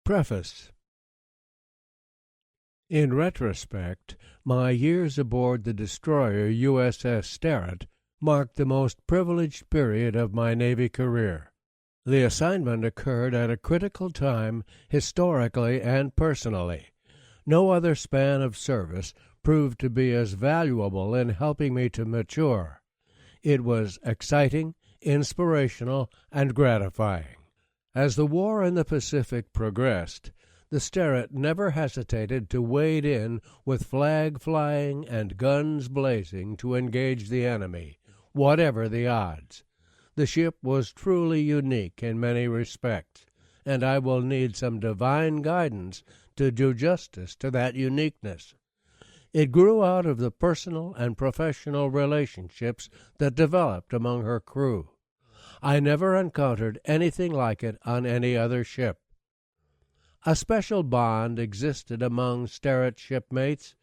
Preface. In retrospect, my years aboard the destroyer USS Sterett marked the most privileged period of my Navy career. The assignment occurred at a critical time historically and personally. No other span of service proved to be as valuable in helping me to mature. It was exciting, inspirational, and gratifying. As the war in the Pacific progressed, the Sterett never hesitated to wade in with flag flying and guns blazing to engage the enemy, whatever the odds. The ship was truly unique in many respects, and I will need some divine guidance to do justice to that uniqueness. It grew out of the personal and professional relationships that developed among her crew. I never encountered anything like it on any other ship. A special bond existed among Sterett shipmates.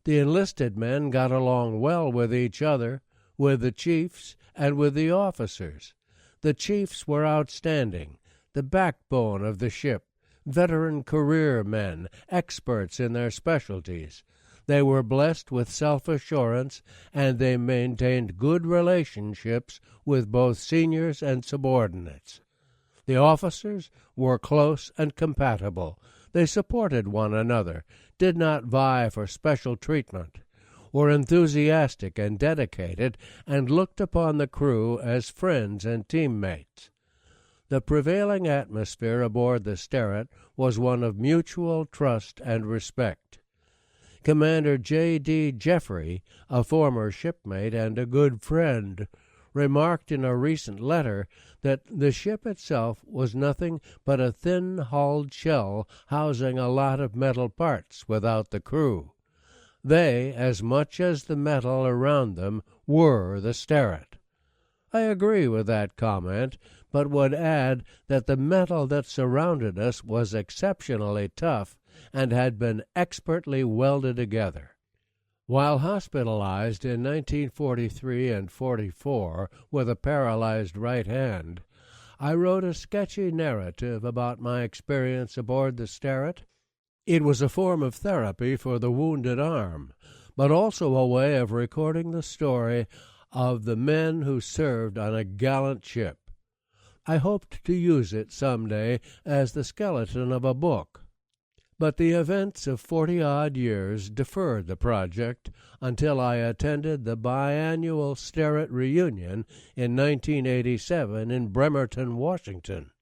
The enlisted men got along well with each other, with the chiefs, and with the officers. The chiefs were outstanding, the backbone of the ship, veteran career men, experts in their specialties. They were blessed with self-assurance, and they maintained good relationships with both seniors and subordinates. The officers were close and compatible. They supported one another, did not vie for special treatment, were enthusiastic and dedicated, and looked upon the crew as friends and teammates. The prevailing atmosphere aboard the Sterett was one of mutual trust and respect. Commander J.D. Jeffrey, a former shipmate and a good friend, remarked in a recent letter that the ship itself was nothing but a thin-hulled shell housing a lot of metal parts without the crew. They, as much as the metal around them, were the Sterett. I agree with that comment, but would add that the metal that surrounded us was exceptionally tough and had been expertly welded together. While hospitalized in 1943 and 44 with a paralyzed right hand, I wrote a sketchy narrative about my experience aboard the Sterett. It was a form of therapy for the wounded arm, but also a way of recording the story of the men who served on a gallant ship. I hoped to use it someday as the skeleton of a book. But the events of 40-odd years deferred the project until I attended the biannual Sterett reunion in 1987 in Bremerton, Washington.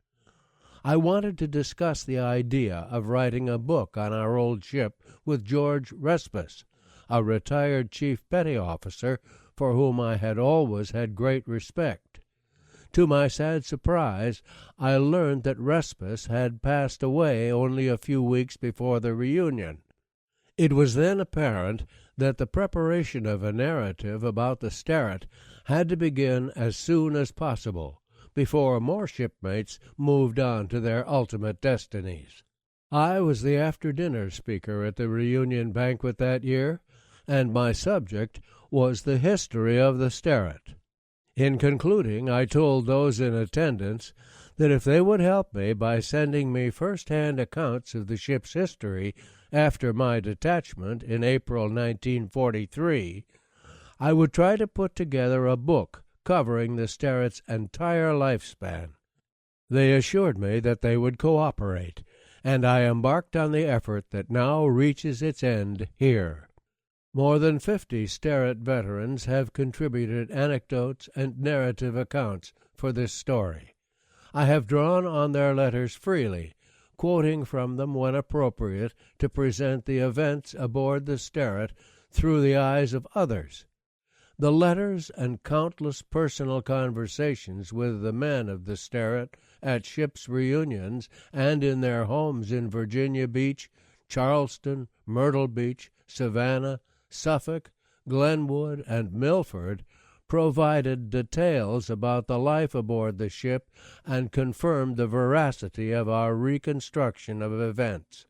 I wanted to discuss the idea of writing a book on our old ship with George Respis, a retired chief petty officer for whom I had always had great respect. To my sad surprise, I learned that Respis had passed away only a few weeks before the reunion. It was then apparent that the preparation of a narrative about the Sterett had to begin as soon as possible, before more shipmates moved on to their ultimate destinies. I was the after-dinner speaker at the reunion banquet that year, and my subject was the history of the Sterett. In concluding, I told those in attendance that if they would help me by sending me first-hand accounts of the ship's history after my detachment in April 1943, I would try to put together a book covering the Sterett's entire lifespan. They assured me that they would cooperate, and I embarked on the effort that now reaches its end here. More than 50 Sterett veterans have contributed anecdotes and narrative accounts for this story. I have drawn on their letters freely, quoting from them when appropriate to present the events aboard the Sterett through the eyes of others. The letters and countless personal conversations with the men of the Sterett at ships' reunions and in their homes in Virginia Beach, Charleston, Myrtle Beach, Savannah, Suffolk, Glenwood, and Milford provided details about the life aboard the ship and confirmed the veracity of our reconstruction of events.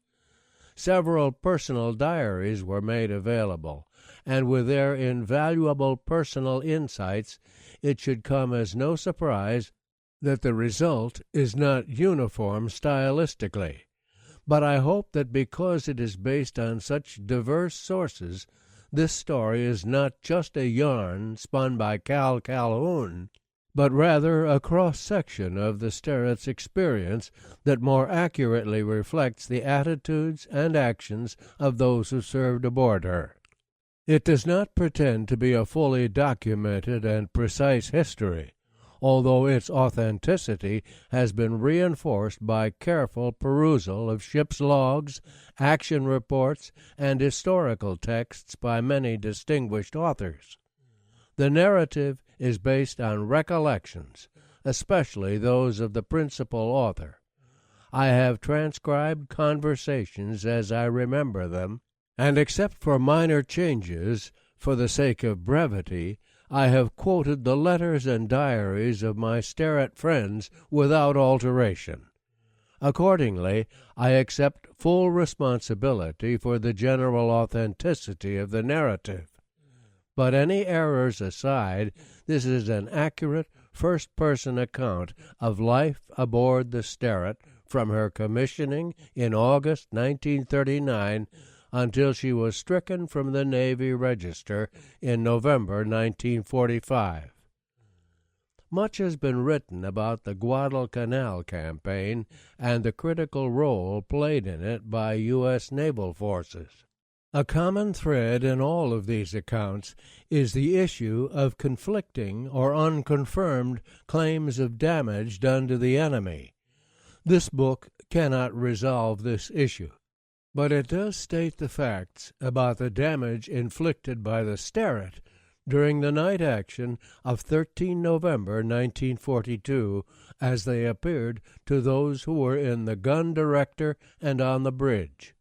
Several personal diaries were made available, and with their invaluable personal insights, it should come as no surprise that the result is not uniform stylistically. but I hope that because it is based on such diverse sources, this story is not just a yarn spun by Calhoun, but rather a cross-section of the Sterrett's experience that more accurately reflects the attitudes and actions of those who served aboard her. It does not pretend to be a fully documented and precise history, although its authenticity has been reinforced by careful perusal of ship's logs, action reports, and historical texts by many distinguished authors. The narrative is based on recollections, especially those of the principal author. I have transcribed conversations as I remember them, and except for minor changes, for the sake of brevity, I have quoted the letters and diaries of my Sterrett friends without alteration. Accordingly, I accept full responsibility for the general authenticity of the narrative. But any errors aside, this is an accurate first-person account of life aboard the Sterrett from her commissioning in August 1939 until she was stricken from the Navy Register in November 1945. Much has been written about the Guadalcanal campaign and the critical role played in it by U.S. naval forces. A common thread in all of these accounts is the issue of conflicting or unconfirmed claims of damage done to the enemy. This book cannot resolve this issue, but it does state the facts about the damage inflicted by the Sterrett during the night action of 13 November 1942 as they appeared to those who were in the gun director and on the bridge.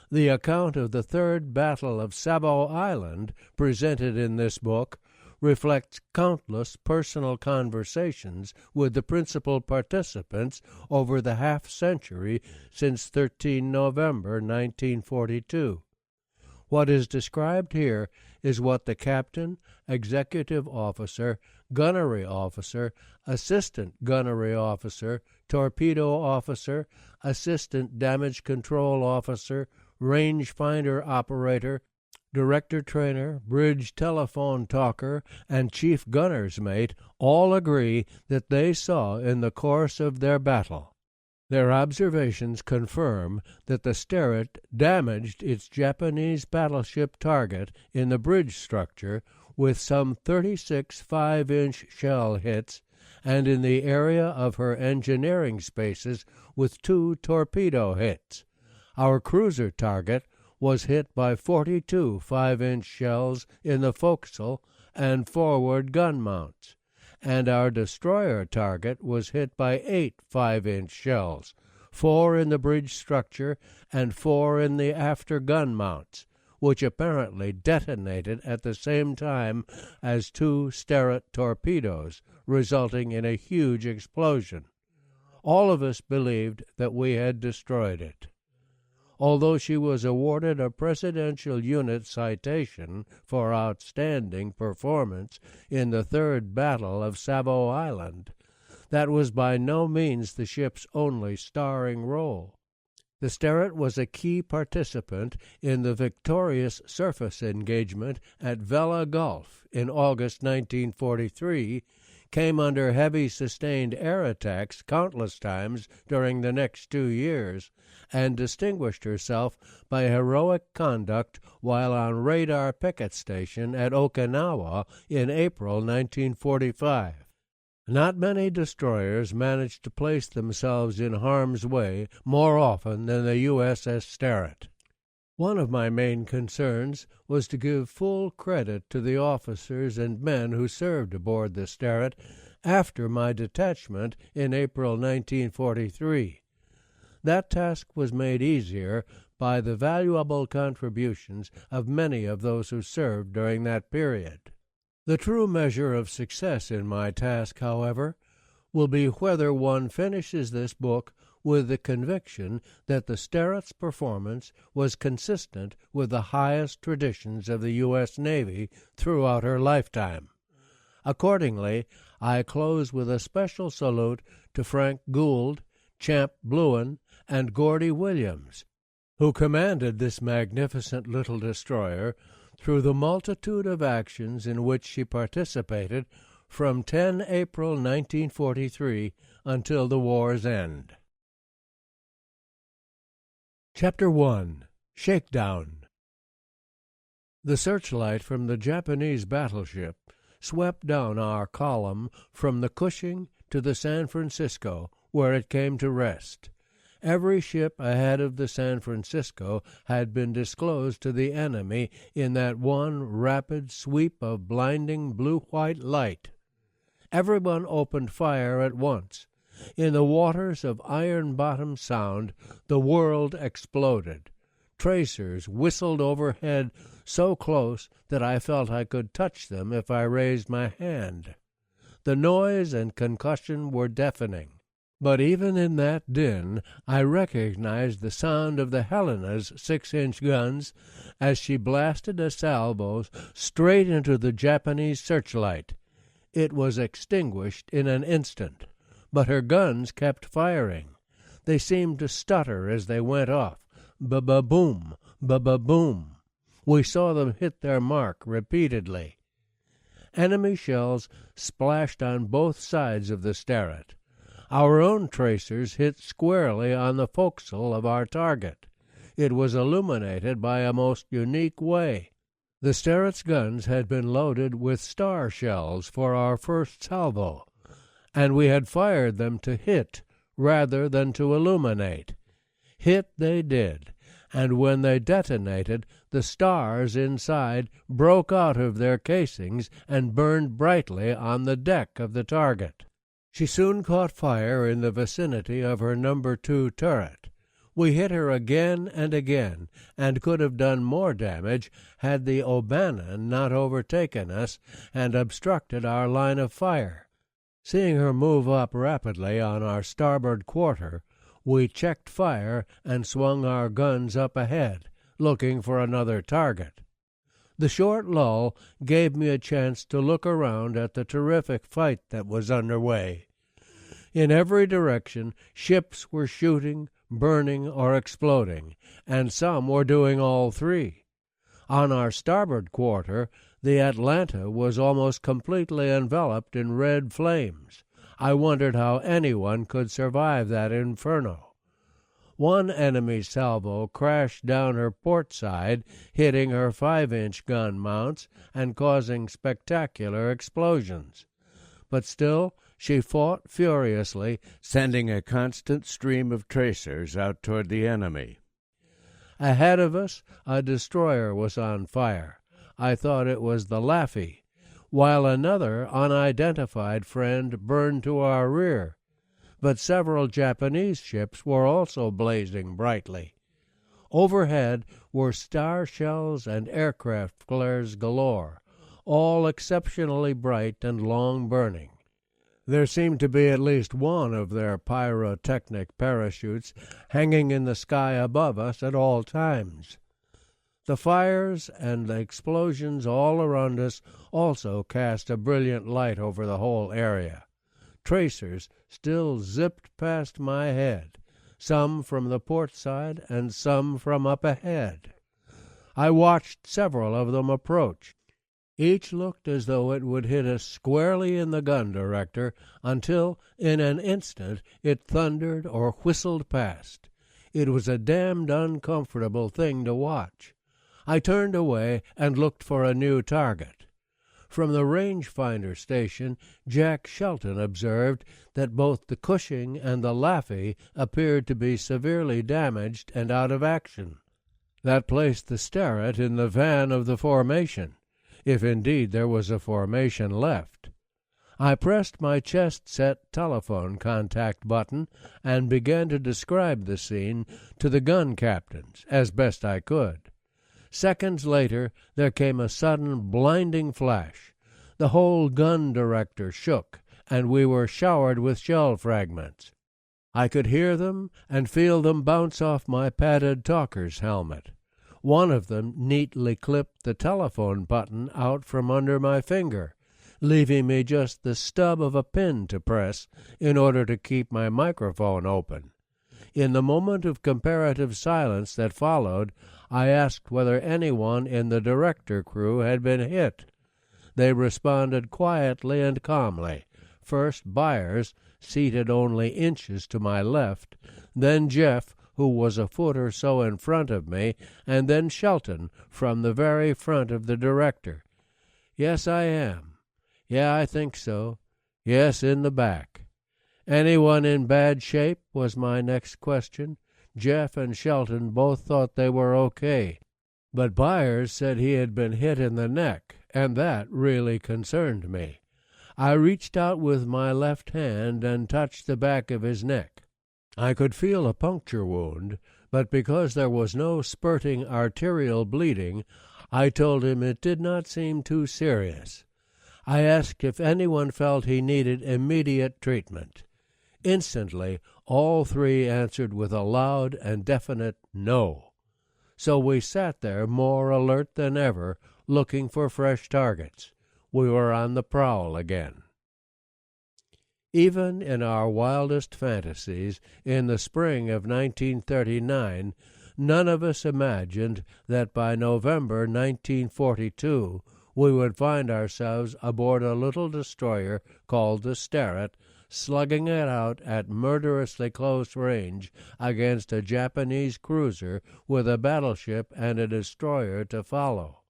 The account of the Third Battle of Savo Island, presented in this book, reflects countless personal conversations with the principal participants over the half-century since 13 November 1942. What is described here is what the captain, executive officer, gunnery officer, assistant gunnery officer, torpedo officer, assistant damage control officer, rangefinder operator, director trainer, bridge telephone talker, and chief gunner's mate all agree that they saw in the course of their battle. Their observations confirm that the Sterrett damaged its Japanese battleship target in the bridge structure with some 36 5-inch shell hits, and in the area of her engineering spaces with 2 torpedo hits. Our cruiser target was hit by 42 5-inch shells in the forecastle and forward gun mounts, and our destroyer target was hit by 8 5-inch shells, 4 in the bridge structure and 4 in the after gun mounts, which apparently detonated at the same time as 2 Sterrett torpedoes, resulting in a huge explosion. All of us believed that we had destroyed it. Although she was awarded a Presidential Unit Citation for outstanding performance in the Third Battle of Savo Island, that was by no means the ship's only starring role. The Sterrett was a key participant in the victorious surface engagement at Vela Gulf in August 1943, came under heavy sustained air attacks countless times during the next 2 years, and distinguished herself by heroic conduct while on radar picket station at Okinawa in April 1945. Not many destroyers managed to place themselves in harm's way more often than the USS Sterrett. One of my main concerns was to give full credit to the officers and men who served aboard the Sterrett after my detachment in April 1943. That task was made easier by the valuable contributions of many of those who served during that period. The true measure of success in my task, however, will be whether one finishes this book with the conviction that the Sterrett's performance was consistent with the highest traditions of the U.S. Navy throughout her lifetime. Accordingly, I close with a special salute to Frank Gould, Champ Bluin, and Gordy Williams, who commanded this magnificent little destroyer through the multitude of actions in which she participated from 10 April 1943 until the war's end. Chapter 1. Shakedown. The searchlight from the Japanese battleship swept down our column from the Cushing to the San Francisco, where it came to rest. Every ship ahead of the San Francisco had been disclosed to the enemy in that one rapid sweep of blinding blue-white light. Everyone opened fire at once. In the waters of Iron Bottom Sound, the world exploded. Tracers whistled overhead so close that I felt I could touch them if I raised my hand. The noise and concussion were deafening. But even in that din, I recognized the sound of the Helena's 6-inch guns as she blasted a salvo straight into the Japanese searchlight. It was extinguished in an instant, but her guns kept firing. They seemed to stutter as they went off. Ba-ba-boom, ba-ba-boom. We saw them hit their mark repeatedly. Enemy shells splashed on both sides of the Sterret. Our own tracers hit squarely on the forecastle of our target. It was illuminated by a most unique way. The Sterret's guns had been loaded with star shells for our first salvo, and we had fired them to hit rather than to illuminate. Hit they did, and when they detonated, the stars inside broke out of their casings and burned brightly on the deck of the target. She soon caught fire in the vicinity of her No. 2 turret. We hit her again and again, and could have done more damage had the O'Bannon not overtaken us and obstructed our line of fire. Seeing her move up rapidly on our starboard quarter, we checked fire and swung our guns up ahead, looking for another target. The short lull gave me a chance to look around at the terrific fight that was underway. In every direction, ships were shooting, burning, or exploding, and some were doing all three. On our starboard quarter, the Atlanta was almost completely enveloped in red flames. I wondered how anyone could survive that inferno. One enemy salvo crashed down her port side, hitting her 5-inch gun mounts and causing spectacular explosions. But still, she fought furiously, sending a constant stream of tracers out toward the enemy. Ahead of us, a destroyer was on fire. I thought it was the Laffey, while another unidentified friend burned to our rear. But several Japanese ships were also blazing brightly. Overhead were star shells and aircraft flares galore, all exceptionally bright and long-burning. There seemed to be at least one of their pyrotechnic parachutes hanging in the sky above us at all times. The fires and the explosions all around us also cast a brilliant light over the whole area. Tracers still zipped past my head, some from the port side and some from up ahead. I watched several of them approach. Each looked as though it would hit us squarely in the gun director until, in an instant, it thundered or whistled past. It was a damned uncomfortable thing to watch. I turned away and looked for a new target. From the rangefinder station, Jack Shelton observed that both the Cushing and the Laffey appeared to be severely damaged and out of action. That placed the Sterret in the van of the formation, if indeed there was a formation left. I pressed my chest-set telephone contact button and began to describe the scene to the gun captains as best I could. Seconds later, there came a sudden blinding flash. The whole gun director shook, and we were showered with shell fragments. I could hear them and feel them bounce off my padded talker's helmet. One of them neatly clipped the telephone button out from under my finger, leaving me just the stub of a pin to press in order to keep my microphone open. In the moment of comparative silence that followed, I asked whether anyone in the director crew had been hit. They responded quietly and calmly. First Byers, seated only inches to my left, then Jeff, who was a foot or so in front of me, and then Shelton from the very front of the director. "Yes, I am." "Yeah, I think so." "Yes, in the back." "Anyone in bad shape?" was my next question. Jeff and Shelton both thought they were okay, but Byers said he had been hit in the neck, and that really concerned me. I reached out with my left hand and touched the back of his neck. I could feel a puncture wound, but because there was no spurting arterial bleeding, I told him it did not seem too serious. I asked if anyone felt he needed immediate treatment. Instantly, all three answered with a loud and definite no. So we sat there more alert than ever, looking for fresh targets. We were on the prowl again. Even in our wildest fantasies, in the spring of 1939, none of us imagined that by November 1942 we would find ourselves aboard a little destroyer called the Starrett, slugging it out at murderously close range against a Japanese cruiser with a battleship and a destroyer to follow.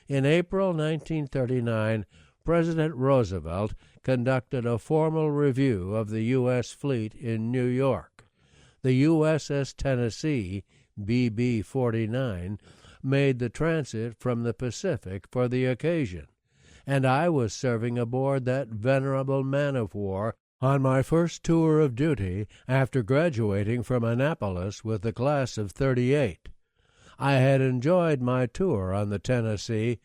In April 1939, President Roosevelt conducted a formal review of the U.S. fleet in New York. The USS Tennessee, BB-49, made the transit from the Pacific for the occasion, and I was serving aboard that venerable man-of-war on my first tour of duty after graduating from Annapolis with the class of '38. I had enjoyed my tour on the Tennessee,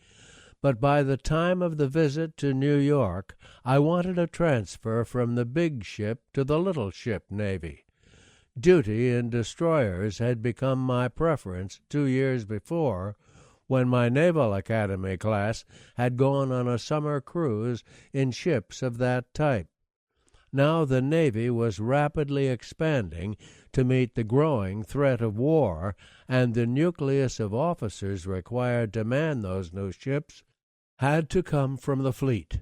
but by the time of the visit to New York, I wanted a transfer from the big ship to the little ship Navy. Duty in destroyers had become my preference 2 years before, when my Naval Academy class had gone on a summer cruise in ships of that type. Now the Navy was rapidly expanding to meet the growing threat of war, and the nucleus of officers required to man those new ships had to come from the fleet.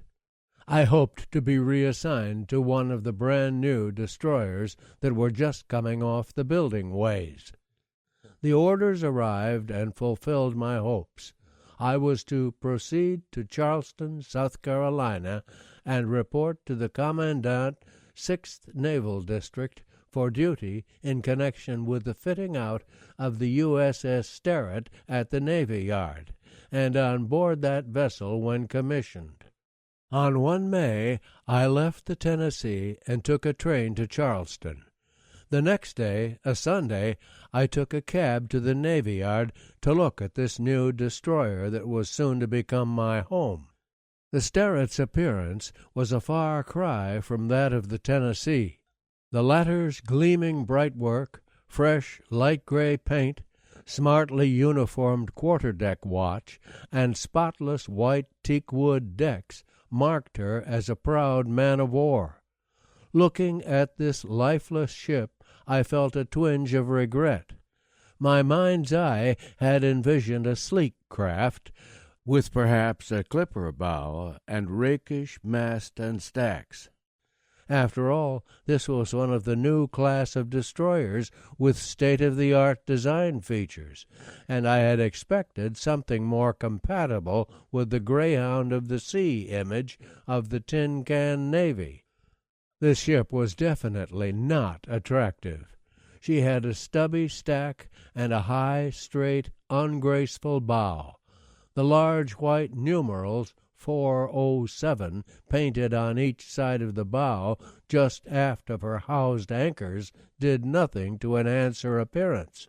I hoped to be reassigned to one of the brand-new destroyers that were just coming off the building ways. The orders arrived and fulfilled my hopes. I was to proceed to Charleston, South Carolina, and report to the Commandant, 6th Naval District, for duty in connection with the fitting out of the USS Starrett at the Navy Yard, and on board that vessel when commissioned. On 1 May, I left the Tennessee and took a train to Charleston. The next day, a Sunday, I took a cab to the Navy Yard to look at this new destroyer that was soon to become my home. The Starrett's appearance was a far cry from that of the Tennessee. The latter's gleaming bright work, fresh light gray paint, smartly uniformed quarter-deck watch, and spotless white teakwood decks marked her as a proud man-of-war. Looking at this lifeless ship, I felt a twinge of regret. My mind's eye had envisioned a sleek craft, with perhaps a clipper bow and rakish mast and stacks. After all, this was one of the new class of destroyers with state-of-the-art design features, and I had expected something more compatible with the Greyhound of the Sea image of the tin can Navy. This ship was definitely not attractive. She had a stubby stack and a high, straight, ungraceful bow. The large white numerals 407 painted on each side of the bow just aft of her housed anchors did nothing to enhance her appearance.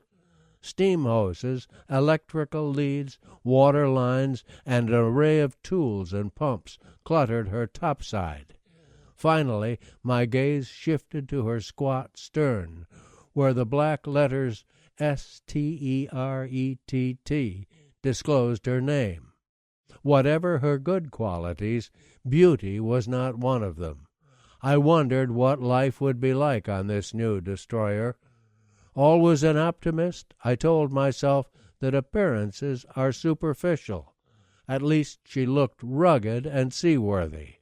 Steam hoses, electrical leads, water lines, and an array of tools and pumps cluttered her topside. Finally, my gaze shifted to her squat stern, where the black letters STERETT disclosed her name. Whatever her good qualities, beauty was not one of them. I wondered what life would be like on this new destroyer. Always an optimist, I told myself that appearances are superficial. At least she looked rugged and seaworthy.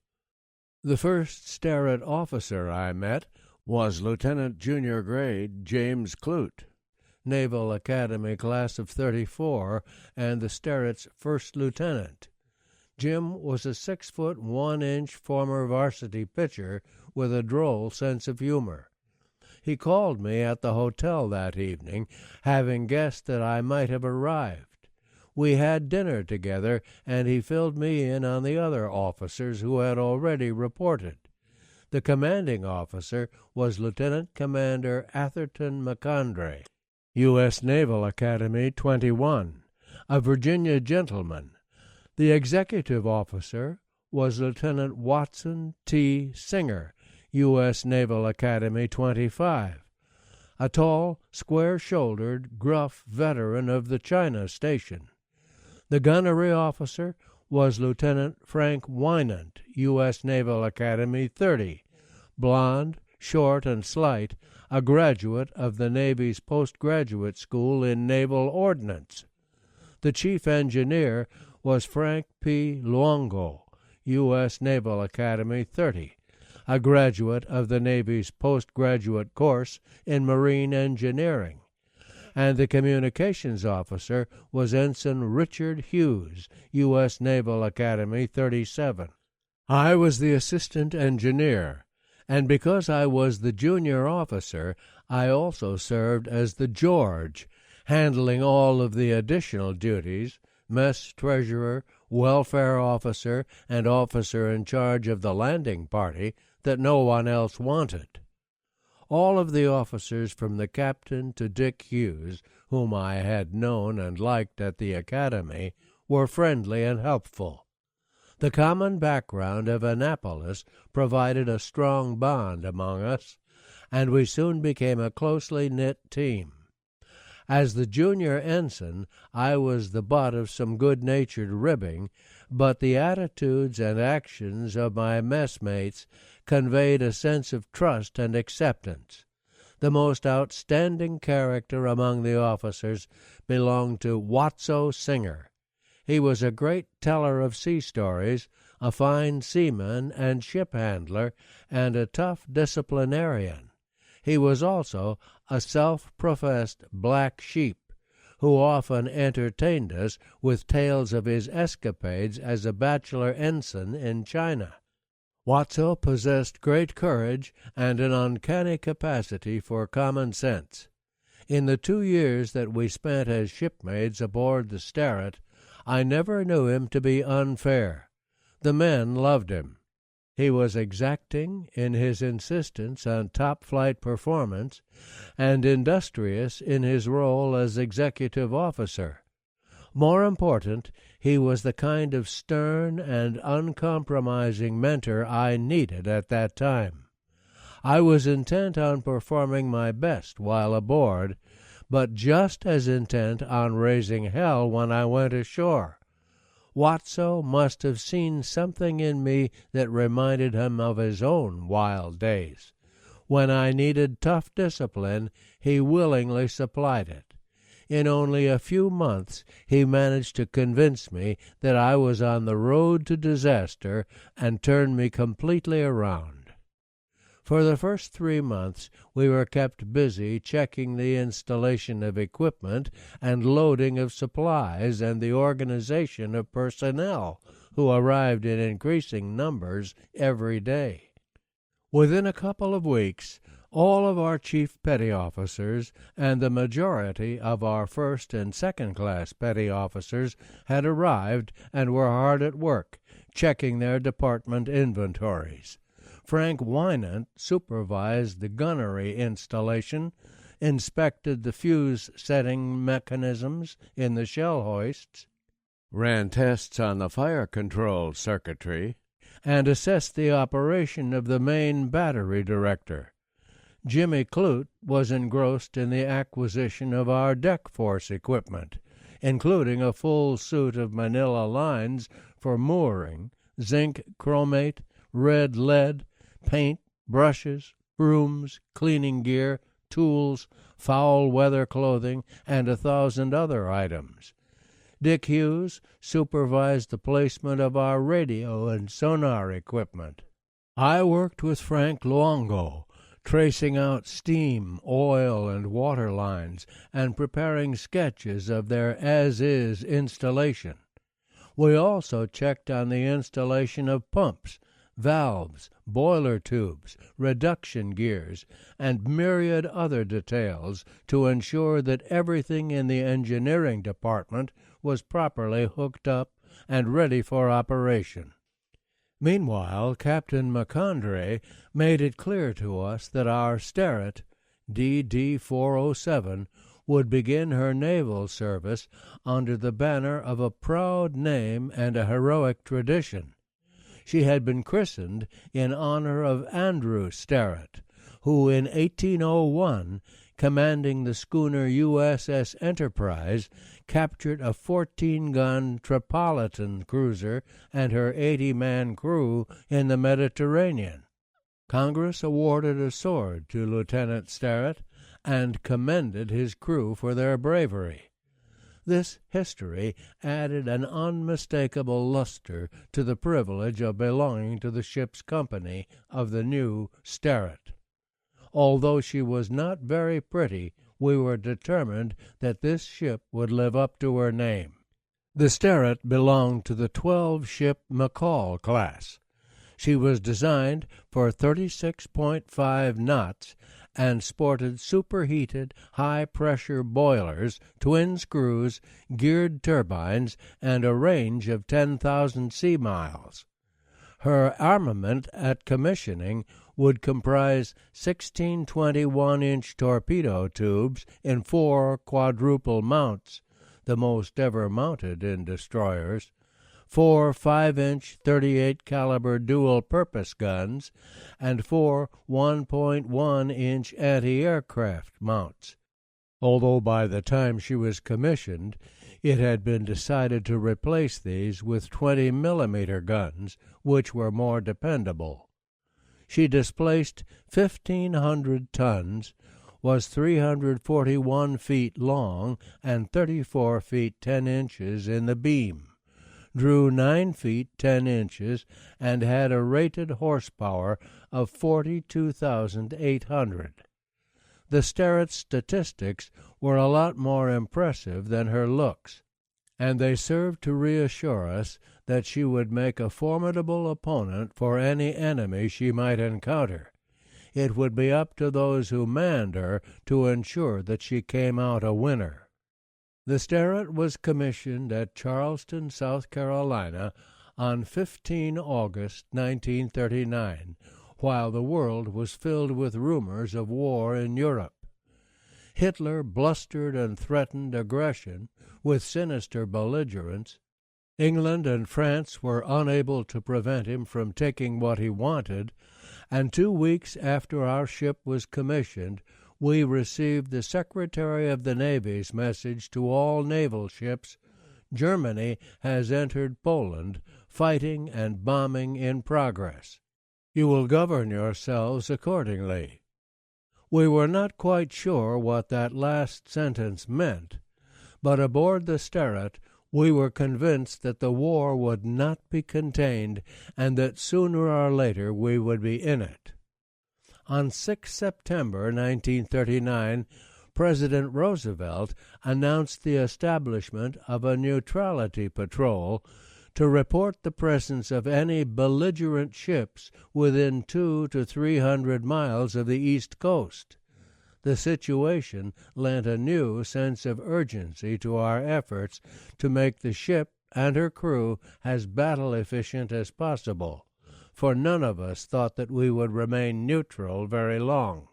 The first Sterret officer I met was Lieutenant Junior Grade James Clute, Naval Academy class of '34, and the Sterret's first lieutenant. Jim was a 6'1" former varsity pitcher with a droll sense of humor. He called me at the hotel that evening, having guessed that I might have arrived. We had dinner together, and he filled me in on the other officers who had already reported. The commanding officer was Lieutenant Commander Atherton McCondray, U.S. Naval Academy 21, a Virginia gentleman. The executive officer was Lieutenant Watson T. Singer, U.S. Naval Academy 25, a tall, square-shouldered, gruff veteran of the China Station. The gunnery officer was Lieutenant Frank Wynant, U.S. Naval Academy 30, blond, short, and slight, a graduate of the Navy's postgraduate school in naval ordnance. The chief engineer was Frank P. Luongo, U.S. Naval Academy 30, a graduate of the Navy's postgraduate course in marine engineering. And the communications officer was Ensign Richard Hughes, U.S. Naval Academy 37. I was the assistant engineer, and because I was the junior officer, I also served as the George, handling all of the additional duties, mess treasurer, welfare officer, and officer in charge of the landing party, that no one else wanted. All of the officers from the captain to Dick Hughes, whom I had known and liked at the academy, were friendly and helpful. The common background of Annapolis provided a strong bond among us, and we soon became a closely knit team. As the junior ensign, I was the butt of some good-natured ribbing, but the attitudes and actions of my messmates conveyed a sense of trust and acceptance. The most outstanding character among the officers belonged to Watso Singer. He was a great teller of sea stories, a fine seaman and ship handler, and a tough disciplinarian. He was also a self-professed black sheep, who often entertained us with tales of his escapades as a bachelor ensign in China. Watso possessed great courage and an uncanny capacity for common sense. In the 2 years that we spent as shipmates aboard the Sterret, I never knew him to be unfair. The men loved him. He was exacting in his insistence on top-flight performance and industrious in his role as executive officer. More important, he was the kind of stern and uncompromising mentor I needed at that time. I was intent on performing my best while aboard, but just as intent on raising hell when I went ashore. Watso must have seen something in me that reminded him of his own wild days. When I needed tough discipline, he willingly supplied it. In only a few months he managed to convince me that I was on the road to disaster and turned me completely around. For the first 3 months we were kept busy checking the installation of equipment and loading of supplies and the organization of personnel, who arrived in increasing numbers every day. Within a couple of weeks, all of our chief petty officers and the majority of our first and second-class petty officers had arrived and were hard at work, checking their department inventories. Frank Wynant supervised the gunnery installation, inspected the fuse-setting mechanisms in the shell hoists, ran tests on the fire control circuitry, and assessed the operation of the main battery director. Jimmy Clute was engrossed in the acquisition of our deck force equipment, including a full suit of manila lines for mooring, zinc chromate, red lead, paint, brushes, brooms, cleaning gear, tools, foul-weather clothing, and 1,000 other items. Dick Hughes supervised the placement of our radio and sonar equipment. I worked with Frank Luongo, tracing out steam, oil, and water lines and preparing sketches of their as-is installation. We also checked on the installation of pumps, valves, boiler tubes, reduction gears, and myriad other details to ensure that everything in the engineering department was properly hooked up and ready for operation. Meanwhile, Captain McCondray made it clear to us that our Sterret, DD-407, would begin her naval service under the banner of a proud name and a heroic tradition. She had been christened in honor of Andrew Sterret, who in 1801, commanding the schooner USS Enterprise, captured a 14-gun Tripolitan cruiser and her 80-man crew in the Mediterranean. Congress awarded a sword to Lieutenant Sterret and commended his crew for their bravery. This history added an unmistakable luster to the privilege of belonging to the ship's company of the new Sterret. Although she was not very pretty, we were determined that this ship would live up to her name. The Sterret belonged to the 12-ship McCall class. She was designed for 36.5 knots and sported superheated, high-pressure boilers, twin screws, geared turbines, and a range of 10,000 sea miles. Her armament at commissioning would comprise 16 21-inch torpedo tubes in 4 quadruple mounts, the most ever mounted in destroyers, 4 5-inch 38-caliber dual-purpose guns, and 4 1.1-inch anti-aircraft mounts. Although by the time she was commissioned, it had been decided to replace these with 20-millimeter guns, which were more dependable. She displaced 1,500 tons, was 341 feet long and 34 feet 10 inches in the beam, drew 9 feet 10 inches, and had a rated horsepower of 42,800. The Sterret's statistics were a lot more impressive than her looks, and they served to reassure us that she would make a formidable opponent for any enemy she might encounter. It would be up to those who manned her to ensure that she came out a winner. The Sterret was commissioned at Charleston, South Carolina, on 15 August 1939, while the world was filled with rumors of war in Europe. Hitler blustered and threatened aggression with sinister belligerence. England and France were unable to prevent him from taking what he wanted, and 2 weeks after our ship was commissioned, we received the Secretary of the Navy's message to all naval ships: Germany has entered Poland, fighting and bombing in progress. You will govern yourselves accordingly. We were not quite sure what that last sentence meant, but aboard the Sterret we were convinced that the war would not be contained and that sooner or later we would be in it. On 6 September 1939, President Roosevelt announced the establishment of a neutrality patrol to report the presence of any belligerent ships within 200 to 300 miles of the East Coast. The situation lent a new sense of urgency to our efforts to make the ship and her crew as battle-efficient as possible, for none of us thought that we would remain neutral very long.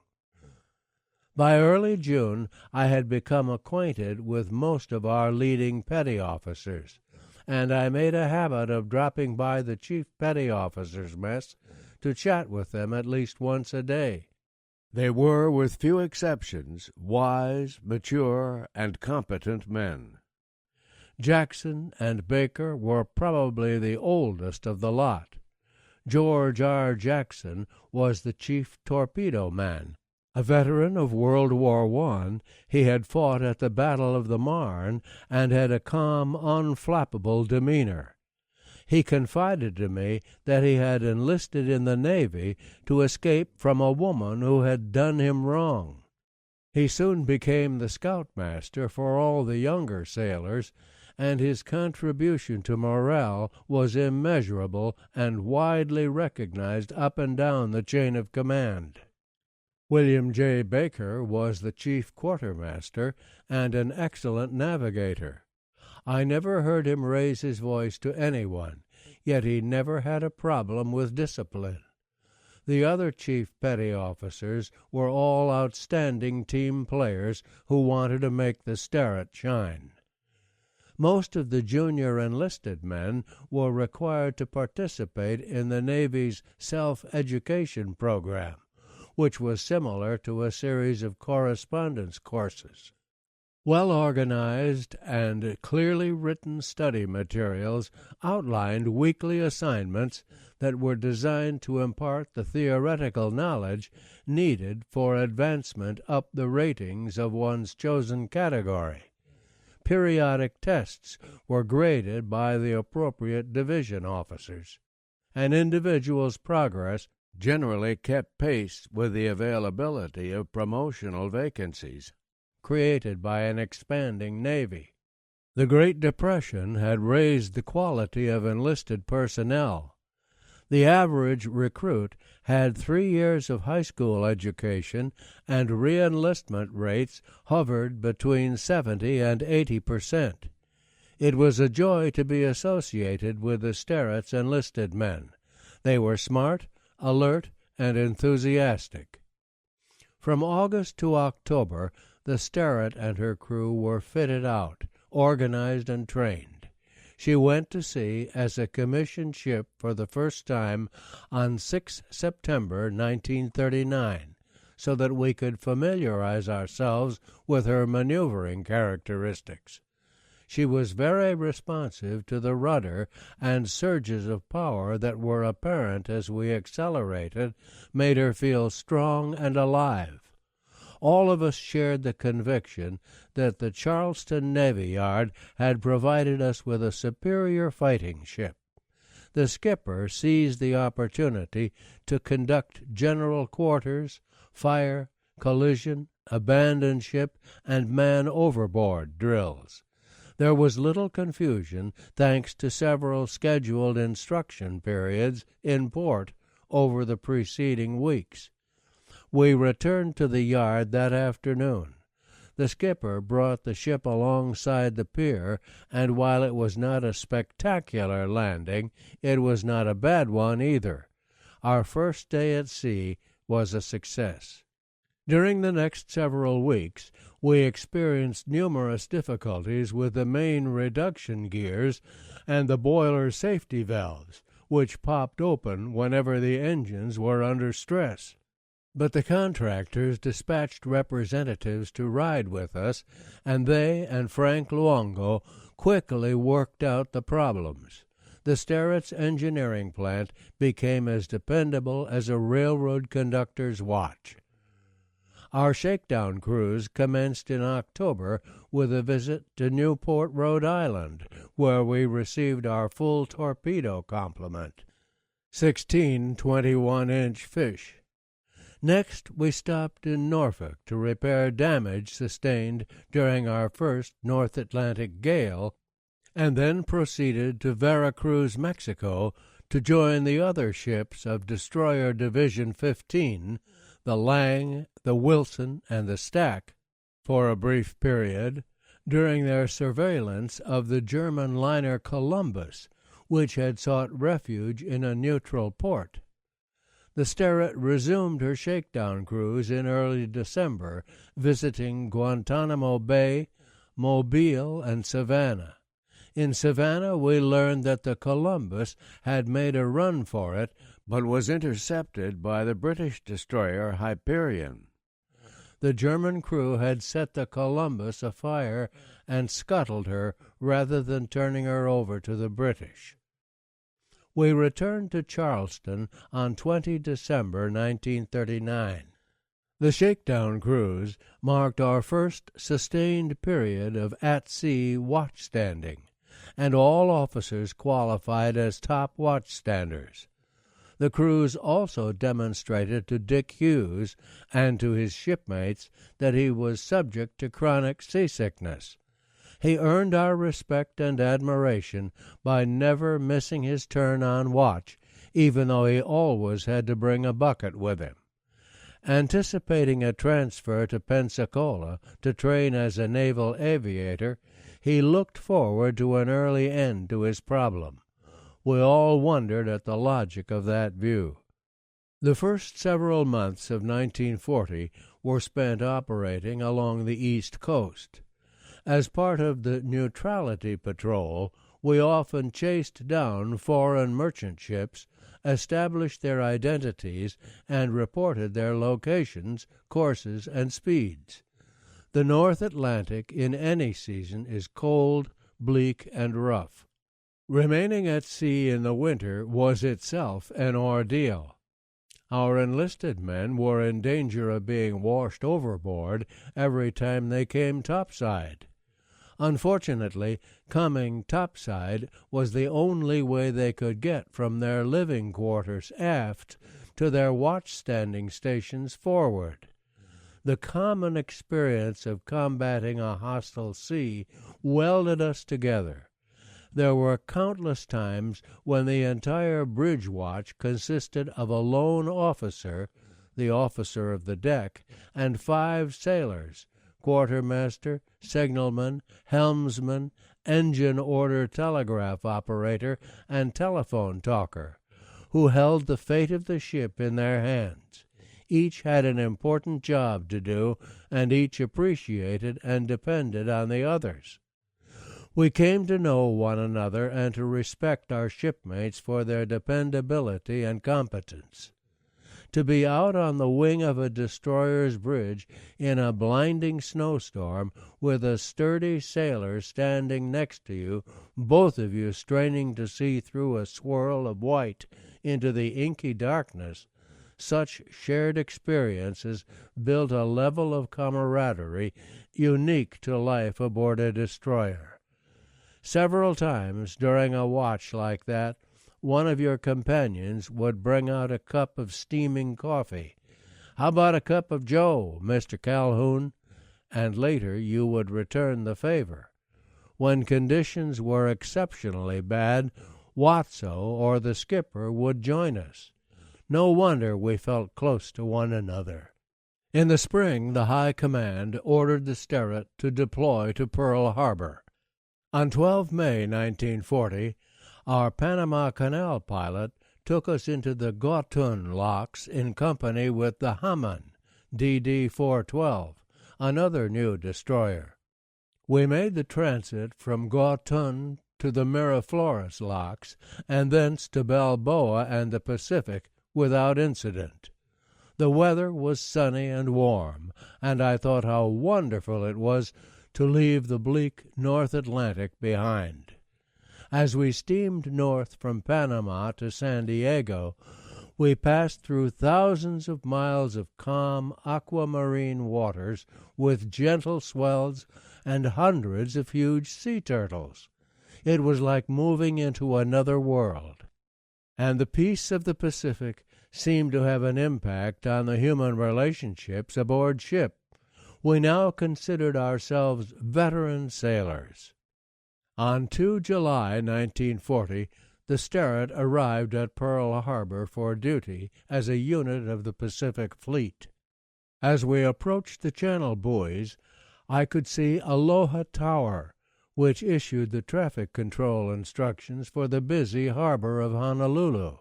By early June, I had become acquainted with most of our leading petty officers, and I made a habit of dropping by the chief petty officers' mess to chat with them at least once a day. They were, with few exceptions, wise, mature, and competent men. Jackson and Baker were probably the oldest of the lot. George R. Jackson was the chief torpedo man. A veteran of World War I, he had fought at the Battle of the Marne and had a calm, unflappable demeanor. He confided to me that he had enlisted in the Navy to escape from a woman who had done him wrong. He soon became the scoutmaster for all the younger sailors, and his contribution to morale was immeasurable and widely recognized up and down the chain of command. William J. Baker was the chief quartermaster and an excellent navigator. I never heard him raise his voice to anyone, yet he never had a problem with discipline. The other chief petty officers were all outstanding team players who wanted to make the Sterret shine. Most of the junior enlisted men were required to participate in the Navy's self-education program, which was similar to a series of correspondence courses. Well-organized and clearly written study materials outlined weekly assignments that were designed to impart the theoretical knowledge needed for advancement up the ratings of one's chosen category. Periodic tests were graded by the appropriate division officers. An individual's progress generally kept pace with the availability of promotional vacancies created by an expanding Navy. The Great Depression had raised the quality of enlisted personnel. The average recruit had 3 years of high school education, and re-enlistment rates hovered between 70 and 80%. It was a joy to be associated with the Sterret's enlisted men. They were smart, alert, and enthusiastic. From August to October, the Sterret and her crew were fitted out, organized, and trained. She went to sea as a commissioned ship for the first time on 6 September 1939, so that we could familiarize ourselves with her maneuvering characteristics. She was very responsive to the rudder, and surges of power that were apparent as we accelerated made her feel strong and alive. All of us shared the conviction that the Charleston Navy Yard had provided us with a superior fighting ship. The skipper seized the opportunity to conduct general quarters, fire, collision, abandon ship, and man overboard drills. There was little confusion thanks to several scheduled instruction periods in port over the preceding weeks. We returned to the yard that afternoon. The skipper brought the ship alongside the pier, and while it was not a spectacular landing, it was not a bad one either. Our first day at sea was a success. During the next several weeks, we experienced numerous difficulties with the main reduction gears and the boiler safety valves, which popped open whenever the engines were under stress. But the contractors dispatched representatives to ride with us, and they and Frank Luongo quickly worked out the problems. The Sterret's engineering plant became as dependable as a railroad conductor's watch. Our shakedown cruise commenced in October with a visit to Newport, Rhode Island, where we received our full torpedo complement, 16 21-inch fish. Next, we stopped in Norfolk to repair damage sustained during our first North Atlantic gale, and then proceeded to Veracruz, Mexico, to join the other ships of Destroyer Division 15, the Lang, the Wilson, and the Stack, for a brief period, during their surveillance of the German liner Columbus, which had sought refuge in a neutral port. The Sterret resumed her shakedown cruise in early December, visiting Guantanamo Bay, Mobile, and Savannah. In Savannah, we learned that the Columbus had made a run for it, but was intercepted by the British destroyer Hyperion. The German crew had set the Columbus afire and scuttled her rather than turning her over to the British. We returned to Charleston on 20 December 1939. The shakedown cruise marked our first sustained period of at-sea watchstanding, and all officers qualified as top watchstanders. The cruise also demonstrated to Dick Hughes and to his shipmates that he was subject to chronic seasickness. He earned our respect and admiration by never missing his turn on watch, even though he always had to bring a bucket with him. Anticipating a transfer to Pensacola to train as a naval aviator, he looked forward to an early end to his problem. We all wondered at the logic of that view. The first several months of 1940 were spent operating along the East Coast. As part of the Neutrality Patrol, we often chased down foreign merchant ships, established their identities, and reported their locations, courses, and speeds. The North Atlantic in any season is cold, bleak, and rough. Remaining at sea in the winter was itself an ordeal. Our enlisted men were in danger of being washed overboard every time they came topside. Unfortunately, coming topside was the only way they could get from their living quarters aft to their watch-standing stations forward. The common experience of combating a hostile sea welded us together. There were countless times when the entire bridge watch consisted of a lone officer, the officer of the deck, and 5 sailors, quartermaster, signalman, helmsman, engine order telegraph operator, and telephone talker, who held the fate of the ship in their hands. Each had an important job to do, and each appreciated and depended on the others. We came to know one another and to respect our shipmates for their dependability and competence. To be out on the wing of a destroyer's bridge in a blinding snowstorm with a sturdy sailor standing next to you, both of you straining to see through a swirl of white into the inky darkness, such shared experiences built a level of camaraderie unique to life aboard a destroyer. Several times during a watch like that, one of your companions would bring out a cup of steaming coffee. "How about a cup of Joe, Mr. Calhoun?" And later you would return the favor. When conditions were exceptionally bad, Watso or the skipper would join us. No wonder we felt close to one another. In the spring, the High Command ordered the Sterret to deploy to Pearl Harbor. On 12 May 1940, our Panama Canal pilot took us into the Gatun locks in company with the Hamon, DD-412, another new destroyer. We made the transit from Gatun to the Miraflores locks, and thence to Balboa and the Pacific without incident. The weather was sunny and warm, and I thought how wonderful it was to leave the bleak North Atlantic behind. As we steamed north from Panama to San Diego, we passed through thousands of miles of calm aquamarine waters with gentle swells and hundreds of huge sea turtles. It was like moving into another world. And the peace of the Pacific seemed to have an impact on the human relationships aboard ship. We now considered ourselves veteran sailors. On 2 July 1940, the Sterret arrived at Pearl Harbor for duty as a unit of the Pacific Fleet. As we approached the channel buoys, I could see Aloha Tower, which issued the traffic control instructions for the busy harbor of Honolulu.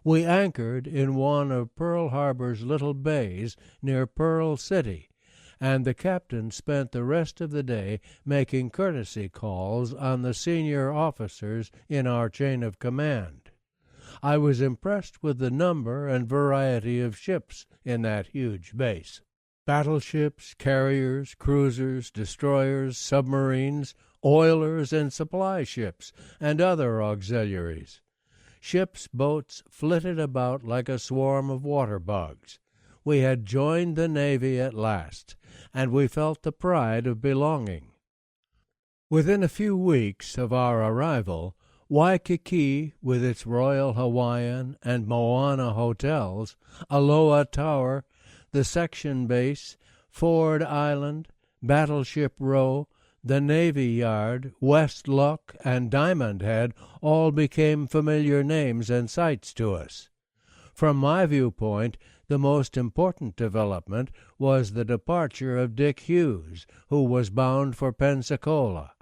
We anchored in one of Pearl Harbor's little bays near Pearl City, and the captain spent the rest of the day making courtesy calls on the senior officers in our chain of command. I was impressed with the number and variety of ships in that huge base. Battleships, carriers, cruisers, destroyers, submarines, oilers, and supply ships, and other auxiliaries. Ships' boats flitted about like a swarm of water bugs. We had joined the Navy at last, and we felt the pride of belonging. Within a few weeks of our arrival, Waikiki, with its Royal Hawaiian and Moana hotels, Aloha Tower, the Section Base, Ford Island, Battleship Row, the Navy Yard, West Loch, and Diamond Head all became familiar names and sights to us. From my viewpoint, the most important development was the departure of Dick Hughes, who was bound for Pensacola.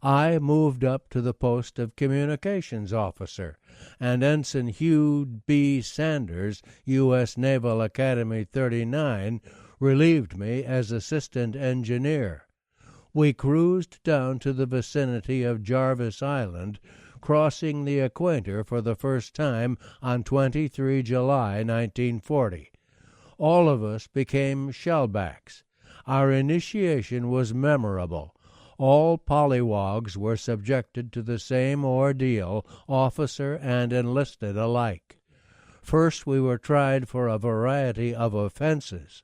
I moved up to the post of communications officer, and Ensign Hugh B. Sanders, U.S. Naval Academy 39, relieved me as assistant engineer. We cruised down to the vicinity of Jarvis Island, crossing the equator for the first time on 23 July 1940. All of us became shellbacks. Our initiation was memorable. All polywogs were subjected to the same ordeal, officer and enlisted alike. First we were tried for a variety of offenses.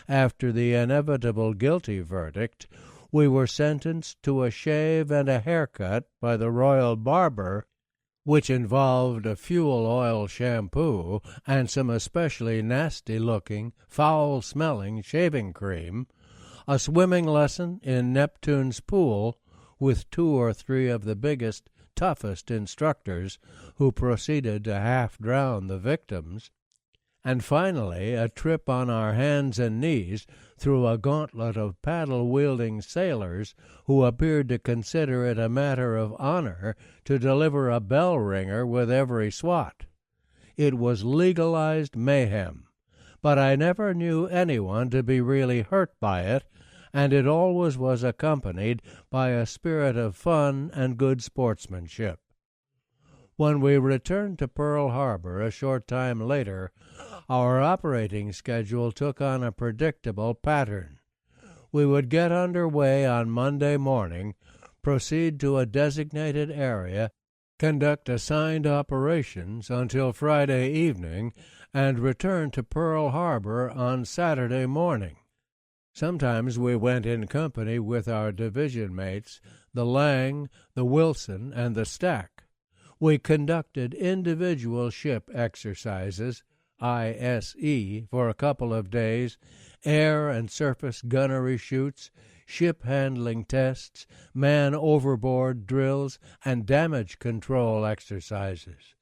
After the inevitable guilty verdict, we were sentenced to a shave and a haircut by the royal barber, which involved a fuel oil shampoo and some especially nasty-looking, foul-smelling shaving cream, a swimming lesson in Neptune's pool with 2 or 3 of the biggest, toughest instructors who proceeded to half-drown the victims, and finally a trip on our hands and knees through a gauntlet of paddle-wielding sailors who appeared to consider it a matter of honor to deliver a bell-ringer with every swat. It was legalized mayhem, but I never knew anyone to be really hurt by it, and it always was accompanied by a spirit of fun and good sportsmanship. When we returned to Pearl Harbor a short time later, our operating schedule took on a predictable pattern. We would get under way on Monday morning, proceed to a designated area, conduct assigned operations until Friday evening, and return to Pearl Harbor on Saturday morning. Sometimes we went in company with our division mates, the Lang, the Wilson, and the Stack. We conducted individual ship exercises, ISE, for a couple of days, air and surface gunnery shoots, ship handling tests, man overboard drills, and damage control exercises.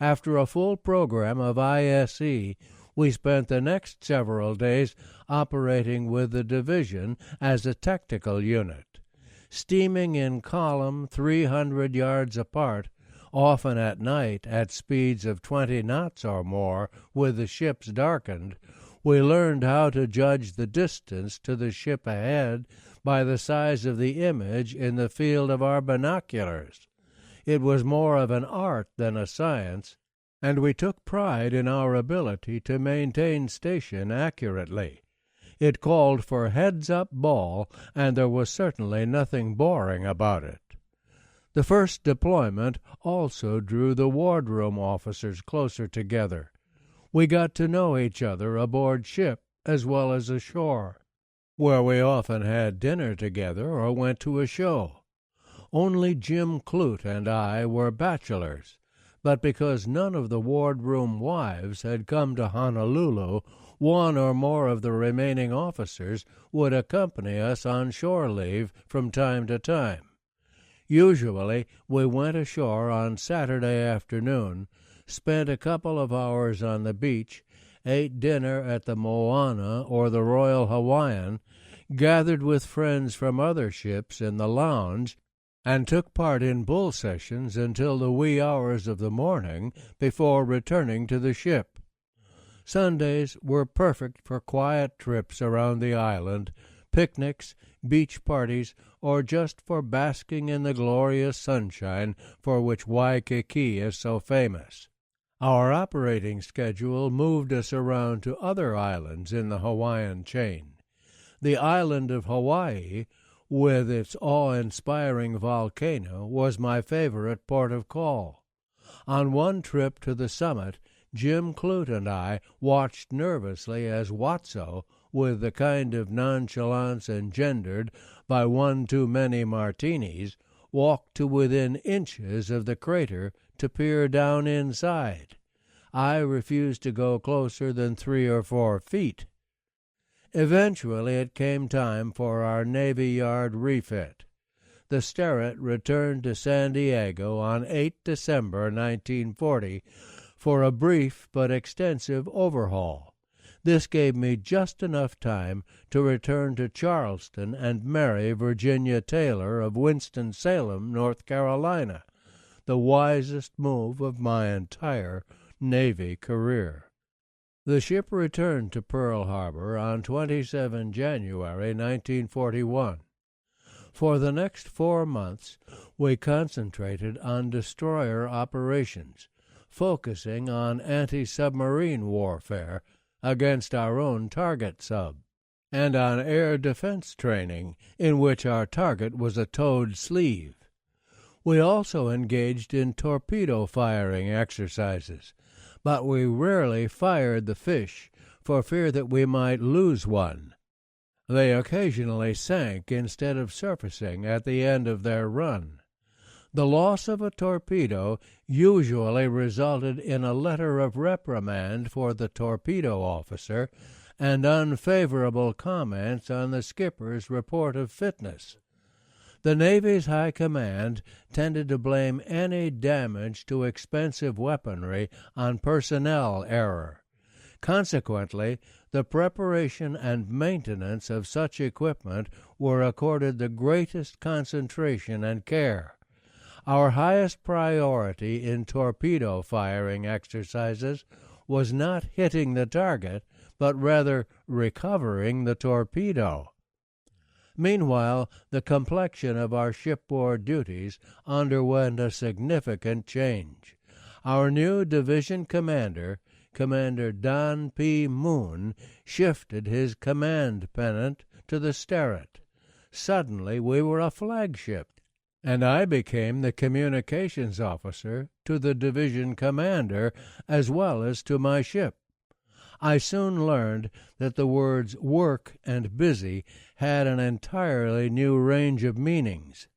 After a full program of ISE, we spent the next several days operating with the division as a technical unit, steaming in column 300 yards apart, often at night at speeds of 20 knots or more, with the ships darkened. We learned how to judge the distance to the ship ahead by the size of the image in the field of our binoculars. It was more of an art than a science, and we took pride in our ability to maintain station accurately. It called for heads-up ball, and there was certainly nothing boring about it. The first deployment also drew the wardroom officers closer together. We got to know each other aboard ship as well as ashore, where we often had dinner together or went to a show. Only Jim Clute and I were bachelors, but because none of the wardroom wives had come to Honolulu, one or more of the remaining officers would accompany us on shore leave from time to time. Usually we went ashore on Saturday afternoon, spent a couple of hours on the beach, ate dinner at the Moana or the Royal Hawaiian, gathered with friends from other ships in the lounge, and took part in bull sessions until the wee hours of the morning before returning to the ship. Sundays were perfect for quiet trips around the island, picnics, beach parties, or just for basking in the glorious sunshine for which Waikiki is so famous. Our operating schedule moved us around to other islands in the Hawaiian chain. The island of Hawaii, with its awe-inspiring volcano, was my favorite port of call. On one trip to the summit, Jim Clute and I watched nervously as Watso, with the kind of nonchalance engendered by one too many martinis, walked to within inches of the crater to peer down inside. I refused to go closer than 3 or 4 feet. Eventually it came time for our Navy Yard refit. The Sterret returned to San Diego on 8 December 1940 for a brief but extensive overhaul. This gave me just enough time to return to Charleston and marry Virginia Taylor of Winston-Salem, North Carolina, the wisest move of my entire Navy career. The ship returned to Pearl Harbor on 27 January 1941. For the next 4 months, we concentrated on destroyer operations, focusing on anti-submarine warfare against our own target sub, and on air defense training, in which our target was a towed sleeve. We also engaged in torpedo firing exercises, but we rarely fired the fish for fear that we might lose one. They occasionally sank instead of surfacing at the end of their run. The loss of a torpedo usually resulted in a letter of reprimand for the torpedo officer and unfavorable comments on the skipper's report of fitness. The Navy's High Command tended to blame any damage to expensive weaponry on personnel error. Consequently, the preparation and maintenance of such equipment were accorded the greatest concentration and care. Our highest priority in torpedo firing exercises was not hitting the target, but rather recovering the torpedo. Meanwhile, the complexion of our shipboard duties underwent a significant change. Our new division commander, Commander Don P. Moon, shifted his command pennant to the Sterret. Suddenly we were a flagship, and I became the communications officer to the division commander as well as to my ship. I soon learned that the words work and busy had an entirely new range of meanings.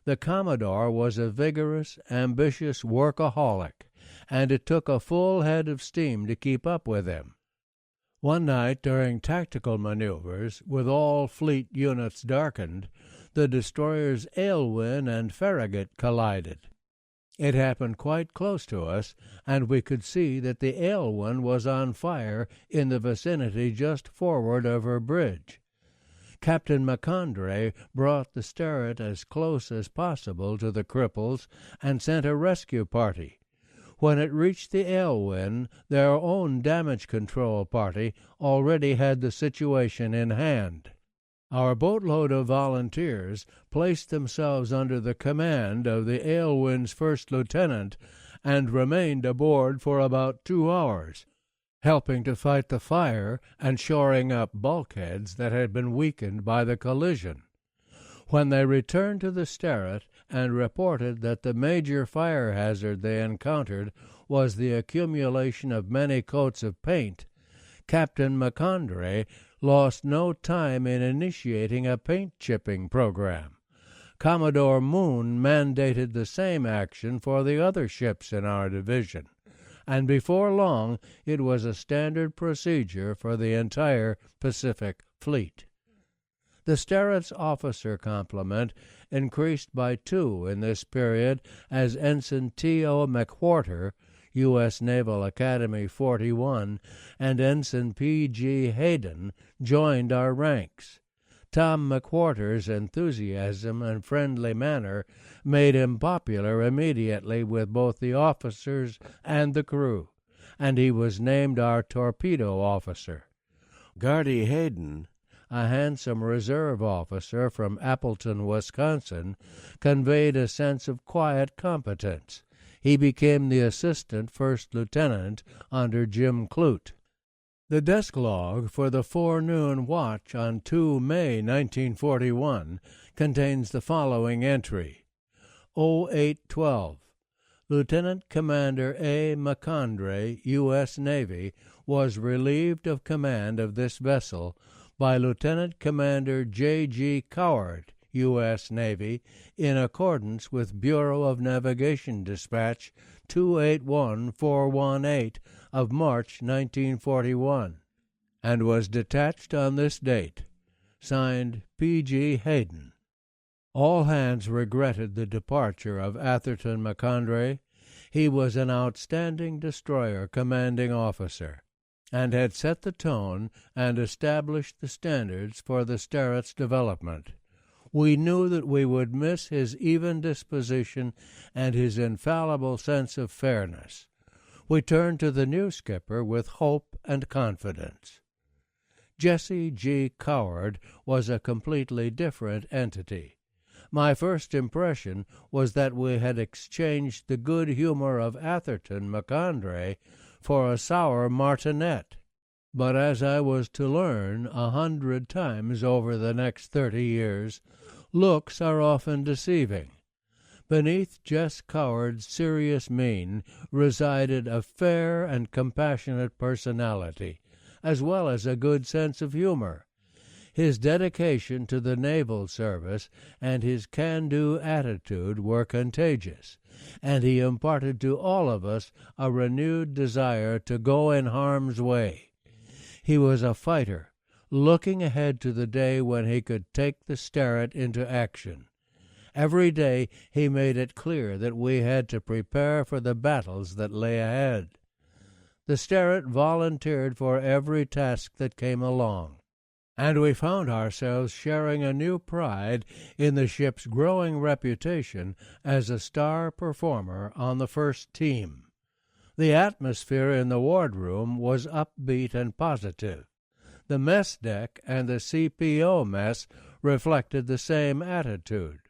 The Commodore was a vigorous, ambitious workaholic, and it took a full head of steam to keep up with him. One night during tactical maneuvers, with all fleet units darkened, the destroyers Aylwin and Farragut collided. It happened quite close to us, and we could see that the Aylwin was on fire in the vicinity just forward of her bridge. Captain McCondray brought the Sterret as close as possible to the cripples and sent a rescue party. When it reached the Aylwin, their own damage control party already had the situation in hand. Our boatload of volunteers placed themselves under the command of the Aylwin's first lieutenant and remained aboard for about 2 hours, helping to fight the fire and shoring up bulkheads that had been weakened by the collision. When they returned to the Sterret and reported that the major fire hazard they encountered was the accumulation of many coats of paint, Captain McCondray lost no time in initiating a paint-chipping program. Commodore Moon mandated the same action for the other ships in our division, and before long it was a standard procedure for the entire Pacific Fleet. The Sterret's officer complement increased by 2 in this period as Ensign T.O. McWhorter, U.S. Naval Academy 41, and Ensign P.G. Hayden joined our ranks. Tom McWhorter's enthusiasm and friendly manner made him popular immediately with both the officers and the crew, and he was named our torpedo officer. Gardy Hayden, a handsome reserve officer from Appleton, Wisconsin, conveyed a sense of quiet competence. He became the assistant first lieutenant under Jim Clute. The desk log for the forenoon watch on 2 May 1941 contains the following entry: 0812. Lieutenant Commander A. McCondray, U.S. Navy, was relieved of command of this vessel by Lieutenant Commander J.G. Coward, U.S. Navy, in accordance with Bureau of Navigation Dispatch 281418 of March 1941, and was detached on this date. Signed, P.G. Hayden. All hands regretted the departure of Atherton McCondray. He was an outstanding destroyer commanding officer, and had set the tone and established the standards for the Sterrett's development. We knew that we would miss his even disposition and his infallible sense of fairness. We turned to the new skipper with hope and confidence. Jesse G. Coward was a completely different entity. My first impression was that we had exchanged the good humor of Atherton McCondray for a sour martinet. But as I was to learn 100 times over the next 30 years, looks are often deceiving. Beneath Jess Coward's serious mien resided a fair and compassionate personality, as well as a good sense of humor. His dedication to the naval service and his can-do attitude were contagious, and he imparted to all of us a renewed desire to go in harm's way. He was a fighter, looking ahead to the day when he could take the Sterrett into action. Every day he made it clear that we had to prepare for the battles that lay ahead. The Sterrett volunteered for every task that came along, and we found ourselves sharing a new pride in the ship's growing reputation as a star performer on the first team. The atmosphere in the wardroom was upbeat and positive. The mess deck and the CPO mess reflected the same attitude.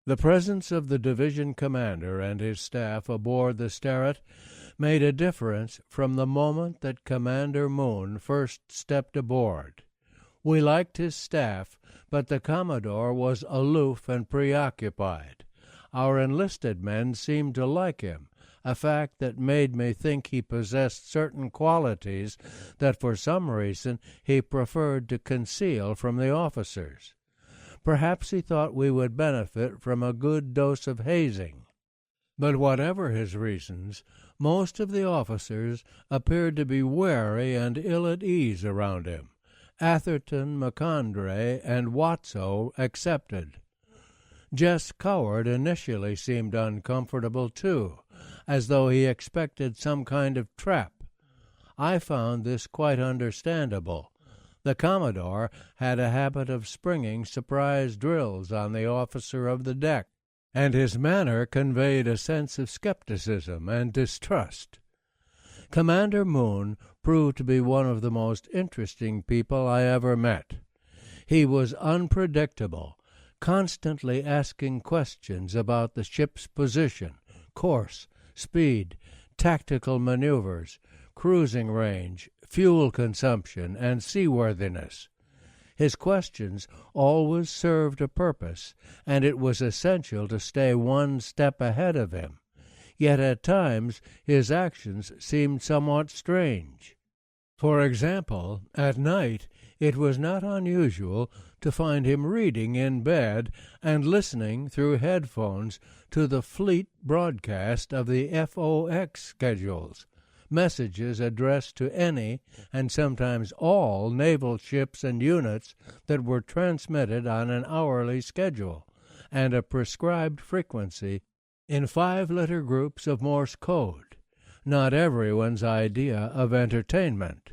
The presence of the division commander and his staff aboard the Sterrett made a difference from the moment that Commander Moon first stepped aboard. We liked his staff, but the Commodore was aloof and preoccupied. Our enlisted men seemed to like him, a fact that made me think he possessed certain qualities that for some reason he preferred to conceal from the officers. Perhaps he thought we would benefit from a good dose of hazing. But whatever his reasons, most of the officers appeared to be wary and ill at ease around him, Atherton, McCondray, and Watso excepted. Jess Coward initially seemed uncomfortable, too, as though he expected some kind of trap. I found this quite understandable. The Commodore had a habit of springing surprise drills on the officer of the deck, and his manner conveyed a sense of skepticism and distrust. Commander Moon proved to be one of the most interesting people I ever met. He was unpredictable, constantly asking questions about the ship's position, course, speed, tactical maneuvers, cruising range, fuel consumption, and seaworthiness. His questions always served a purpose, and it was essential to stay one step ahead of him. Yet at times his actions seemed somewhat strange. For example, at night it was not unusual to find him reading in bed and listening through headphones to the fleet broadcast of the FOX schedules, messages addressed to any and sometimes all naval ships and units that were transmitted on an hourly schedule and a prescribed frequency in 5-letter groups of Morse code, not everyone's idea of entertainment.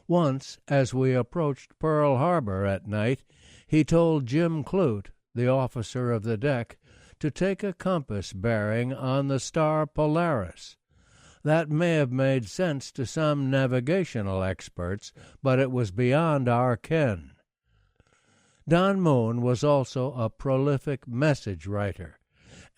Once, as we approached Pearl Harbor at night, he told Jim Clute, the officer of the deck, to take a compass bearing on the star Polaris. That may have made sense to some navigational experts, but it was beyond our ken. Don Moon was also a prolific message writer,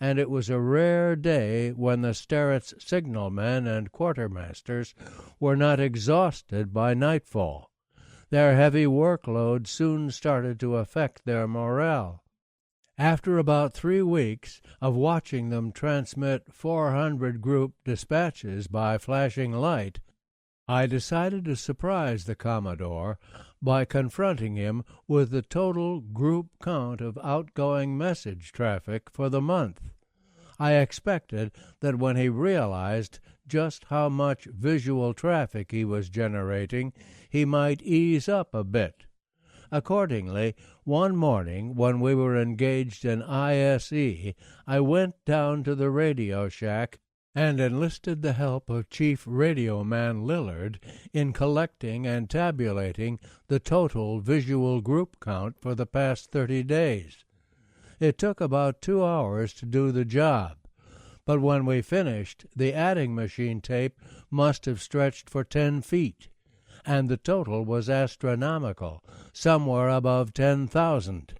and it was a rare day when the Sterrett's signalmen and quartermasters were not exhausted by nightfall. Their heavy workload soon started to affect their morale, After about 3 weeks of watching them transmit 400 group dispatches by flashing light, I decided to surprise the Commodore by confronting him with the total group count of outgoing message traffic for the month. I expected that when he realized just how much visual traffic he was generating, he might ease up a bit. Accordingly, one morning when we were engaged in ISE, I went down to the Radio Shack and enlisted the help of Chief Radio Man Lillard in collecting and tabulating the total visual group count for the past 30 days. It took about 2 hours to do the job, but when we finished, the adding machine tape must have stretched for 10 feet, and the total was astronomical, somewhere above 10,000.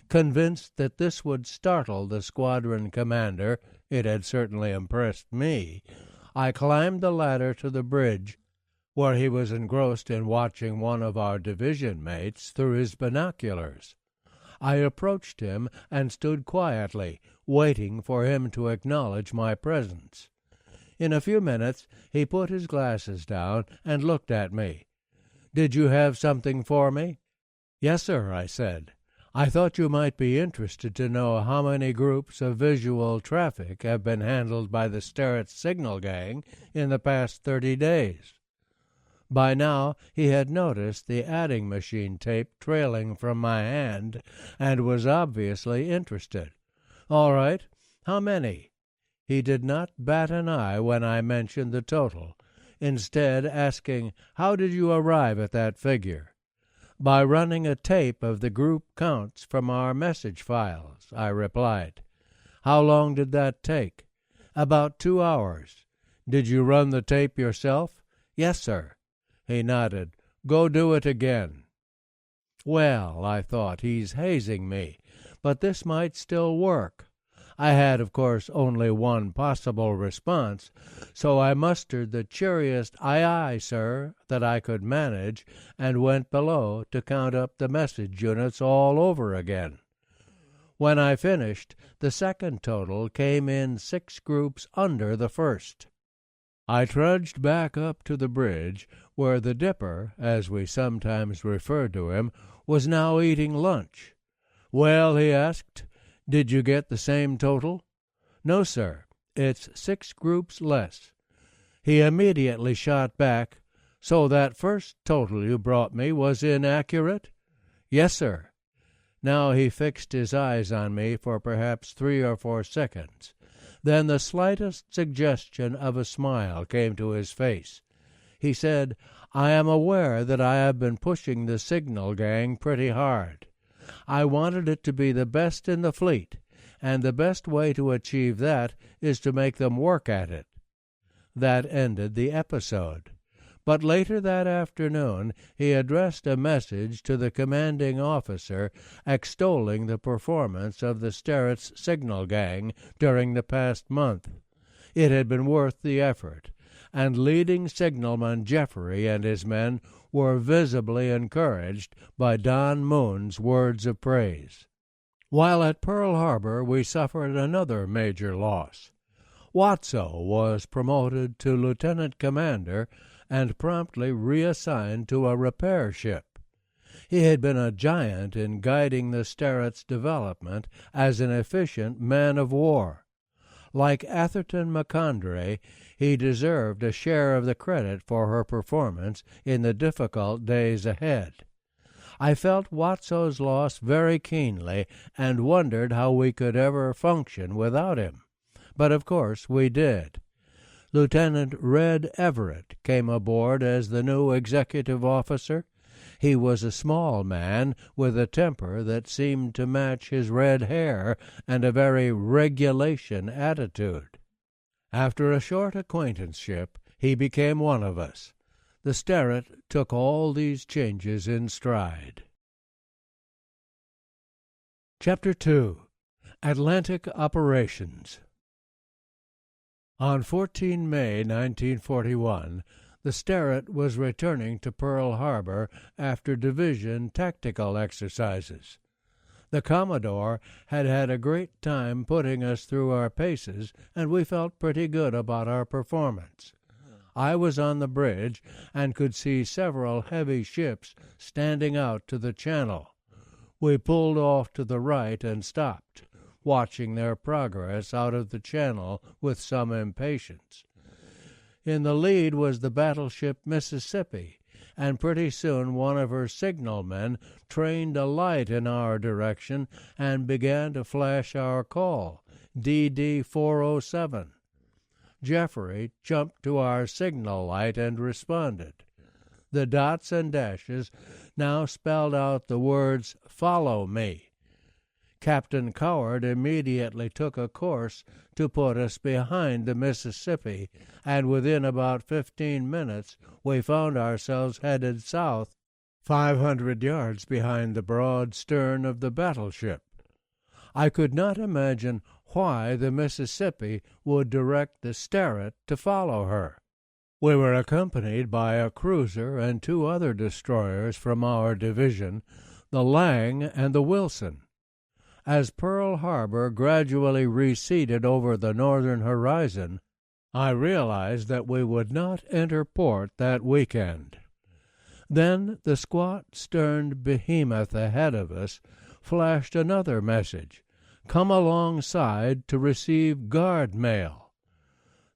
Convinced that this would startle the squadron commander, it had certainly impressed me, I climbed the ladder to the bridge, where he was engrossed in watching one of our division mates through his binoculars. I approached him and stood quietly, waiting for him to acknowledge my presence. In a few minutes he put his glasses down and looked at me. "Did you have something for me?" "Yes, sir," I said. "I thought you might be interested to know how many groups of visual traffic have been handled by the Sterrett Signal Gang in the past 30 days. By now he had noticed the adding machine tape trailing from my hand and was obviously interested. "All right. How many?" He did not bat an eye when I mentioned the total, instead asking, "How did you arrive at that figure?" "By running a tape of the group counts from our message files," I replied. "How long did that take?" "About 2 hours." "Did you run the tape yourself?" "Yes, sir." He nodded. "Go do it again." Well, I thought, he's hazing me, but this might still work. I had, of course, only one possible response, so I mustered the cheeriest "aye, aye, sir" that I could manage, and went below to count up the message units all over again. When I finished, the second total came in 6 groups under the first. I trudged back up to the bridge, where the Dipper, as we sometimes referred to him, was now eating lunch. "Well," he asked, "did you get the same total?" "No, sir. It's 6 groups less." He immediately shot back, "So that first total you brought me was inaccurate?" "Yes, sir." Now he fixed his eyes on me for perhaps 3 or 4 seconds. Then the slightest suggestion of a smile came to his face. He said, "I am aware that I have been pushing the Signal Gang pretty hard. I wanted it to be the best in the fleet, and the best way to achieve that is to make them work at it." That ended the episode. But later that afternoon he addressed a message to the commanding officer extolling the performance of the Sterrett's Signal Gang during the past month. It had been worth the effort, and leading signalman Jeffrey and his men were visibly encouraged by Don Moon's words of praise. While at Pearl Harbor we suffered another major loss. Watso was promoted to lieutenant commander and promptly reassigned to a repair ship. He had been a giant in guiding the Sterrett's development as an efficient man of war. Like Atherton McCondray, he deserved a share of the credit for her performance in the difficult days ahead. I felt Watso's loss very keenly and wondered how we could ever function without him. But of course we did. Lieutenant Red Everett came aboard as the new executive officer. He was a small man with a temper that seemed to match his red hair and a very regulation attitude. After a short acquaintanceship, he became one of us. The Sterrett took all these changes in stride. Chapter 2. Atlantic Operations. On 14 May 1941, the Sterrett was returning to Pearl Harbor after division tactical exercises. The Commodore had had a great time putting us through our paces, and we felt pretty good about our performance. I was on the bridge and could see several heavy ships standing out to the channel. We pulled off to the right and stopped, watching their progress out of the channel with some impatience. In the lead was the battleship Mississippi, and pretty soon one of her signalmen trained a light in our direction and began to flash our call, DD 407. Jeffrey jumped to our signal light and responded. The dots and dashes now spelled out the words, "Follow me." Captain Coward immediately took a course to put us behind the Mississippi, and within about 15 minutes we found ourselves headed south, 500 yards behind the broad stern of the battleship. I could not imagine why the Mississippi would direct the Sterret to follow her. We were accompanied by a cruiser and 2 other destroyers from our division, the Lang and the Wilson. As Pearl Harbor gradually receded over the northern horizon, I realized that we would not enter port that weekend. Then the squat, sterned behemoth ahead of us flashed another message: "Come alongside to receive guard mail."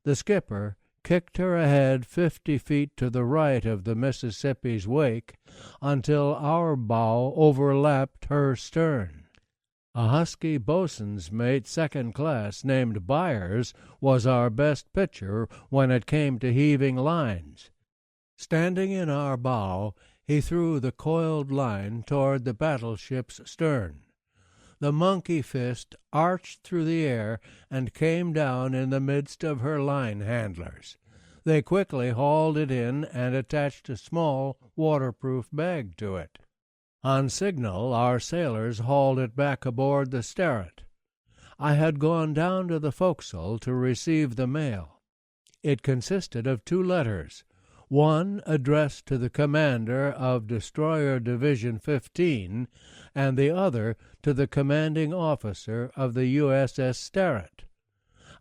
The skipper kicked her ahead 50 feet to the right of the Mississippi's wake until our bow overlapped her stern. A husky boatswain's mate, second class, named Byers, was our best pitcher when it came to heaving lines. Standing in our bow, he threw the coiled line toward the battleship's stern. The monkey fist arched through the air and came down in the midst of her line handlers. They quickly hauled it in and attached a small waterproof bag to it. On signal, our sailors hauled it back aboard the Sterret. I had gone down to the forecastle to receive the mail. It consisted of 2 letters, one addressed to the commander of Destroyer Division 15, and the other to the commanding officer of the USS Sterret.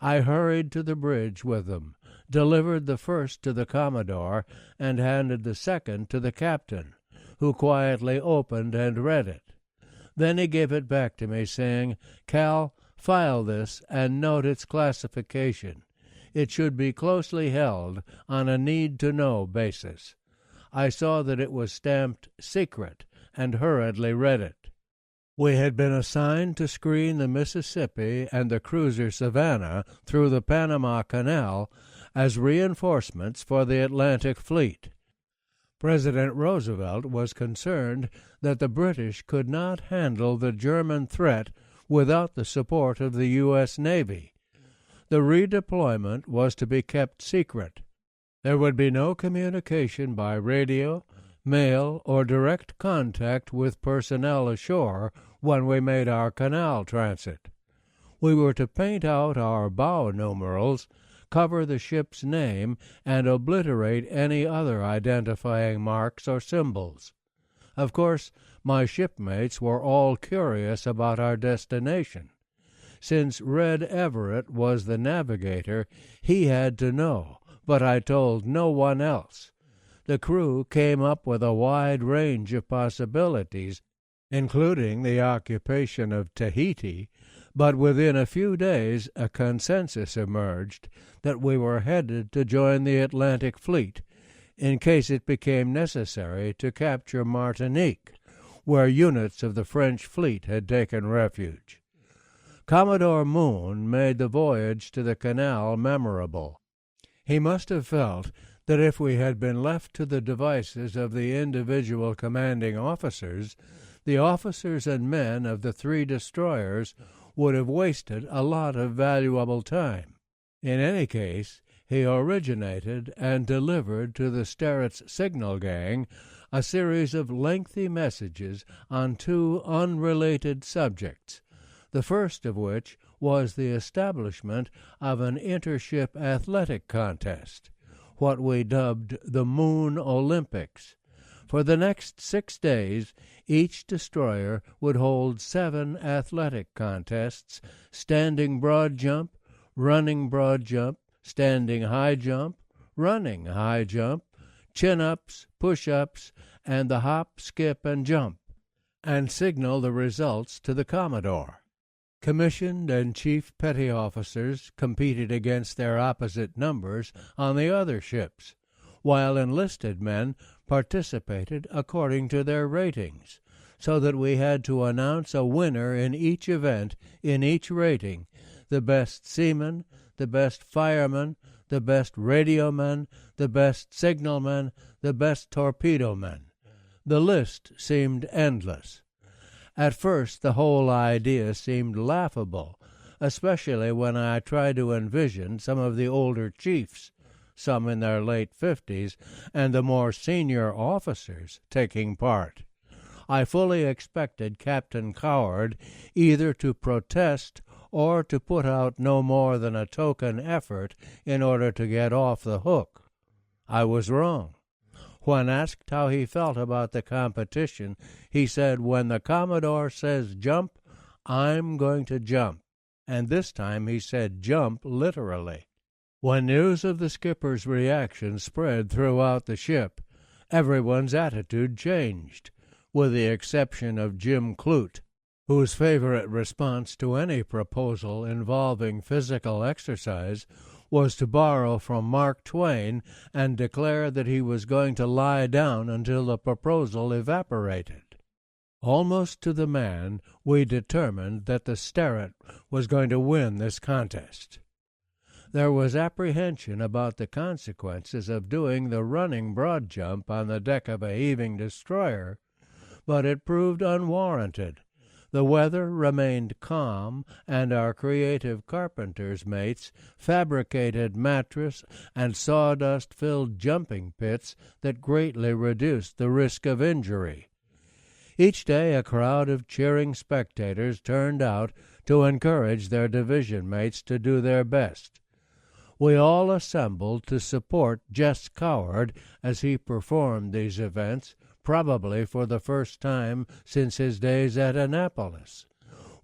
I hurried to the bridge with them, delivered the first to the Commodore, and handed the second to the captain, who quietly opened and read it. Then he gave it back to me, saying, "Cal, file this and note its classification. It should be closely held on a need-to-know basis." I saw that it was stamped "Secret," and hurriedly read it. We had been assigned to screen the Mississippi and the cruiser Savannah through the Panama Canal as reinforcements for the Atlantic Fleet. President Roosevelt was concerned that the British could not handle the German threat without the support of the U.S. Navy. The redeployment was to be kept secret. There would be no communication by radio, mail, or direct contact with personnel ashore when we made our canal transit. We were to paint out our bow numerals, cover the ship's name, and obliterate any other identifying marks or symbols. Of course, my shipmates were all curious about our destination. Since Red Everett was the navigator, he had to know, but I told no one else. The crew came up with a wide range of possibilities, including the occupation of Tahiti, but within a few days a consensus emerged that we were headed to join the Atlantic Fleet in case it became necessary to capture Martinique, where units of the French fleet had taken refuge. Commodore Moon made the voyage to the canal memorable. He must have felt that if we had been left to the devices of the individual commanding officers, the officers and men of the 3 destroyers would have wasted a lot of valuable time. In any case, he originated and delivered to the Sterret's signal gang a series of lengthy messages on 2 unrelated subjects, the first of which was the establishment of an intership athletic contest, what we dubbed the Moon Olympics. For the next 6 days, each destroyer would hold 7 athletic contests: standing broad jump, running broad jump, standing high jump, running high jump, chin-ups, push-ups, and the hop, skip, and jump, and signal the results to the Commodore. Commissioned and chief petty officers competed against their opposite numbers on the other ships, while enlisted men participated according to their ratings, so that we had to announce a winner in each event, in each rating: the best seaman, the best fireman, the best radioman, the best signalman, the best torpedoman. The list seemed endless. At first the whole idea seemed laughable, especially when I tried to envision some of the older chiefs, some in their late 50s, and the more senior officers taking part. I fully expected Captain Coward either to protest or to put out no more than a token effort in order to get off the hook. I was wrong. When asked how he felt about the competition, he said, "When the Commodore says jump, I'm going to jump." And this time he said jump literally. When news of the skipper's reaction spread throughout the ship, everyone's attitude changed, with the exception of Jim Clute, whose favorite response to any proposal involving physical exercise was to borrow from Mark Twain and declare that he was going to lie down until the proposal evaporated. Almost to the man, we determined that the Sterret was going to win this contest. There was apprehension about the consequences of doing the running broad jump on the deck of a heaving destroyer, but it proved unwarranted. The weather remained calm, and our creative carpenter's mates fabricated mattress and sawdust-filled jumping pits that greatly reduced the risk of injury. Each day a crowd of cheering spectators turned out to encourage their division mates to do their best. We all assembled to support Jess Coward as he performed these events, probably for the first time since his days at Annapolis.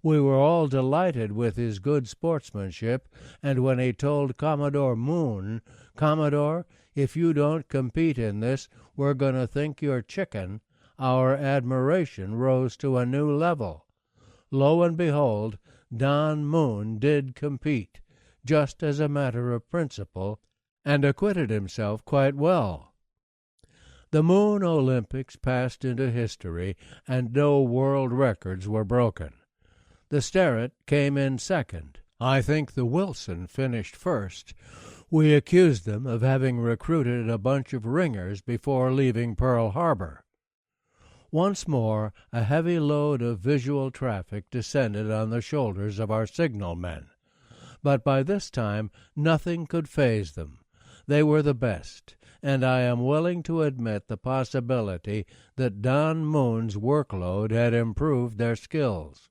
We were all delighted with his good sportsmanship, and when he told Commodore Moon, "Commodore, if you don't compete in this, we're going to think you're chicken," our admiration rose to a new level. Lo and behold, Don Moon did compete, just as a matter of principle, and acquitted himself quite well. The Moon Olympics passed into history, and no world records were broken. The Sterret came in second. I think the Wilson finished first. We accused them of having recruited a bunch of ringers before leaving Pearl Harbor. Once more a heavy load of visual traffic descended on the shoulders of our signalmen. But by this time nothing could faze them. They were the best, and I am willing to admit the possibility that Don Moon's workload had improved their skills.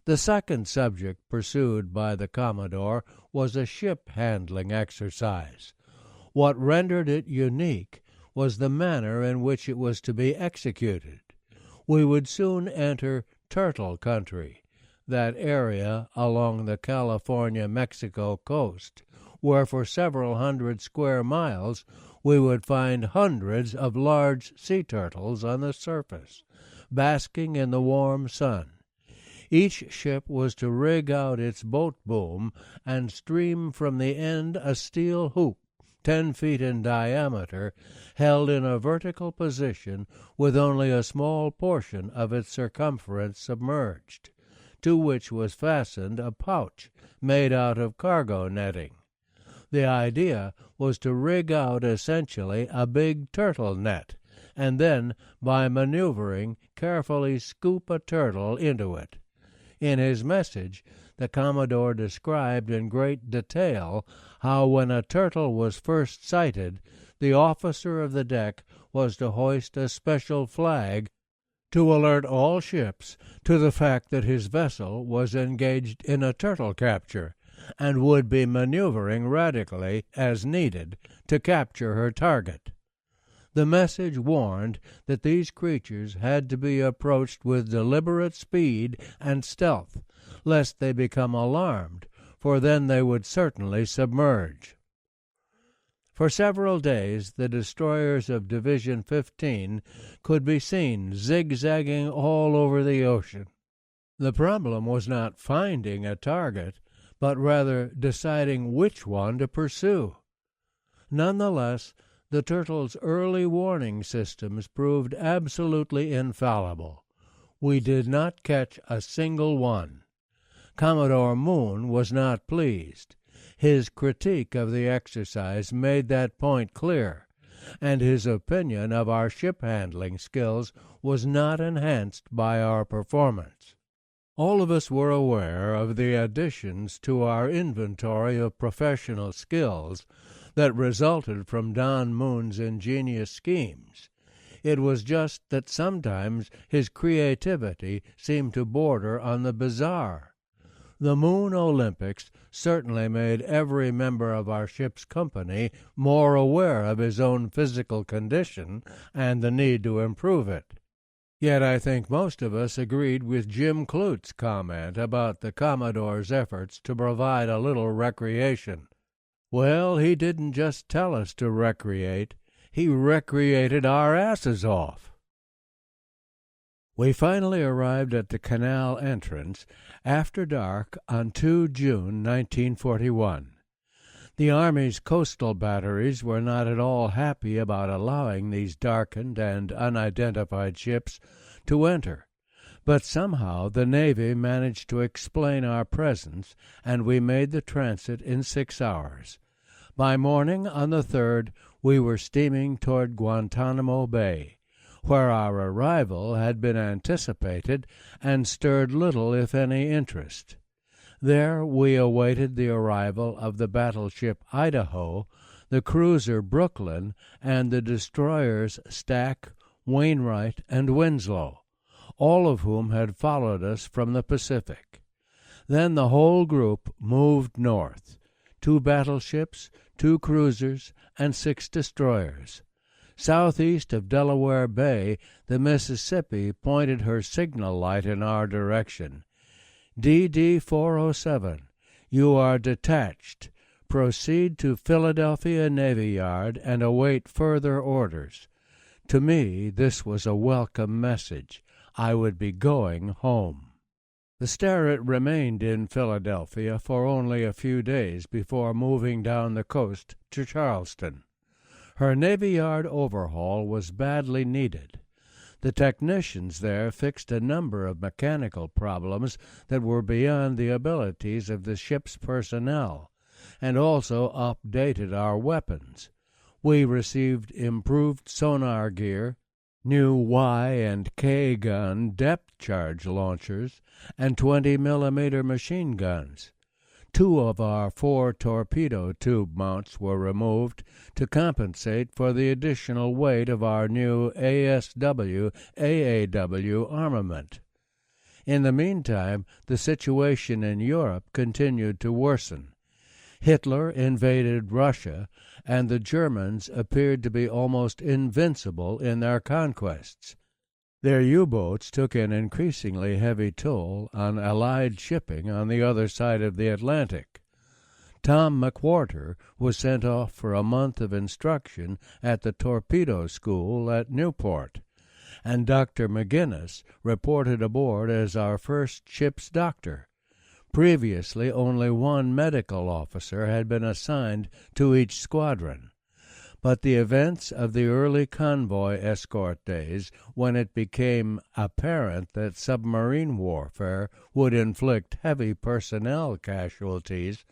The second subject pursued by the Commodore was a ship-handling exercise. What rendered it unique was the manner in which it was to be executed. We would soon enter turtle country, that area along the California-Mexico coast, where for several hundred square miles we would find hundreds of large sea turtles on the surface, basking in the warm sun. Each ship was to rig out its boat boom and stream from the end a steel hoop 10 feet in diameter, held in a vertical position with only a small portion of its circumference submerged, to which was fastened a pouch made out of cargo netting. The idea was to rig out essentially a big turtle net, and then, by maneuvering, carefully scoop a turtle into it. In his message, the Commodore described in great detail how when a turtle was first sighted, the officer of the deck was to hoist a special flag to alert all ships to the fact that his vessel was engaged in a turtle capture, and would be maneuvering radically, as needed, to capture her target. The message warned that these creatures had to be approached with deliberate speed and stealth, lest they become alarmed, for then they would certainly submerge. For several days the destroyers of Division 15 could be seen zigzagging all over the ocean. The problem was not finding a target, but rather deciding which one to pursue. Nonetheless, the Turtles' early warning systems proved absolutely infallible. We did not catch a single one. Commodore Moon was not pleased. His critique of the exercise made that point clear, and his opinion of our ship-handling skills was not enhanced by our performance. All of us were aware of the additions to our inventory of professional skills that resulted from Don Moon's ingenious schemes. It was just that sometimes his creativity seemed to border on the bizarre. The Moon Olympics certainly made every member of our ship's company more aware of his own physical condition and the need to improve it. Yet I think most of us agreed with Jim Clute's comment about the Commodore's efforts to provide a little recreation. Well, he didn't just tell us to recreate, he recreated our asses off. We finally arrived at the canal entrance after dark on 2 June 1941. The Army's coastal batteries were not at all happy about allowing these darkened and unidentified ships to enter, but somehow the Navy managed to explain our presence, and we made the transit in 6 hours. By morning on the 3rd, we were steaming toward Guantanamo Bay, where our arrival had been anticipated and stirred little, if any, interest. There we awaited the arrival of the battleship Idaho, the cruiser Brooklyn, and the destroyers Stack, Wainwright, and Winslow, all of whom had followed us from the Pacific. Then the whole group moved north, 2 battleships, 2 cruisers, and 6 destroyers. Southeast of Delaware Bay, the Mississippi pointed her signal light in our direction. DD 407, you are detached. Proceed to Philadelphia Navy Yard and await further orders. To me, this was a welcome message. I would be going home. The Starrett remained in Philadelphia for only a few days before moving down the coast to Charleston. Her Navy Yard overhaul was badly needed. The technicians there fixed a number of mechanical problems that were beyond the abilities of the ship's personnel, and also updated our weapons. We received improved sonar gear, new Y and K gun depth charge launchers, and 20-millimeter machine guns. 2 of our 4 torpedo tube mounts were removed to compensate for the additional weight of our new ASW/AAW armament. In the meantime, the situation in Europe continued to worsen. Hitler invaded Russia, and the Germans appeared to be almost invincible in their conquests. Their U-boats took an increasingly heavy toll on Allied shipping on the other side of the Atlantic. Tom McWhorter was sent off for a month of instruction at the torpedo school at Newport, and Dr. McGinnis reported aboard as our first ship's doctor. Previously, only 1 medical officer had been assigned to each squadron. But the events of the early convoy escort days, when it became apparent that submarine warfare would inflict heavy personnel casualties,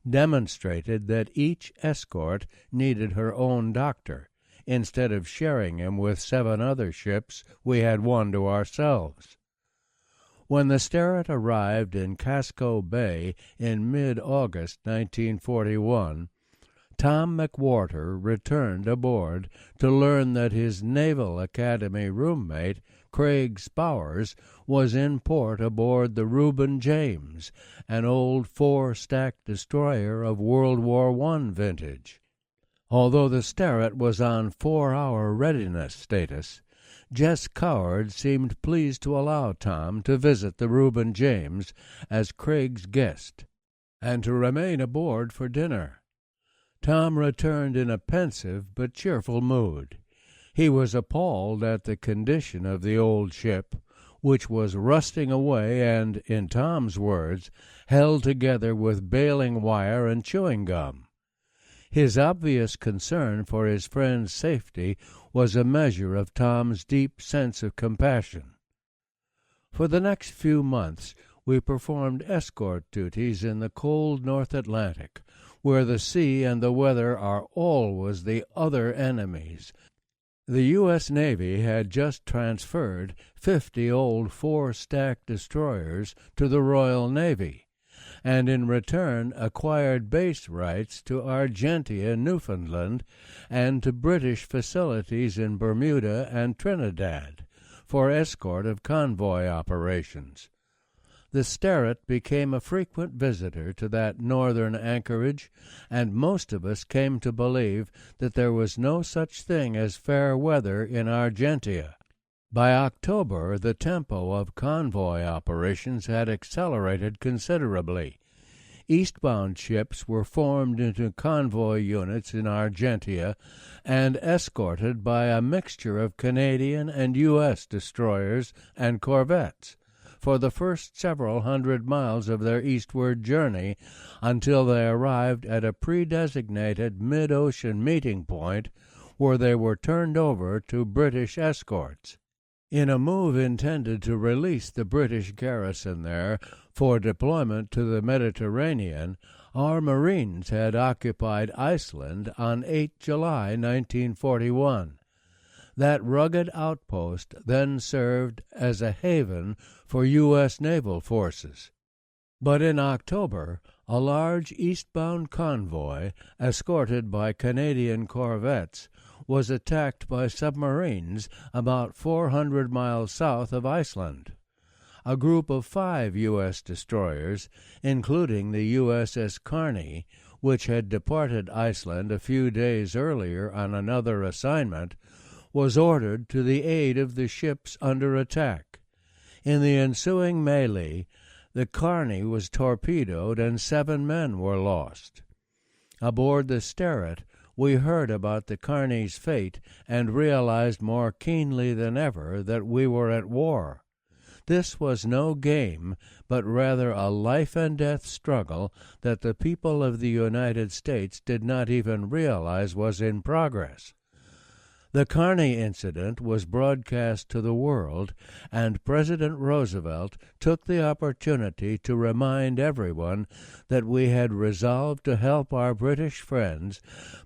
demonstrated that each escort needed her own doctor, instead of sharing him with 7 other ships we had one to ourselves. When the Starrett arrived in Casco Bay in mid-August 1941, Tom McWhorter returned aboard to learn that his Naval Academy roommate, Craig Spowers, was in port aboard the Reuben James, an old 4-stack destroyer of World War I vintage. Although the Sterret was on 4-hour readiness status, Jess Coward seemed pleased to allow Tom to visit the Reuben James as Craig's guest, and to remain aboard for dinner. Tom returned in a pensive but cheerful mood. He was appalled at the condition of the old ship, which was rusting away and, in Tom's words, held together with baling wire and chewing gum. His obvious concern for his friend's safety was a measure of Tom's deep sense of compassion. For the next few months we performed escort duties in the cold North Atlantic, where the sea and the weather are always the other enemies. The U.S. Navy had just transferred 50 old 4-stack destroyers to the Royal Navy, and in return acquired base rights to Argentia, Newfoundland, and to British facilities in Bermuda and Trinidad for escort of convoy operations. The Sterret became a frequent visitor to that northern anchorage, and most of us came to believe that there was no such thing as fair weather in Argentia. By October, the tempo of convoy operations had accelerated considerably. Eastbound ships were formed into convoy units in Argentia and escorted by a mixture of Canadian and U.S. destroyers and corvettes for the first several hundred miles of their eastward journey until they arrived at a predesignated mid-ocean meeting point where they were turned over to British escorts. In a move intended to release the British garrison there for deployment to the Mediterranean, our Marines had occupied Iceland on 8 July 1941. That rugged outpost then served as a haven for U.S. naval forces. But in October, a large eastbound convoy, escorted by Canadian corvettes, was attacked by submarines about 400 miles south of Iceland. A group of 5 U.S. destroyers, including the USS Carney, which had departed Iceland a few days earlier on another assignment, was ordered to the aid of the ships under attack. In the ensuing melee, the Carney was torpedoed and 7 men were lost. Aboard the Sterret, we heard about the Carney's fate and realized more keenly than ever that we were at war. This was no game, but rather a life-and-death struggle that the people of the United States did not even realize was in progress. The Carney incident was broadcast to the world, and President Roosevelt took the opportunity to remind everyone that we had resolved to help our British friends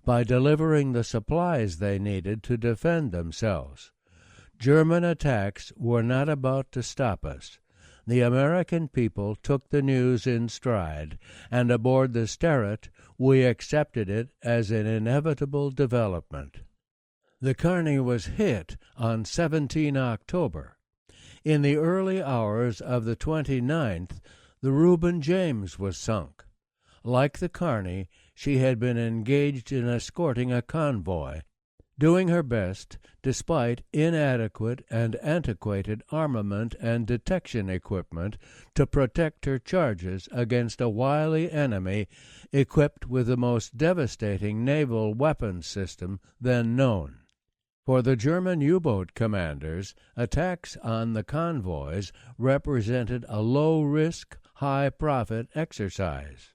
by delivering the supplies they needed to defend themselves. German attacks were not about to stop us. The American people took the news in stride, and aboard the Sterret we accepted it as an inevitable development. The Carney was hit on 17 October. In the early hours of the 29th, the Reuben James was sunk. Like the Carney, she had been engaged in escorting a convoy, doing her best despite inadequate and antiquated armament and detection equipment to protect her charges against a wily enemy equipped with the most devastating naval weapons system then known. For the German U-boat commanders, attacks on the convoys represented a low-risk, high-profit exercise.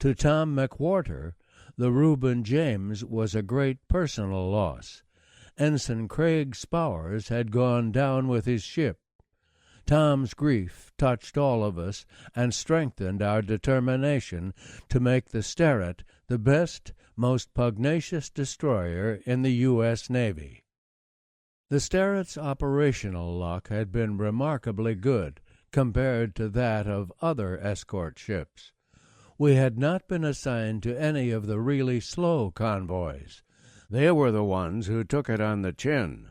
To Tom McWhorter, the Reuben James was a great personal loss. Ensign Craig Spowers had gone down with his ship. Tom's grief touched all of us and strengthened our determination to make the Sterret the best, most pugnacious destroyer in the U.S. Navy. The Sterret's operational luck had been remarkably good compared to that of other escort ships. We had not been assigned to any of the really slow convoys. They were the ones who took it on the chin.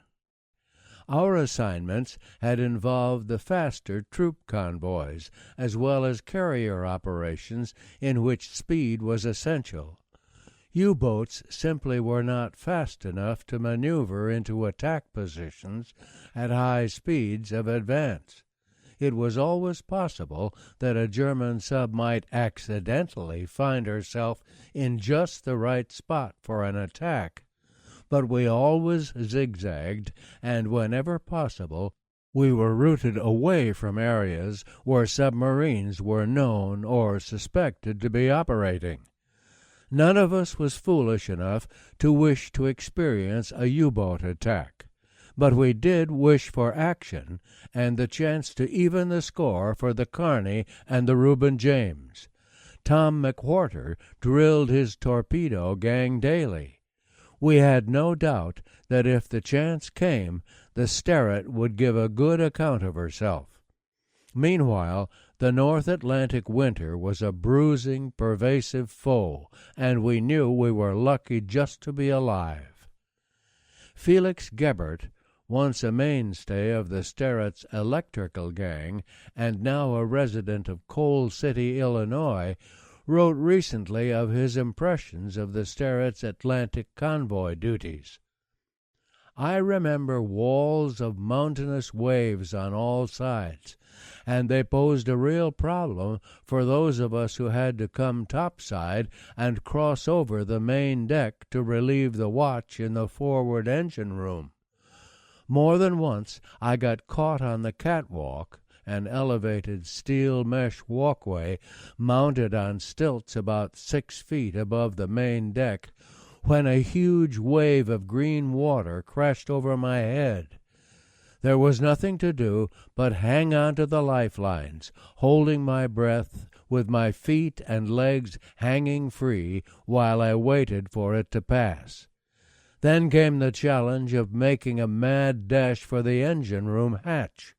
Our assignments had involved the faster troop convoys, as well as carrier operations in which speed was essential. U-boats simply were not fast enough to maneuver into attack positions at high speeds of advance. It was always possible that a German sub might accidentally find herself in just the right spot for an attack, but we always zigzagged, and whenever possible, we were routed away from areas where submarines were known or suspected to be operating. None of us was foolish enough to wish to experience a U-boat attack, but we did wish for action and the chance to even the score for the Kearney and the Reuben James. Tom McWhorter drilled his torpedo gang daily. We had no doubt that if the chance came, the Sterret would give a good account of herself. Meanwhile, the North Atlantic winter was a bruising, pervasive foe, and we knew we were lucky just to be alive. Felix Gebert, once a mainstay of the Sterret's electrical gang and now a resident of Coal City, Illinois, wrote recently of his impressions of the Sterret's Atlantic convoy duties. I remember walls of mountainous waves on all sides, and they posed a real problem for those of us who had to come topside and cross over the main deck to relieve the watch in the forward engine room. More than once I got caught on the catwalk, an elevated steel mesh walkway mounted on stilts about 6 feet above the main deck, when a huge wave of green water crashed over my head. There was nothing to do but hang on to the lifelines, holding my breath, with my feet and legs hanging free while I waited for it to pass. Then came the challenge of making a mad dash for the engine room hatch.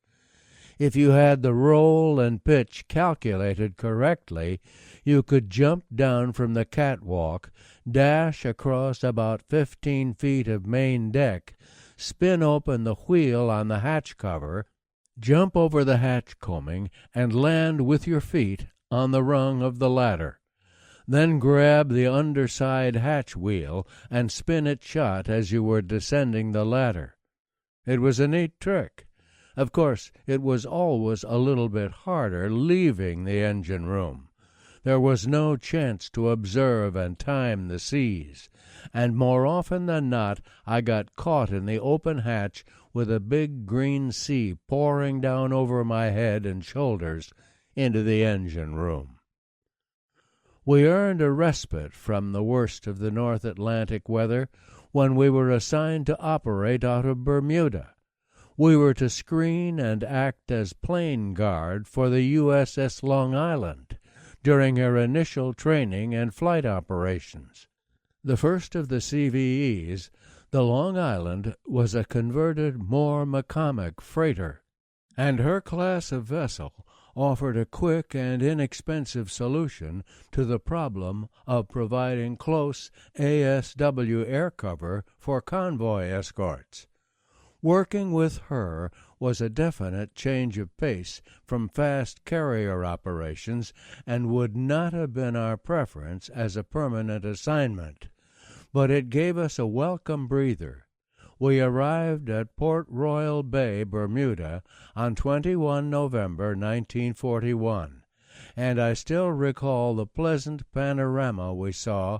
If you had the roll and pitch calculated correctly, you could jump down from the catwalk, dash across about 15 feet of main deck, spin open the wheel on the hatch cover, jump over the hatch combing, and land with your feet on the rung of the ladder. Then grab the underside hatch wheel and spin it shut as you were descending the ladder. It was a neat trick. Of course, it was always a little bit harder leaving the engine room. There was no chance to observe and time the seas, and more often than not I got caught in the open hatch with a big green sea pouring down over my head and shoulders into the engine room. We earned a respite from the worst of the North Atlantic weather when we were assigned to operate out of Bermuda. We were to screen and act as plane guard for the USS Long Island during her initial training and flight operations. The first of the CVEs, the Long Island, was a converted Moore-McCormick freighter, and her class of vessel offered a quick and inexpensive solution to the problem of providing close ASW air cover for convoy escorts. Working with her was a definite change of pace from fast carrier operations and would not have been our preference as a permanent assignment, but it gave us a welcome breather. We arrived at Port Royal Bay, Bermuda, on 21 November 1941, and I still recall the pleasant panorama we saw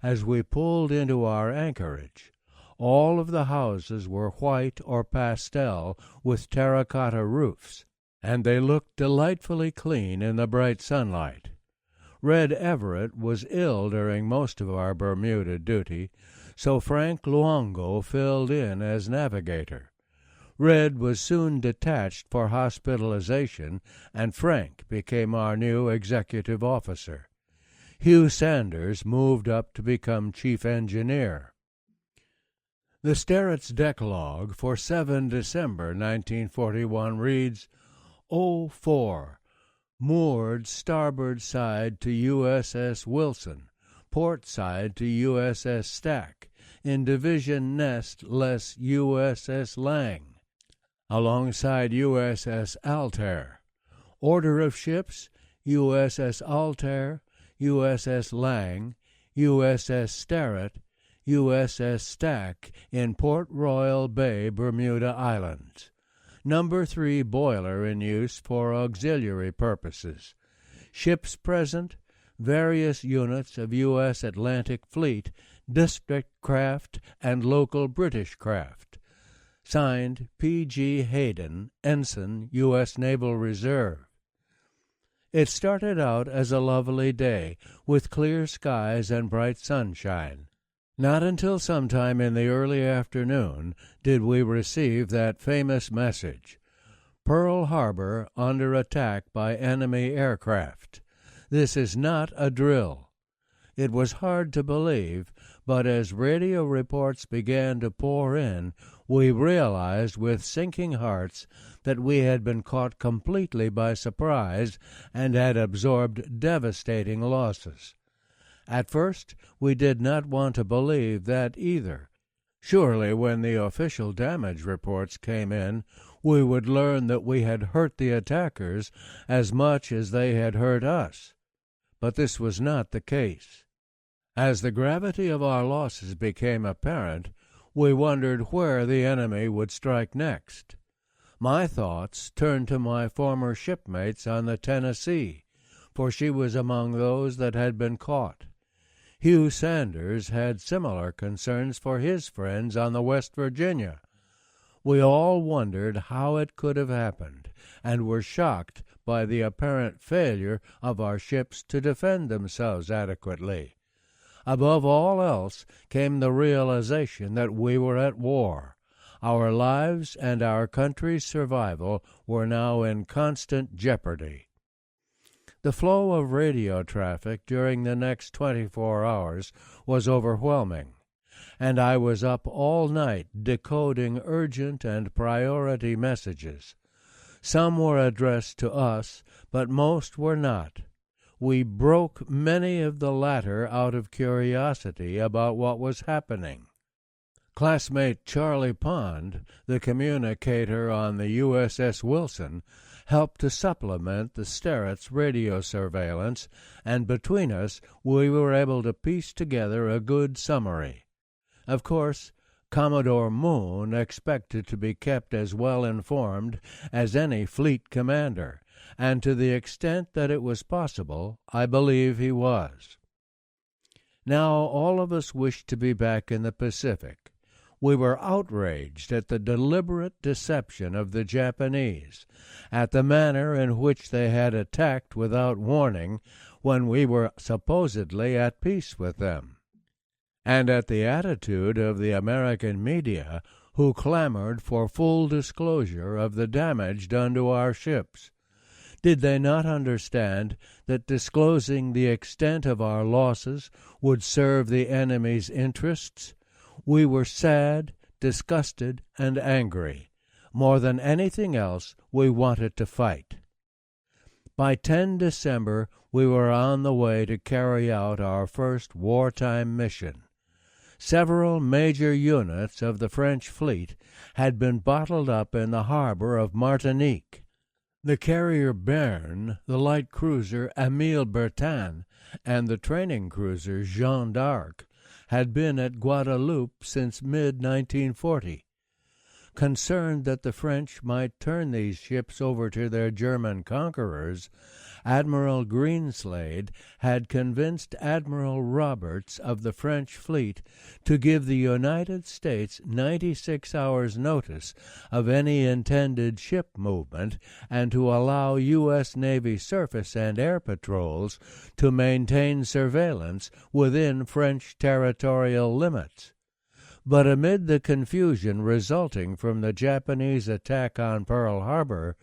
as we pulled into our anchorage. All of the houses were white or pastel with terracotta roofs, and they looked delightfully clean in the bright sunlight. Red Everett was ill during most of our Bermuda duty, so Frank Luongo filled in as navigator. Red was soon detached for hospitalization, and Frank became our new executive officer. Hugh Sanders moved up to become chief engineer. The Sterret's deck log for 7 December 1941 reads, 04, moored starboard side to USS Wilson, port side to USS Stack, in division nest less USS Lang, alongside USS Altair. Order of ships, USS Altair, USS Lang, USS Sterett, USS Stack in Port Royal Bay, Bermuda Islands. Number 3 boiler in use for auxiliary purposes. Ships present, various units of U.S. Atlantic Fleet, district craft, and local British craft. Signed, P.G. Hayden, Ensign, U.S. Naval Reserve. It started out as a lovely day, with clear skies and bright sunshine. Not until sometime in the early afternoon did we receive that famous message: Pearl Harbor under attack by enemy aircraft. This is not a drill. It was hard to believe, but as radio reports began to pour in, we realized with sinking hearts that we had been caught completely by surprise and had absorbed devastating losses. At first, we did not want to believe that either. Surely, when the official damage reports came in, we would learn that we had hurt the attackers as much as they had hurt us. But this was not the case. As the gravity of our losses became apparent, we wondered where the enemy would strike next. My thoughts turned to my former shipmates on the Tennessee, for she was among those that had been caught. Hugh Sanders had similar concerns for his friends on the West Virginia. We all wondered how it could have happened, and were shocked by the apparent failure of our ships to defend themselves adequately. Above all else came the realization that we were at war. Our lives and our country's survival were now in constant jeopardy. The flow of radio traffic during the next 24 hours was overwhelming, and I was up all night decoding urgent and priority messages. Some were addressed to us, but most were not. We broke many of the latter out of curiosity about what was happening. Classmate Charlie Pond, the communicator on the USS Wilson, helped to supplement the Sterett's radio surveillance, and between us we were able to piece together a good summary. Of course, Commodore Moon expected to be kept as well informed as any fleet commander, and to the extent that it was possible, I believe he was. Now all of us wished to be back in the Pacific. We were outraged at the deliberate deception of the Japanese, at the manner in which they had attacked without warning when we were supposedly at peace with them, and at the attitude of the American media, who clamored for full disclosure of the damage done to our ships. Did they not understand that disclosing the extent of our losses would serve the enemy's interests? We were sad, disgusted, and angry. More than anything else, we wanted to fight. By 10 December, we were on the way to carry out our first wartime mission. Several major units of the French fleet had been bottled up in the harbor of Martinique. The carrier Béarn, the light cruiser Émile Bertin, and the training cruiser Jeanne d'Arc had been at Guadeloupe since mid-1940. Concerned that the French might turn these ships over to their German conquerors, Admiral Greenslade had convinced Admiral Roberts of the French fleet to give the United States 96 hours' notice of any intended ship movement and to allow U.S. Navy surface and air patrols to maintain surveillance within French territorial limits. But amid the confusion resulting from the Japanese attack on Pearl Harbor,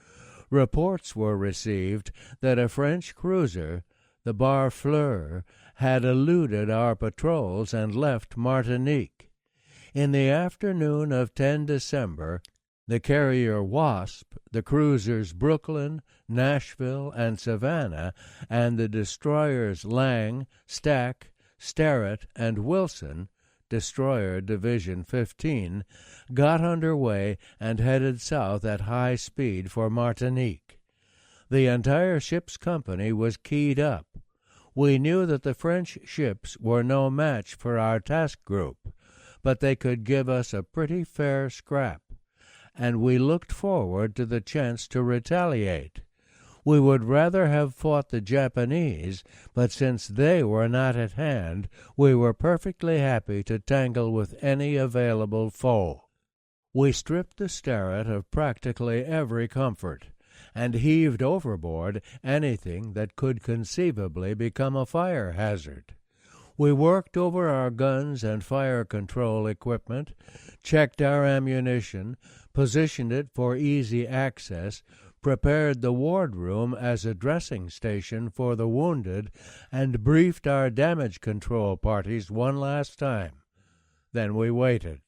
reports were received that a French cruiser, the Barfleur, had eluded our patrols and left Martinique. In the afternoon of 10 December, the carrier Wasp, the cruisers Brooklyn, Nashville, and Savannah, and the destroyers Lang, Stack, Sterett, and Wilson, Destroyer Division 15, got under way and headed south at high speed for Martinique. The entire ship's company was keyed up. We knew that the French ships were no match for our task group, but they could give us a pretty fair scrap, and we looked forward to the chance to retaliate. We would rather have fought the Japanese, but since they were not at hand, we were perfectly happy to tangle with any available foe. We stripped the Sterret of practically every comfort, and heaved overboard anything that could conceivably become a fire hazard. We worked over our guns and fire control equipment, checked our ammunition, positioned it for easy access, prepared the wardroom as a dressing station for the wounded, and briefed our damage control parties one last time. Then we waited.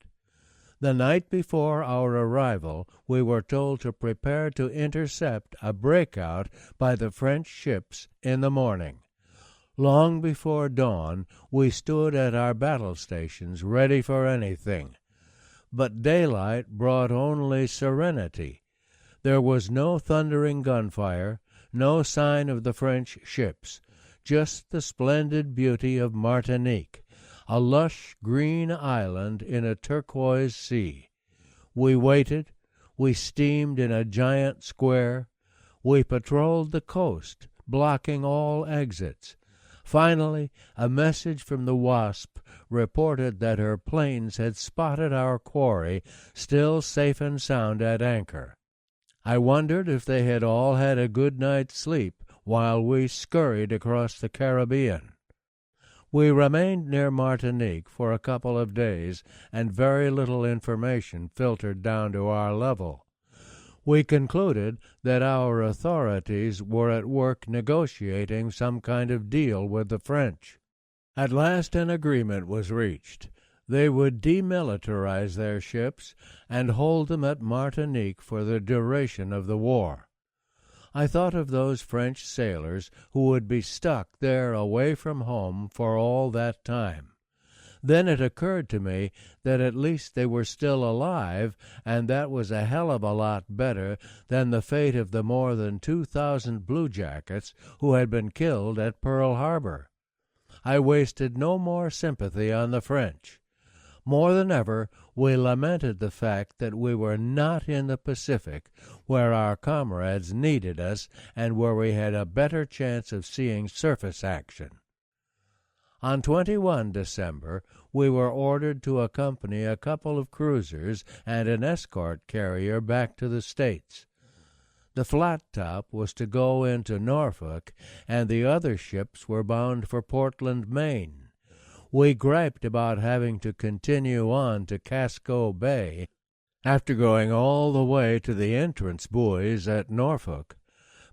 The night before our arrival, we were told to prepare to intercept a breakout by the French ships in the morning. Long before dawn, we stood at our battle stations ready for anything. But daylight brought only serenity. There was no thundering gunfire, no sign of the French ships, just the splendid beauty of Martinique, a lush green island in a turquoise sea. We waited, we steamed in a giant square, we patrolled the coast, blocking all exits. Finally, a message from the Wasp reported that her planes had spotted our quarry, still safe and sound at anchor. I wondered if they had all had a good night's sleep while we scurried across the Caribbean. We remained near Martinique for a couple of days, and very little information filtered down to our level. We concluded that our authorities were at work negotiating some kind of deal with the French. At last an agreement was reached. They would demilitarize their ships and hold them at Martinique for the duration of the war. I thought of those French sailors who would be stuck there away from home for all that time. Then it occurred to me that at least they were still alive, and that was a hell of a lot better than the fate of the more than 2,000 bluejackets who had been killed at Pearl Harbor. I wasted no more sympathy on the French. More than ever, we lamented the fact that we were not in the Pacific, where our comrades needed us and where we had a better chance of seeing surface action. On 21 December, we were ordered to accompany a couple of cruisers and an escort carrier back to the States. The Flat Top was to go into Norfolk, and the other ships were bound for Portland, Maine. We griped about having to continue on to Casco Bay after going all the way to the entrance buoys at Norfolk.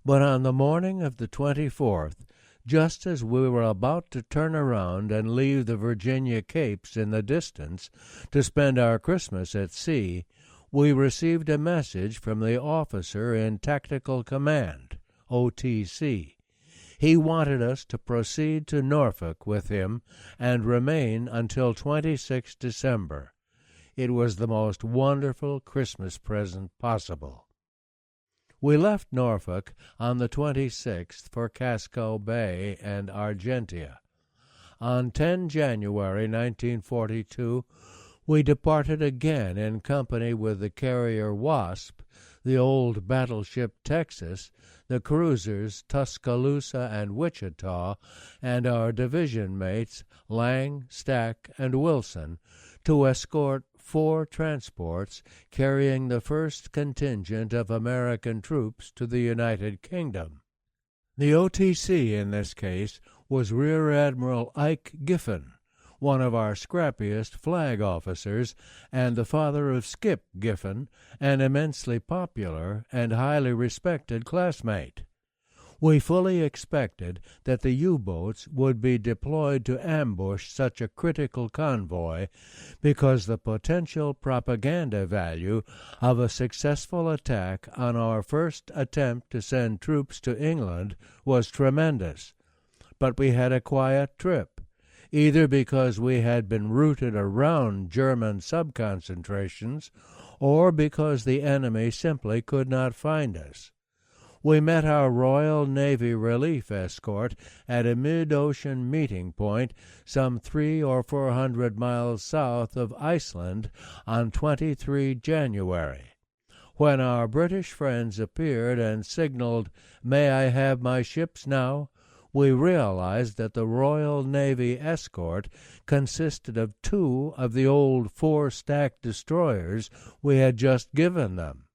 But on the morning of the 24th, just as we were about to turn around and leave the Virginia Capes in the distance to spend our Christmas at sea, we received a message from the officer in Tactical Command, OTC. He wanted us to proceed to Norfolk with him and remain until 26 December. It was the most wonderful Christmas present possible. We left Norfolk on the 26th for Casco Bay and Argentia. On 10 January 1942, we departed again in company with the carrier Wasp, the old battleship Texas, the cruisers Tuscaloosa and Wichita, and our division mates Lang, Stack, and Wilson, to escort 4 transports carrying the first contingent of American troops to the United Kingdom. The OTC in this case was Rear Admiral Ike Giffen, one of our scrappiest flag officers, and the father of Skip Giffen, an immensely popular and highly respected classmate. We fully expected that the U-boats would be deployed to ambush such a critical convoy because the potential propaganda value of a successful attack on our first attempt to send troops to England was tremendous. But we had a quiet trip, either because we had been routed around German subconcentrations or because the enemy simply could not find us. we met our Royal Navy relief escort at a mid-ocean meeting point some 300 or 400 miles south of Iceland on 23 January. When our British friends appeared and signaled, "May I have my ships now?" we realized that the Royal Navy escort consisted of 2 of the old 4-stack destroyers we had just given them.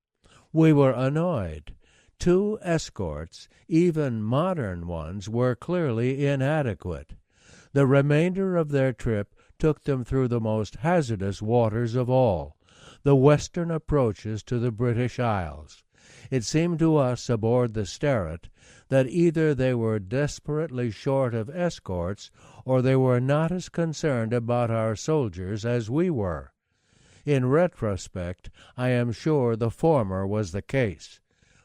We were annoyed. 2 escorts, even modern ones, were clearly inadequate. The remainder of their trip took them through the most hazardous waters of all, the western approaches to the British Isles. It seemed to us aboard the Sterret that either they were desperately short of escorts or they were not as concerned about our soldiers as we were. In retrospect, I am sure the former was the case.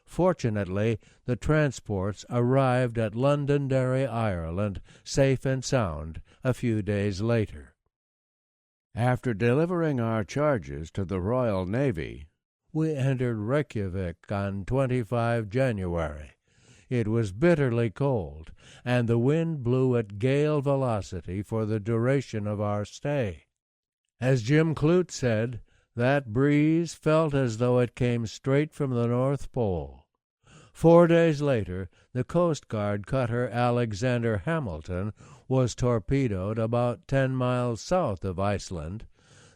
Fortunately, the transports arrived at Londonderry, Ireland, safe and sound, a few days later. After delivering our charges to the Royal Navy, we entered Reykjavik on 25 January. It was bitterly cold, and the wind blew at gale velocity for the duration of our stay. As Jim Clute said, that breeze felt as though it came straight from the North Pole. 4 days later, the Coast Guard cutter Alexander Hamilton was torpedoed about 10 miles south of Iceland.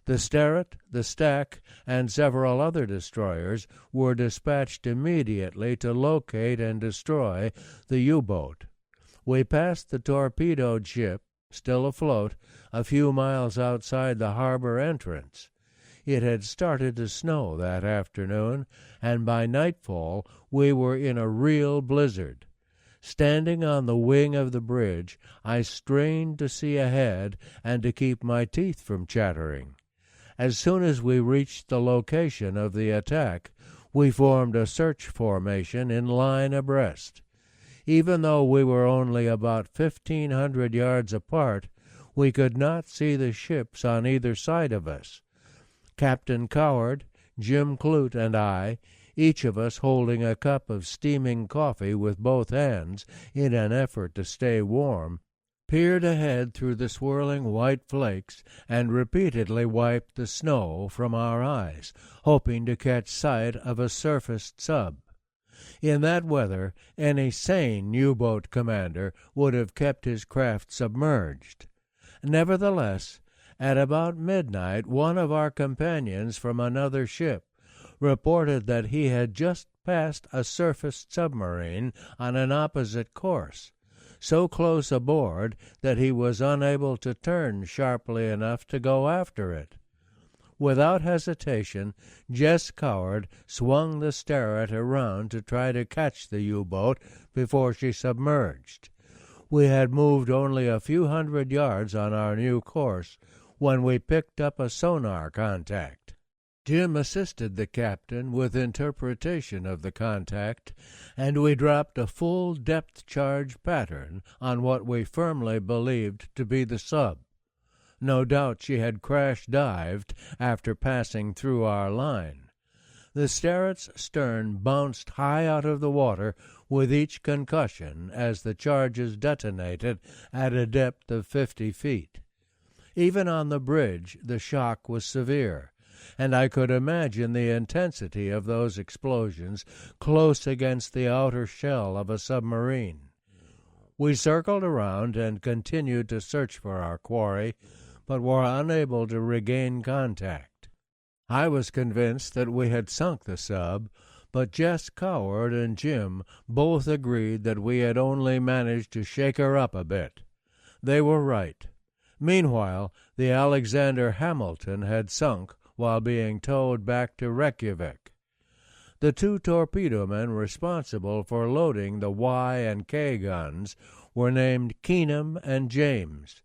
The Sterret, the Stack, and several other destroyers were dispatched immediately to locate and destroy the U-boat. We passed the torpedoed ship, still afloat, a few miles outside the harbor entrance. It had started to snow that afternoon, and by nightfall we were in a real blizzard. Standing on the wing of the bridge, I strained to see ahead and to keep my teeth from chattering. As soon as we reached the location of the attack, we formed a search formation in line abreast. Even though we were only about 1,500 yards apart, we could not see the ships on either side of us. Captain Coward, Jim Clute, and I, each of us holding a cup of steaming coffee with both hands in an effort to stay warm, peered ahead through the swirling white flakes and repeatedly wiped the snow from our eyes, hoping to catch sight of a surfaced sub. In that weather, any sane U-boat commander would have kept his craft submerged. Nevertheless, at about midnight, one of our companions from another ship reported that he had just passed a surfaced submarine on an opposite course, so close aboard that he was unable to turn sharply enough to go after it. Without hesitation, Jess Coward swung the Sterret around to try to catch the U-boat before she submerged. We had moved only a few hundred yards on our new course when we picked up a sonar contact. Jim assisted the captain with interpretation of the contact, and we dropped a full depth charge pattern on what we firmly believed to be the sub. No doubt she had crash-dived after passing through our line. The Sterret's stern bounced high out of the water with each concussion as the charges detonated at a depth of 50 feet. Even on the bridge the shock was severe, and I could imagine the intensity of those explosions close against the outer shell of a submarine. We circled around and continued to search for our quarry, but were unable to regain contact. I was convinced that we had sunk the sub, but Jess Coward and Jim both agreed that we had only managed to shake her up a bit. They were right. Meanwhile, the Alexander Hamilton had sunk while being towed back to Reykjavik. The 2 torpedo men responsible for loading the Y and K guns were named Keenum and James.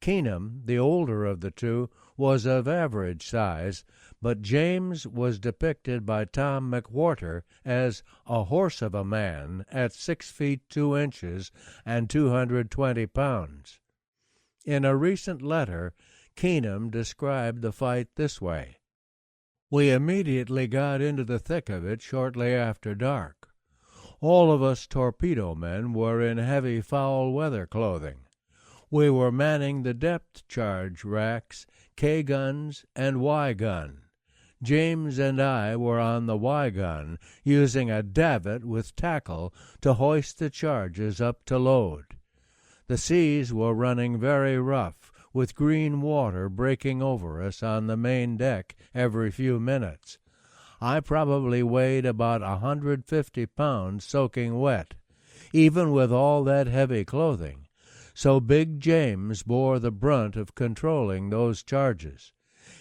Keenum, the older of the 2, was of average size, but James was depicted by Tom McWhorter as a horse of a man at 6 feet 2 inches and 220 pounds. In a recent letter, Keenum described the fight this way: "We immediately got into the thick of it shortly after dark. All of us torpedo men were in heavy foul weather clothing. We were manning the depth charge racks, K-guns, and Y-gun. James and I were on the Y-gun, using a davit with tackle to hoist the charges up to load. The seas were running very rough, with green water breaking over us on the main deck every few minutes. I probably weighed about 150 pounds soaking wet, even with all that heavy clothing, so Big James bore the brunt of controlling those charges.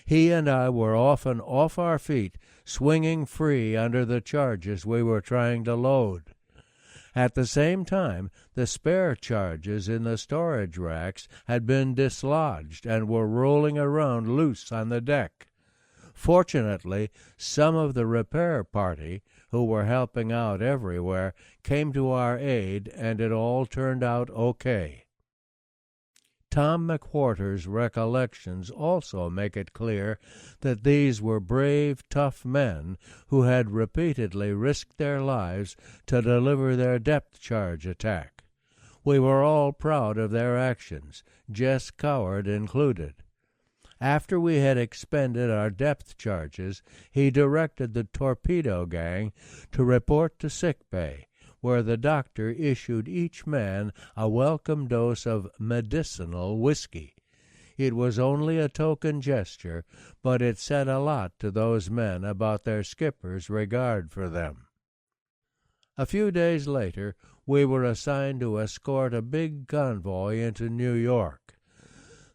He and I were often off our feet, swinging free under the charges we were trying to load. At the same time, the spare charges in the storage racks had been dislodged and were rolling around loose on the deck. Fortunately, some of the repair party, who were helping out everywhere, came to our aid, and it all turned out okay. Tom McWhorter's recollections also make it clear that these were brave, tough men who had repeatedly risked their lives to deliver their depth charge attack. We were all proud of their actions, Jess Coward included. After we had expended our depth charges, he directed the torpedo gang to report to sick bay, where the doctor issued each man a welcome dose of medicinal whiskey. It was only a token gesture, but it said a lot to those men about their skipper's regard for them. A few days later, we were assigned to escort a big convoy into New York.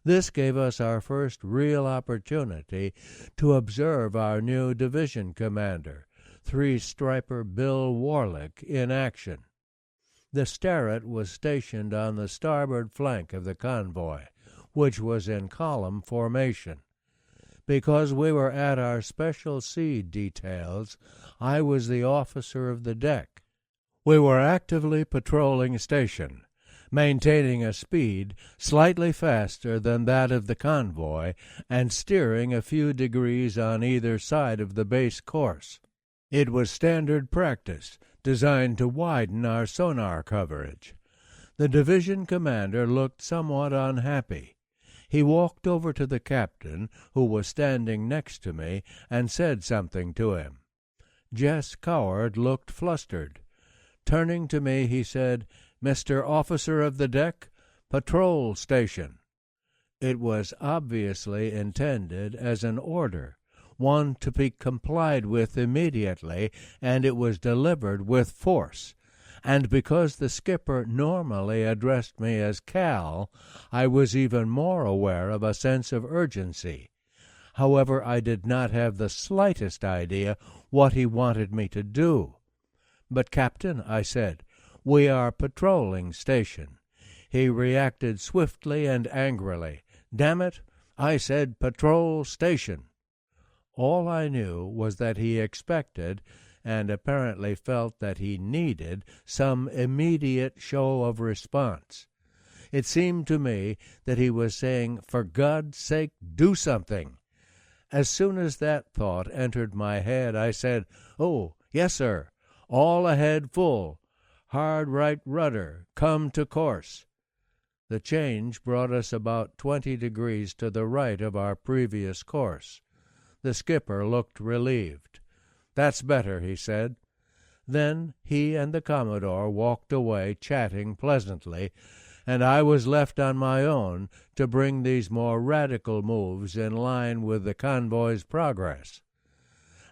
This gave us our first real opportunity to observe our new division commander, three-striper Bill Warlick, in action. The Starrett was stationed on the starboard flank of the convoy, which was in column formation. Because we were at our special sea details, I was the officer of the deck. We were actively patrolling station, maintaining a speed slightly faster than that of the convoy and steering a few degrees on either side of the base course. It was standard practice, designed to widen our sonar coverage. The division commander looked somewhat unhappy. He walked over to the captain, who was standing next to me, and said something to him. Jess Coward looked flustered. Turning to me, he said, "Mr. Officer of the deck, patrol station." It was obviously intended as an order, one to be complied with immediately, and it was delivered with force. And because the skipper normally addressed me as Cal, I was even more aware of a sense of urgency. However, I did not have the slightest idea what he wanted me to do. "But, Captain," I said, "we are patrolling station." He reacted swiftly and angrily. "Damn it, I said patrol station." All I knew was that he expected, and apparently felt that he needed, some immediate show of response. It seemed to me that he was saying, "For God's sake, do something." As soon as that thought entered my head, I said, "Oh, yes, sir. All ahead full. Hard right rudder. Come to course." The change brought us about 20 degrees to the right of our previous course. The skipper looked relieved. "That's better," he said. Then he and the Commodore walked away chatting pleasantly, and I was left on my own to bring these more radical moves in line with the convoy's progress.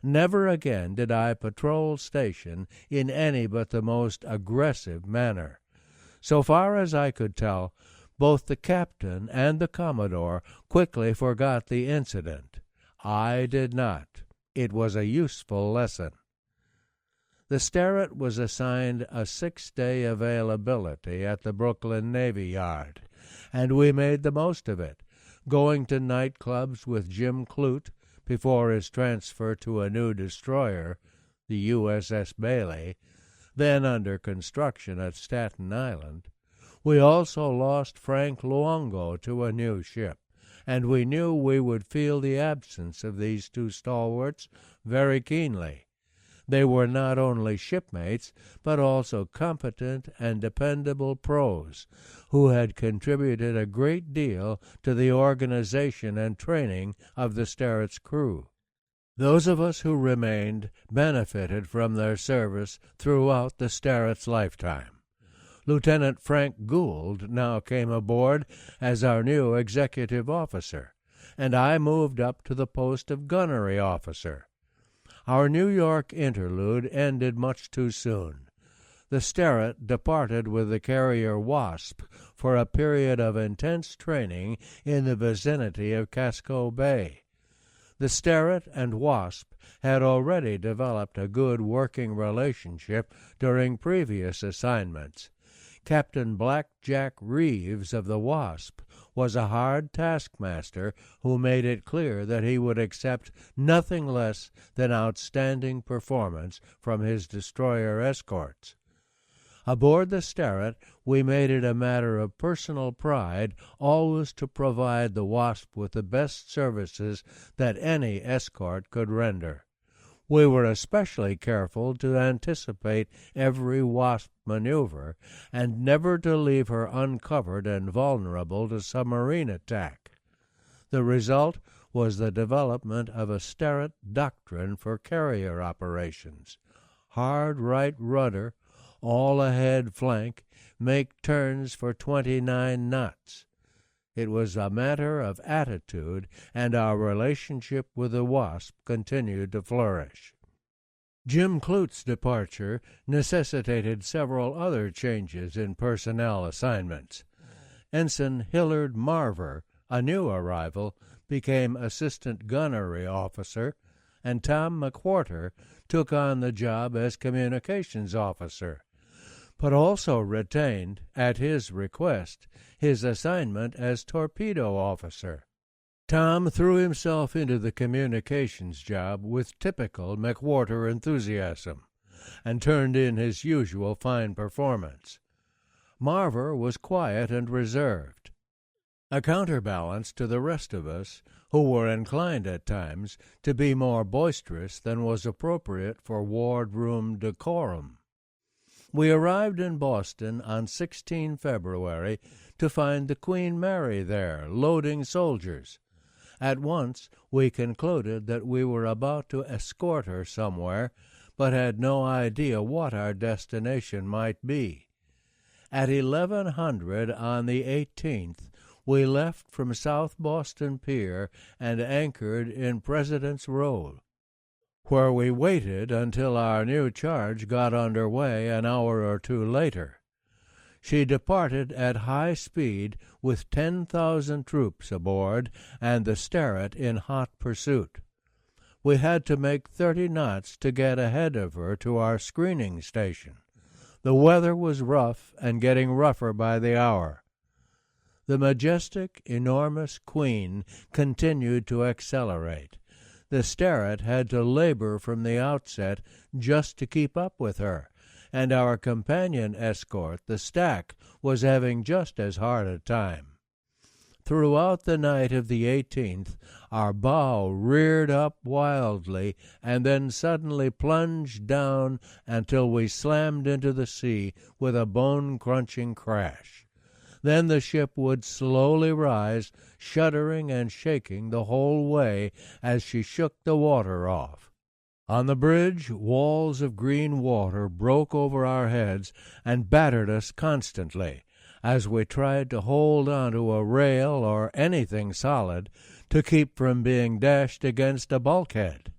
Never again did I patrol station in any but the most aggressive manner. So far as I could tell, both the captain and the Commodore quickly forgot the incident. I did not. It was a useful lesson. The Starrett was assigned a 6-day availability at the Brooklyn Navy Yard, and we made the most of it, going to nightclubs with Jim Clute before his transfer to a new destroyer, the USS Bailey, then under construction at Staten Island. We also lost Frank Luongo to a new ship, and we knew we would feel the absence of these two stalwarts very keenly. They were not only shipmates, but also competent and dependable pros who had contributed a great deal to the organization and training of the Sterrett's crew. Those of us who remained benefited from their service throughout the Sterrett's lifetime. Lieutenant Frank Gould now came aboard as our new executive officer, and I moved up to the post of gunnery officer. Our New York interlude ended much too soon. The Sterrett departed with the carrier Wasp for a period of intense training in the vicinity of Casco Bay. The Sterrett and Wasp had already developed a good working relationship during previous assignments. Captain Black Jack Reeves of the Wasp was a hard taskmaster who made it clear that he would accept nothing less than outstanding performance from his destroyer escorts. Aboard the Sterrett, we made it a matter of personal pride always to provide the Wasp with the best services that any escort could render. We were especially careful to anticipate every Wasp maneuver and never to leave her uncovered and vulnerable to submarine attack. The result was the development of a Sterrett doctrine for carrier operations: hard right rudder, all ahead flank, make turns for 29 knots. It was a matter of attitude, and our relationship with the Wasp continued to flourish. Jim Clute's departure necessitated several other changes in personnel assignments. Ensign Hillard Marver, a new arrival, became assistant gunnery officer, and Tom McWhorter took on the job as communications officer, but also retained, at his request, his assignment as torpedo officer. Tom threw himself into the communications job with typical McWhorter enthusiasm, and turned in his usual fine performance. Marver was quiet and reserved, a counterbalance to the rest of us, who were inclined at times to be more boisterous than was appropriate for wardroom decorum. We arrived in Boston on 16 February to find the Queen Mary there, loading soldiers. At once we concluded that we were about to escort her somewhere, but had no idea what our destination might be. At 1100 on the 18th, we left from South Boston Pier and anchored in President's Row, where we waited until our new charge got under way an hour or two later. She departed at high speed with 10,000 troops aboard and the Sterrett in hot pursuit. We had to make 30 knots to get ahead of her to our screening station. The weather was rough and getting rougher by the hour. The majestic, enormous Queen continued to accelerate. The Sterrett had to labor from the outset just to keep up with her, and our companion escort, the Stack, was having just as hard a time. Throughout the night of the 18th, our bow reared up wildly and then suddenly plunged down until we slammed into the sea with a bone-crunching crash. Then the ship would slowly rise, shuddering and shaking the whole way as she shook the water off. On the bridge, walls of green water broke over our heads and battered us constantly, as we tried to hold onto a rail or anything solid to keep from being dashed against a bulkhead.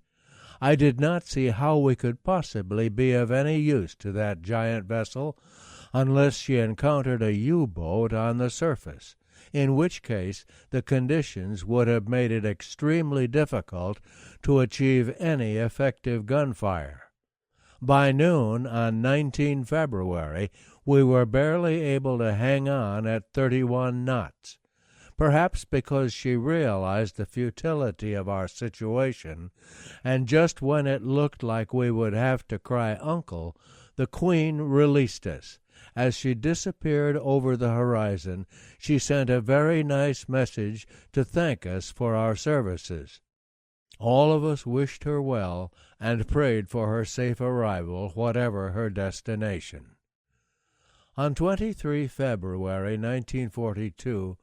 I did not see how we could possibly be of any use to that giant vessel unless she encountered a U-boat on the surface, in which case the conditions would have made it extremely difficult to achieve any effective gunfire. By noon on 19 February, we were barely able to hang on at 31 knots. Perhaps because she realized the futility of our situation, and just when it looked like we would have to cry uncle, the Queen released us. As she disappeared over the horizon, she sent a very nice message to thank us for our services. All of us wished her well and prayed for her safe arrival, whatever her destination. On 23 February 1942,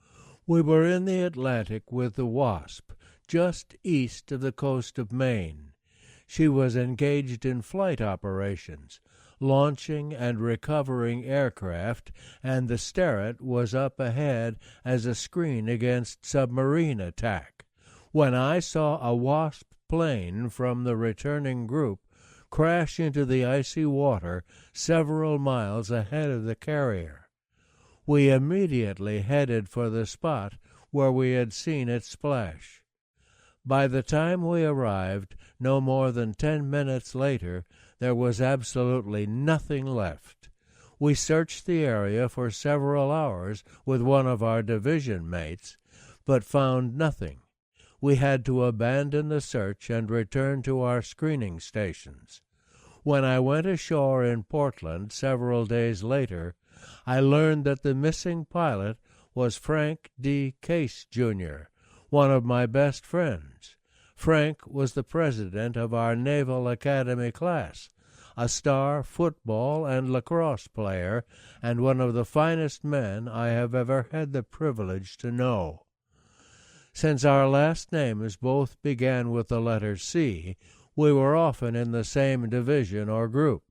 we were in the Atlantic with the Wasp, just east of the coast of Maine. She was engaged in flight operations, launching and recovering aircraft, and the Sterret was up ahead as a screen against submarine attack, when I saw a Wasp plane from the returning group crash into the icy water several miles ahead of the carrier. We immediately headed for the spot where we had seen it splash. By the time we arrived, no more than 10 minutes later, there was absolutely nothing left. We searched the area for several hours with one of our division mates, but found nothing. We had to abandon the search and return to our screening stations. When I went ashore in Portland several days later, I learned that the missing pilot was Frank D. Case, Jr., one of my best friends. Frank was the president of our Naval Academy class, a star football and lacrosse player, and one of the finest men I have ever had the privilege to know. Since our last names both began with the letter C, we were often in the same division or group,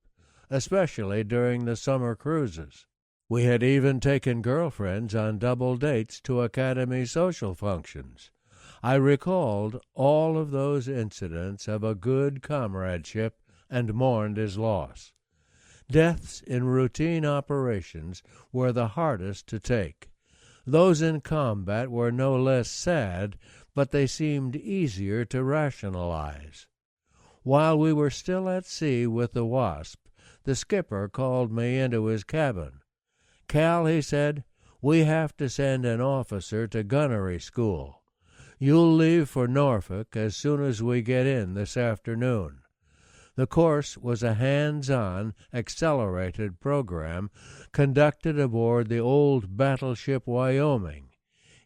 especially during the summer cruises. We had even taken girlfriends on double dates to Academy social functions. I recalled all of those incidents of a good comradeship and mourned his loss. Deaths in routine operations were the hardest to take. Those in combat were no less sad, but they seemed easier to rationalize. While we were still at sea with the Wasp, the skipper called me into his cabin. "Cal," he said, "we have to send an officer to gunnery school. You'll leave for Norfolk as soon as we get in this afternoon." The course was a hands-on, accelerated program conducted aboard the old battleship Wyoming.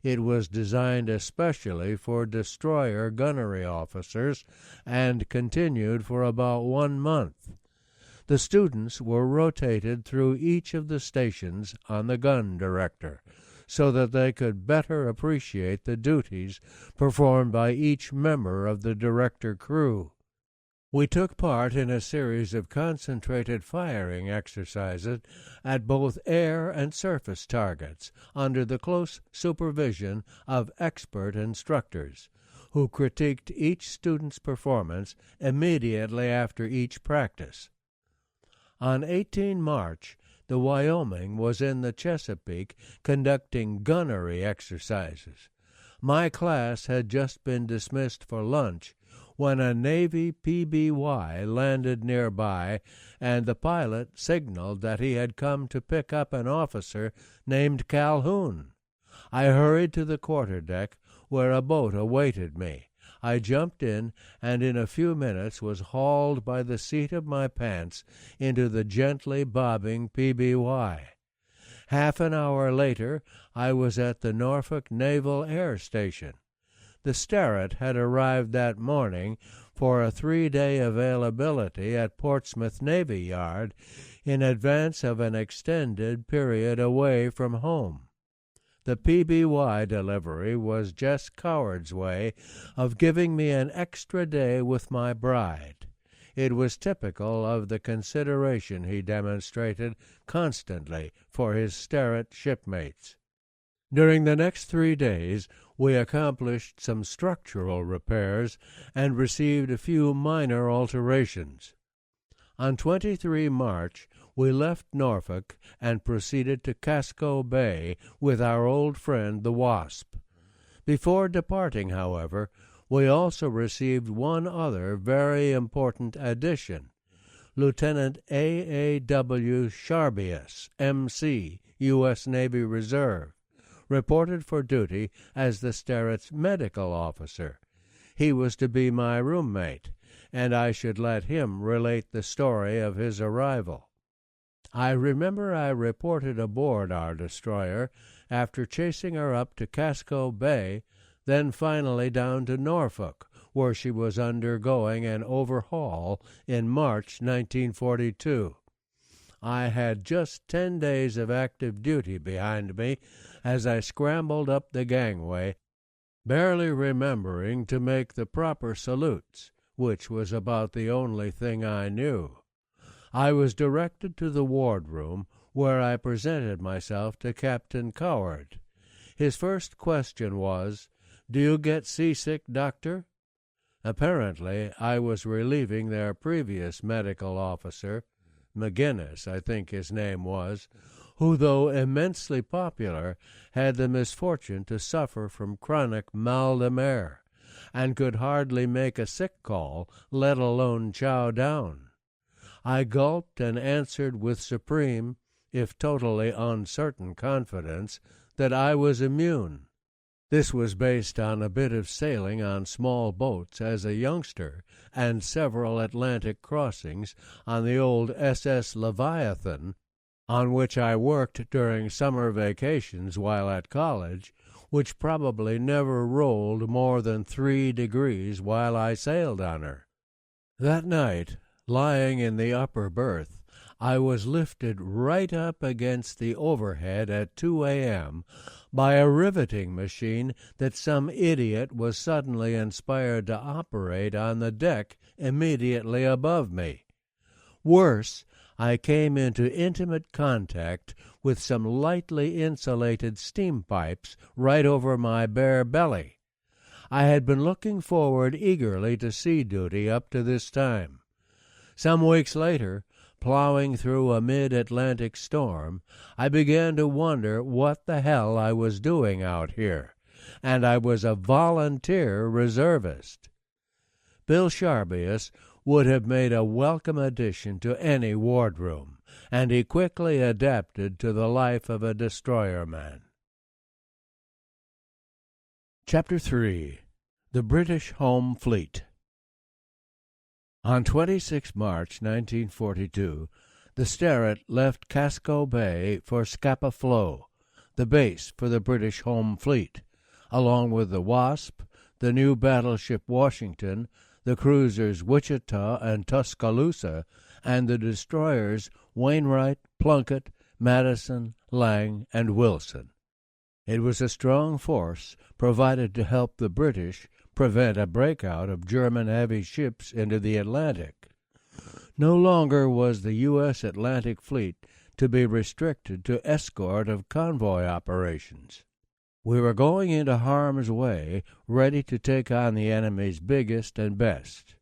It was designed especially for destroyer gunnery officers and continued for about 1 month. The students were rotated through each of the stations on the gun director, so that they could better appreciate the duties performed by each member of the director crew. We took part in a series of concentrated firing exercises at both air and surface targets under the close supervision of expert instructors, who critiqued each student's performance immediately after each practice. On 18 March, the Wyoming was in the Chesapeake conducting gunnery exercises. My class had just been dismissed for lunch when a Navy PBY landed nearby, and the pilot signaled that he had come to pick up an officer named Calhoun. I hurried to the quarterdeck, where a boat awaited me. I jumped in, and in a few minutes was hauled by the seat of my pants into the gently bobbing PBY. Half an hour later, I was at the Norfolk Naval Air Station. The Sterret had arrived that morning for a 3-day availability at Portsmouth Navy Yard in advance of an extended period away from home. The PBY delivery was Jess Coward's way of giving me an extra day with my bride. It was typical of the consideration he demonstrated constantly for his Sterret shipmates. During the next 3 days, we accomplished some structural repairs and received a few minor alterations. On 23 March, we left Norfolk and proceeded to Casco Bay with our old friend the Wasp. Before departing, however, we also received one other very important addition. Lieutenant A.A.W. Sharbius, M.C., U.S. Navy Reserve, reported for duty as the Sterret's medical officer. He was to be my roommate, and I should let him relate the story of his arrival. I remember I reported aboard our destroyer after chasing her up to Casco Bay, then finally down to Norfolk, where she was undergoing an overhaul in March 1942. I had just 10 days of active duty behind me as I scrambled up the gangway, barely remembering to make the proper salutes, which was about the only thing I knew. I was directed to the wardroom, where I presented myself to Captain Coward. His first question was, "Do you get seasick, Doctor?" Apparently, I was relieving their previous medical officer, McGinnis, I think his name was, who, though immensely popular, had the misfortune to suffer from chronic mal de mer, and could hardly make a sick call, let alone chow down. I gulped and answered with supreme, if totally uncertain confidence, that I was immune. This was based on a bit of sailing on small boats as a youngster and several Atlantic crossings on the old SS Leviathan, on which I worked during summer vacations while at college, which probably never rolled more than 3 degrees while I sailed on her. That night, lying in the upper berth, I was lifted right up against the overhead at 2 a.m. by a riveting machine that some idiot was suddenly inspired to operate on the deck immediately above me. Worse, I came into intimate contact with some lightly insulated steam pipes right over my bare belly. I had been looking forward eagerly to sea duty up to this time. Some weeks later, plowing through a mid-Atlantic storm, I began to wonder what the hell I was doing out here, and I was a volunteer reservist. Bill Sharbius would have made a welcome addition to any wardroom, and he quickly adapted to the life of a destroyer-man. Chapter 3. The British Home Fleet. On 26 March 1942, the Sterret left Casco Bay for Scapa Flow, the base for the British Home Fleet, along with the Wasp, the new battleship Washington, the cruisers Wichita and Tuscaloosa, and the destroyers Wainwright, Plunkett, Madison, Lang, and Wilson. It was a strong force provided to help the British prevent a breakout of German heavy ships into the Atlantic. No longer was the U.S. Atlantic Fleet to be restricted to escort of convoy operations. We were going into harm's way, ready to take on the enemy's biggest and best.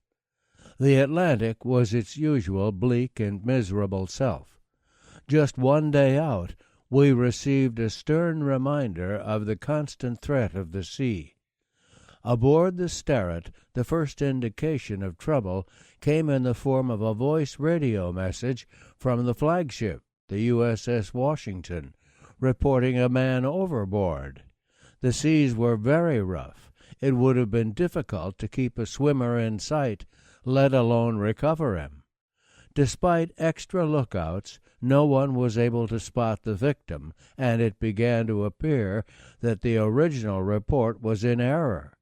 The Atlantic was its usual bleak and miserable self. Just one day out, we received a stern reminder of the constant threat of the sea. Aboard the Sterret, the first indication of trouble came in the form of a voice radio message from the flagship, the USS Washington, reporting a man overboard. The seas were very rough. It would have been difficult to keep a swimmer in sight, let alone recover him. Despite extra lookouts, no one was able to spot the victim, and it began to appear that the original report was in error.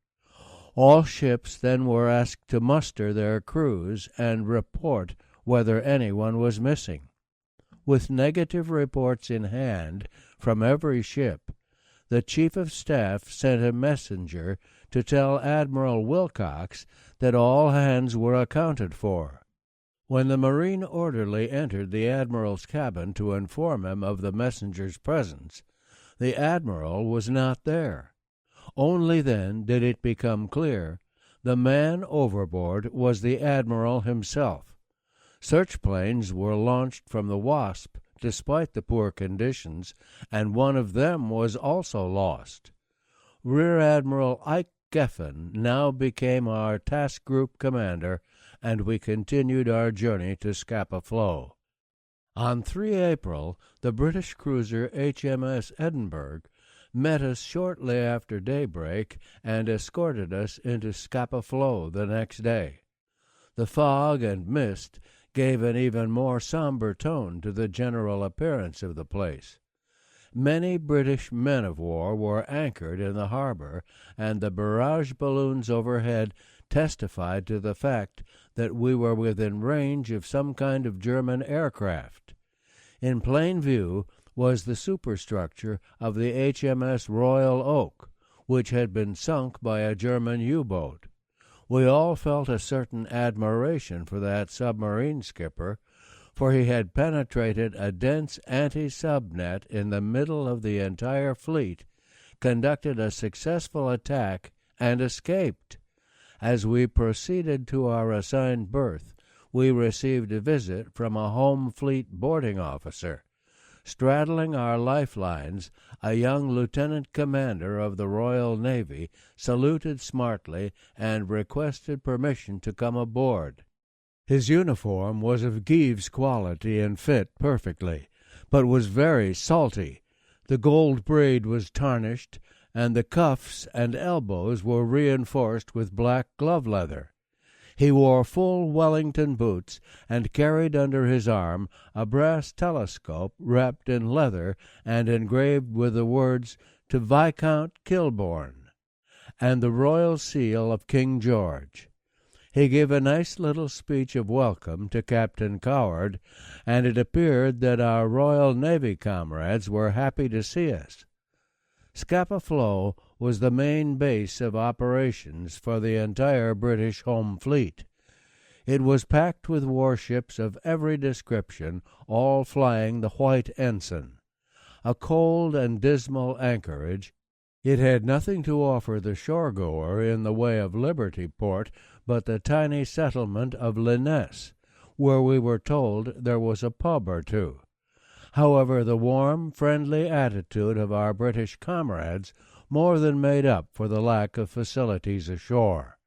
All ships then were asked to muster their crews and report whether anyone was missing. With negative reports in hand from every ship, the Chief of Staff sent a messenger to tell Admiral Wilcox that all hands were accounted for. When the Marine orderly entered the Admiral's cabin to inform him of the messenger's presence, the Admiral was not there. Only then did it become clear the man overboard was the Admiral himself. Search planes were launched from the Wasp despite the poor conditions, and one of them was also lost. Rear Admiral Ike Geffen now became our task group commander, and we continued our journey to Scapa Flow. On 3 April, the British cruiser HMS Edinburgh met us shortly after daybreak and escorted us into Scapa Flow the next day. The fog and mist gave an even more somber tone to the general appearance of the place. Many British men-of-war were anchored in the harbor, and the barrage balloons overhead testified to the fact that we were within range of some kind of German aircraft. In plain view was the superstructure of the HMS Royal Oak, which had been sunk by a German U-boat. We all felt a certain admiration for that submarine skipper, for he had penetrated a dense anti-sub net in the middle of the entire fleet, conducted a successful attack, and escaped. As we proceeded to our assigned berth, we received a visit from a home fleet boarding officer. Straddling our lifelines, a young lieutenant commander of the Royal Navy saluted smartly and requested permission to come aboard. His uniform was of Gives quality and fit perfectly, but was very salty. The gold braid was tarnished, and the cuffs and elbows were reinforced with black glove leather. He wore full Wellington boots, and carried under his arm a brass telescope wrapped in leather and engraved with the words, "To Viscount Kilbourne," and the royal seal of King George. He gave a nice little speech of welcome to Captain Coward, and it appeared that our Royal Navy comrades were happy to see us. Scapa Flow was the main base of operations for the entire British home fleet. It was packed with warships of every description, all flying the white ensign. A cold and dismal anchorage, it had nothing to offer the shoregoer in the way of Liberty Port but the tiny settlement of Lyness, where we were told there was a pub or two. However, the warm, friendly attitude of our British comrades more than made up for the lack of facilities ashore.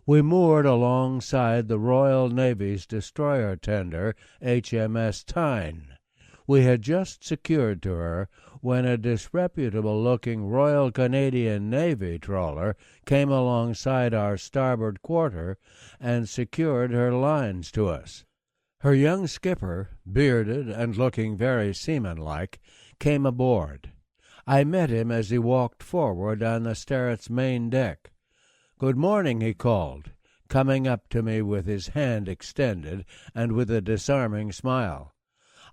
We moored alongside the Royal Navy's destroyer tender, HMS Tyne. We had just secured to her when a disreputable-looking Royal Canadian Navy trawler came alongside our starboard quarter and secured her lines to us. Her young skipper, bearded and looking very seamanlike, came aboard. I met him as he walked forward on the Sterret's main deck. "Good morning," he called, coming up to me with his hand extended and with a disarming smile.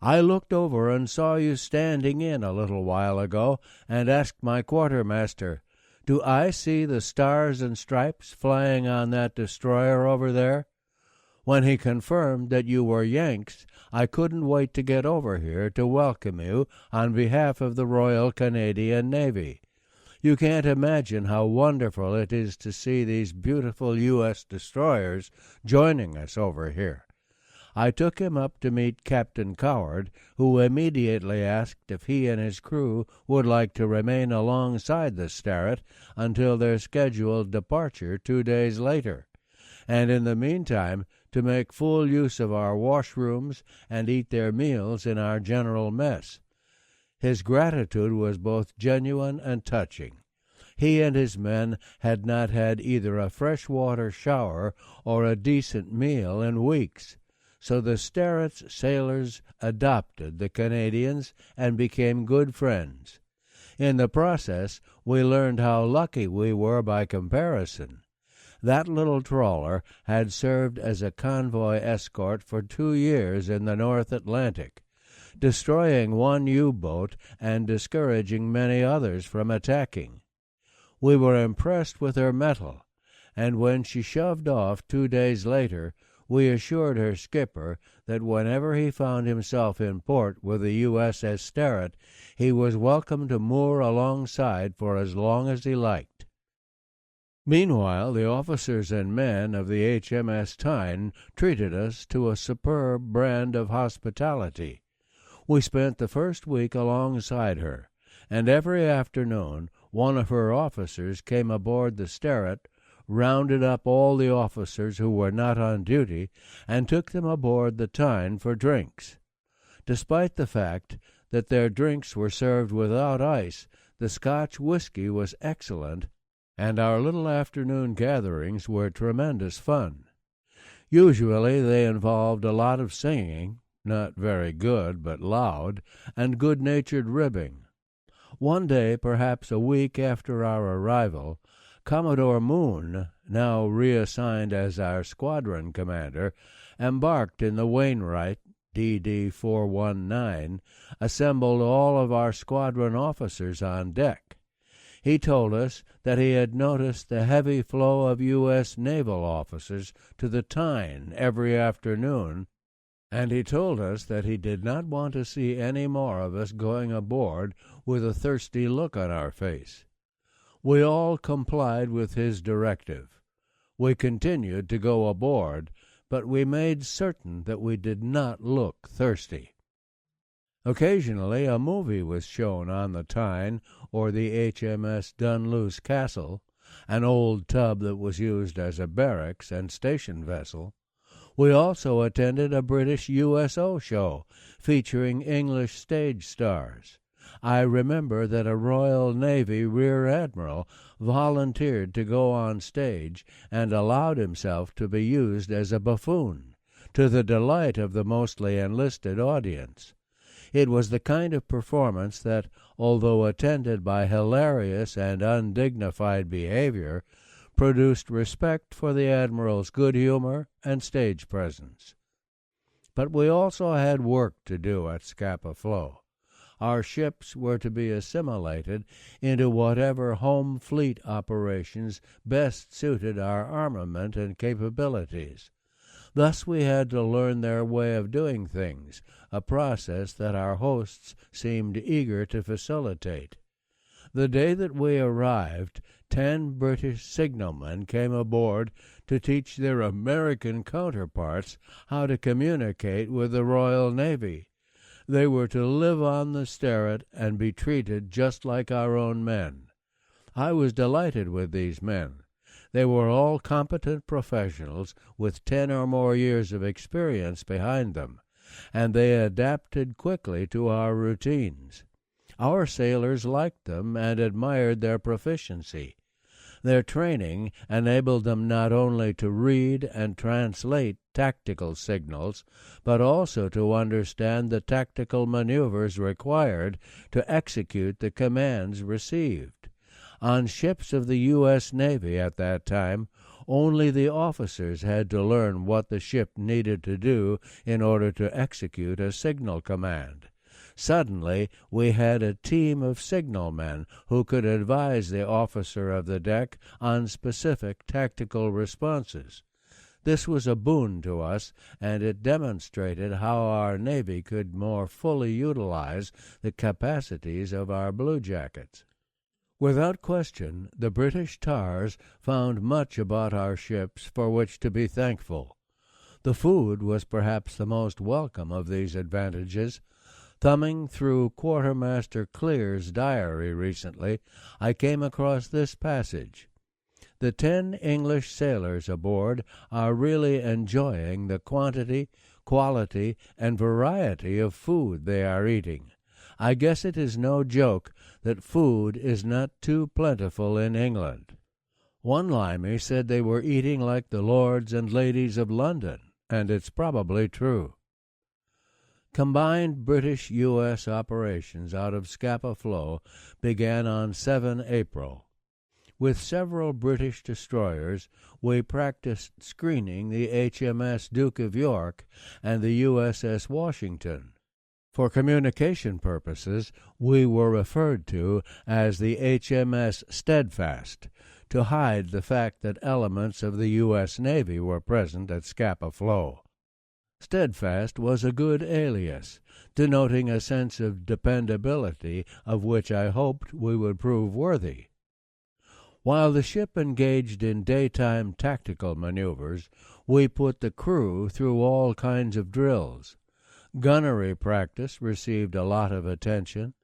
"I looked over and saw you standing in a little while ago, and asked my quartermaster, 'Do I see the stars and stripes flying on that destroyer over there?' When he confirmed that you were Yanks, I couldn't wait to get over here to welcome you on behalf of the Royal Canadian Navy. You can't imagine how wonderful it is to see these beautiful U.S. destroyers joining us over here." I took him up to meet Captain Coward, who immediately asked if he and his crew would like to remain alongside the Sterret until their scheduled departure 2 days later, and in the meantime to make full use of our washrooms and eat their meals in our general mess. His gratitude was both genuine and touching. He and his men had not had either a fresh-water shower or a decent meal in weeks, so the Sterret's sailors adopted the Canadians and became good friends. In the process, we learned how lucky we were by comparison. That little trawler had served as a convoy escort for 2 years in the North Atlantic, destroying one U-boat and discouraging many others from attacking. We were impressed with her mettle, and when she shoved off 2 days later, we assured her skipper that whenever he found himself in port with the USS Sterret, he was welcome to moor alongside for as long as he liked. Meanwhile, the officers and men of the HMS Tyne treated us to a superb brand of hospitality. We spent the first week alongside her, and every afternoon one of her officers came aboard the Sterret, rounded up all the officers who were not on duty, and took them aboard the Tyne for drinks. Despite the fact that their drinks were served without ice, the Scotch whiskey was excellent, and our little afternoon gatherings were tremendous fun. Usually they involved a lot of singing, not very good but loud, and good-natured ribbing. One day, perhaps a week after our arrival, Commodore Moon, now reassigned as our squadron commander, embarked in the Wainwright DD 419, assembled all of our squadron officers on deck. He told us that he had noticed the heavy flow of U.S. naval officers to the Tyne every afternoon, and he told us that he did not want to see any more of us going aboard with a thirsty look on our face. We all complied with his directive. We continued to go aboard, but we made certain that we did not look thirsty. Occasionally a movie was shown on the Tyne or the HMS Dunluce Castle, an old tub that was used as a barracks and station vessel. We also attended a British USO show featuring English stage stars. I remember that a Royal Navy Rear Admiral volunteered to go on stage and allowed himself to be used as a buffoon, to the delight of the mostly enlisted audience. It was the kind of performance that, although attended by hilarious and undignified behavior, produced respect for the Admiral's good humor and stage presence. But we also had work to do at Scapa Flow. Our ships were to be assimilated into whatever home fleet operations best suited our armament and capabilities. Thus we had to learn their way of doing things, a process that our hosts seemed eager to facilitate. The day that we arrived, 10 British signalmen came aboard to teach their American counterparts how to communicate with the Royal Navy. They were to live on the Sterret and be treated just like our own men. I was delighted with these men. They were all competent professionals with 10 or more years of experience behind them, and they adapted quickly to our routines. Our sailors liked them and admired their proficiency. Their training enabled them not only to read and translate tactical signals, but also to understand the tactical maneuvers required to execute the commands received. On ships of the U.S. Navy at that time, only the officers had to learn what the ship needed to do in order to execute a signal command. Suddenly, we had a team of signalmen who could advise the officer of the deck on specific tactical responses. This was a boon to us, and it demonstrated how our Navy could more fully utilize the capacities of our bluejackets. Without question, the British tars found much about our ships for which to be thankful. The food was perhaps the most welcome of these advantages. Thumbing through Quartermaster Clear's diary recently, I came across this passage. The 10 English sailors aboard are really enjoying the quantity, quality, and variety of food they are eating. I guess it is no joke that food is not too plentiful in England. One limey said they were eating like the lords and ladies of London, and it's probably true. Combined British-U.S. operations out of Scapa Flow began on 7 April. With several British destroyers, we practiced screening the HMS Duke of York and the USS Washington. For communication purposes, we were referred to as the HMS Steadfast, to hide the fact that elements of the U.S. Navy were present at Scapa Flow. Steadfast was a good alias, denoting a sense of dependability of which I hoped we would prove worthy. While the ship engaged in daytime tactical maneuvers, we put the crew through all kinds of drills. Gunnery practice received a lot of attention,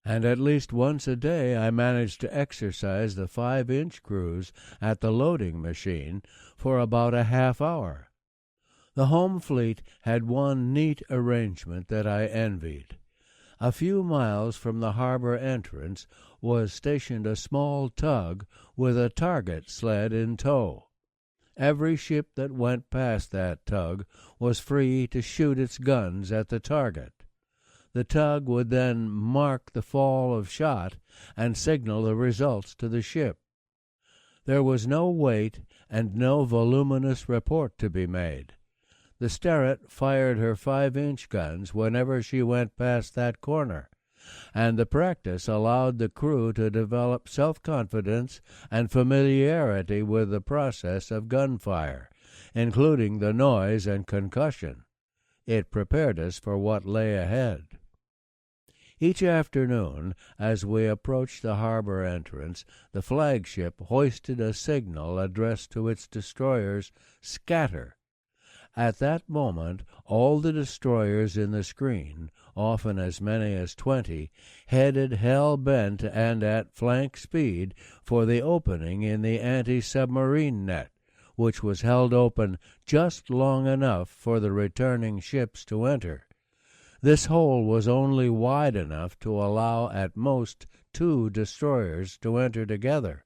and at least once a day I managed to exercise the 5-inch crews at the loading machine for about a half hour. The home fleet had one neat arrangement that I envied. A few miles from the harbor entrance was stationed a small tug with a target sled in tow. Every ship that went past that tug was free to shoot its guns at the target. The tug would then mark the fall of shot and signal the results to the ship. There was no weight and no voluminous report to be made. The Sterret fired her 5-inch guns whenever she went past that corner, and the practice allowed the crew to develop self-confidence and familiarity with the process of gunfire, including the noise and concussion. It prepared us for what lay ahead. Each afternoon, as we approached the harbor entrance, the flagship hoisted a signal addressed to its destroyers, "Scatter." At that moment, all the destroyers in the screen, often as many as 20, headed hell-bent and at flank speed for the opening in the anti-submarine net, which was held open just long enough for the returning ships to enter. This hole was only wide enough to allow at most 2 destroyers to enter together,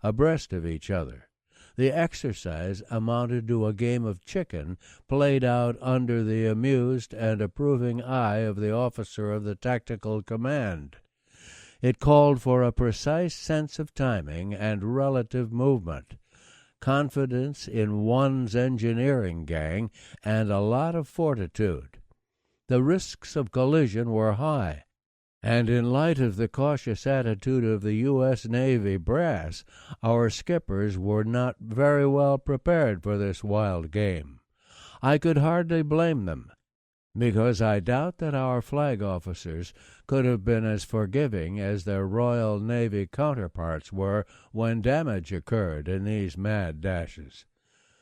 abreast of each other. The exercise amounted to a game of chicken played out under the amused and approving eye of the officer of the tactical command. It called for a precise sense of timing and relative movement, confidence in one's engineering gang, and a lot of fortitude. The risks of collision were high, and in light of the cautious attitude of the U.S. Navy brass, our skippers were not very well prepared for this wild game. I could hardly blame them, because I doubt that our flag officers could have been as forgiving as their Royal Navy counterparts were when damage occurred in these mad dashes.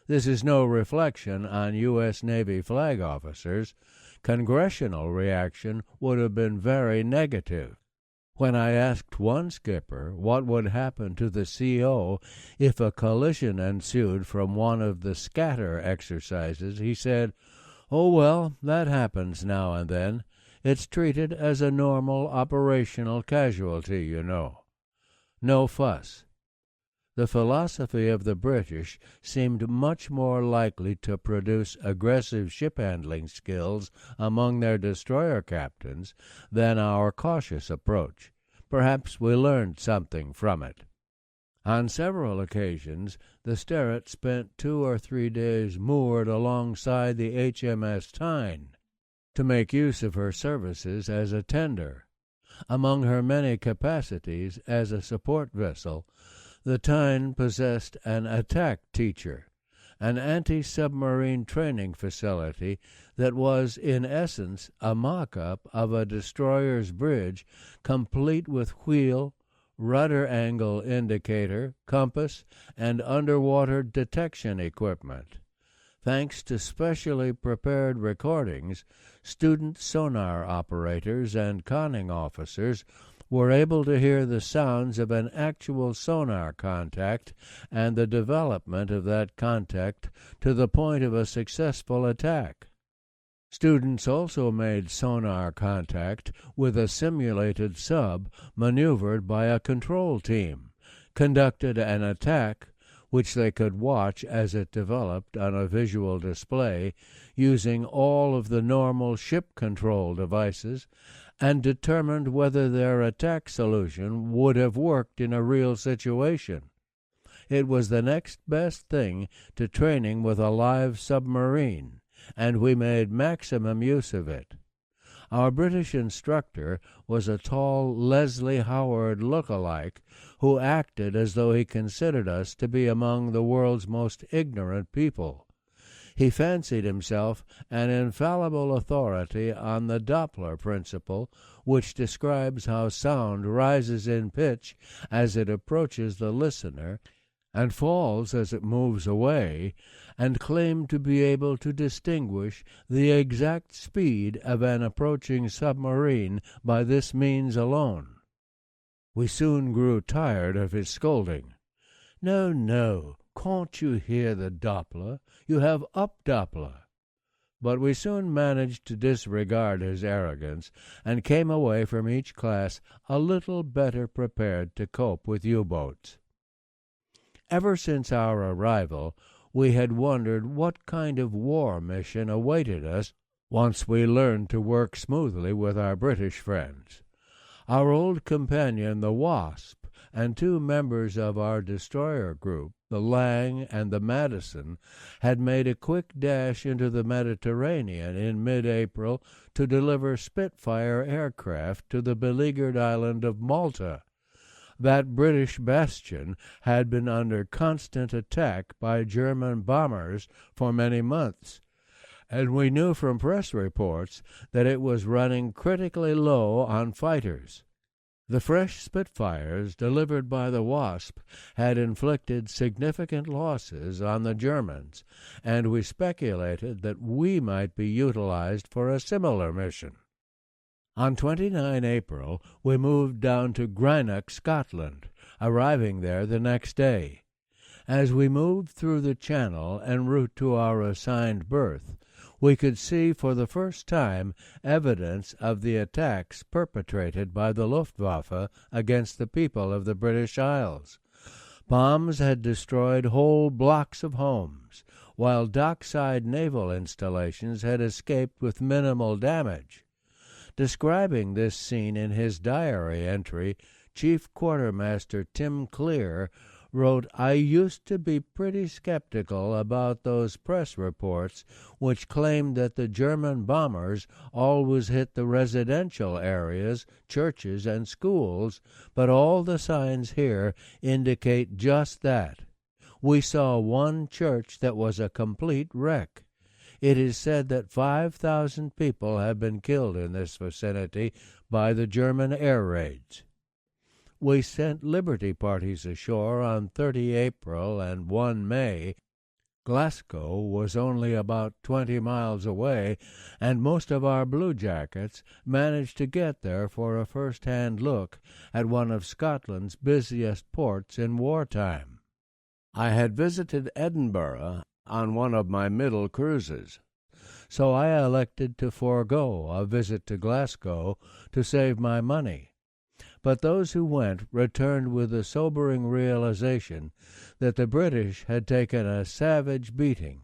This is no reflection on U.S. Navy flag officers. Congressional reaction would have been very negative. When I asked one skipper what would happen to the CO if a collision ensued from one of the scatter exercises, he said, "Oh, well, that happens now and then. It's treated as a normal operational casualty, you know. No fuss." The philosophy of the British seemed much more likely to produce aggressive ship-handling skills among their destroyer captains than our cautious approach. Perhaps we learned something from it. On several occasions, the Sterret spent 2 or 3 days moored alongside the HMS Tyne to make use of her services as a tender. Among her many capacities as a support vessel, the Tyne possessed an attack teacher, an anti-submarine training facility that was in essence a mock-up of a destroyer's bridge, complete with wheel, rudder angle indicator, compass, and underwater detection equipment. Thanks to specially prepared recordings, student sonar operators and conning officers were able to hear the sounds of an actual sonar contact and the development of that contact to the point of a successful attack. Students also made sonar contact with a simulated sub maneuvered by a control team, conducted an attack which they could watch as it developed on a visual display using all of the normal ship control devices, and determined whether their attack solution would have worked in a real situation. It was the next best thing to training with a live submarine, and we made maximum use of it. Our British instructor was a tall Leslie Howard look-alike who acted as though he considered us to be among the world's most ignorant people. He fancied himself an infallible authority on the Doppler principle, which describes how sound rises in pitch as it approaches the listener and falls as it moves away, and claimed to be able to distinguish the exact speed of an approaching submarine by this means alone. We soon grew tired of his scolding. "No, no, can't you hear the Doppler? You have up Doppler." But we soon managed to disregard his arrogance, and came away from each class a little better prepared to cope with U-boats. Ever since our arrival, we had wondered what kind of war mission awaited us once we learned to work smoothly with our British friends. Our old companion, the Wasp, and 2 members of our destroyer group, the Lang and the Madison, had made a quick dash into the Mediterranean in mid-April to deliver Spitfire aircraft to the beleaguered island of Malta. That British bastion had been under constant attack by German bombers for many months, and we knew from press reports that it was running critically low on fighters. The fresh Spitfires delivered by the Wasp had inflicted significant losses on the Germans, and we speculated that we might be utilized for a similar mission. On 29 April, we moved down to Greenock, Scotland, arriving there the next day. As we moved through the Channel en route to our assigned berth, we could see for the first time evidence of the attacks perpetrated by the Luftwaffe against the people of the British Isles. Bombs had destroyed whole blocks of homes, while dockside naval installations had escaped with minimal damage. Describing this scene in his diary entry, Chief Quartermaster Tim Clear wrote, "I used to be pretty skeptical about those press reports which claimed that the German bombers always hit the residential areas, churches, and schools, but all the signs here indicate just that. We saw one church that was a complete wreck. It is said that 5,000 people have been killed in this vicinity by the German air raids." We sent Liberty parties ashore on 30 April and 1 May. Glasgow was only about 20 miles away, and most of our bluejackets managed to get there for a first-hand look at one of Scotland's busiest ports in wartime. I had visited Edinburgh on one of my middle cruises, so I elected to forego a visit to Glasgow to save my money. But those who went returned with the sobering realization that the British had taken a savage beating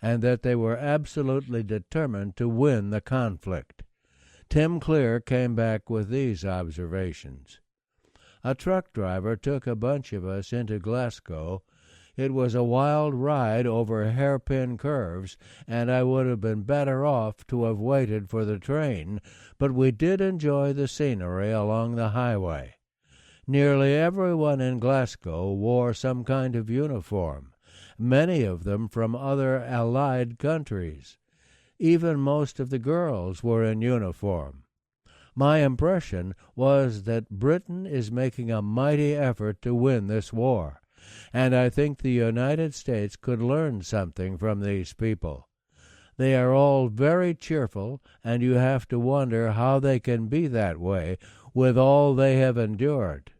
and that they were absolutely determined to win the conflict. Tim Clear came back with these observations. "A truck driver took a bunch of us into Glasgow. It was a wild ride over hairpin curves, and I would have been better off to have waited for the train, but we did enjoy the scenery along the highway. Nearly everyone in Glasgow wore some kind of uniform, many of them from other allied countries. Even most of the girls were in uniform. My impression was that Britain is making a mighty effort to win this war, and I think the United States could learn something from these people. They are all very cheerful, and you have to wonder how they can be that way with all they have endured.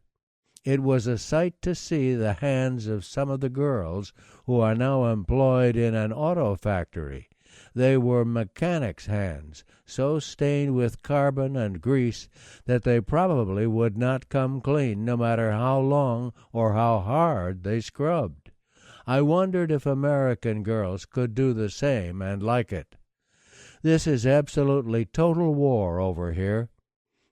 It was a sight to see the hands of some of the girls who are now employed in an auto factory. They were mechanics' hands, so stained with carbon and grease that they probably would not come clean no matter how long or how hard they scrubbed. I wondered if American girls could do the same and like it. This is absolutely total war over here.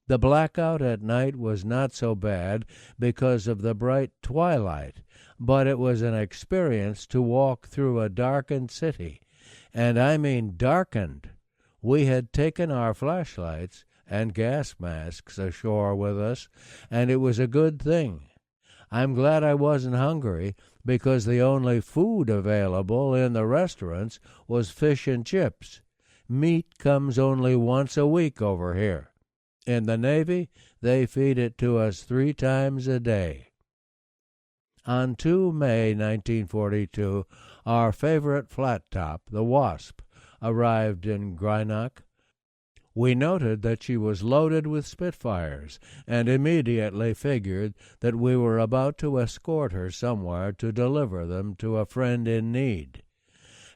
The blackout at night was not so bad because of the bright twilight, but it was an experience to walk through a darkened city. And I mean darkened. We had taken our flashlights and gas masks ashore with us, and it was a good thing. I'm glad I wasn't hungry, because the only food available in the restaurants was fish and chips. Meat comes only once a week over here. In the Navy, they feed it to us 3 times a day. On 2 May 1942, our favorite flat top, the Wasp, arrived in Greenock. We noted that she was loaded with Spitfires, and immediately figured that we were about to escort her somewhere to deliver them to a friend in need.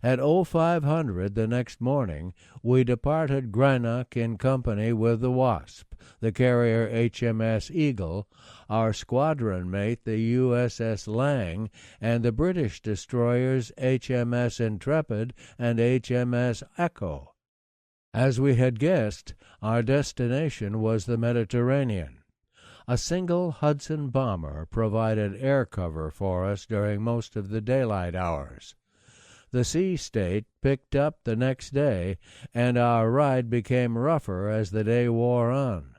At 0500 the next morning, we departed Greenock in company with the Wasp, the carrier HMS Eagle, our squadron mate the USS Lang, and the British destroyers HMS Intrepid and HMS Echo. As we had guessed, our destination was the Mediterranean. A single Hudson bomber provided air cover for us during most of the daylight hours. The sea state picked up the next day, and our ride became rougher as the day wore on.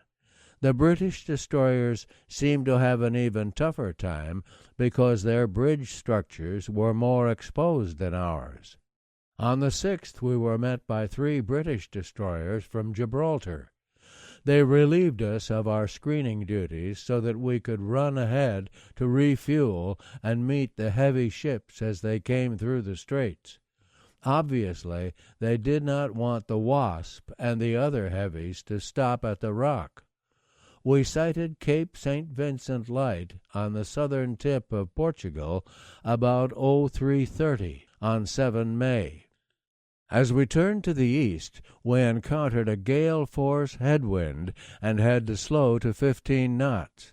The British destroyers seemed to have an even tougher time because their bridge structures were more exposed than ours. On the 6th we were met by 3 British destroyers from Gibraltar. They relieved us of our screening duties so that we could run ahead to refuel and meet the heavy ships as they came through the straits. Obviously, they did not want the Wasp and the other heavies to stop at the Rock. We sighted Cape St. Vincent Light on the southern tip of Portugal about 03:30 on 7 May. As we turned to the east, we encountered a gale-force headwind and had to slow to 15 knots.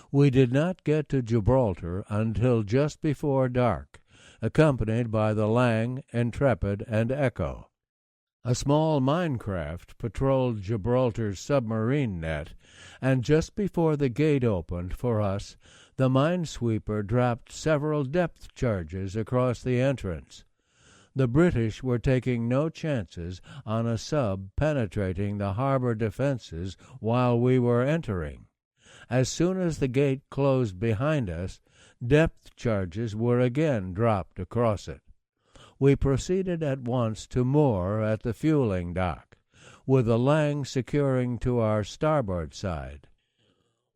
We did not get to Gibraltar until just before dark, accompanied by the Lang, Intrepid, and Echo. A small minecraft patrolled Gibraltar's submarine net, and just before the gate opened for us, the minesweeper dropped several depth charges across the entrance. The British were taking no chances on a sub penetrating the harbor defenses while we were entering. As soon as the gate closed behind us, depth charges were again dropped across it. We proceeded at once to moor at the fueling dock, with the Lang securing to our starboard side.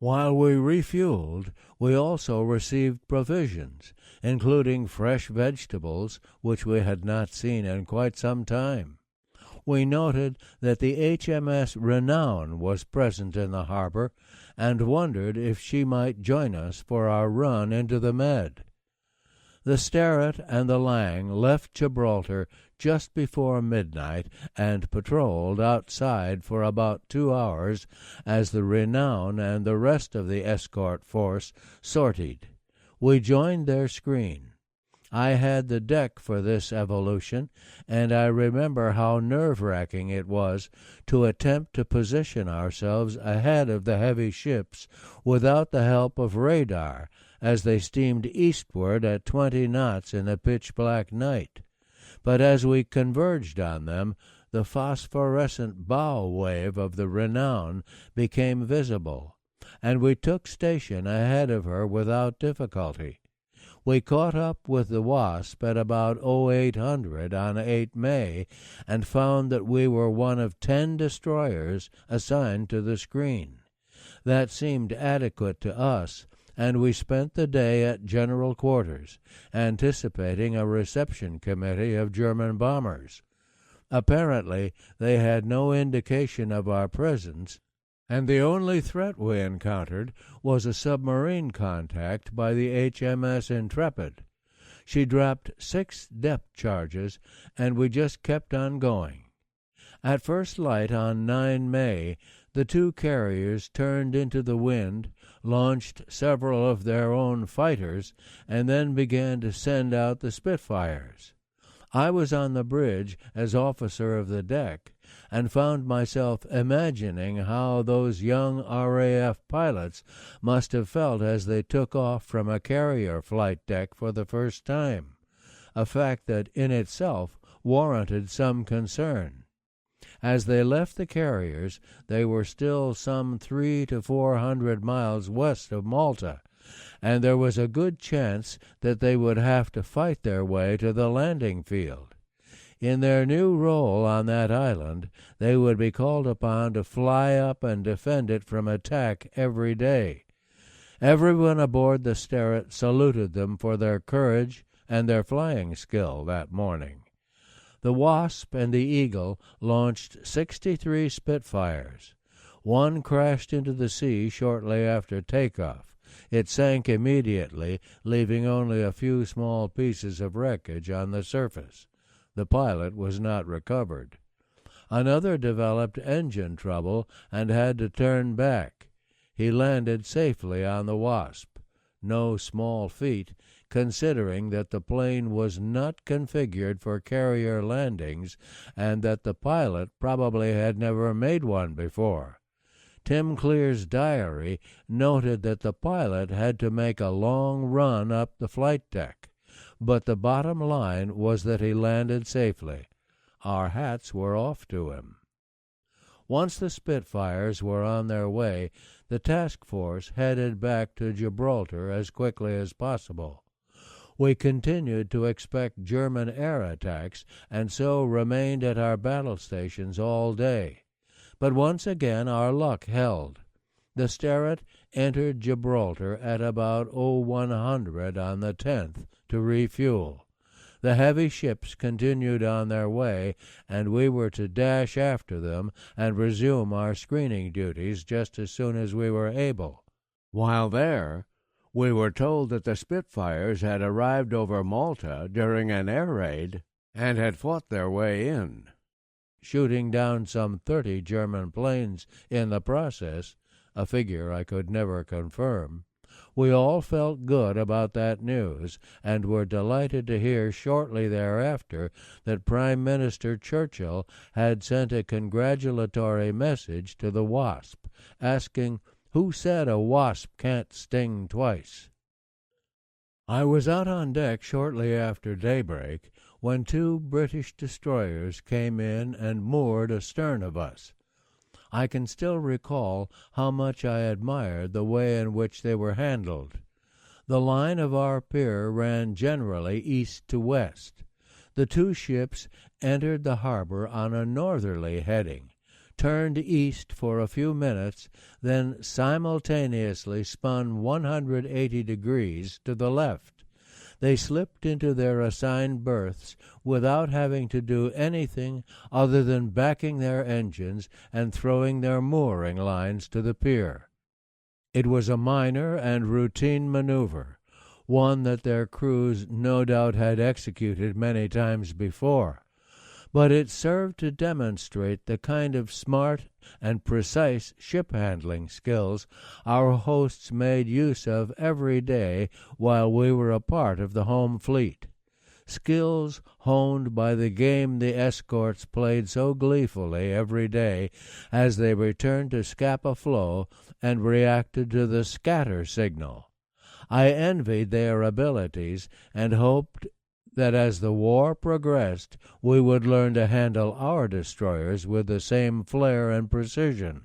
While we refueled, we also received provisions, including fresh vegetables, which we had not seen in quite some time. We noted that the HMS Renown was present in the harbor, and wondered if she might join us for our run into the Med. The Sterret and the Lang left Gibraltar just before midnight and patrolled outside for about 2 hours as the Renown and the rest of the escort force sortied. We joined their screen. I had the deck for this evolution, and I remember how nerve-wracking it was to attempt to position ourselves ahead of the heavy ships without the help of radar, as they steamed eastward at 20 knots in the pitch-black night. But as we converged on them, the phosphorescent bow wave of the Renown became visible, and we took station ahead of her without difficulty. We caught up with the Wasp at about 0800 on 8 May and found that we were one of 10 destroyers assigned to the screen. That seemed adequate to us, and we spent the day at general quarters, anticipating a reception committee of German bombers. Apparently, they had no indication of our presence, and the only threat we encountered was a submarine contact by the HMS Intrepid. She dropped 6 depth charges, and we just kept on going. At first light on 9 May, the 2 carriers turned into the wind, launched several of their own fighters, and then began to send out the Spitfires. I was on the bridge as officer of the deck, and found myself imagining how those young RAF pilots must have felt as they took off from a carrier flight deck for the first time, a fact that in itself warranted some concern. As they left the carriers, they were still some 300 to 400 miles west of Malta, and there was a good chance that they would have to fight their way to the landing field. In their new role on that island, they would be called upon to fly up and defend it from attack every day. Everyone aboard the Sterret saluted them for their courage and their flying skill that morning. The Wasp and the Eagle launched 63 Spitfires. One crashed into the sea shortly after takeoff. It sank immediately, leaving only a few small pieces of wreckage on the surface. The pilot was not recovered. Another developed engine trouble and had to turn back. He landed safely on the Wasp. No small feat, considering that the plane was not configured for carrier landings and that the pilot probably had never made one before. Tim Clear's diary noted that the pilot had to make a long run up the flight deck, but the bottom line was that he landed safely. Our hats were off to him. Once the Spitfires were on their way, the task force headed back to Gibraltar as quickly as possible. We continued to expect German air attacks, and so remained at our battle stations all day. But once again our luck held. The Sterret entered Gibraltar at about 0100 on the 10th to refuel. The heavy ships continued on their way, and we were to dash after them and resume our screening duties just as soon as we were able. While there, we were told that the Spitfires had arrived over Malta during an air raid and had fought their way in, shooting down some 30 German planes in the process, a figure I could never confirm. We all felt good about that news, and were delighted to hear shortly thereafter that Prime Minister Churchill had sent a congratulatory message to the Wasp, asking, "Who said a wasp can't sting twice?" I was out on deck shortly after daybreak when 2 British destroyers came in and moored astern of us. I can still recall how much I admired the way in which they were handled. The line of our pier ran generally east to west. The 2 ships entered the harbor on a northerly heading, turned east for a few minutes, then simultaneously spun 180 degrees to the left. They slipped into their assigned berths without having to do anything other than backing their engines and throwing their mooring lines to the pier. It was a minor and routine maneuver, one that their crews no doubt had executed many times before, but it served to demonstrate the kind of smart and precise ship-handling skills our hosts made use of every day while we were a part of the home fleet, skills honed by the game the escorts played so gleefully every day as they returned to Scapa Flow and reacted to the scatter signal. I envied their abilities and hoped that as the war progressed, we would learn to handle our destroyers with the same flair and precision.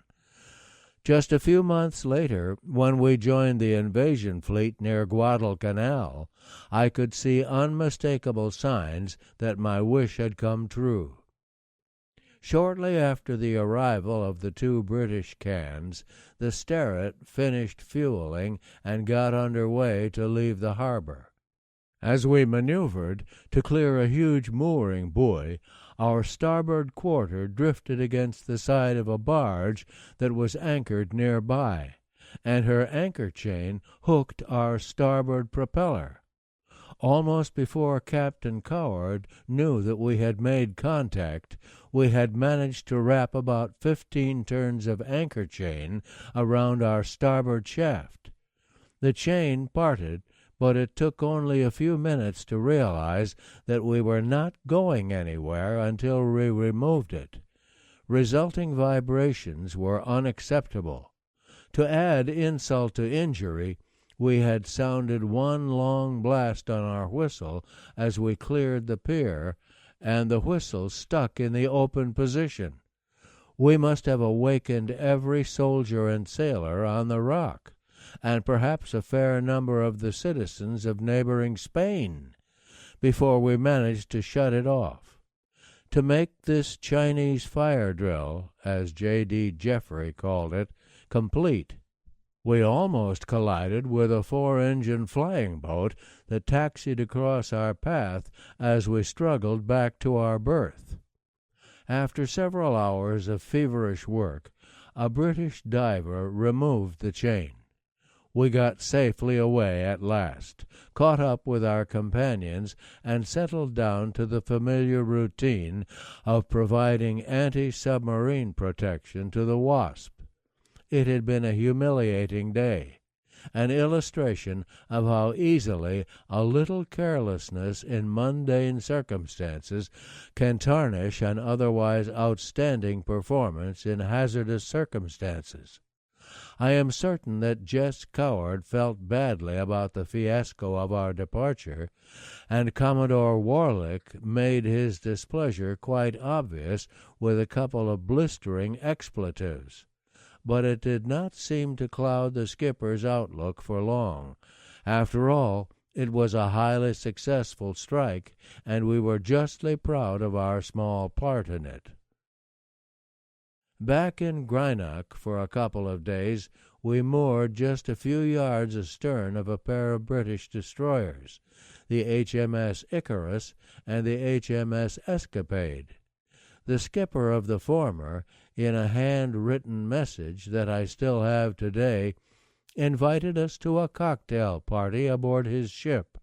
Just a few months later, when we joined the invasion fleet near Guadalcanal, I could see unmistakable signs that my wish had come true. Shortly after the arrival of the 2 British cans, the Sterret finished fueling and got under way to leave the harbor. As we maneuvered to clear a huge mooring buoy, our starboard quarter drifted against the side of a barge that was anchored nearby, and her anchor chain hooked our starboard propeller. Almost before Captain Coward knew that we had made contact, we had managed to wrap about 15 turns of anchor chain around our starboard shaft. The chain parted, but it took only a few minutes to realize that we were not going anywhere until we removed it. Resulting vibrations were unacceptable. To add insult to injury, we had sounded one long blast on our whistle as we cleared the pier, and the whistle stuck in the open position. We must have awakened every soldier and sailor on the Rock, and perhaps a fair number of the citizens of neighboring Spain, before we managed to shut it off. To make this Chinese fire drill, as J.D. Jeffrey called it, complete, we almost collided with a 4-engine flying boat that taxied across our path as we struggled back to our berth. After several hours of feverish work, a British diver removed the chain. We got safely away at last, caught up with our companions, and settled down to the familiar routine of providing anti-submarine protection to the Wasp. It had been a humiliating day, an illustration of how easily a little carelessness in mundane circumstances can tarnish an otherwise outstanding performance in hazardous circumstances. I am certain that Jess Coward felt badly about the fiasco of our departure, and Commodore Warlick made his displeasure quite obvious with a couple of blistering expletives. But it did not seem to cloud the skipper's outlook for long. After all, it was a highly successful strike, and we were justly proud of our small part in it. Back in Greenock for a couple of days, we moored just a few yards astern of a pair of British destroyers, the HMS Icarus and the HMS Escapade. The skipper of the former, in a hand-written message that I still have today, invited us to a cocktail party aboard his ship.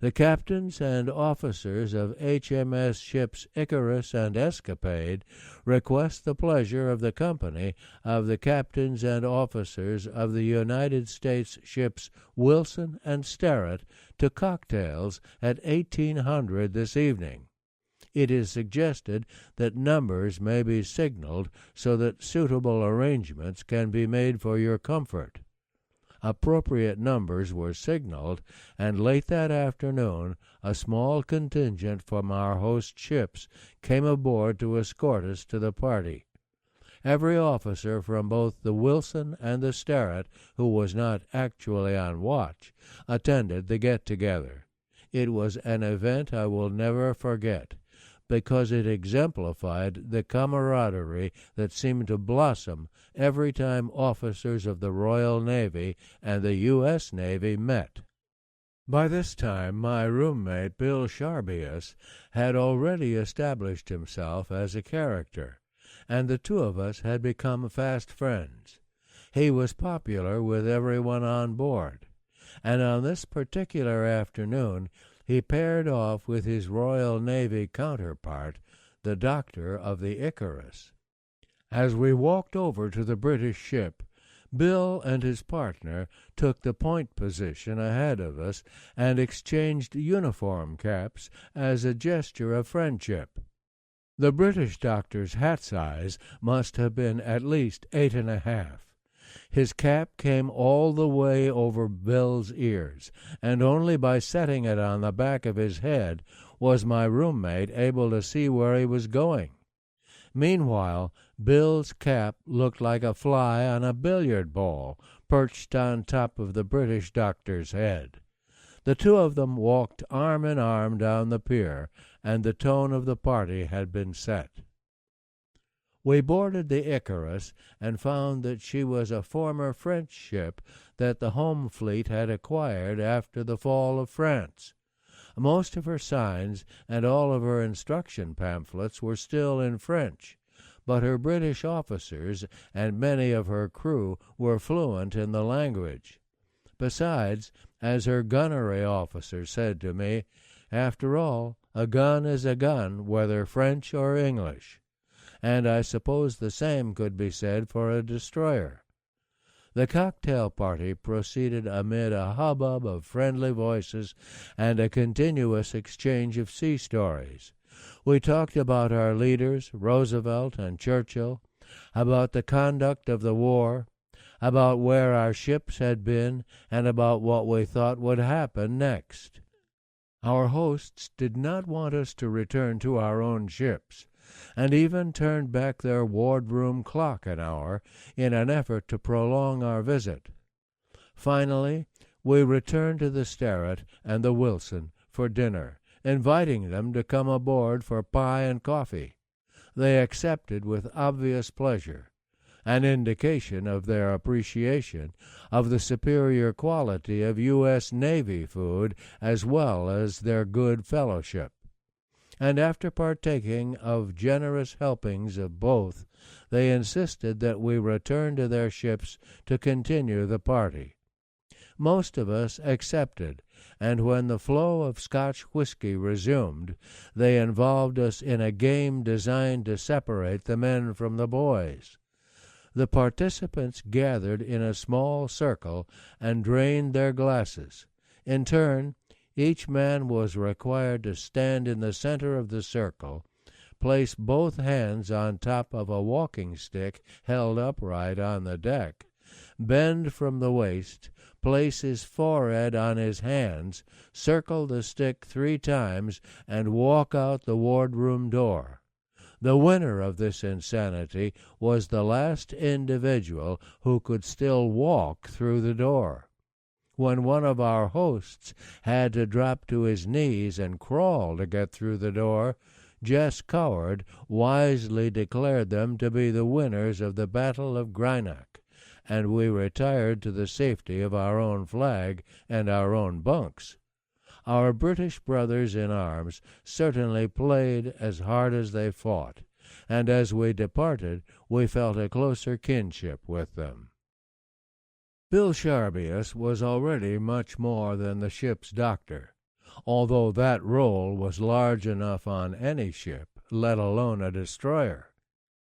The captains and officers of HMS ships Icarus and Escapade request the pleasure of the company of the captains and officers of the United States ships Wilson and Sterrett to cocktails at 1800 this evening. It is suggested that numbers may be signaled so that suitable arrangements can be made for your comfort. Appropriate numbers were signaled, and late that afternoon a small contingent from our host ships came aboard to escort us to the party. Every officer from both the Wilson and the Sterrett, who was not actually on watch, attended the get-together. It was an event I will never forget, because it exemplified the camaraderie that seemed to blossom every time officers of the Royal Navy and the U.S. Navy met. By this time my roommate, Bill Sharbius, had already established himself as a character, and the two of us had become fast friends. He was popular with everyone on board, and on this particular afternoon he paired off with his Royal Navy counterpart, the doctor of the Icarus. As we walked over to the British ship, Bill and his partner took the point position ahead of us and exchanged uniform caps as a gesture of friendship. The British doctor's hat size must have been at least 8.5. His cap came all the way over Bill's ears, and only by setting it on the back of his head was my roommate able to see where he was going. Meanwhile, Bill's cap looked like a fly on a billiard ball perched on top of the British doctor's head. The two of them walked arm in arm down the pier, and the tone of the party had been set. We boarded the Icarus and found that she was a former French ship that the home fleet had acquired after the fall of France. Most of her signs and all of her instruction pamphlets were still in French, but her British officers and many of her crew were fluent in the language. Besides, as her gunnery officer said to me, after all, a gun is a gun, whether French or English. And I suppose the same could be said for a destroyer. The cocktail party proceeded amid a hubbub of friendly voices and a continuous exchange of sea stories. We talked about our leaders, Roosevelt and Churchill, about the conduct of the war, about where our ships had been, and about what we thought would happen next. Our hosts did not want us to return to our own ships, and even turned back their wardroom clock an hour in an effort to prolong our visit. Finally, we returned to the Sterrett and the Wilson for dinner, inviting them to come aboard for pie and coffee. They accepted with obvious pleasure, an indication of their appreciation of the superior quality of U.S. Navy food as well as their good fellowship. And after partaking of generous helpings of both, they insisted that we return to their ships to continue the party. Most of us accepted, and when the flow of Scotch whiskey resumed, they involved us in a game designed to separate the men from the boys. The participants gathered in a small circle and drained their glasses. In turn, each man was required to stand in the center of the circle, place both hands on top of a walking stick held upright on the deck, bend from the waist, place his forehead on his hands, circle the stick 3 times, and walk out the wardroom door. The winner of this insanity was the last individual who could still walk through the door. When one of our hosts had to drop to his knees and crawl to get through the door, Jess Coward wisely declared them to be the winners of the Battle of Greenock, and we retired to the safety of our own flag and our own bunks. Our British brothers in arms certainly played as hard as they fought, and as we departed we felt a closer kinship with them. Bill Sharbius was already much more than the ship's doctor, although that role was large enough on any ship, let alone a destroyer.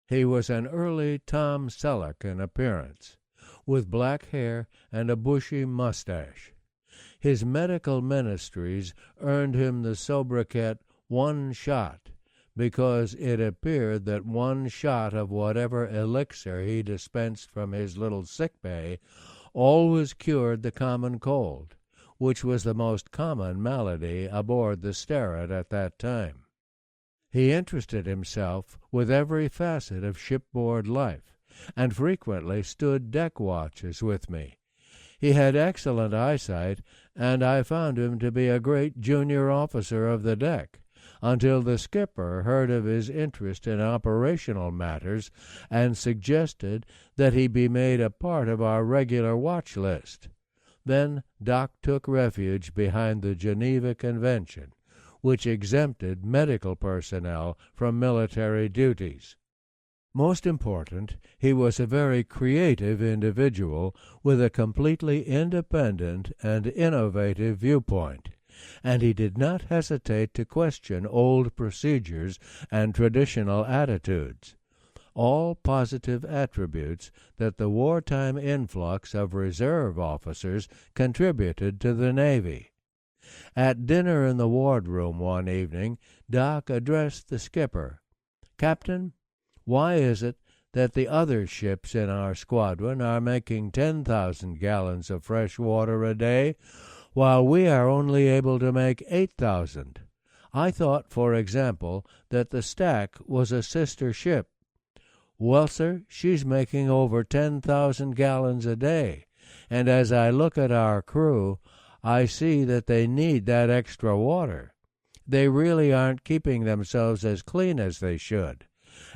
He was an early Tom Selleck in appearance, with black hair and a bushy mustache. His medical ministries earned him the sobriquet "one shot," because it appeared that 1 shot of whatever elixir he dispensed from his little sick bay always cured the common cold, which was the most common malady aboard the Sterret at that time. He interested himself with every facet of shipboard life, and frequently stood deck watches with me. He had excellent eyesight, and I found him to be a great junior officer of the deck, until the skipper heard of his interest in operational matters and suggested that he be made a part of our regular watch list. Then Doc took refuge behind the Geneva Convention, which exempted medical personnel from military duties. Most important, he was a very creative individual with a completely independent and innovative viewpoint, and he did not hesitate to question old procedures and traditional attitudes, all positive attributes that the wartime influx of reserve officers contributed to the Navy. At dinner in the wardroom one evening, Doc addressed the skipper. "Captain, why is it that the other ships in our squadron are making 10,000 gallons of fresh water a day, while we are only able to make 8,000? I thought, for example, that the Stack was a sister ship." "Well, sir, she's making over 10,000 gallons a day, and as I look at our crew, I see that they need that extra water. They really aren't keeping themselves as clean as they should,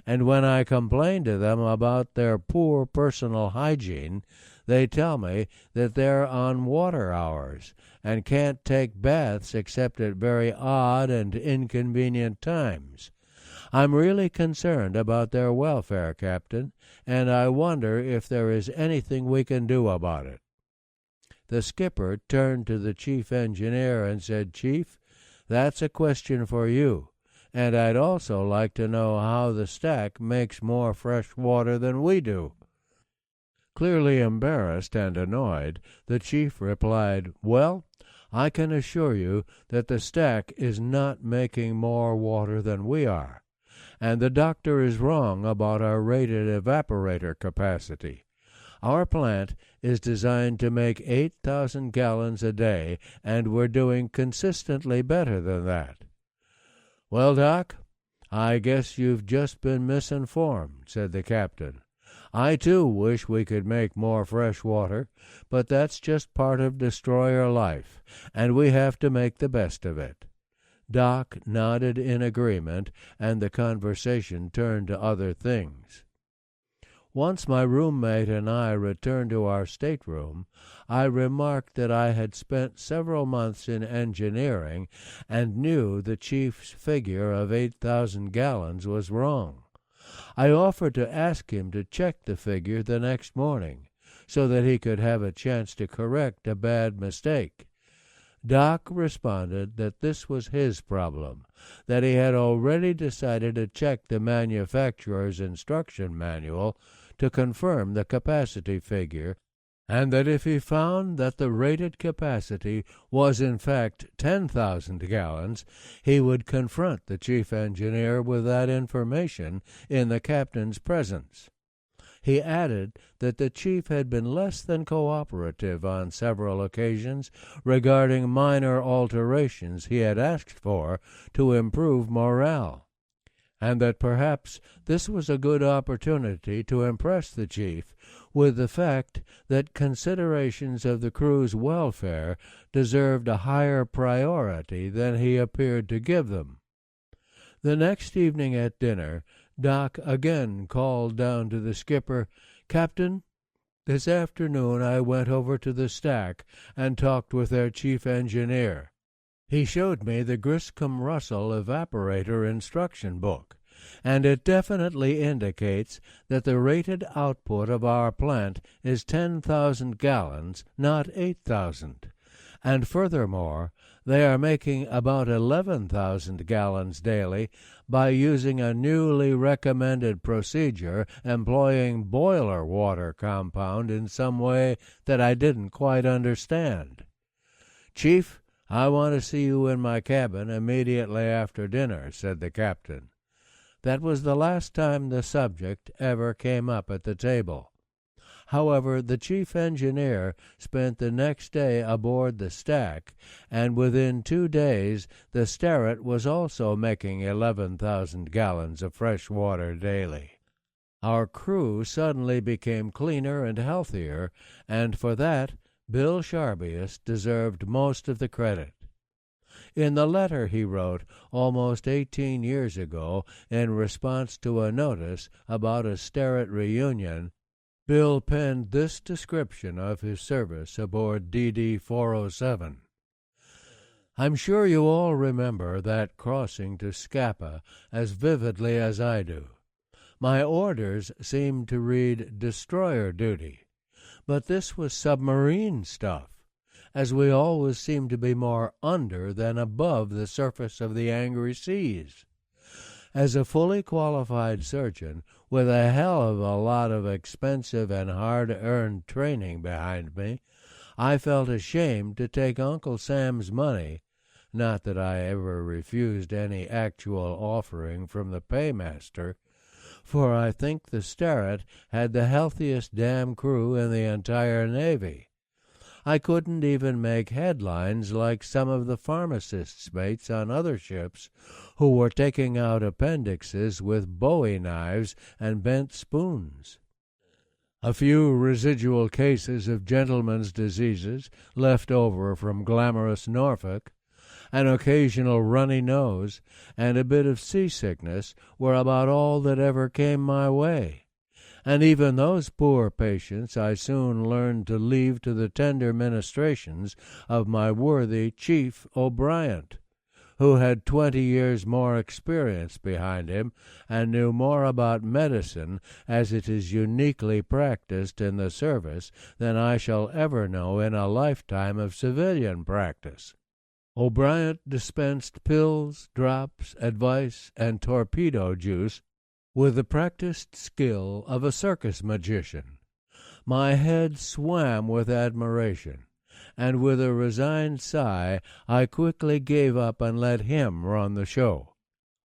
and when I complain to them about their poor personal hygiene, they tell me that they're on water hours and can't take baths except at very odd and inconvenient times. I'm really concerned about their welfare, Captain, and I wonder if there is anything we can do about it." The skipper turned to the chief engineer and said, "Chief, that's a question for you, and I'd also like to know how the Stack makes more fresh water than we do." Clearly embarrassed and annoyed, the chief replied, "Well, I can assure you that the Stack is not making more water than we are, and the doctor is wrong about our rated evaporator capacity. Our plant is designed to make 8,000 gallons a day, and we're doing consistently better than that." "Well, Doc, I guess you've just been misinformed," said the captain. "I, too, wish we could make more fresh water, but that's just part of destroyer life, and we have to make the best of it." Doc nodded in agreement, and the conversation turned to other things. Once my roommate and I returned to our stateroom, I remarked that I had spent several months in engineering and knew the chief's figure of 8,000 gallons was wrong. I offered to ask him to check the figure the next morning, so that he could have a chance to correct a bad mistake. Doc responded that this was his problem, that he had already decided to check the manufacturer's instruction manual to confirm the capacity figure, and that if he found that the rated capacity was in fact 10,000 gallons, he would confront the chief engineer with that information in the captain's presence. He added that the chief had been less than cooperative on several occasions regarding minor alterations he had asked for to improve morale, and that perhaps this was a good opportunity to impress the chief with the fact that considerations of the crew's welfare deserved a higher priority than he appeared to give them. The next evening at dinner, Doc again called down to the skipper, "Captain, this afternoon I went over to the stack and talked with their chief engineer. He showed me the Griscom Russell evaporator instruction book, and it definitely indicates that the rated output of our plant is 10,000 gallons, not 8,000. And furthermore, they are making about 11,000 gallons daily by using a newly recommended procedure employing boiler water compound in some way that I didn't quite understand. Chief, I want to see you in my cabin immediately after dinner," said the captain. That was the last time the subject ever came up at the table. However, the chief engineer spent the next day aboard the stack, and within 2 days the Sterret was also making 11,000 gallons of fresh water daily. Our crew suddenly became cleaner and healthier, and for that Bill Sharbius deserved most of the credit. In the letter he wrote almost 18 years ago in response to a notice about a Sterret reunion, Bill penned this description of his service aboard DD-407. "I'm sure you all remember that crossing to Scapa as vividly as I do. My orders seemed to read destroyer duty, but this was submarine stuff, as we always seemed to be more under than above the surface of the angry seas. As a fully qualified surgeon with a hell of a lot of expensive and hard-earned training behind me, I felt ashamed to take Uncle Sam's money, not that I ever refused any actual offering from the paymaster, for I think the Sterret had the healthiest damn crew in the entire Navy. I couldn't even make headlines like some of the pharmacists' mates on other ships who were taking out appendixes with bowie knives and bent spoons. A few residual cases of gentlemen's diseases left over from glamorous Norfolk, an occasional runny nose, and a bit of seasickness were about all that ever came my way. And even those poor patients I soon learned to leave to the tender ministrations of my worthy Chief O'Brien, who had 20 years more experience behind him and knew more about medicine as it is uniquely practiced in the service than I shall ever know in a lifetime of civilian practice. O'Brien dispensed pills, drops, advice, and torpedo juice with the practiced skill of a circus magician. My head swam with admiration, and with a resigned sigh I quickly gave up and let him run the show,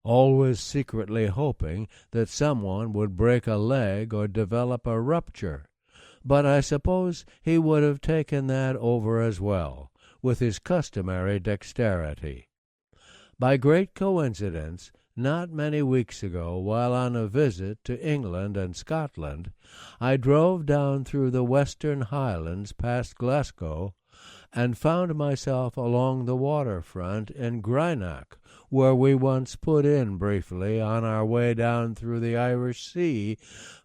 always secretly hoping that someone would break a leg or develop a rupture. But I suppose he would have taken that over as well, with his customary dexterity. By great coincidence, not many weeks ago, while on a visit to England and Scotland, I drove down through the Western Highlands past Glasgow and found myself along the waterfront in Greenock, where we once put in briefly on our way down through the Irish Sea,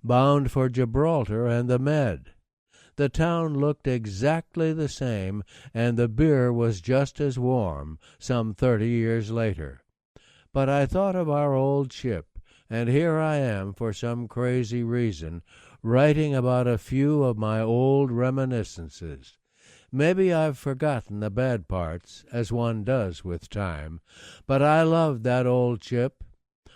bound for Gibraltar and the Med. The town looked exactly the same, and the beer was just as warm some 30 years later. But I thought of our old ship, and here I am, for some crazy reason, writing about a few of my old reminiscences. Maybe I've forgotten the bad parts, as one does with time, but I loved that old ship.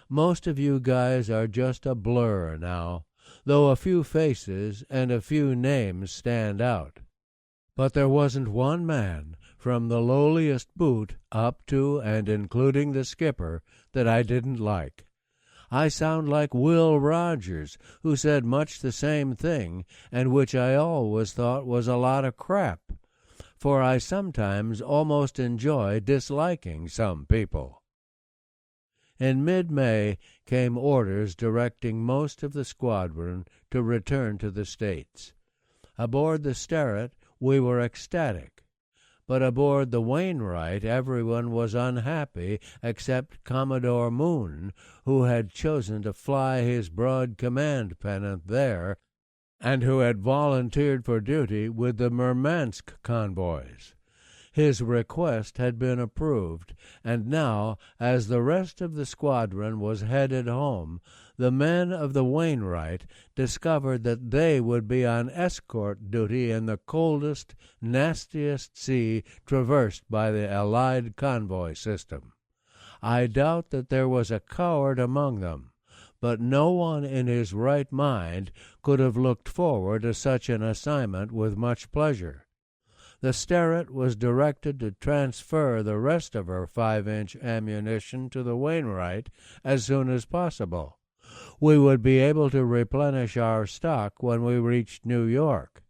Most of you guys are just a blur now, though a few faces and a few names stand out. But there wasn't one man, from the lowliest boot up to and including the skipper, that I didn't like. I sound like Will Rogers, who said much the same thing, and which I always thought was a lot of crap, for I sometimes almost enjoy disliking some people. In mid-May came orders directing most of the squadron to return to the States. Aboard the Sterret we were ecstatic, but aboard the Wainwright everyone was unhappy except Commodore Moon, who had chosen to fly his broad command pennant there, and who had volunteered for duty with the Murmansk convoys. His request had been approved, and now, as the rest of the squadron was headed home, the men of the Wainwright discovered that they would be on escort duty in the coldest, nastiest sea traversed by the Allied convoy system. I doubt that there was a coward among them, but no one in his right mind could have looked forward to such an assignment with much pleasure. The Sterret was directed to transfer the rest of her 5-inch ammunition to the Wainwright as soon as possible. We would be able to replenish our stock when we reached New York,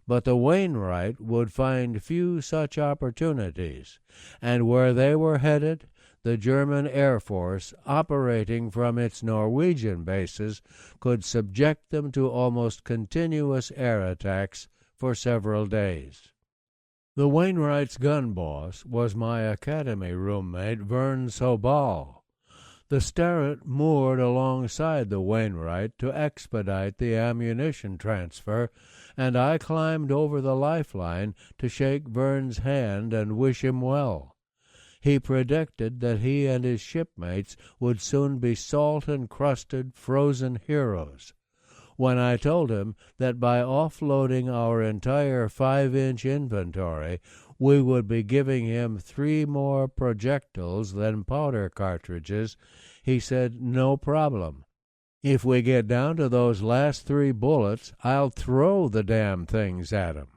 but the Wainwright would find few such opportunities, and where they were headed, the German Air Force, operating from its Norwegian bases, could subject them to almost continuous air attacks for several days. The Wainwright's gun boss was my academy roommate, Vern Sobal. The Sterret moored alongside the Wainwright to expedite the ammunition transfer, and I climbed over the lifeline to shake Vern's hand and wish him well. He predicted that he and his shipmates would soon be salt-encrusted, frozen heroes. When I told him that by offloading our entire 5-inch inventory, we would be giving him 3 more projectiles than powder cartridges, he said, "No problem. If we get down to those last 3 bullets, I'll throw the damn things at 'em."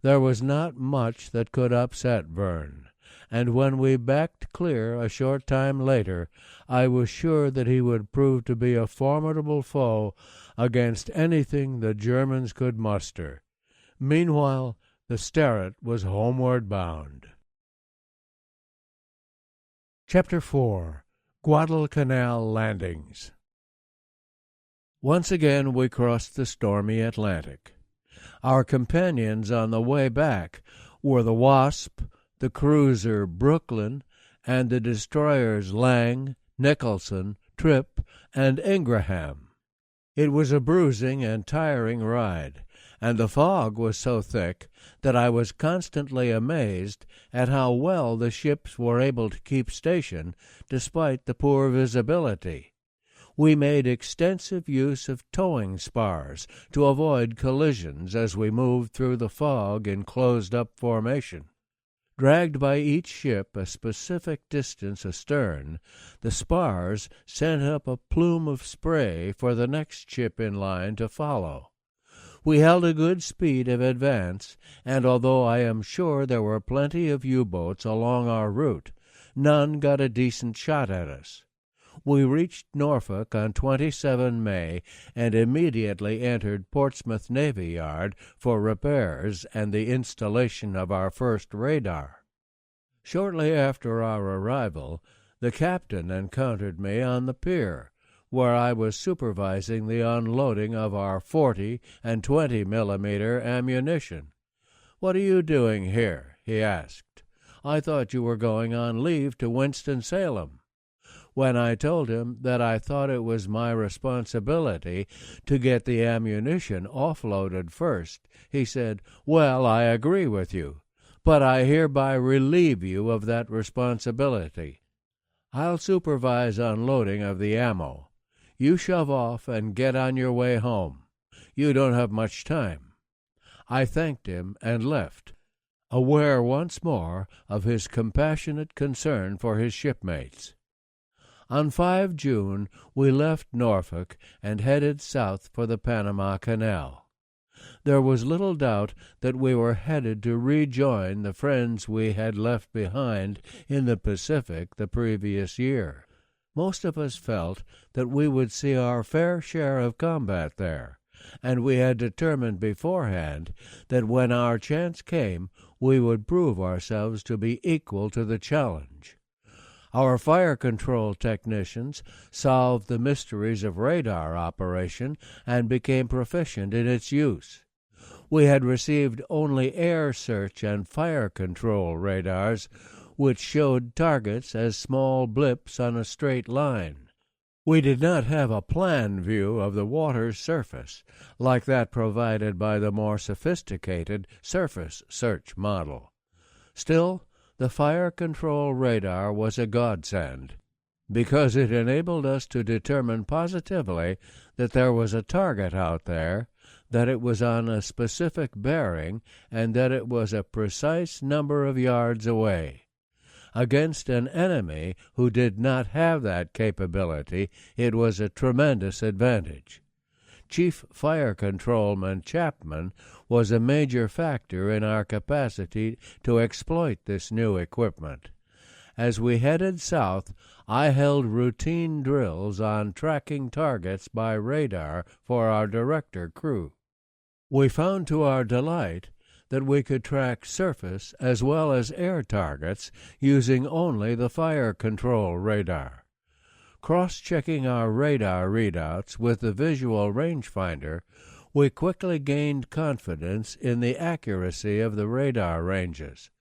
There was not much that could upset Vern, and when we backed clear a short time later, I was sure that he would prove to be a formidable foe against anything the Germans could muster. Meanwhile, the Sterret was homeward bound. Chapter 4. Guadalcanal Landings. Once again we crossed the stormy Atlantic. Our companions on the way back were the Wasp, the cruiser Brooklyn, and the destroyers Lang, Nicholson, Tripp, and Ingraham. It was a bruising and tiring ride, and the fog was so thick that I was constantly amazed at how well the ships were able to keep station despite the poor visibility. We made extensive use of towing spars to avoid collisions as we moved through the fog in closed-up formation. Dragged by each ship a specific distance astern, the spars sent up a plume of spray for the next ship in line to follow. We held a good speed of advance, and although I am sure there were plenty of U-boats along our route, none got a decent shot at us. We reached Norfolk on 27 May and immediately entered Portsmouth Navy Yard for repairs and the installation of our first radar. Shortly after our arrival, the captain encountered me on the pier, where I was supervising the unloading of our 40 and 20mm ammunition. "What are you doing here?" he asked. "I thought you were going on leave to Winston-Salem." When I told him that I thought it was my responsibility to get the ammunition offloaded first, he said, "Well, I agree with you, but I hereby relieve you of that responsibility. I'll supervise unloading of the ammo. You shove off and get on your way home. You don't have much time." I thanked him and left, aware once more of his compassionate concern for his shipmates. On 5 June we left Norfolk and headed south for the Panama Canal. There was little doubt that we were headed to rejoin the friends we had left behind in the Pacific the previous year. Most of us felt that we would see our fair share of combat there, and we had determined beforehand that when our chance came we would prove ourselves to be equal to the challenge. Our fire control technicians solved the mysteries of radar operation and became proficient in its use. We had received only air search and fire control radars, which showed targets as small blips on a straight line. We did not have a plan view of the water's surface, like that provided by the more sophisticated surface search model. Still, the fire control radar was a godsend, because it enabled us to determine positively that there was a target out there, that it was on a specific bearing, and that it was a precise number of yards away. Against an enemy who did not have that capability, it was a tremendous advantage. Chief Fire Controlman Chapman was a major factor in our capacity to exploit this new equipment. As we headed south, I held routine drills on tracking targets by radar for our director crew. We found to our delight that we could track surface as well as air targets using only the fire control radar. Cross-checking our radar readouts with the visual rangefinder, we quickly gained confidence in the accuracy of the radar ranges.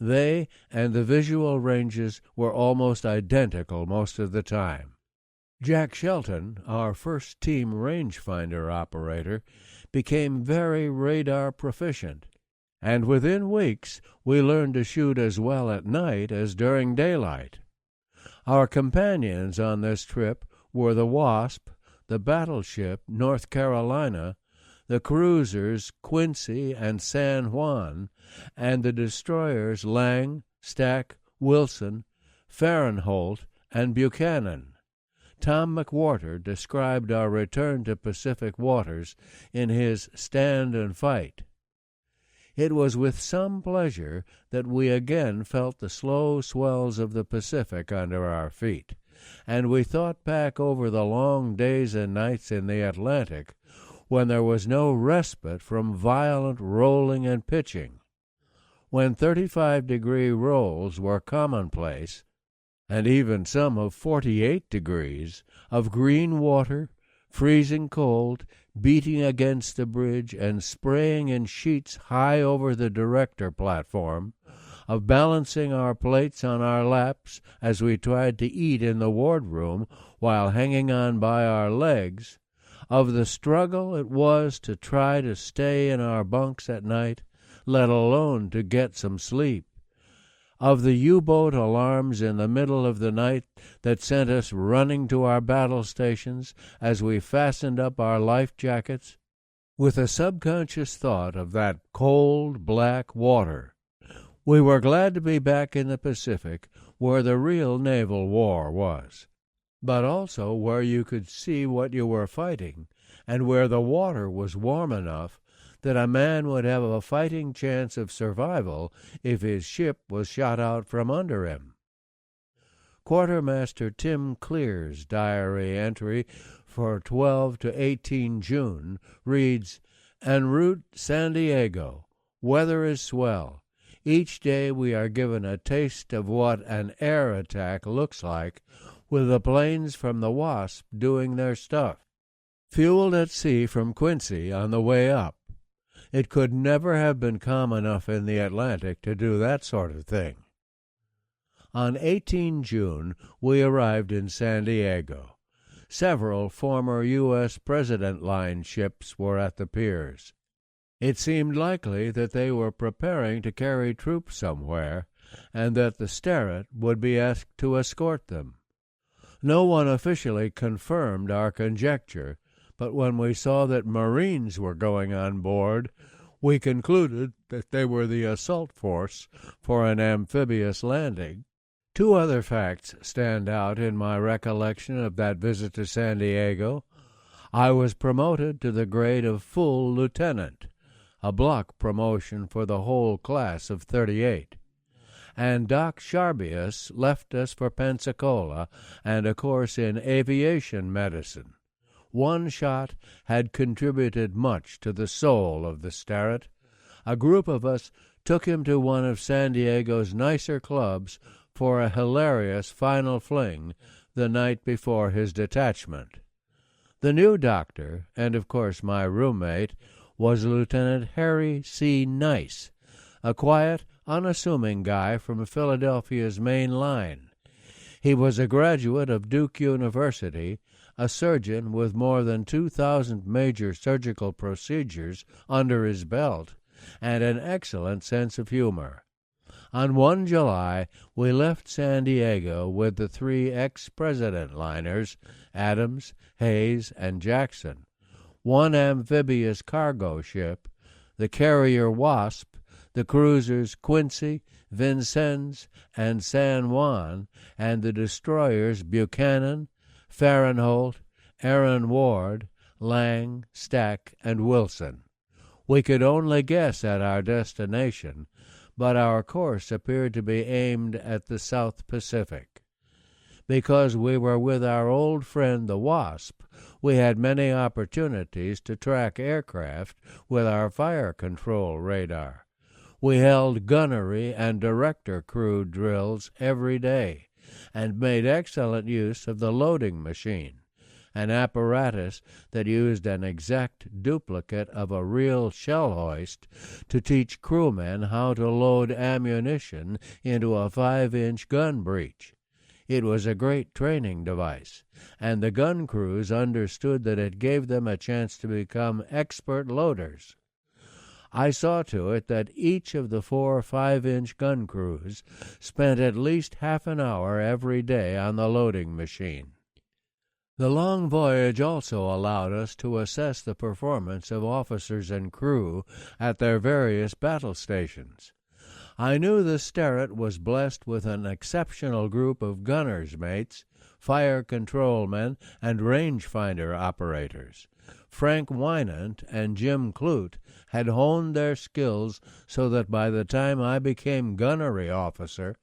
They and the visual ranges were almost identical most of the time. Jack Shelton, our first team rangefinder operator, became very radar proficient, and within weeks we learned to shoot as well at night as during daylight. Our companions on this trip were the Wasp, the battleship North Carolina, the cruisers Quincy and San Juan, and the destroyers Lang, Stack, Wilson, Fahrenholt, and Buchanan. Tom McWhorter described our return to Pacific waters in his Stand and Fight. It was with some pleasure that we again felt the slow swells of the Pacific under our feet, and we thought back over the long days and nights in the Atlantic when there was no respite from violent rolling and pitching, when 35-degree rolls were commonplace, and even some of 48 degrees, of green water, freezing cold, beating against the bridge and spraying in sheets high over the director platform, of balancing our plates on our laps as we tried to eat in the wardroom while hanging on by our legs, of the struggle it was to try to stay in our bunks at night, let alone to get some sleep, of the U-boat alarms in the middle of the night that sent us running to our battle stations as we fastened up our life jackets, with a subconscious thought of that cold, black water. We were glad to be back in the Pacific, where the real naval war was, but also where you could see what you were fighting, and where the water was warm enough that a man would have a fighting chance of survival if his ship was shot out from under him. Quartermaster Tim Clear's diary entry for 12 to 18 June reads, "En route San Diego. Weather is swell. Each day we are given a taste of what an air attack looks like, with the planes from the Wasp doing their stuff. Fueled at sea from Quincy on the way up. It could never have been calm enough in the Atlantic to do that sort of thing." On 18 June, we arrived in San Diego. Several former U.S. President Line ships were at the piers. It seemed likely that they were preparing to carry troops somewhere, and that the Sterret would be asked to escort them. No one officially confirmed our conjecture, but when we saw that Marines were going on board, we concluded that they were the assault force for an amphibious landing. Two other facts stand out in my recollection of that visit to San Diego. I was promoted to the grade of full lieutenant, a block promotion for the whole class of 38. and Doc Sharbius left us for Pensacola and a course in aviation medicine. One shot had contributed much to the soul of the Starrett. A group of us took him to one of San Diego's nicer clubs for a hilarious final fling the night before his detachment. The new doctor, and of course my roommate, was Lieutenant Harry C. Nice, a quiet, unassuming guy from Philadelphia's main line. He was a graduate of Duke University, a surgeon with more than 2,000 major surgical procedures under his belt, and an excellent sense of humor. On 1 July, we left San Diego with the 3 ex-president liners, Adams, Hayes, and Jackson, 1 amphibious cargo ship, the carrier Wasp, the cruisers Quincy, Vincennes, and San Juan, and the destroyers Buchanan, Fahrenholt, Aaron Ward, Lang, Stack, and Wilson. We could only guess at our destination, but our course appeared to be aimed at the South Pacific. Because we were with our old friend the Wasp, we had many opportunities to track aircraft with our fire control radar. We held gunnery and director crew drills every day, and made excellent use of the loading machine, an apparatus that used an exact duplicate of a real shell hoist to teach crewmen how to load ammunition into a 5-inch gun breech. It was a great training device, and the gun crews understood that it gave them a chance to become expert loaders. I saw to it that each of the 4 5-inch gun crews spent at least half an hour every day on the loading machine. The long voyage also allowed us to assess the performance of officers and crew at their various battle stations. I knew the Starrett was blessed with an exceptional group of gunner's mates, fire control men, and rangefinder operators. Frank Wynant and Jim Clute had honed their skills so that by the time I became gunnery officer,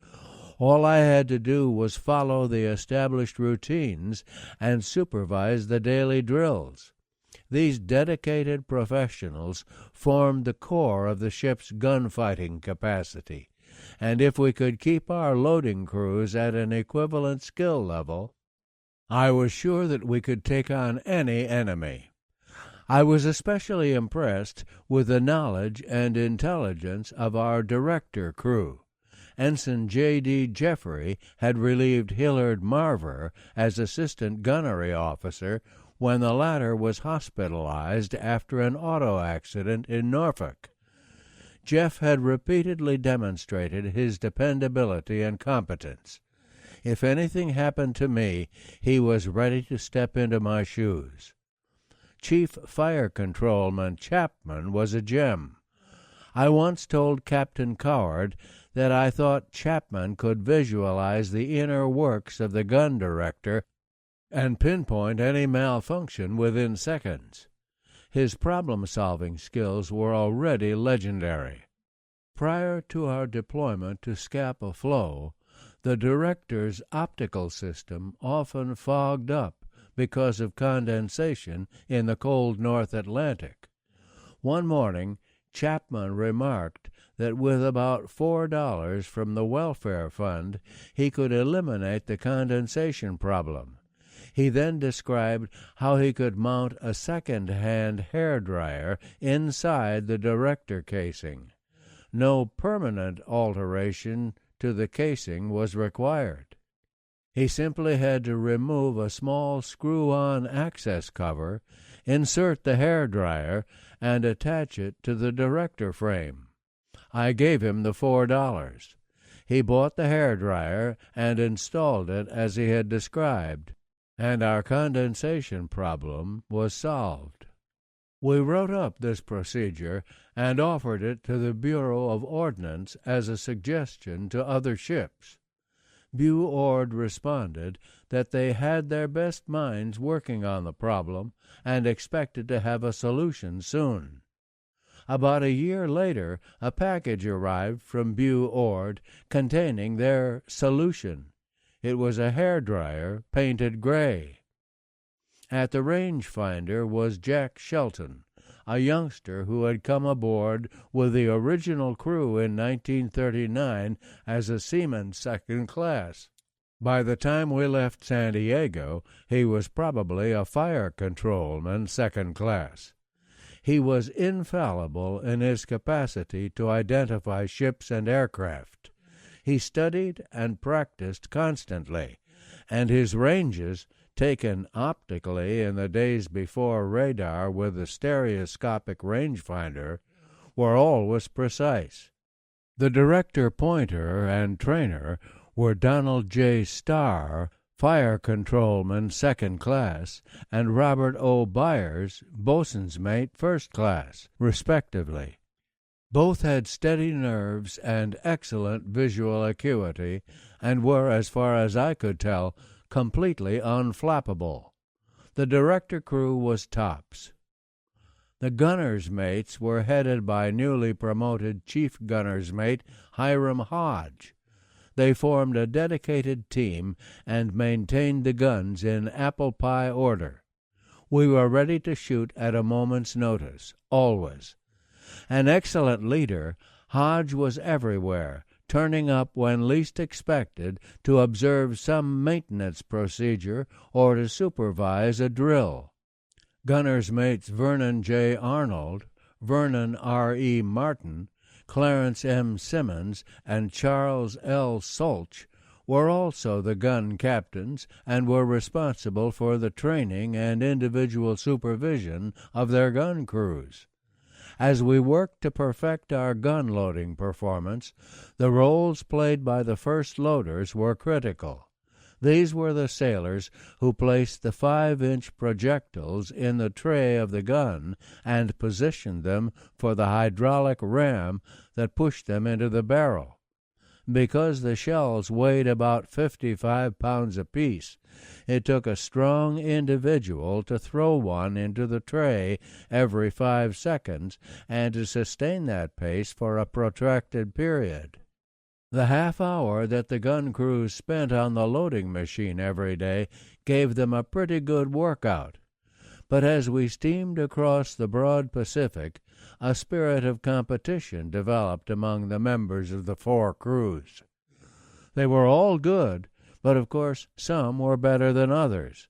all I had to do was follow the established routines and supervise the daily drills. These dedicated professionals formed the core of the ship's gunfighting capacity, and if we could keep our loading crews at an equivalent skill level, I was sure that we could take on any enemy. I was especially impressed with the knowledge and intelligence of our director crew. Ensign J.D. Jeffrey had relieved Hillard Marver as assistant gunnery officer when the latter was hospitalized after an auto accident in Norfolk. Jeff had repeatedly demonstrated his dependability and competence. If anything happened to me, he was ready to step into my shoes. Chief Fire Controlman Chapman was a gem. I once told Captain Coward that I thought Chapman could visualize the inner works of the gun director and pinpoint any malfunction within seconds. His problem-solving skills were already legendary. Prior to our deployment to Scapa Flow, the director's optical system often fogged up because of condensation in the cold North Atlantic. One morning, Chapman remarked that with about $4 from the welfare fund, he could eliminate the condensation problem. He then described how he could mount a second-hand hairdryer inside the director casing. No permanent alteration to the casing was required. He simply had to remove a small screw-on access cover, insert the hairdryer, and attach it to the director frame. I gave him the $4. He bought the hairdryer and installed it as he had described, and our condensation problem was solved. We wrote up this procedure and offered it to the Bureau of Ordnance as a suggestion to other ships. Bu-Ord responded that they had their best minds working on the problem and expected to have a solution soon. About a year later, a package arrived from Bue Ord containing their solution. It was a hairdryer painted gray. At the rangefinder was Jack Shelton, a youngster who had come aboard with the original crew in 1939 as a seaman second class. By the time we left San Diego, he was probably a fire controlman second class. He was infallible in his capacity to identify ships and aircraft. He studied and practiced constantly, and his ranges, taken optically in the days before radar with the stereoscopic rangefinder, were always precise. The director pointer and trainer were Donald J. Starr, fire controlman second class, and Robert O. Byers, bosun's mate first class, respectively. Both had steady nerves and excellent visual acuity, and were, as far as I could tell, completely unflappable. The director crew was tops. The gunner's mates were headed by newly promoted chief gunner's mate Hiram Hodge. They formed a dedicated team and maintained the guns in apple pie order. We were ready to shoot at a moment's notice, always. An excellent leader, Hodge was everywhere, turning up when least expected to observe some maintenance procedure or to supervise a drill. Gunner's mates Vernon J. Arnold, Vernon R. E. Martin, Clarence M. Simmons, and Charles L. Solch were also the gun captains and were responsible for the training and individual supervision of their gun crews. As we worked to perfect our gun loading performance, the roles played by the first loaders were critical. These were the sailors who placed the 5-inch projectiles in the tray of the gun and positioned them for the hydraulic ram that pushed them into the barrel. Because the shells weighed about 55 pounds apiece, it took a strong individual to throw one into the tray every 5 seconds and to sustain that pace for a protracted period. The half hour that the gun crews spent on the loading machine every day gave them a pretty good workout. But as we steamed across the broad Pacific, a spirit of competition developed among the members of the 4 crews. They were all good, but of course some were better than others.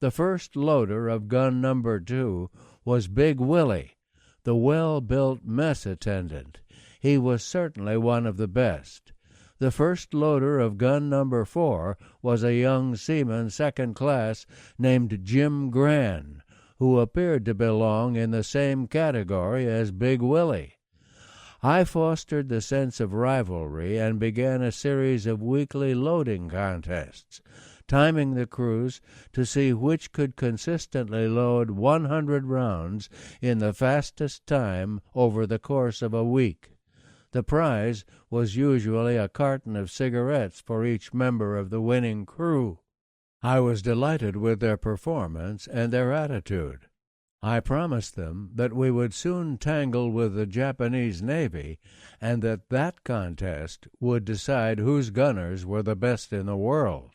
The first loader of gun number 2 was Big Willie, the well-built mess attendant. He was certainly one of the best. The first loader of gun number 4 was a young seaman second class named Jim Gran, who appeared to belong in the same category as Big Willie. I fostered the sense of rivalry and began a series of weekly loading contests, timing the crews to see which could consistently load 100 rounds in the fastest time over the course of a week. The prize was usually a carton of cigarettes for each member of the winning crew. I was delighted with their performance and their attitude. I promised them that we would soon tangle with the Japanese Navy and that contest would decide whose gunners were the best in the world.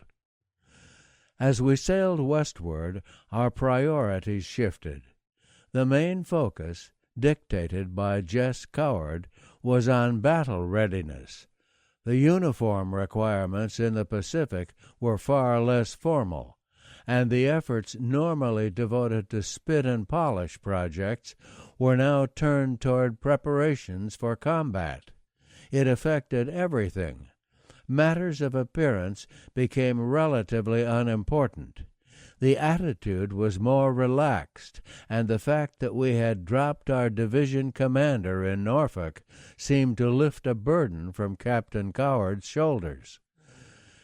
As we sailed westward, our priorities shifted. The main focus, dictated by Jess Coward, was on battle readiness. The uniform requirements in the Pacific were far less formal, and the efforts normally devoted to spit and polish projects were now turned toward preparations for combat. It affected everything. Matters of appearance became relatively unimportant. The attitude was more relaxed, and the fact that we had dropped our division commander in Norfolk seemed to lift a burden from Captain Coward's shoulders.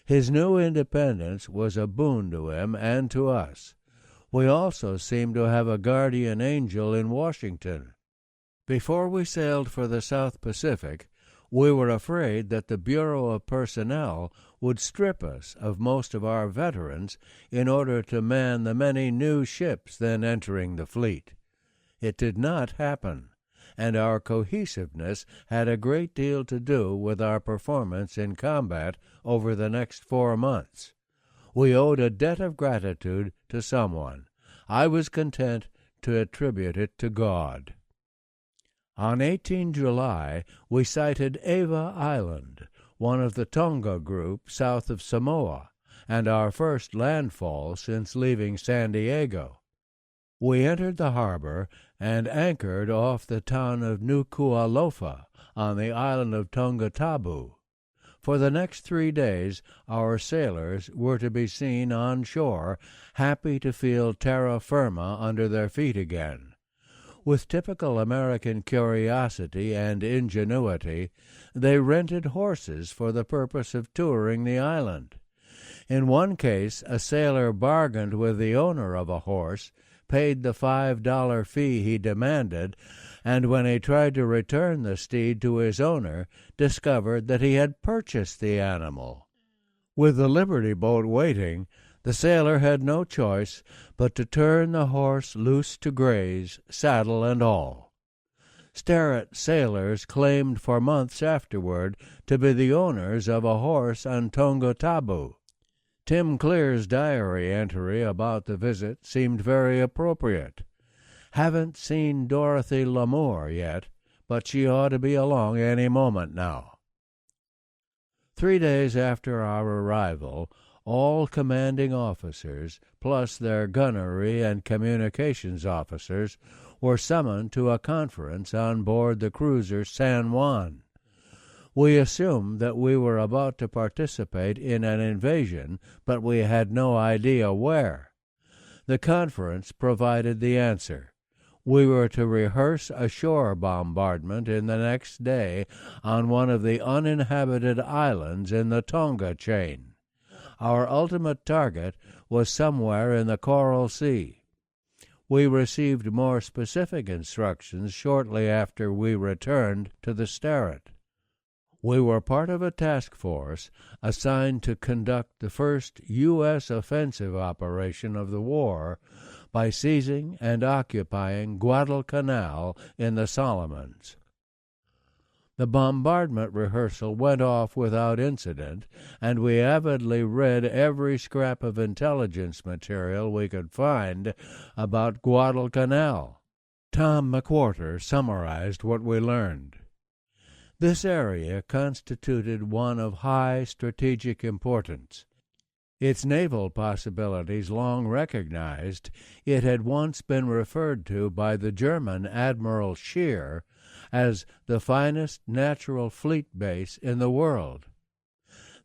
His new independence was a boon to him and to us. We also seemed to have a guardian angel in Washington. Before we sailed for the South Pacific, we were afraid that the Bureau of Personnel would strip us of most of our veterans in order to man the many new ships then entering the fleet. It did not happen, and our cohesiveness had a great deal to do with our performance in combat over the next 4 months. We owed a debt of gratitude to someone. I was content to attribute it to God. On 18 July, we sighted Ava Island, one of the Tonga group south of Samoa, and our first landfall since leaving San Diego. We entered the harbor and anchored off the town of Nuku'alofa on the island of Tongatabu. For the next 3 days our sailors were to be seen on shore, happy to feel terra firma under their feet again. With typical American curiosity and ingenuity, they rented horses for the purpose of touring the island. In one case, a sailor bargained with the owner of a horse, paid the $5 fee he demanded, and when he tried to return the steed to his owner, discovered that he had purchased the animal. With the Liberty boat waiting, the sailor had no choice but to turn the horse loose to graze, saddle and all. Sterrett sailors claimed for months afterward to be the owners of a horse on Tongatabu. Tim Clear's diary entry about the visit seemed very appropriate. Haven't seen Dorothy Lamour yet, but she ought to be along any moment now. 3 days after our arrival, all commanding officers, plus their gunnery and communications officers, were summoned to a conference on board the cruiser San Juan. We assumed that we were about to participate in an invasion, but we had no idea where. The conference provided the answer. We were to rehearse a shore bombardment in the next day on one of the uninhabited islands in the Tonga chain. Our ultimate target was somewhere in the Coral Sea. We received more specific instructions shortly after we returned to the Sterrett. We were part of a task force assigned to conduct the first U.S. offensive operation of the war by seizing and occupying Guadalcanal in the Solomons. The bombardment rehearsal went off without incident, and we avidly read every scrap of intelligence material we could find about Guadalcanal. Tom McWhorter summarized what we learned. This area constituted one of high strategic importance. Its naval possibilities long recognized, it had once been referred to by the German Admiral Scheer as the finest natural fleet base in the world.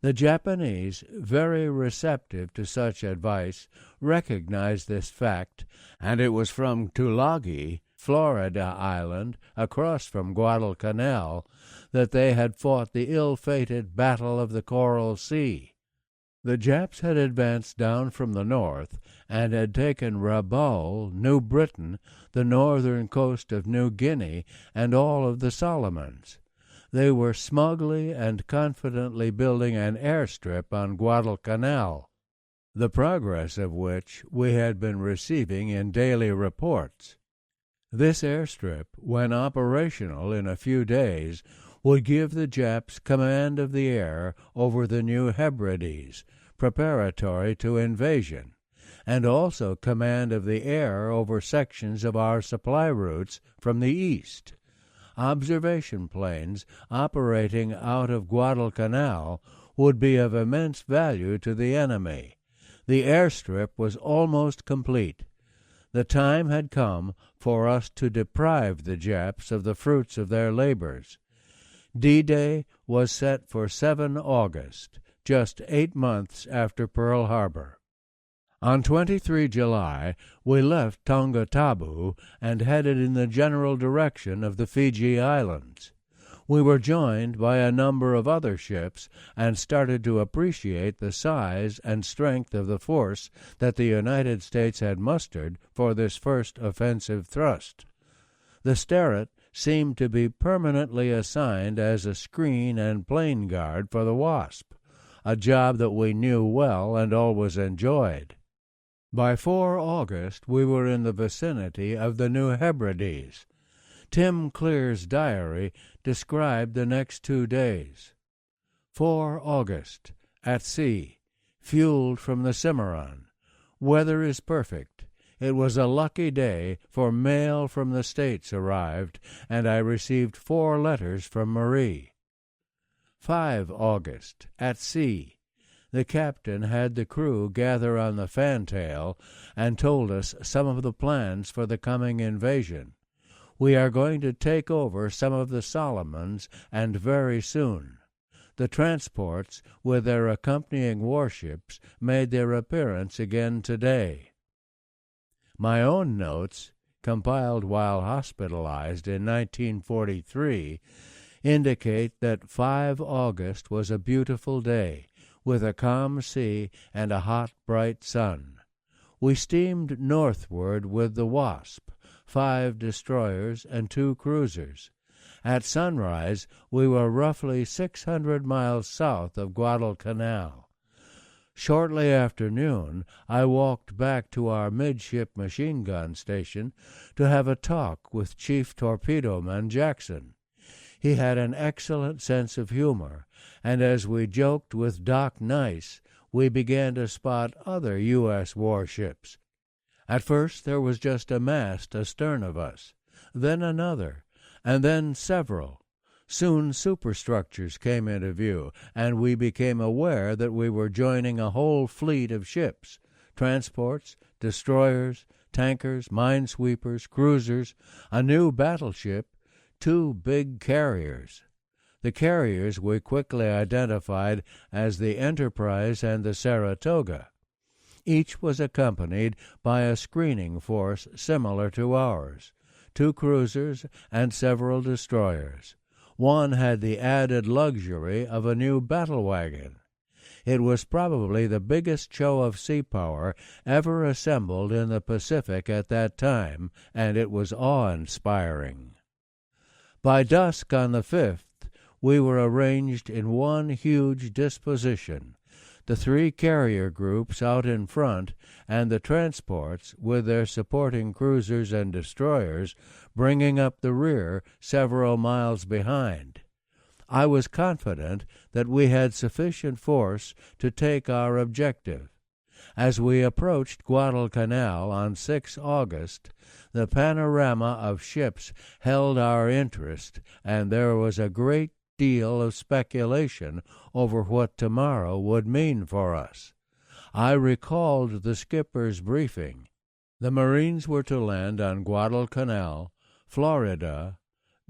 The Japanese, very receptive to such advice, recognized this fact, and it was from Tulagi, Florida Island, across from Guadalcanal, that they had fought the ill-fated Battle of the Coral Sea. The Japs had advanced down from the north and had taken Rabaul, New Britain, the northern coast of New Guinea, and all of the Solomons. They were smugly and confidently building an airstrip on Guadalcanal, the progress of which we had been receiving in daily reports. This airstrip, when operational in a few days, would give the Japs command of the air over the New Hebrides, preparatory to invasion, and also command of the air over sections of our supply routes from the east. Observation planes operating out of Guadalcanal would be of immense value to the enemy. The airstrip was almost complete. The time had come for us to deprive the Japs of the fruits of their labors. D-Day was set for 7 August, just 8 months after Pearl Harbor. On 23 July, we left Tongatabu and headed in the general direction of the Fiji Islands. We were joined by a number of other ships and started to appreciate the size and strength of the force that the United States had mustered for this first offensive thrust. The Sterrett seemed to be permanently assigned as a screen and plane guard for the Wasp, a job that we knew well and always enjoyed. By 4 August we were in the vicinity of the New Hebrides. Tim Clear's diary described the next 2 days. 4 August, at sea, fueled from the Cimarron. Weather is perfect. It was a lucky day, for mail from the States arrived, and I received 4 letters from Marie. 5 August, at sea. The captain had the crew gather on the fantail and told us some of the plans for the coming invasion. We are going to take over some of the Solomons, and very soon. The transports, with their accompanying warships, made their appearance again today. My own notes, compiled while hospitalized in 1943, indicate that 5 August was a beautiful day, with a calm sea and a hot, bright sun. We steamed northward with the Wasp, 5 destroyers and 2 cruisers. At sunrise, we were roughly 600 miles south of Guadalcanal. Shortly after noon, I walked back to our midship machine gun station to have a talk with Chief Torpedoman Jackson. He had an excellent sense of humor, and as we joked with Doc Nice, we began to spot other U.S. warships. At first there was just a mast astern of us, then another, and then several. Soon superstructures came into view, and we became aware that we were joining a whole fleet of ships, transports, destroyers, tankers, minesweepers, cruisers, a new battleship, 2 big carriers. The carriers we quickly identified as the Enterprise and the Saratoga. Each was accompanied by a screening force similar to ours, 2 cruisers and several destroyers. One had the added luxury of a new battle wagon. It was probably the biggest show of sea power ever assembled in the Pacific at that time, and it was awe-inspiring. By dusk on the 5th, we were arranged in one huge disposition, the 3 carrier groups out in front, and the transports, with their supporting cruisers and destroyers, bringing up the rear several miles behind. I was confident that we had sufficient force to take our objective. As we approached Guadalcanal on 6 August, the panorama of ships held our interest, and there was a great deal of speculation over what tomorrow would mean for us. I recalled the skipper's briefing. The Marines were to land on Guadalcanal, Florida,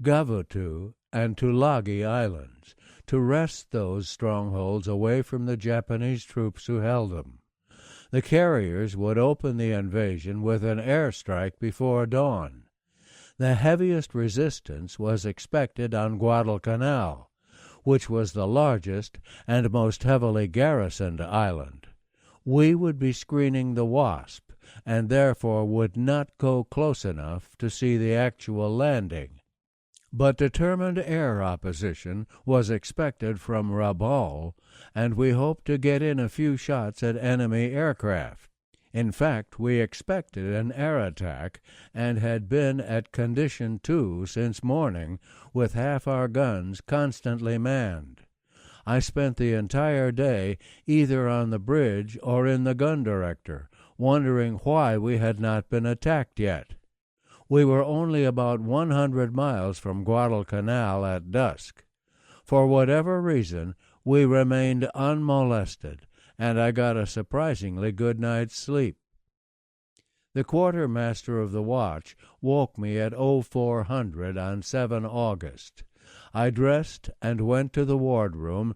Gavutu, and Tulagi Islands, to wrest those strongholds away from the Japanese troops who held them. The carriers would open the invasion with an airstrike before dawn. The heaviest resistance was expected on Guadalcanal, which was the largest and most heavily garrisoned island. We would be screening the Wasp, and therefore would not go close enough to see the actual landing. But determined air opposition was expected from Rabaul, and we hoped to get in a few shots at enemy aircraft. In fact, we expected an air attack, and had been at condition 2 since morning, with half our guns constantly manned. I spent the entire day either on the bridge or in the gun director, wondering why we had not been attacked yet. We were only about 100 miles from Guadalcanal at dusk. For whatever reason, we remained unmolested, and I got a surprisingly good night's sleep. The quartermaster of the watch woke me at 0400 on 7 August. I dressed and went to the wardroom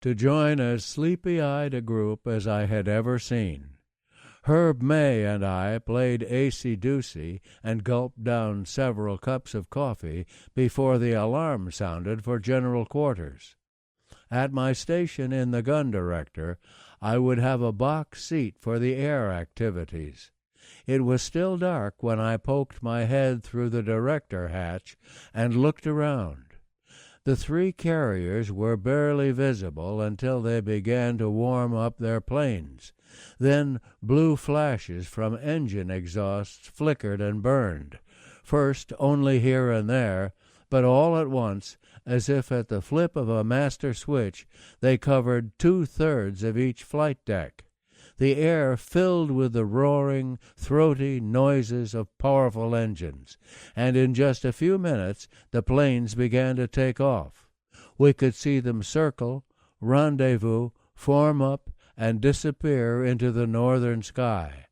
to join as sleepy-eyed a group as I had ever seen. Herb May and I played acey-deucey and gulped down several cups of coffee before the alarm sounded for general quarters. At my station in the gun director, I would have a box seat for the air activities. It was still dark when I poked my head through the director hatch and looked around. The 3 carriers were barely visible until they began to warm up their planes. Then blue flashes from engine exhausts flickered and burned. first only here and there, but all at once, as if at the flip of a master switch, they covered 2/3 of each flight deck. The air filled with the roaring, throaty noises of powerful engines, and in just a few minutes the planes began to take off. We could see them circle, rendezvous, form up, and disappear into the northern sky.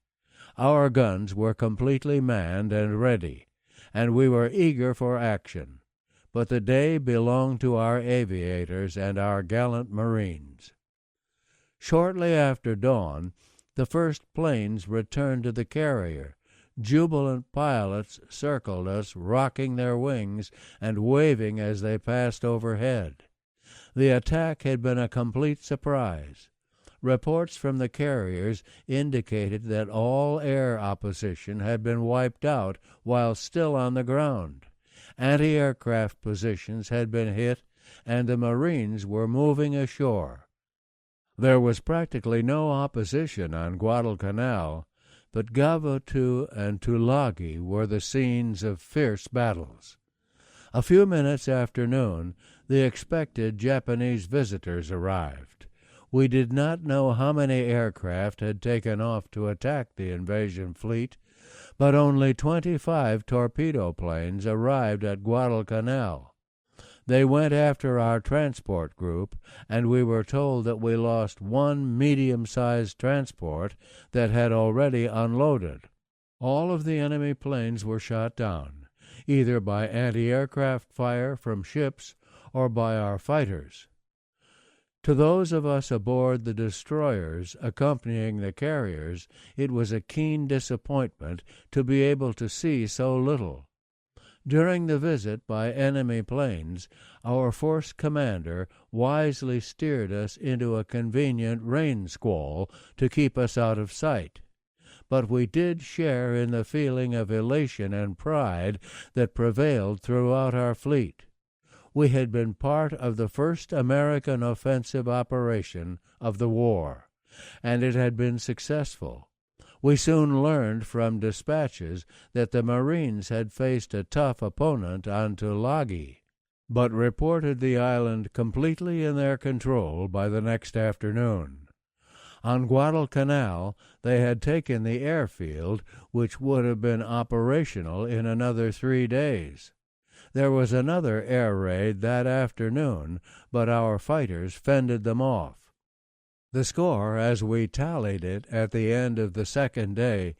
Our guns were completely manned and ready, and we were eager for action. But the day belonged to our aviators and our gallant Marines. Shortly after dawn, the first planes returned to the carrier. Jubilant pilots circled us, rocking their wings and waving as they passed overhead. The attack had been a complete surprise. Reports from the carriers indicated that all air opposition had been wiped out while still on the ground. Anti-aircraft positions had been hit, and the Marines were moving ashore. There was practically no opposition on Guadalcanal, but Gavutu and Tulagi were the scenes of fierce battles. A few minutes after noon, the expected Japanese visitors arrived. We did not know how many aircraft had taken off to attack the invasion fleet, but only 25 torpedo planes arrived at Guadalcanal. They went after our transport group, and we were told that we lost one medium-sized transport that had already unloaded. All of the enemy planes were shot down, either by anti-aircraft fire from ships or by our fighters. To those of us aboard the destroyers accompanying the carriers, it was a keen disappointment to be able to see so little. During the visit by enemy planes, our force commander wisely steered us into a convenient rain squall to keep us out of sight. But we did share in the feeling of elation and pride that prevailed throughout our fleet. We had been part of the first American offensive operation of the war, and it had been successful. We soon learned from dispatches that the Marines had faced a tough opponent on Tulagi, but reported the island completely in their control by the next afternoon. On Guadalcanal, they had taken the airfield, which would have been operational in another 3 days. There was another air raid that afternoon, but our fighters fended them off. The score, as we tallied it at the end of the second day,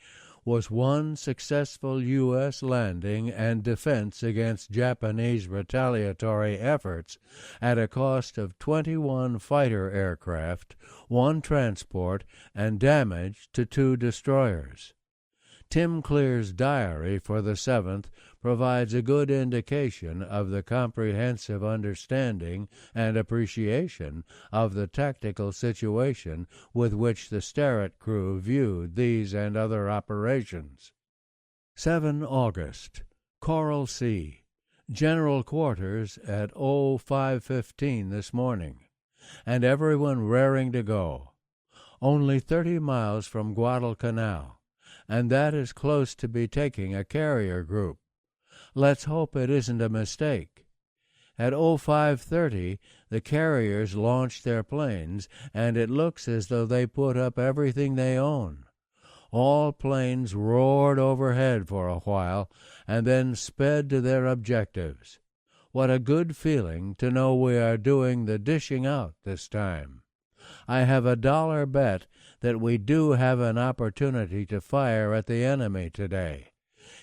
was 1 successful U.S. landing and defense against Japanese retaliatory efforts at a cost of 21 fighter aircraft, 1 transport, and damage to 2 destroyers. Tim Clear's diary for the 7th provides a good indication of the comprehensive understanding and appreciation of the tactical situation with which the Sterett crew viewed these and other operations. 7 August. Coral Sea. General quarters at 05:15 this morning, and everyone raring to go. Only 30 miles from Guadalcanal, and that is close to be taking a carrier group. Let's hope it isn't a mistake. At 05:30, the carriers launched their planes, and it looks as though they put up everything they own. All planes roared overhead for a while, and then sped to their objectives. What a good feeling to know we are doing the dishing out this time. I have a $1 bet that we do have an opportunity to fire at the enemy today.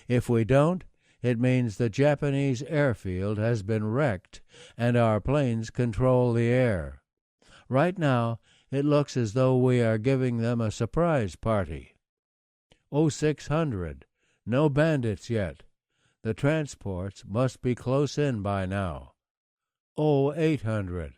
If we don't, it means the Japanese airfield has been wrecked and our planes control the air. Right now, it looks as though we are giving them a surprise party. 0600, no bandits yet. The transports must be close in by now. 0800,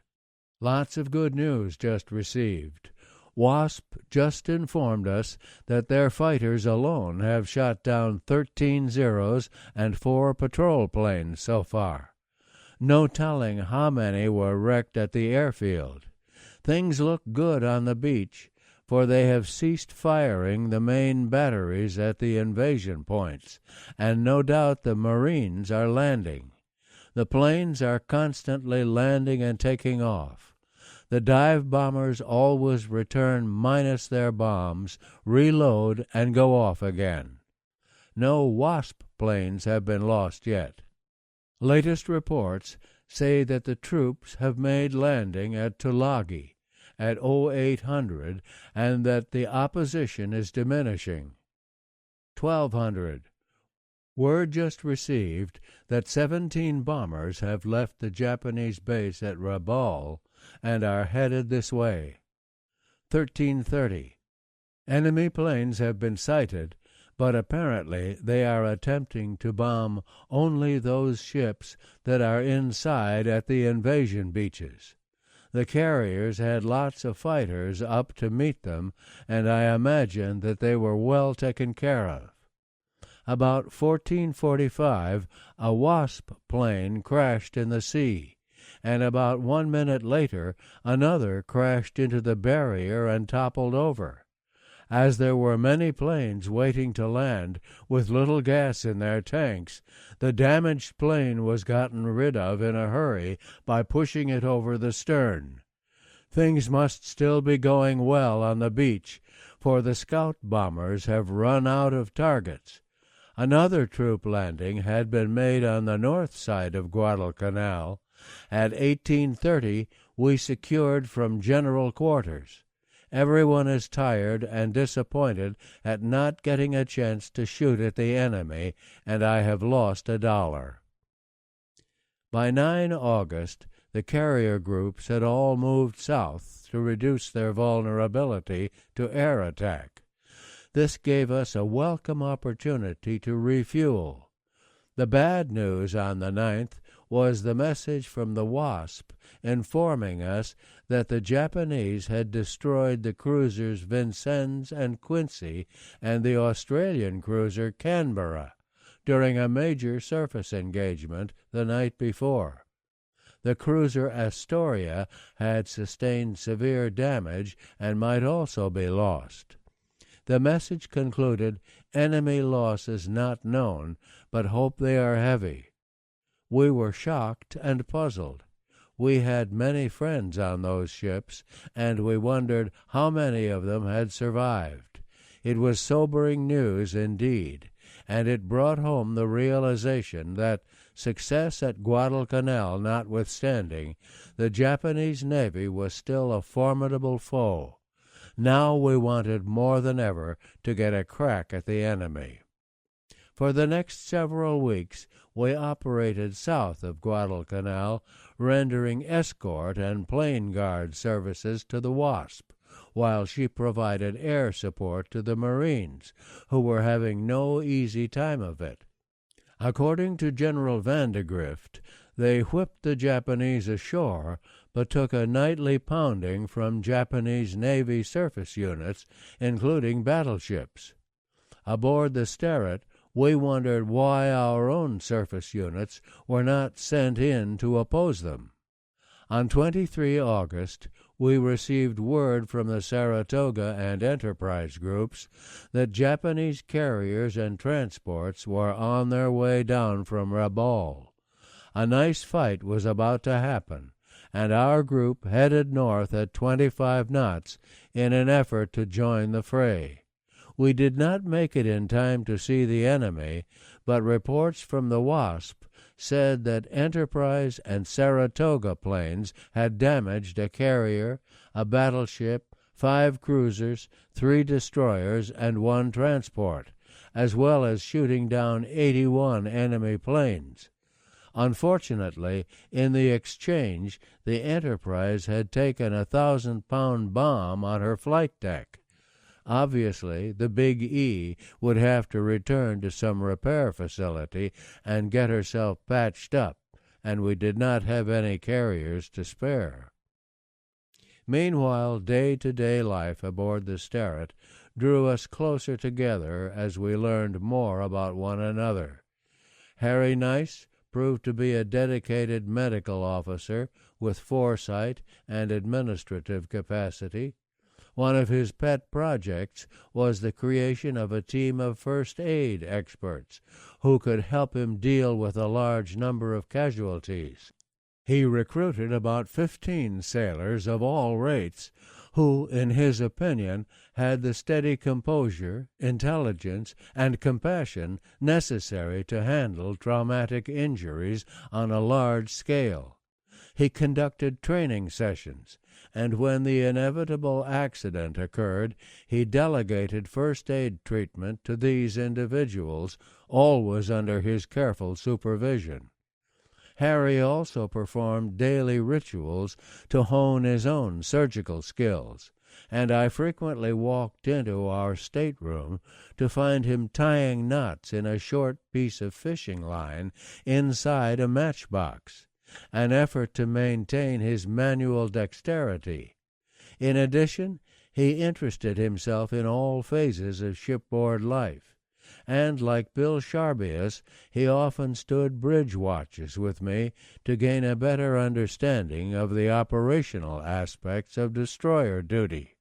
lots of good news just received. WASP just informed us that their fighters alone have shot down 13 Zeros and 4 patrol planes so far. No telling how many were wrecked at the airfield. Things look good on the beach, for they have ceased firing the main batteries at the invasion points, and no doubt the Marines are landing. The planes are constantly landing and taking off. The dive bombers always return minus their bombs, reload, and go off again. No Wasp planes have been lost yet. Latest reports say that the troops have made landing at Tulagi at 0800 and that the opposition is diminishing. 1200. Word just received that 17 bombers have left the Japanese base at Rabaul and are headed this way. 1330. Enemy planes have been sighted, but apparently they are attempting to bomb only those ships that are inside at the invasion beaches. The carriers had lots of fighters up to meet them, and I imagine that they were well taken care of. About 1445, a Wasp plane crashed in the sea, and about 1 minute later another crashed into the barrier and toppled over. As there were many planes waiting to land with little gas in their tanks, the damaged plane was gotten rid of in a hurry by pushing it over the stern. Things must still be going well on the beach, for the scout bombers have run out of targets. Another troop landing had been made on the north side of Guadalcanal. At 1830, we secured from general quarters. Everyone is tired and disappointed at not getting a chance to shoot at the enemy, and I have lost $1. By 9 August, the carrier groups had all moved south to reduce their vulnerability to air attack. This gave us a welcome opportunity to refuel. The bad news on the 9th was the message from the Wasp informing us that the Japanese had destroyed the cruisers Vincennes and Quincy and the Australian cruiser Canberra during a major surface engagement the night before. The cruiser Astoria had sustained severe damage and might also be lost. The message concluded, enemy losses not known, but hope they are heavy. We were shocked and puzzled. We had many friends on those ships, and we wondered how many of them had survived. It was sobering news indeed, and it brought home the realization that, success at Guadalcanal notwithstanding, the Japanese Navy was still a formidable foe. Now we wanted more than ever to get a crack at the enemy. For the next several weeks we operated south of Guadalcanal, rendering escort and plane guard services to the Wasp, while she provided air support to the Marines, who were having no easy time of it. According to General Vandegrift, they whipped the Japanese ashore, but took a nightly pounding from Japanese Navy surface units, including battleships. Aboard the Sterret, we wondered why our own surface units were not sent in to oppose them. On 23 August, we received word from the Saratoga and Enterprise groups that Japanese carriers and transports were on their way down from Rabaul. A nice fight was about to happen, and our group headed north at 25 knots in an effort to join the fray. We did not make it in time to see the enemy, but reports from the Wasp said that Enterprise and Saratoga planes had damaged a carrier, a battleship, 5 cruisers, 3 destroyers, and 1 transport, as well as shooting down 81 enemy planes. Unfortunately, in the exchange, the Enterprise had taken a 1,000-pound bomb on her flight deck. Obviously, the Big E would have to return to some repair facility and get herself patched up, and we did not have any carriers to spare. Meanwhile, day-to-day life aboard the Sterret drew us closer together as we learned more about one another. Harry Nice proved to be a dedicated medical officer with foresight and administrative capacity, One of his pet projects was the creation of a team of first aid experts who could help him deal with a large number of casualties. He recruited about 15 sailors of all rates who, in his opinion, had the steady composure, intelligence, and compassion necessary to handle traumatic injuries on a large scale. He conducted training sessions, and when the inevitable accident occurred, he delegated first aid treatment to these individuals, always under his careful supervision. Harry also performed daily rituals to hone his own surgical skills, and I frequently walked into our stateroom to find him tying knots in a short piece of fishing line inside a matchbox, an effort to maintain his manual dexterity. In addition, he interested himself in all phases of shipboard life, and, like Bill Sharbius, he often stood bridge watches with me to gain a better understanding of the operational aspects of destroyer duty.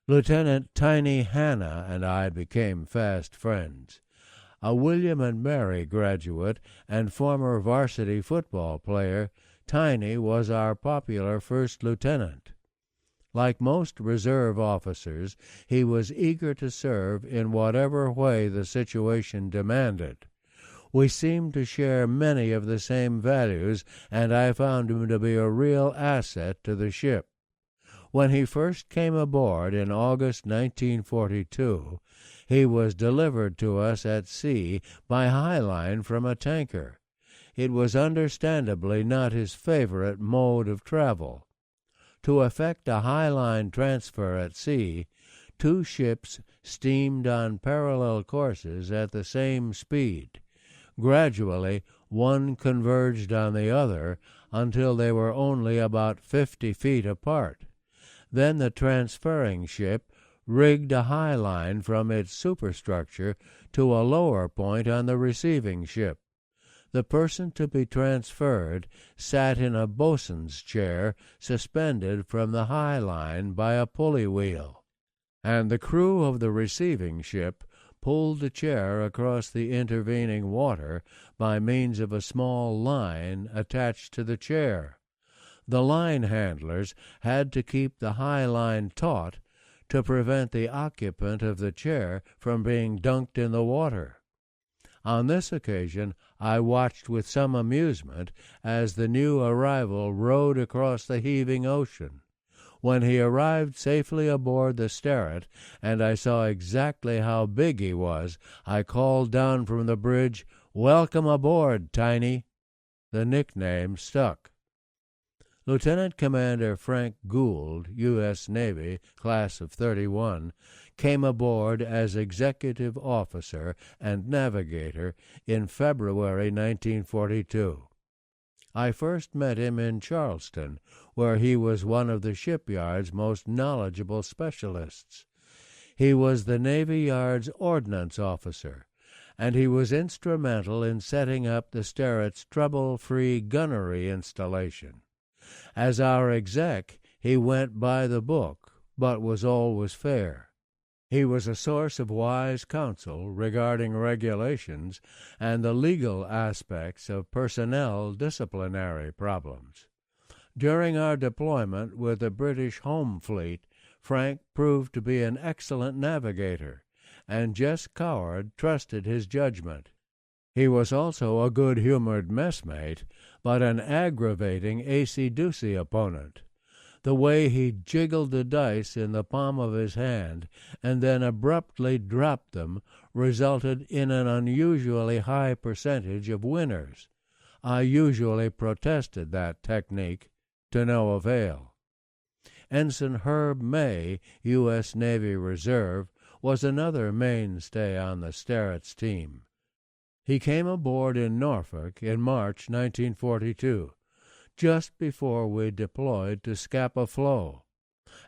Lieutenant Tiny Hanna and I became fast friends. A William and Mary graduate and former varsity football player, Tiny was our popular first lieutenant. Like most reserve officers, he was eager to serve in whatever way the situation demanded. We seemed to share many of the same values, and I found him to be a real asset to the ship. When he first came aboard in August 1942, he was delivered to us at sea by highline from a tanker. It was understandably not his favorite mode of travel. To effect a highline transfer at sea, two ships steamed on parallel courses at the same speed. Gradually, one converged on the other until they were only about 50 feet apart. Then the transferring ship rigged a highline from its superstructure to a lower point on the receiving ship. The person to be transferred sat in a bosun's chair suspended from the high line by a pulley wheel, and the crew of the receiving ship pulled the chair across the intervening water by means of a small line attached to the chair. The line handlers had to keep the high line taut to prevent the occupant of the chair from being dunked in the water. On this occasion I watched with some amusement as the new arrival rowed across the heaving ocean. When he arrived safely aboard the Sterret, and I saw exactly how big he was, I called down from the bridge, "Welcome aboard, Tiny." The nickname stuck. Lieutenant Commander Frank Gould, U.S. Navy, class of '31, came aboard as executive officer and navigator in February 1942. I first met him in Charleston, where he was one of the shipyard's most knowledgeable specialists. He was the Navy Yard's ordnance officer, and he was instrumental in setting up the Sterret's trouble-free gunnery installation. As our exec, he went by the book, but was always fair. He was a source of wise counsel regarding regulations and the legal aspects of personnel disciplinary problems. During our deployment with the British Home Fleet, Frank proved to be an excellent navigator, and Jess Coward trusted his judgment. He was also a good-humored messmate, but an aggravating acey-deucey opponent. The way he jiggled the dice in the palm of his hand and then abruptly dropped them resulted in an unusually high percentage of winners. I usually protested that technique, to no avail. Ensign Herb May, U.S. Navy Reserve, was another mainstay on the Sterret's team. He came aboard in Norfolk in March 1942. Just before we deployed to Scapa Flow,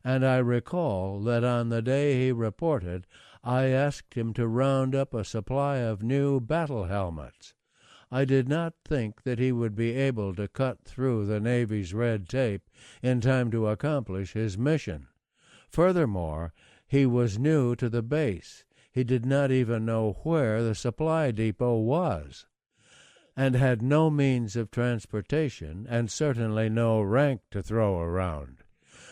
and I recall that on the day he reported, I asked him to round up a supply of new battle helmets. I did not think that he would be able to cut through the Navy's red tape in time to accomplish his mission. Furthermore, he was new to the base. He did not even know where the supply depot was, and had no means of transportation, and certainly no rank to throw around.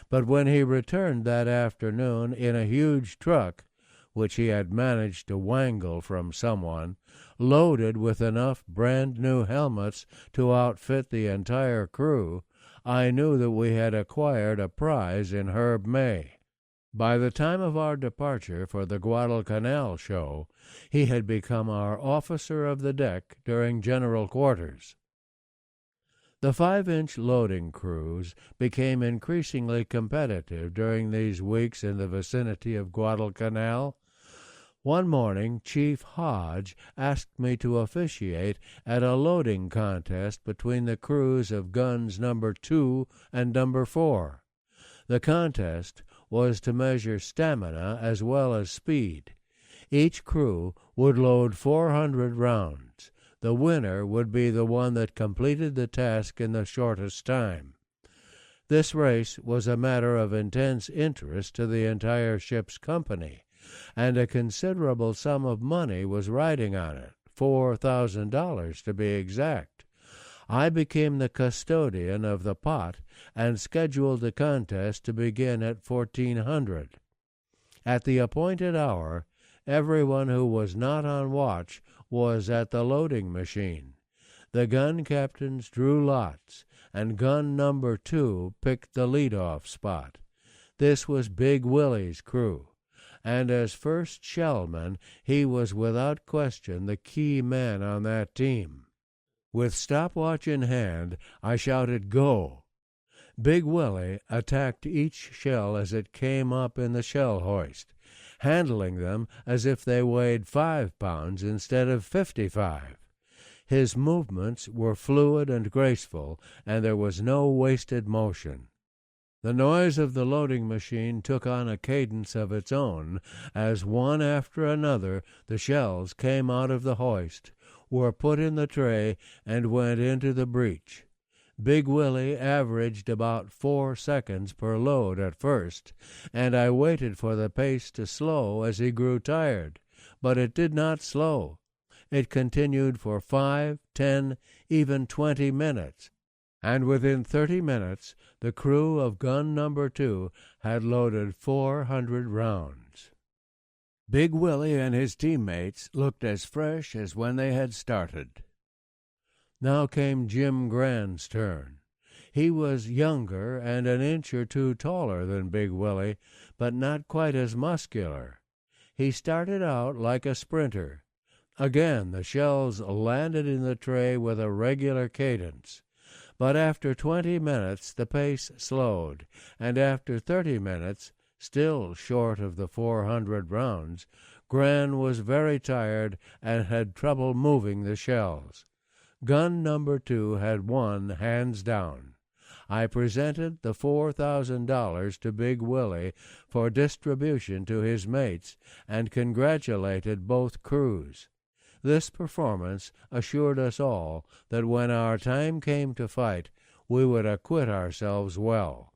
But when he returned that afternoon in a huge truck, which he had managed to wangle from someone, loaded with enough brand-new helmets to outfit the entire crew, I knew that we had acquired a prize in Herb May. By the time of our departure for the Guadalcanal show, he had become our officer of the deck during general quarters. The 5-inch loading crews became increasingly competitive during these weeks in the vicinity of Guadalcanal. One morning, Chief Hodge asked me to officiate at a loading contest between the crews of guns number 2 and number 4. The contest was to measure stamina as well as speed. Each crew would load 400 rounds. The winner would be the one that completed the task in the shortest time. This race was a matter of intense interest to the entire ship's company, and a considerable sum of money was riding on it, $4,000 to be exact. I became the custodian of the pot and scheduled the contest to begin at 1400. At the appointed hour, everyone who was not on watch was at the loading machine. The gun captains drew lots, and gun number 2 picked the lead-off spot. This was Big Willie's crew, and as first shellman he was without question the key man on that team. With stopwatch in hand, I shouted, "Go!" Big Willie attacked each shell as it came up in the shell hoist, handling them as if they weighed 5 pounds instead of 55. His movements were fluid and graceful, and there was no wasted motion. The noise of the loading machine took on a cadence of its own as one after another the shells came out of the hoist, were put in the tray, and went into the breech. Big Willie averaged about 4 seconds per load at first, and I waited for the pace to slow as he grew tired. But it did not slow. It continued for 5, 10, even 20 minutes, and within 30 minutes the crew of gun number 2 had loaded 400 rounds. Big Willie and his teammates looked as fresh as when they had started. Now came Jim Grand's turn. He was younger and an inch or 2 taller than Big Willie, but not quite as muscular. He started out like a sprinter. Again the shells landed in the tray with a regular cadence. But after 20 minutes the pace slowed, and after 30 minutes, still short of the 400 rounds, Gran was very tired and had trouble moving the shells. Gun number 2 had won hands down. I presented the $4,000 to Big Willie for distribution to his mates and congratulated both crews. This performance assured us all that when our time came to fight, we would acquit ourselves well.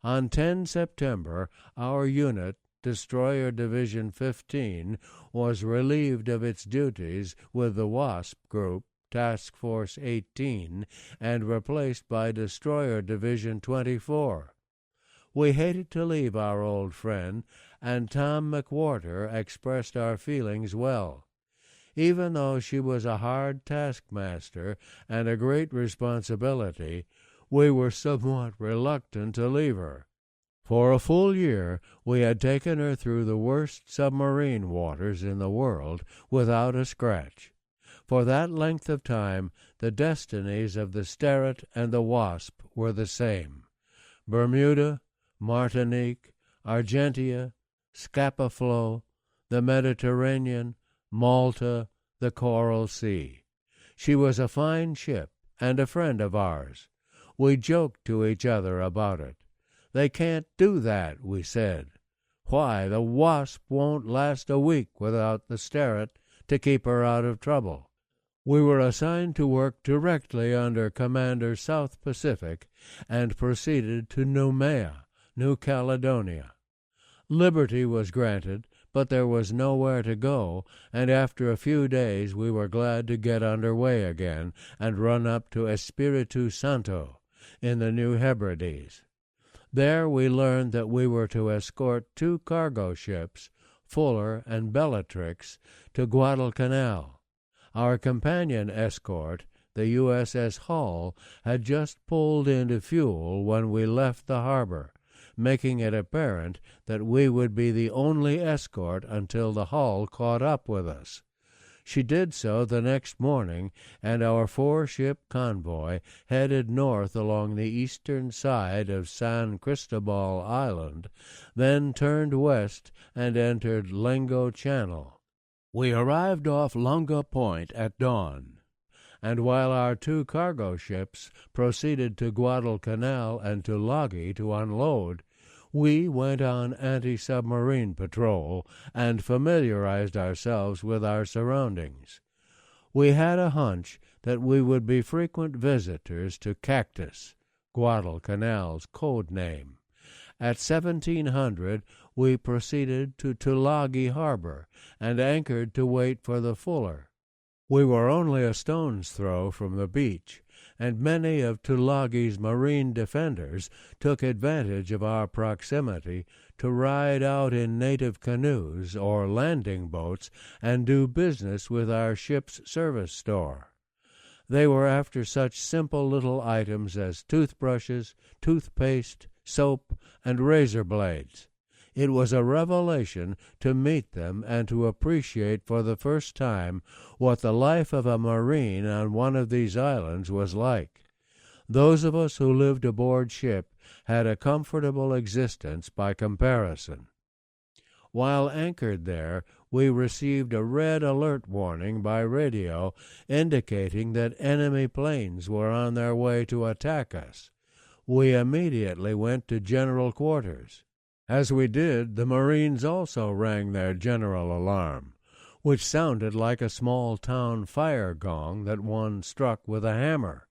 On 10 September, our unit, Destroyer Division 15, was relieved of its duties with the Wasp Group, Task Force 18, and replaced by Destroyer Division 24. We hated to leave our old friend, and Tom McWhorter expressed our feelings well. Even though she was a hard taskmaster and a great responsibility, we were somewhat reluctant to leave her. For a full year we had taken her through the worst submarine waters in the world without a scratch. For that length of time the destinies of the Sterret and the Wasp were the same: Bermuda, Martinique, Argentia, Scapa Flow, the Mediterranean, Malta, the Coral Sea. She was a fine ship and a friend of ours. We joked to each other about it. "They can't do that," we said. "Why, the Wasp won't last a week without the Sterret to keep her out of trouble." We were assigned to work directly under Commander South Pacific and proceeded to Noumea, New Caledonia. Liberty was granted, but there was nowhere to go, and after a few days we were glad to get under way again and run up to Espiritu Santo in the New Hebrides. There we learned that we were to escort 2 cargo ships, Fuller and Bellatrix, to Guadalcanal. Our companion escort, the USS Hull, had just pulled into fuel when we left the harbor, making it apparent that we would be the only escort until the Hull caught up with us. She did so the next morning, and our 4-ship convoy headed north along the eastern side of San Cristobal Island, then turned west and entered Lengo Channel. We arrived off Lunga Point at dawn, and while our 2 cargo ships proceeded to Guadalcanal and Tulagi to unload, we went on anti-submarine patrol and familiarized ourselves with our surroundings. We had a hunch that we would be frequent visitors to Cactus, Guadalcanal's code name. At 1700 we proceeded to Tulagi Harbor and anchored to wait for the Fuller. We were only a stone's throw from the beach, and many of Tulagi's marine defenders took advantage of our proximity to ride out in native canoes or landing boats and do business with our ship's service store. They were after such simple little items as toothbrushes, toothpaste, soap, and razor blades. It was a revelation to meet them and to appreciate for the first time what the life of a marine on one of these islands was like. Those of us who lived aboard ship had a comfortable existence by comparison. While anchored there, we received a red alert warning by radio indicating that enemy planes were on their way to attack us. We immediately went to general quarters. As we did, the Marines also rang their general alarm, which sounded like a small-town fire gong that one struck with a hammer.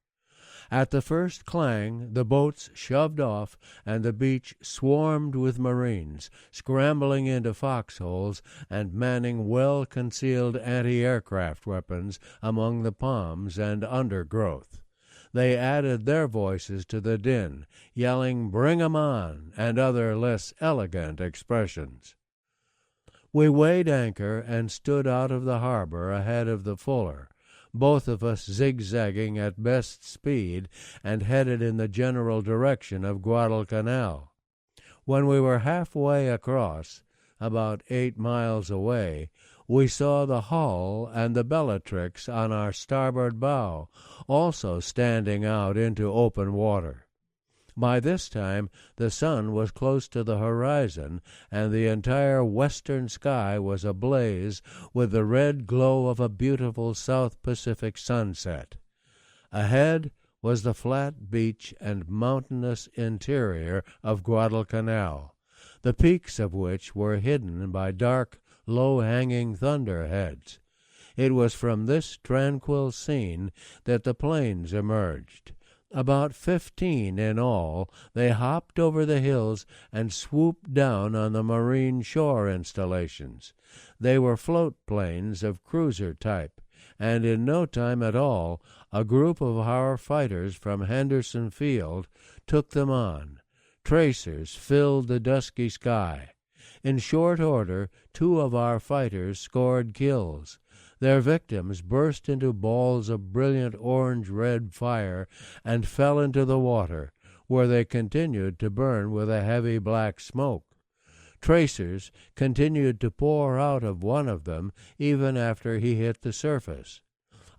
At the first clang, the boats shoved off, and the beach swarmed with Marines, scrambling into foxholes and manning well-concealed anti-aircraft weapons among the palms and undergrowth. They added their voices to the din, yelling, "Bring 'em on," and other less elegant expressions. We weighed anchor and stood out of the harbor ahead of the Fuller, both of us zigzagging at best speed and headed in the general direction of Guadalcanal. When we were halfway across, about 8 miles away, we saw the Hull and the Bellatrix on our starboard bow, also standing out into open water. By this time the sun was close to the horizon, and the entire western sky was ablaze with the red glow of a beautiful South Pacific sunset. Ahead was the flat beach and mountainous interior of Guadalcanal, the peaks of which were hidden by dark, low-hanging thunderheads. It was from this tranquil scene that the planes emerged. About 15 in all, they hopped over the hills and swooped down on the marine shore installations. They were float planes of cruiser type, and in no time at all, a group of our fighters from Henderson Field took them on. Tracers filled the dusky sky. In short order, 2 of our fighters scored kills. Their victims burst into balls of brilliant orange-red fire and fell into the water, where they continued to burn with a heavy black smoke. Tracers continued to pour out of one of them even after he hit the surface.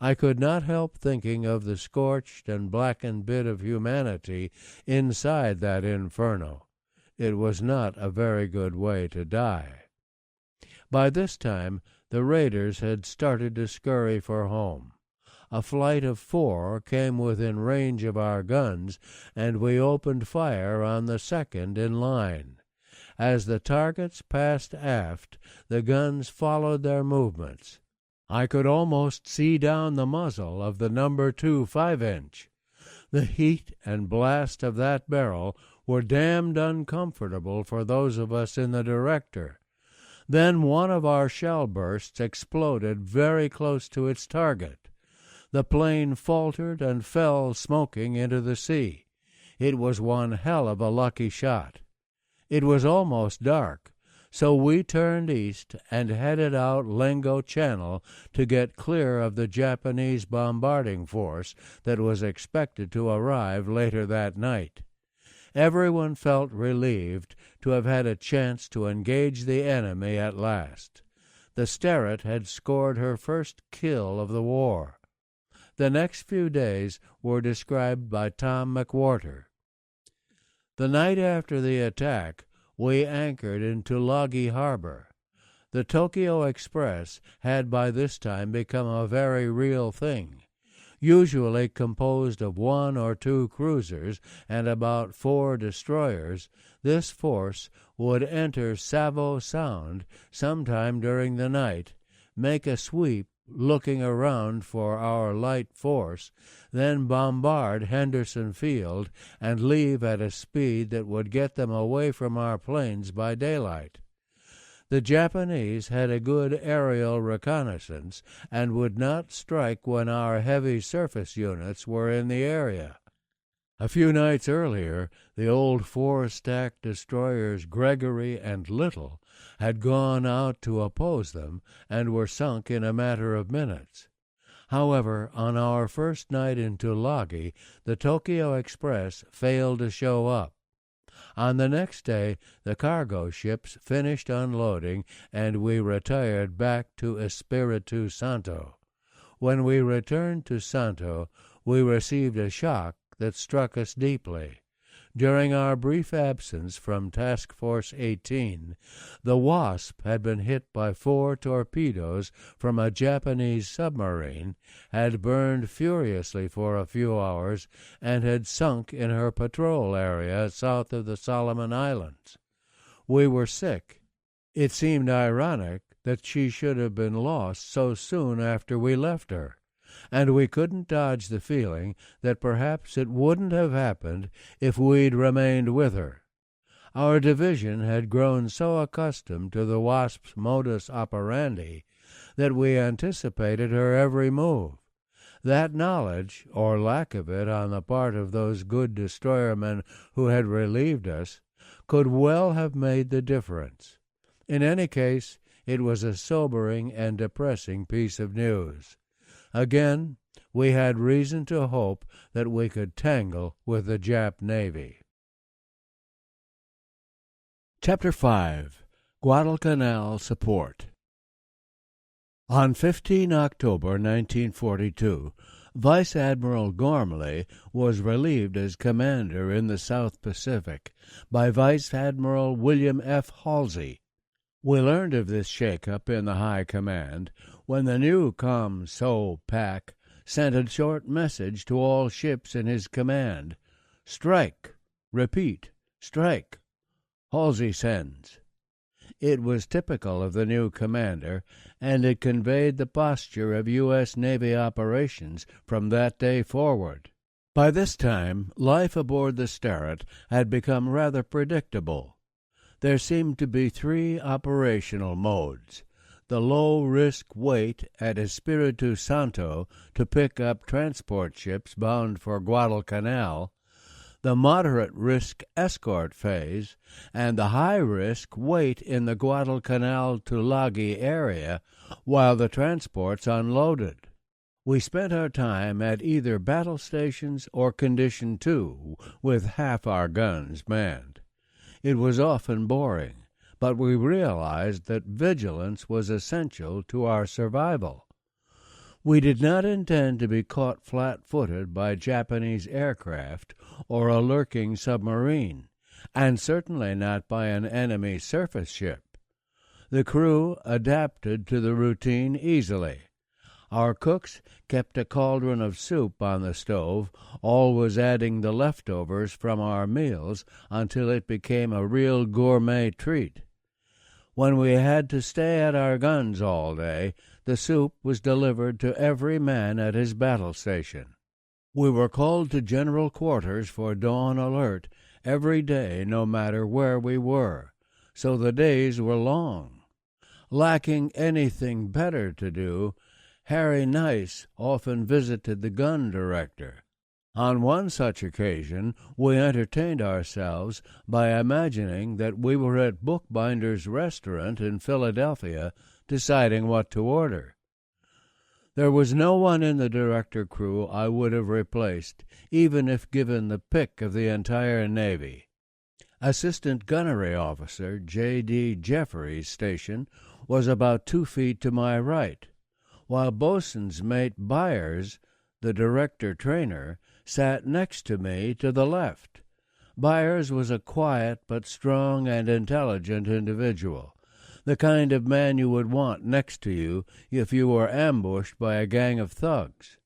I could not help thinking of the scorched and blackened bit of humanity inside that inferno. It was not a very good way to die. By this time, the raiders had started to scurry for home. A flight of 4 came within range of our guns, and we opened fire on the second in line. As the targets passed aft, the guns followed their movements. I could almost see down the muzzle of the No. 2 5-inch. The heat and blast of that barrel were damned uncomfortable for those of us in the director. Then one of our shell bursts exploded very close to its target. The plane faltered and fell smoking into the sea. It was one hell of a lucky shot. It was almost dark, so we turned east and headed out Lengo Channel to get clear of the Japanese bombarding force that was expected to arrive later that night. Everyone felt relieved to have had a chance to engage the enemy at last. The Sterret had scored her first kill of the war. The next few days were described by Tom McWhorter. The night after the attack, we anchored in Tulagi Harbor. The Tokyo Express had by this time become a very real thing. Usually composed of 1 or 2 cruisers and about 4 destroyers, this force would enter Savo Sound sometime during the night, make a sweep looking around for our light force, then bombard Henderson Field and leave at a speed that would get them away from our planes by daylight. The Japanese had a good aerial reconnaissance and would not strike when our heavy surface units were in the area. A few nights earlier, the old 4-stack destroyers Gregory and Little had gone out to oppose them and were sunk in a matter of minutes. However, on our first night in Tulagi, the Tokyo Express failed to show up. On the next day, the cargo ships finished unloading, and we retired back to Espiritu Santo. When we returned to Santo, we received a shock that struck us deeply. During our brief absence from Task Force 18, the Wasp had been hit by 4 torpedoes from a Japanese submarine, had burned furiously for a few hours, and had sunk in her patrol area south of the Solomon Islands. We were sick. It seemed ironic that she should have been lost so soon after we left her, and we couldn't dodge the feeling that perhaps it wouldn't have happened if we'd remained with her. Our division had grown so accustomed to the Wasp's modus operandi that we anticipated her every move. That knowledge, or lack of it on the part of those good destroyermen who had relieved us, could well have made the difference. In any case, it was a sobering and depressing piece of news. Again, we had reason to hope that we could tangle with the Jap Navy. Chapter 5. Guadalcanal Support. On 15 October 1942, Vice Admiral Gormley was relieved as commander in the South Pacific by Vice Admiral William F. Halsey. We learned of this shake-up in the High Command when the new Com-So Pac sent a short message to all ships in his command. "Strike! Repeat, strike! Halsey sends." It was typical of the new commander, and it conveyed the posture of U.S. Navy operations from that day forward. By this time, life aboard the Sterret had become rather predictable. There seemed to be 3 operational modes: the low-risk wait at Espiritu Santo to pick up transport ships bound for Guadalcanal, the moderate-risk escort phase, and the high-risk wait in the Guadalcanal-Tulagi area while the transports unloaded. We spent our time at either battle stations or Condition 2 with half our guns manned. It was often boring, but we realized that vigilance was essential to our survival. We did not intend to be caught flat-footed by Japanese aircraft or a lurking submarine, and certainly not by an enemy surface ship. The crew adapted to the routine easily. Our cooks kept a cauldron of soup on the stove, always adding the leftovers from our meals until it became a real gourmet treat. When we had to stay at our guns all day, the soup was delivered to every man at his battle station. We were called to general quarters for dawn alert, every day no matter where we were, so the days were long. Lacking anything better to do, Harry Nice often visited the gun director. On one such occasion, we entertained ourselves by imagining that we were at Bookbinder's Restaurant in Philadelphia deciding what to order. There was no one in the director crew I would have replaced, even if given the pick of the entire Navy. Assistant Gunnery Officer J.D. Jeffries' station was about 2 feet to my right, while Boatswain's Mate Byers, the director trainer, sat next to me to the left. Byers was a quiet but strong and intelligent individual, the kind of man you would want next to you if you were ambushed by a gang of thugs.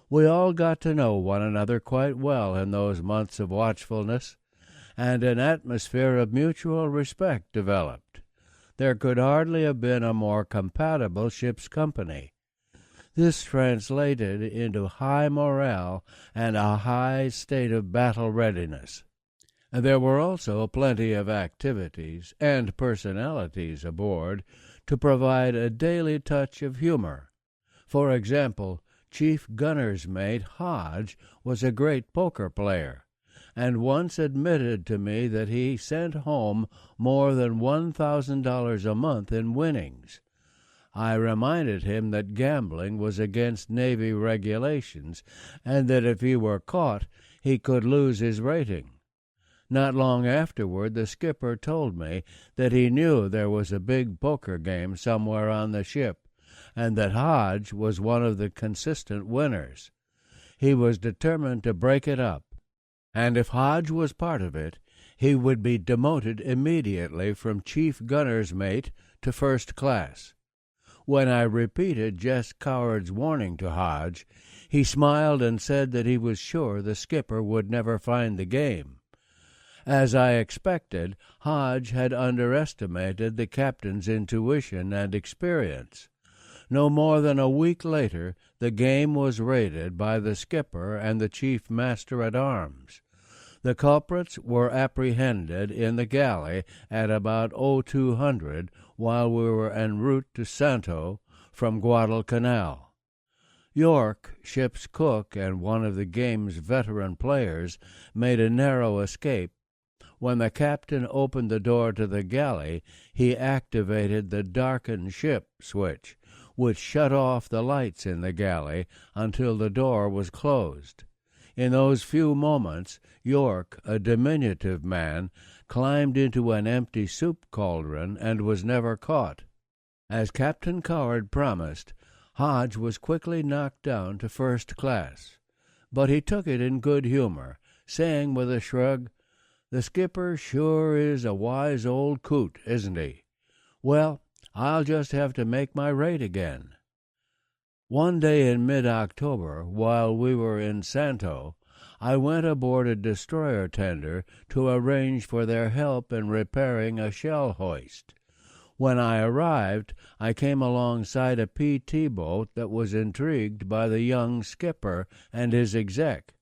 We all got to know one another quite well in those months of watchfulness, and an atmosphere of mutual respect developed. There could hardly have been a more compatible ship's company. This translated into high morale and a high state of battle readiness. There were also plenty of activities and personalities aboard to provide a daily touch of humor. For example, Chief Gunner's Mate Hodge was a great poker player, and once admitted to me that he sent home more than $1,000 a month in winnings. I reminded him that gambling was against Navy regulations, and that if he were caught, he could lose his rating. Not long afterward, the skipper told me that he knew there was a big poker game somewhere on the ship, and that Hodge was one of the consistent winners. He was determined to break it up, and if Hodge was part of it, he would be demoted immediately from chief gunner's mate to first class. When I repeated Jess Coward's warning to Hodge, he smiled and said that he was sure the skipper would never find the game. As I expected, Hodge had underestimated the captain's intuition and experience. No more than a week later, the game was raided by the skipper and the chief master-at-arms. The culprits were apprehended in the galley at about 0200 while we were en route to Santo from Guadalcanal. York, ship's cook and one of the game's veteran players, made a narrow escape. When the captain opened the door to the galley, he activated the darken ship switch, which shut off the lights in the galley until the door was closed. In those few moments, York, a diminutive man, climbed into an empty soup cauldron and was never caught. As Captain Coward promised, Hodge was quickly knocked down to first class, but he took it in good humor, saying with a shrug, "The skipper sure is a wise old coot, isn't he? Well, I'll just have to make my rate again." One day in mid-October, while we were in Santo, I went aboard a destroyer tender to arrange for their help in repairing a shell hoist. When I arrived, I came alongside a PT boat that was intrigued by the young skipper and his exec,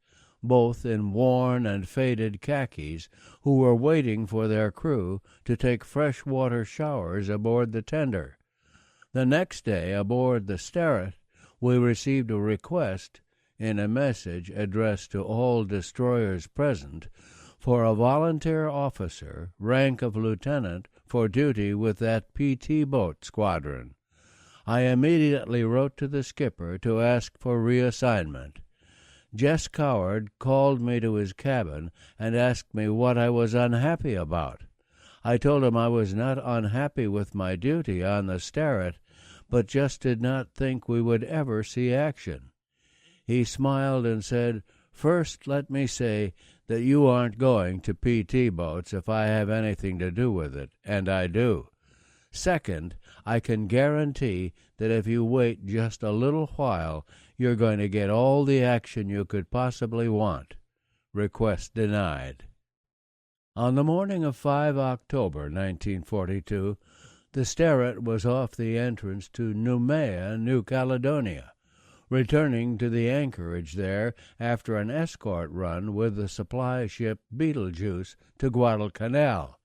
both in worn and faded khakis, who were waiting for their crew to take freshwater showers aboard the tender. The next day, aboard the Sterret, we received a request, in a message addressed to all destroyers present, for a volunteer officer, rank of lieutenant, for duty with that PT boat squadron. I immediately wrote to the skipper to ask for reassignment. Jess Coward called me to his cabin and asked me what I was unhappy about. I told him I was not unhappy with my duty on the Sterret, but just did not think we would ever see action. He smiled and said, "First, let me say that you aren't going to PT boats if I have anything to do with it, and I do. Second, I can guarantee that if you wait just a little while, you're going to get all the action you could possibly want. Request denied." On the morning of 5 October 1942, the Sterret was off the entrance to Noumea, New Caledonia, returning to the anchorage there after an escort run with the supply ship Betelgeuse to Guadalcanal.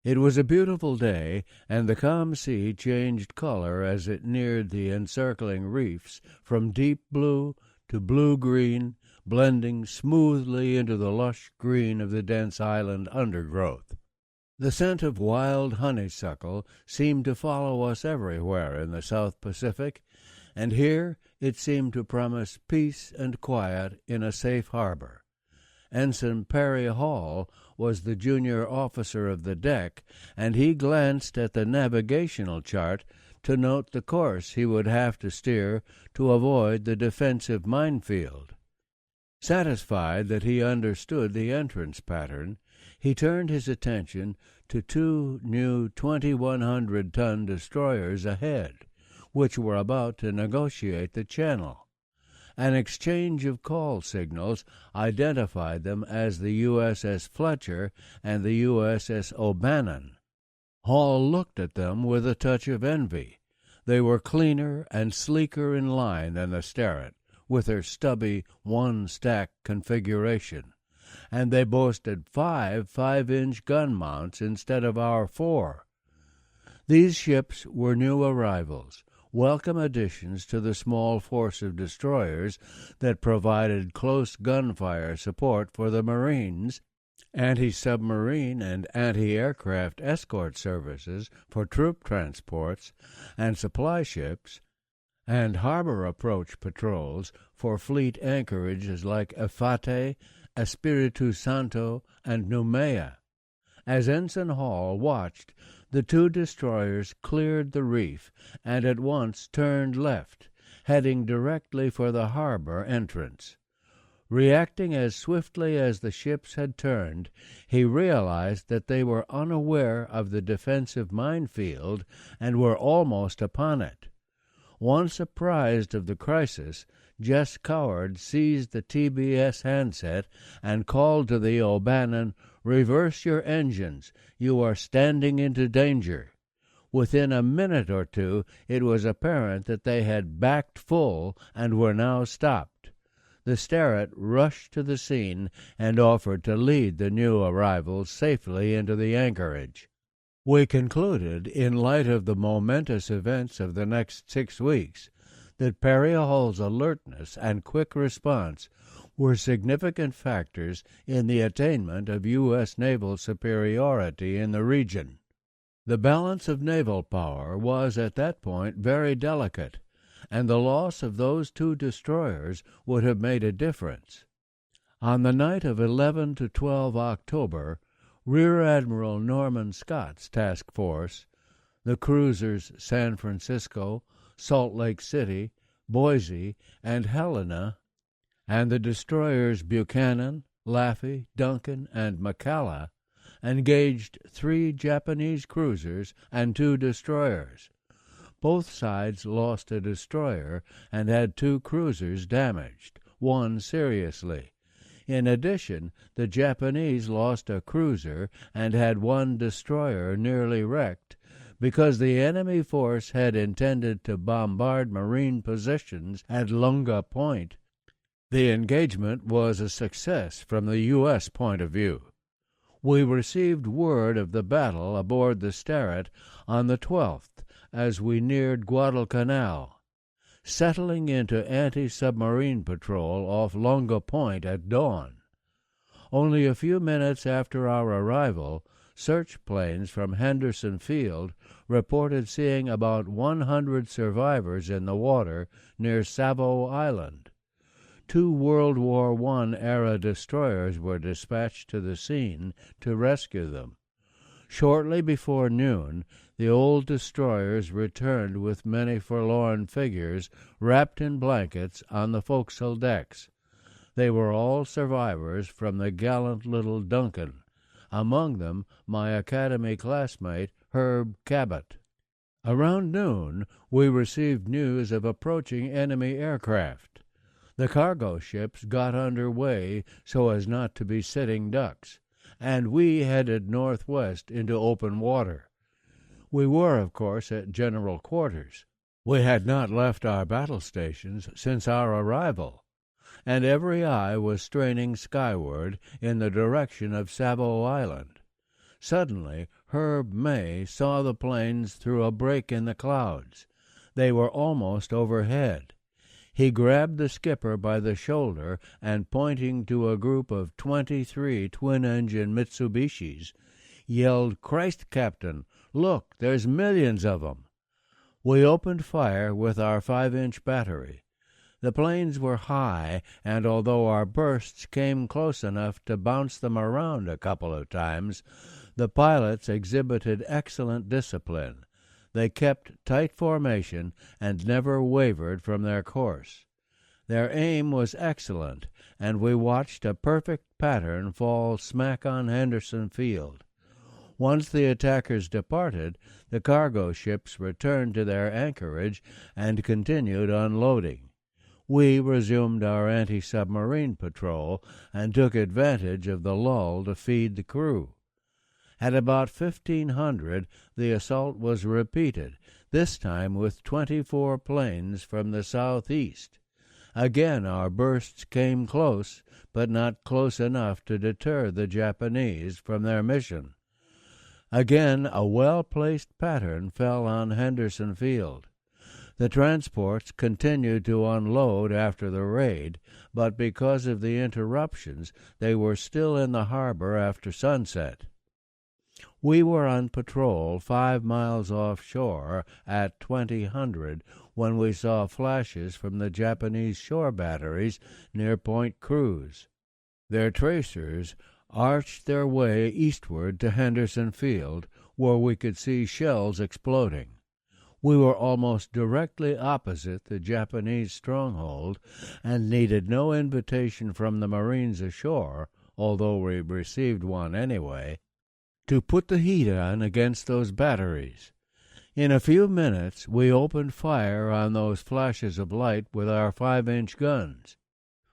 It was a beautiful day, and the calm sea changed color as it neared the encircling reefs from deep blue to blue-green, blending smoothly into the lush green of the dense island undergrowth. The scent of wild honeysuckle seemed to follow us everywhere in the South Pacific, and here it seemed to promise peace and quiet in a safe harbor. Ensign Perry Hall was the junior officer of the deck, and he glanced at the navigational chart to note the course he would have to steer to avoid the defensive minefield. Satisfied that he understood the entrance pattern, he turned his attention to two new 2,100-ton destroyers ahead, which were about to negotiate the channel. An exchange of call signals identified them as the USS Fletcher and the USS O'Bannon. Hall looked at them with a touch of envy. They were cleaner and sleeker in line than the Sterret, with her stubby one-stack configuration, and they boasted 5-inch gun mounts instead of our 4. These ships were new arrivals, welcome additions to the small force of destroyers that provided close gunfire support for the Marines, anti-submarine and anti-aircraft escort services for troop transports and supply ships, and harbor approach patrols for fleet anchorages like Efate, Espiritu Santo, and Noumea. As Ensign Hall watched, the two destroyers cleared the reef and at once turned left, heading directly for the harbor entrance. Reacting as swiftly as the ships had turned, he realized that they were unaware of the defensive minefield and were almost upon it. Once apprised of the crisis, Jess Coward seized the TBS handset and called to the O'Bannon, "Reverse your engines. You are standing into danger." Within a minute or two, it was apparent that they had backed full and were now stopped. The Sterret rushed to the scene and offered to lead the new arrivals safely into the anchorage. We concluded, in light of the momentous events of the next 6 weeks, that Perry Hall's alertness and quick response were significant factors in the attainment of U.S. naval superiority in the region. The balance of naval power was at that point very delicate, and the loss of those two destroyers would have made a difference. On the night of 11 to 12 October, Rear Admiral Norman Scott's task force, the cruisers San Francisco, Salt Lake City, Boise, and Helena, and the destroyers Buchanan, Laffey, Duncan, and McCalla, engaged 3 Japanese cruisers and 2 destroyers. Both sides lost a destroyer and had 2 cruisers damaged, one seriously. In addition, the Japanese lost a cruiser and had 1 destroyer nearly wrecked because the enemy force had intended to bombard Marine positions at Lunga Point. The engagement was a success from the U.S. point of view. We received word of the battle aboard the Sterret on the 12th as we neared Guadalcanal. Settling into anti-submarine patrol off Lunga Point at dawn. Only a few minutes after our arrival, search planes from Henderson Field reported seeing about 100 survivors in the water near Savo Island. 2 World War I-era destroyers were dispatched to the scene to rescue them. Shortly before noon, the old destroyers returned with many forlorn figures wrapped in blankets on the forecastle decks. They were all survivors from the gallant little Duncan, among them my academy classmate Herb Cabot. Around noon, we received news of approaching enemy aircraft. The cargo ships got under way so as not to be sitting ducks, and we headed northwest into open water. We were, of course, at general quarters. We had not left our battle stations since our arrival, and every eye was straining skyward in the direction of Savo Island. Suddenly Herb May saw the planes through a break in the clouds. They were almost overhead. He grabbed the skipper by the shoulder and, pointing to a group of 23 twin-engine Mitsubishis, yelled, "Christ, Captain, look, there's millions of 'em." We opened fire with our 5-inch battery. The planes were high, and although our bursts came close enough to bounce them around a couple of times, the pilots exhibited excellent discipline. They kept tight formation and never wavered from their course. Their aim was excellent, and we watched a perfect pattern fall smack on Henderson Field. Once the attackers departed, the cargo ships returned to their anchorage and continued unloading. We resumed our anti-submarine patrol and took advantage of the lull to feed the crew. At about 1500, the assault was repeated, this time with 24 planes from the southeast. Again our bursts came close, but not close enough to deter the Japanese from their mission. Again a well-placed pattern fell on Henderson Field. The transports continued to unload after the raid, but because of the interruptions, they were still in the harbor after sunset. We were on patrol 5 miles offshore at 2000 when we saw flashes from the Japanese shore batteries near Point Cruz. Their tracers arched their way eastward to Henderson Field, where we could see shells exploding. We were almost directly opposite the Japanese stronghold and needed no invitation from the Marines ashore, although we received one anyway, to put the heat on against those batteries. In a few minutes we opened fire on those flashes of light with our 5-inch guns.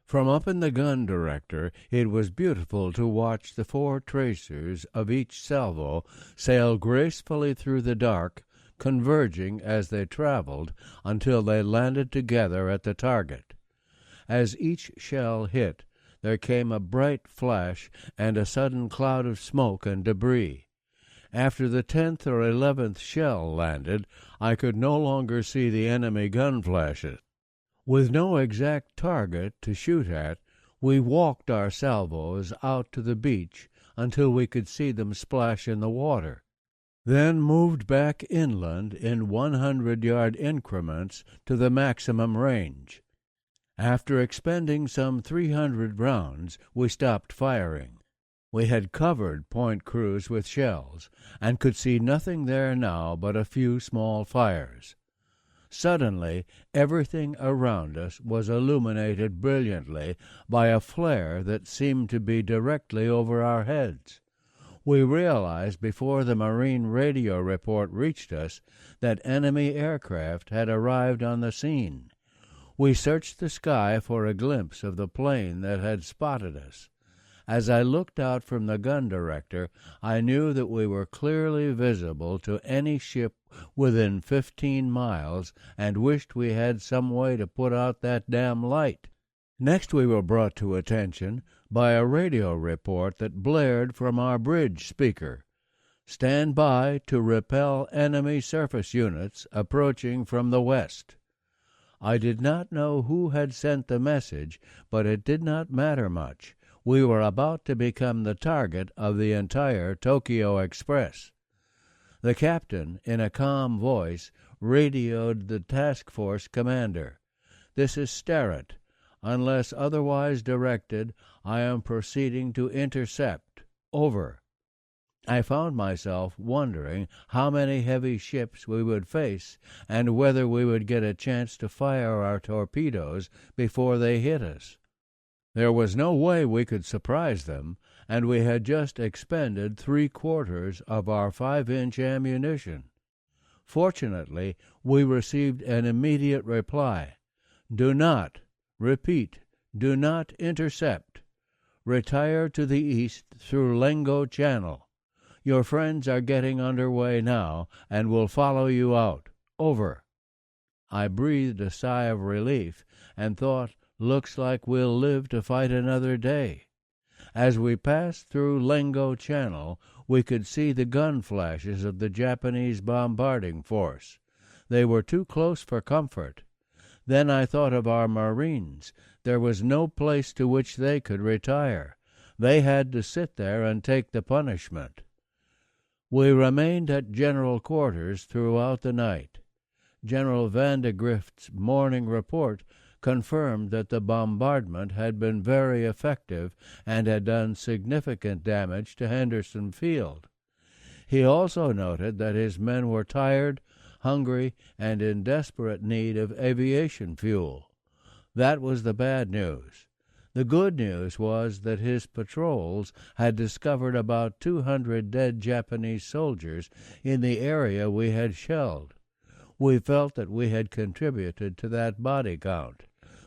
From up in the gun director it was beautiful to watch the 4 tracers of each salvo sail gracefully through the dark, converging as they traveled until they landed together at the target. As each shell hit, there came a bright flash and a sudden cloud of smoke and debris. After the 10th or 11th shell landed, I could no longer see the enemy gun flashes. With no exact target to shoot at, we walked our salvos out to the beach until we could see them splash in the water, then moved back inland in 100-yard increments to the maximum range. After expending some 300 rounds, we stopped firing. We had covered Point Cruz with shells, and could see nothing there now but a few small fires. Suddenly, everything around us was illuminated brilliantly by a flare that seemed to be directly over our heads. We realized before the Marine radio report reached us that enemy aircraft had arrived on the scene. We searched the sky for a glimpse of the plane that had spotted us. As I looked out from the gun director, I knew that we were clearly visible to any ship within 15 miles and wished we had some way to put out that damn light. Next we were brought to attention by a radio report that blared from our bridge speaker. "Stand by to repel enemy surface units approaching from the west." I did not know who had sent the message, but it did not matter much. We were about to become the target of the entire Tokyo Express. The captain, in a calm voice, radioed the task force commander. "This is Sterrett. Unless otherwise directed, I am proceeding to intercept. Over." I found myself wondering how many heavy ships we would face and whether we would get a chance to fire our torpedoes before they hit us. There was no way we could surprise them, and we had just expended 3/4 of our 5-inch ammunition. Fortunately, we received an immediate reply. "Do not, repeat, do not intercept. Retire to the east through Lengo Channel. Your friends are getting under way now and will follow you out. Over." I breathed a sigh of relief and thought, looks like we'll live to fight another day. As we passed through Lengo Channel, we could see the gun flashes of the Japanese bombarding force. They were too close for comfort. Then I thought of our Marines. There was no place to which they could retire. They had to sit there and take the punishment. We remained at general quarters throughout the night. General Vandegrift's morning report confirmed that the bombardment had been very effective and had done significant damage to Henderson Field. He also noted that his men were tired, hungry, and in desperate need of aviation fuel. That was the bad news. The good news was that his patrols had discovered about 200 dead Japanese soldiers in the area we had shelled. We felt that we had contributed to that body count,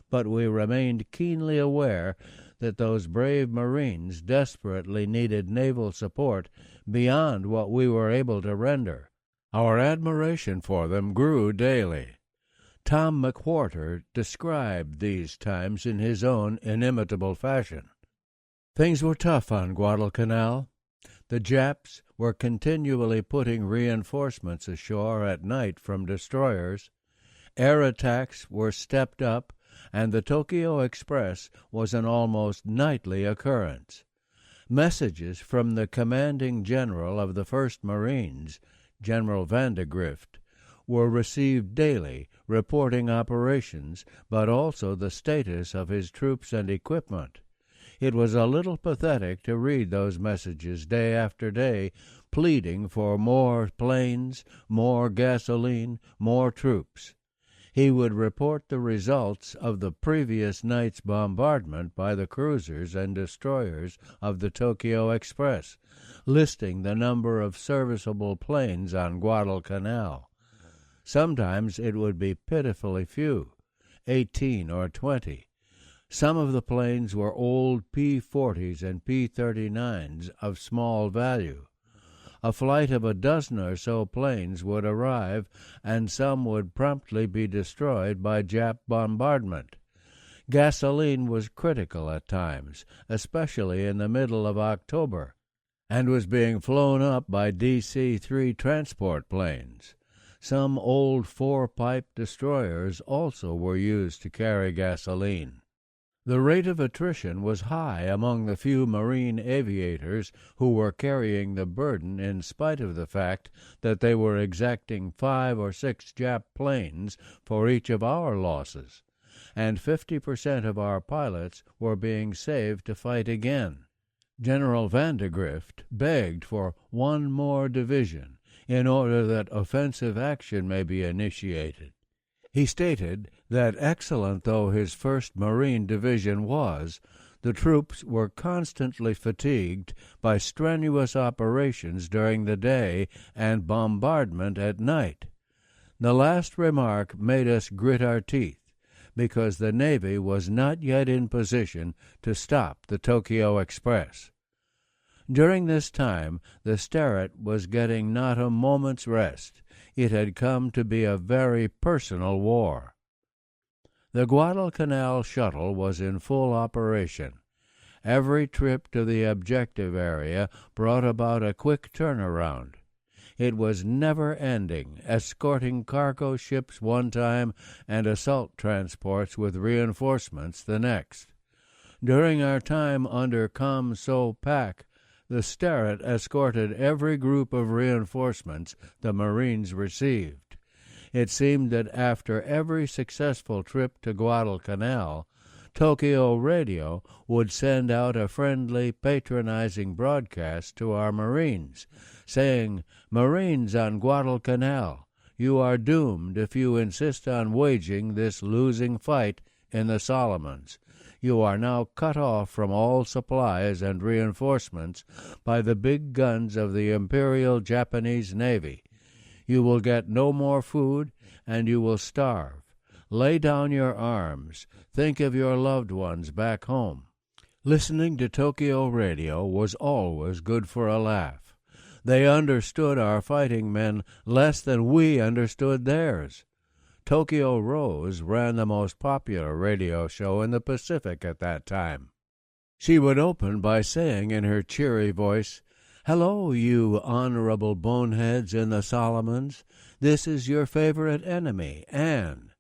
but we remained keenly aware that those brave Marines desperately needed naval support beyond what we were able to render. Our admiration for them grew daily. Tom McWhorter described these times in his own inimitable fashion. Things were tough on Guadalcanal. The Japs were continually putting reinforcements ashore at night from destroyers. Air attacks were stepped up, and the Tokyo Express was an almost nightly occurrence. Messages from the commanding general of the 1st Marines, General Vandegrift, were received daily, reporting operations, but also the status of his troops and equipment. It was a little pathetic to read those messages day after day, pleading for more planes, more gasoline, more troops. He would report the results of the previous night's bombardment by the cruisers and destroyers of the Tokyo Express, listing the number of serviceable planes on Guadalcanal. Sometimes it would be pitifully few, 18 or 20. Some of the planes were old P-40s and P-39s of small value. A flight of a dozen or so planes would arrive, and some would promptly be destroyed by Jap bombardment. Gasoline was critical at times, especially in the middle of October, and was being flown up by DC-3 transport planes. Some old four-pipe destroyers also were used to carry gasoline. The rate of attrition was high among the few Marine aviators who were carrying the burden in spite of the fact that they were exacting 5 or 6 Jap planes for each of our losses, and 50% of our pilots were being saved to fight again. General Vandegrift begged for one more division in order that offensive action may be initiated. He stated that excellent though his 1st Marine Division was, the troops were constantly fatigued by strenuous operations during the day and bombardment at night. The last remark made us grit our teeth, because the Navy was not yet in position to stop the Tokyo Express. During this time, the Sterret was getting not a moment's rest. It had come to be a very personal war. The Guadalcanal shuttle was in full operation. Every trip to the objective area brought about a quick turnaround. It was never ending, escorting cargo ships one time and assault transports with reinforcements the next. During our time under Com So Pak, the Sterret escorted every group of reinforcements the Marines received. It seemed that after every successful trip to Guadalcanal, Tokyo Radio would send out a friendly, patronizing broadcast to our Marines, saying, "Marines on Guadalcanal, you are doomed if you insist on waging this losing fight in the Solomons. You are now cut off from all supplies and reinforcements by the big guns of the Imperial Japanese Navy. You will get no more food, and you will starve. Lay down your arms. Think of your loved ones back home." Listening to Tokyo Radio was always good for a laugh. They understood our fighting men less than we understood theirs. Tokyo Rose ran the most popular radio show in the Pacific at that time. She would open by saying in her cheery voice, "Hello, you honorable boneheads in the Solomons. This is your favorite enemy, Anne."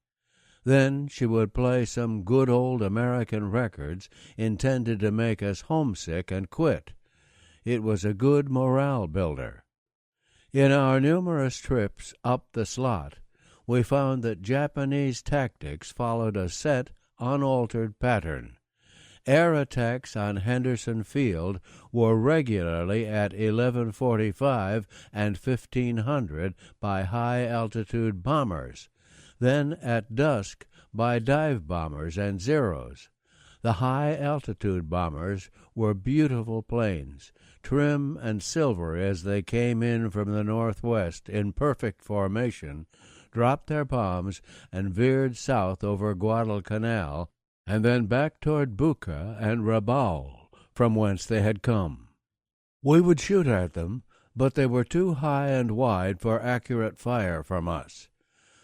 Then she would play some good old American records intended to make us homesick and quit. It was a good morale builder. In our numerous trips up the slot, we found that Japanese tactics followed a set, unaltered pattern. Air attacks on Henderson Field were regularly at 11:45 and 1500 by high-altitude bombers, then at dusk by dive bombers and Zeros. The high-altitude bombers were beautiful planes, trim and silvery as they came in from the northwest in perfect formation, dropped their bombs, and veered south over Guadalcanal, and then back toward Buca and Rabaul, from whence they had come. We would shoot at them, but they were too high and wide for accurate fire from us.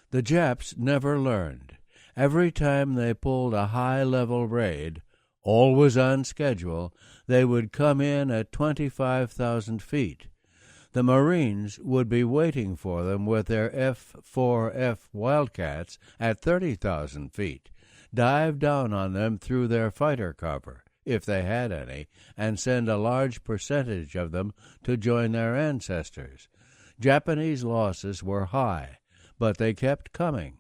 The Japs never learned. Every time they pulled a high-level raid, always on schedule, they would come in at 25,000 feet. The Marines would be waiting for them with their F-4F Wildcats at 30,000 feet, dive down on them through their fighter cover, if they had any, and send a large percentage of them to join their ancestors. Japanese losses were high, but they kept coming.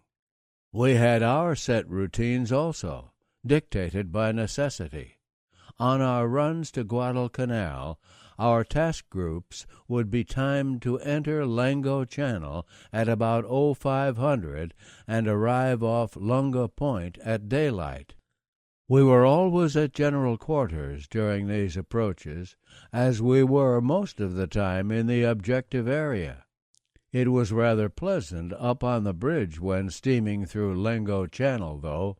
We had our set routines also, dictated by necessity. On our runs to Guadalcanal, our task groups would be timed to enter Lengo Channel at about 0500 and arrive off Lunga Point at daylight. We were always at general quarters during these approaches, as we were most of the time in the objective area. It was rather pleasant up on the bridge when steaming through Lengo Channel, though.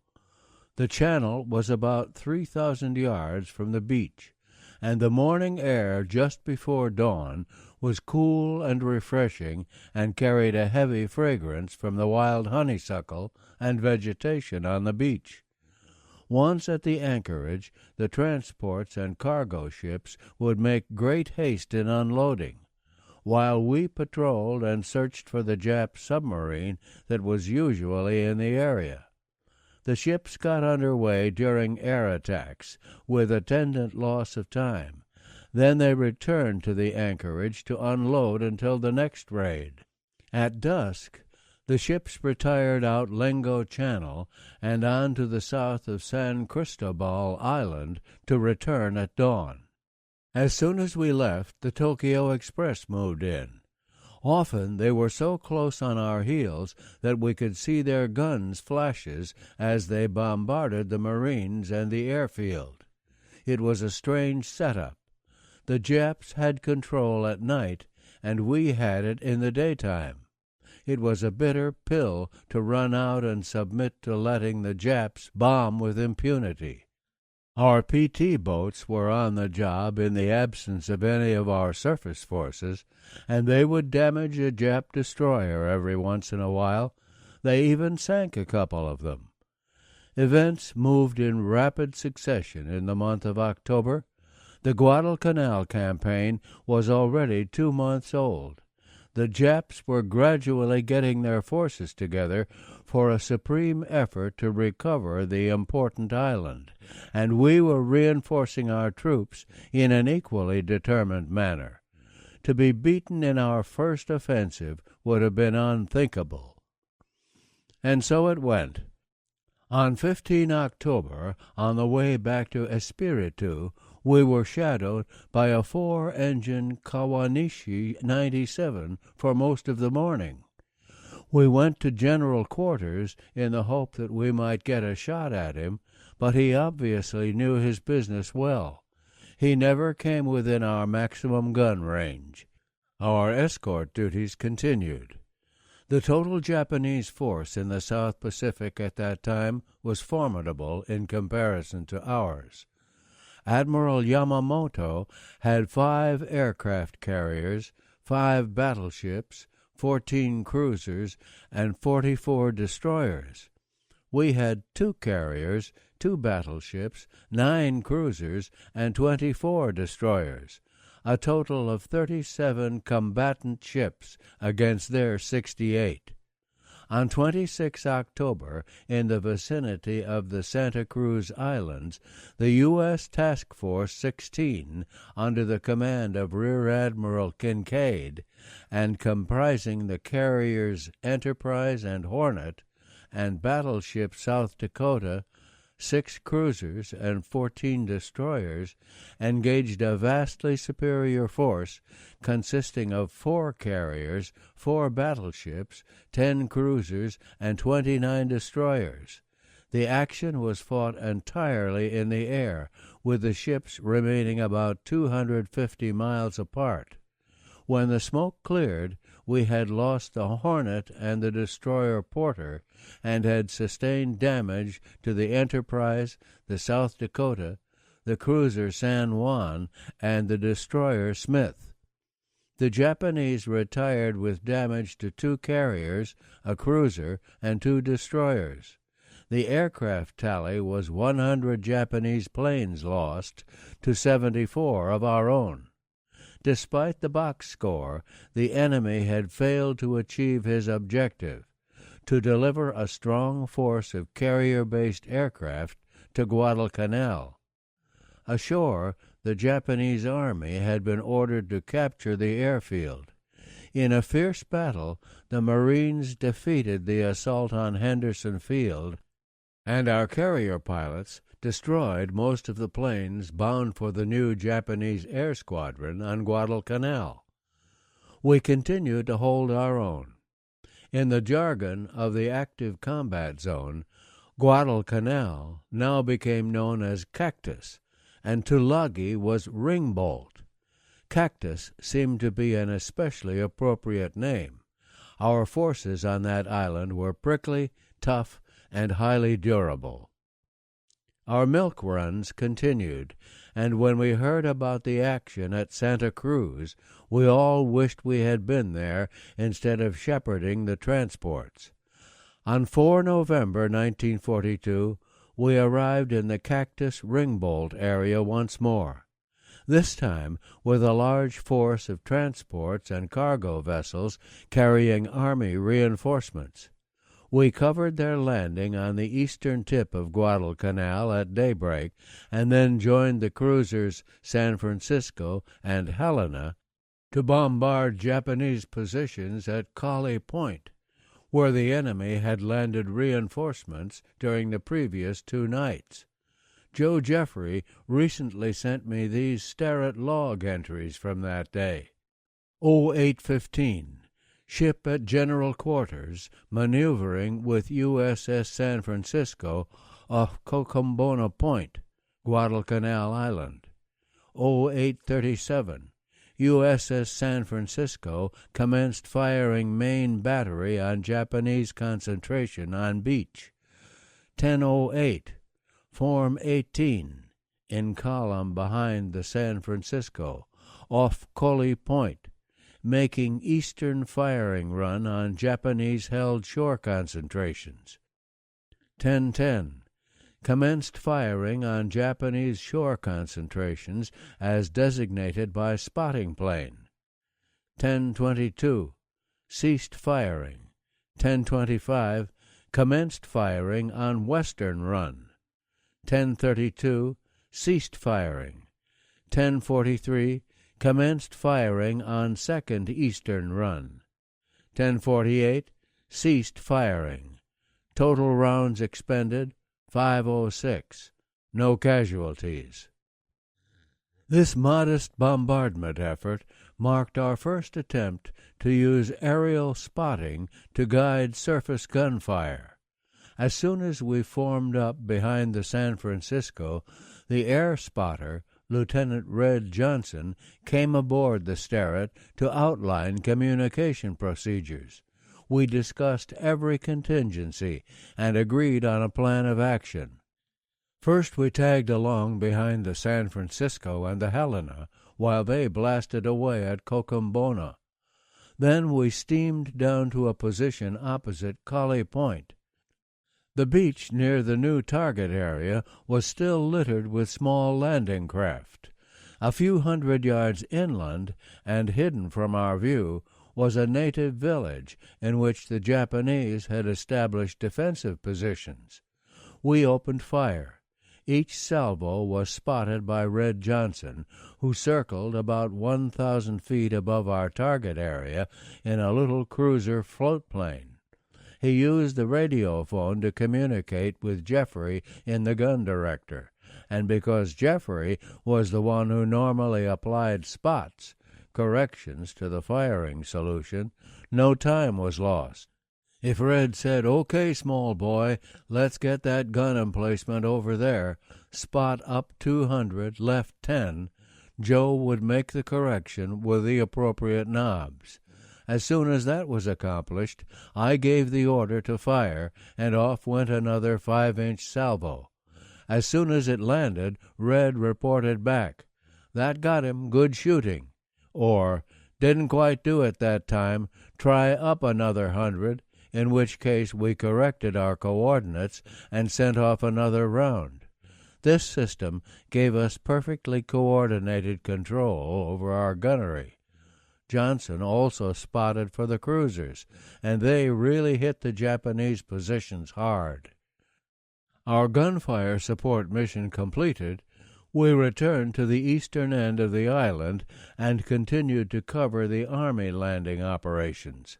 The channel was about 3,000 yards from the beach, and the morning air just before dawn was cool and refreshing and carried a heavy fragrance from the wild honeysuckle and vegetation on the beach. Once at the anchorage, the transports and cargo ships would make great haste in unloading, while we patrolled and searched for the Jap submarine that was usually in the area. The ships got under way during air attacks, with attendant loss of time. Then they returned to the anchorage to unload until the next raid. At dusk, the ships retired out Lengo Channel and on to the south of San Cristobal Island to return at dawn. As soon as we left, the Tokyo Express moved in. Often they were so close on our heels that we could see their guns' flashes as they bombarded the Marines and the airfield. It was a strange setup. The Japs had control at night, and we had it in the daytime. It was a bitter pill to run out and submit to letting the Japs bomb with impunity. Our PT boats were on the job in the absence of any of our surface forces, and they would damage a Jap destroyer every once in a while. They even sank a couple of them. Events moved in rapid succession in the month of October. The Guadalcanal campaign was already 2 months old. The Japs were gradually getting their forces together for a supreme effort to recover the important island, and we were reinforcing our troops in an equally determined manner. To be beaten in our first offensive would have been unthinkable. And so it went. On 15 October, on the way back to Espiritu, we were shadowed by a 4-engine Kawanishi 97 for most of the morning. We went to general quarters in the hope that we might get a shot at him, but he obviously knew his business well. He never came within our maximum gun range. Our escort duties continued. The total Japanese force in the South Pacific at that time was formidable in comparison to ours. Admiral Yamamoto had 5 aircraft carriers, 5 battleships, 14 cruisers, and 44 destroyers. We had 2 carriers, 2 battleships, 9 cruisers, and 24 destroyers, a total of 37 combatant ships against their 68. On 26 October, in the vicinity of the Santa Cruz Islands, the U.S. Task Force 16, under the command of Rear Admiral Kincaid, and comprising the carriers Enterprise and Hornet, and battleship South Dakota, 6 cruisers, and 14 destroyers, engaged a vastly superior force consisting of 4 carriers, 4 battleships, 10 cruisers, and 29 destroyers. The action was fought entirely in the air, with the ships remaining about 250 miles apart. When the smoke cleared, we had lost the Hornet and the destroyer Porter, and had sustained damage to the Enterprise, the South Dakota, the cruiser San Juan, and the destroyer Smith. The Japanese retired with damage to 2 carriers, a cruiser, and 2 destroyers. The aircraft tally was 100 Japanese planes lost to 74 of our own. Despite the box score, the enemy had failed to achieve his objective, to deliver a strong force of carrier-based aircraft to Guadalcanal. Ashore, the Japanese army had been ordered to capture the airfield. In a fierce battle, the Marines defeated the assault on Henderson Field, and our carrier pilots destroyed most of the planes bound for the new Japanese air squadron on Guadalcanal. We continued to hold our own. In the jargon of the active combat zone, Guadalcanal now became known as Cactus, and Tulagi was Ringbolt. Cactus seemed to be an especially appropriate name. Our forces on that island were prickly, tough, and highly durable. Our milk runs continued, and when we heard about the action at Santa Cruz, we all wished we had been there instead of shepherding the transports. On 4 November 1942, we arrived in the Cactus Ringbolt area once more, this time with a large force of transports and cargo vessels carrying Army reinforcements. We covered their landing on the eastern tip of Guadalcanal at daybreak, and then joined the cruisers San Francisco and Helena to bombard Japanese positions at Kali Point, where the enemy had landed reinforcements during the previous 2 nights. Joe Jeffrey recently sent me these Starrett log entries from that day. 08:15. Ship at General Quarters, maneuvering with USS San Francisco off Cocombona Point, Guadalcanal Island. 08:37. USS San Francisco commenced firing main battery on Japanese concentration on beach. 10:08. Form 18, in column behind the San Francisco, off Coley Point, making eastern firing run on Japanese-held shore concentrations. 10:10. Commenced firing on Japanese shore concentrations as designated by spotting plane. 10:22. Ceased firing. 10:25. Commenced firing on western run. 10:32. Ceased firing. 10:43. Commenced firing on second eastern run. 10:48. Ceased firing. Total rounds expended, 506. No casualties. This modest bombardment effort marked our first attempt to use aerial spotting to guide surface gunfire. As soon as we formed up behind the San Francisco, the air spotter, Lieutenant Red Johnson, came aboard the Starrett to outline communication procedures. We discussed every contingency and agreed on a plan of action. First, we tagged along behind the San Francisco and the Helena while they blasted away at Cocombona. Then we steamed down to a position opposite Collie Point. The beach near the new target area was still littered with small landing craft. A few hundred yards inland, and hidden from our view, was a native village in which the Japanese had established defensive positions. We opened fire. Each salvo was spotted by Red Johnson, who circled about 1,000 feet above our target area in a little cruiser floatplane. He used the radiophone to communicate with Jeffrey in the gun director, and because Jeffrey was the one who normally applied spots, corrections to the firing solution, no time was lost. If Red said, "Okay, small boy, let's get that gun emplacement over there, spot up 200, left 10, Joe would make the correction with the appropriate knobs. As soon as that was accomplished, I gave the order to fire, and off went another 5-inch salvo. As soon as it landed, Red reported back, "That got him, good shooting," or "Didn't quite do it that time, try up another 100, in which case we corrected our coordinates and sent off another round. This system gave us perfectly coordinated control over our gunnery. Johnson also spotted for the cruisers, and they really hit the Japanese positions hard. Our gunfire support mission completed, we returned to the eastern end of the island and continued to cover the Army landing operations.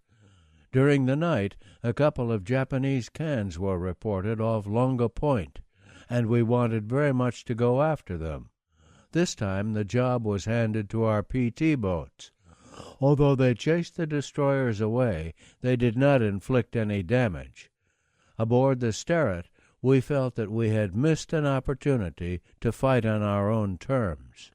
During the night, a couple of Japanese cans were reported off Longa Point, and we wanted very much to go after them. This time the job was handed to our PT boats. Although they chased the destroyers away, they did not inflict any damage. Aboard the Sterret, we felt that we had missed an opportunity to fight on our own terms.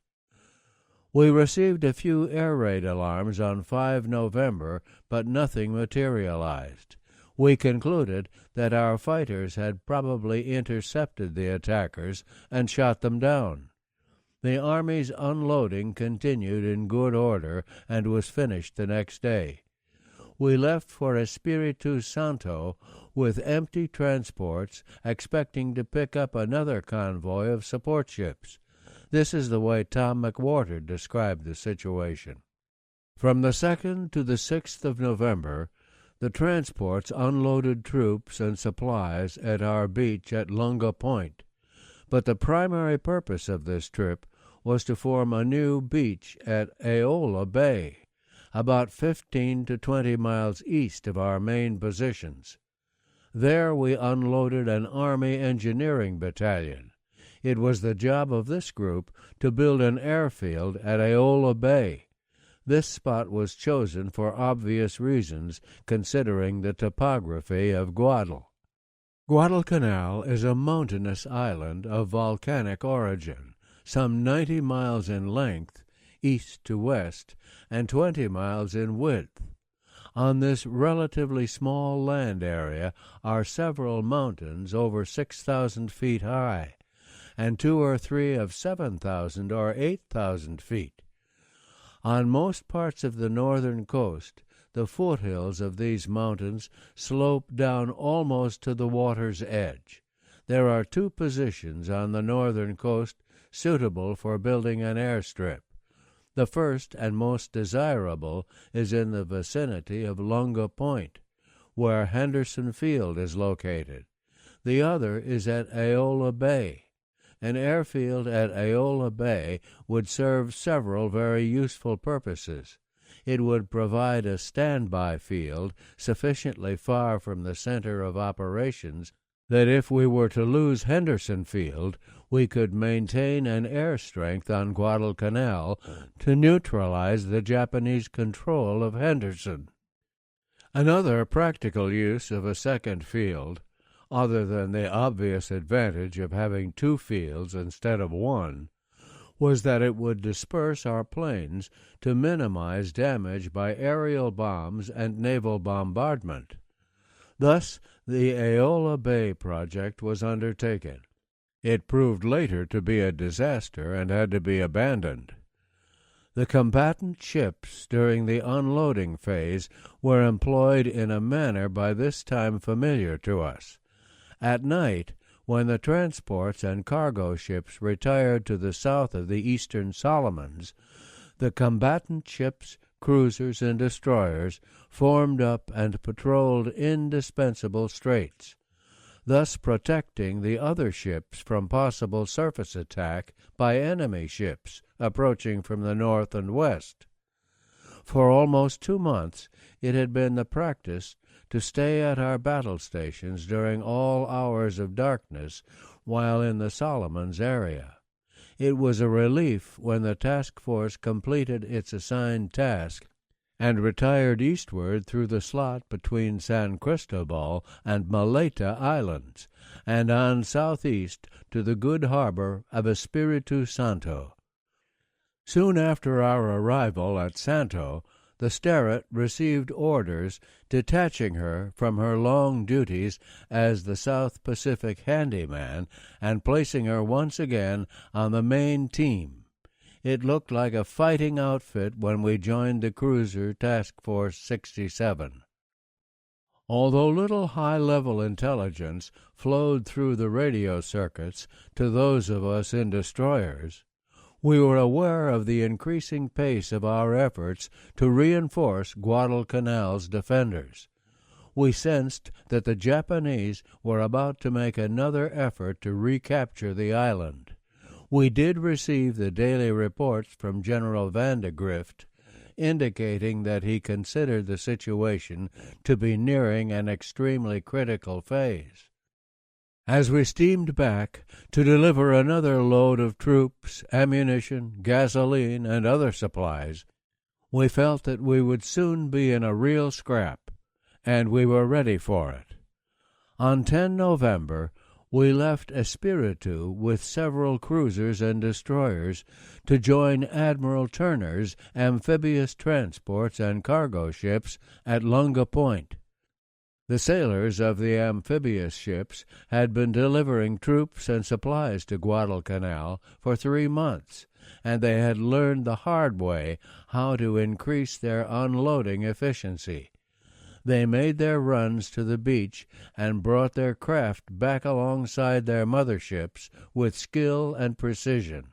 We received a few air raid alarms on 5 November, but nothing materialized. We concluded that our fighters had probably intercepted the attackers and shot them down. The Army's unloading continued in good order and was finished the next day. We left for Espiritu Santo with empty transports, expecting to pick up another convoy of support ships. This is the way Tom McWhorter described the situation. From the 2nd to the 6th of November, the transports unloaded troops and supplies at our beach at Lunga Point, but the primary purpose of this trip was to form a new beach at Aola Bay, about 15 to 20 miles east of our main positions. There we unloaded an Army engineering battalion. It was the job of this group to build an airfield at Aola Bay. This spot was chosen for obvious reasons, considering the topography of Guadal. Guadalcanal is a mountainous island of volcanic origin, some 90 miles in length, east to west, and 20 miles in width. On this relatively small land area are several mountains over 6,000 feet high, and 2 or 3 of 7,000 or 8,000 feet. On most parts of the northern coast, the foothills of these mountains slope down almost to the water's edge. There are 2 positions on the northern coast suitable for building an airstrip. The first and most desirable is in the vicinity of Lunga Point, where Henderson Field is located. The other is at Aola Bay. An airfield at Aola Bay would serve several very useful purposes. It would provide a standby field sufficiently far from the center of operations that if we were to lose Henderson Field, we could maintain an air strength on Guadalcanal to neutralize the Japanese control of Henderson. Another practical use of a second field, other than the obvious advantage of having 2 fields instead of 1, was that it would disperse our planes to minimize damage by aerial bombs and naval bombardment. Thus, the Aola Bay project was undertaken. It proved later to be a disaster and had to be abandoned. The combatant ships during the unloading phase were employed in a manner by this time familiar to us. At night, when the transports and cargo ships retired to the south of the Eastern Solomons, the combatant ships, cruisers, and destroyers formed up and patrolled indispensable straits, thus protecting the other ships from possible surface attack by enemy ships approaching from the north and west. For almost 2 months it had been the practice to stay at our battle stations during all hours of darkness while in the Solomons area. It was a relief when the task force completed its assigned task and retired eastward through the slot between San Cristobal and Maleta Islands, and on southeast to the good harbor of Espiritu Santo. Soon after our arrival at Santo, the Sterret received orders detaching her from her long duties as the South Pacific handyman and placing her once again on the main team. It looked like a fighting outfit when we joined the cruiser Task Force 67. Although little high-level intelligence flowed through the radio circuits to those of us in destroyers, we were aware of the increasing pace of our efforts to reinforce Guadalcanal's defenders. We sensed that the Japanese were about to make another effort to recapture the island. We did receive the daily reports from General Vandegrift, indicating that he considered the situation to be nearing an extremely critical phase. As we steamed back to deliver another load of troops, ammunition, gasoline, and other supplies, we felt that we would soon be in a real scrap, and we were ready for it. On 10 November, we left Espiritu with several cruisers and destroyers to join Admiral Turner's amphibious transports and cargo ships at Lunga Point. The sailors of the amphibious ships had been delivering troops and supplies to Guadalcanal for 3 months, and they had learned the hard way how to increase their unloading efficiency. They made their runs to the beach and brought their craft back alongside their motherships with skill and precision.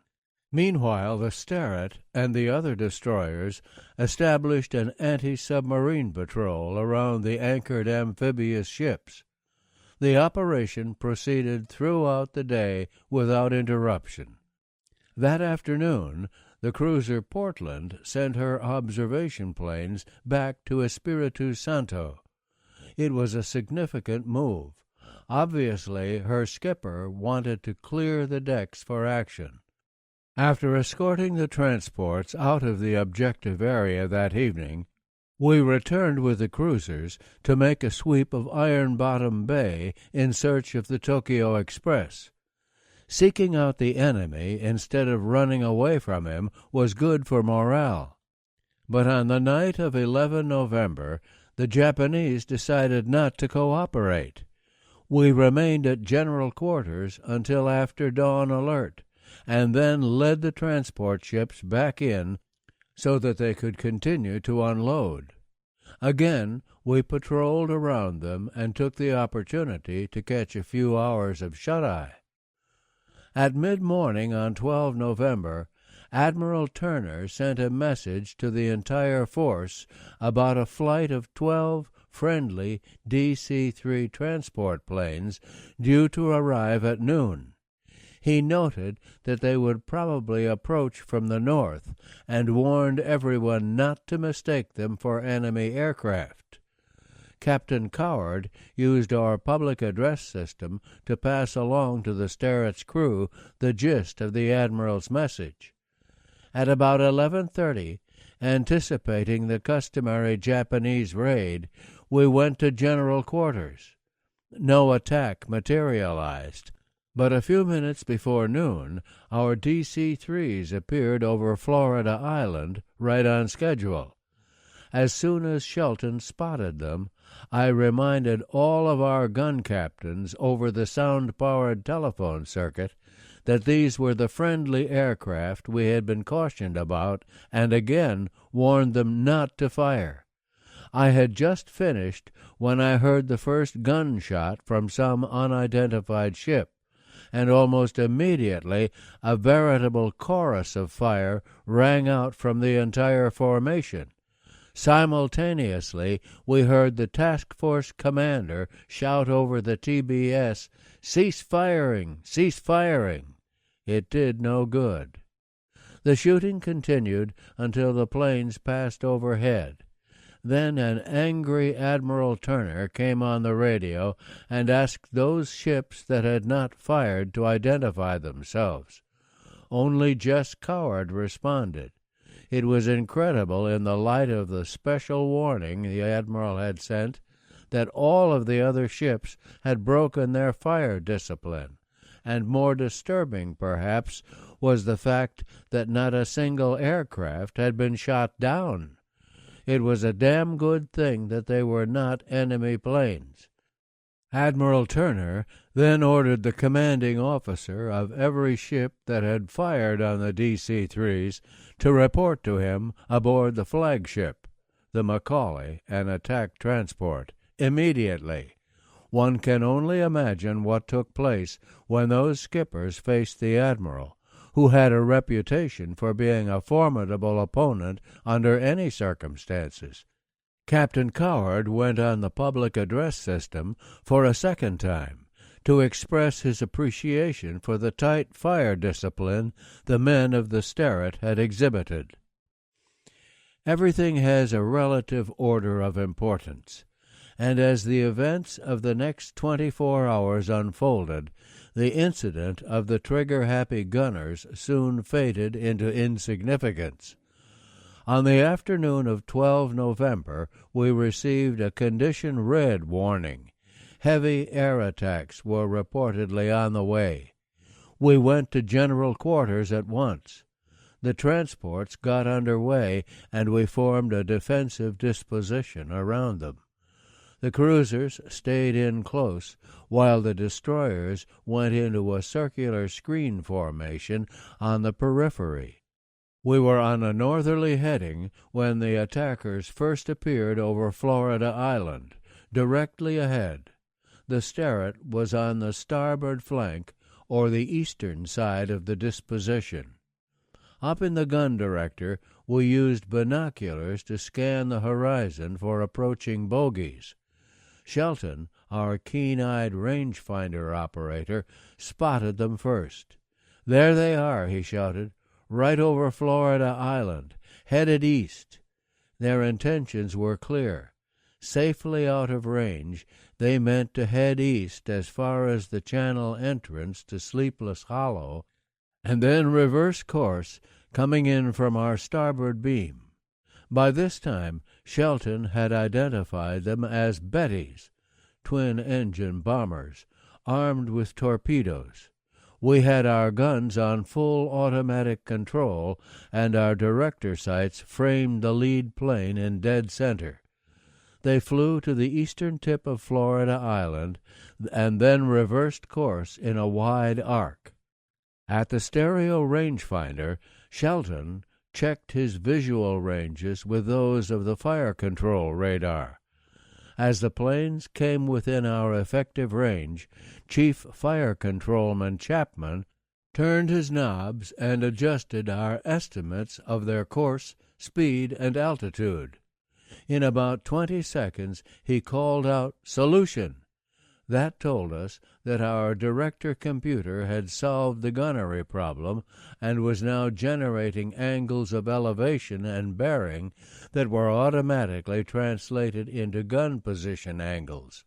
Meanwhile, the Sterret and the other destroyers established an anti-submarine patrol around the anchored amphibious ships. The operation proceeded throughout the day without interruption. That afternoon, the cruiser Portland sent her observation planes back to Espiritu Santo. It was a significant move. Obviously, her skipper wanted to clear the decks for action. After escorting the transports out of the objective area that evening, we returned with the cruisers to make a sweep of Iron Bottom Bay in search of the Tokyo Express. Seeking out the enemy instead of running away from him was good for morale. But on the night of 11 November, the Japanese decided not to cooperate. We remained at general quarters until after dawn alert, and then led the transport ships back in so that they could continue to unload. Again, we patrolled around them and took the opportunity to catch a few hours of shut-eye. At mid-morning on 12 November, Admiral Turner sent a message to the entire force about a flight of 12 friendly DC-3 transport planes due to arrive at noon. He noted that they would probably approach from the north and warned everyone not to mistake them for enemy aircraft. Captain Coward used our public address system to pass along to the Sterret's crew the gist of the Admiral's message. At about 11:30, anticipating the customary Japanese raid, we went to general quarters. No attack materialized, but a few minutes before noon, our DC-3s appeared over Florida Island, right on schedule. As soon as Shelton spotted them, I reminded all of our gun captains over the sound-powered telephone circuit that these were the friendly aircraft we had been cautioned about, and again warned them not to fire. I had just finished when I heard the first gunshot from some unidentified ship, and almost immediately a veritable chorus of fire rang out from the entire formation. Simultaneously, we heard the task force commander shout over the TBS, "Cease firing! Cease firing!" It did no good. The shooting continued until the planes passed overhead. Then an angry Admiral Turner came on the radio and asked those ships that had not fired to identify themselves. Only Jess Coward responded. It was incredible, in the light of the special warning the Admiral had sent, that all of the other ships had broken their fire discipline, and more disturbing, perhaps, was the fact that not a single aircraft had been shot down. It was a damn good thing that they were not enemy planes. Admiral Turner then ordered the commanding officer of every ship that had fired on the DC-3s to report to him aboard the flagship, the Macaulay, an attack transport, immediately. One can only imagine what took place when those skippers faced the Admiral, who had a reputation for being a formidable opponent under any circumstances. Captain Coward went on the public address system for a second time to express his appreciation for the tight fire discipline the men of the Sterret had exhibited. Everything has a relative order of importance, and as the events of the next 24 hours unfolded, the incident of the trigger-happy gunners soon faded into insignificance. On the afternoon of 12 November, we received a Condition Red warning. Heavy air attacks were reportedly on the way. We went to general quarters at once. The transports got under way, and we formed a defensive disposition around them. The cruisers stayed in close, while the destroyers went into a circular screen formation on the periphery. We were on a northerly heading when the attackers first appeared over Florida Island, directly ahead. The Sterret was on the starboard flank, or the eastern side of the disposition. Up in the gun director, we used binoculars to scan the horizon for approaching bogies. Shelton, our keen-eyed rangefinder operator, spotted them first. "There they are," he shouted, "right over Florida Island, headed east." Their intentions were clear. Safely out of range, they meant to head east as far as the channel entrance to Sleepless Hollow, and then reverse course, coming in from our starboard beam. By this time, Shelton had identified them as Bettys, twin-engine bombers, armed with torpedoes. We had our guns on full automatic control, and our director sights framed the lead plane in dead center. They flew to the eastern tip of Florida Island, and then reversed course in a wide arc. At the stereo rangefinder, Shelton checked his visual ranges with those of the fire control radar. As the planes came within our effective range, Chief Fire Controlman Chapman turned his knobs and adjusted our estimates of their course, speed, and altitude. In about 20 seconds, he called out, "Solution!" That told us that our director computer had solved the gunnery problem and was now generating angles of elevation and bearing that were automatically translated into gun position angles.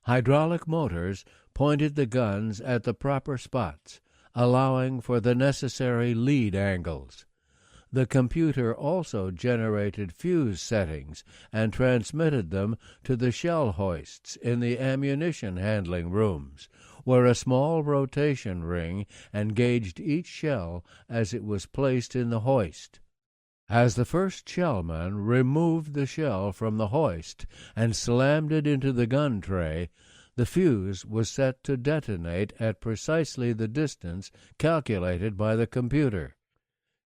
Hydraulic motors pointed the guns at the proper spots, allowing for the necessary lead angles. The computer also generated fuse settings and transmitted them to the shell hoists in the ammunition handling rooms, where a small rotation ring engaged each shell as it was placed in the hoist. As the first shellman removed the shell from the hoist and slammed it into the gun tray, The fuse was set to detonate at precisely the distance calculated by the computer.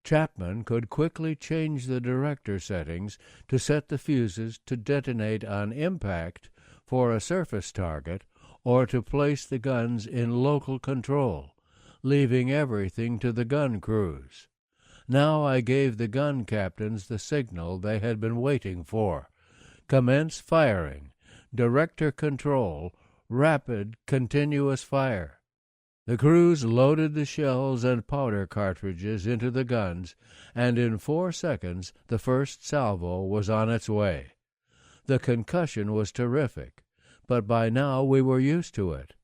Chapman could quickly change the director settings to set the fuses to detonate on impact for a surface target or to place the guns in local control, leaving everything to the gun crews. Now I gave the gun captains the signal they had been waiting for. Commence firing. Director control. Rapid, continuous fire. The crews loaded the shells and powder cartridges into the guns, and in 4 seconds the first salvo was on its way. The concussion was terrific, but by now we were used to it.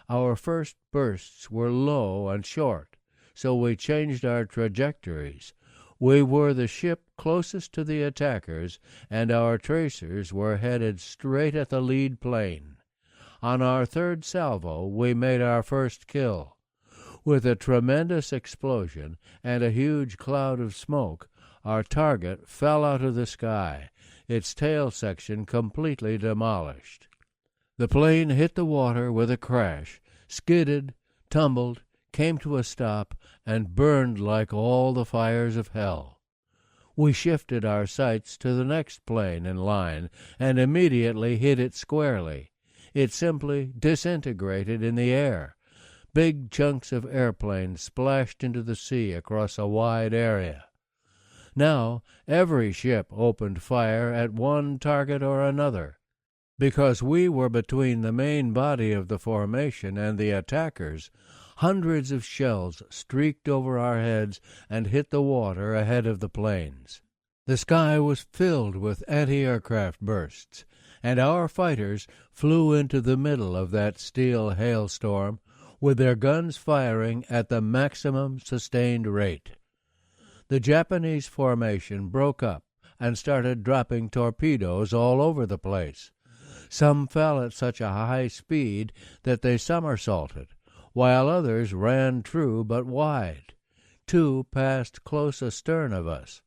Our first bursts were low and short, so we changed our trajectories. We were the ship closest to the attackers, and our tracers were headed straight at the lead plane. On our third salvo we made our first kill. With a tremendous explosion and a huge cloud of smoke, our target fell out of the sky, its tail section completely demolished. The plane hit the water with a crash, skidded, tumbled, came to a stop, and burned like all the fires of hell. We shifted our sights to the next plane in line and immediately hit it squarely. It simply disintegrated in the air. Big chunks of airplane splashed into the sea across a wide area. Now every ship opened fire at one target or another. Because we were between the main body of the formation and the attackers, hundreds of shells streaked over our heads and hit the water ahead of the planes. The sky was filled with anti-aircraft bursts, and our fighters flew into the middle of that steel hailstorm with their guns firing at the maximum sustained rate. The Japanese formation broke up and started dropping torpedoes all over the place. Some fell at such a high speed that they somersaulted, while others ran true but wide. 2 passed close astern of us.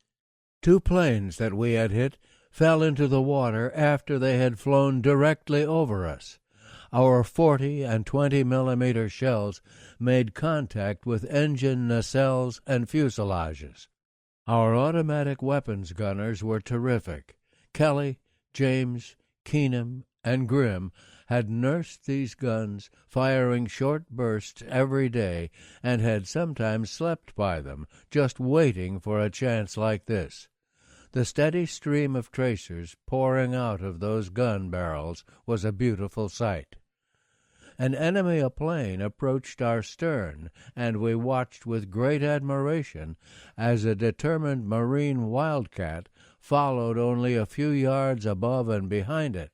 2 planes that we had hit fell into the water after they had flown directly over us. Our 40 and 20 millimeter shells made contact with engine nacelles and fuselages. Our automatic weapons gunners were terrific. Kelly, James, Keenum, and Grimm had nursed these guns, firing short bursts every day, and had sometimes slept by them, just waiting for a chance like this. The steady stream of tracers pouring out of those gun barrels was a beautiful sight. An enemy plane approached our stern, and we watched with great admiration as a determined Marine wildcat followed only a few yards above and behind it.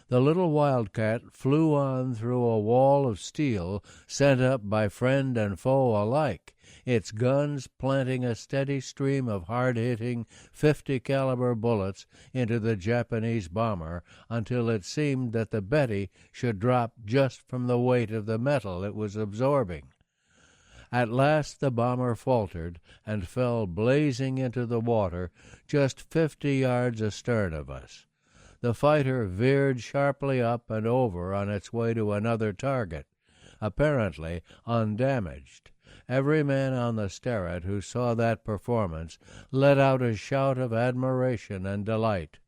The little wildcat flew on through a wall of steel sent up by friend and foe alike, its guns planting a steady stream of hard-hitting 50-caliber bullets into the Japanese bomber until it seemed that the Betty should drop just from the weight of the metal it was absorbing. At last the bomber faltered and fell blazing into the water just 50 yards astern of us. The fighter veered sharply up and over on its way to another target, apparently undamaged. Every man on the Sterret who saw that performance let out a shout of admiration and delight.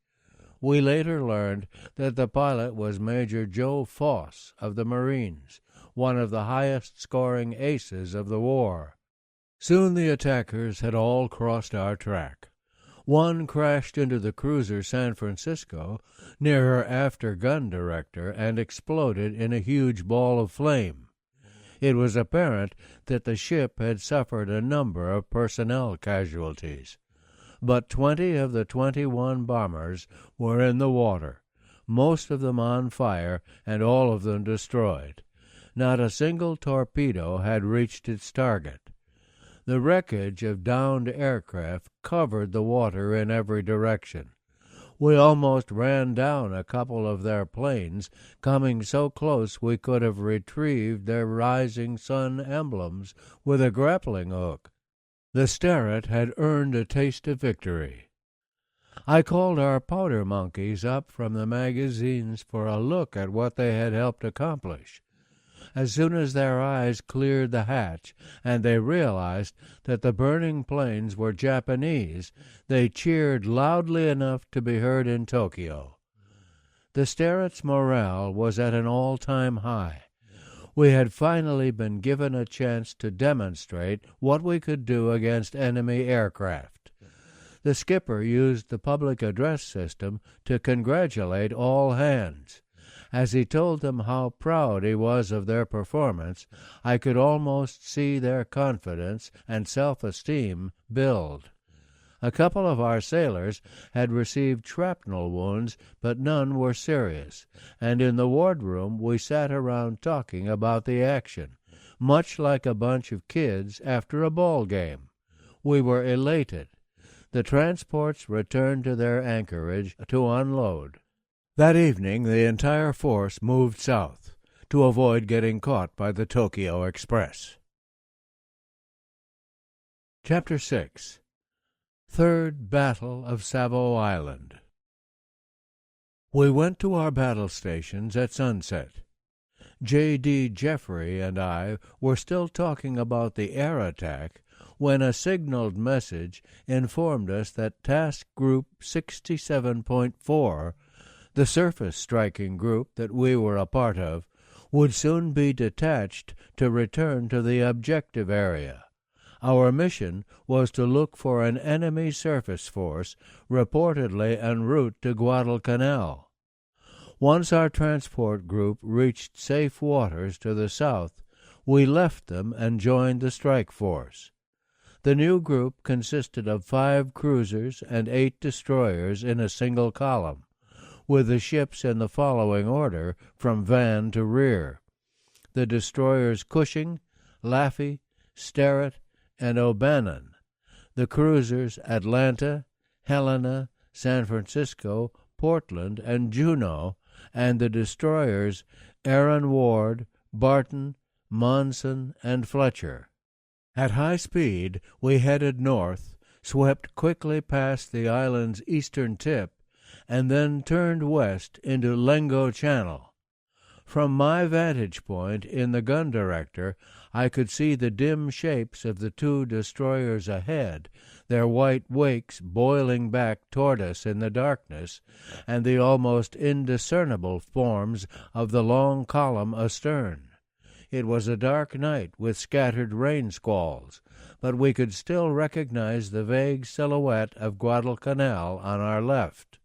We later learned that the pilot was Major Joe Foss of the Marines, one of the highest-scoring aces of the war. Soon the attackers had all crossed our track. One crashed into the cruiser San Francisco near her after gun director and exploded in a huge ball of flame. It was apparent that the ship had suffered a number of personnel casualties. But 20 of the 21 bombers were in the water, most of them on fire and all of them destroyed. Not a single torpedo had reached its target. The wreckage of downed aircraft covered the water in every direction. We almost ran down a couple of their planes, coming so close we could have retrieved their rising sun emblems with a grappling hook. The Sterret had earned a taste of victory. I called our powder monkeys up from the magazines for a look at what they had helped accomplish. As soon as their eyes cleared the hatch and they realized that the burning planes were Japanese, they cheered loudly enough to be heard in Tokyo. The Sterrett's morale was at an all-time high. We had finally been given a chance to demonstrate what we could do against enemy aircraft. The skipper used the public address system to congratulate all hands. As he told them how proud he was of their performance, I could almost see their confidence and self-esteem build. A couple of our sailors had received shrapnel wounds, but none were serious, and in the wardroom we sat around talking about the action, much like a bunch of kids after a ball game. We were elated. The transports returned to their anchorage to unload. That evening the entire force moved south to avoid getting caught by the Tokyo Express. Chapter 6. Third Battle of Savo Island. We went to our battle stations at sunset. J.D. Jeffrey and I were still talking about the air attack when a signaled message informed us that Task Group 67.4, the surface striking group that we were a part of, would soon be detached to return to the objective area. Our mission was to look for an enemy surface force reportedly en route to Guadalcanal. Once our transport group reached safe waters to the south, we left them and joined the strike force. The new group consisted of 5 cruisers and 8 destroyers in a single column, with the ships in the following order from van to rear: the destroyers Cushing, Laffey, Sterrett, and O'Bannon, the cruisers Atlanta, Helena, San Francisco, Portland, and Juneau, and the destroyers Aaron Ward, Barton, Monson, and Fletcher. At high speed we headed north, swept quickly past the island's eastern tip, and then turned west into Lengo Channel. From my vantage point in the gun director, I could see the dim shapes of the 2 destroyers ahead, their white wakes boiling back toward us in the darkness, and the almost indiscernible forms of the long column astern. It was a dark night with scattered rain squalls, but we could still recognize the vague silhouette of Guadalcanal on our left.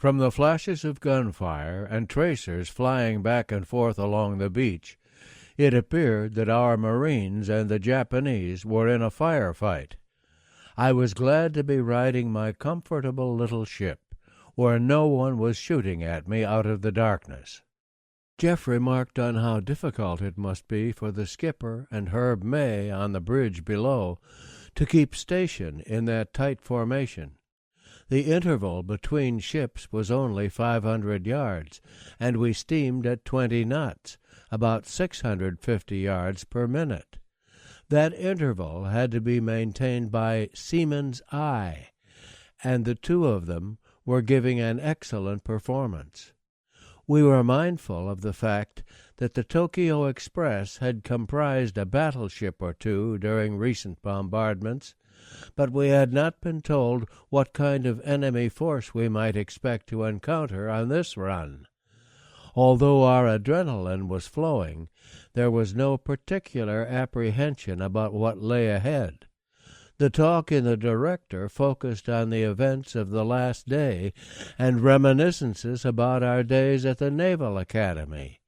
From the flashes of gunfire and tracers flying back and forth along the beach, it appeared that our Marines and the Japanese were in a firefight. I was glad to be riding my comfortable little ship, where no one was shooting at me out of the darkness. Jeff remarked on how difficult it must be for the skipper and Herb May on the bridge below to keep station in that tight formation. The interval between ships was only 500 yards, and we steamed at 20 knots, about 650 yards per minute. That interval had to be maintained by seaman's eye, and the 2 of them were giving an excellent performance. We were mindful of the fact that the Tokyo Express had comprised a battleship or 2 during recent bombardments, but we had not been told what kind of enemy force we might expect to encounter on this run. Although our adrenaline was flowing, there was no particular apprehension about what lay ahead. The talk in the director focused on the events of the last day and reminiscences about our days at the Naval Academy.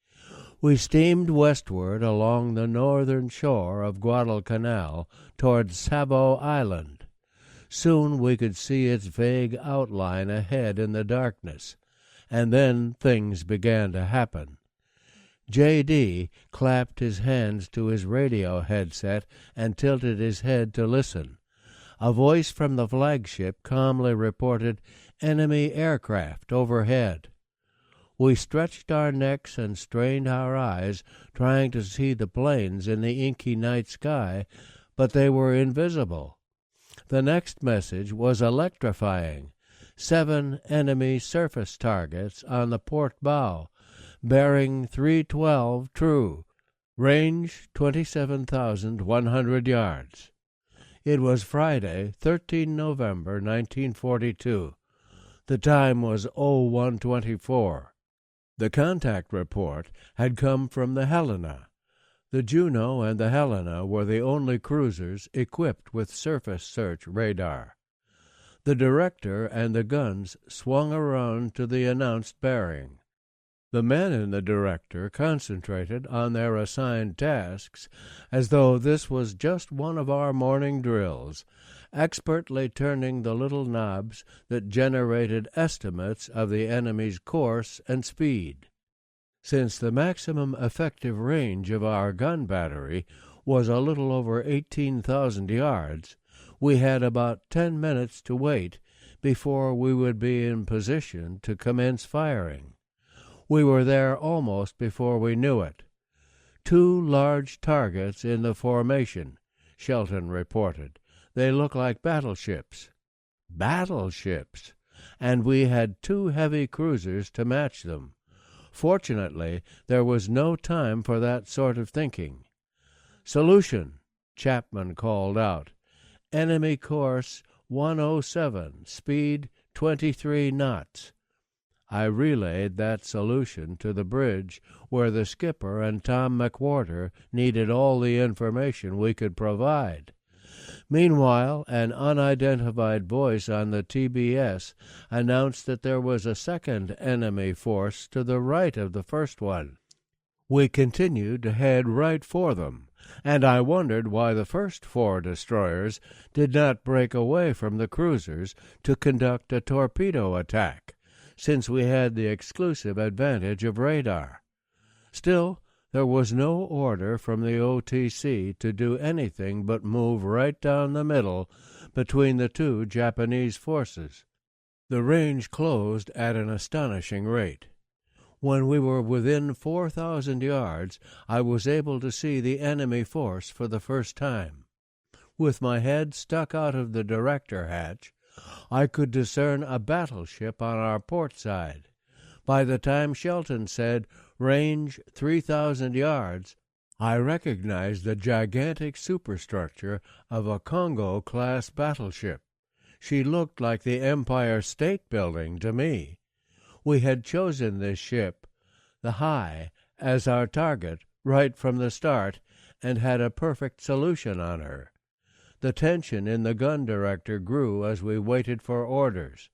We steamed westward along the northern shore of Guadalcanal toward Savo Island. Soon we could see its vague outline ahead in the darkness, and then things began to happen. J.D. clapped his hands to his radio headset and tilted his head to listen. A voice from the flagship calmly reported enemy aircraft overhead. We stretched our necks and strained our eyes, trying to see the planes in the inky night sky, but they were invisible. The next message was electrifying. 7 enemy surface targets on the port bow, bearing 312 true, range 27,100 yards. It was Friday, 13 November 1942. The time was 0124. The contact report had come from the Helena. The Juno and the Helena were the only cruisers equipped with surface search radar. The director and the guns swung around to the announced bearing. The men in the director concentrated on their assigned tasks as though this was just one of our morning drills, expertly turning the little knobs that generated estimates of the enemy's course and speed. Since the maximum effective range of our gun battery was a little over 18,000 yards, we had about 10 minutes to wait before we would be in position to commence firing. We were there almost before we knew it. 2 large targets in the formation, Shelton reported. They look like battleships. Battleships! And we had 2 heavy cruisers to match them. Fortunately, there was no time for that sort of thinking. "Solution," Chapman called out. "Enemy course 107, speed 23 knots. I relayed that solution to the bridge, where the skipper and Tom McWhorter needed all the information we could provide. Meanwhile, an unidentified voice on the TBS announced that there was a second enemy force to the right of the first one. We continued to head right for them, and I wondered why the first 4 destroyers did not break away from the cruisers to conduct a torpedo attack, since we had the exclusive advantage of radar. Still, there was no order from the OTC to do anything but move right down the middle between the 2 Japanese forces. The range closed at an astonishing rate. When we were within 4,000 yards, I was able to see the enemy force for the first time. With my head stuck out of the director hatch, I could discern a battleship on our port side. By the time Shelton said, "Range 3,000 yards," I recognized the gigantic superstructure of a Congo-class battleship. She looked like the Empire State Building to me. We had chosen this ship, the High, as our target right from the start, and had a perfect solution on her. The tension in the gun director grew as we waited for orders.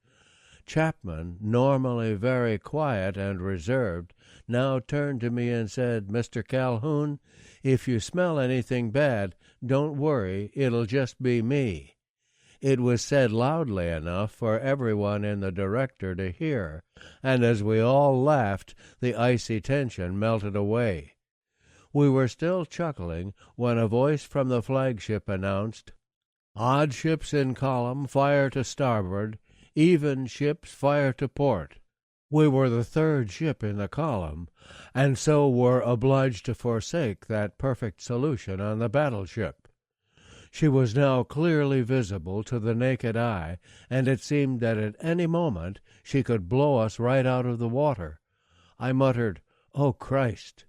Chapman, normally very quiet and reserved, now turned to me and said, "Mr. Calhoun, if you smell anything bad, don't worry, it'll just be me." It was said loudly enough for everyone in the director to hear, and as we all laughed, the icy tension melted away. We were still chuckling when a voice from the flagship announced, "Odd ships in column, fire to starboard. Even ships, fire to port." We were the 3rd ship in the column, and so were obliged to forsake that perfect solution on the battleship. She was now clearly visible to the naked eye, and it seemed that at any moment she could blow us right out of the water. I muttered, "Oh, Christ!"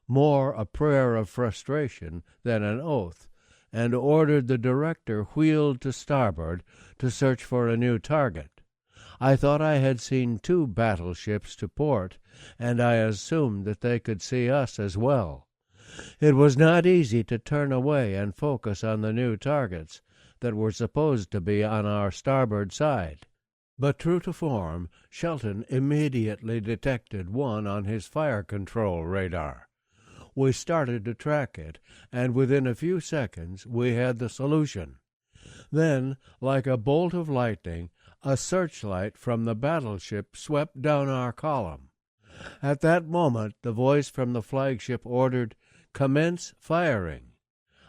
more a prayer of frustration than an oath, and ordered the director wheeled to starboard to search for a new target. I thought I had seen 2 battleships to port, and I assumed that they could see us as well. It was not easy to turn away and focus on the new targets that were supposed to be on our starboard side. But true to form, Shelton immediately detected one on his fire control radar. We started to track it, and within a few seconds we had the solution. Then, like a bolt of lightning, a searchlight from the battleship swept down our column. At that moment the voice from the flagship ordered, "Commence firing."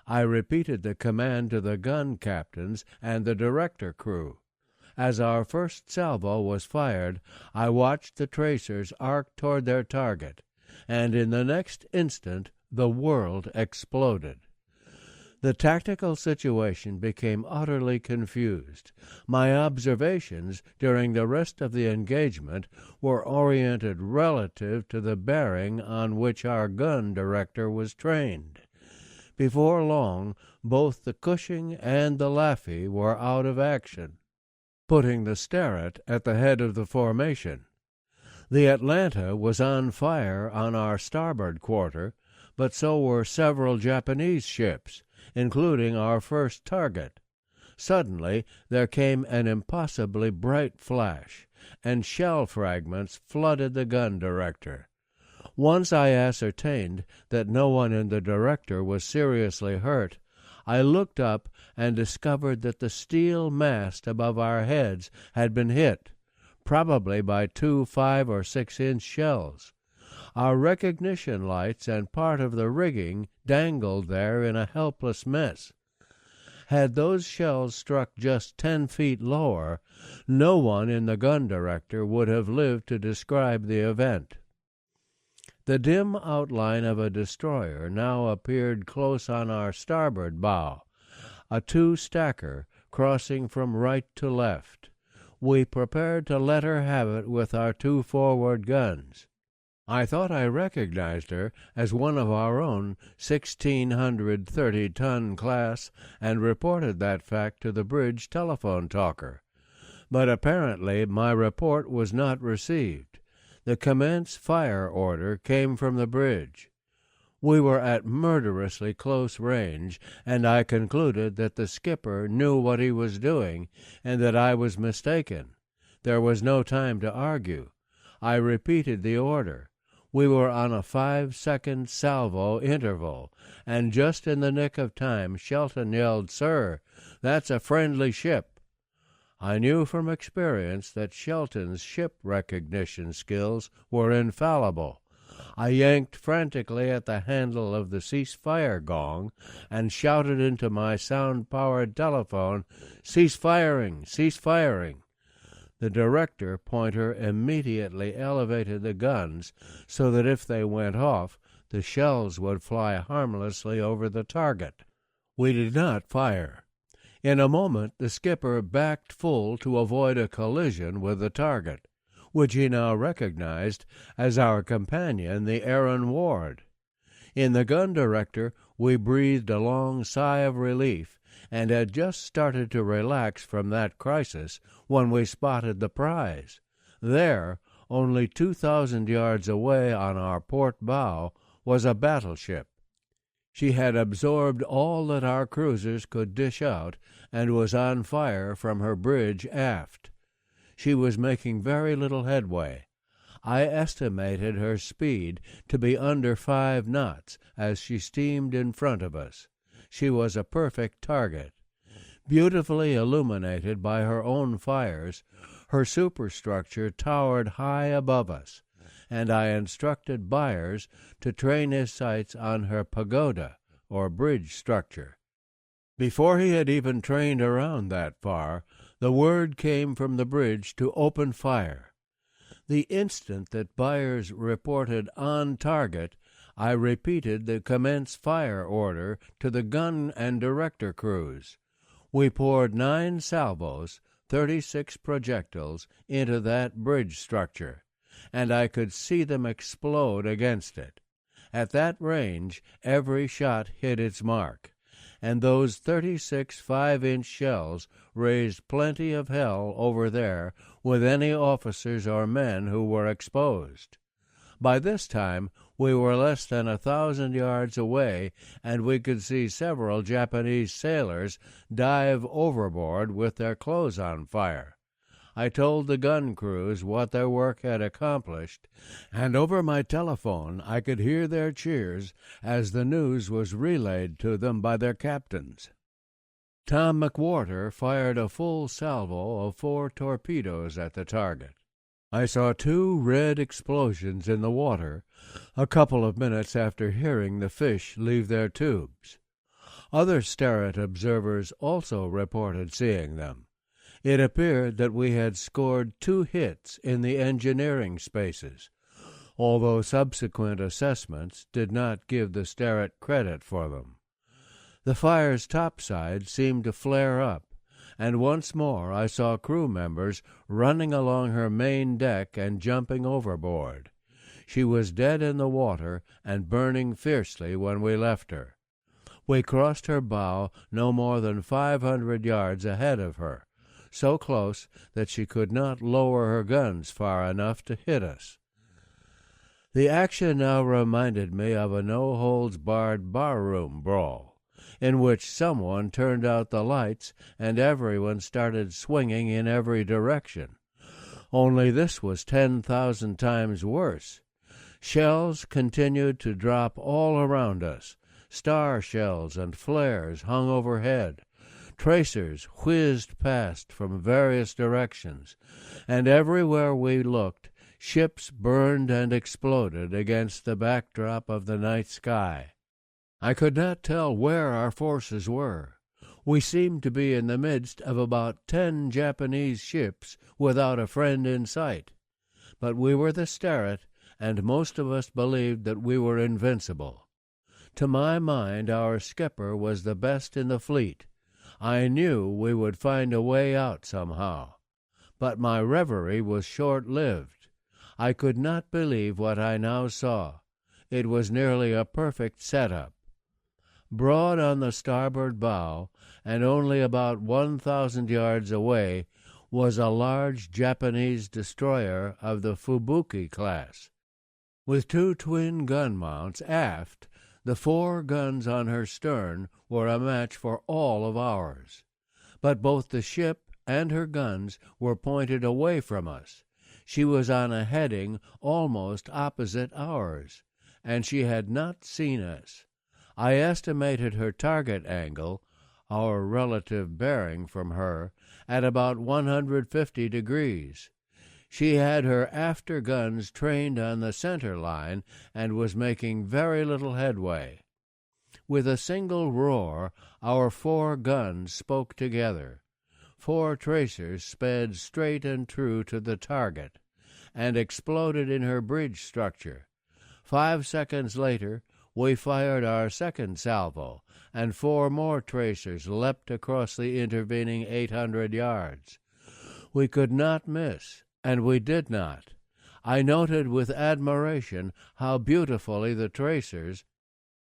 I repeated the command to the gun captains and the director crew. As our first salvo was fired, I watched the tracers arc toward their target, and in the next instant the world exploded. The tactical situation became utterly confused. My observations during the rest of the engagement were oriented relative to the bearing on which our gun director was trained. Before long, both the Cushing and the Laffey were out of action, putting the Sterret at the head of the formation. The Atlanta was on fire on our starboard quarter, but so were several Japanese ships, including our first target. Suddenly there came an impossibly bright flash, and shell fragments flooded the gun director. Once I ascertained that no one in the director was seriously hurt, I looked up and discovered that the steel mast above our heads had been hit, probably by 2 5 or 6 inch shells. Our recognition lights and part of the rigging dangled there in a helpless mess. Had those shells struck just 10 feet lower, no one in the gun director would have lived to describe the event. The dim outline of a destroyer now appeared close on our starboard bow, a 2-stacker crossing from right to left. We prepared to let her have it with our 2 forward guns. I thought I recognized her as one of our own 1,630-ton class and reported that fact to the bridge telephone talker. But apparently my report was not received. The commence fire order came from the bridge. We were at murderously close range, and I concluded that the skipper knew what he was doing and that I was mistaken. There was no time to argue. I repeated the order. We were on a 5-second salvo interval, and just in the nick of time Shelton yelled, "Sir, that's a friendly ship." I knew from experience that Shelton's ship recognition skills were infallible. I yanked frantically at the handle of the cease-fire gong and shouted into my sound-powered telephone, "Cease firing! Cease firing!" The director pointer immediately elevated the guns so that if they went off, the shells would fly harmlessly over the target. We did not fire. In a moment the skipper backed full to avoid a collision with the target, which he now recognized as our companion, the Aaron Ward. In the gun director we breathed a long sigh of relief, and had just started to relax from that crisis when we spotted the prize. There, only 2,000 yards away on our port bow, was a battleship. She had absorbed all that our cruisers could dish out and was on fire from her bridge aft. She was making very little headway. I estimated her speed to be under 5 knots as she steamed in front of us. She was a perfect target. Beautifully illuminated by her own fires, her superstructure towered high above us, and I instructed Byers to train his sights on her pagoda, or bridge structure. Before he had even trained around that far, the word came from the bridge to open fire. The instant that Byers reported "on target," I repeated the commence fire order to the gun and director crews. We poured 9 salvos, 36 projectiles, into that bridge structure, and I could see them explode against it. At that range, every shot hit its mark, and those 36 5-inch shells raised plenty of hell over there with any officers or men who were exposed. By this time, we were less than 1,000 yards away, and we could see several Japanese sailors dive overboard with their clothes on fire. I told the gun crews what their work had accomplished, and over my telephone I could hear their cheers as the news was relayed to them by their captains. Tom McWhorter fired a full salvo of 4 torpedoes at the target. I saw 2 red explosions in the water a couple of minutes after hearing the fish leave their tubes. Other Sterret observers also reported seeing them. It appeared that we had scored 2 hits in the engineering spaces, although subsequent assessments did not give the Sterret credit for them. The fire's topside seemed to flare up, and once more I saw crew members running along her main deck and jumping overboard. She was dead in the water and burning fiercely when we left her. We crossed her bow no more than 500 yards ahead of her, so close that she could not lower her guns far enough to hit us. The action now reminded me of a no-holds-barred barroom brawl, in which someone turned out the lights and everyone started swinging in every direction. Only this was 10,000 times worse. Shells continued to drop all around us. Star shells and flares hung overhead. Tracers whizzed past from various directions, and everywhere we looked, ships burned and exploded against the backdrop of the night sky. I could not tell where our forces were. We seemed to be in the midst of about 10 Japanese ships without a friend in sight. But we were the Sterret, and most of us believed that we were invincible. To my mind, our skipper was the best in the fleet. I knew we would find a way out somehow. But my reverie was short-lived. I could not believe what I now saw. It was nearly a perfect set-up. Broad on the starboard bow, and only about 1,000 yards away, was a large Japanese destroyer of the Fubuki class. With 2 twin gun mounts aft, the 4 guns on her stern were a match for all of ours. But both the ship and her guns were pointed away from us. She was on a heading almost opposite ours, and she had not seen us. I estimated her target angle, our relative bearing from her, at about 150 degrees. She had her after guns trained on the center line and was making very little headway. With a single roar, our 4 guns spoke together. 4 tracers sped straight and true to the target and exploded in her bridge structure. 5 seconds later, we fired our second salvo, and 4 more tracers leapt across the intervening 800 yards. We could not miss, and we did not. I noted with admiration how beautifully the tracers,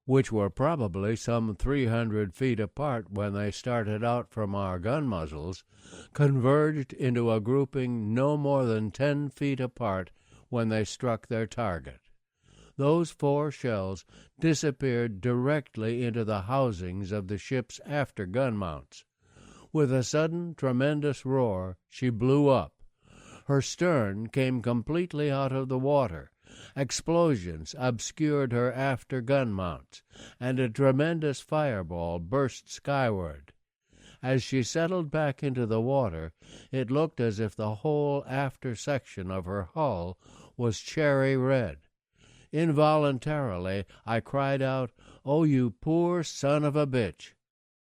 which were probably some 300 feet apart when they started out from our gun muzzles, converged into a grouping no more than 10 feet apart when they struck their target. Those 4 shells disappeared directly into the housings of the ship's after gun mounts. With a sudden, tremendous roar, she blew up. Her stern came completely out of the water. Explosions obscured her after gun mounts, and a tremendous fireball burst skyward. As she settled back into the water, it looked as if the whole after section of her hull was cherry red. Involuntarily, I cried out, "Oh, you poor son of a bitch!"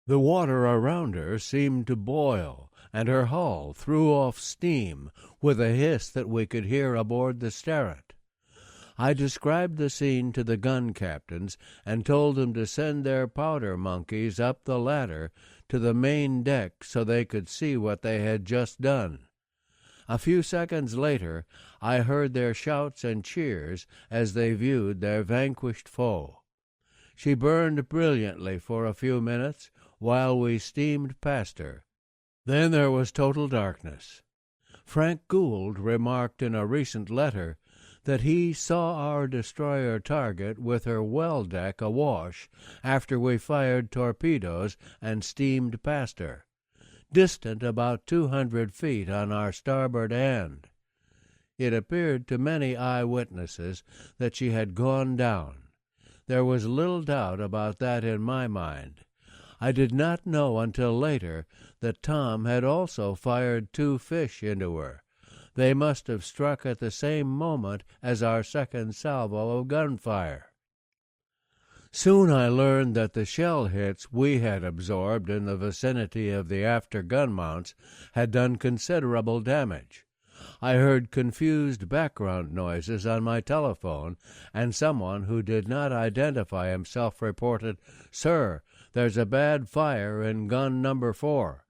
The water around her seemed to boil, and her hull threw off steam with a hiss that we could hear aboard the Sterret. I described the scene to the gun captains and told them to send their powder monkeys up the ladder to the main deck so they could see what they had just done. A few seconds later, I heard their shouts and cheers as they viewed their vanquished foe. She burned brilliantly for a few minutes while we steamed past her. Then there was total darkness. Frank Gould remarked in a recent letter that he saw our destroyer target with her well deck awash after we fired torpedoes and steamed past her, distant about 200 feet on our starboard hand. It appeared to many eyewitnesses that she had gone down. There was little doubt about that in my mind. I did not know until later that Tom had also fired 2 fish into her. They must have struck at the same moment as our second salvo of gunfire. Soon I learned that the shell hits we had absorbed in the vicinity of the after gun mounts had done considerable damage. I heard confused background noises on my telephone, and someone who did not identify himself reported, "Sir, There's a bad fire in gun number 4.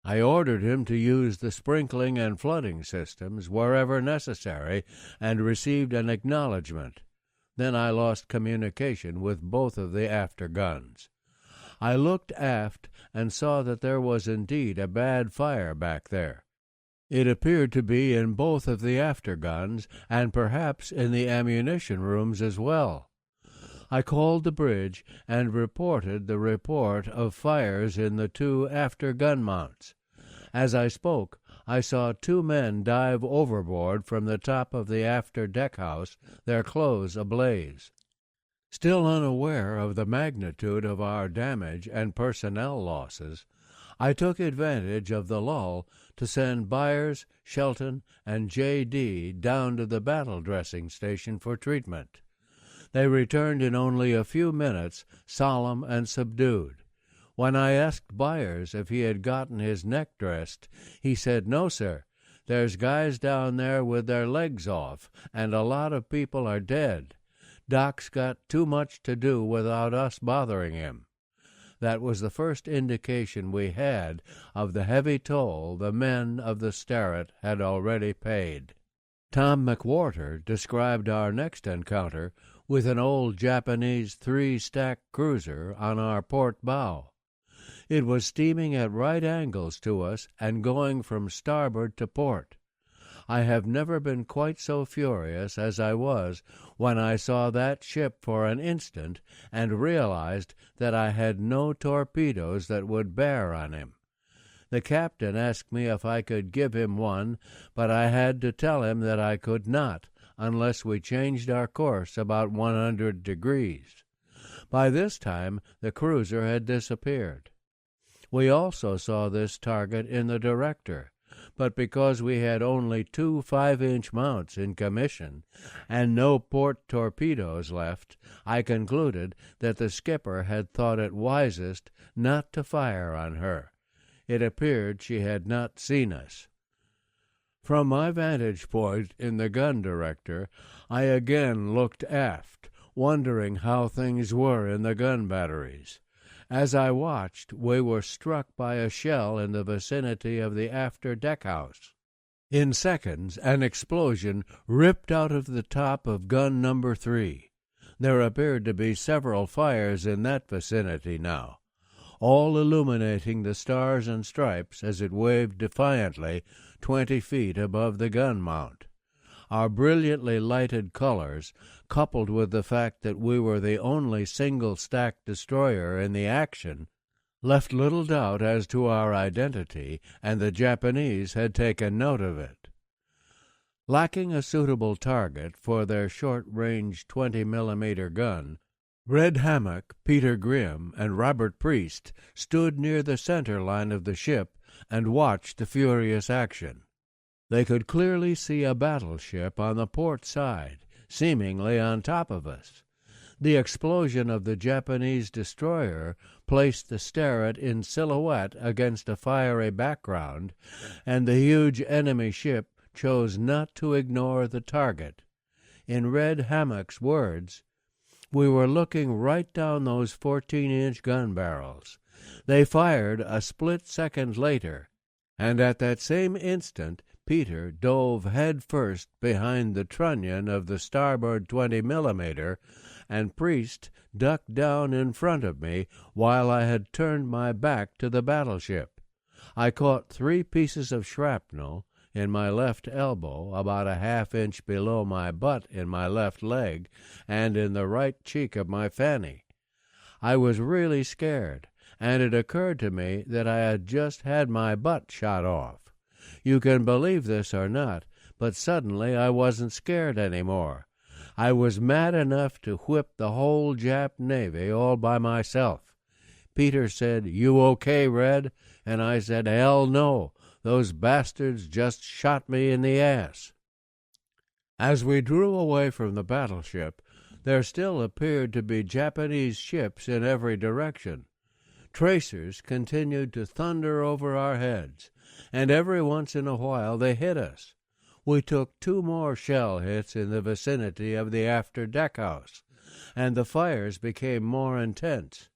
I ordered him to use the sprinkling and flooding systems wherever necessary and received an acknowledgment. Then I lost communication with both of the after guns. I looked aft and saw that there was indeed a bad fire back there. It appeared to be in both of the after guns and perhaps in the ammunition rooms as well. I called the bridge and reported the report of fires in the 2 after gun mounts. As I spoke, I saw 2 men dive overboard from the top of the after deckhouse, their clothes ablaze. Still unaware of the magnitude of our damage and personnel losses, I took advantage of the lull to send Byers, Shelton, and J.D. down to the battle dressing station for treatment. They returned in only a few minutes, solemn and subdued. When I asked Byers if he had gotten his neck dressed, he said, "No, sir. There's guys down there with their legs off, and a lot of people are dead. Doc's got too much to do without us bothering him." That was the first indication we had of the heavy toll the men of the Starrett had already paid. Tom McWhorter described our next encounter with an old Japanese 3-stack cruiser on our port bow. It was steaming at right angles to us and going from starboard to port. I have never been quite so furious as I was when I saw that ship for an instant and realized that I had no torpedoes that would bear on him. The captain asked me if I could give him one, but I had to tell him that I could not unless we changed our course about 100 degrees. By this time the cruiser had disappeared. We also saw this target in the Director, but because we had only 2 5-inch mounts in commission and no port torpedoes left, I concluded that the skipper had thought it wisest not to fire on her. It appeared she had not seen us. From my vantage point in the gun Director, I again looked aft, wondering how things were in the gun batteries. As I watched, we were struck by a shell in the vicinity of the after deckhouse. In seconds, an explosion ripped out of the top of gun number 3. There appeared to be several fires in that vicinity now, all illuminating the stars and stripes as it waved defiantly 20 feet above the gun mount. Our brilliantly lighted colors, coupled with the fact that we were the only single-stack destroyer in the action, left little doubt as to our identity, and the Japanese had taken note of it. Lacking a suitable target for their short-range 20-millimeter gun, Red Hammock, Peter Grimm, and Robert Priest stood near the center line of the ship and watched the furious action. They could clearly see a battleship on the port side, seemingly on top of us. The explosion of the Japanese destroyer placed the Starrett in silhouette against a fiery background, and the huge enemy ship chose not to ignore the target. In Red Hammock's words, "We were looking right down those 14-inch gun barrels. They fired a split second later, and at that same instant Peter dove head first behind the trunnion of the starboard 20-millimeter, and Priest ducked down in front of me while I had turned my back to the battleship. I caught 3 pieces of shrapnel in my left elbow, about a half-inch below my butt in my left leg, and in the right cheek of my fanny. I was really scared, and it occurred to me that I had just had my butt shot off. You can believe this or not, but suddenly I wasn't scared anymore. I was mad enough to whip the whole Jap Navy all by myself. Peter said, "You okay, Red?" And I said, "Hell no. Those bastards just shot me in the ass." As we drew away from the battleship, there still appeared to be Japanese ships in every direction. Tracers continued to thunder over our heads, and every once in a while they hit us. We took 2 more shell hits in the vicinity of the after deckhouse, and the fires became more intense.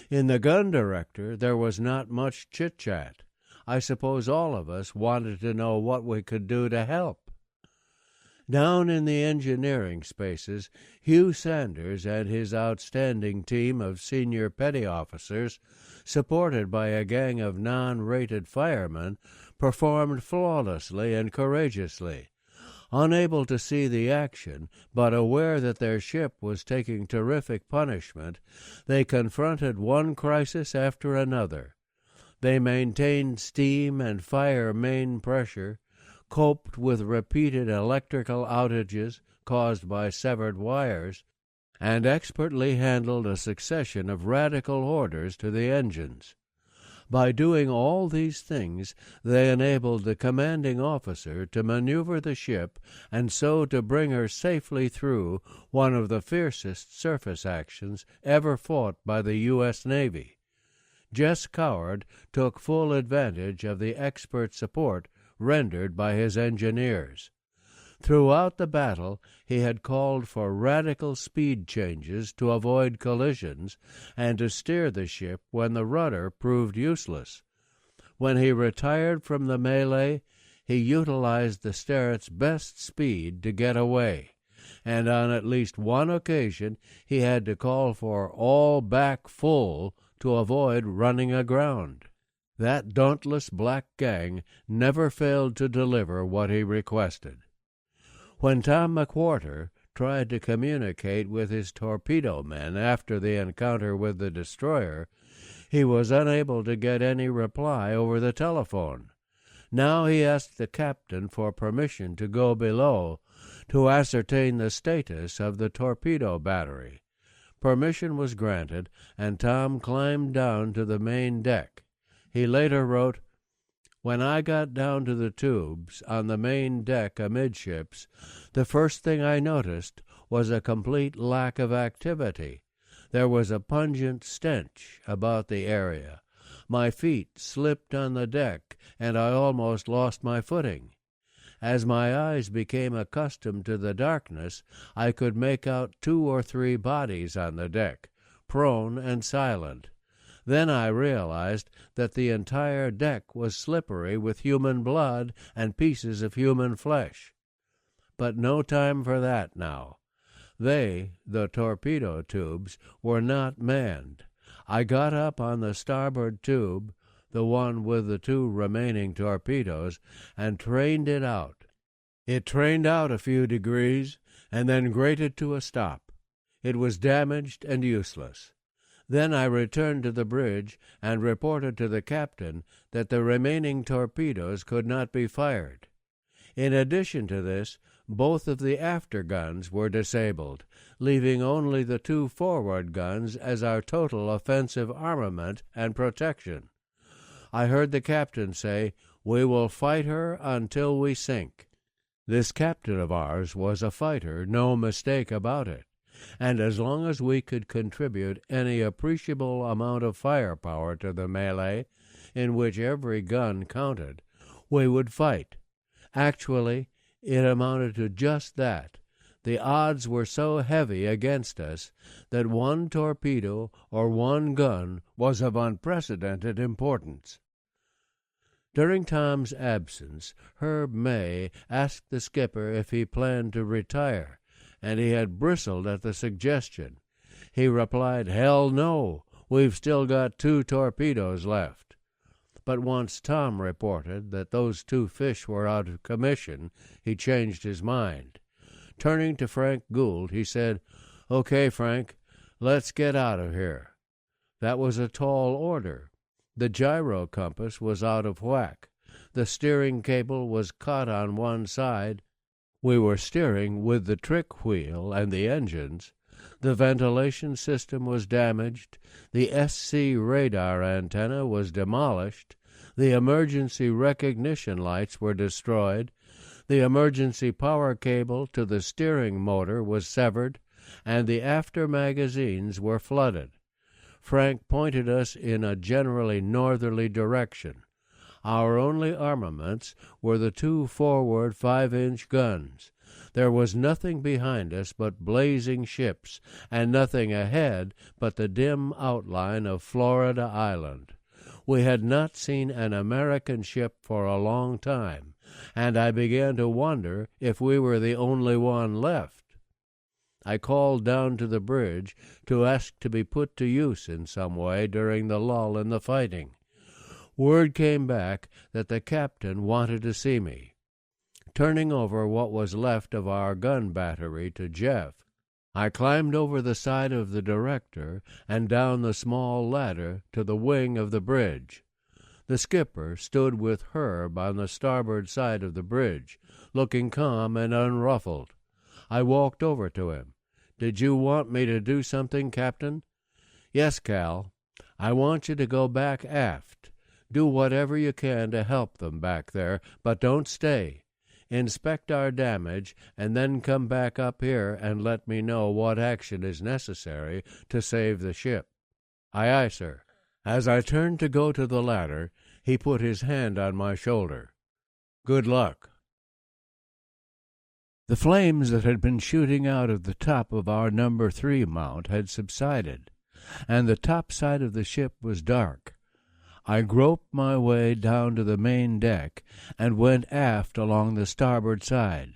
In the gun director there was not much chit-chat. I suppose all of us wanted to know what we could do to help. Down in the engineering spaces, Hugh Sanders and his outstanding team of senior petty officers, supported by a gang of non-rated firemen, performed flawlessly and courageously. Unable to see the action, but aware that their ship was taking terrific punishment, they confronted one crisis after another. They maintained steam and fire main pressure, coped with repeated electrical outages caused by severed wires, and expertly handled a succession of radical orders to the engines. By doing all these things, they enabled the commanding officer to maneuver the ship and so to bring her safely through one of the fiercest surface actions ever fought by the U.S. Navy. Jess Coward took full advantage of the expert support rendered by his engineers. Throughout the battle, he had called for radical speed changes to avoid collisions and to steer the ship when the rudder proved useless. When he retired from the melee, he utilized the Sterret's best speed to get away, and on at least one occasion he had to call for all back full to avoid running aground. That dauntless black gang never failed to deliver what he requested. When Tom McWhorter tried to communicate with his torpedo men after the encounter with the destroyer, he was unable to get any reply over the telephone. Now he asked the captain for permission to go below to ascertain the status of the torpedo battery. Permission was granted, and Tom climbed down to the main deck. He later wrote, "When I got down to the tubes on the main deck amidships, the first thing I noticed was a complete lack of activity. There was a pungent stench about the area. My feet slipped on the deck, and I almost lost my footing. As my eyes became accustomed to the darkness, I could make out 2 or 3 bodies on the deck, prone and silent. Then I realized that the entire deck was slippery with human blood and pieces of human flesh. But no time for that now. They, the torpedo tubes, were not manned. I got up on the starboard tube, the one with the 2 remaining torpedoes, and trained it out. It trained out a few degrees, and then grated to a stop. It was damaged and useless. Then I returned to the bridge and reported to the captain that the remaining torpedoes could not be fired. In addition to this, both of the after guns were disabled, leaving only the 2 forward guns as our total offensive armament and protection. I heard the captain say, 'We will fight her until we sink.' This captain of ours was a fighter, no mistake about it, and as long as we could contribute any appreciable amount of firepower to the melee, in which every gun counted, we would fight. Actually, it amounted to just that. The odds were so heavy against us that one torpedo or one gun was of unprecedented importance." During Tom's absence, Herb May asked the skipper if he planned to retire, and he had bristled at the suggestion. He replied, "Hell no, we've still got 2 torpedoes left." But once Tom reported that those 2 fish were out of commission, he changed his mind. Turning to Frank Gould, he said, "Okay, Frank, let's get out of here." That was a tall order. The gyro compass was out of whack. The steering cable was cut on one side. We were steering with the trick wheel and the engines. The ventilation system was damaged. The SC radar antenna was demolished. The emergency recognition lights were destroyed. The emergency power cable to the steering motor was severed, and the after magazines were flooded. Frank pointed us in a generally northerly direction. Our only armaments were the 2 forward 5-inch guns. There was nothing behind us but blazing ships, and nothing ahead but the dim outline of Florida Island. We had not seen an American ship for a long time, and I began to wonder if we were the only one left. I called down to the bridge to ask to be put to use in some way during the lull in the fighting. Word came back that the captain wanted to see me. Turning over what was left of our gun battery to Jeff, I climbed over the side of the director and down the small ladder to the wing of the bridge. The skipper stood with Herb on the starboard side of the bridge, looking calm and unruffled. I walked over to him. "Did you want me to do something, Captain?" "Yes, Cal. I want you to go back aft. Do whatever you can to help them back there, but don't stay. Inspect our damage, and then come back up here and let me know what action is necessary to save the ship." "Aye, aye, sir." As I turned to go to the ladder, he put his hand on my shoulder. "Good luck." The flames that had been shooting out of the top of our No. 3 mount had subsided, and the top side of the ship was dark. I groped my way down to the main deck and went aft along the starboard side.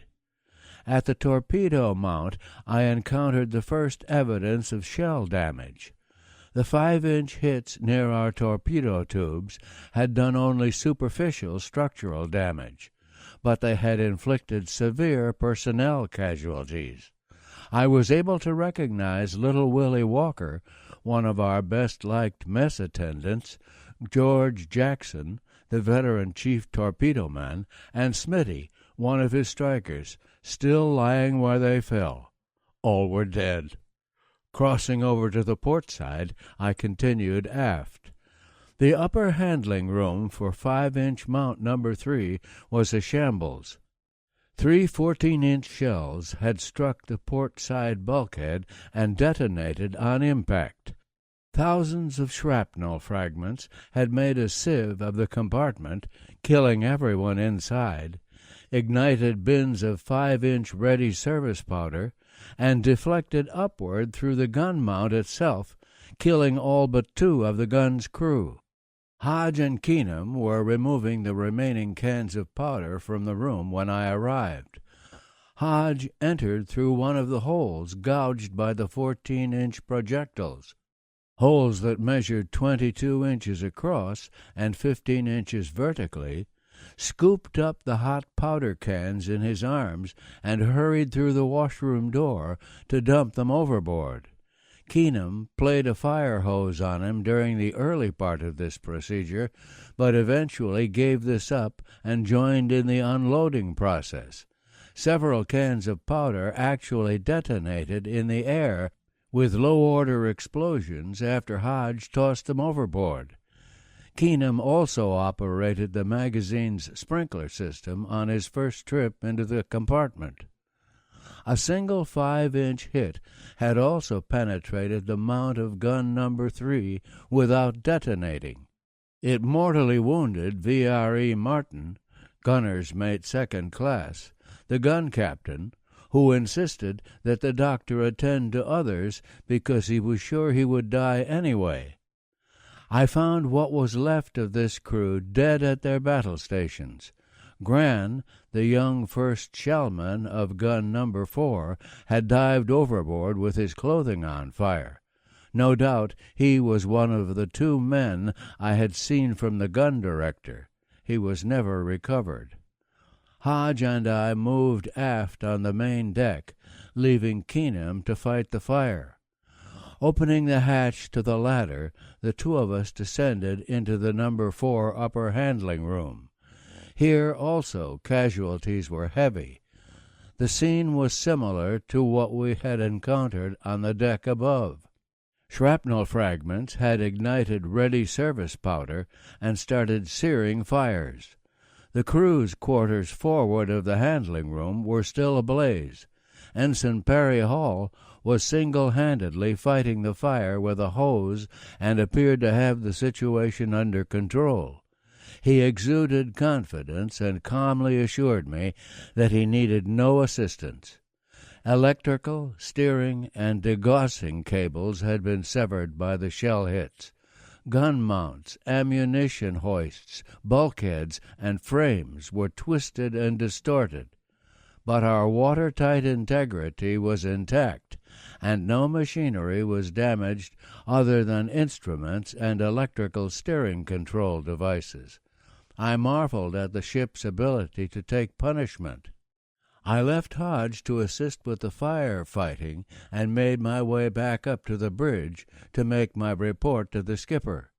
At the torpedo mount I encountered the first evidence of shell damage. The 5-inch hits near our torpedo tubes had done only superficial structural damage, but they had inflicted severe personnel casualties. I was able to recognize little Willie Walker, one of our best-liked mess attendants, George Jackson, the veteran chief torpedo man, and Smitty, one of his strikers, still lying where they fell. All were dead. Crossing over to the port side, I continued aft. The upper handling room for 5-inch mount No. 3 was a shambles. 3 14-inch shells had struck the port side bulkhead and detonated on impact. Thousands of shrapnel fragments had made a sieve of the compartment, killing everyone inside, ignited bins of 5-inch ready service powder, and deflected upward through the gun mount itself, killing all but 2 of the gun's crew. Hodge and Keenum were removing the remaining cans of powder from the room when I arrived. Hodge entered through one of the holes gouged by the 14-inch projectiles, holes that measured 22 inches across and 15 inches vertically, scooped up the hot powder cans in his arms, and hurried through the washroom door to dump them overboard. Keenum played a fire hose on him during the early part of this procedure, but eventually gave this up and joined in the unloading process. Several cans of powder actually detonated in the air with low-order explosions after Hodge tossed them overboard. Keenum also operated the magazine's sprinkler system on his first trip into the compartment. A single 5-inch hit had also penetrated the mount of gun No. 3 without detonating. It mortally wounded V.R.E. Martin, gunner's mate 2nd class, the gun captain, who insisted that the doctor attend to others because he was sure he would die anyway. I found what was left of this crew dead at their battle stations. Gran, the young first shellman of gun No. 4, had dived overboard with his clothing on fire. No doubt he was one of the 2 men I had seen from the gun director. He was never recovered. Hodge and I moved aft on the main deck, leaving Keenum to fight the fire. Opening the hatch to the ladder, the 2 of us descended into the No. 4 upper handling room. Here also casualties were heavy. The scene was similar to what we had encountered on the deck above. Shrapnel fragments had ignited ready service powder and started searing fires. The crew's quarters forward of the handling room were still ablaze. Ensign Perry Hall was single-handedly fighting the fire with a hose and appeared to have the situation under control. He exuded confidence and calmly assured me that he needed no assistance. Electrical, steering, and degaussing cables had been severed by the shell hits. Gun mounts, ammunition hoists, bulkheads, and frames were twisted and distorted. But our watertight integrity was intact, and no machinery was damaged other than instruments and electrical steering control devices. I marveled at the ship's ability to take punishment. I left Hodge to assist with the fire fighting and made my way back up to the bridge to make my report to the skipper.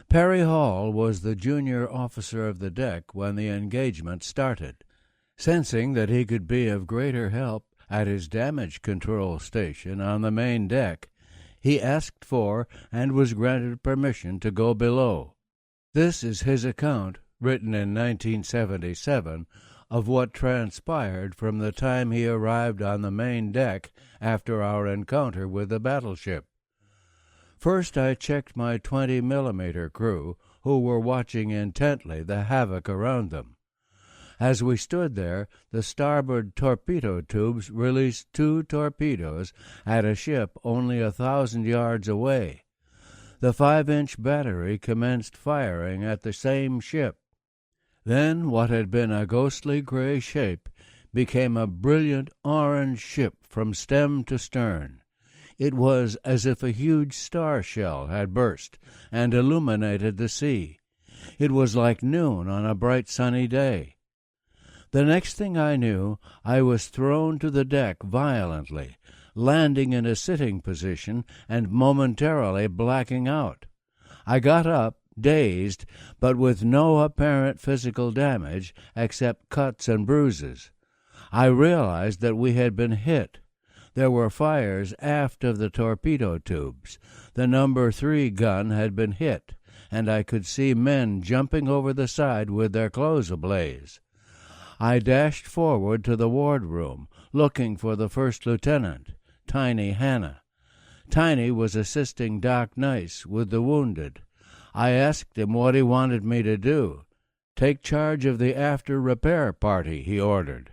Perry Hall was the junior officer of the deck when the engagement started. Sensing that he could be of greater help at his damage control station on the main deck, he asked for and was granted permission to go below. This is his account, written in 1977, of what transpired from the time he arrived on the main deck after our encounter with the battleship. First I checked my 20-millimeter crew, who were watching intently the havoc around them. As we stood there, the starboard torpedo tubes released 2 torpedoes at a ship only 1,000 yards away. The 5-inch battery commenced firing at the same ship. Then what had been a ghostly gray shape became a brilliant orange ship from stem to stern. It was as if a huge star shell had burst and illuminated the sea. It was like noon on a bright sunny day. The next thing I knew, I was thrown to the deck violently, landing in a sitting position and momentarily blacking out. I got up, dazed, but with no apparent physical damage except cuts and bruises. I realized that we had been hit. There were fires aft of the torpedo tubes. The No. 3 gun had been hit, and I could see men jumping over the side with their clothes ablaze. I dashed forward to the wardroom, looking for the first lieutenant, Tiny Hanna. Tiny was assisting Doc Nice with the wounded. I asked him what he wanted me to do. "Take charge of the after repair party," he ordered.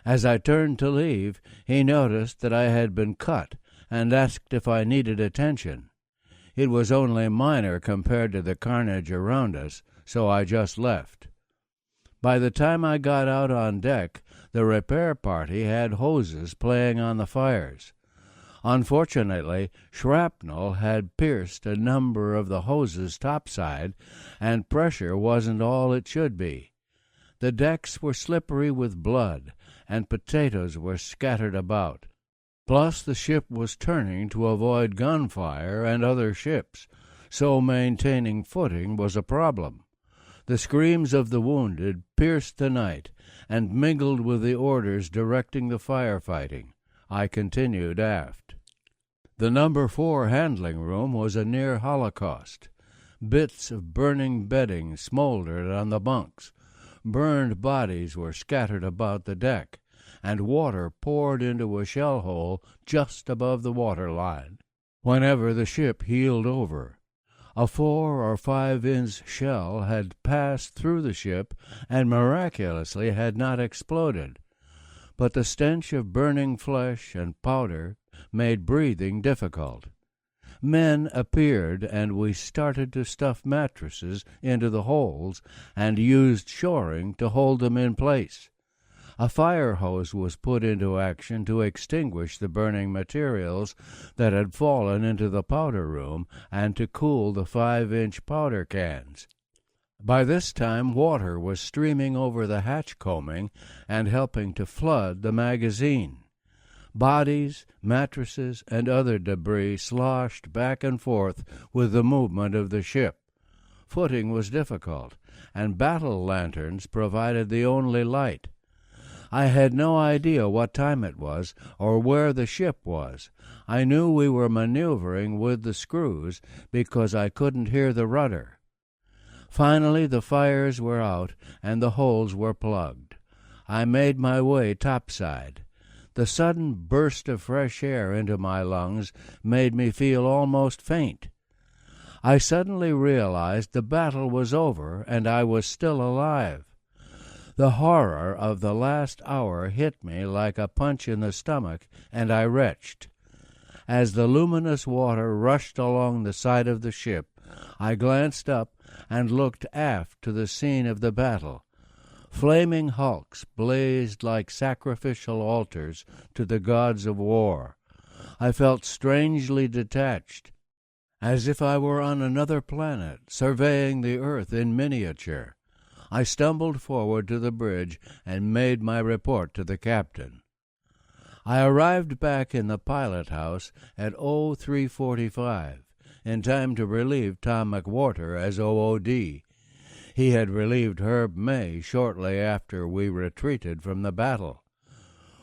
As I turned to leave, he noticed that I had been cut and asked if I needed attention. It was only minor compared to the carnage around us, so I just left. By the time I got out on deck, the repair party had hoses playing on the fires. Unfortunately, shrapnel had pierced a number of the hoses topside, and pressure wasn't all it should be. The decks were slippery with blood, and potatoes were scattered about. Plus the ship was turning to avoid gunfire and other ships, so maintaining footing was a problem. The screams of the wounded pierced the night and mingled with the orders directing the firefighting. I continued aft. The No. 4 handling room was a near holocaust. Bits of burning bedding smoldered on the bunks. Burned bodies were scattered about the deck, and water poured into a shell hole just above the water line. Whenever the ship heeled over, a 4 or 5-inch shell had passed through the ship and miraculously had not exploded. But the stench of burning flesh and powder made breathing difficult. Men appeared, and we started to stuff mattresses into the holes and used shoring to hold them in place. A fire hose was put into action to extinguish the burning materials that had fallen into the powder room and to cool the 5-inch powder cans. By this time water was streaming over the hatch combing and helping to flood the magazine. Bodies, mattresses, and other debris sloshed back and forth with the movement of the ship. Footing was difficult, and battle lanterns provided the only light. I had no idea what time it was or where the ship was. I knew we were maneuvering with the screws because I couldn't hear the rudder. Finally the fires were out and the holes were plugged. I made my way topside. The sudden burst of fresh air into my lungs made me feel almost faint. I suddenly realized the battle was over and I was still alive. The horror of the last hour hit me like a punch in the stomach, and I retched. As the luminous water rushed along the side of the ship, I glanced up and looked aft to the scene of the battle. Flaming hulks blazed like sacrificial altars to the gods of war. I felt strangely detached, as if I were on another planet, surveying the earth in miniature. I stumbled forward to the bridge and made my report to the captain. I arrived back in the pilot house at 03:45, in time to relieve Tom McWhorter as OOD. He had relieved Herb May shortly after we retreated from the battle.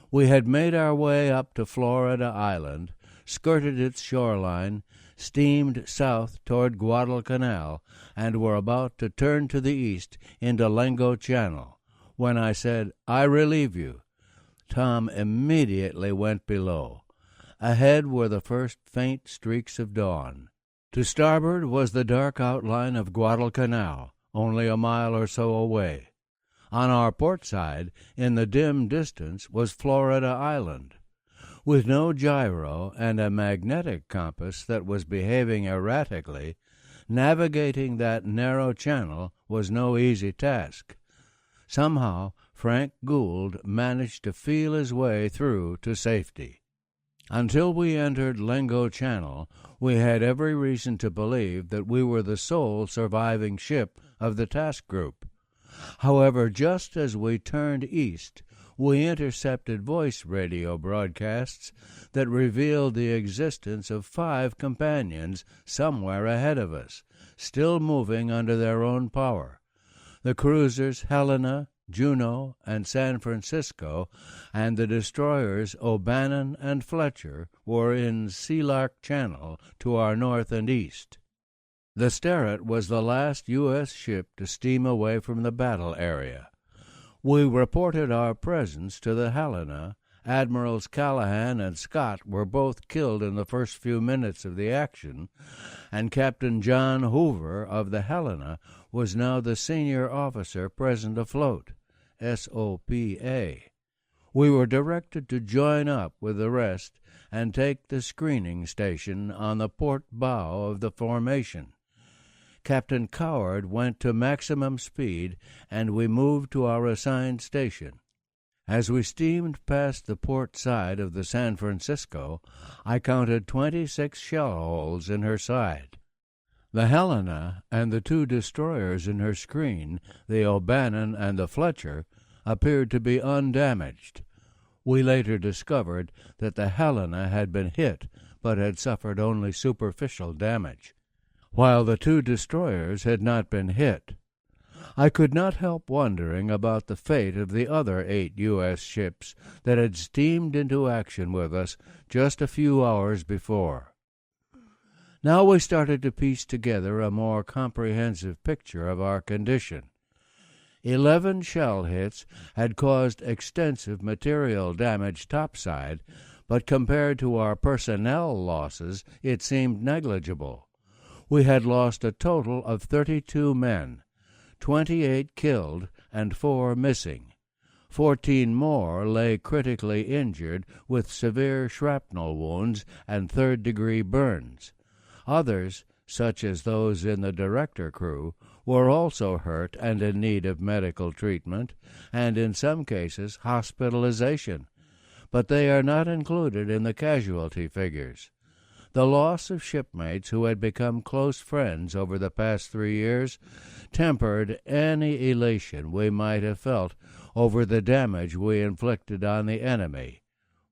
We had made our way up to Florida Island, skirted its shoreline, steamed south toward Guadalcanal, and were about to turn to the east into Lengo Channel, when I said, "I relieve you." Tom immediately went below. Ahead were the first faint streaks of dawn. To starboard was the dark outline of Guadalcanal, only a mile or so away. On our port side, in the dim distance, was Florida Island. With no gyro and a magnetic compass that was behaving erratically, navigating that narrow channel was no easy task. Somehow Frank Gould managed to feel his way through to safety. Until we entered Lengo Channel, we had every reason to believe that we were the sole surviving ship of the task group. However, just as we turned east, we intercepted voice radio broadcasts that revealed the existence of 5 companions somewhere ahead of us, still moving under their own power. The cruisers Helena, Juno, and San Francisco, and the destroyers O'Bannon and Fletcher were in Sea Lark Channel to our north and east. The Sterret was the last U.S. ship to steam away from the battle area. We reported our presence to the Helena. Admirals Callahan and Scott were both killed in the first few minutes of the action, and Captain John Hoover of the Helena was now the senior officer present afloat, SOPA. We were directed to join up with the rest and take the screening station on the port bow of the formation. Captain Coward went to maximum speed, and we moved to our assigned station. As we steamed past the port side of the San Francisco, I counted 26 shell holes in her side. The Helena and the 2 destroyers in her screen, the O'Bannon and the Fletcher, appeared to be undamaged. We later discovered that the Helena had been hit, but had suffered only superficial damage, while the 2 destroyers had not been hit. I could not help wondering about the fate of the other 8 U.S. ships that had steamed into action with us just a few hours before. Now we started to piece together a more comprehensive picture of our condition. 11 shell hits had caused extensive material damage topside, but compared to our personnel losses, it seemed negligible. We had lost a total of 32 men, 28 killed and 4 missing. 14 more lay critically injured with severe shrapnel wounds and third-degree burns. Others, such as those in the director crew, were also hurt and in need of medical treatment, and in some cases hospitalization, but they are not included in the casualty figures. The loss of shipmates who had become close friends over the past 3 years tempered any elation we might have felt over the damage we inflicted on the enemy.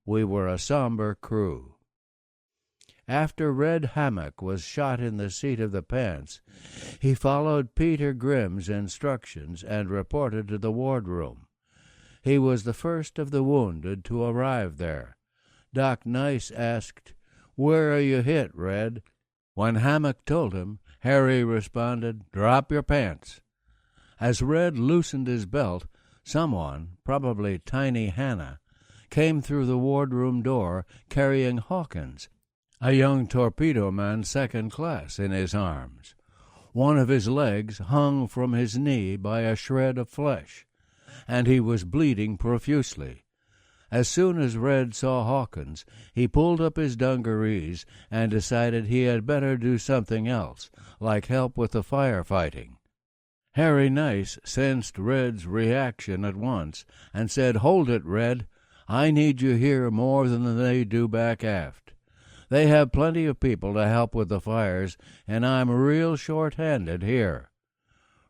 We were a somber crew. After Red Hammock was shot in the seat of the pants, he followed Peter Grimm's instructions and reported to the wardroom. He was the first of the wounded to arrive there. Doc Nice asked, "Where are you hit, Red?" When Hammock told him, Harry responded, "Drop your pants." As Red loosened his belt, someone, probably Tiny Hannah, came through the wardroom door carrying Hawkins, a young torpedo man second class, in his arms. One of his legs hung from his knee by a shred of flesh, and he was bleeding profusely. As soon as Red saw Hawkins, he pulled up his dungarees and decided he had better do something else, like help with the firefighting. Harry Nice sensed Red's reaction at once and said, "Hold it, Red. I need you here more than they do back aft. They have plenty of people to help with the fires, and I'm real short-handed here."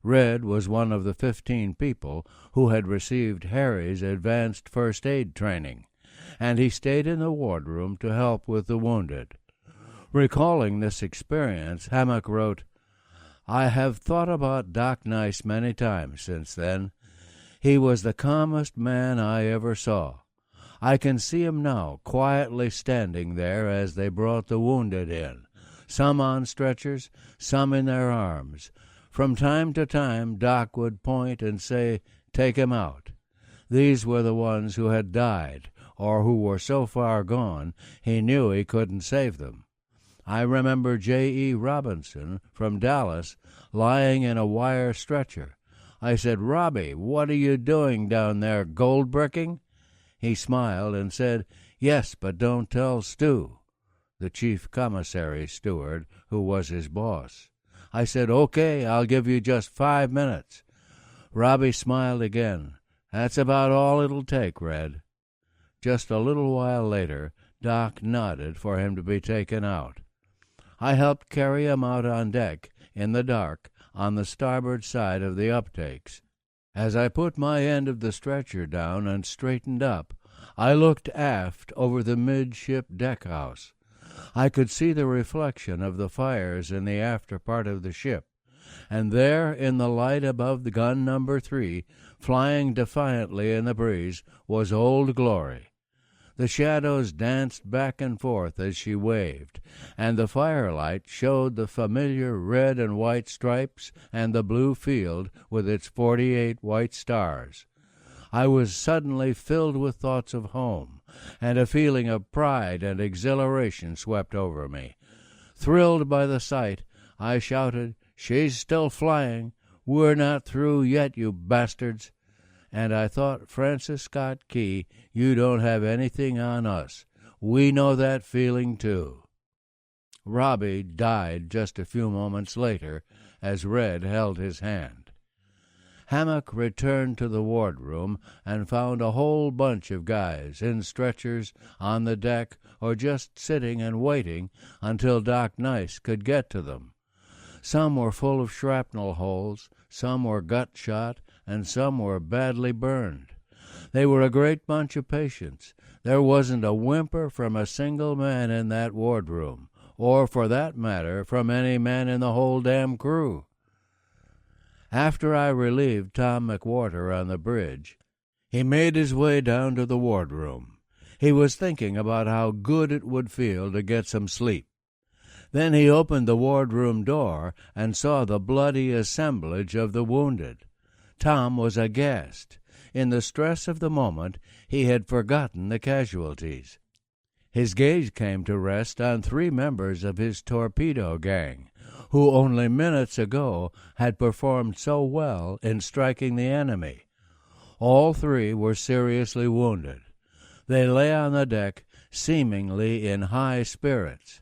Red was one of the 15 people who had received Harry's advanced first aid training, and he stayed in the wardroom to help with the wounded. Recalling this experience, Hammock wrote, "I have thought about Doc Nice many times since then. He was the calmest man I ever saw. I can see him now, quietly standing there as they brought the wounded in, some on stretchers, some in their arms. From time to time Doc would point and say, 'Take him out.' These were the ones who had died, or who were so far gone he knew he couldn't save them. I remember J.E. Robinson from Dallas lying in a wire stretcher. I said, 'Robbie, what are you doing down there, gold bricking?' He smiled and said, 'Yes, but don't tell Stu,' the chief commissary steward who was his boss. I said, 'Okay, I'll give you just 5 minutes.' Robbie smiled again. 'That's about all it'll take, Red.' Just a little while later, Doc nodded for him to be taken out. I helped carry him out on deck in the dark on the starboard side of the uptakes. As I put my end of the stretcher down and straightened up, I looked aft over the midship deckhouse. I could see the reflection of the fires in the after part of the ship, and there in the light above the gun number 3, flying defiantly in the breeze, was Old Glory. The shadows danced back and forth as she waved, and the firelight showed the familiar red and white stripes and the blue field with its 48 white stars. I was suddenly filled with thoughts of home, and a feeling of pride and exhilaration swept over me. Thrilled by the sight, I shouted, "She's still flying! We're not through yet, you bastards!" And I thought, Francis Scott Key, you don't have anything on us. We know that feeling, too. Robbie died just a few moments later as Red held his hand. Hammock returned to the wardroom and found a whole bunch of guys in stretchers, on the deck, or just sitting and waiting until Doc Nice could get to them. Some were full of shrapnel holes, some were gut shot, and some were badly burned. They were a great bunch of patients. There wasn't a whimper from a single man in that wardroom, or, for that matter, from any man in the whole damn crew. After I relieved Tom McWhorter on the bridge, he made his way down to the wardroom. He was thinking about how good it would feel to get some sleep. Then he opened the wardroom door and saw the bloody assemblage of the wounded. Tom was aghast. In the stress of the moment, he had forgotten the casualties. His gaze came to rest on 3 members of his torpedo gang, who only minutes ago had performed so well in striking the enemy. All 3 were seriously wounded. They lay on the deck, seemingly in high spirits.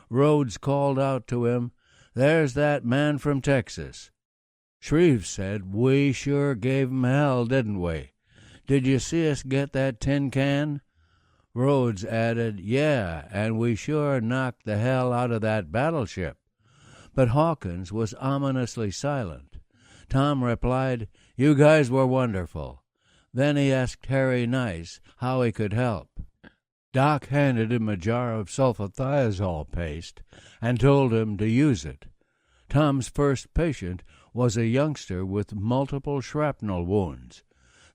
Rhodes called out to him, "There's that man from Texas." Shreve said, "We sure gave 'em hell, didn't we? Did you see us get that tin can?" Rhodes added, "Yeah, and we sure knocked the hell out of that battleship." But Hawkins was ominously silent. Tom replied, "You guys were wonderful." Then he asked Harry Nice how he could help. Doc handed him a jar of sulfathiazole paste and told him to use it. Tom's first patient was a youngster with multiple shrapnel wounds.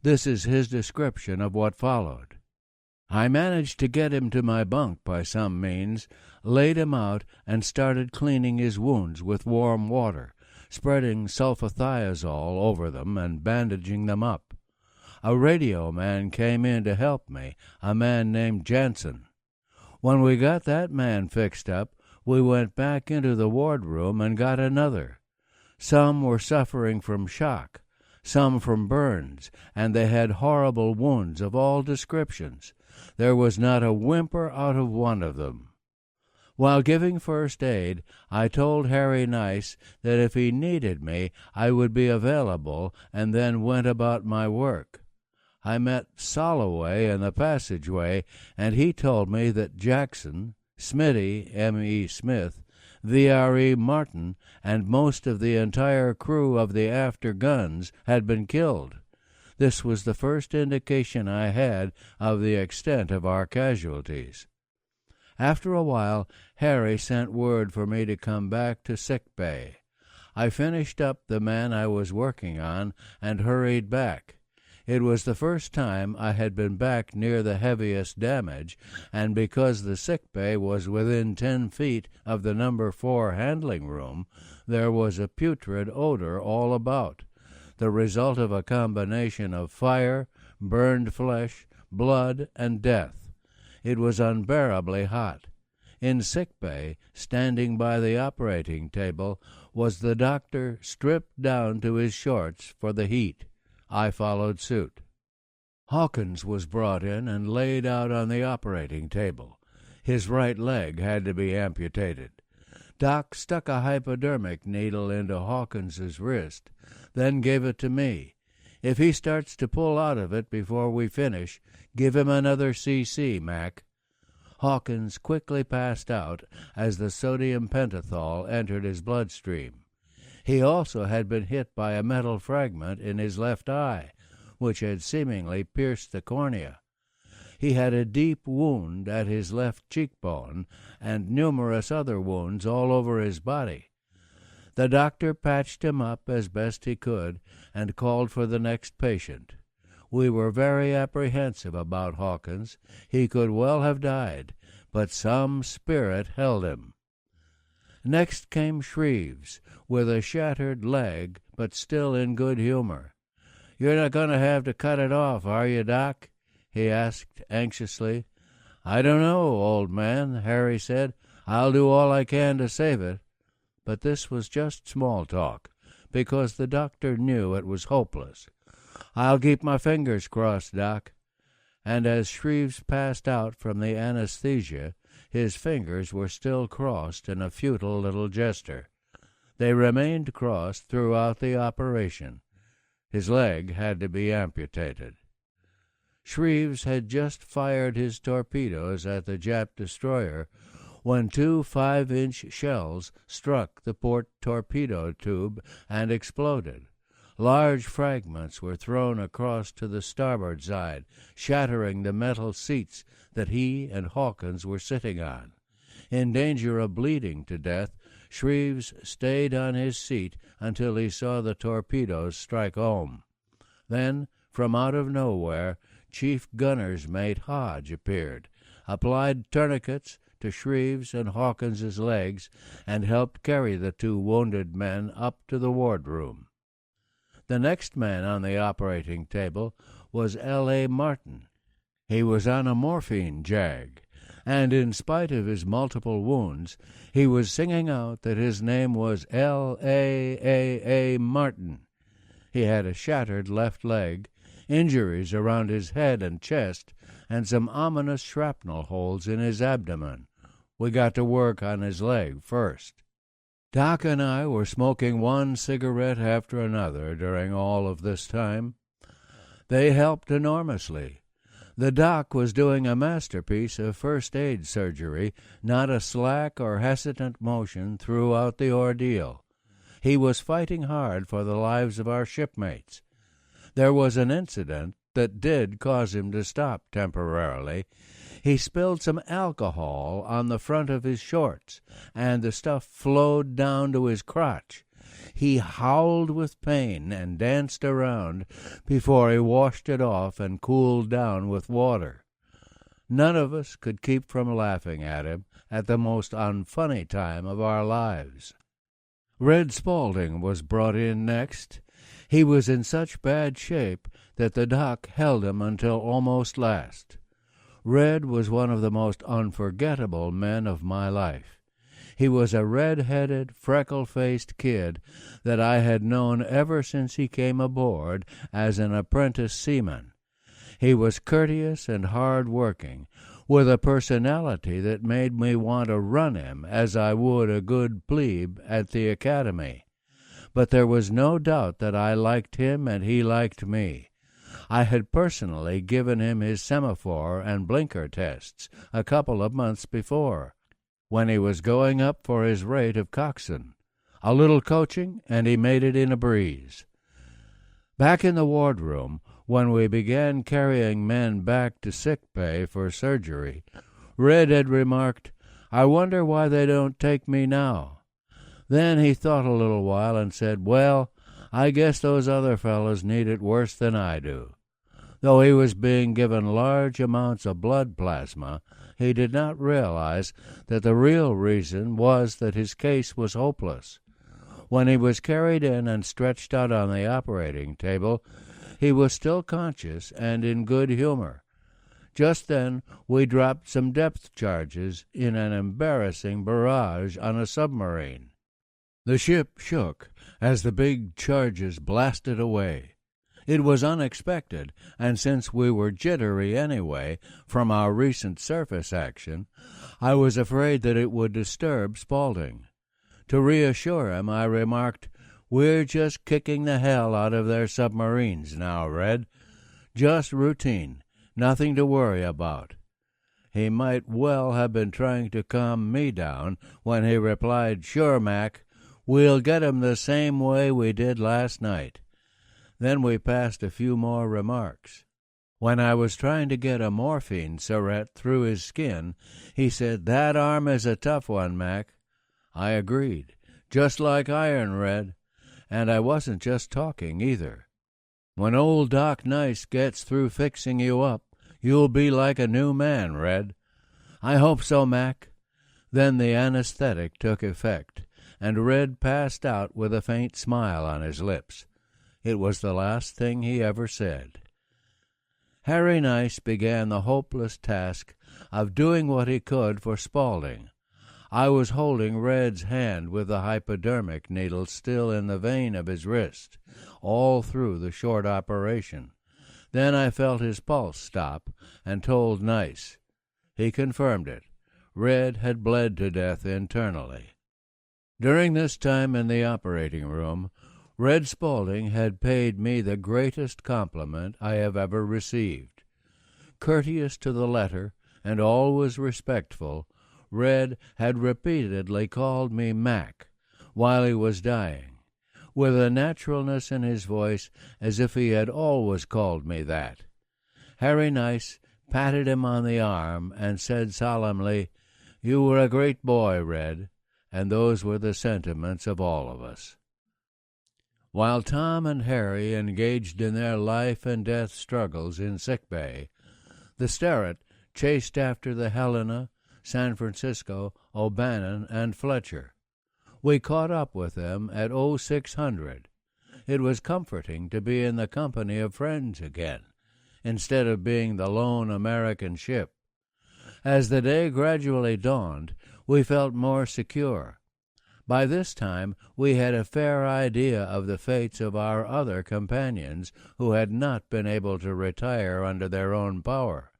This is his description of what followed. "I managed to get him to my bunk by some means, laid him out, and started cleaning his wounds with warm water, spreading sulfathiazole over them and bandaging them up. A radio man came in to help me, a man named Jansen. When we got that man fixed up, we went back into the wardroom and got another. Some were suffering from shock, some from burns, and they had horrible wounds of all descriptions. There was not a whimper out of one of them. While giving first aid, I told Harry Nice that if he needed me, I would be available, and then went about my work. I met Soloway in the passageway, and he told me that Jackson, Smitty, M.E. Smith, V.R.E. Martin, and most of the entire crew of the after guns had been killed. This was the first indication I had of the extent of our casualties. After a while, Harry sent word for me to come back to sick bay. I finished up the man I was working on and hurried back. It was the first time I had been back near the heaviest damage, and because the sick bay was within 10 feet of the number 4 handling room, there was a putrid odor all about, the result of a combination of fire, burned flesh, blood, and death. It was unbearably hot. In sick bay, standing by the operating table, was the doctor stripped down to his shorts for the heat. I followed suit. Hawkins was brought in and laid out on the operating table. His right leg had to be amputated. Doc stuck a hypodermic needle into Hawkins's wrist, then gave it to me. If he starts to pull out of it before we finish, give him another cc, Mac. Hawkins quickly passed out as the sodium pentothal entered his bloodstream. He also had been hit by a metal fragment in his left eye, which had seemingly pierced the cornea. He had a deep wound at his left cheekbone and numerous other wounds all over his body. The doctor patched him up as best he could and called for the next patient. We were very apprehensive about Hawkins. He could well have died, but some spirit held him. Next came Shreves, with a shattered leg, but still in good humor. "You're not going to have to cut it off, are you, Doc?" he asked anxiously. "I don't know, old man," Harry said. "I'll do all I can to save it." But this was just small talk, because the doctor knew it was hopeless. "I'll keep my fingers crossed, Doc." And as Shreves passed out from the anesthesia, his fingers were still crossed in a futile little gesture. They remained crossed throughout the operation. His leg had to be amputated. Shreves had just fired his torpedoes at the Jap destroyer when 2 5-inch shells struck the port torpedo tube and exploded. Large fragments were thrown across to the starboard side, shattering the metal seats that he and Hawkins were sitting on. In danger of bleeding to death, Shreves stayed on his seat until he saw the torpedoes strike home. Then, from out of nowhere, Chief Gunner's Mate Hodge appeared, applied tourniquets to Shreves and Hawkins's legs, and helped carry the 2 wounded men up to the wardroom. The next man on the operating table was L.A. Martin. He was on a morphine jag, and in spite of his multiple wounds, he was singing out that his name was L.A. Martin. He had a shattered left leg, injuries around his head and chest, and some ominous shrapnel holes in his abdomen. We got to work on his leg first. Doc and I were smoking one cigarette after another during all of this time. They helped enormously. The doc was doing a masterpiece of first aid surgery, not a slack or hesitant motion throughout the ordeal. He was fighting hard for the lives of our shipmates. There was an incident that did cause him to stop temporarily. He spilled some alcohol on the front of his shorts, and the stuff flowed down to his crotch. He howled with pain and danced around before he washed it off and cooled down with water. None of us could keep from laughing at him at the most unfunny time of our lives. Red Spaulding was brought in next. He was in such bad shape that the doc held him until almost last. Red was one of the most unforgettable men of my life. He was a red-headed, freckle-faced kid that I had known ever since he came aboard as an apprentice seaman. He was courteous and hard-working, with a personality that made me want to run him as I would a good plebe at the academy. But there was no doubt that I liked him and he liked me. I had personally given him his semaphore and blinker tests a couple of months before, when he was going up for his rate of coxswain. A little coaching, and he made it in a breeze. Back in the wardroom, when we began carrying men back to sick bay for surgery, Red had remarked, "I wonder why they don't take me now." Then he thought a little while and said, "Well, I guess those other fellows need it worse than I do." Though he was being given large amounts of blood plasma, he did not realize that the real reason was that his case was hopeless. When he was carried in and stretched out on the operating table, he was still conscious and in good humor. Just then we dropped some depth charges in an embarrassing barrage on a submarine. The ship shook as the big charges blasted away. It was unexpected, and since we were jittery anyway from our recent surface action, I was afraid that it would disturb Spaulding. To reassure him, I remarked, "We're just kicking the hell out of their submarines now, Red. Just routine, nothing to worry about." He might well have been trying to calm me down when he replied, "Sure, Mac, we'll get 'em the same way we did last night." Then we passed a few more remarks. When I was trying to get a morphine syringe through his skin, he said, "That arm is a tough one, Mac." I agreed. "Just like iron, Red." And I wasn't just talking either. "When old Doc Nice gets through fixing you up, you'll be like a new man, Red." "I hope so, Mac." Then the anesthetic took effect, and Red passed out with a faint smile on his lips. It was the last thing he ever said. Harry Nice began the hopeless task of doing what he could for Spaulding. I was holding Red's hand with the hypodermic needle still in the vein of his wrist, all through the short operation. Then I felt his pulse stop and told Nice. He confirmed it. Red had bled to death internally. During this time in the operating room, Red Spaulding had paid me the greatest compliment I have ever received. Courteous to the letter and always respectful, Red had repeatedly called me Mac while he was dying, with a naturalness in his voice as if he had always called me that. Harry Nice patted him on the arm and said solemnly, "You were a great boy, Red," and those were the sentiments of all of us. While Tom and Harry engaged in their life and death struggles in sick bay, the Sterret chased after the Helena, San Francisco, O'Bannon, and Fletcher. We caught up with them at 0600. It was comforting to be in the company of friends again, instead of being the lone American ship. As the day gradually dawned, we felt more secure. By this time we had a fair idea of the fates of our other companions who had not been able to retire under their own power.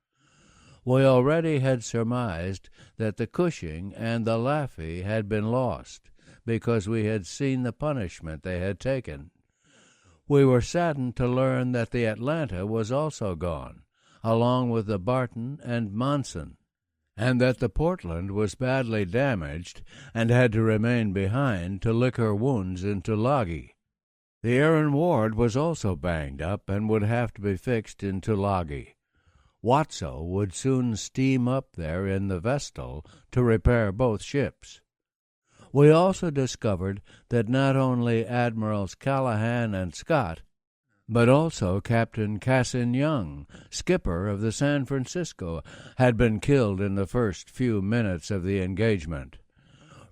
We already had surmised that the Cushing and the Laffey had been lost, because we had seen the punishment they had taken. We were saddened to learn that the Atlanta was also gone, along with the Barton and Monson, and that the Portland was badly damaged and had to remain behind to lick her wounds in Tulagi. The Aaron Ward was also banged up and would have to be fixed in Tulagi. Watso would soon steam up there in the Vestal to repair both ships. We also discovered that not only Admirals Callahan and Scott, but also Captain Cassin Young, skipper of the San Francisco, had been killed in the first few minutes of the engagement.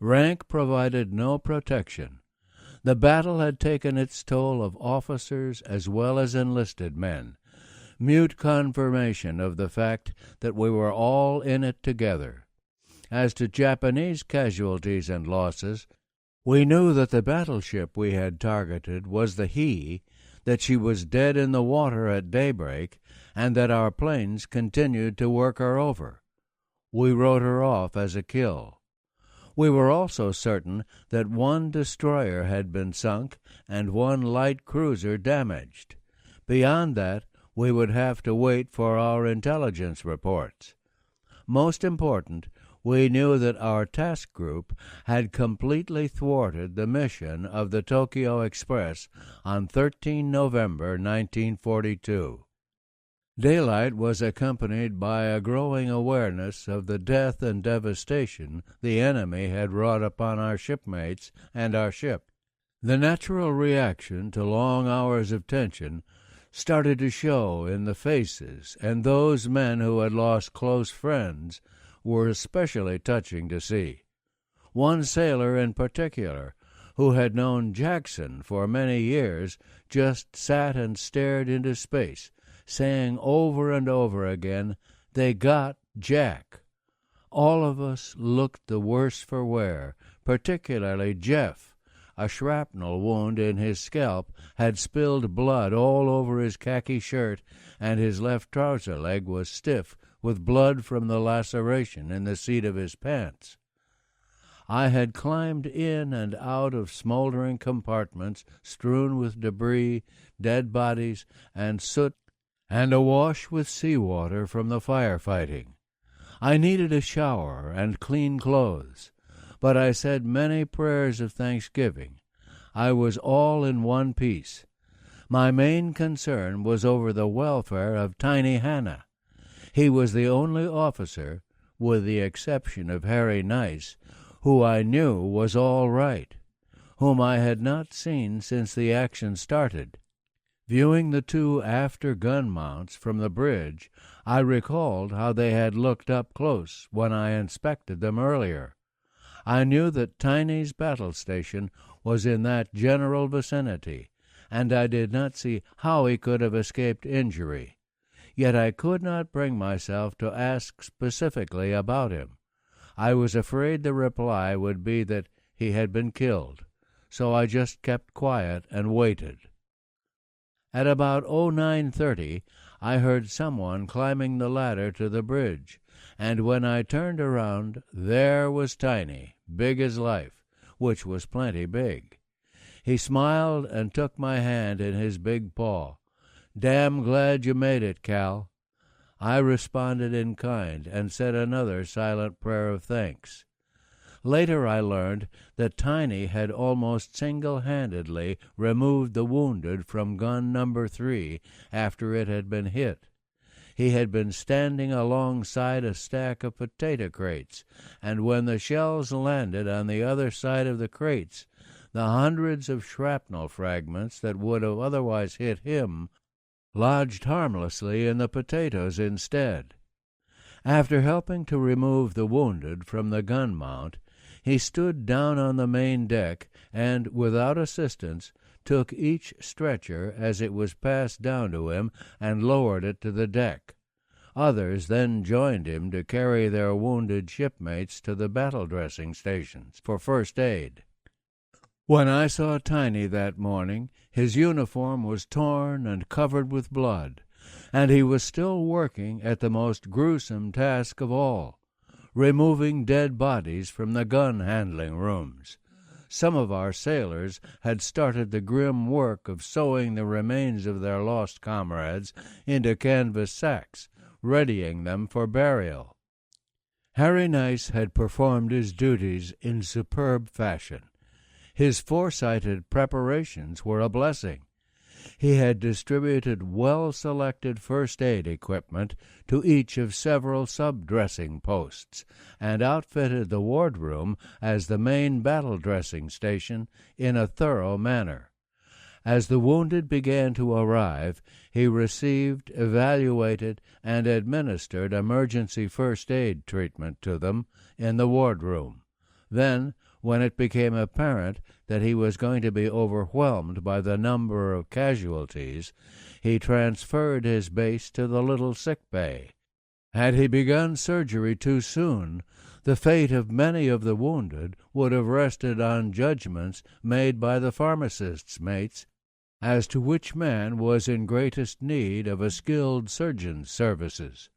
Rank provided no protection. The battle had taken its toll of officers as well as enlisted men. mute confirmation of the fact that we were all in it together. As to Japanese casualties and losses, we knew that the battleship we had targeted was the He, that she was dead in the water at daybreak, and that our planes continued to work her over. We wrote her off as a kill. We were also certain that one destroyer had been sunk and one light cruiser damaged. Beyond that, we would have to wait for our intelligence reports. Most important, we knew that our task group had completely thwarted the mission of the Tokyo Express on 13 November 1942. Daylight was accompanied by a growing awareness of the death and devastation the enemy had wrought upon our shipmates and our ship. The natural reaction to long hours of tension started to show in the faces, and those men who had lost close friends were especially touching to see. One sailor in particular, who had known Jackson for many years, just sat and stared into space, saying over and over again, "They got Jack." All of us looked the worse for wear, particularly Jeff. A shrapnel wound in his scalp had spilled blood all over his khaki shirt, and his left trouser leg was stiff with blood from the laceration in the seat of his pants. I had climbed in and out of smoldering compartments strewn with debris, dead bodies, and soot, and awash with seawater from the firefighting. I needed a shower and clean clothes, but I said many prayers of thanksgiving. I was all in one piece. My main concern was over the welfare of Tiny Hannah. He was the only officer, with the exception of Harry Nice, who I knew was all right, whom I had not seen since the action started. Viewing the two after gun mounts from the bridge, I recalled how they had looked up close when I inspected them earlier. I knew that Tiny's battle station was in that general vicinity, and I did not see how he could have escaped injury. Yet I could not bring myself to ask specifically about him. I was afraid the reply would be that he had been killed, so I just kept quiet and waited. At about 09:30, I heard someone climbing the ladder to the bridge, and when I turned around, there was Tiny, big as life, which was plenty big. He smiled and took my hand in his big paw. "Damn glad you made it, Cal." I responded in kind and said another silent prayer of thanks. Later I learned that Tiny had almost single-handedly removed the wounded from gun number 3 after it had been hit. He had been standing alongside a stack of potato crates, and when the shells landed on the other side of the crates, the hundreds of shrapnel fragments that would have otherwise hit him lodged harmlessly in the potatoes instead. After helping to remove the wounded from the gun mount, he stood down on the main deck and, without assistance, took each stretcher as it was passed down to him and lowered it to the deck. Others then joined him to carry their wounded shipmates to the battle dressing stations for first aid. When I saw Tiny that morning, his uniform was torn and covered with blood, and he was still working at the most gruesome task of all, removing dead bodies from the gun-handling rooms. Some of our sailors had started the grim work of sewing the remains of their lost comrades into canvas sacks, readying them for burial. Harry Nice had performed his duties in superb fashion. His foresighted preparations were a blessing. He had distributed well-selected first-aid equipment to each of several sub-dressing posts, and outfitted the wardroom as the main battle-dressing station in a thorough manner. As the wounded began to arrive, he received, evaluated, and administered emergency first-aid treatment to them in the wardroom. Then, When it became apparent that he was going to be overwhelmed by the number of casualties, he transferred his base to the little sick bay. Had he begun surgery too soon, the fate of many of the wounded would have rested on judgments made by the pharmacist's mates as to which man was in greatest need of a skilled surgeon's services.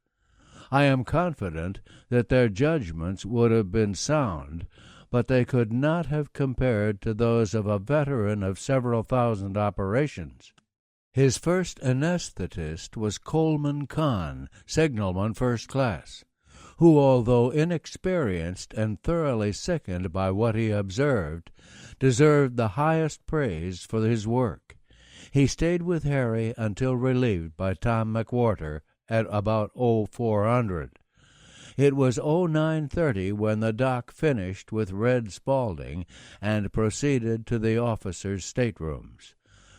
I am confident that their judgments would have been sound, but they could not have compared to those of a veteran of several thousand operations. His first anesthetist was Coleman Kahn, signalman first class, who, although inexperienced and thoroughly sickened by what he observed, deserved the highest praise for his work. He stayed with Harry until relieved by Tom McWhorter at about 0400. It was 0930 when the doc finished with Red Spaulding and proceeded to the officers' staterooms.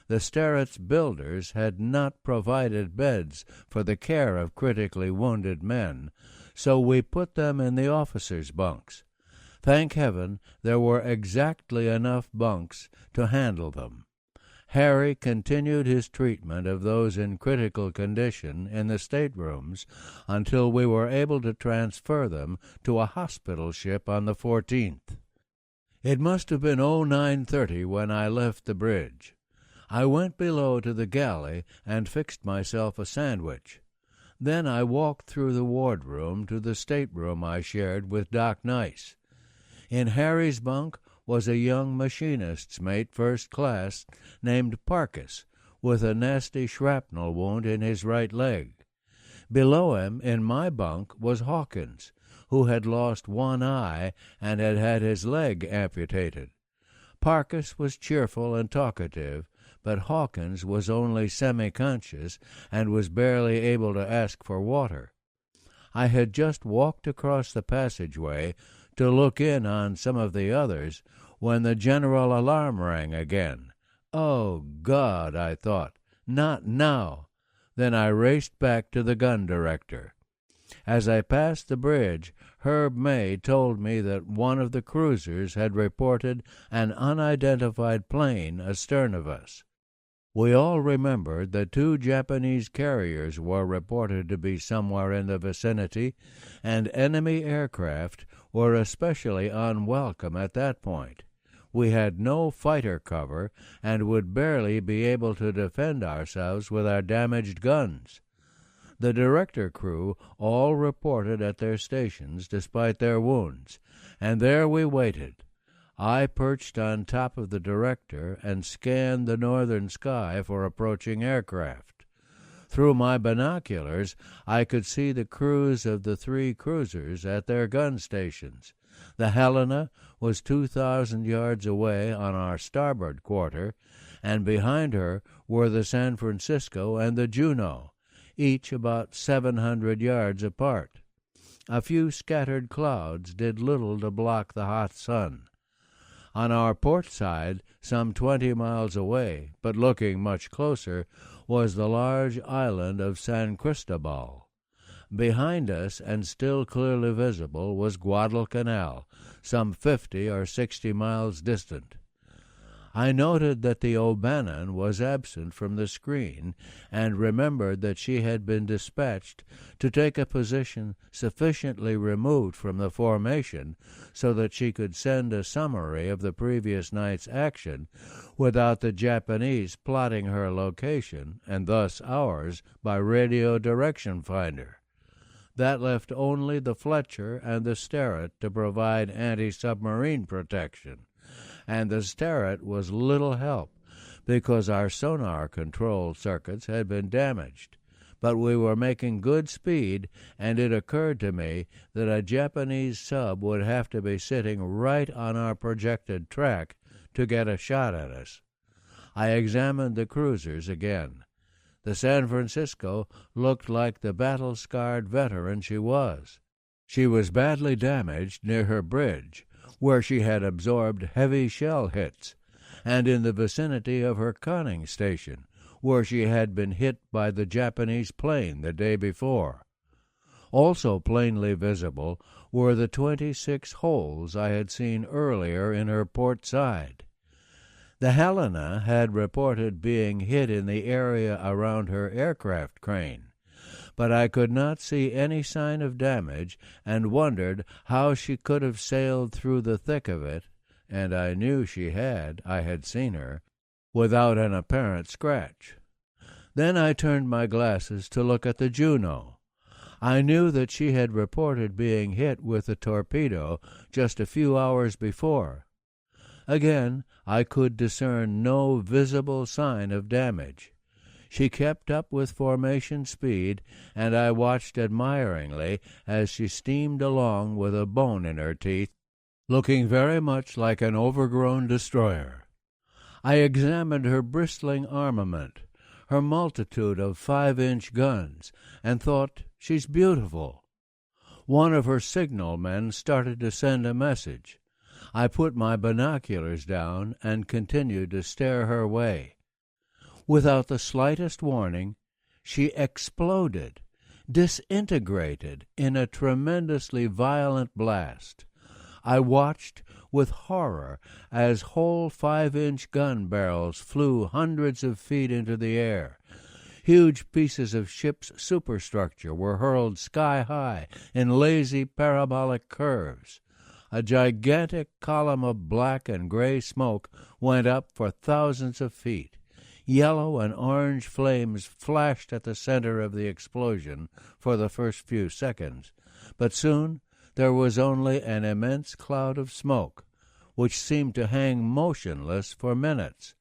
The Sterrett's builders had not provided beds for the care of critically wounded men, so we put them in the officers' bunks. Thank heaven there were exactly enough bunks to handle them. Harry continued his treatment of those in critical condition in the staterooms until we were able to transfer them to a hospital ship on the 14th. It must have been 0930 when I left the bridge. I went below to the galley and fixed myself a sandwich. Then I walked through the wardroom to the stateroom I shared with Doc Nice. In Harry's bunk was a young machinist's mate first class named Parkus, with a nasty shrapnel wound in his right leg. Below him, in my bunk, was Hawkins, who had lost one eye and had had his leg amputated. Parkus was cheerful and talkative, but Hawkins was only semi-conscious and was barely able to ask for water. I had just walked across the passageway to look in on some of the others when the general alarm rang again. Oh, God, I thought, not now. Then I raced back to the gun director. As I passed the bridge, Herb May told me that one of the cruisers had reported an unidentified plane astern of us. We all remembered that 2 Japanese carriers were reported to be somewhere in the vicinity, and enemy aircraft were especially unwelcome at that point. We had no fighter cover and would barely be able to defend ourselves with our damaged guns. The director crew all reported at their stations despite their wounds, and there we waited. I perched on top of the director and scanned the northern sky for approaching aircraft. Through my binoculars, I could see the crews of the 3 cruisers at their gun stations. The Helena was 2,000 yards away on our starboard quarter, and behind her were the San Francisco and the Juneau, each about 700 yards apart. A few scattered clouds did little to block the hot sun. On our port side, some 20 miles away, but looking much closer, was the large island of San Cristobal. Behind us, and still clearly visible, was Guadalcanal, some 50 or 60 miles distant. I noted that the O'Bannon was absent from the screen, and remembered that she had been dispatched to take a position sufficiently removed from the formation so that she could send a summary of the previous night's action without the Japanese plotting her location, and thus ours, by radio direction finder. That left only the Fletcher and the Sterrett to provide anti-submarine protection, and the Sterrett was little help because our sonar control circuits had been damaged. But we were making good speed, and it occurred to me that a Japanese sub would have to be sitting right on our projected track to get a shot at us. I examined the cruisers again. The San Francisco looked like the battle-scarred veteran she was. She was badly damaged near her bridge, where she had absorbed heavy shell hits, and in the vicinity of her conning station, where she had been hit by the Japanese plane the day before. Also plainly visible were the 26 holes I had seen earlier in her port side. The Helena had reported being hit in the area around her aircraft crane, but I could not see any sign of damage and wondered how she could have sailed through the thick of it, and I knew she had, I had seen her, without an apparent scratch. Then I turned my glasses to look at the Juno. I knew that she had reported being hit with a torpedo just a few hours before. Again, I could discern no visible sign of damage. She kept up with formation speed, and I watched admiringly as she steamed along with a bone in her teeth, looking very much like an overgrown destroyer. I examined her bristling armament, her multitude of 5-inch guns, and thought, she's beautiful. One of her signal men started to send a message. I put my binoculars down and continued to stare her way. Without the slightest warning, she exploded, disintegrated in a tremendously violent blast. I watched with horror as whole 5-inch gun barrels flew hundreds of feet into the air. Huge pieces of ship's superstructure were hurled sky-high in lazy parabolic curves. A gigantic column of black and gray smoke went up for thousands of feet. Yellow and orange flames flashed at the center of the explosion for the first few seconds, but soon there was only an immense cloud of smoke, which seemed to hang motionless for minutes.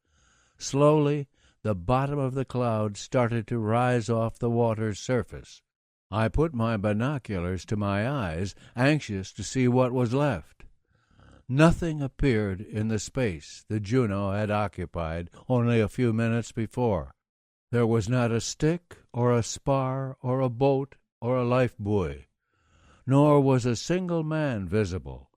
Slowly, the bottom of the cloud started to rise off the water's surface. I put my binoculars to my eyes, anxious to see what was left. Nothing appeared in the space the Juno had occupied only a few minutes before. There was not a stick or a spar or a boat or a life buoy, nor was a single man visible.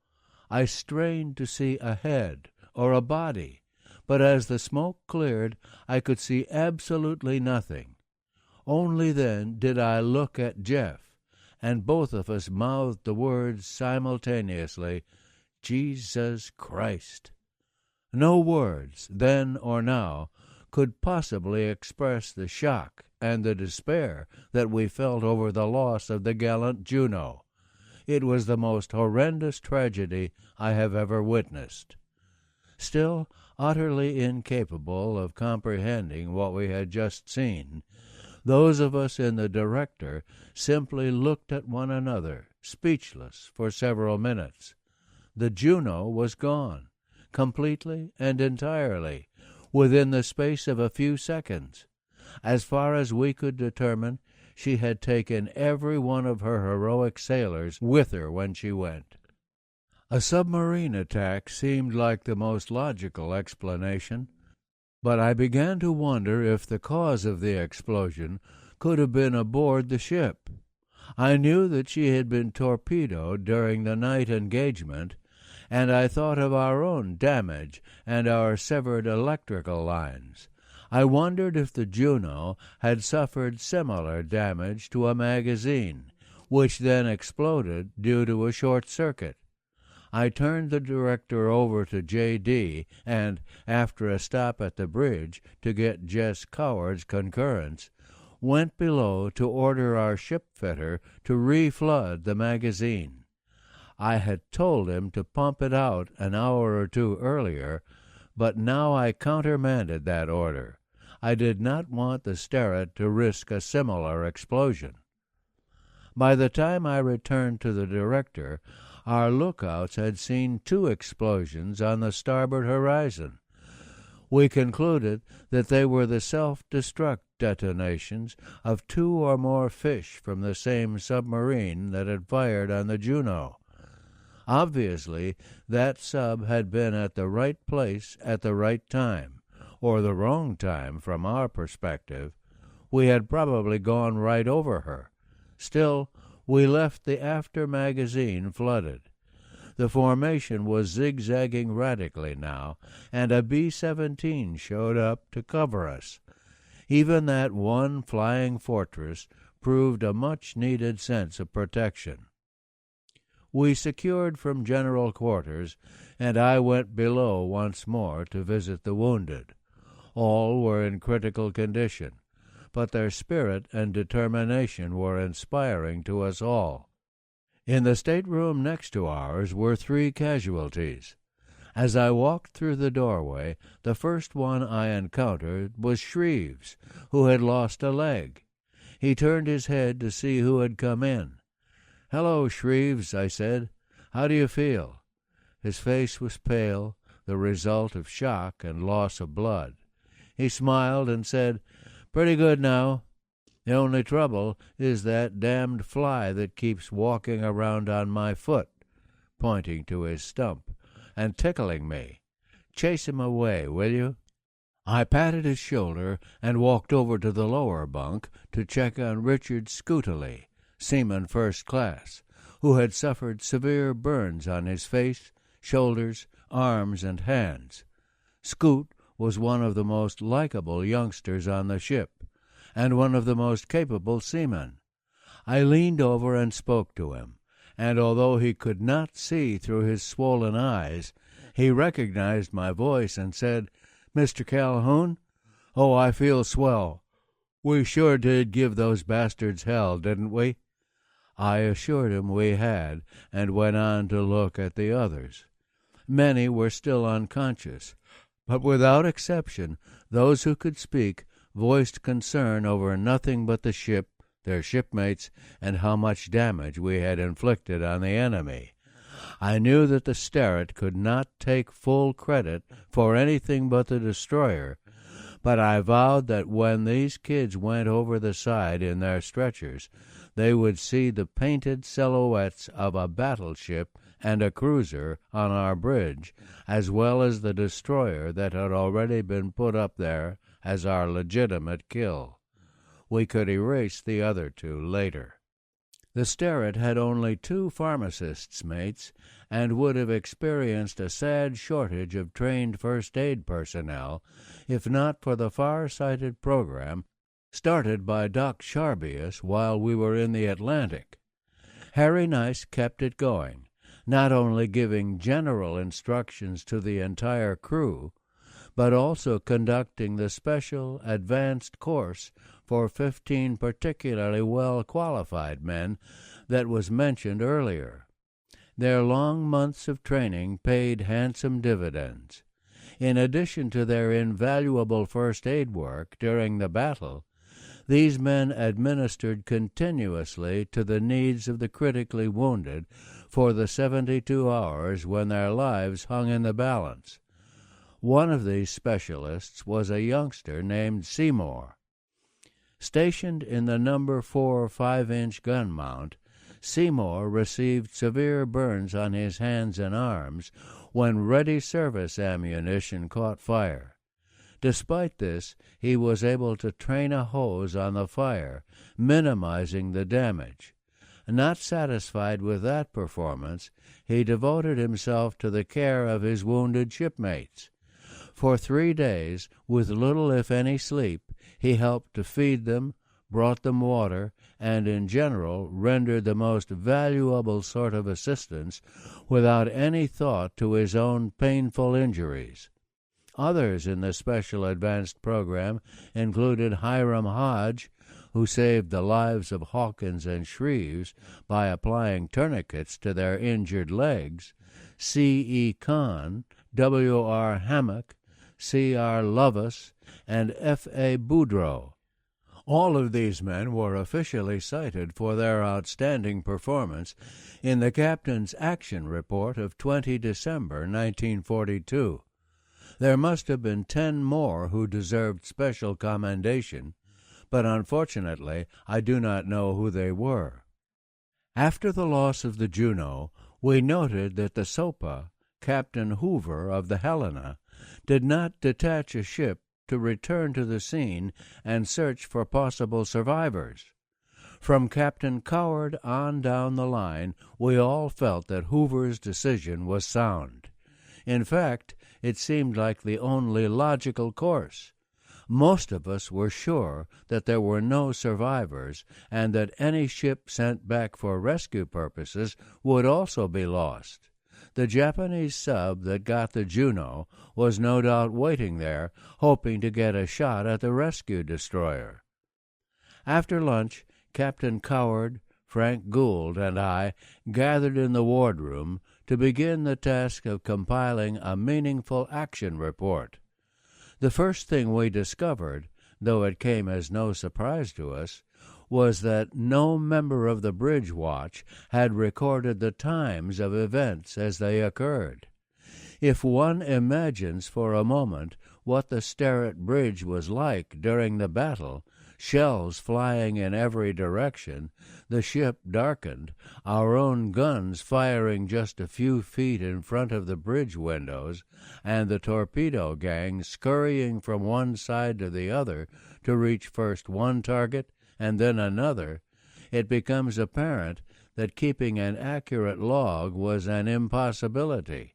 I strained to see a head or a body, but as the smoke cleared, I could see absolutely nothing. Only then did I look at Jeff, and both of us mouthed the words simultaneously, Jesus Christ. No words, then or now, could possibly express the shock and the despair that we felt over the loss of the gallant Juno. It was the most horrendous tragedy I have ever witnessed. Still utterly incapable of comprehending what we had just seen, those of us in the director simply looked at one another, speechless, for several minutes. The Juno was gone, completely and entirely, within the space of a few seconds. As far as we could determine, she had taken every one of her heroic sailors with her when she went. A submarine attack seemed like the most logical explanation, but I began to wonder if the cause of the explosion could have been aboard the ship. I knew that she had been torpedoed during the night engagement, and I thought of our own damage and our severed electrical lines. I wondered if the Juno had suffered similar damage to a magazine, which then exploded due to a short circuit. I turned the director over to J.D. and, after a stop at the bridge to get Jess Coward's concurrence, went below to order our ship fitter to reflood the magazine. I had told him to pump it out an hour or two earlier, but now I countermanded that order. I did not want the Sterret to risk a similar explosion. By the time I returned to the director, our lookouts had seen 2 explosions on the starboard horizon. We concluded that they were the self-destruct detonations of 2 or more fish from the same submarine that had fired on the Juno. Obviously, that sub had been at the right place at the right time, or the wrong time from our perspective. We had probably gone right over her. Still, we left the after magazine flooded. The formation was zigzagging radically now, and a B-17 showed up to cover us. Even that one flying fortress proved a much-needed sense of protection. We secured from general quarters, and I went below once more to visit the wounded. All were in critical condition, but their spirit and determination were inspiring to us all. In the stateroom next to ours were 3 casualties. As I walked through the doorway, the first one I encountered was Shreves, who had lost a leg. He turned his head to see who had come in. "Hello, Shreves," I said. "How do you feel?" His face was pale, the result of shock and loss of blood. He smiled and said, "Pretty good now. The only trouble is that damned fly that keeps walking around on my foot," pointing to his stump, "and tickling me. Chase him away, will you?" I patted his shoulder and walked over to the lower bunk to check on Richard Scutely, seaman first class, who had suffered severe burns on his face, shoulders, arms, and hands. Scoot was one of the most likable youngsters on the ship, and one of the most capable seamen. I leaned over and spoke to him, and although he could not see through his swollen eyes, he recognized my voice and said, "Mr. Calhoun? Oh, I feel swell. We sure did give those bastards hell, didn't we?" I assured him we had, and went on to look at the others. Many were still unconscious, but without exception, those who could speak voiced concern over nothing but the ship, their shipmates, and how much damage we had inflicted on the enemy. I knew that the Sterret could not take full credit for anything but the destroyer, but I vowed that when these kids went over the side in their stretchers, they would see the painted silhouettes of a battleship and a cruiser on our bridge, as well as the destroyer that had already been put up there as our legitimate kill. We could erase the other 2 later. The Sterret had only 2 pharmacists' mates, and would have experienced a sad shortage of trained first-aid personnel if not for the far-sighted program started by Doc Charbius while we were in the Atlantic. Harry Nice kept it going, not only giving general instructions to the entire crew, but also conducting the special advanced course for 15 particularly well-qualified men that was mentioned earlier. Their long months of training paid handsome dividends. In addition to their invaluable first-aid work during the battle, these men administered continuously to the needs of the critically wounded for the 72 hours when their lives hung in the balance. One of these specialists was a youngster named Seymour. Stationed in the No. 4 5-inch gun mount, Seymour received severe burns on his hands and arms when ready service ammunition caught fire. Despite this, he was able to train a hose on the fire, minimizing the damage. Not satisfied with that performance, he devoted himself to the care of his wounded shipmates. For 3 days, with little if any sleep, he helped to feed them, brought them water, and in general rendered the most valuable sort of assistance without any thought to his own painful injuries. Others in the special advanced program included Hiram Hodge, who saved the lives of Hawkins and Shreves by applying tourniquets to their injured legs, C. E. Kahn, W. R. Hammock, C. R. Lovis, and F. A. Boudreau. All of these men were officially cited for their outstanding performance in the captain's action report of 20 December 1942. There must have been 10 more who deserved special commendation, but unfortunately I do not know who they were. After the loss of the Juno, we noted that the SOPA, Captain Hoover of the Helena, did not detach a ship to return to the scene and search for possible survivors. From Captain Coward on down the line, we all felt that Hoover's decision was sound. In fact, it seemed like the only logical course. Most of us were sure that there were no survivors and that any ship sent back for rescue purposes would also be lost. The Japanese sub that got the Juno was no doubt waiting there, hoping to get a shot at the rescue destroyer. After lunch, Captain Coward, Frank Gould, and I gathered in the wardroom to begin the task of compiling a meaningful action report. The first thing we discovered, though it came as no surprise to us, was that no member of the bridge watch had recorded the times of events as they occurred. If one imagines for a moment what the Sterett Bridge was like during the battle, shells flying in every direction, the ship darkened, our own guns firing just a few feet in front of the bridge windows, and the torpedo gang scurrying from one side to the other to reach first one target and then another, it becomes apparent that keeping an accurate log was an impossibility.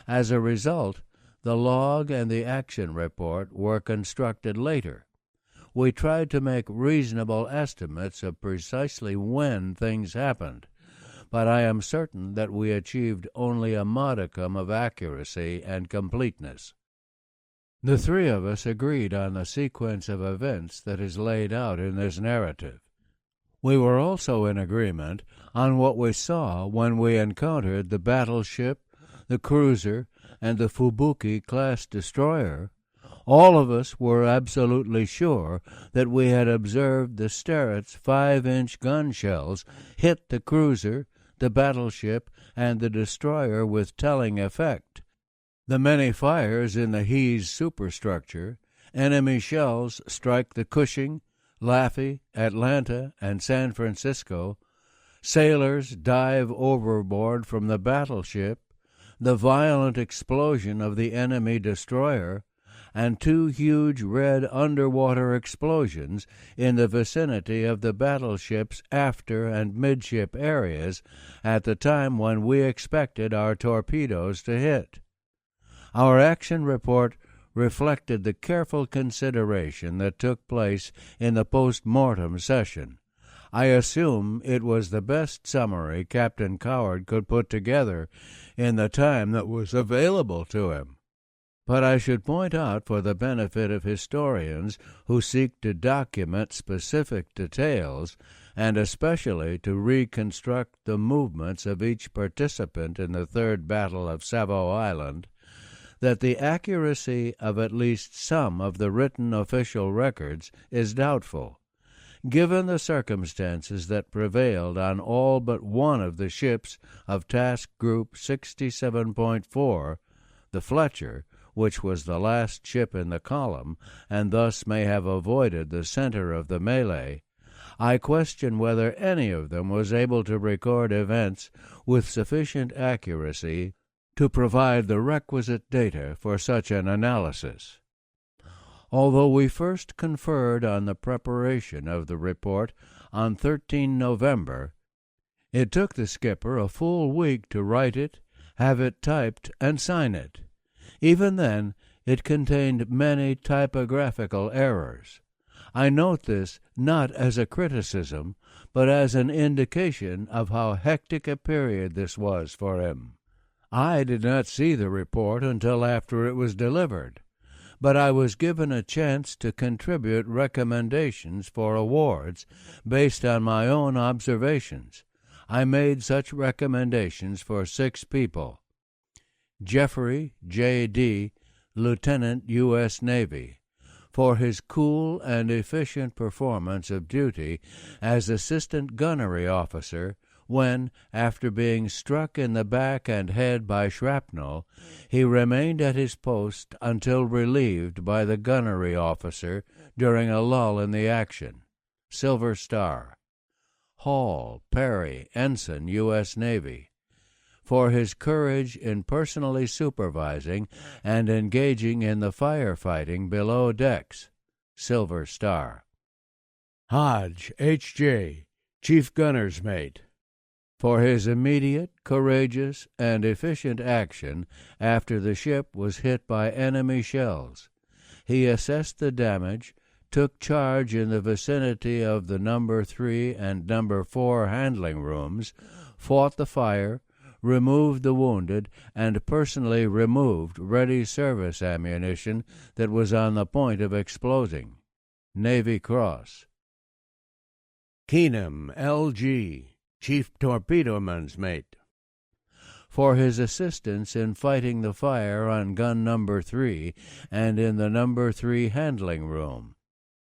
As a result, the log and the action report were constructed later. We tried to make reasonable estimates of precisely when things happened, but I am certain that we achieved only a modicum of accuracy and completeness. The three of us agreed on the sequence of events that is laid out in this narrative. We were also in agreement on what we saw when we encountered the battleship, the cruiser, and the Fubuki-class destroyer. All of us were absolutely sure that we had observed the Sterett's 5-inch gun shells hit the cruiser, the battleship, and the destroyer with telling effect. The many fires in the He's superstructure, enemy shells strike the Cushing, Laffey, Atlanta, and San Francisco, sailors dive overboard from the battleship, the violent explosion of the enemy destroyer, and 2 huge red underwater explosions in the vicinity of the battleship's after and midship areas at the time when we expected our torpedoes to hit. Our action report reflected the careful consideration that took place in the post-mortem session. I assume it was the best summary Captain Coward could put together in the time that was available to him. But I should point out, for the benefit of historians who seek to document specific details, and especially to reconstruct the movements of each participant in the Third Battle of Savo Island, that the accuracy of at least some of the written official records is doubtful. Given the circumstances that prevailed on all but one of the ships of Task Group 67.4, the Fletcher, which was the last ship in the column, and thus may have avoided the center of the melee, I question whether any of them was able to record events with sufficient accuracy to provide the requisite data for such an analysis. Although we first conferred on the preparation of the report on 13 November, it took the skipper a full week to write it, have it typed, and sign it. Even then, it contained many typographical errors. I note this not as a criticism, but as an indication of how hectic a period this was for him. I did not see the report until after it was delivered, but I was given a chance to contribute recommendations for awards based on my own observations. I made such recommendations for 6 people. Jeffrey J.D., Lieutenant, U.S. Navy, for his cool and efficient performance of duty as Assistant Gunnery Officer when, after being struck in the back and head by shrapnel, he remained at his post until relieved by the Gunnery Officer during a lull in the action. Silver Star. Hall Perry, Ensign, U.S. Navy, for his courage in personally supervising and engaging in the firefighting below decks. Silver Star. Hodge, H.J., Chief Gunner's Mate, for his immediate, courageous, and efficient action after the ship was hit by enemy shells. He assessed the damage, took charge in the vicinity of the No. 3 and No. 4 handling rooms, fought the fire, removed the wounded, and personally removed ready service ammunition that was on the point of exploding. Navy Cross. Keenum, L.G., Chief Torpedoman's Mate. For his assistance in fighting the fire on gun No. 3 and in the No. 3 handling room,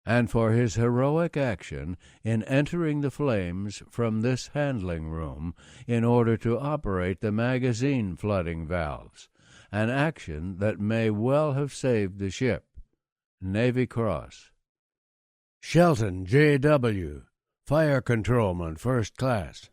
and for his heroic action in entering the flames from this handling room in order to operate the magazine flooding valves, an action that may well have saved the ship. Navy Cross. Shelton, J.W., Fire Controlman, First Class.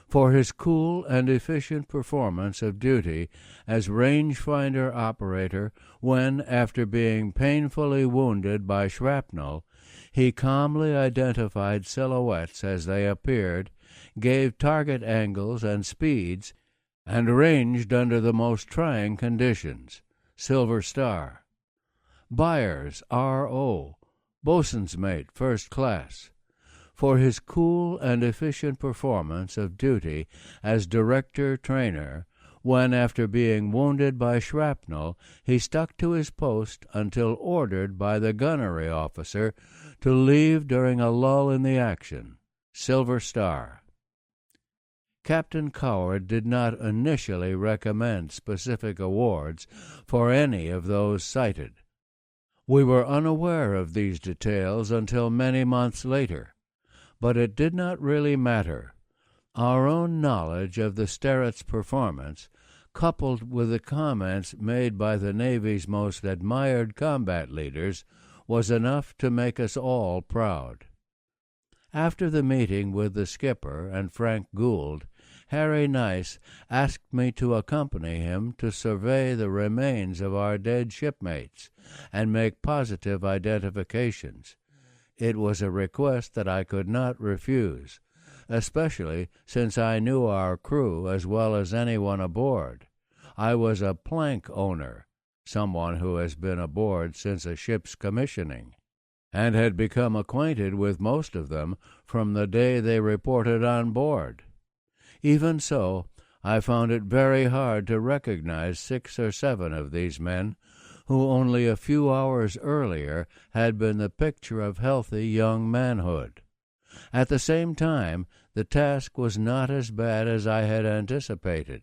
For his cool and efficient performance of duty as rangefinder operator when, after being painfully wounded by shrapnel, he calmly identified silhouettes as they appeared, gave target angles and speeds, and ranged under the most trying conditions. Silver Star. Byers, R.O., Boatswain's Mate, First Class. For his cool and efficient performance of duty as director-trainer, when, after being wounded by shrapnel, he stuck to his post until ordered by the gunnery officer to leave during a lull in the action. Silver Star. Captain Coward did not initially recommend specific awards for any of those cited. We were unaware of these details until many months later. But it did not really matter. Our own knowledge of the Sterrett's performance, coupled with the comments made by the Navy's most admired combat leaders, was enough to make us all proud. After the meeting with the skipper and Frank Gould, Harry Nice asked me to accompany him to survey the remains of our dead shipmates and make positive identifications. It was a request that I could not refuse, especially since I knew our crew as well as anyone aboard. I was a plank owner, someone who has been aboard since a ship's commissioning, and had become acquainted with most of them from the day they reported on board. Even so, I found it very hard to recognize 6 or 7 of these men, who only a few hours earlier had been the picture of healthy young manhood. At the same time, the task was not as bad as I had anticipated,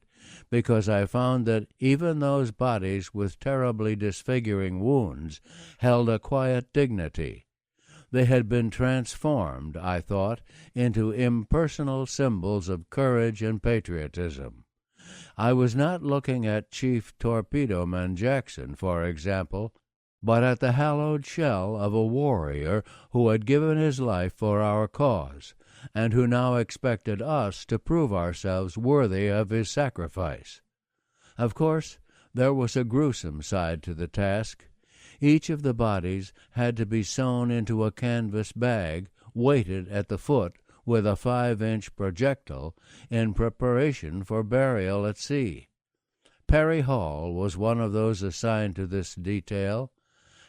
because I found that even those bodies with terribly disfiguring wounds held a quiet dignity. They had been transformed, I thought, into impersonal symbols of courage and patriotism. I was not looking at Chief Torpedoman Jackson, for example, but at the hallowed shell of a warrior who had given his life for our cause, and who now expected us to prove ourselves worthy of his sacrifice. Of course, there was a gruesome side to the task. Each of the bodies had to be sewn into a canvas bag, weighted at the foot with a 5-inch projectile in preparation for burial at sea. Perry Hall was one of those assigned to this detail,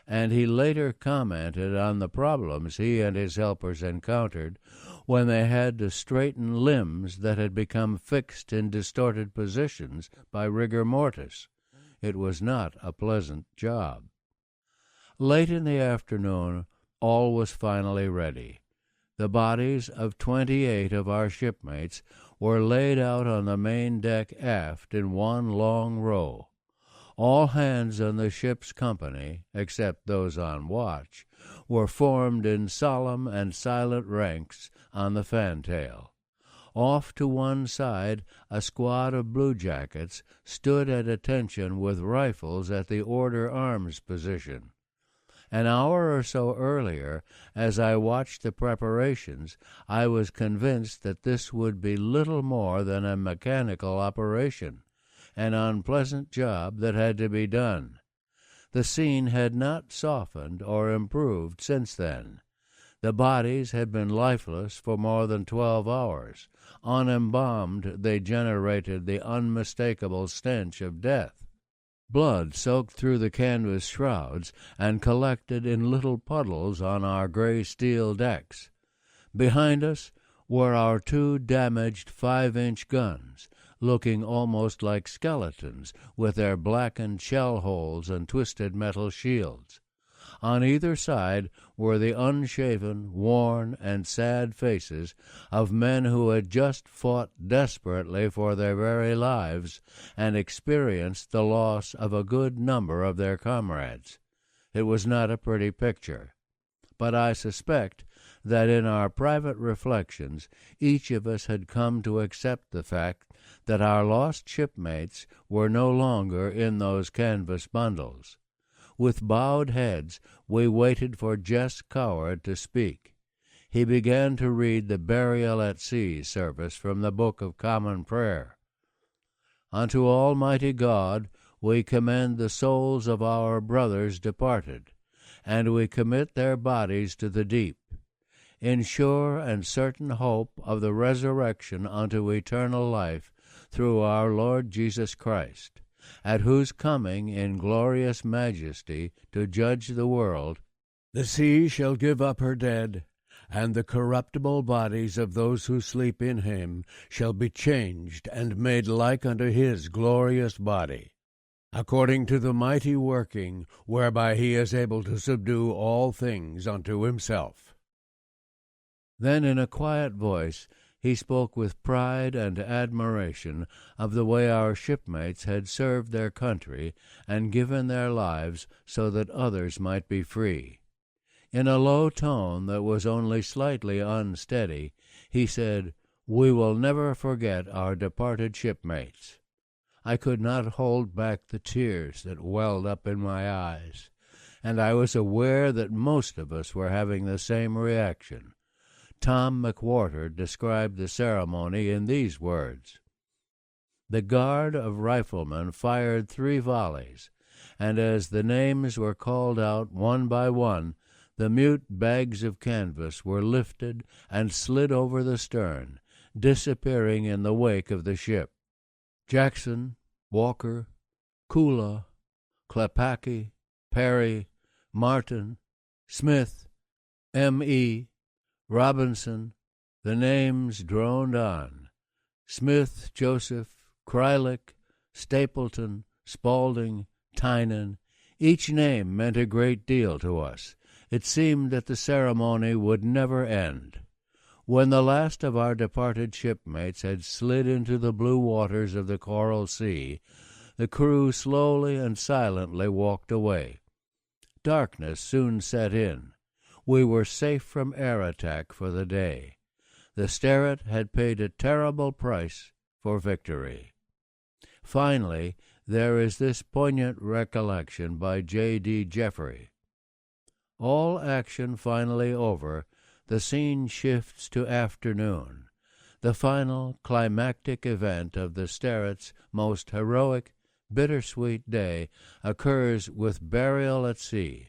and he later commented on the problems he and his helpers encountered when they had to straighten limbs that had become fixed in distorted positions by rigor mortis. It was not a pleasant job. Late in the afternoon, all was finally ready. The bodies of 28 of our shipmates were laid out on the main deck aft in one long row. All hands on the ship's company, except those on watch, were formed in solemn and silent ranks on the fantail. Off to one side, a squad of bluejackets stood at attention with rifles at the order arms position. An hour or so earlier, as I watched the preparations, I was convinced that this would be little more than a mechanical operation, an unpleasant job that had to be done. The scene had not softened or improved since then. The bodies had been lifeless for more than 12 hours. Unembalmed, they generated the unmistakable stench of death. Blood soaked through the canvas shrouds and collected in little puddles on our gray steel decks. Behind us were our 2 damaged 5-inch guns, looking almost like skeletons with their blackened shell holes and twisted metal shields. On either side were the unshaven, worn, and sad faces of men who had just fought desperately for their very lives and experienced the loss of a good number of their comrades. It was not a pretty picture, but I suspect that in our private reflections each of us had come to accept the fact that our lost shipmates were no longer in those canvas bundles. With bowed heads, we waited for Jess Coward to speak. He began to read the Burial at Sea service from the Book of Common Prayer. Unto Almighty God we commend the souls of our brothers departed, and we commit their bodies to the deep, in sure and certain hope of the resurrection unto eternal life through our Lord Jesus Christ, at whose coming in glorious majesty to judge the world. The sea shall give up her dead, and the corruptible bodies of those who sleep in him shall be changed and made like unto his glorious body, according to the mighty working whereby he is able to subdue all things unto himself. Then in a quiet voice he spoke with pride and admiration of the way our shipmates had served their country and given their lives so that others might be free. In a low tone that was only slightly unsteady, he said, "We will never forget our departed shipmates." I could not hold back the tears that welled up in my eyes, and I was aware that most of us were having the same reaction. Tom McWhorter described the ceremony in these words: "The guard of riflemen fired 3 volleys, and as the names were called out one by one, the mute bags of canvas were lifted and slid over the stern, disappearing in the wake of the ship. Jackson, Walker, Kula, Klepacki, Perry, Martin, Smith, M.E., Robinson, the names droned on. Smith, Joseph, Krylik, Stapleton, Spaulding, Tynan. Each name meant a great deal to us. It seemed that the ceremony would never end. When the last of our departed shipmates had slid into the blue waters of the Coral Sea, the crew slowly and silently walked away. Darkness soon set in. We were safe from air attack for the day. The Sterret had paid a terrible price for victory. Finally, there is this poignant recollection by J.D. Jeffrey. All action finally over, the scene shifts to afternoon. The final climactic event of the Sterret's most heroic, bittersweet day occurs with Burial at Sea.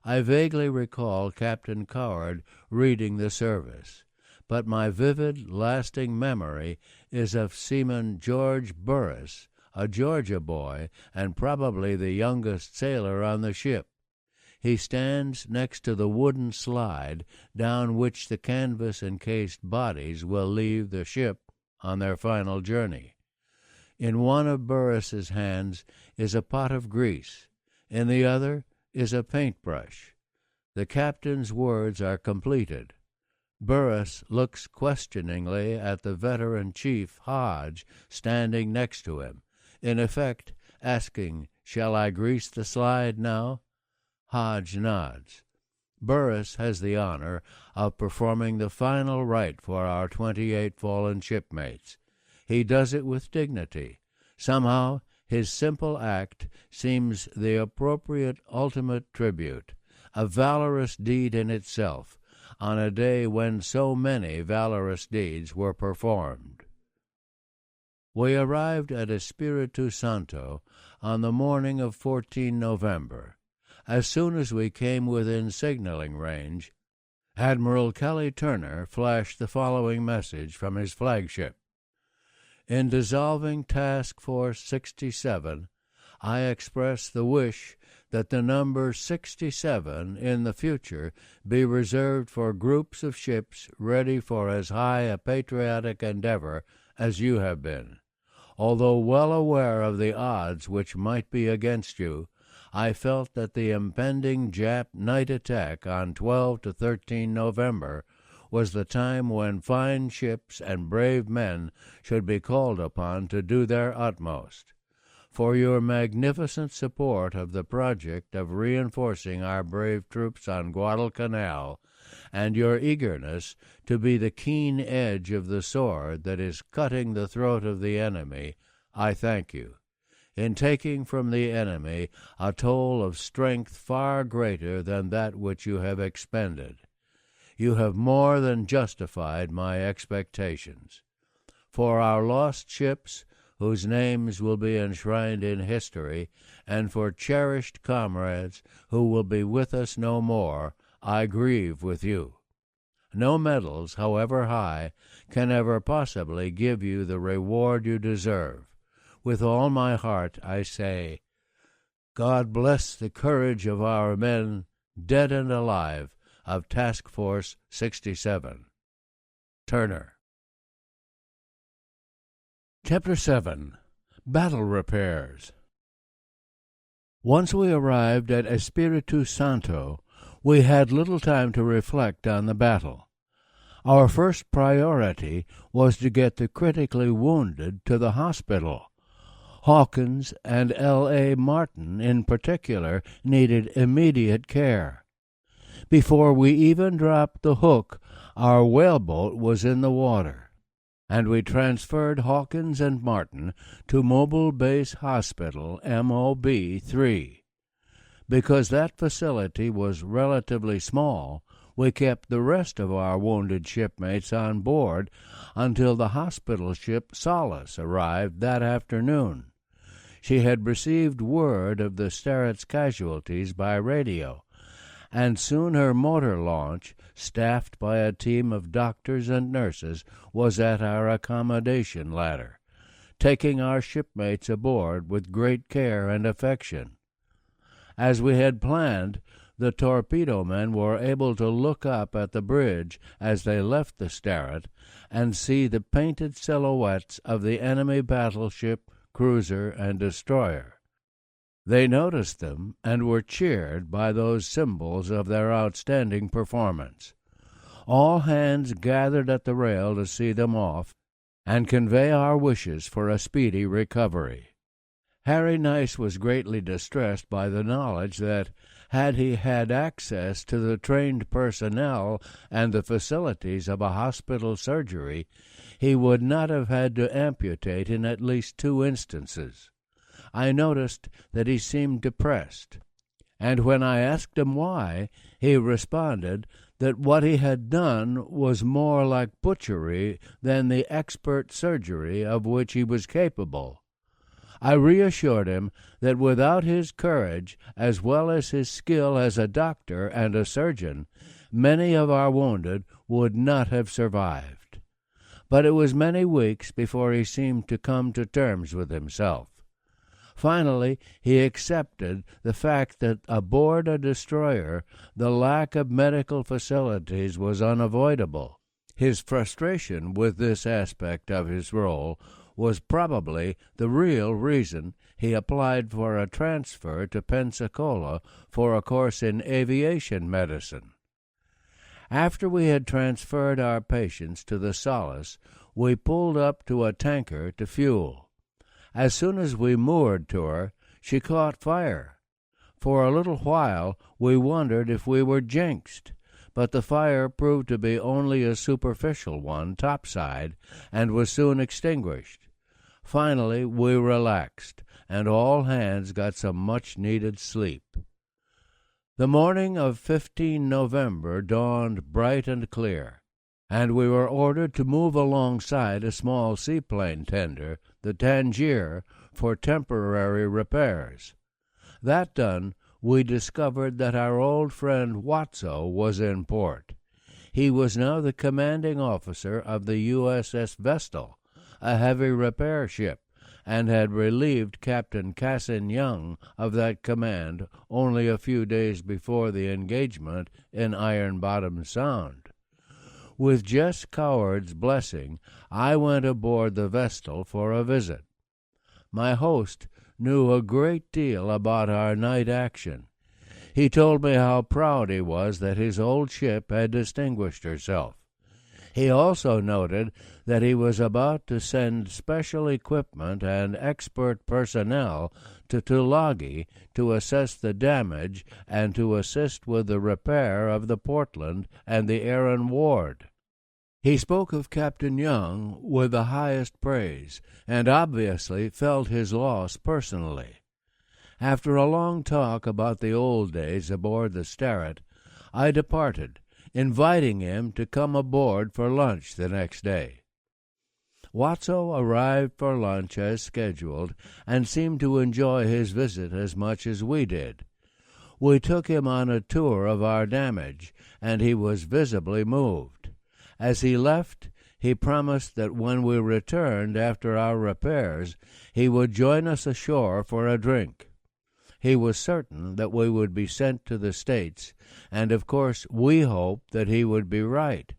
I vaguely recall Captain Coward reading the service, but my vivid, lasting memory is of Seaman George Burris, a Georgia boy and probably the youngest sailor on the ship. He stands next to the wooden slide down which the canvas-encased bodies will leave the ship on their final journey. In one of Burris's hands is a pot of grease, in the other is a paintbrush. The captain's words are completed. Burris looks questioningly at the veteran chief, Hodge, standing next to him, in effect asking, "Shall I grease the slide now?" Hodge nods. Burris has the honor of performing the final rite for our 28 fallen shipmates. He does it with dignity. Somehow his simple act seems the appropriate ultimate tribute, a valorous deed in itself, on a day when so many valorous deeds were performed. We arrived at Espiritu Santo on the morning of 14 November. As soon as we came within signaling range, Admiral Kelly Turner flashed the following message from his flagship: "In dissolving Task Force 67, I express the wish that the number 67 in the future be reserved for groups of ships ready for as high a patriotic endeavor as you have been. Although well aware of the odds which might be against you, I felt that the impending Jap night attack on 12 to 13 November was the time when fine ships and brave men should be called upon to do their utmost. For your magnificent support of the project of reinforcing our brave troops on Guadalcanal, and your eagerness to be the keen edge of the sword that is cutting the throat of the enemy, I thank you. In taking from the enemy a toll of strength far greater than that which you have expended, you have more than justified my expectations. For our lost ships, whose names will be enshrined in history, and for cherished comrades who will be with us no more, I grieve with you. No medals, however high, can ever possibly give you the reward you deserve. With all my heart I say, God bless the courage of our men, dead and alive, of Task Force 67. Turner. Chapter 7. Battle Repairs. Once we arrived at Espiritu Santo, we had little time to reflect on the battle. Our first priority was to get the critically wounded to the hospital. Hawkins and L.A. Martin, in particular, needed immediate care. Before we even dropped the hook, our whaleboat was in the water, and we transferred Hawkins and Martin to Mobile Base Hospital, MOB-3. Because that facility was relatively small, we kept the rest of our wounded shipmates on board until the hospital ship Solace arrived that afternoon. She had received word of the Sterrett's casualties by radio, and soon her motor launch, staffed by a team of doctors and nurses, was at our accommodation ladder, taking our shipmates aboard with great care and affection. As we had planned, the torpedo men were able to look up at the bridge as they left the Sterrett and see the painted silhouettes of the enemy battleship, cruiser, and destroyer. They noticed them and were cheered by those symbols of their outstanding performance. All hands gathered at the rail to see them off and convey our wishes for a speedy recovery. Harry Nice was greatly distressed by the knowledge that, had he had access to the trained personnel and the facilities of a hospital surgery, he would not have had to amputate in at least 2 instances. I noticed that he seemed depressed, and when I asked him why, he responded that what he had done was more like butchery than the expert surgery of which he was capable. I reassured him that without his courage, as well as his skill as a doctor and a surgeon, many of our wounded would not have survived. But it was many weeks before he seemed to come to terms with himself. Finally, he accepted the fact that aboard a destroyer, the lack of medical facilities was unavoidable. His frustration with this aspect of his role was probably the real reason he applied for a transfer to Pensacola for a course in aviation medicine. After we had transferred our patients to the Solace, we pulled up to a tanker to fuel. As soon as we moored to her, she caught fire. For a little while we wondered if we were jinxed, but the fire proved to be only a superficial one topside and was soon extinguished. Finally we relaxed, and all hands got some much-needed sleep. The morning of 15 November dawned bright and clear, and we were ordered to move alongside a small seaplane tender, the Tangier, for temporary repairs. That done, we discovered that our old friend Watso was in port. He was now the commanding officer of the USS Vestal, a heavy repair ship, and had relieved Captain Cassin Young of that command only a few days before the engagement in Iron Bottom Sound. With Jess Coward's blessing, I went aboard the Vestal for a visit. My host knew a great deal about our night action. He told me how proud he was that his old ship had distinguished herself. He also noted that he was about to send special equipment and expert personnel to Tulagi to assess the damage and to assist with the repair of the Portland and the Erin Ward. He spoke of Captain Young with the highest praise, and obviously felt his loss personally. After a long talk about the old days aboard the Sterret, I departed, inviting him to come aboard for lunch the next day. Watso arrived for lunch as scheduled and seemed to enjoy his visit as much as we did. We took him on a tour of our damage, and he was visibly moved. As he left, he promised that when we returned after our repairs, he would join us ashore for a drink. He was certain that we would be sent to the States, and of course we hoped that he would be right.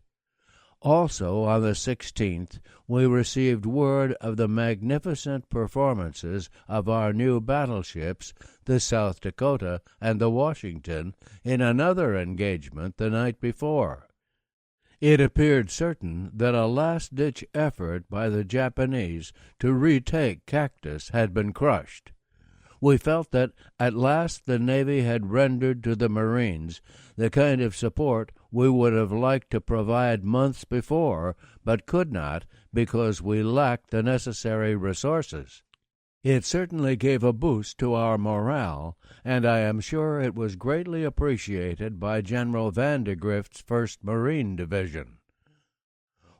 Also, on the 16th, we received word of the magnificent performances of our new battleships, the South Dakota and the Washington, in another engagement the night before. It appeared certain that a last-ditch effort by the Japanese to retake Cactus had been crushed. We felt that at last the Navy had rendered to the Marines the kind of support we would have liked to provide months before, but could not because we lacked the necessary resources. It certainly gave a boost to our morale, and I am sure it was greatly appreciated by General Vandegrift's 1st Marine Division.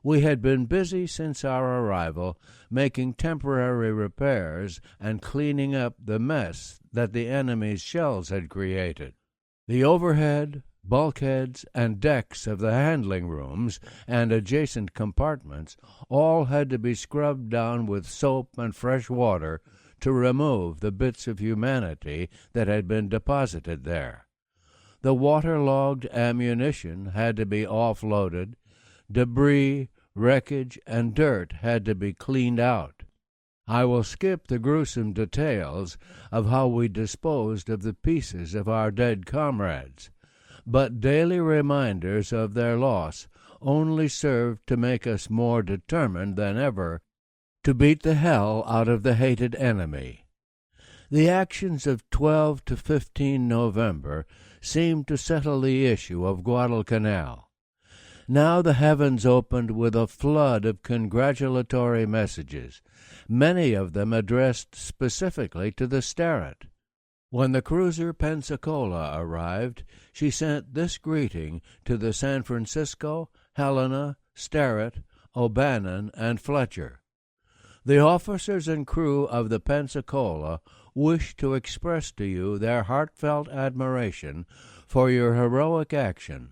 We had been busy since our arrival, making temporary repairs and cleaning up the mess that the enemy's shells had created. The overhead, bulkheads, and decks of the handling rooms and adjacent compartments all had to be scrubbed down with soap and fresh water to remove the bits of humanity that had been deposited there. The waterlogged ammunition had to be offloaded, debris, wreckage, and dirt had to be cleaned out. I will skip the gruesome details of how we disposed of the pieces of our dead comrades, but daily reminders of their loss only served to make us more determined than ever to beat the hell out of the hated enemy. The actions of 12 to 15 November seemed to settle the issue of Guadalcanal. Now the heavens opened with a flood of congratulatory messages, many of them addressed specifically to the Sterret. When the cruiser Pensacola arrived, she sent this greeting to the San Francisco, Helena, Sterret, O'Bannon, and Fletcher. The officers and crew of the Pensacola wish to express to you their heartfelt admiration for your heroic action.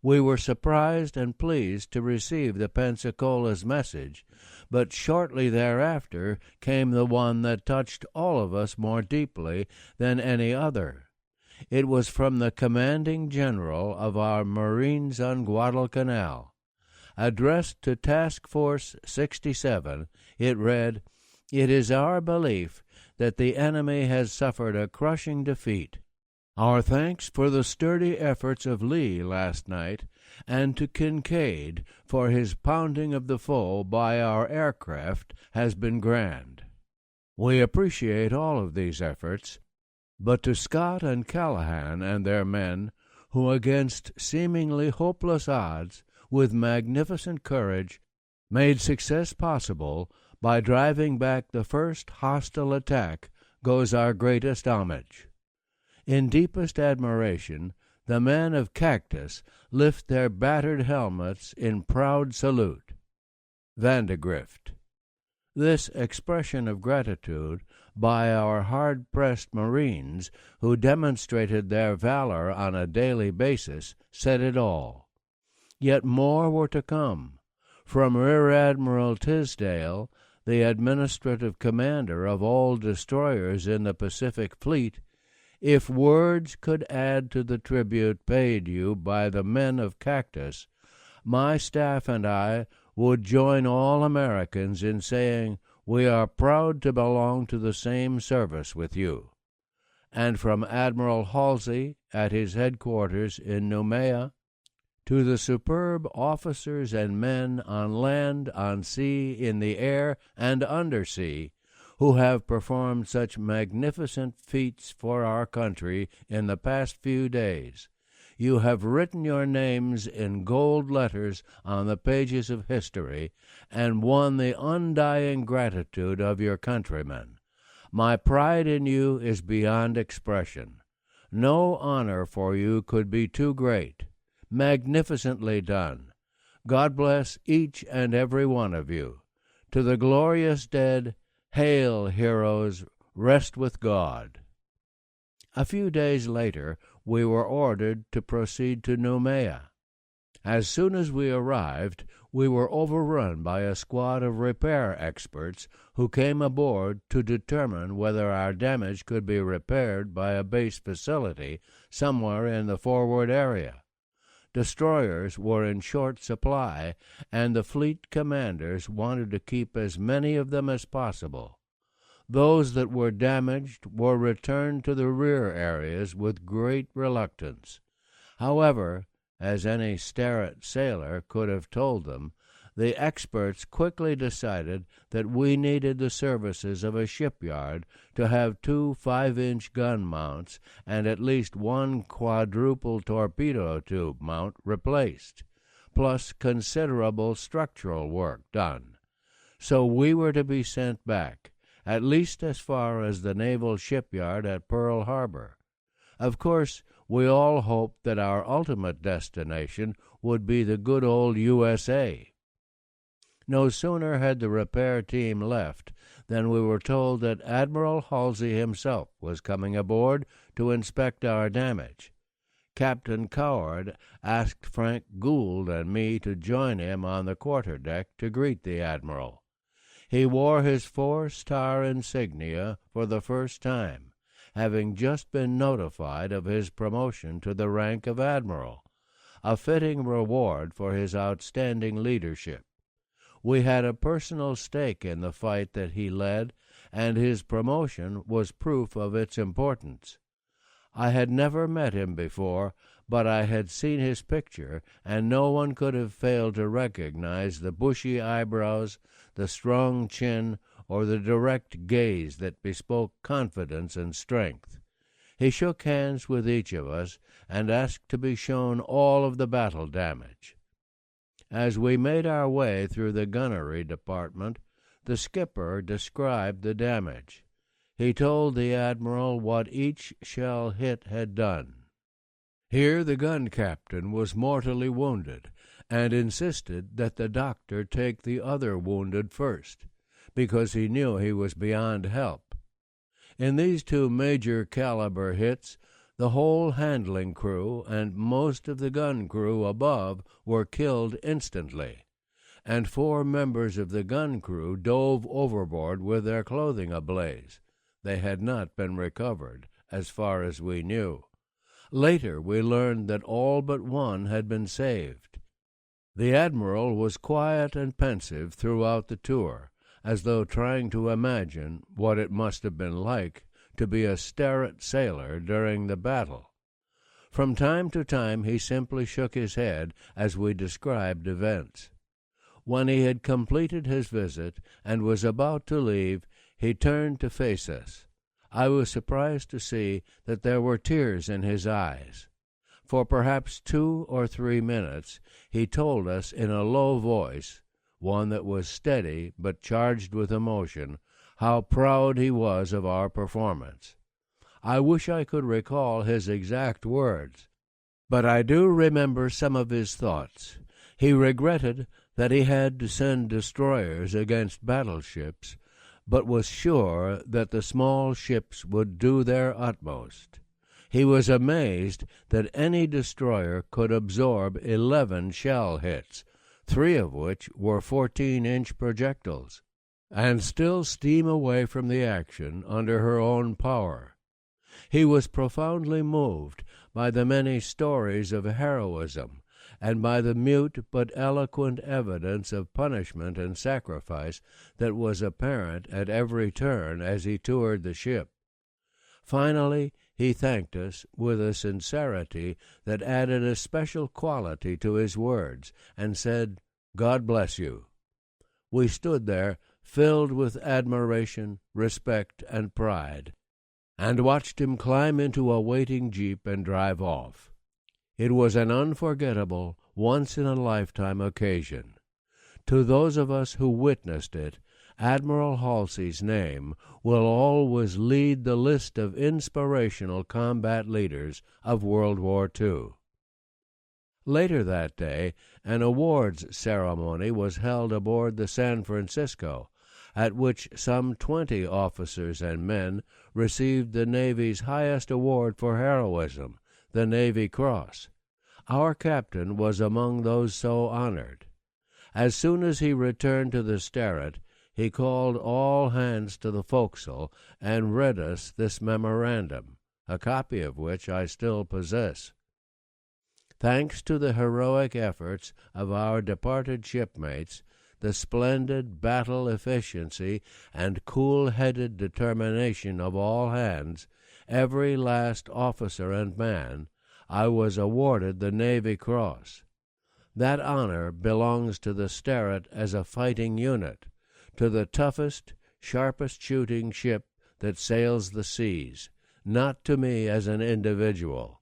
We were surprised and pleased to receive the Pensacola's message, but shortly thereafter came the one that touched all of us more deeply than any other. It was from the commanding general of our Marines on Guadalcanal. Addressed to Task Force 67, it read, "It is our belief that the enemy has suffered a crushing defeat. Our thanks for the sturdy efforts of Lee last night, and to Kincaid for his pounding of the foe by our aircraft has been grand. We appreciate all of these efforts, but to Scott and Callahan and their men, who against seemingly hopeless odds, with magnificent courage, made success possible by driving back the first hostile attack, goes our greatest homage. In deepest admiration, the men of Cactus lift their battered helmets in proud salute. Vandegrift." This expression of gratitude by our hard-pressed Marines, who demonstrated their valor on a daily basis, said it all. Yet more were to come. From Rear Admiral Tisdale, the administrative commander of all destroyers in the Pacific Fleet, if words could add to the tribute paid you by the men of Cactus, my staff and I would join all Americans in saying we are proud to belong to the same service with you. And from Admiral Halsey at his headquarters in Noumea, to the superb officers and men on land, on sea, in the air, and undersea, who have performed such magnificent feats for our country in the past few days, you have written your names in gold letters on the pages of history and won the undying gratitude of your countrymen. My pride in you is beyond expression. No honor for you could be too great. Magnificently done. God bless each and every one of you. To the glorious dead, hail, heroes, rest with God. A few days later, we were ordered to proceed to Noumea. As soon as we arrived, we were overrun by a squad of repair experts who came aboard to determine whether our damage could be repaired by a base facility somewhere in the forward area. Destroyers were in short supply, and the fleet commanders wanted to keep as many of them as possible. Those that were damaged were returned to the rear areas with great reluctance. However, as any Starrett sailor could have told them, the experts quickly decided that we needed the services of a shipyard to have 2 5-inch gun mounts and at least 1 quadruple torpedo tube mount replaced, plus considerable structural work done. So we were to be sent back, at least as far as the naval shipyard at Pearl Harbor. Of course, we all hoped that our ultimate destination would be the good old USA. No sooner had the repair team left than we were told that Admiral Halsey himself was coming aboard to inspect our damage. Captain Coward asked Frank Gould and me to join him on the quarterdeck to greet the Admiral. He wore his 4-star insignia for the first time, having just been notified of his promotion to the rank of Admiral, a fitting reward for his outstanding leadership. We had a personal stake in the fight that he led, and his promotion was proof of its importance. I had never met him before, but I had seen his picture, and no one could have failed to recognize the bushy eyebrows, the strong chin, or the direct gaze that bespoke confidence and strength. He shook hands with each of us and asked to be shown all of the battle damage. As we made our way through the gunnery department, the skipper described the damage. He told the Admiral what each shell hit had done. Here the gun captain was mortally wounded, and insisted that the doctor take the other wounded first, because he knew he was beyond help. In these 2 major caliber hits, the whole handling crew and most of the gun crew above were killed instantly, and 4 members of the gun crew dove overboard with their clothing ablaze. They had not been recovered, as far as we knew. Later we learned that all but 1 had been saved. The Admiral was quiet and pensive throughout the tour, as though trying to imagine what it must have been like to be a Starrett sailor during the battle. From time to time he simply shook his head as we described events. When he had completed his visit and was about to leave, he turned to face us. I was surprised to see that there were tears in his eyes. For perhaps 2 or 3 minutes he told us in a low voice, one that was steady but charged with emotion, how proud he was of our performance. I wish I could recall his exact words, but I do remember some of his thoughts. He regretted that he had to send destroyers against battleships, but was sure that the small ships would do their utmost. He was amazed that any destroyer could absorb 11 shell hits, 3 of which were 14-inch projectiles. and still steam away from the action under her own power. He was profoundly moved by the many stories of heroism and by the mute but eloquent evidence of punishment and sacrifice that was apparent at every turn as he toured the ship. Finally, he thanked us with a sincerity that added a special quality to his words, and said, "God bless you." We stood there, filled with admiration, respect, and pride, and watched him climb into a waiting jeep and drive off. It was an unforgettable, once-in-a-lifetime occasion. To those of us who witnessed it, Admiral Halsey's name will always lead the list of inspirational combat leaders of World War II. Later that day, an awards ceremony was held aboard the San Francisco, at which some 20 officers and men received the Navy's highest award for heroism, the Navy Cross. Our captain was among those so honored. As soon as he returned to the Sterret, he called all hands to the forecastle and read us this memorandum, a copy of which I still possess. Thanks to the heroic efforts of our departed shipmates, the splendid battle efficiency and cool-headed determination of all hands, every last officer and man, I was awarded the Navy Cross. That honor belongs to the Sterret as a fighting unit, to the toughest, sharpest-shooting ship that sails the seas, not to me as an individual.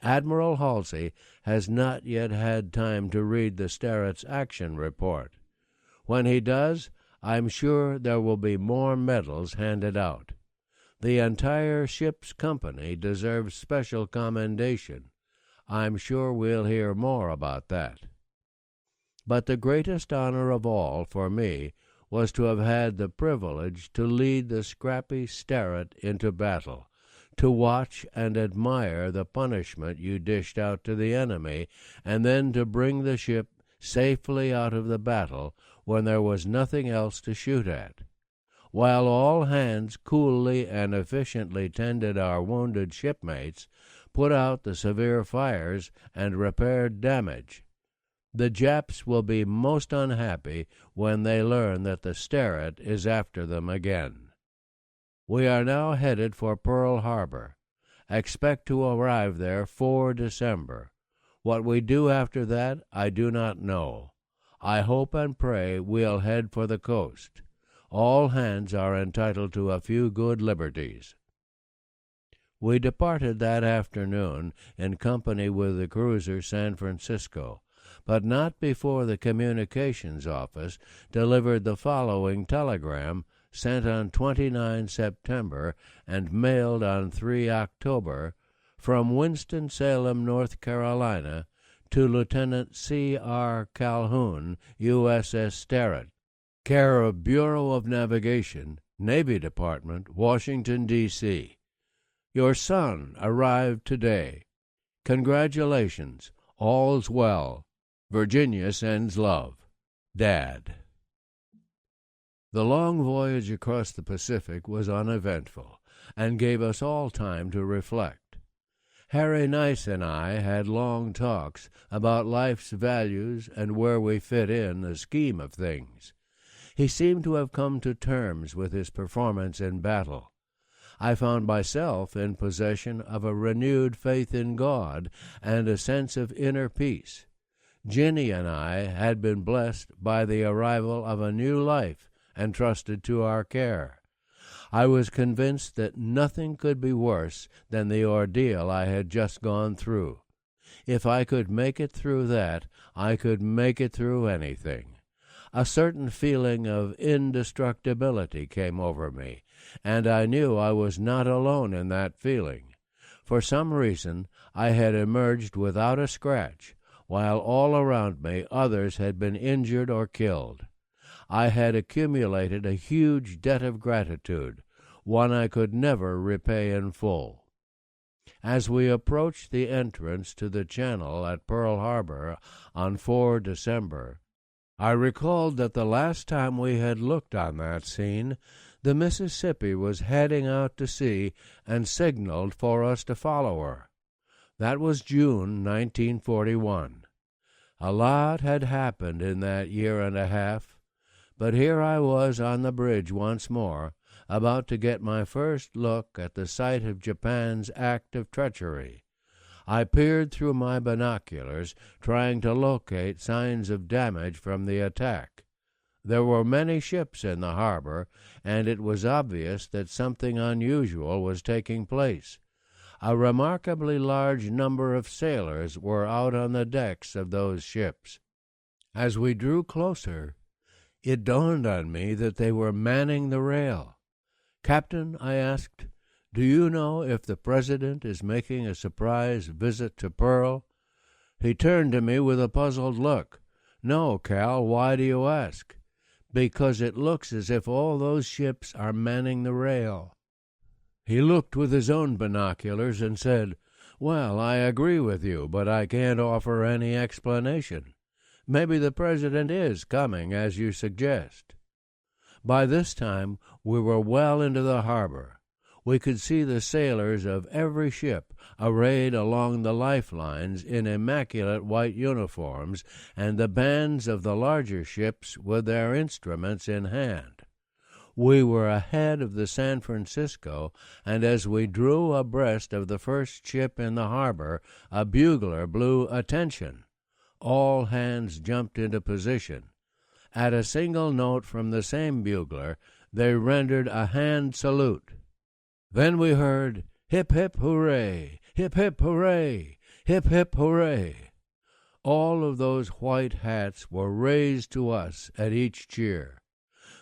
Admiral Halsey has not yet had time to read the Sterret's action report. When he does, I'm sure there will be more medals handed out. The entire ship's company deserves special commendation. I'm sure we'll hear more about that. But the greatest honor of all for me was to have had the privilege to lead the scrappy Sterret into battle, to watch and admire the punishment you dished out to the enemy, and then to bring the ship safely out of the battle when there was nothing else to shoot at. While all hands coolly and efficiently tended our wounded shipmates, put out the severe fires, and repaired damage, the Japs will be most unhappy when they learn that the Sterret is after them again. We are now headed for Pearl Harbor. Expect to arrive there 4 December. What we do after that, I do not know. I hope and pray we'll head for the coast. All hands are entitled to a few good liberties. We departed that afternoon in company with the cruiser San Francisco, but not before the communications office delivered the following telegram, sent on 29 September and mailed on 3 October, from Winston-Salem, North Carolina, to Lieutenant C.R. Calhoun, USS Sterret, care of Bureau of Navigation, Navy Department, Washington, D.C. Your son arrived today. Congratulations. All's well. Virginia sends love. Dad. The long voyage across the Pacific was uneventful, and gave us all time to reflect. Harry Nice and I had long talks about life's values and where we fit in the scheme of things. He seemed to have come to terms with his performance in battle. I found myself in possession of a renewed faith in God and a sense of inner peace. Ginny and I had been blessed by the arrival of a new life entrusted to our care. I was convinced that nothing could be worse than the ordeal I had just gone through. If I could make it through that, I could make it through anything. A certain feeling of indestructibility came over me, and I knew I was not alone in that feeling. For some reason, I had emerged without a scratch, while all around me others had been injured or killed. I had accumulated a huge debt of gratitude, one I could never repay in full. As we approached the entrance to the channel at Pearl Harbor on 4 December, I recalled that the last time we had looked on that scene, the Mississippi was heading out to sea and signaled for us to follow her. That was June 1941. A lot had happened in that year and a half, but here I was on the bridge once more, about to get my first look at the site of Japan's act of treachery. I peered through my binoculars, trying to locate signs of damage from the attack. There were many ships in the harbor, and it was obvious that something unusual was taking place. A remarkably large number of sailors were out on the decks of those ships. As we drew closer, it dawned on me that they were manning the rail. "Captain," I asked, "do you know if the President is making a surprise visit to Pearl?" He turned to me with a puzzled look. "No, Cal, why do you ask?" "Because it looks as if all those ships are manning the rail." He looked with his own binoculars and said, "Well, I agree with you, but I can't offer any explanation. Maybe the President is coming, as you suggest." By this time we were well into the harbor. We could see the sailors of every ship arrayed along the lifelines in immaculate white uniforms, and the bands of the larger ships with their instruments in hand. We were ahead of the San Francisco, and as we drew abreast of the first ship in the harbor, a bugler blew "Attention." All hands jumped into position. At a single note from the same bugler, they rendered a hand salute. Then we heard, "Hip, hip, hooray! Hip, hip, hooray! Hip, hip, hooray!" All of those white hats were raised to us at each cheer.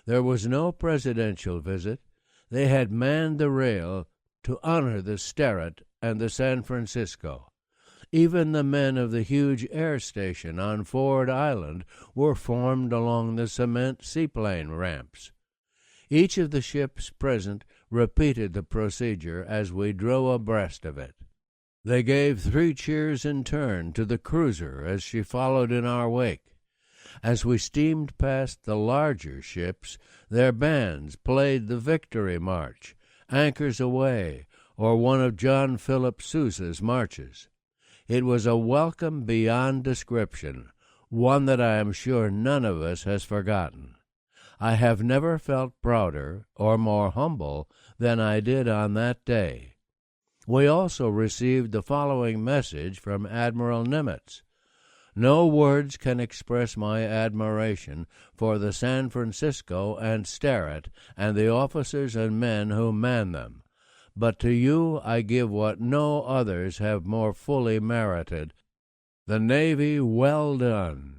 There was no presidential visit. They had manned the rail to honor the Sterret and the San Francisco. Even the men of the huge air station on Ford Island were formed along the cement seaplane ramps. Each of the ships present repeated the procedure as we drove abreast of it. They gave 3 cheers in turn to the cruiser as she followed in our wake. As we steamed past the larger ships, their bands played the Victory March, Anchors Aweigh, or one of John Philip Sousa's marches. It was a welcome beyond description, one that I am sure none of us has forgotten. I have never felt prouder or more humble than I did on that day. We also received the following message from Admiral Nimitz. "No words can express my admiration for the San Francisco and Sterret and the officers and men who man them. But to you I give what no others have more fully merited, the Navy well done.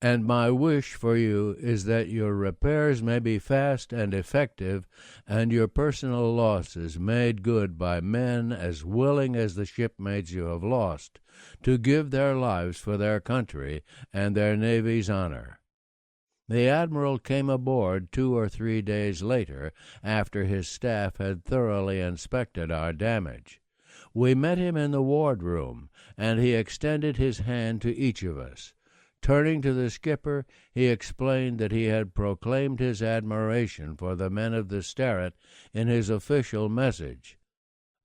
And my wish for you is that your repairs may be fast and effective, and your personal losses made good by men as willing as the shipmates you have lost, to give their lives for their country and their Navy's honor." The Admiral came aboard 2 or 3 days later, after his staff had thoroughly inspected our damage. We met him in the wardroom, and he extended his hand to each of us. Turning to the skipper, he explained that he had proclaimed his admiration for the men of the Sterret in his official message,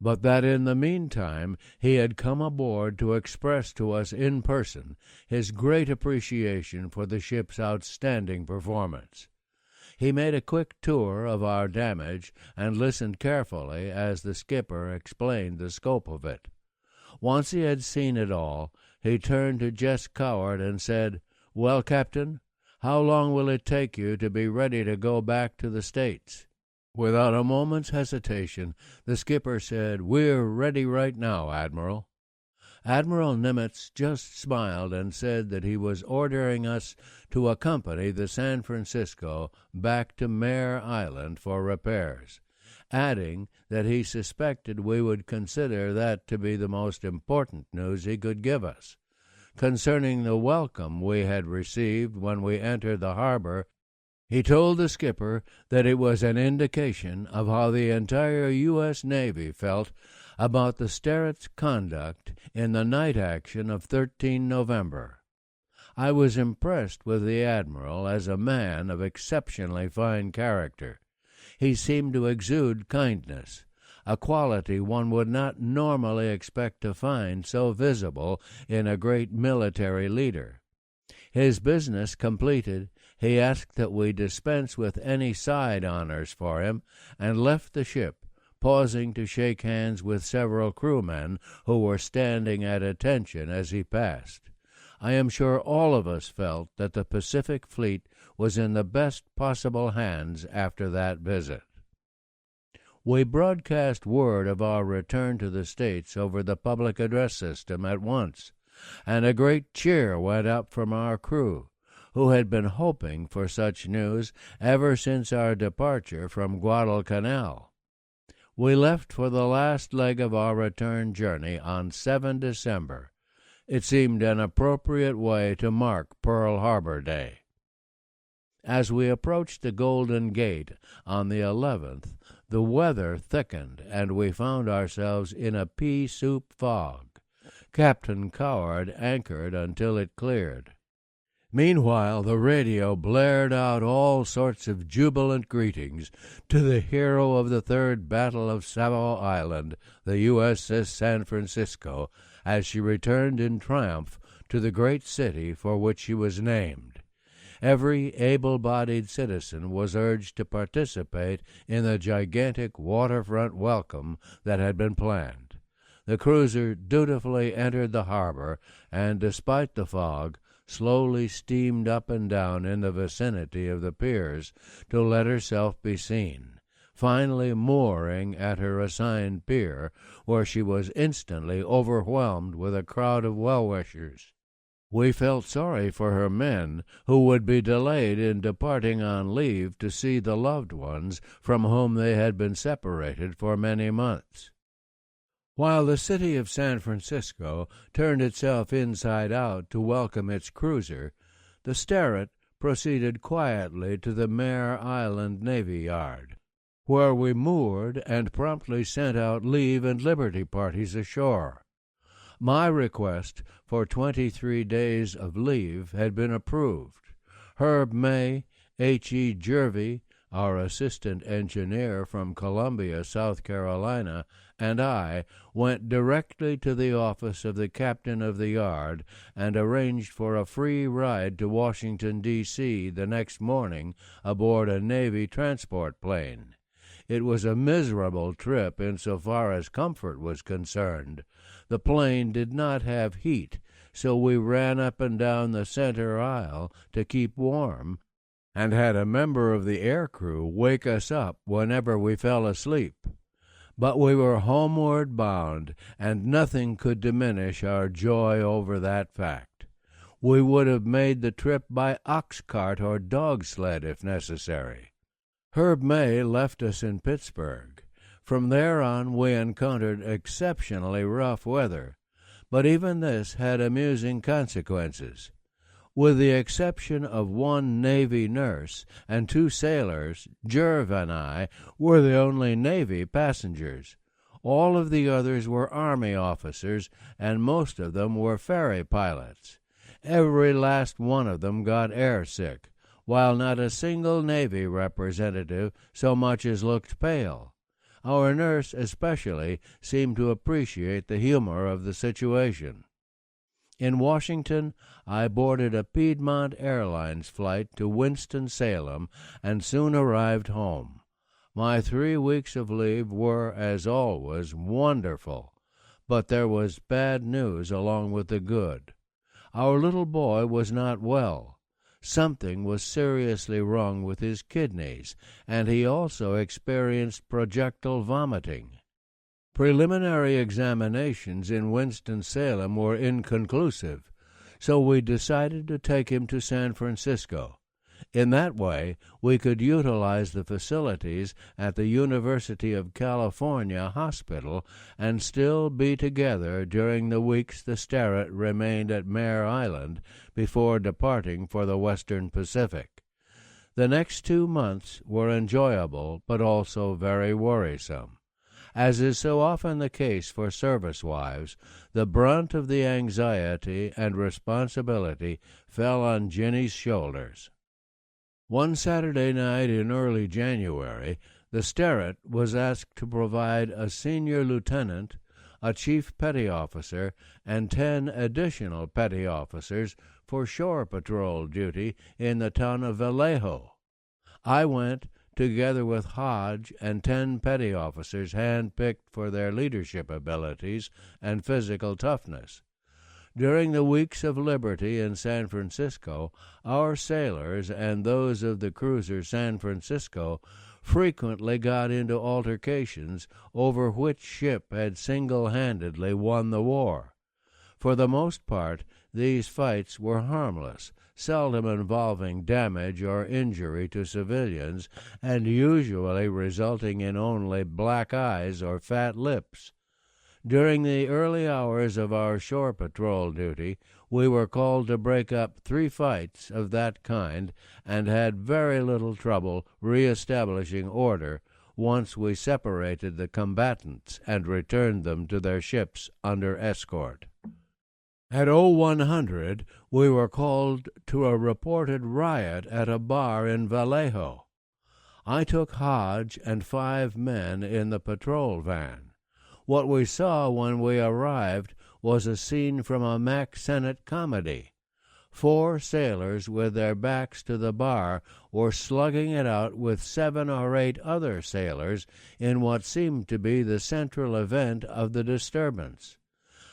but that in the meantime he had come aboard to express to us in person his great appreciation for the ship's outstanding performance. He made a quick tour of our damage and listened carefully as the skipper explained the scope of it. Once he had seen it all, he turned to Jess Coward and said, "Well, Captain, how long will it take you to be ready to go back to the States?" Without a moment's hesitation, the skipper said, "We're ready right now, Admiral." Admiral Nimitz just smiled and said that he was ordering us to accompany the San Francisco back to Mare Island for repairs, adding that he suspected we would consider that to be the most important news he could give us. Concerning the welcome we had received when we entered the harbor, he told the skipper that it was an indication of how the entire U.S. Navy felt about the Sterret's conduct in the night action of 13 November. I was impressed with the Admiral as a man of exceptionally fine character. He seemed to exude kindness, a quality one would not normally expect to find so visible in a great military leader. His business completed, he asked that we dispense with any side honors for him, and left the ship, pausing to shake hands with several crewmen who were standing at attention as he passed. I am sure all of us felt that the Pacific Fleet was in the best possible hands after that visit. We broadcast word of our return to the States over the public address system at once, and a great cheer went up from our crew, who had been hoping for such news ever since our departure from Guadalcanal. We left for the last leg of our return journey on 7 December. It seemed an appropriate way to mark Pearl Harbor Day. As we approached the Golden Gate on the 11th, the weather thickened, and we found ourselves in a pea-soup fog. Captain Coward anchored until it cleared. Meanwhile, the radio blared out all sorts of jubilant greetings to the hero of the Third Battle of Savo Island, the USS San Francisco, as she returned in triumph to the great city for which she was named. Every able-bodied citizen was urged to participate in the gigantic waterfront welcome that had been planned. The cruiser dutifully entered the harbor, and, despite the fog, slowly steamed up and down in the vicinity of the piers to let herself be seen, finally mooring at her assigned pier, where she was instantly overwhelmed with a crowd of well-wishers. We felt sorry for her men, who would be delayed in departing on leave to see the loved ones from whom they had been separated for many months. While the city of San Francisco turned itself inside out to welcome its cruiser, the Sterret proceeded quietly to the Mare Island Navy Yard, where we moored and promptly sent out leave and liberty parties ashore. My request for 23 days of leave had been approved. Herb May, H.E. Jervey, our assistant engineer from Columbia, South Carolina, and I went directly to the office of the captain of the yard and arranged for a free ride to Washington, D.C. the next morning aboard a Navy transport plane. It was a miserable trip insofar as comfort was concerned. The plane did not have heat, so we ran up and down the center aisle to keep warm, and had a member of the air crew wake us up whenever we fell asleep. But we were homeward bound, and nothing could diminish our joy over that fact. We would have made the trip by ox cart or dog sled if necessary. Herb May left us in Pittsburgh. From there on we encountered exceptionally rough weather, but even this had amusing consequences. With the exception of one Navy nurse and 2 sailors, Jerv and I were the only Navy passengers. All of the others were Army officers, and most of them were ferry pilots. Every last one of them got airsick, while not a single Navy representative so much as looked pale. Our nurse especially seemed to appreciate the humor of the situation. In Washington, I boarded a Piedmont Airlines flight to Winston-Salem and soon arrived home. My 3 weeks of leave were, as always, wonderful, but there was bad news along with the good. Our little boy was not well. Something was seriously wrong with his kidneys, and he also experienced projectile vomiting. Preliminary examinations in Winston-Salem were inconclusive, so we decided to take him to San Francisco. In that way, we could utilize the facilities at the University of California Hospital and still be together during the weeks the Sterret remained at Mare Island before departing for the Western Pacific. The next 2 months were enjoyable, but also very worrisome. As is so often the case for service wives, the brunt of the anxiety and responsibility fell on Ginny's shoulders. One Saturday night in early January, the Sterret was asked to provide a senior lieutenant, a chief petty officer, and 10 additional petty officers for shore patrol duty in the town of Vallejo. I went, together with Hodge and 10 petty officers hand-picked for their leadership abilities and physical toughness. During the weeks of liberty in San Francisco, our sailors and those of the cruiser San Francisco frequently got into altercations over which ship had single-handedly won the war. For the most part, these fights were harmless, seldom involving damage or injury to civilians, and usually resulting in only black eyes or fat lips. During the early hours of our shore patrol duty, we were called to break up 3 fights of that kind, and had very little trouble re-establishing order once we separated the combatants and returned them to their ships under escort. At 0100, we were called to a reported riot at a bar in Vallejo. I took Hodge and 5 men in the patrol van. What we saw when we arrived was a scene from a Mack Sennett comedy. 4 sailors with their backs to the bar were slugging it out with 7 or 8 other sailors in what seemed to be the central event of the disturbance.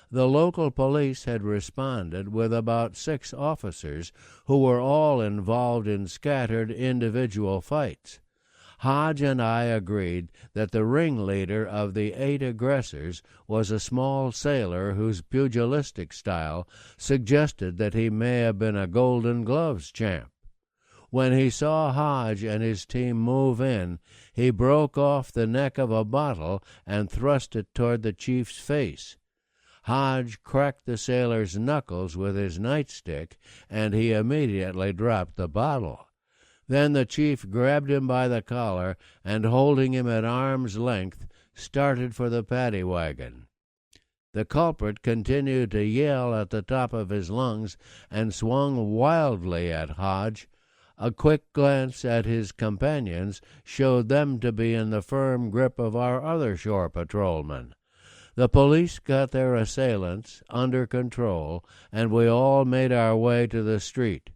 The local police had responded with about 6 officers who were all involved in scattered individual fights. Hodge and I agreed that the ringleader of the 8 aggressors was a small sailor whose pugilistic style suggested that he may have been a Golden Gloves champ. When he saw Hodge and his team move in, he broke off the neck of a bottle and thrust it toward the chief's face. Hodge cracked the sailor's knuckles with his nightstick, and he immediately dropped the bottle. Then the chief grabbed him by the collar and, holding him at arm's length, started for the paddy wagon. The culprit continued to yell at the top of his lungs and swung wildly at Hodge. A quick glance at his companions showed them to be in the firm grip of our other shore patrolmen. The police got their assailants under control, and we all made our way to the street,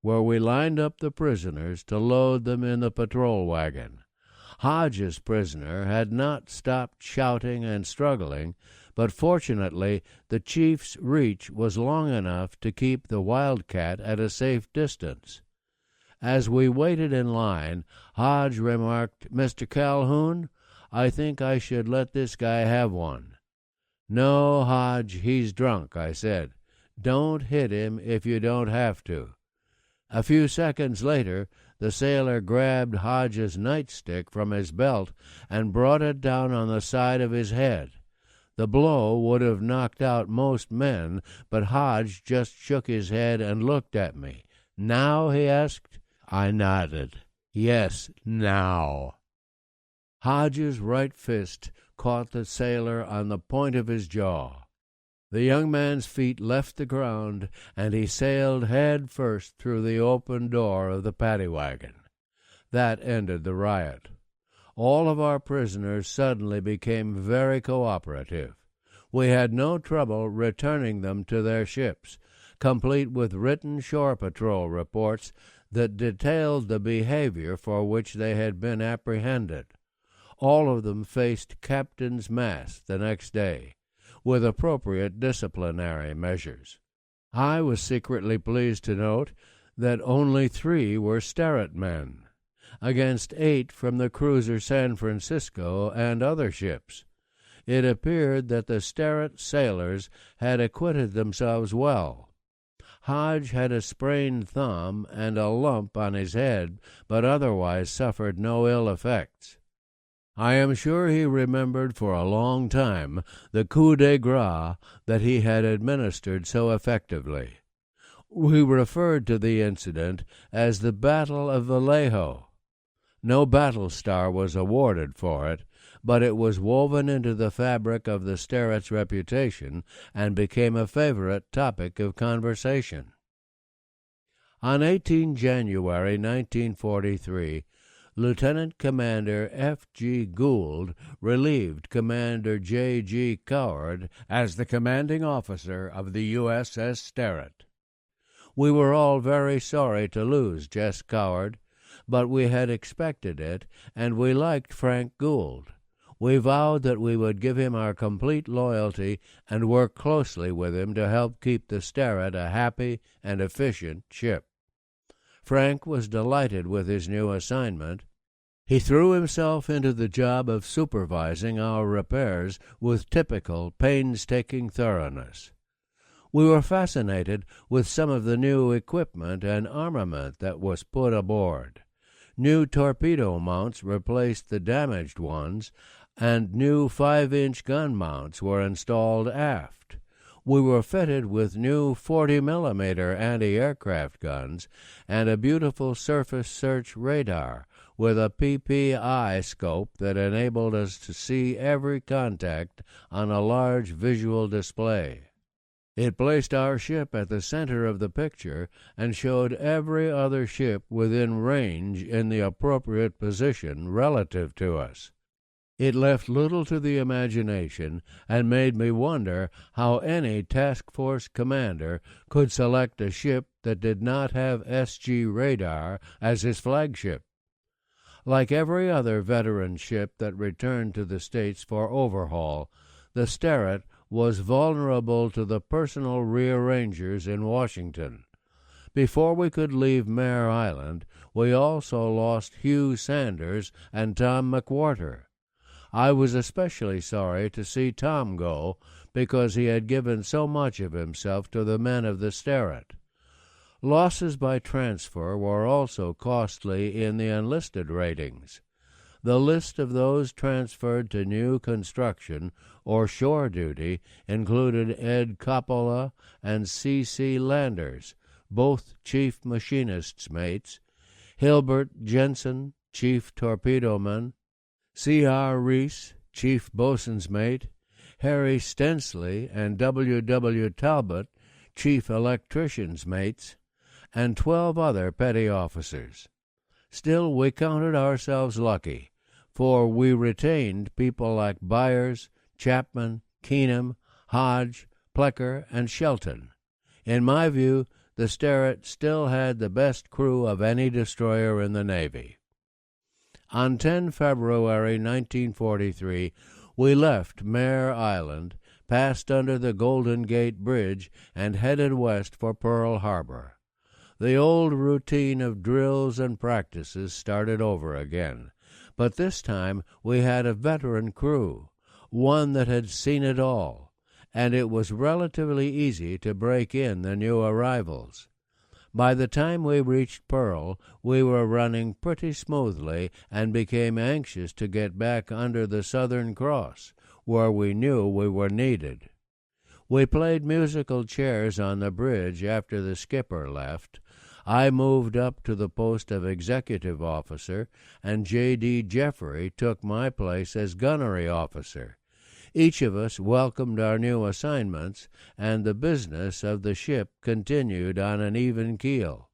where we lined up the prisoners to load them in the patrol wagon. Hodge's prisoner had not stopped shouting and struggling, but fortunately the chief's reach was long enough to keep the wildcat at a safe distance. As we waited in line, Hodge remarked, "Mr. Calhoun, I think I should let this guy have one." "No, Hodge, he's drunk," I said. "Don't hit him if you don't have to." A few seconds later, the sailor grabbed Hodge's nightstick from his belt and brought it down on the side of his head. The blow would have knocked out most men, but Hodge just shook his head and looked at me. "Now?" he asked. I nodded. "Yes, now." Hodge's right fist caught the sailor on the point of his jaw. The young man's feet left the ground, and he sailed head first through the open door of the paddy wagon. That ended the riot. All of our prisoners suddenly became very cooperative. We had no trouble returning them to their ships, complete with written shore patrol reports that detailed the behavior for which they had been apprehended. All of them faced captain's mast the next day, with appropriate disciplinary measures. I was secretly pleased to note that only 3 were Sterret men, against 8 from the cruiser San Francisco and other ships. It appeared that the Sterret sailors had acquitted themselves well. Hodge had a sprained thumb and a lump on his head, but otherwise suffered no ill effects. I am sure he remembered for a long time the coup de grace that he had administered so effectively. We referred to the incident as the Battle of Vallejo. No battle star was awarded for it, but it was woven into the fabric of the Sterrett's reputation and became a favorite topic of conversation. On 18 January 1943, Lieutenant Commander F.G. Gould relieved Commander J.G. Coward as the commanding officer of the USS Sterrett. We were all very sorry to lose Jess Coward, but we had expected it, and we liked Frank Gould. We vowed that we would give him our complete loyalty and work closely with him to help keep the Sterrett a happy and efficient ship. Frank was delighted with his new assignment. He threw himself into the job of supervising our repairs with typical painstaking thoroughness. We were fascinated with some of the new equipment and armament that was put aboard. New torpedo mounts replaced the damaged ones, and new 5-inch gun mounts were installed aft. We were fitted with new 40mm anti-aircraft guns and a beautiful surface search radar with a PPI scope that enabled us to see every contact on a large visual display. It placed our ship at the center of the picture and showed every other ship within range in the appropriate position relative to us. It left little to the imagination and made me wonder how any task force commander could select a ship that did not have SG radar as his flagship. Like every other veteran ship that returned to the States for overhaul, the Sterrett was vulnerable to the personal rearrangers in Washington. Before we could leave Mare Island, we also lost Hugh Sanders and Tom McWhorter. I was especially sorry to see Tom go because he had given so much of himself to the men of the Sterrett. Losses by transfer were also costly in the enlisted ratings. The list of those transferred to new construction or shore duty included Ed Coppola and C.C. Landers, both chief machinists' mates, Hilbert Jensen, chief torpedoman, C.R. Reese, chief boatswain's mate, Harry Stensley and W.W. Talbot, chief electrician's mates, and 12 other petty officers. Still, we counted ourselves lucky, for we retained people like Byers, Chapman, Keenum, Hodge, Plecker, and Shelton. In my view, the Sterrett still had the best crew of any destroyer in the Navy. On 10 February 1943, we left Mare Island, passed under the Golden Gate Bridge, and headed west for Pearl Harbor. The old routine of drills and practices started over again, but this time we had a veteran crew, one that had seen it all, and it was relatively easy to break in the new arrivals. By the time we reached Pearl, we were running pretty smoothly and became anxious to get back under the Southern Cross, where we knew we were needed. We played musical chairs on the bridge after the skipper left. I moved up to the post of executive officer, and J.D. Jeffrey took my place as gunnery officer. Each of us welcomed our new assignments, and the business of the ship continued on an even keel.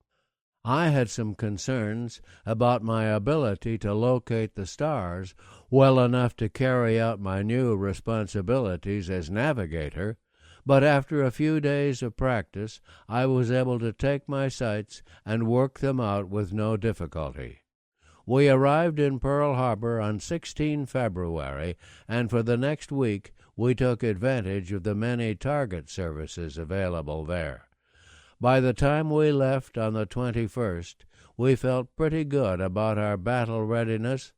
I had some concerns about my ability to locate the stars well enough to carry out my new responsibilities as navigator, but after a few days of practice, I was able to take my sights and work them out with no difficulty. We arrived in Pearl Harbor on 16 February, and for the next week we took advantage of the many target services available there. By the time we left on the 21st, we felt pretty good about our battle readiness.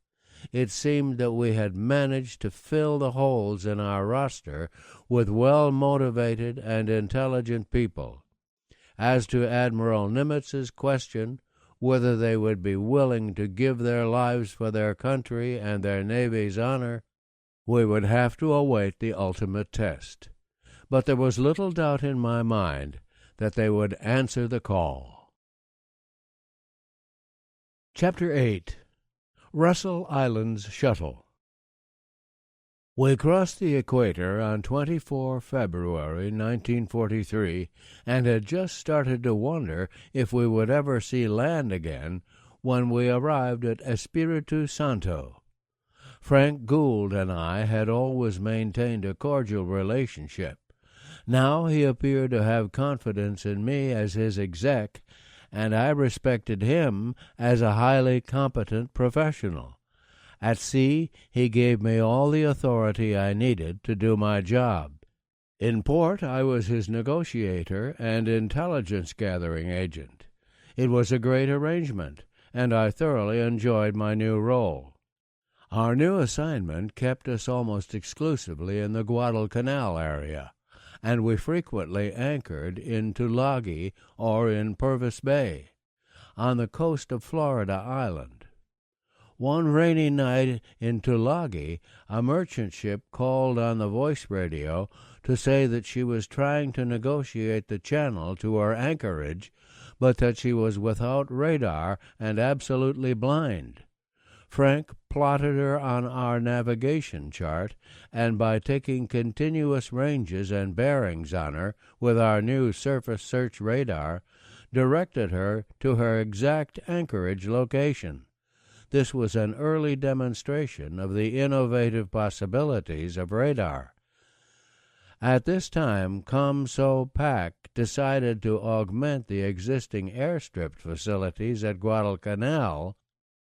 It seemed that we had managed to fill the holes in our roster with well-motivated and intelligent people. As to Admiral Nimitz's question, whether they would be willing to give their lives for their country and their Navy's honor, we would have to await the ultimate test. But there was little doubt in my mind that they would answer the call. Chapter 8. Russell Islands Shuttle. We crossed the equator on 24 February 1943 and had just started to wonder if we would ever see land again when we arrived at Espiritu Santo. Frank Gould and I had always maintained a cordial relationship. Now he appeared to have confidence in me as his exec, and I respected him as a highly competent professional. At sea, he gave me all the authority I needed to do my job. In port, I was his negotiator and intelligence-gathering agent. It was a great arrangement, and I thoroughly enjoyed my new role. Our new assignment kept us almost exclusively in the Guadalcanal area, and we frequently anchored in Tulagi or in Purvis Bay, on the coast of Florida Island. One rainy night in Tulagi, a merchant ship called on the voice radio to say that she was trying to negotiate the channel to our anchorage, but that she was without radar and absolutely blind. Frank plotted her on our navigation chart, and by taking continuous ranges and bearings on her with our new surface search radar, directed her to her exact anchorage location. This was an early demonstration of the innovative possibilities of radar. At this time, ComSo PAC decided to augment the existing airstrip facilities at Guadalcanal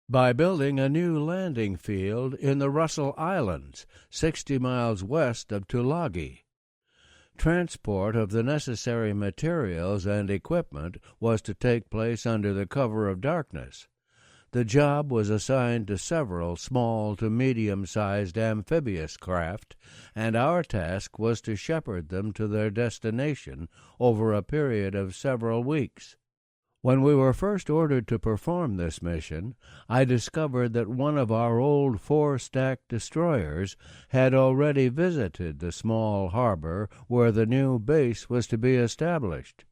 by building a new landing field in the Russell Islands, 60 miles west of Tulagi. Transport of the necessary materials and equipment was to take place under the cover of darkness. The job was assigned to several small to medium-sized amphibious craft, and our task was to shepherd them to their destination over a period of several weeks. When we were first ordered to perform this mission, I discovered that one of our old four-stack destroyers had already visited the small harbor where the new base was to be established.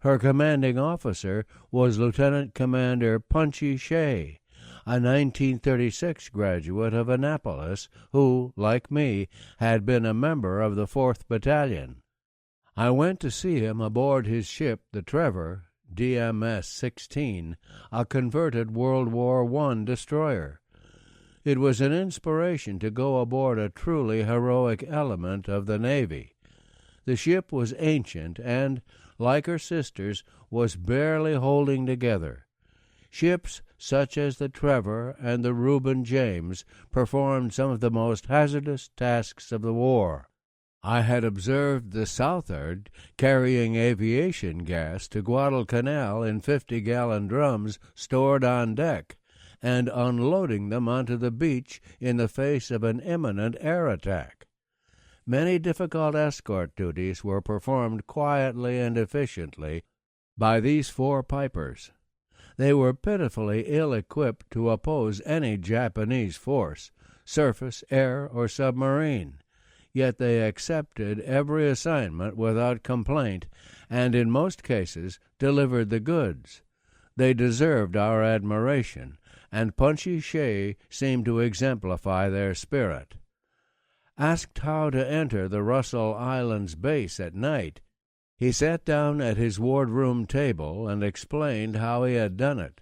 Her commanding officer was Lieutenant Commander Punchy Shea, a 1936 graduate of Annapolis who, like me, had been a member of the 4th Battalion. I went to see him aboard his ship, the Trevor, DMS-16, a converted World War I destroyer. It was an inspiration to go aboard a truly heroic element of the Navy. The ship was ancient and, like her sisters, was barely holding together. Ships such as the Trevor and the Reuben James performed some of the most hazardous tasks of the war. I had observed the Southard carrying aviation gas to Guadalcanal in 50-gallon drums stored on deck, and unloading them onto the beach in the face of an imminent air attack. Many difficult escort duties were performed quietly and efficiently by these four pipers. They were pitifully ill-equipped to oppose any Japanese force, surface, air, or submarine. Yet they accepted every assignment without complaint, and in most cases delivered the goods. They deserved our admiration, and Punchy Shea seemed to exemplify their spirit. Asked how to enter the Russell Islands base at night, he sat down at his wardroom table and explained how he had done it.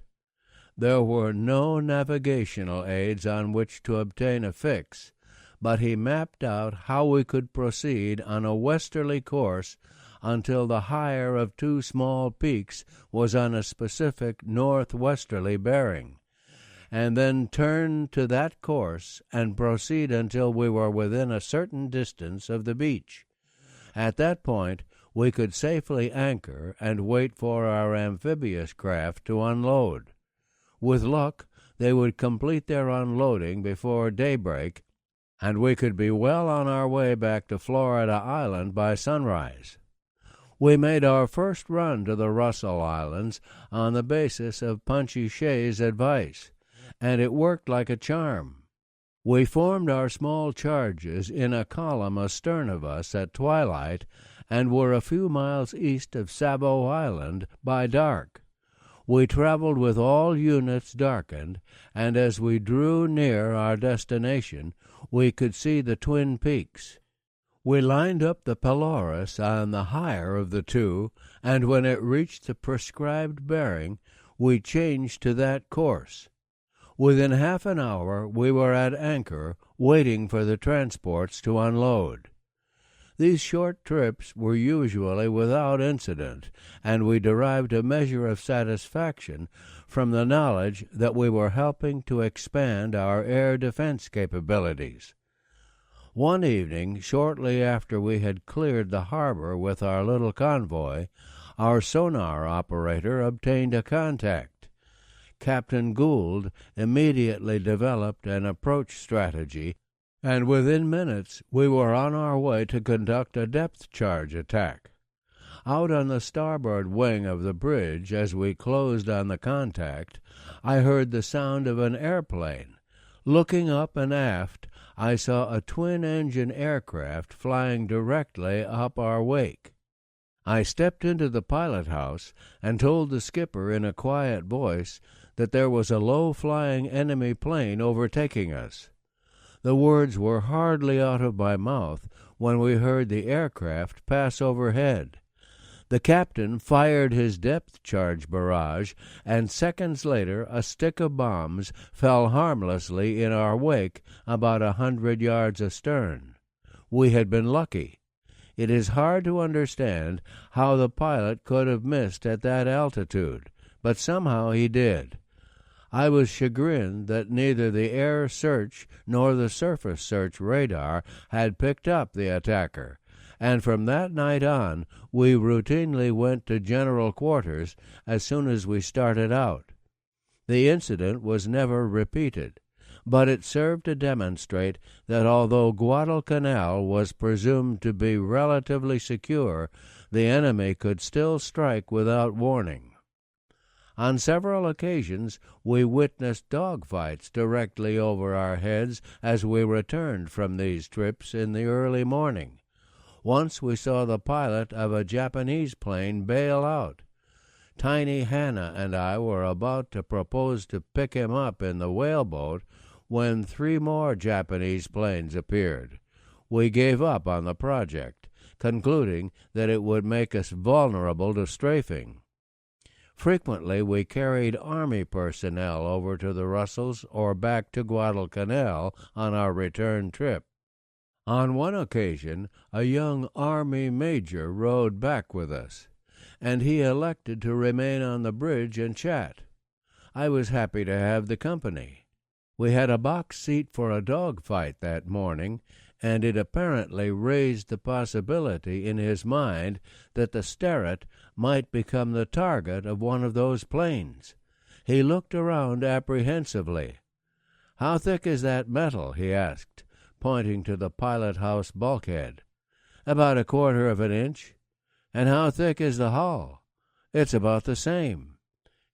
There were no navigational aids on which to obtain a fix, but he mapped out how we could proceed on a westerly course until the higher of two small peaks was on a specific northwesterly bearing, and then turn to that course and proceed until we were within a certain distance of the beach. At that point, we could safely anchor and wait for our amphibious craft to unload. With luck, they would complete their unloading before daybreak, and we could be well on our way back to Florida Island by sunrise. We made our first run to the Russell Islands on the basis of Punchy Shea's advice, and it worked like a charm. We formed our small charges in a column astern of us at twilight and were a few miles east of Savo Island by dark. We traveled with all units darkened, and as we drew near our destination, we could see the Twin Peaks. We lined up the Polaris on the higher of the two, and when it reached the prescribed bearing, we changed to that course. Within half an hour we were at anchor, waiting for the transports to unload. These short trips were usually without incident, and we derived a measure of satisfaction from the knowledge that we were helping to expand our air defense capabilities. One evening, shortly after we had cleared the harbor with our little convoy, our sonar operator obtained a contact. Captain Gould immediately developed an approach strategy, and within minutes we were on our way to conduct a depth charge attack. Out on the starboard wing of the bridge, as we closed on the contact, I heard the sound of an airplane. Looking up and aft, I saw a twin-engine aircraft flying directly up our wake. I stepped into the pilot-house and told the skipper in a quiet voice that there was a low-flying enemy plane overtaking us. The words were hardly out of my mouth when we heard the aircraft pass overhead. The captain fired his depth-charge barrage, and seconds later a stick of bombs fell harmlessly in our wake about 100 yards astern. We had been lucky. It is hard to understand how the pilot could have missed at that altitude, but somehow he did. I was chagrined that neither the air search nor the surface search radar had picked up the attacker, and from that night on we routinely went to general quarters as soon as we started out. The incident was never repeated, but it served to demonstrate that although Guadalcanal was presumed to be relatively secure, the enemy could still strike without warning. On several occasions we witnessed dogfights directly over our heads as we returned from these trips in the early morning. Once we saw the pilot of a Japanese plane bail out. Tiny Hannah and I were about to propose to pick him up in the whaleboat when 3 more Japanese planes appeared. We gave up on the project, concluding that it would make us vulnerable to strafing. Frequently we carried Army personnel over to the Russells or back to Guadalcanal on our return trip. On one occasion a young Army major rode back with us, and he elected to remain on the bridge and chat. I was happy to have the company. We had a box seat for a dogfight that morning, and it apparently raised the possibility in his mind that the Sterret might become the target of one of those planes. He looked around apprehensively. "How thick is that metal?" he asked, pointing to the pilot-house bulkhead. "About 1/4 of an inch." "And how thick is the hull?" "It's about the same."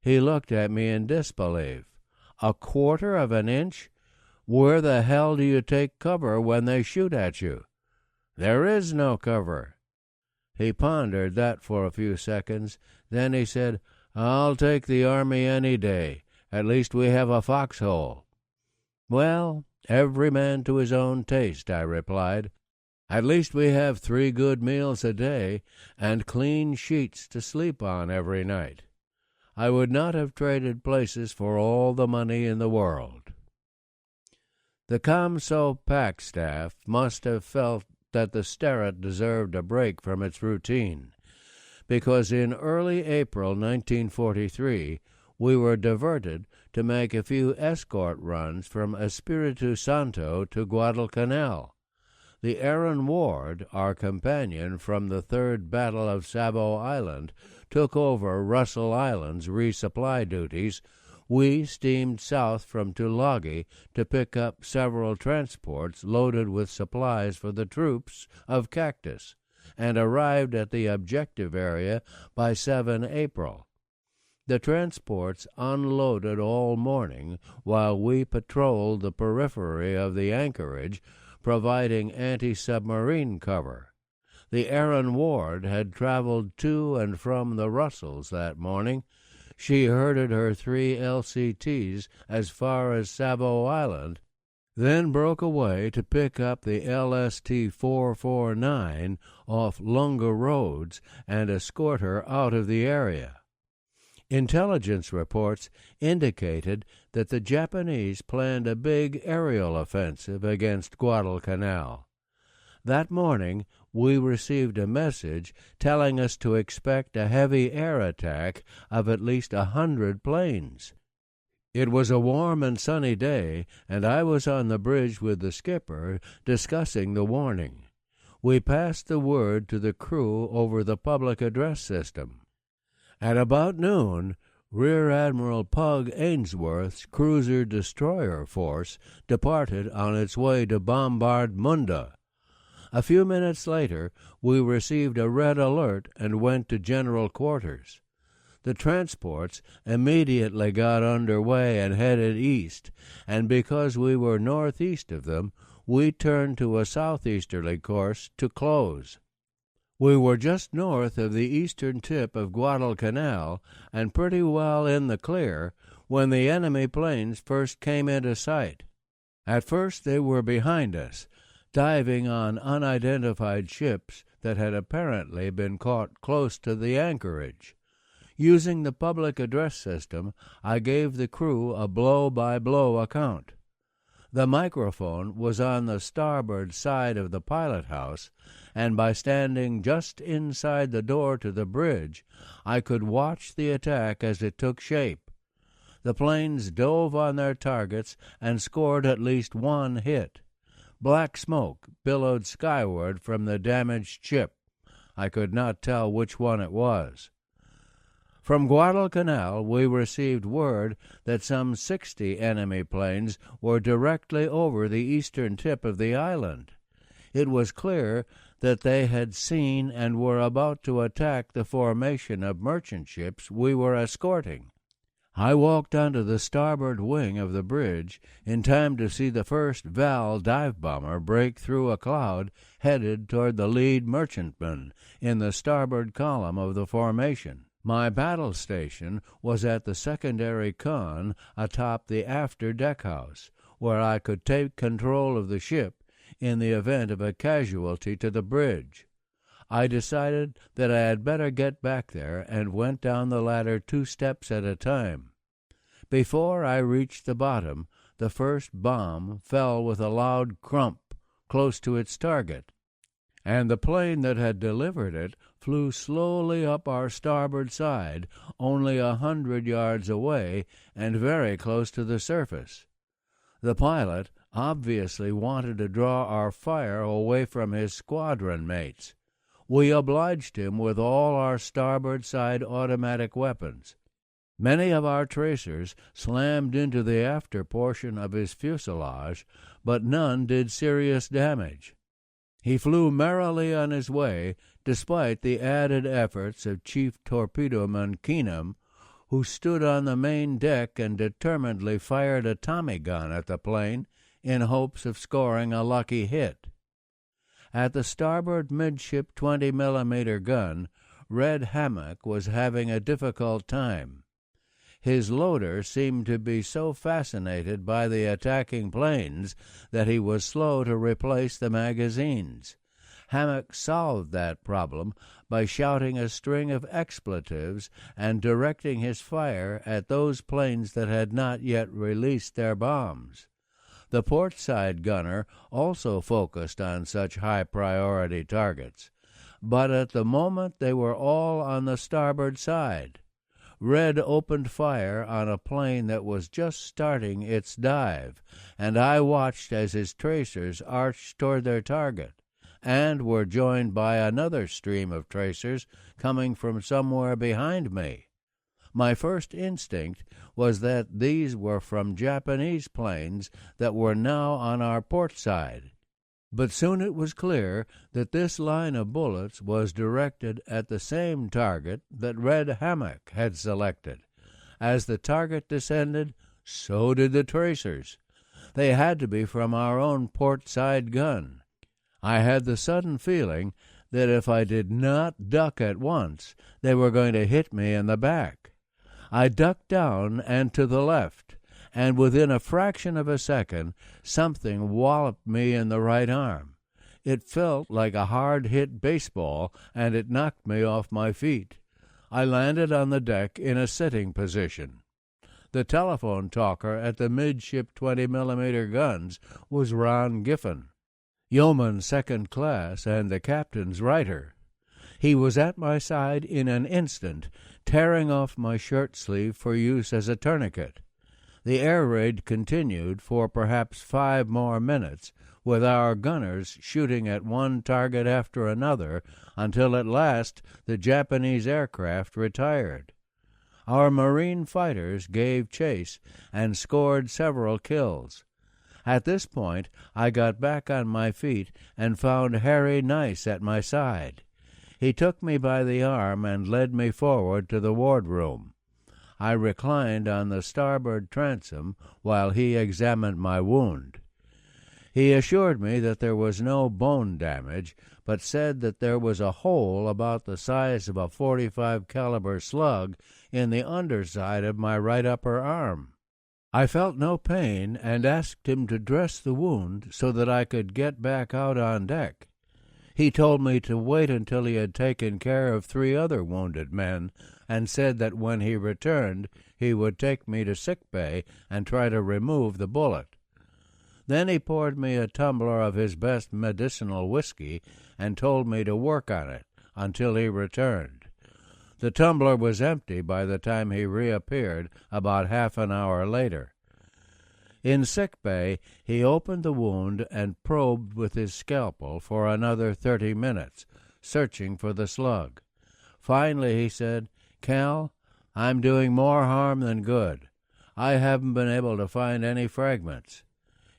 He looked at me in disbelief. 1/4 of an inch? Where the hell do you take cover when they shoot at you?" "There is no cover." He pondered that for a few seconds. Then he said, "I'll take the Army any day. At least we have a foxhole." "Well, every man to his own taste," I replied. "At least we have 3 good meals a day and clean sheets to sleep on every night." I would not have traded places for all the money in the world. The ComSo pack staff must have felt that the Sterret deserved a break from its routine, because in early April 1943 we were diverted to make a few escort runs from Espiritu Santo to Guadalcanal. The Aaron Ward, our companion from the 3rd Battle of Savo Island, took over Russell Island's resupply duties. We steamed south from Tulagi to pick up several transports loaded with supplies for the troops of Cactus, and arrived at the objective area by 7 April. The transports unloaded all morning while we patrolled the periphery of the anchorage, providing anti-submarine cover. The Aaron Ward had traveled to and from the Russells that morning, She herded her 3 LCTs as far as Savo Island, then broke away to pick up the LST-449 off Lunga Roads and escort her out of the area. Intelligence reports indicated that the Japanese planned a big aerial offensive against Guadalcanal. That morning, we received a message telling us to expect a heavy air attack of at least 100 planes. It was a warm and sunny day, and I was on the bridge with the skipper discussing the warning. We passed the word to the crew over the public address system. At about noon, Rear Admiral Pug Ainsworth's cruiser-destroyer force departed on its way to bombard Munda. A few minutes later, we received a red alert and went to general quarters. The transports immediately got under way and headed east, and because we were northeast of them, we turned to a southeasterly course to close. We were just north of the eastern tip of Guadalcanal and pretty well in the clear when the enemy planes first came into sight. At first they were behind us, diving on unidentified ships that had apparently been caught close to the anchorage. Using the public address system, I gave the crew a blow-by-blow account. The microphone was on the starboard side of the pilot house, and by standing just inside the door to the bridge, I could watch the attack as it took shape. The planes dove on their targets and scored at least one hit. Black smoke billowed skyward from the damaged ship. I could not tell which one it was. From Guadalcanal, we received word that some 60 enemy planes were directly over the eastern tip of the island. It was clear that they had seen and were about to attack the formation of merchant ships we were escorting. I walked onto the starboard wing of the bridge in time to see the first Val dive bomber break through a cloud headed toward the lead merchantman in the starboard column of the formation. My battle station was at the secondary con atop the after deckhouse, where I could take control of the ship in the event of a casualty to the bridge. I decided that I had better get back there and went down the ladder 2 steps at a time. Before I reached the bottom, the first bomb fell with a loud crump close to its target, and the plane that had delivered it flew slowly up our starboard side, only 100 yards away and very close to the surface. The pilot obviously wanted to draw our fire away from his squadron mates. We obliged him with all our starboard side automatic weapons. Many of our tracers slammed into the after portion of his fuselage, but none did serious damage. He flew merrily on his way, despite the added efforts of Chief Torpedoman Keenum, who stood on the main deck and determinedly fired a Tommy gun at the plane in hopes of scoring a lucky hit. At the starboard midship 20mm gun, Red Hammock was having a difficult time. His loader seemed to be so fascinated by the attacking planes that he was slow to replace the magazines. Hammock solved that problem by shouting a string of expletives and directing his fire at those planes that had not yet released their bombs. The port side gunner also focused on such high-priority targets, but at the moment they were all on the starboard side. Red opened fire on a plane that was just starting its dive, and I watched as his tracers arched toward their target, and were joined by another stream of tracers coming from somewhere behind me. My first instinct was that these were from Japanese planes that were now on our port side. But soon it was clear that this line of bullets was directed at the same target that Red Hammock had selected. As the target descended, so did the tracers. They had to be from our own port side gun. I had the sudden feeling that if I did not duck at once, they were going to hit me in the back. I ducked down and to the left, and within a fraction of a second something walloped me in the right arm. It felt like a hard-hit baseball, and it knocked me off my feet. I landed on the deck in a sitting position. The telephone talker at the midship 20mm guns was Ron Giffen, yeoman second class and the captain's writer. He was at my side in an instant, tearing off my shirt sleeve for use as a tourniquet. The air raid continued for perhaps 5 more minutes, with our gunners shooting at one target after another until at last the Japanese aircraft retired. Our Marine fighters gave chase and scored several kills. At this point, I got back on my feet and found Harry Nice at my side. He took me by the arm and led me forward to the wardroom. I reclined on the starboard transom while he examined my wound. He assured me that there was no bone damage, but said that there was a hole about the size of a .45 caliber slug in the underside of my right upper arm. I felt no pain and asked him to dress the wound so that I could get back out on deck. He told me to wait until he had taken care of 3 other wounded men, and said that when he returned he would take me to sick bay and try to remove the bullet. Then he poured me a tumbler of his best medicinal whiskey and told me to work on it until he returned. The tumbler was empty by the time he reappeared about half an hour later. In sick bay, he opened the wound and probed with his scalpel for another 30 minutes, searching for the slug. Finally he said, "Cal, I'm doing more harm than good. I haven't been able to find any fragments."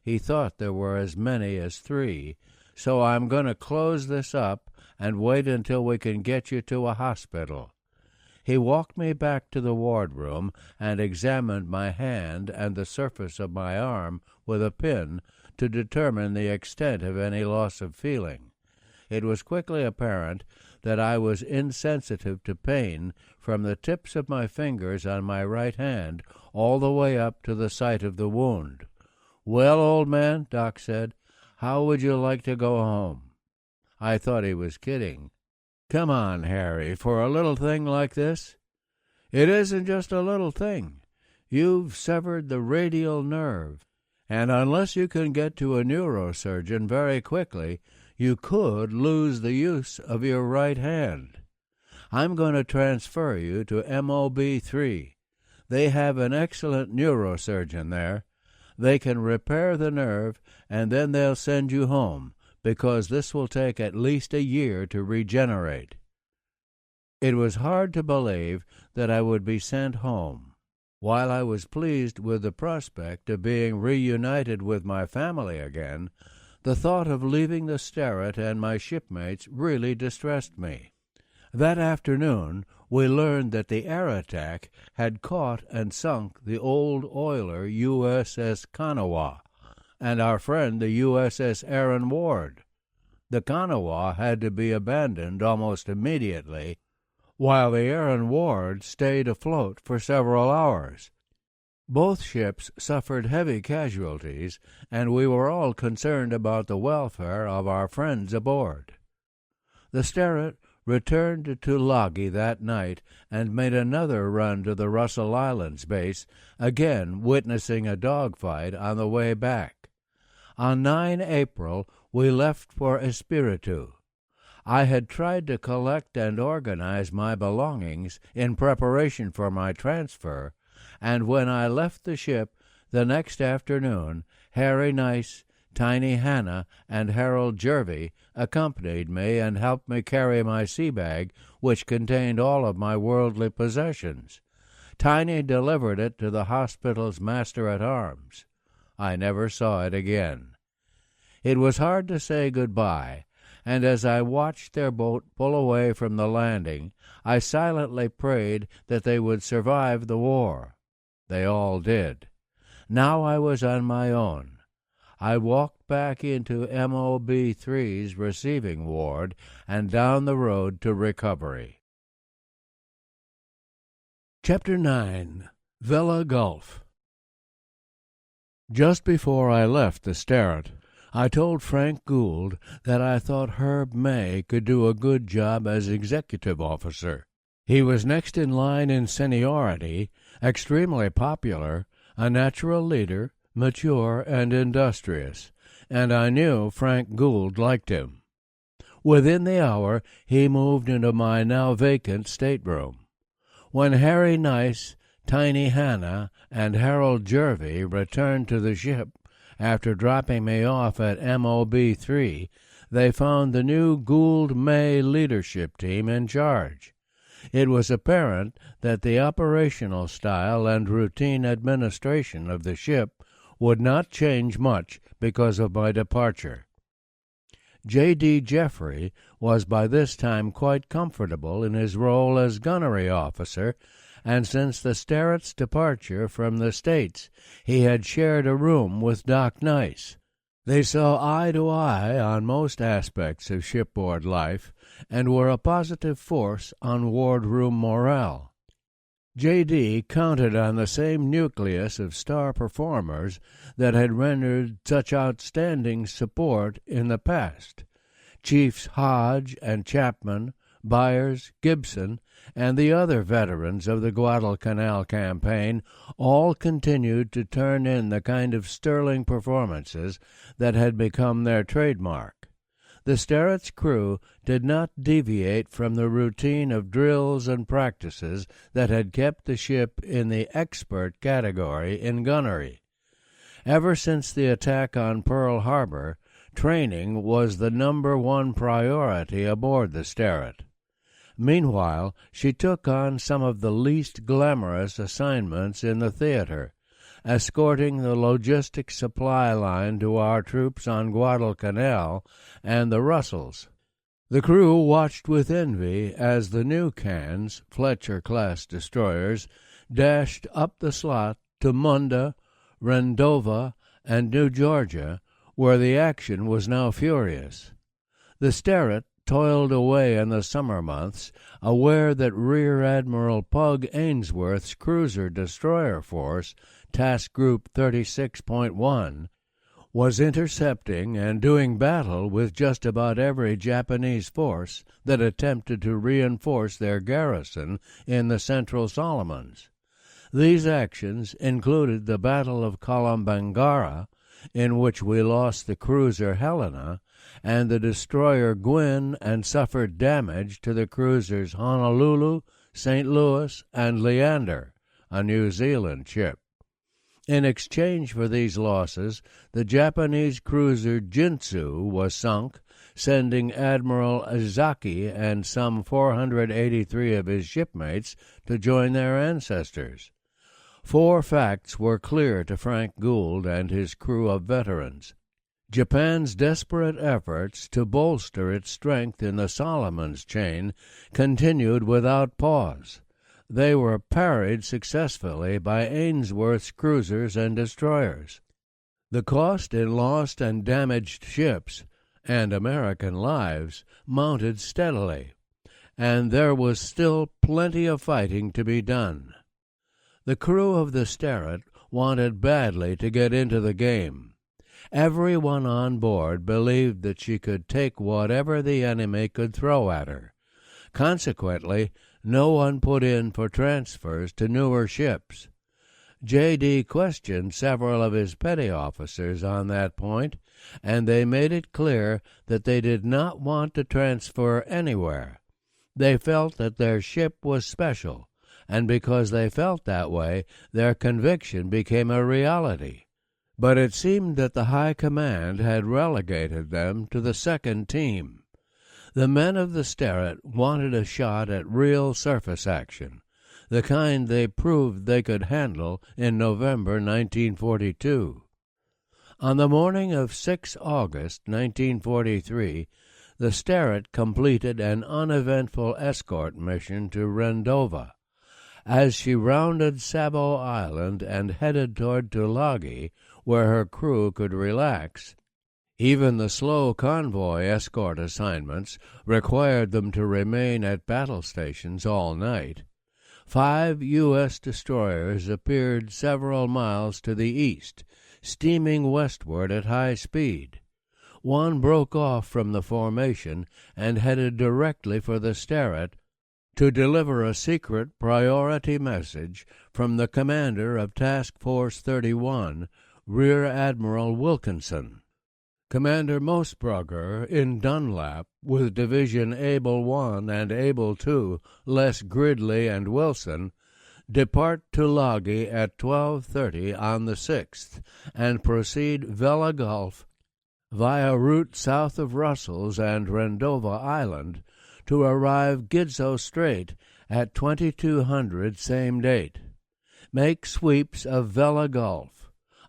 He thought there were as many as 3, "so I'm going to close this up and wait until we can get you to a hospital." He walked me back to the wardroom and examined my hand and the surface of my arm with a pin to determine the extent of any loss of feeling. It was quickly apparent that I was insensitive to pain from the tips of my fingers on my right hand all the way up to the site of the wound. "Well, old man," Doc said, "how would you like to go home?" I thought he was kidding. "Come on, Harry, for a little thing like this." "It isn't just a little thing. You've severed the radial nerve, and unless you can get to a neurosurgeon very quickly, you could lose the use of your right hand. I'm going to transfer you to MOB 3. They have an excellent neurosurgeon there. They can repair the nerve, and then they'll send you home, because this will take at least a year to regenerate." It was hard to believe that I would be sent home. While I was pleased with the prospect of being reunited with my family again, the thought of leaving the Sterret and my shipmates really distressed me. That afternoon we learned that the air attack had caught and sunk the old oiler USS Kanawha, and our friend the USS Aaron Ward. The Kanawha had to be abandoned almost immediately, while the Aaron Ward stayed afloat for several hours. Both ships suffered heavy casualties, and we were all concerned about the welfare of our friends aboard. The Sterret returned to Tulagi that night and made another run to the Russell Islands base, again witnessing a dogfight on the way back. On 9 April, we left for Espiritu. I had tried to collect and organize my belongings in preparation for my transfer, and when I left the ship the next afternoon, Harry Nice, Tiny Hannah, and Harold Jervey accompanied me and helped me carry my sea bag, which contained all of my worldly possessions. Tiny delivered it to the hospital's master-at-arms. I never saw it again. It was hard to say goodbye, and as I watched their boat pull away from the landing, I silently prayed that they would survive the war. They all did. Now I was on my own. I walked back into MOB 3's receiving ward and down the road to recovery. Chapter 9. Vela Gulf. Just before I left the Sterret, I told Frank Gould that I thought Herb May could do a good job as executive officer. He was next in line in seniority, extremely popular, a natural leader, mature and industrious, and I knew Frank Gould liked him. Within the hour he moved into my now vacant stateroom. When Harry Nice, Tiny Hannah, and Harold Jervey returned to the ship after dropping me off at MOB-3, they found the new Gould-May leadership team in charge. It was apparent that the operational style and routine administration of the ship would not change much because of my departure. J.D. Jeffrey was by this time quite comfortable in his role as gunnery officer, and since the Sterret's departure from the States he had shared a room with Doc Nice. They saw eye to eye on most aspects of shipboard life and were a positive force on wardroom morale. J.D. counted on the same nucleus of star performers that had rendered such outstanding support in the past. Chiefs Hodge and Chapman, Byers, Gibson, and the other veterans of the Guadalcanal campaign all continued to turn in the kind of sterling performances that had become their trademark. The Sterret's crew did not deviate from the routine of drills and practices that had kept the ship in the expert category in gunnery. Ever since the attack on Pearl Harbor, training was the #1 priority aboard the Sterret. Meanwhile, she took on some of the least glamorous assignments in the theater, escorting the logistic supply line to our troops on Guadalcanal and the Russells. The crew watched with envy as the new Cairns, Fletcher-class destroyers, dashed up the slot to Munda, Rendova, and New Georgia, where the action was now furious. The Sterret toiled away in the summer months, aware that Rear Admiral Pug Ainsworth's cruiser-destroyer force, Task Group 36.1, was intercepting and doing battle with just about every Japanese force that attempted to reinforce their garrison in the Central Solomons. These actions included the Battle of Kolombangara, in which we lost the cruiser Helena, and the destroyer Gwyn, and suffered damage to the cruisers Honolulu, St. Louis, and Leander, a New Zealand ship. In exchange for these losses, the Japanese cruiser Jinsu was sunk, sending Admiral Azaki and some 483 of his shipmates to join their ancestors. 4 facts were clear to Frank Gould and his crew of veterans. Japan's desperate efforts to bolster its strength in the Solomons chain continued without pause. They were parried successfully by Ainsworth's cruisers and destroyers. The cost in lost and damaged ships and American lives mounted steadily, and there was still plenty of fighting to be done. The crew of the Sterret wanted badly to get into the game. Everyone on board believed that she could take whatever the enemy could throw at her. Consequently, no one put in for transfers to newer ships. J.D. questioned several of his petty officers on that point, and they made it clear that they did not want to transfer anywhere. They felt that their ship was special, and because they felt that way, their conviction became a reality. But it seemed that the High Command had relegated them to the second team. The men of the Sterret wanted a shot at real surface action, the kind they proved they could handle in November 1942. On the morning of 6 August 1943, the Sterret completed an uneventful escort mission to Rendova. As she rounded Savo Island and headed toward Tulagi, where her crew could relax, even the slow convoy escort assignments required them to remain at battle stations all night. 5 U.S. destroyers appeared several miles to the east, steaming westward at high speed. One broke off from the formation and headed directly for the Sterret to deliver a secret priority message from the commander of Task Force 31, Rear Admiral Wilkinson. Commander Moosbrugger in Dunlap, with Division Able 1 and Able 2, less Gridley and Wilson, depart Tulagi at 12:30 on the 6th and proceed Vela Gulf via route south of Russell's and Rendova Island to arrive Gidso Strait at 2200 same date. Make sweeps of Vela Gulf.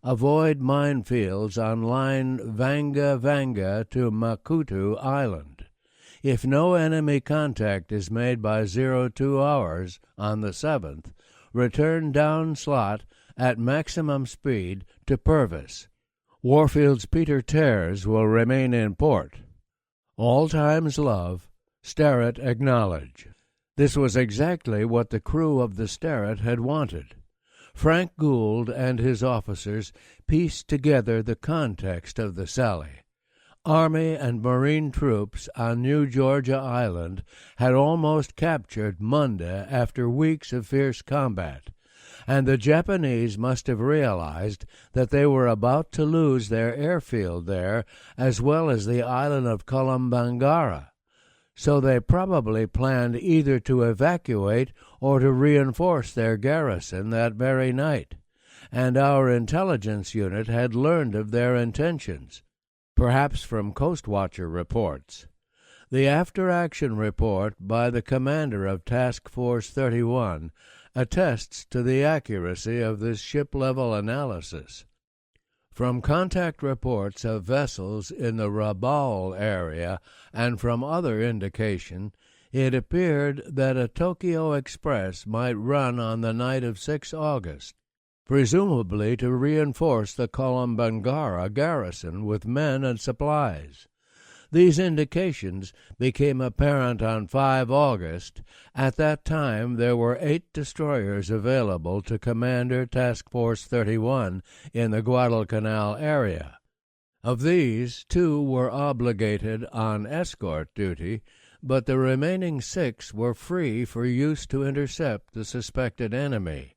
Avoid minefields on line Vanga to Makutu Island. If no enemy contact is made by 02 hours on the 7th, return down slot at maximum speed to Purvis. Warfield's Peter Tears will remain in port. All times love, Sterret acknowledge. This was exactly what the crew of the Sterret had wanted. Frank Gould and his officers pieced together the context of the sally. Army and Marine troops on New Georgia Island had almost captured Munda after weeks of fierce combat, and the Japanese must have realized that they were about to lose their airfield there as well as the island of Kolombangara. So they probably planned either to evacuate or to reinforce their garrison that very night, and our intelligence unit had learned of their intentions, perhaps from Coast Watcher reports. The after-action report by the commander of Task Force 31 attests to the accuracy of this ship-level analysis. From contact reports of vessels in the Rabaul area and from other indication, it appeared that a Tokyo Express might run on the night of 6 August, presumably to reinforce the Kolombangara garrison with men and supplies. These indications became apparent on 5 August. At that time, there were 8 destroyers available to Commander Task Force 31 in the Guadalcanal area. Of these, 2 were obligated on escort duty, but the remaining 6 were free for use to intercept the suspected enemy.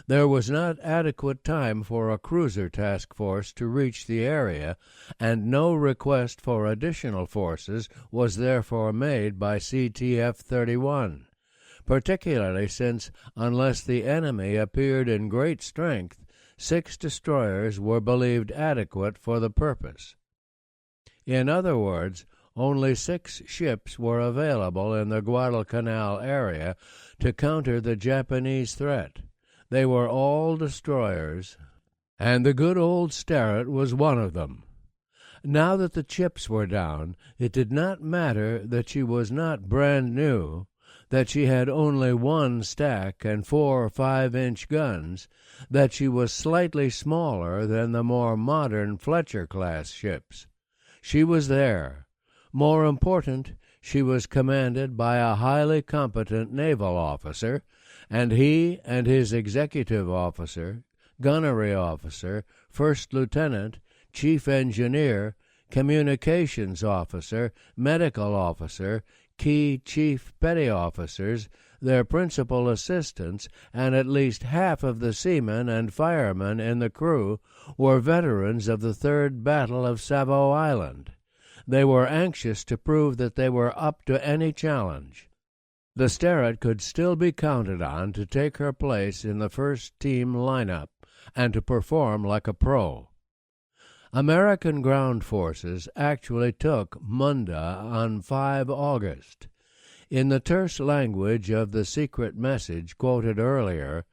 There was not adequate time for a cruiser task force to reach the area, and no request for additional forces was therefore made by CTF-31, particularly since, unless the enemy appeared in great strength, 6 destroyers were believed adequate for the purpose. In other words, only 6 ships were available in the Guadalcanal area to counter the Japanese threat. They were all destroyers, and the good old Sterret was one of them. Now that the chips were down, it did not matter that she was not brand new, that she had only 1 stack and 4 5-inch guns, that she was slightly smaller than the more modern Fletcher-class ships. She was there. More important, she was commanded by a highly competent naval officer, and he and his executive officer, gunnery officer, first lieutenant, chief engineer, communications officer, medical officer, key chief petty officers, their principal assistants, and at least half of the seamen and firemen in the crew were veterans of the Third Battle of Savo Island. They were anxious to prove that they were up to any challenge. The Sterret could still be counted on to take her place in the first-team lineup and to perform like a pro. American ground forces actually took Munda on 5 August. In the terse language of the secret message quoted earlier,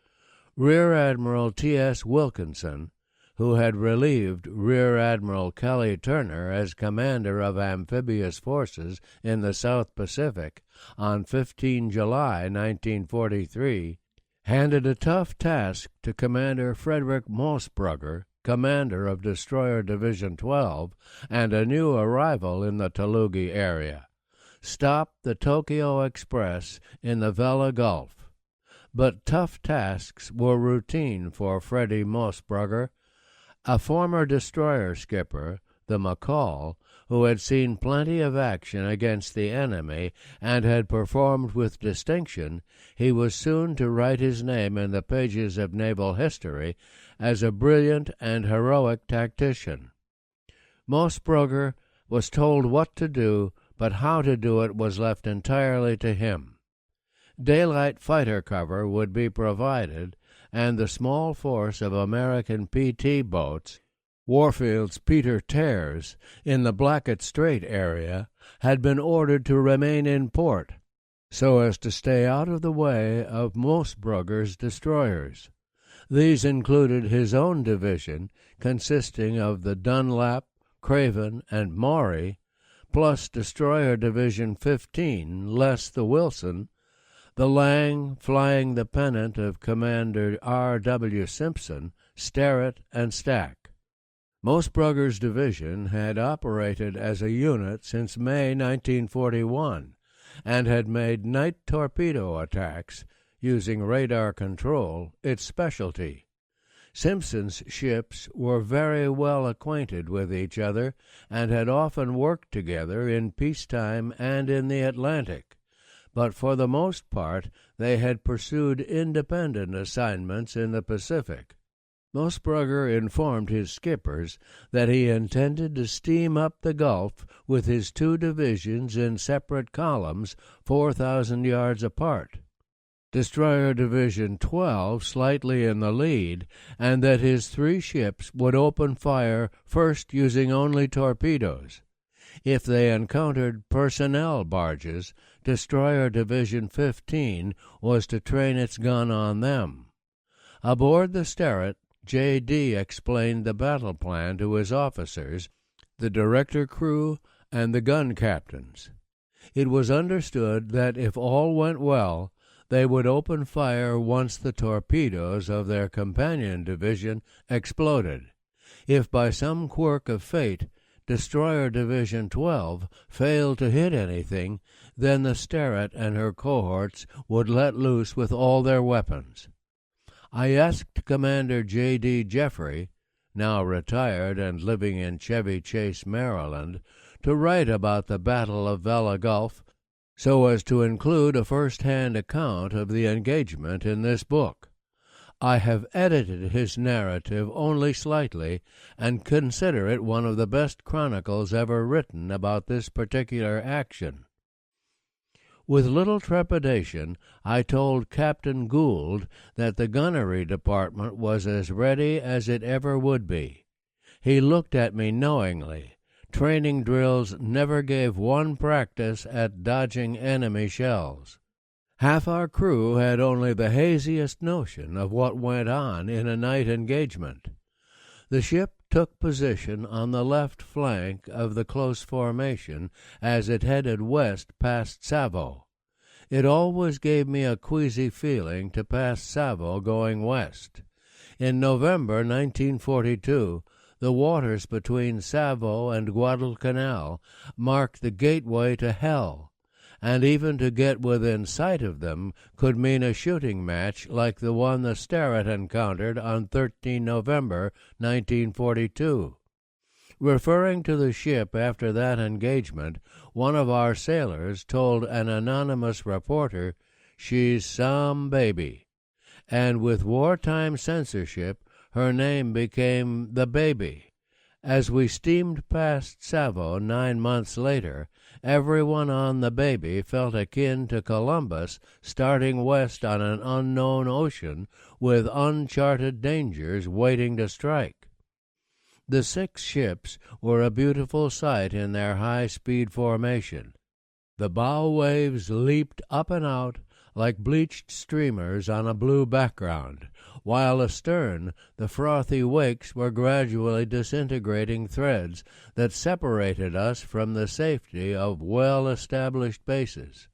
Rear Admiral T.S. Wilkinson, who had relieved Rear Admiral Kelly Turner as commander of amphibious forces in the South Pacific on 15 July 1943, handed a tough task to Commander Frederick Moosbrugger, commander of Destroyer Division 12 and a new arrival in the Tulagi area. Stop the Tokyo Express in the Vela Gulf. but tough tasks were routine for Freddie Moosbrugger, a former destroyer skipper, the McCall, who had seen plenty of action against the enemy and had performed with distinction. He was soon to write his name in the pages of naval history as a brilliant and heroic tactician. Moosbrugger was told what to do, but how to do it was left entirely to him. Daylight fighter cover would be provided, and the small force of American PT boats, Warfield's Peter Tears, in the Blackett Strait area, had been ordered to remain in port, so as to stay out of the way of Moosbrugger's destroyers. These included his own division, consisting of the Dunlap, Craven, and Maury, plus Destroyer Division 15, less the Wilson, the Lang flying the pennant of Commander R.W. Simpson, Sterrett, and Stack. Moosbrugger's division had operated as a unit since May 1941 and had made night torpedo attacks, using radar control, its specialty. Simpson's ships were very well acquainted with each other and had often worked together in peacetime and in the Atlantic, but for the most part they had pursued independent assignments in the Pacific. Moosbrugger informed his skippers that he intended to steam up the Gulf with his two divisions in separate columns 4,000 yards apart, Destroyer Division 12 slightly in the lead, and that his three ships would open fire first using only torpedoes. If they encountered personnel barges, Destroyer Division 15 was to train its gun on them. Aboard the Sterrett, J.D. explained the battle plan to his officers, the director crew, and the gun captains. It was understood that if all went well, they would open fire once the torpedoes of their companion division exploded. If by some quirk of fate Destroyer Division 12 failed to hit anything, then the Sterrett and her cohorts would let loose with all their weapons. I asked Commander J.D. Jeffrey, now retired and living in Chevy Chase, Maryland, to write about the Battle of Vella Gulf so as to include a first-hand account of the engagement in this book. I have edited his narrative only slightly and consider it one of the best chronicles ever written about this particular action. With little trepidation, I told Captain Gould that the gunnery department was as ready as it ever would be. He looked at me knowingly. Training drills never gave one practice at dodging enemy shells. Half our crew had only the haziest notion of what went on in a night engagement. The ship took position on the left flank of the close formation as it headed west past Savo. It always gave me a queasy feeling to pass Savo going west. In November 1942, the waters between Savo and Guadalcanal marked the gateway to hell, and even to get within sight of them could mean a shooting match like the one the Sterrett encountered on 13 November 1942. Referring to the ship after that engagement, one of our sailors told an anonymous reporter, "She's some baby," and with wartime censorship, her name became the Baby. As we steamed past Savo 9 months later, everyone on the Baby felt akin to Columbus starting west on an unknown ocean with uncharted dangers waiting to strike. The 6 ships were a beautiful sight in their high-speed formation. The bow waves leaped up and out like bleached streamers on a blue background, while astern the frothy wakes were gradually disintegrating threads that separated us from the safety of well-established bases.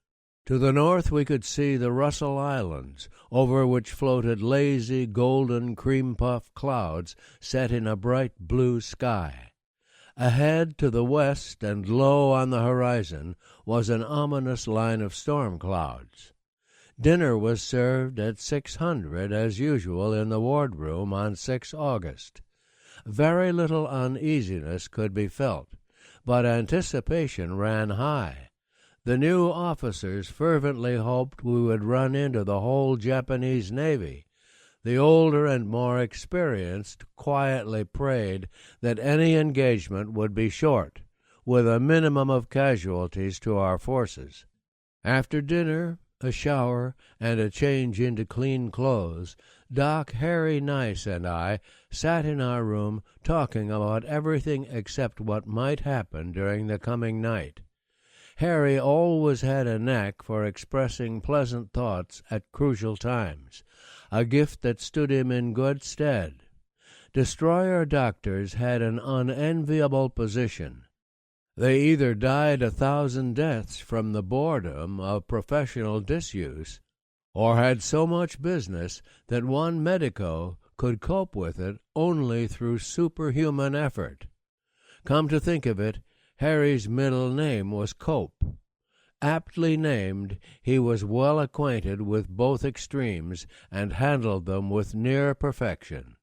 To the north we could see the Russell Islands, over which floated lazy, golden, cream-puff clouds set in a bright blue sky. Ahead to the west and low on the horizon was an ominous line of storm clouds. Dinner was served at 600 as usual in the wardroom on 6 August. Very little uneasiness could be felt, but anticipation ran high. The new officers fervently hoped we would run into the whole Japanese Navy. The older and more experienced quietly prayed that any engagement would be short, with a minimum of casualties to our forces. After dinner, a shower, and a change into clean clothes, Doc Harry Nice and I sat in our room talking about everything except what might happen during the coming night. Harry always had a knack for expressing pleasant thoughts at crucial times, a gift that stood him in good stead. Destroyer doctors had an unenviable position. They either died 1,000 deaths from the boredom of professional disuse, or had so much business that one medico could cope with it only through superhuman effort. Come to think of it, Harry's middle name was Cope. Aptly named, he was well acquainted with both extremes and handled them with near perfection.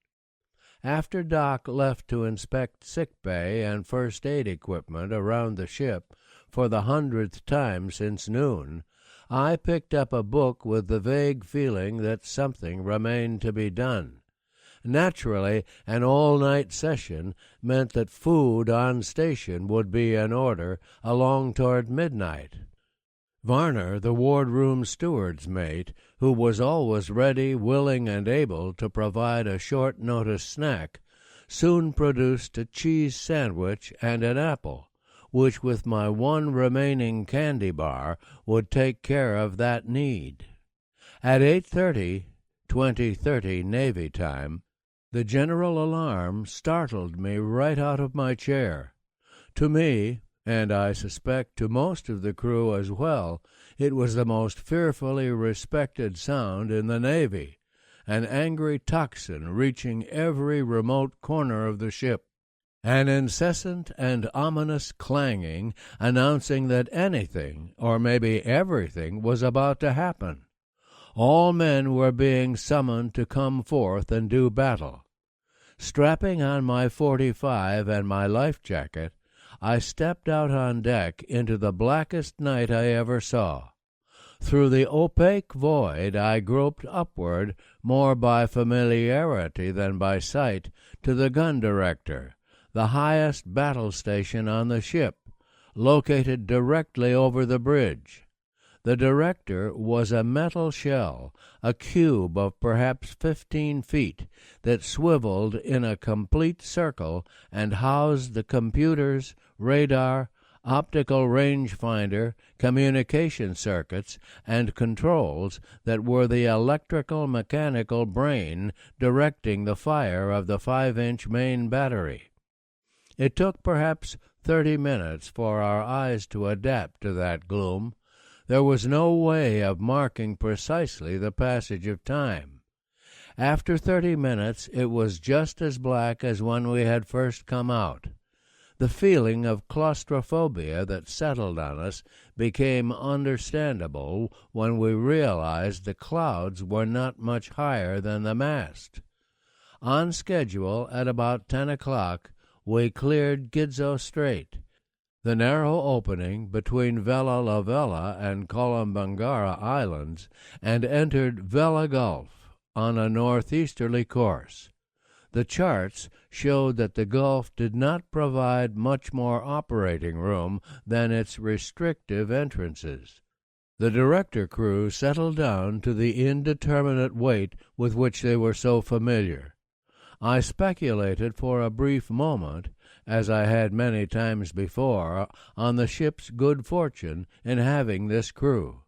After Doc left to inspect sick bay and first aid equipment around the ship for the 100th time since noon, I picked up a book with the vague feeling that something remained to be done. Naturally, an all-night session meant that food on station would be in order along toward midnight. Varner, the wardroom steward's mate, who was always ready, willing, and able to provide a short-notice snack, soon produced a cheese sandwich and an apple, which with my one remaining candy bar would take care of that need. At 8:30, 20:30 Navy time, the general alarm startled me right out of my chair. To me, and I suspect to most of the crew as well, it was the most fearfully respected sound in the Navy, an angry tocsin reaching every remote corner of the ship, an incessant and ominous clanging announcing that anything, or maybe everything, was about to happen. All men were being summoned to come forth and do battle. Strapping on my .45 and my life jacket, I stepped out on deck into the blackest night I ever saw. Through the opaque void I groped upward, more by familiarity than by sight, to the gun director, the highest battle station on the ship, located directly over the bridge. The director was a metal shell, a cube of perhaps 15 feet, that swiveled in a complete circle and housed the computers, radar, optical rangefinder, communication circuits, and controls that were the electrical-mechanical brain directing the fire of the 5-inch main battery. It took perhaps 30 minutes for our eyes to adapt to that gloom. There was no way of marking precisely the passage of time. After 30 minutes, it was just as black as when we had first come out. The feeling of claustrophobia that settled on us became understandable when we realized the clouds were not much higher than the mast. On schedule, at about 10 o'clock, we cleared Gidzo Strait, the narrow opening between Vella La Vella and Kolombangara Islands, and entered Vella Gulf on a northeasterly course. The charts showed that the Gulf did not provide much more operating room than its restrictive entrances. The director crew settled down to the indeterminate wait with which they were so familiar. I speculated for a brief moment, as I had many times before, on the ship's good fortune in having this crew.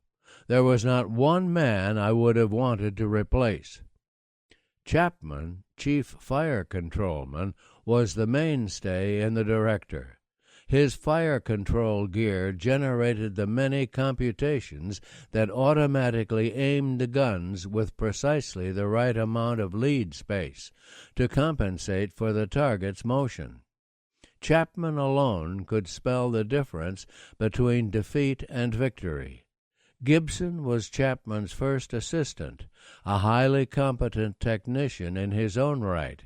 There was not one man I would have wanted to replace. Chapman, chief fire controlman, was the mainstay in the director. His fire control gear generated the many computations that automatically aimed the guns with precisely the right amount of lead space to compensate for the target's motion. Chapman alone could spell the difference between defeat and victory. Gibson was Chapman's first assistant, a highly competent technician in his own right.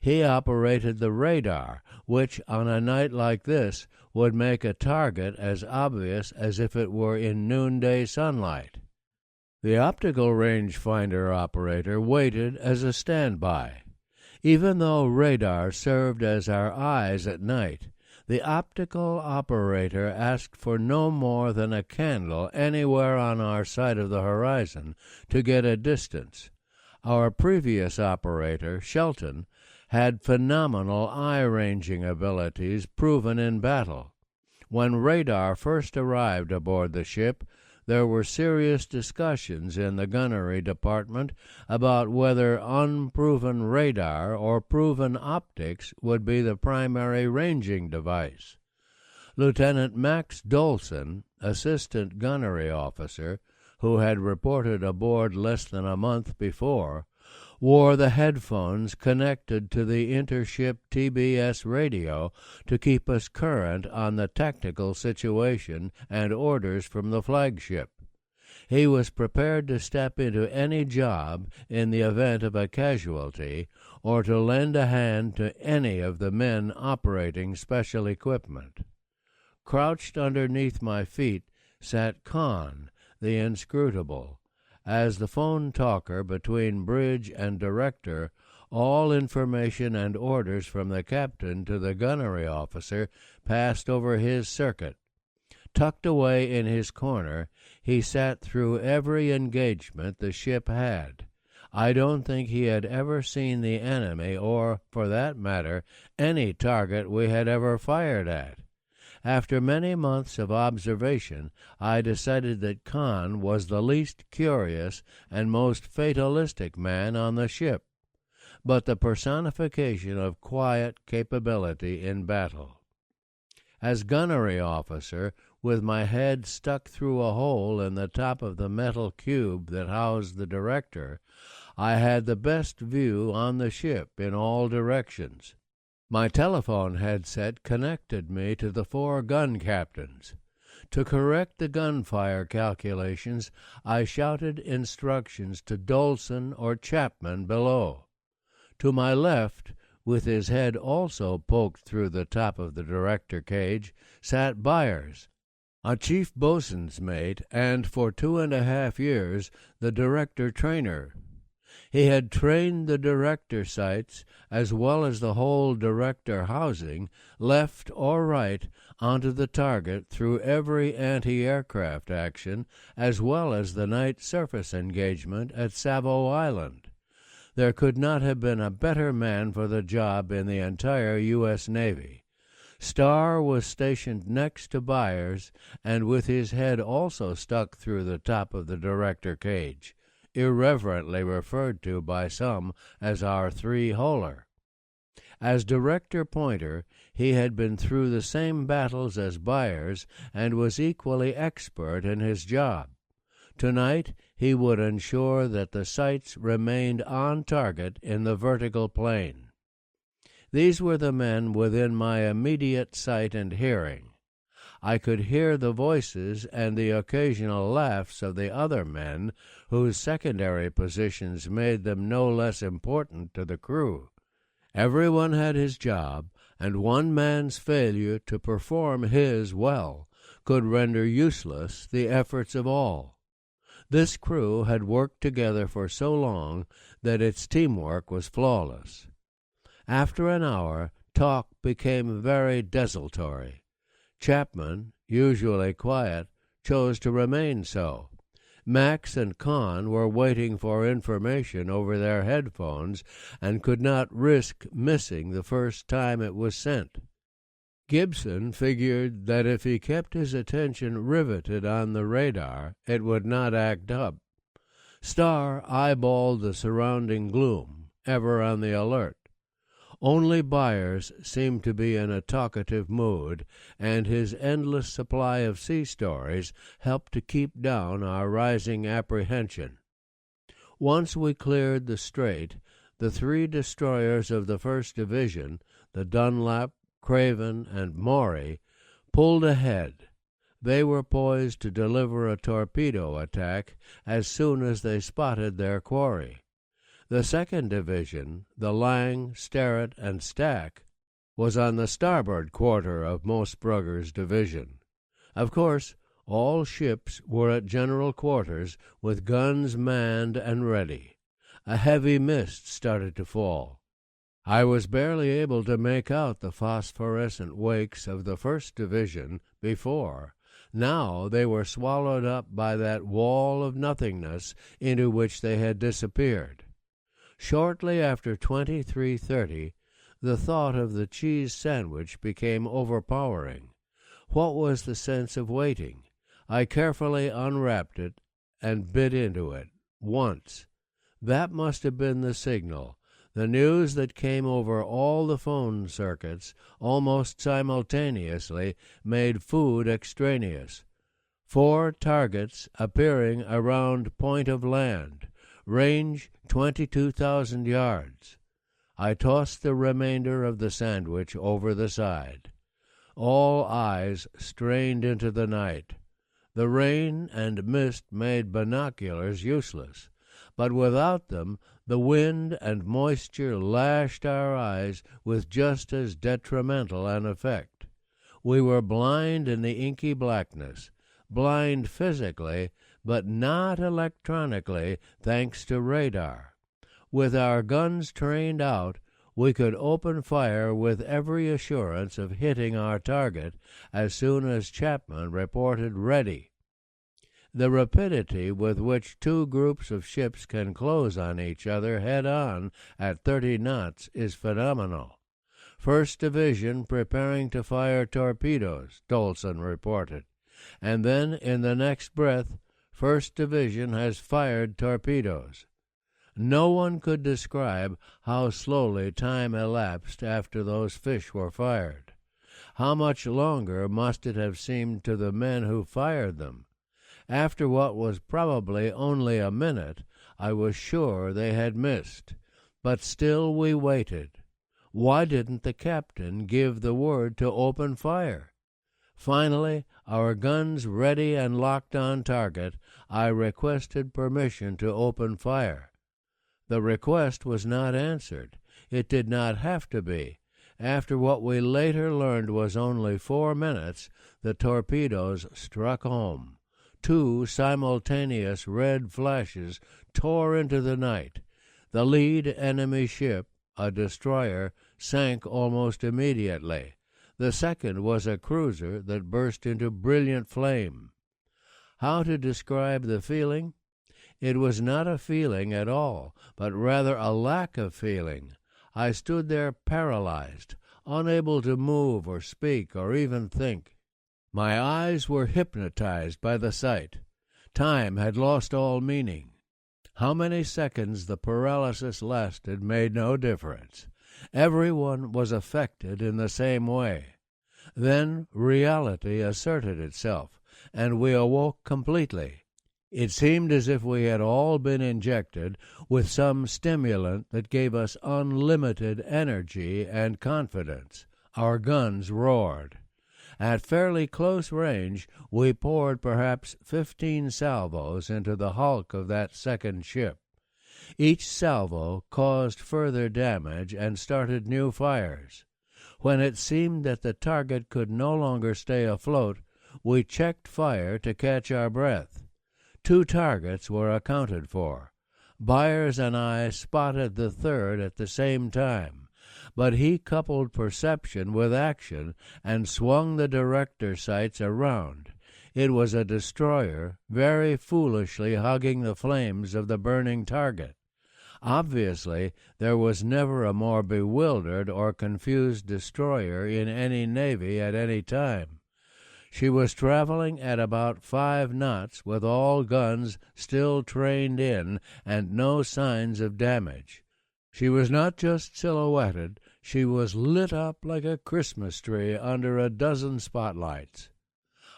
He operated the radar, which on a night like this would make a target as obvious as if it were in noonday sunlight. The optical rangefinder operator waited as a standby. Even though radar served as our eyes at night, the optical operator asked for no more than a candle anywhere on our side of the horizon to get a distance. Our previous operator, Shelton, had phenomenal eye-ranging abilities proven in battle. When radar first arrived aboard the ship, there were serious discussions in the gunnery department about whether unproven radar or proven optics would be the primary ranging device. Lieutenant Max Dolson, assistant gunnery officer, who had reported aboard less than a month before, wore the headphones connected to the intership TBS radio to keep us current on the technical situation and orders from the flagship. He was prepared to step into any job in the event of a casualty or to lend a hand to any of the men operating special equipment. Crouched underneath my feet sat Kahn, the inscrutable. As the phone talker between bridge and director, all information and orders from the captain to the gunnery officer passed over his circuit. Tucked away in his corner, he sat through every engagement the ship had. I don't think he had ever seen the enemy or, for that matter, any target we had ever fired at. After many months of observation, I decided that Kahn was the least curious and most fatalistic man on the ship, but the personification of quiet capability in battle. As gunnery officer, with my head stuck through a hole in the top of the metal cube that housed the director, I had the best view on the ship in all directions. My telephone headset connected me to the 4 gun captains. To correct the gunfire calculations, I shouted instructions to Dolson or Chapman below. To my left, with his head also poked through the top of the director cage, sat Byers, a chief boatswain's mate and for 2.5 years the director trainer. He had trained the director sights, as well as the whole director housing, left or right, onto the target through every anti-aircraft action, as well as the night surface engagement at Savo Island. There could not have been a better man for the job in the entire U.S. Navy. Starr was stationed next to Byers, and with his head also stuck through the top of the director cage, irreverently referred to by some as our 3-holer. As director pointer, he had been through the same battles as Byers and was equally expert in his job. Tonight he would ensure that the sights remained on target in the vertical plane. These were the men within my immediate sight and hearing. I could hear the voices and the occasional laughs of the other men whose secondary positions made them no less important to the crew. Everyone had his job, and one man's failure to perform his well could render useless the efforts of all. This crew had worked together for so long that its teamwork was flawless. After an hour, talk became very desultory. Chapman, usually quiet, chose to remain so. Max and Kahn were waiting for information over their headphones and could not risk missing the first time it was sent. Gibson figured that if he kept his attention riveted on the radar, it would not act up. Starr eyeballed the surrounding gloom, ever on the alert. Only Byers seemed to be in a talkative mood, and his endless supply of sea stories helped to keep down our rising apprehension. Once we cleared the strait, the 3 destroyers of the 1st Division, the Dunlap, Craven, and Maury, pulled ahead. They were poised to deliver a torpedo attack as soon as they spotted their quarry. The 2nd Division, the Lang, Sterrett, and Stack, was on the starboard quarter of Moosbrugger's division. Of course, all ships were at general quarters with guns manned and ready. A heavy mist started to fall. I was barely able to make out the phosphorescent wakes of the 1st Division before. Now they were swallowed up by that wall of nothingness into which they had disappeared. Shortly after 23:30, the thought of the cheese sandwich became overpowering. What was the sense of waiting? I carefully unwrapped it and bit into it, once. That must have been the signal, the news that came over all the phone circuits almost simultaneously made food extraneous. 4 targets appearing around point of land, range 22,000 yards. I tossed the remainder of the sandwich over the side. All eyes strained into the night. The rain and mist made binoculars useless, but without them the wind and moisture lashed our eyes with just as detrimental an effect. We were blind in the inky blackness, blind physically, but not electronically, thanks to radar. With our guns trained out, we could open fire with every assurance of hitting our target as soon as Chapman reported ready. The rapidity with which 2 groups of ships can close on each other head-on at 30 knots is phenomenal. 1st Division preparing to fire torpedoes, Tolson reported, and then in the next breath, 1st Division has fired torpedoes. No one could describe how slowly time elapsed after those fish were fired. How much longer must it have seemed to the men who fired them? After what was probably only a minute, I was sure they had missed. But still we waited. Why didn't the captain give the word to open fire? Finally, our guns ready and locked on target, I requested permission to open fire. The request was not answered. It did not have to be. After what we later learned was only 4 minutes, the torpedoes struck home. 2 simultaneous red flashes tore into the night. The lead enemy ship, a destroyer, sank almost immediately. The second was a cruiser that burst into brilliant flame. How to describe the feeling? It was not a feeling at all, but rather a lack of feeling. I stood there paralyzed, unable to move or speak or even think. My eyes were hypnotized by the sight. Time had lost all meaning. How many seconds the paralysis lasted made no difference. Everyone was affected in the same way. Then reality asserted itself, and we awoke completely. It seemed as if we had all been injected with some stimulant that gave us unlimited energy and confidence. Our guns roared. At fairly close range, we poured perhaps 15 salvos into the hulk of that second ship. Each salvo caused further damage and started new fires. When it seemed that the target could no longer stay afloat, we checked fire to catch our breath. 2 targets were accounted for. Byers and I spotted the third at the same time, but he coupled perception with action and swung the director sights around. It was a destroyer, very foolishly hugging the flames of the burning target. Obviously, there was never a more bewildered or confused destroyer in any navy at any time. She was traveling at about 5 knots with all guns still trained in and no signs of damage. She was not just silhouetted, she was lit up like a Christmas tree under a dozen spotlights.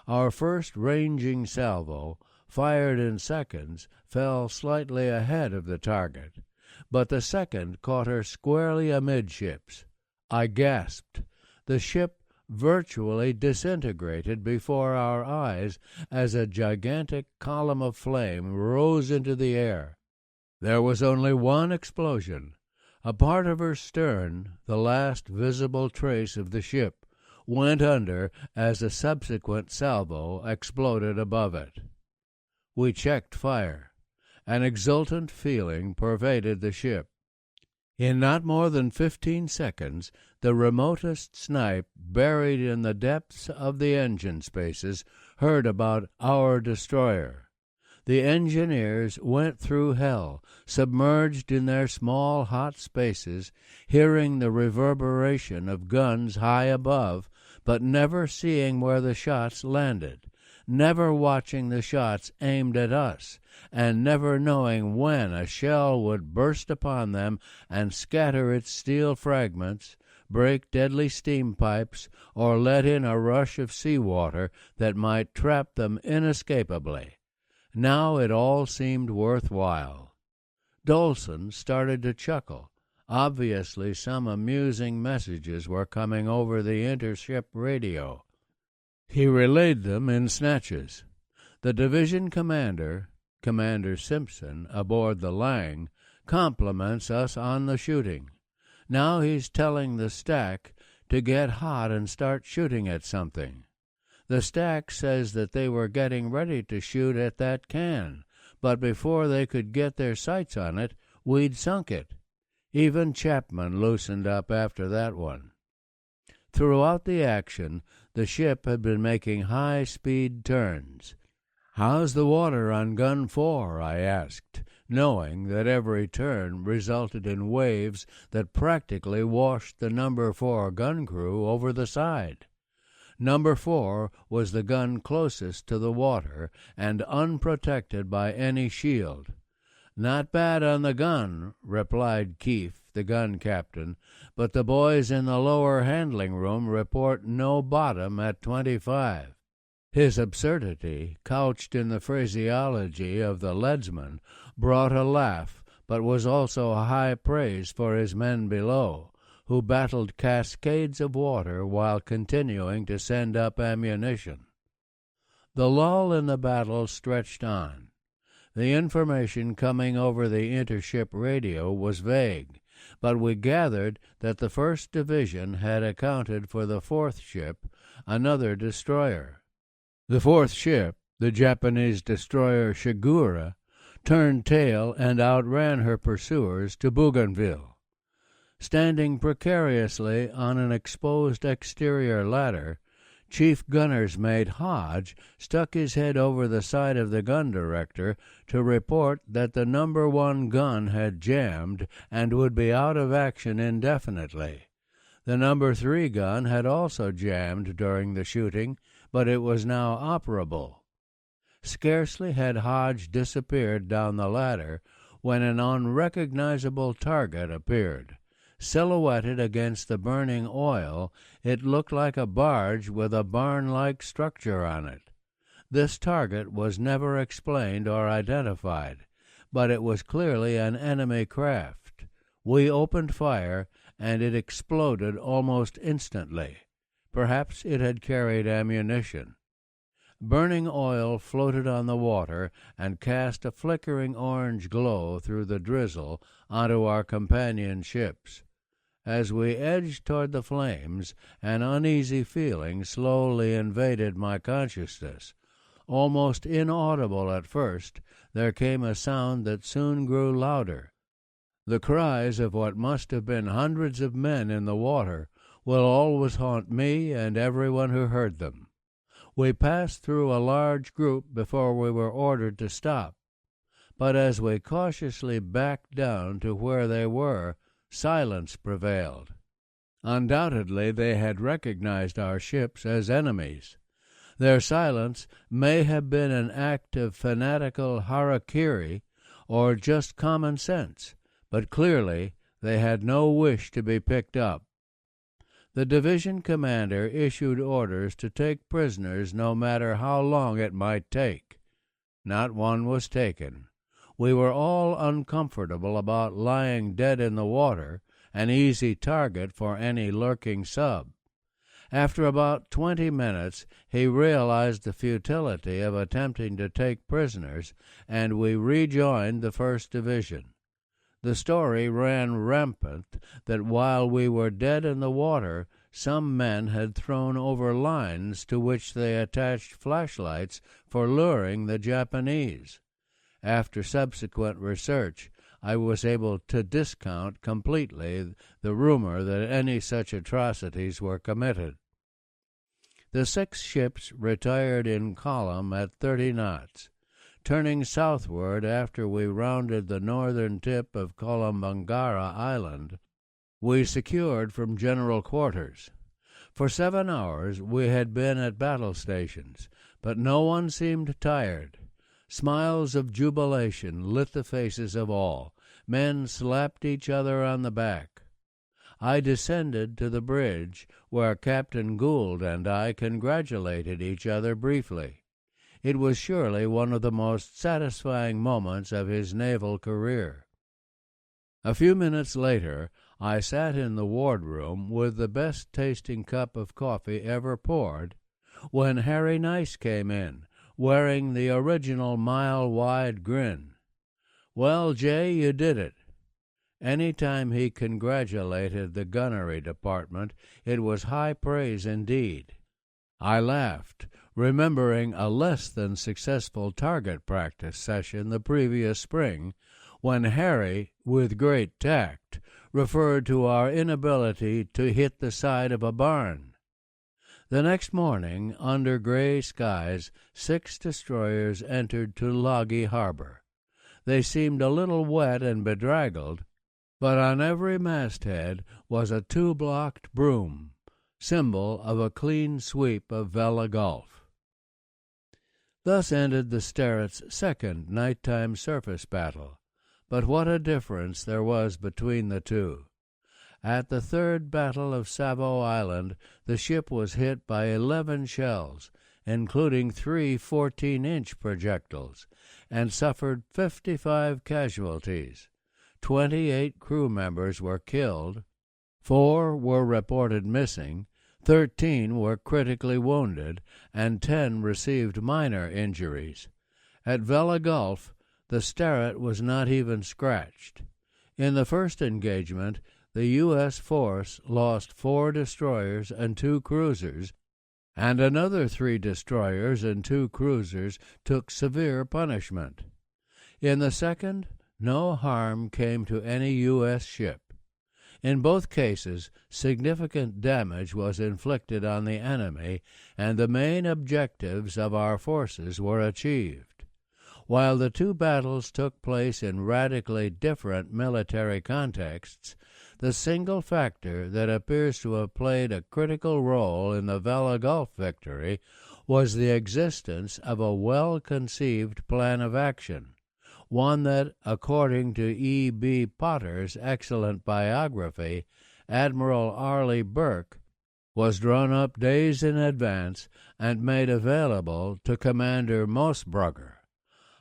Our first ranging salvo, fired in seconds, fell slightly ahead of the target, but the second caught her squarely amidships. I gasped. The ship virtually disintegrated before our eyes as a gigantic column of flame rose into the air. There was only one explosion. A part of her stern, the last visible trace of the ship, went under as a subsequent salvo exploded above it. We checked fire. An exultant feeling pervaded the ship. In not more than 15 seconds, the remotest snipe buried in the depths of the engine spaces heard about our destroyer. The engineers went through hell, submerged in their small hot spaces, hearing the reverberation of guns high above, but never seeing where the shots landed, never watching the shots aimed at us, and never knowing when a shell would burst upon them and scatter its steel fragments, break deadly steam pipes, or let in a rush of sea-water that might trap them inescapably. Now it all seemed worthwhile. Dolson started to chuckle. Obviously some amusing messages were coming over the intership radio. He relayed them in snatches. The division commander, Commander Simpson, aboard the Lang, compliments us on the shooting. Now he's telling the stack to get hot and start shooting at something. The stack says that they were getting ready to shoot at that can, but before they could get their sights on it, we'd sunk it. Even Chapman loosened up after that one. Throughout the action, the ship had been making high-speed turns. "How's the water on Gun 4?" I asked, knowing that every turn resulted in waves that practically washed the No. 4 gun crew over the side. No. 4 was the gun closest to the water and unprotected by any shield. "Not bad on the gun," replied Keefe, the gun captain, "but the boys in the lower handling room report no bottom at 25. His absurdity, couched in the phraseology of the leadsman, brought a laugh, but was also high praise for his men below, who battled cascades of water while continuing to send up ammunition. The lull in the battle stretched on. The information coming over the intership radio was vague, but we gathered that the 1st Division had accounted for the 4th ship, another destroyer. The 4th ship, the Japanese destroyer Shigura, turned tail and outran her pursuers to Bougainville. Standing precariously on an exposed exterior ladder, Chief Gunner's Mate Hodge stuck his head over the side of the gun director to report that the No. 1 gun had jammed and would be out of action indefinitely. The No. 3 gun had also jammed during the shooting, but it was now operable. Scarcely had Hodge disappeared down the ladder when an unrecognizable target appeared. Silhouetted against the burning oil, it looked like a barge with a barn-like structure on it. This target was never explained or identified, but it was clearly an enemy craft. We opened fire, and it exploded almost instantly. Perhaps it had carried ammunition. Burning oil floated on the water and cast a flickering orange glow through the drizzle onto our companion ships. As we edged toward the flames, an uneasy feeling slowly invaded my consciousness. Almost inaudible at first, there came a sound that soon grew louder. The cries of what must have been hundreds of men in the water will always haunt me and everyone who heard them. We passed through a large group before we were ordered to stop, but as we cautiously backed down to where they were, silence prevailed. Undoubtedly they had recognized our ships as enemies. Their silence may have been an act of fanatical harakiri or just common sense, but clearly they had no wish to be picked up. The division commander issued orders to take prisoners no matter how long it might take. Not one was taken. We were all uncomfortable about lying dead in the water, an easy target for any lurking sub. After about 20 minutes, he realized the futility of attempting to take prisoners, and we rejoined the 1st Division. The story ran rampant that while we were dead in the water, some men had thrown over lines to which they attached flashlights for luring the Japanese. After subsequent research, I was able to discount completely the rumor that any such atrocities were committed. The 6 ships retired in column at 30 knots. Turning southward after we rounded the northern tip of Kolombangara Island, we secured from general quarters. For 7 hours we had been at battle stations, but no one seemed tired. Smiles of jubilation lit the faces of all. Men slapped each other on the back. I descended to the bridge, where Captain Gould and I congratulated each other briefly. It was surely one of the most satisfying moments of his naval career. A few minutes later, I sat in the wardroom with the best-tasting cup of coffee ever poured, when Harry Nice came in, wearing the original mile-wide grin. "Well, Jay, you did it." Any time he congratulated the gunnery department, it was high praise indeed. I laughed, remembering a less than successful target practice session the previous spring, when Harry, with great tact, referred to our inability to hit the side of a barn. The next morning, under gray skies, 6 destroyers entered Tulagi Harbor. They seemed a little wet and bedraggled, but on every masthead was a 2-blocked broom, symbol of a clean sweep of Vela Gulf. Thus ended the Sterret's second nighttime surface battle, but what a difference there was between the two. At the 3rd Battle of Savo Island, the ship was hit by 11 shells, including 3 14-inch projectiles, and suffered 55 casualties. 28 crew members were killed, 4 were reported missing, 13 were critically wounded, and 10 received minor injuries. At Vela Gulf, the Sterret was not even scratched. In the first engagement, the U.S. force lost 4 destroyers and 2 cruisers, and another 3 destroyers and 2 cruisers took severe punishment. In the second, no harm came to any U.S. ship. In both cases, significant damage was inflicted on the enemy, and the main objectives of our forces were achieved. While the 2 battles took place in radically different military contexts, the single factor that appears to have played a critical role in the Vela Gulf victory was the existence of a well-conceived plan of action, one that, according to E.B. Potter's excellent biography, Admiral Arleigh Burke, was drawn up days in advance and made available to Commander Moosbrugger.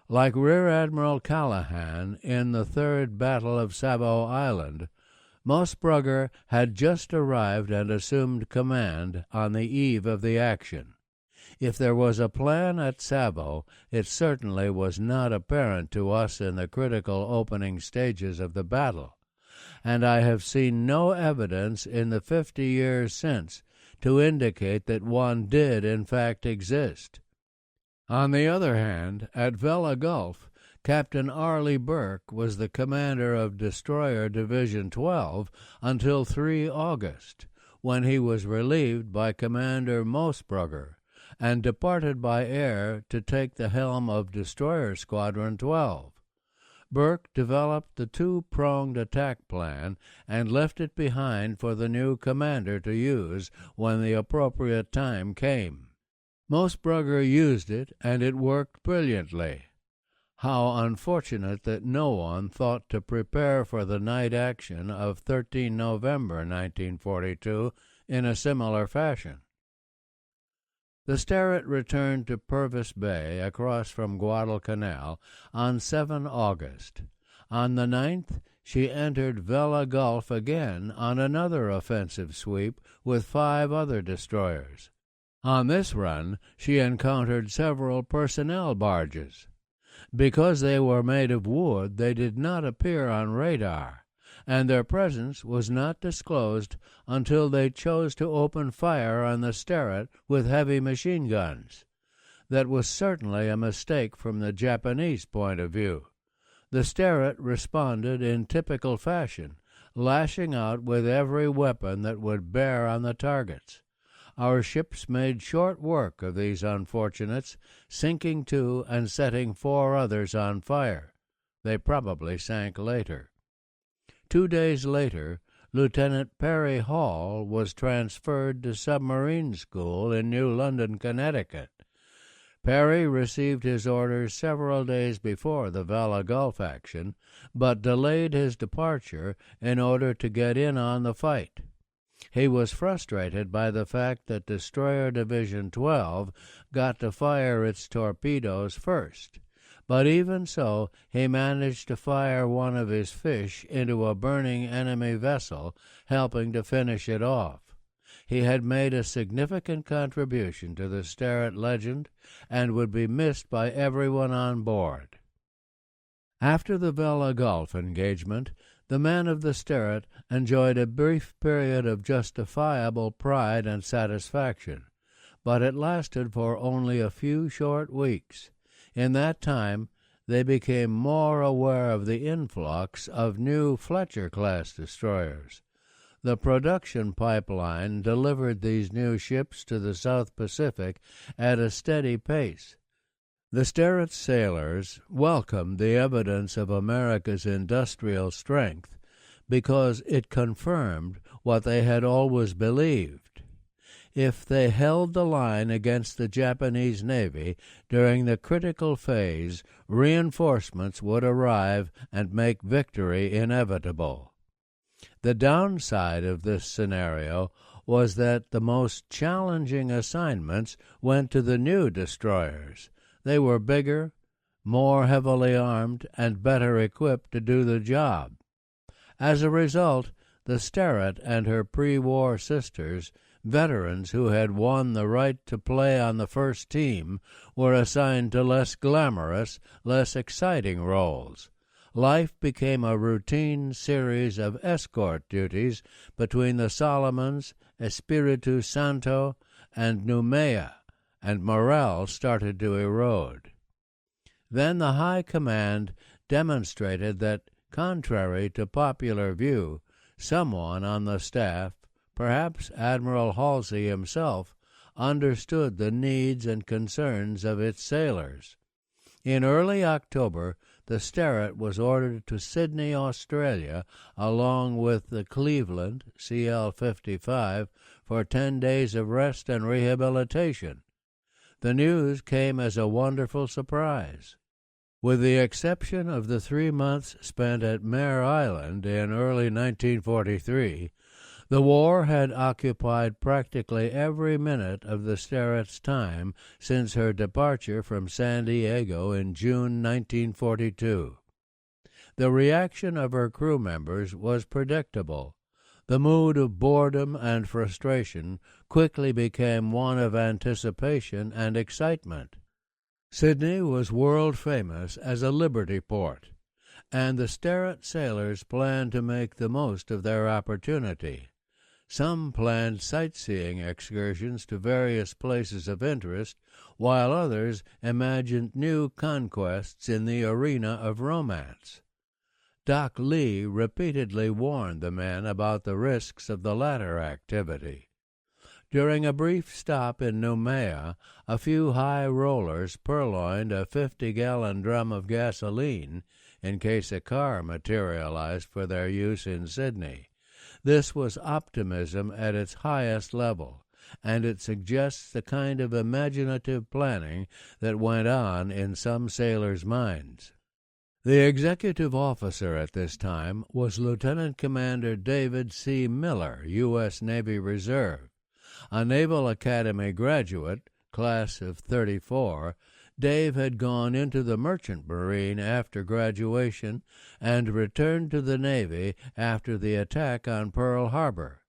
Like Rear Admiral Calhoun in the 3rd Battle of Savo Island, Moosbrugger had just arrived and assumed command on the eve of the action. If there was a plan at Savo, it certainly was not apparent to us in the critical opening stages of the battle, and I have seen no evidence in the 50 years since to indicate that one did in fact exist. On the other hand, at Vela Gulf, Captain Arleigh Burke was the commander of Destroyer Division 12 until 3 August, when he was relieved by Commander Moosbrugger and departed by air to take the helm of Destroyer Squadron 12. Burke developed the 2-pronged attack plan and left it behind for the new commander to use when the appropriate time came. Moosbrugger used it, and it worked brilliantly. How unfortunate that no one thought to prepare for the night action of 13 November 1942 in a similar fashion. The Sterret returned to Purvis Bay across from Guadalcanal on 7 August. On the 9th, she entered Vela Gulf again on another offensive sweep with 5 other destroyers. On this run, she encountered several personnel barges. Because they were made of wood, they did not appear on radar, and their presence was not disclosed until they chose to open fire on the Sterret with heavy machine guns. That was certainly a mistake from the Japanese point of view. The Sterret responded in typical fashion, lashing out with every weapon that would bear on the targets. Our ships made short work of these unfortunates, sinking 2 and setting 4 others on fire. They probably sank later. 2 days later, Lieutenant Perry Hall was transferred to submarine school in New London, Connecticut. Perry received his orders several days before the Vela Gulf action, but delayed his departure in order to get in on the fight. He was frustrated by the fact that Destroyer Division 12 got to fire its torpedoes first, but even so he managed to fire one of his fish into a burning enemy vessel, helping to finish it off. He had made a significant contribution to the Sterret legend and would be missed by everyone on board. After the Vela Gulf engagement, the men of the Sterret enjoyed a brief period of justifiable pride and satisfaction, but it lasted for only a few short weeks. In that time, they became more aware of the influx of new Fletcher-class destroyers. The production pipeline delivered these new ships to the South Pacific at a steady pace. The Sterret sailors welcomed the evidence of America's industrial strength because it confirmed what they had always believed. If they held the line against the Japanese Navy during the critical phase, reinforcements would arrive and make victory inevitable. The downside of this scenario was that the most challenging assignments went to the new destroyers. They were bigger, more heavily armed, and better equipped to do the job. As a result, the Sterret and her pre-war sisters, veterans who had won the right to play on the first team, were assigned to less glamorous, less exciting roles. Life became a routine series of escort duties between the Solomons, Espiritu Santo, and Noumea, and morale started to erode. Then the High Command demonstrated that, contrary to popular view, someone on the staff, perhaps Admiral Halsey himself, understood the needs and concerns of its sailors. In early October, the Sterret was ordered to Sydney, Australia, along with the Cleveland CL-55 for 10 days of rest and rehabilitation. The news came as a wonderful surprise. With the exception of the 3 months spent at Mare Island in early 1943, the war had occupied practically every minute of the Sterret's time since her departure from San Diego in June 1942. The reaction of her crew members was predictable. The mood of boredom and frustration quickly became one of anticipation and excitement. Sydney was world famous as a liberty port, and the Sterret sailors planned to make the most of their opportunity. Some planned sightseeing excursions to various places of interest, while others imagined new conquests in the arena of romance. Doc Lee repeatedly warned the men about the risks of the latter activity. During a brief stop in Noumea, a few high rollers purloined a 50-gallon drum of gasoline in case a car materialized for their use in Sydney. This was optimism at its highest level, and it suggests the kind of imaginative planning that went on in some sailors' minds. The executive officer at this time was Lieutenant Commander David C. Miller, U.S. Navy Reserve, a Naval Academy graduate, class of '34, Dave had gone into the Merchant Marine after graduation and returned to the Navy after the attack on Pearl Harbor.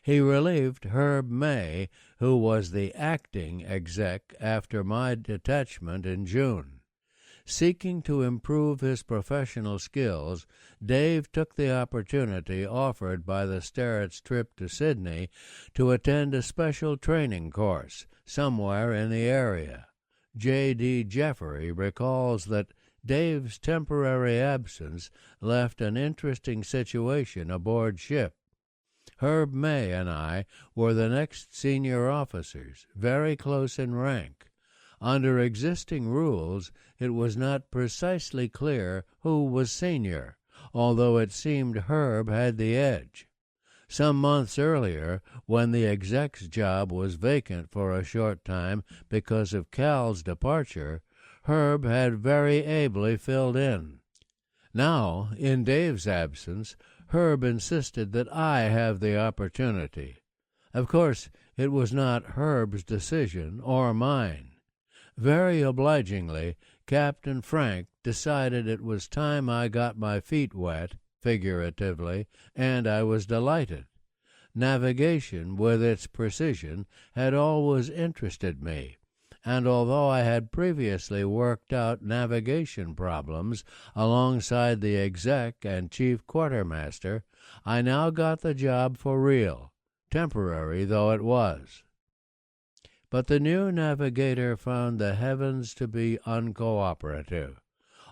He relieved Herb May, who was the acting exec after my detachment in June. Seeking to improve his professional skills, Dave took the opportunity offered by the Sterrett's trip to Sydney to attend a special training course somewhere in the area. J.D. Jeffrey recalls that Dave's temporary absence left an interesting situation aboard ship. Herb May and I were the next senior officers, very close in rank. Under existing rules, it was not precisely clear who was senior, although it seemed Herb had the edge. Some months earlier, when the exec's job was vacant for a short time because of Cal's departure, Herb had very ably filled in. Now, in Dave's absence, Herb insisted that I have the opportunity. Of course, it was not Herb's decision or mine. Very obligingly, Captain Frank decided it was time I got my feet wet, figuratively, and I was delighted. Navigation, with its precision, had always interested me, and although I had previously worked out navigation problems alongside the exec and chief quartermaster, I now got the job for real, temporary though it was. But the new navigator found the heavens to be uncooperative.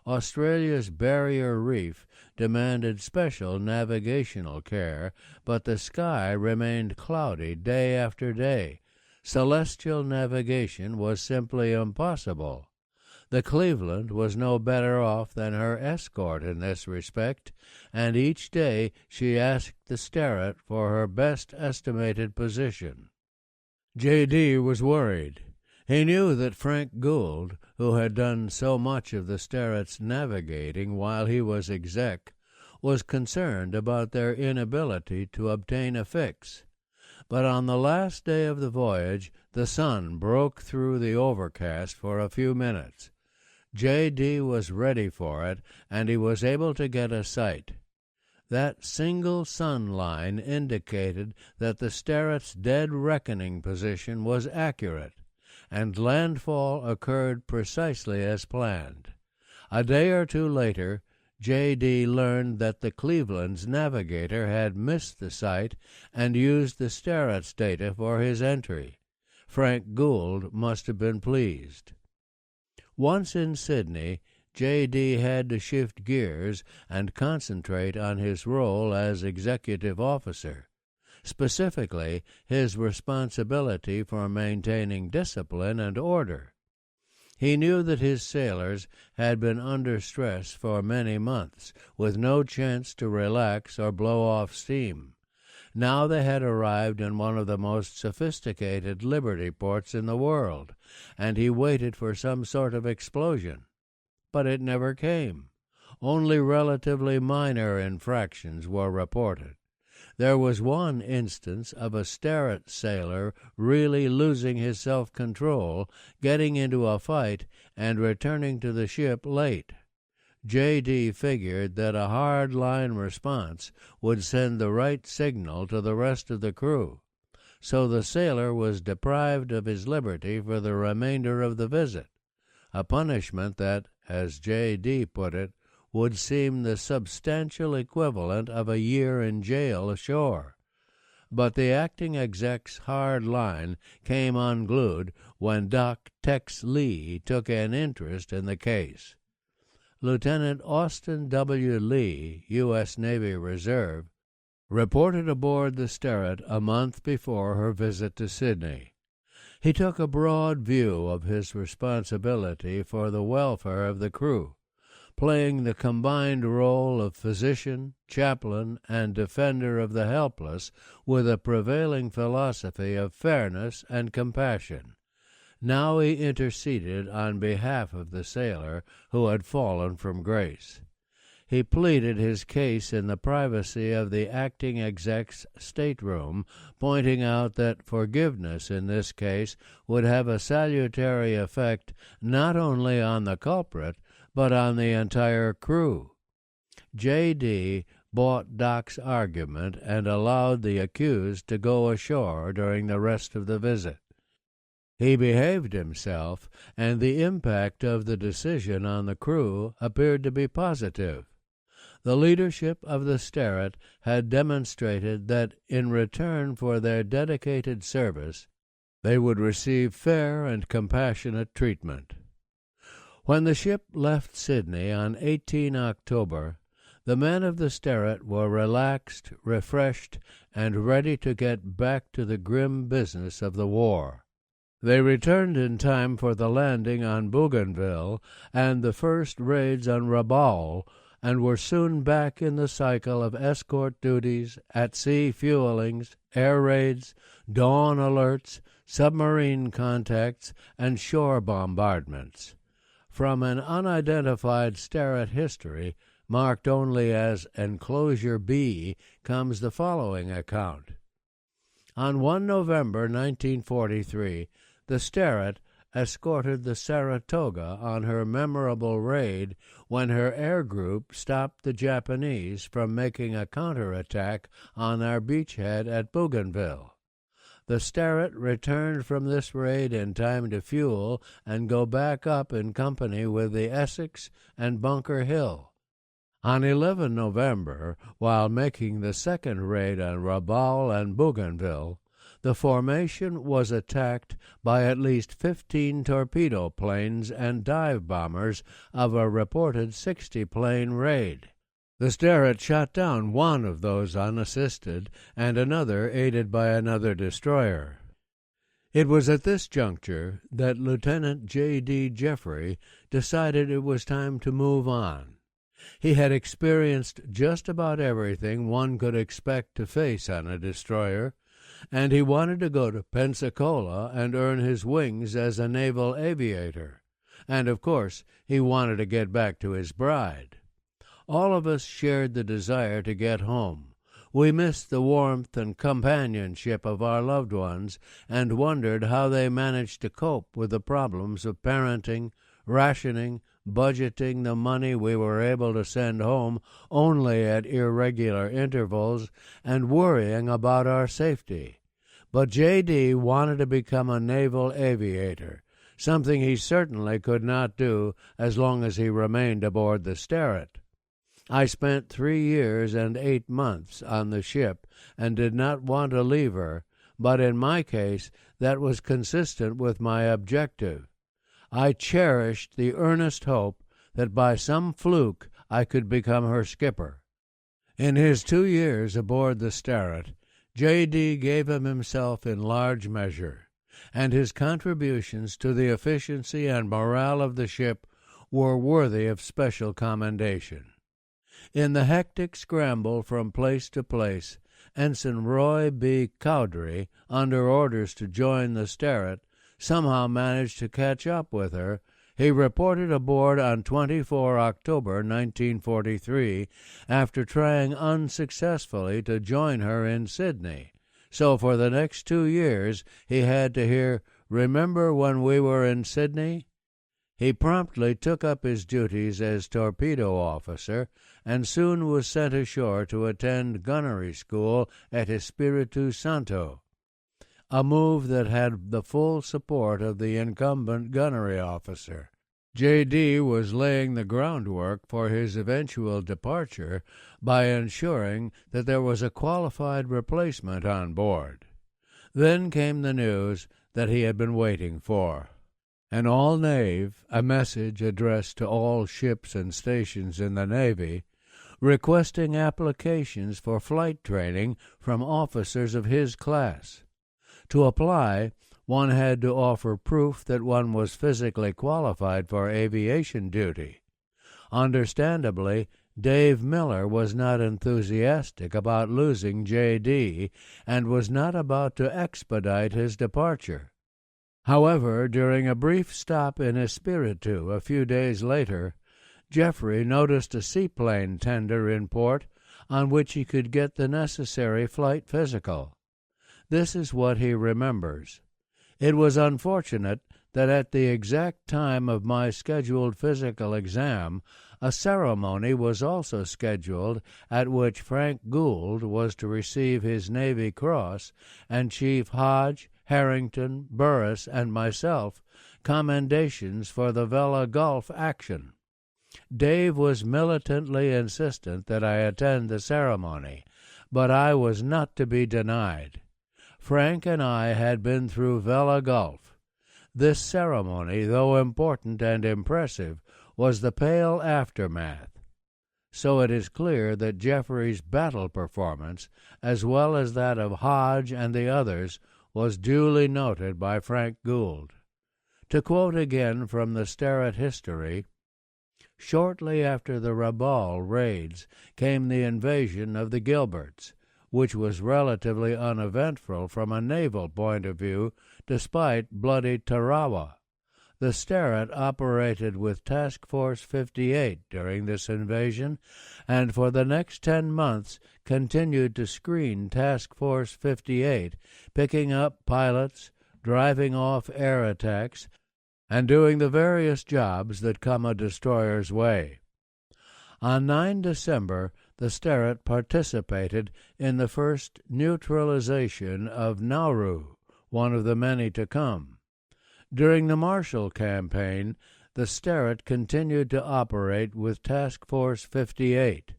Australia's barrier reef demanded special navigational care, but the sky remained cloudy day after day. Celestial navigation was simply impossible. The Cleveland was no better off than her escort in this respect, and each day she asked the Sterrett for her best estimated position. J.D. was worried. He knew that Frank Gould, who had done so much of the Sterrett's navigating while he was exec, was concerned about their inability to obtain a fix. But on the last day of the voyage, the sun broke through the overcast for a few minutes. J.D. was ready for it, and he was able to get a sight. That single sun line indicated that the Sterrett's dead reckoning position was accurate, and landfall occurred precisely as planned. A day or two later, J.D. learned that the Cleveland's navigator had missed the site and used the Sterrett's data for his entry. Frank Gould must have been pleased. Once in Sydney, J.D. had to shift gears and concentrate on his role as executive officer, specifically his responsibility for maintaining discipline and order. He knew that his sailors had been under stress for many months, with no chance to relax or blow off steam. Now they had arrived in one of the most sophisticated liberty ports in the world, and he waited for some sort of explosion. But it never came. Only relatively minor infractions were reported. There was one instance of a Sterrett sailor really losing his self-control, getting into a fight, and returning to the ship late. J.D. figured that a hard-line response would send the right signal to the rest of the crew, so the sailor was deprived of his liberty for the remainder of the visit, a punishment that, as J.D. put it, would seem the substantial equivalent of a year in jail ashore. But the acting exec's hard line came unglued when Doc Tex Lee took an interest in the case. Lieutenant Austin W. Lee, U.S. Navy Reserve, reported aboard the Sterrett a month before her visit to Sydney. He took a broad view of his responsibility for the welfare of the crew, playing the combined role of physician, chaplain, and defender of the helpless with a prevailing philosophy of fairness and compassion. Now he interceded on behalf of the sailor who had fallen from grace. he pleaded his case in the privacy of the acting exec's stateroom, pointing out that forgiveness in this case would have a salutary effect not only on the culprit, but on the entire crew. J.D. bought Doc's argument and allowed the accused to go ashore during the rest of the visit. He behaved himself, and the impact of the decision on the crew appeared to be positive. The leadership of the Sterret had demonstrated that in return for their dedicated service, they would receive fair and compassionate treatment. When the ship left Sydney on 18 October, the men of the Sterret were relaxed, refreshed, and ready to get back to the grim business of the war. They returned in time for the landing on Bougainville and the first raids on Rabaul, and were soon back in the cycle of escort duties, at-sea fuelings, air raids, dawn alerts, submarine contacts, and shore bombardments. From an unidentified Sterret history, marked only as Enclosure B, comes the following account. On 1 November 1943, the Sterret escorted the Saratoga on her memorable raid when her air group stopped the Japanese from making a counterattack on our beachhead at Bougainville. The Sterret returned from this raid in time to fuel and go back up in company with the Essex and Bunker Hill. On 11 November, while making the second raid on Rabaul and Bougainville, the formation was attacked by at least 15 torpedo planes and dive bombers of a reported 60-plane raid. The Sterret shot down one of those unassisted and another aided by another destroyer. It was at this juncture that Lieutenant J.D. Jeffrey decided it was time to move on. He had experienced just about everything one could expect to face on a destroyer, and he wanted to go to Pensacola and earn his wings as a naval aviator. And, of course, he wanted to get back to his bride. All of us shared the desire to get home. We missed the warmth and companionship of our loved ones and wondered how they managed to cope with the problems of parenting, rationing, budgeting the money we were able to send home only at irregular intervals, and worrying about our safety. But J.D. wanted to become a naval aviator, something he certainly could not do as long as he remained aboard the Sterret. I spent 3 years and 8 months on the ship and did not want to leave her, but in my case that was consistent with my objective. I cherished the earnest hope that by some fluke I could become her skipper. In his 2 years aboard the Sterret, J.D. gave of himself in large measure, and his contributions to the efficiency and morale of the ship were worthy of special commendation. In the hectic scramble from place to place, Ensign Roy B. Cowdery, under orders to join the Sterret, somehow managed to catch up with her. He reported aboard on 24 October 1943 after trying unsuccessfully to join her in Sydney. So for the next 2 years he had to hear, "Remember when we were in Sydney?" He promptly took up his duties as torpedo officer and soon was sent ashore to attend gunnery school at Espiritu Santo, a move that had the full support of the incumbent gunnery officer. J.D. was laying the groundwork for his eventual departure by ensuring that there was a qualified replacement on board. Then came the news that he had been waiting for. An all-nave, a message addressed to all ships and stations in the Navy, requesting applications for flight training from officers of his class. To apply, one had to offer proof that one was physically qualified for aviation duty. Understandably, Dave Miller was not enthusiastic about losing J.D. and was not about to expedite his departure. However, during a brief stop in Espiritu a few days later, Jeffrey noticed a seaplane tender in port on which he could get the necessary flight physical. This is what he remembers. It was unfortunate that at the exact time of my scheduled physical exam, a ceremony was also scheduled at which Frank Gould was to receive his Navy Cross, and Chief Hodge, Harrington, Burris, and myself commendations for the Vela Gulf action. Dave was militantly insistent that I attend the ceremony, but I was not to be denied. Frank and I had been through Vela Gulf. This ceremony, though important and impressive, was the pale aftermath. So it is clear that Jeffrey's battle performance, as well as that of Hodge and the others, was duly noted by Frank Gould. To quote again from the Sterrett history, shortly after the Rabaul raids came the invasion of the Gilberts, which was relatively uneventful from a naval point of view, despite bloody Tarawa. The Sterrett operated with Task Force 58 during this invasion, and for the next 10 months continued to screen Task Force 58, picking up pilots, driving off air attacks, and doing the various jobs that come a destroyer's way. On 9 December, the Sterrett participated in the first neutralization of Nauru, one of the many to come. During the Marshall Campaign, the Sterrett continued to operate with Task Force 58.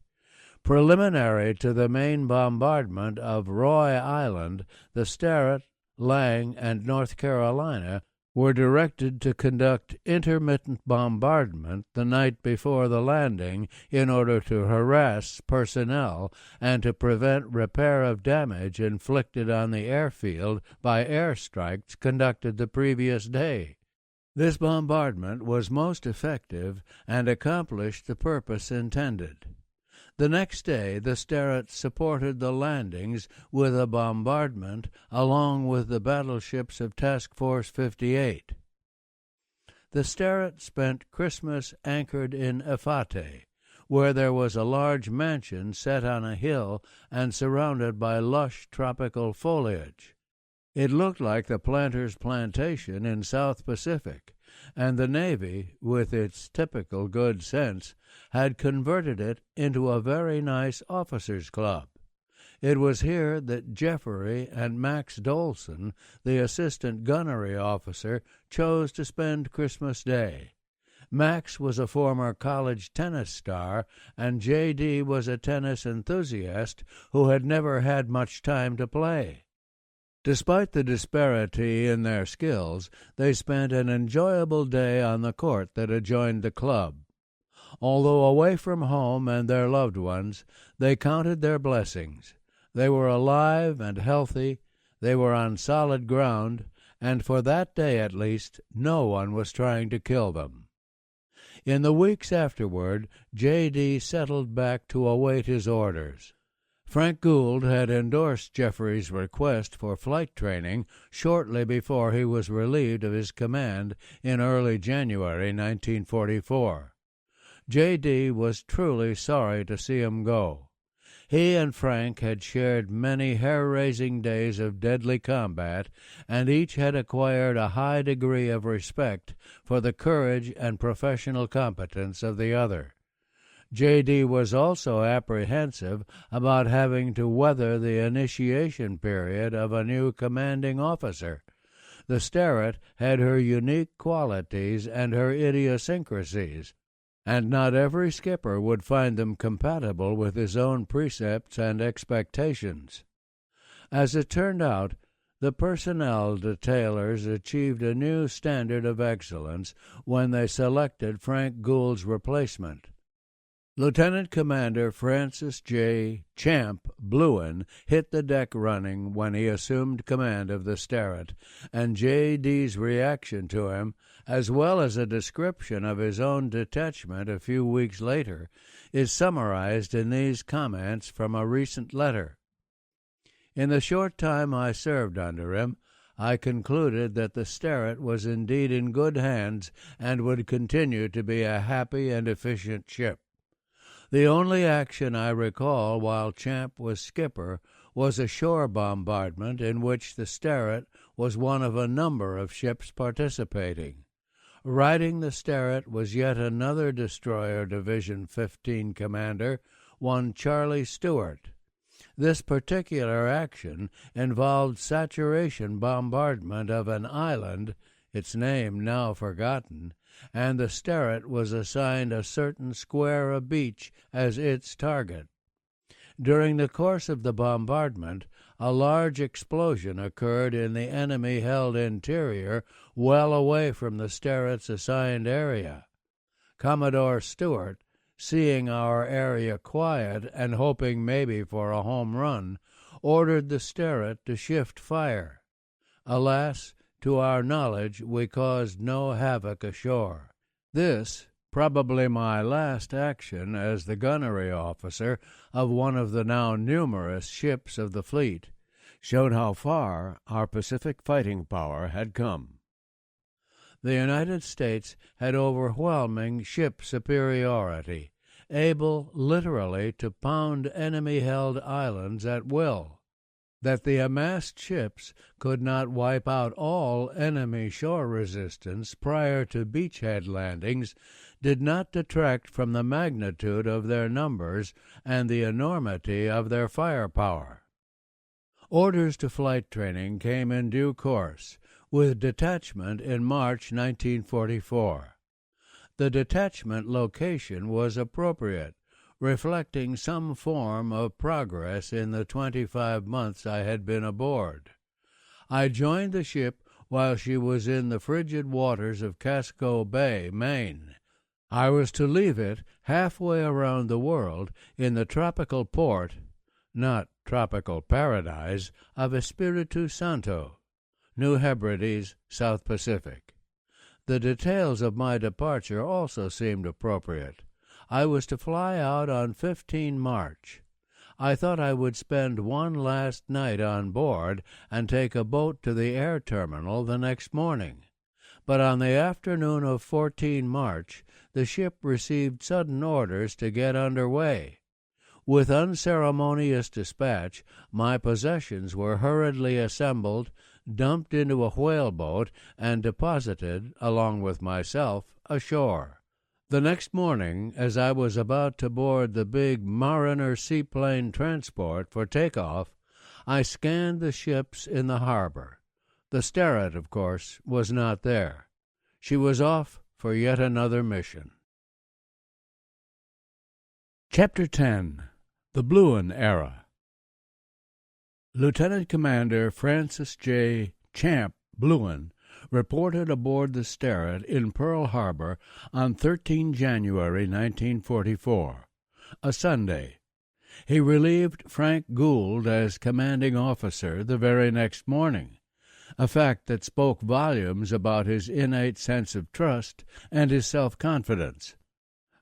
Preliminary to the main bombardment of Roy Island, the Sterrett, Lang, and North Carolina were directed to conduct intermittent bombardment the night before the landing in order to harass personnel and to prevent repair of damage inflicted on the airfield by airstrikes conducted the previous day. This bombardment was most effective and accomplished the purpose intended. The next day, the Sterrett supported the landings with a bombardment along with the battleships of Task Force 58. The Sterrett spent Christmas anchored in Efate, where there was a large mansion set on a hill and surrounded by lush tropical foliage. It looked like the planter's plantation in South Pacific, and the Navy, with its typical good sense, had converted it into a very nice officers' club. It was here that Jeffrey and Max Dolson, the assistant gunnery officer, chose to spend Christmas Day. Max was a former college tennis star, and J.D. was a tennis enthusiast who had never had much time to play. Despite the disparity in their skills, they spent an enjoyable day on the court that adjoined the club. Although away from home and their loved ones, they counted their blessings. They were alive and healthy, they were on solid ground, and for that day at least, no one was trying to kill them. In the weeks afterward, J.D. settled back to await his orders. Frank Gould had endorsed Jeffrey's request for flight training shortly before he was relieved of his command in early January 1944. J.D. was truly sorry to see him go. He and Frank had shared many hair-raising days of deadly combat, and each had acquired a high degree of respect for the courage and professional competence of the other. J.D. was also apprehensive about having to weather the initiation period of a new commanding officer. The Sterrett had her unique qualities and her idiosyncrasies, and not every skipper would find them compatible with his own precepts and expectations. As it turned out, the personnel detailers achieved a new standard of excellence when they selected Frank Gould's replacement. Lieutenant Commander Francis J. Champ Bluen hit the deck running when he assumed command of the Sterrett, and J.D.'s reaction to him, as well as a description of his own detachment a few weeks later, is summarized in these comments from a recent letter. In the short time I served under him, I concluded that the Sterret was indeed in good hands and would continue to be a happy and efficient ship. The only action I recall while Champ was skipper was a shore bombardment in which the Sterret was one of a number of ships participating. Riding the Sterret was yet another Destroyer Division 15 commander, one Charlie Stewart. This particular action involved saturation bombardment of an island, its name now forgotten, and the Sterret was assigned a certain square of beach as its target. During the course of the bombardment, a large explosion occurred in the enemy-held interior well away from the Sterret's assigned area. Commodore Stewart, seeing our area quiet and hoping maybe for a home run, ordered the Sterret to shift fire. Alas, to our knowledge, we caused no havoc ashore. This, probably my last action as the gunnery officer of one of the now numerous ships of the fleet, showed how far our Pacific fighting power had come. The United States had overwhelming ship superiority, able literally to pound enemy-held islands at will. That the amassed ships could not wipe out all enemy shore resistance prior to beachhead landings did not detract from the magnitude of their numbers and the enormity of their firepower. Orders to flight training came in due course, with detachment in March 1944. The detachment location was appropriate, reflecting some form of progress in the 25 months I had been aboard. I joined the ship while she was in the frigid waters of Casco Bay, Maine. I was to leave it halfway around the world in the tropical port, not tropical paradise, of Espiritu Santo, New Hebrides, South Pacific. The details of my departure also seemed appropriate. I was to fly out on 15 March. I thought I would spend one last night on board and take a boat to the air terminal the next morning. But on the afternoon of 14 March, the ship received sudden orders to get under way. With unceremonious dispatch, my possessions were hurriedly assembled, dumped into a whaleboat, and deposited, along with myself, ashore. The next morning, as I was about to board the big Mariner seaplane transport for takeoff, I scanned the ships in the harbor. The Sterret, of course, was not there. She was off for yet another mission. Chapter 10. The Bluin Era. Lieutenant Commander Francis J. Champ Bluin reported aboard the Sterret in Pearl Harbor on 13 January 1944, a Sunday. He relieved Frank Gould as commanding officer the very next morning, a fact that spoke volumes about his innate sense of trust and his self-confidence.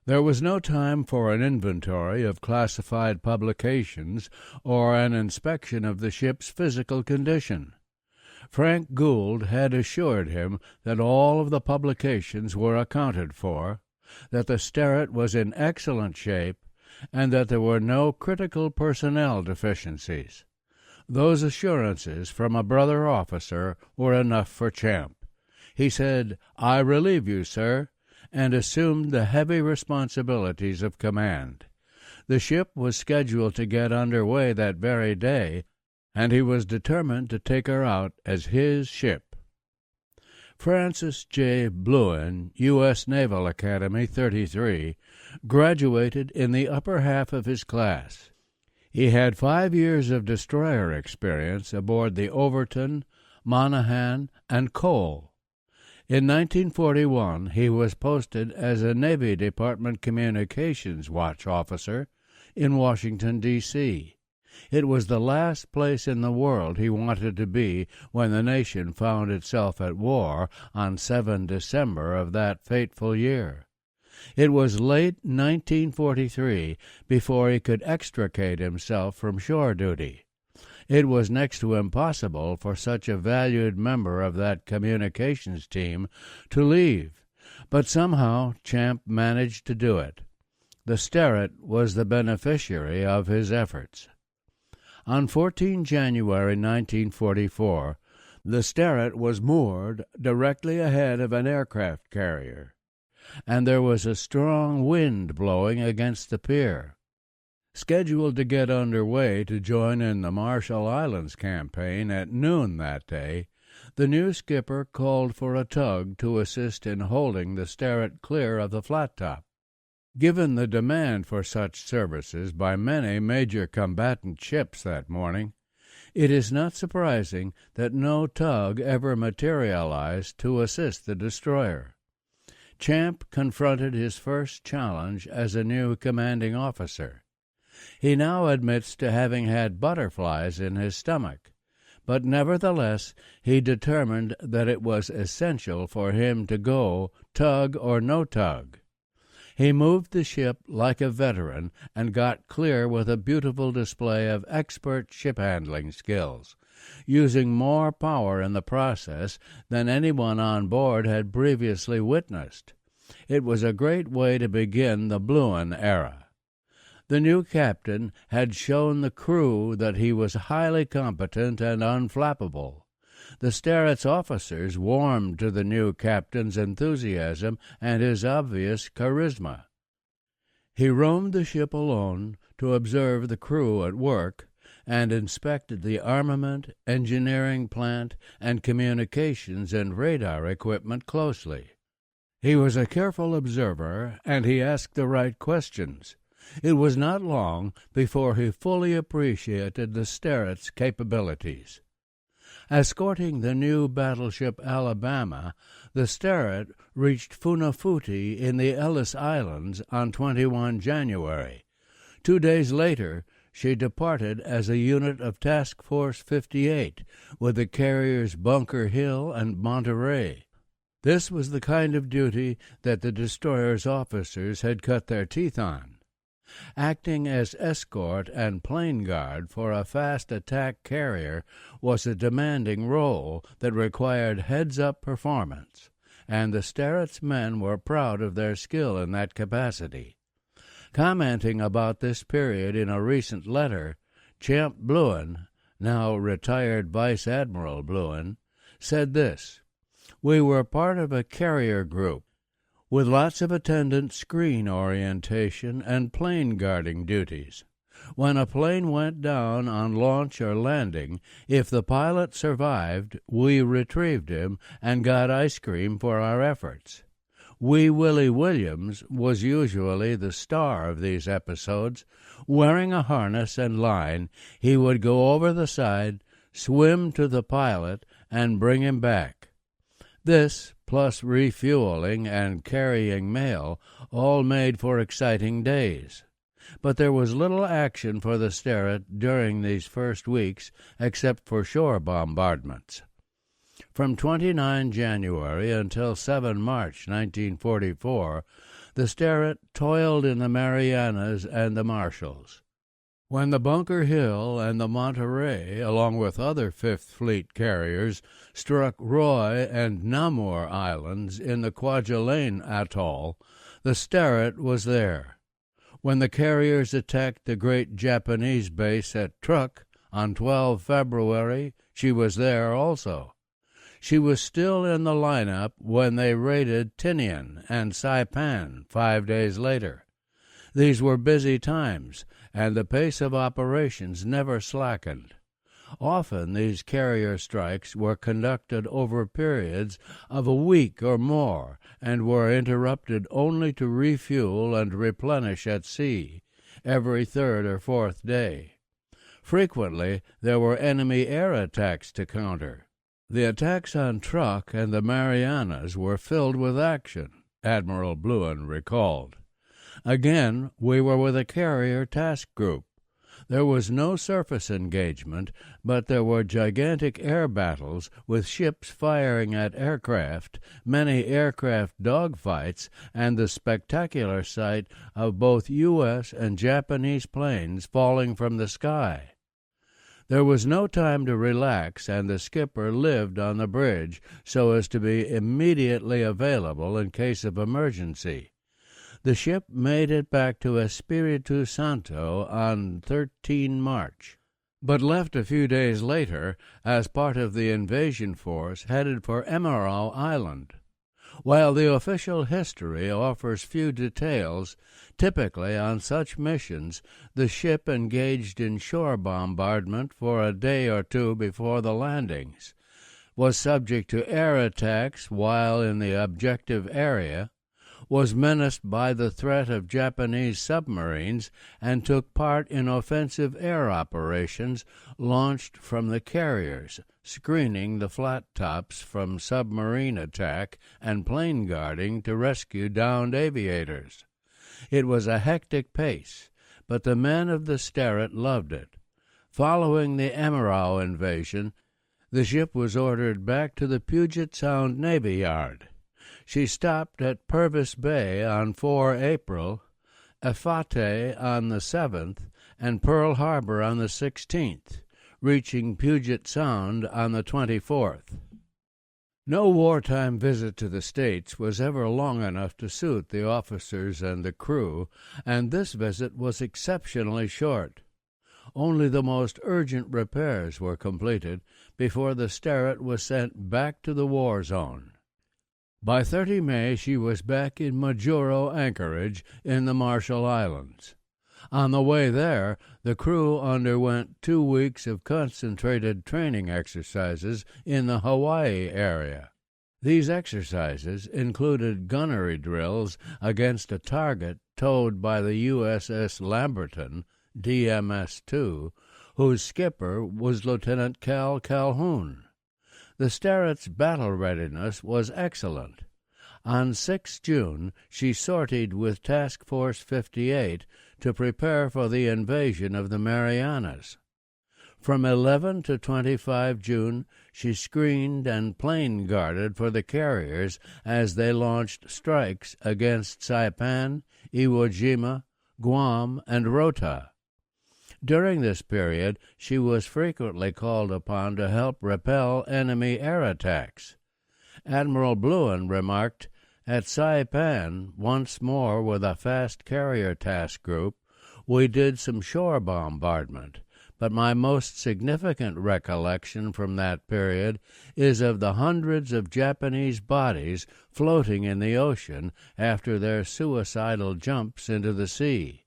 There was no time for an inventory of classified publications or an inspection of the ship's physical condition. Frank Gould had assured him that all of the publications were accounted for, that the Sterret was in excellent shape, and that there were no critical personnel deficiencies. Those assurances from a brother officer were enough for Champ. He said, "I relieve you, sir," and assumed the heavy responsibilities of command. The ship was scheduled to get under way that very day, and he was determined to take her out as his ship. Francis J. Bluin, U.S. Naval Academy 33, graduated in the upper half of his class. He had 5 years of destroyer experience aboard the Overton, Monaghan, and Cole. In 1941, he was posted as a Navy Department Communications Watch officer in Washington, D.C. It was the last place in the world he wanted to be when the nation found itself at war on 7 December of that fateful year. It was late 1943 before he could extricate himself from shore duty. It was next to impossible for such a valued member of that communications team to leave, but somehow Champ managed to do it. The Sterret was the beneficiary of his efforts. On 14 January 1944, the Sterret was moored directly ahead of an aircraft carrier, and there was a strong wind blowing against the pier. Scheduled to get underway to join in the Marshall Islands campaign at noon that day, the new skipper called for a tug to assist in holding the Sterret clear of the flat top. Given the demand for such services by many major combatant ships that morning, it is not surprising that no tug ever materialized to assist the destroyer. Champ confronted his first challenge as a new commanding officer. He now admits to having had butterflies in his stomach, but nevertheless he determined that it was essential for him to go, tug or no tug. He moved the ship like a veteran and got clear with a beautiful display of expert ship-handling skills, using more power in the process than anyone on board had previously witnessed. It was a great way to begin the Bluin era. The new captain had shown the crew that he was highly competent and unflappable. The Sterret's officers warmed to the new captain's enthusiasm and his obvious charisma. He roamed the ship alone to observe the crew at work and inspected the armament, engineering plant, and communications and radar equipment closely. He was a careful observer, and he asked the right questions. It was not long before he fully appreciated the Sterret's capabilities. Escorting the new battleship Alabama, the Sterret reached Funafuti in the Ellis Islands on 21 January. 2 days later, she departed as a unit of Task Force 58 with the carriers Bunker Hill and Monterey. This was the kind of duty that the destroyer's officers had cut their teeth on. Acting as escort and plane guard for a fast attack carrier was a demanding role that required heads-up performance, and the Sterret's men were proud of their skill in that capacity. Commenting about this period in a recent letter, Champ Bluin, now retired Vice Admiral Bluin, said this: "We were part of a carrier group with lots of attendant screen orientation and plane guarding duties. When a plane went down on launch or landing, if the pilot survived, we retrieved him and got ice cream for our efforts. Wee Willie Williams was usually the star of these episodes. Wearing a harness and line, he would go over the side, swim to the pilot, and bring him back. This, plus refueling and carrying mail, all made for exciting days. But there was little action for the Sterret during these first weeks, except for shore bombardments. From 29 January until 7 March 1944, the Sterret toiled in the Marianas and the Marshalls. When the Bunker Hill and the Monterey, along with other Fifth Fleet carriers, struck Roy and Namur Islands in the Kwajalein Atoll, the Sterret was there. When the carriers attacked the great Japanese base at Truk on 12 February, she was there also. She was still in the lineup when they raided Tinian and Saipan 5 days later. These were busy times, and the pace of operations never slackened. Often these carrier strikes were conducted over periods of a week or more, and were interrupted only to refuel and replenish at sea every third or fourth day. Frequently there were enemy air attacks to counter. The attacks on Truk and the Marianas were filled with action, Admiral Bluin recalled. Again, we were with a carrier task group. There was no surface engagement, but there were gigantic air battles with ships firing at aircraft, many aircraft dogfights, and the spectacular sight of both U.S. and Japanese planes falling from the sky. There was no time to relax, and the skipper lived on the bridge so as to be immediately available in case of emergency. The ship made it back to Espiritu Santo on 13 March, but left a few days later as part of the invasion force headed for Emerald Island. While the official history offers few details, typically on such missions the ship engaged in shore bombardment for a day or two before the landings, was subject to air attacks while in the objective area, was menaced by the threat of Japanese submarines, and took part in offensive air operations launched from the carriers, screening the flat tops from submarine attack and plane guarding to rescue downed aviators. It was a hectic pace, but the men of the Sterret loved it. Following the Emerald invasion, the ship was ordered back to the Puget Sound Navy Yard. She stopped at Purvis Bay on 4 April, Efate on the 7th, and Pearl Harbor on the 16th, reaching Puget Sound on the 24th. No wartime visit to the States was ever long enough to suit the officers and the crew, and this visit was exceptionally short. Only the most urgent repairs were completed before the Sterret was sent back to the war zone. By 30 May she was back in Majuro anchorage in the Marshall Islands. On the way there, the crew underwent 2 weeks of concentrated training exercises in the Hawaii area. These exercises included gunnery drills against a target towed by the USS Lamberton, DMS-2, whose skipper was Lieutenant Calhoun. The Sterret's battle readiness was excellent. On 6 June, she sortied with Task Force 58 to prepare for the invasion of the Marianas. From 11 to 25 June, she screened and plane guarded for the carriers as they launched strikes against Saipan, Iwo Jima, Guam, and Rota. During this period, she was frequently called upon to help repel enemy air attacks. Admiral Bluen remarked, "At Saipan, once more with a fast carrier task group, we did some shore bombardment, but my most significant recollection from that period is of the hundreds of Japanese bodies floating in the ocean after their suicidal jumps into the sea."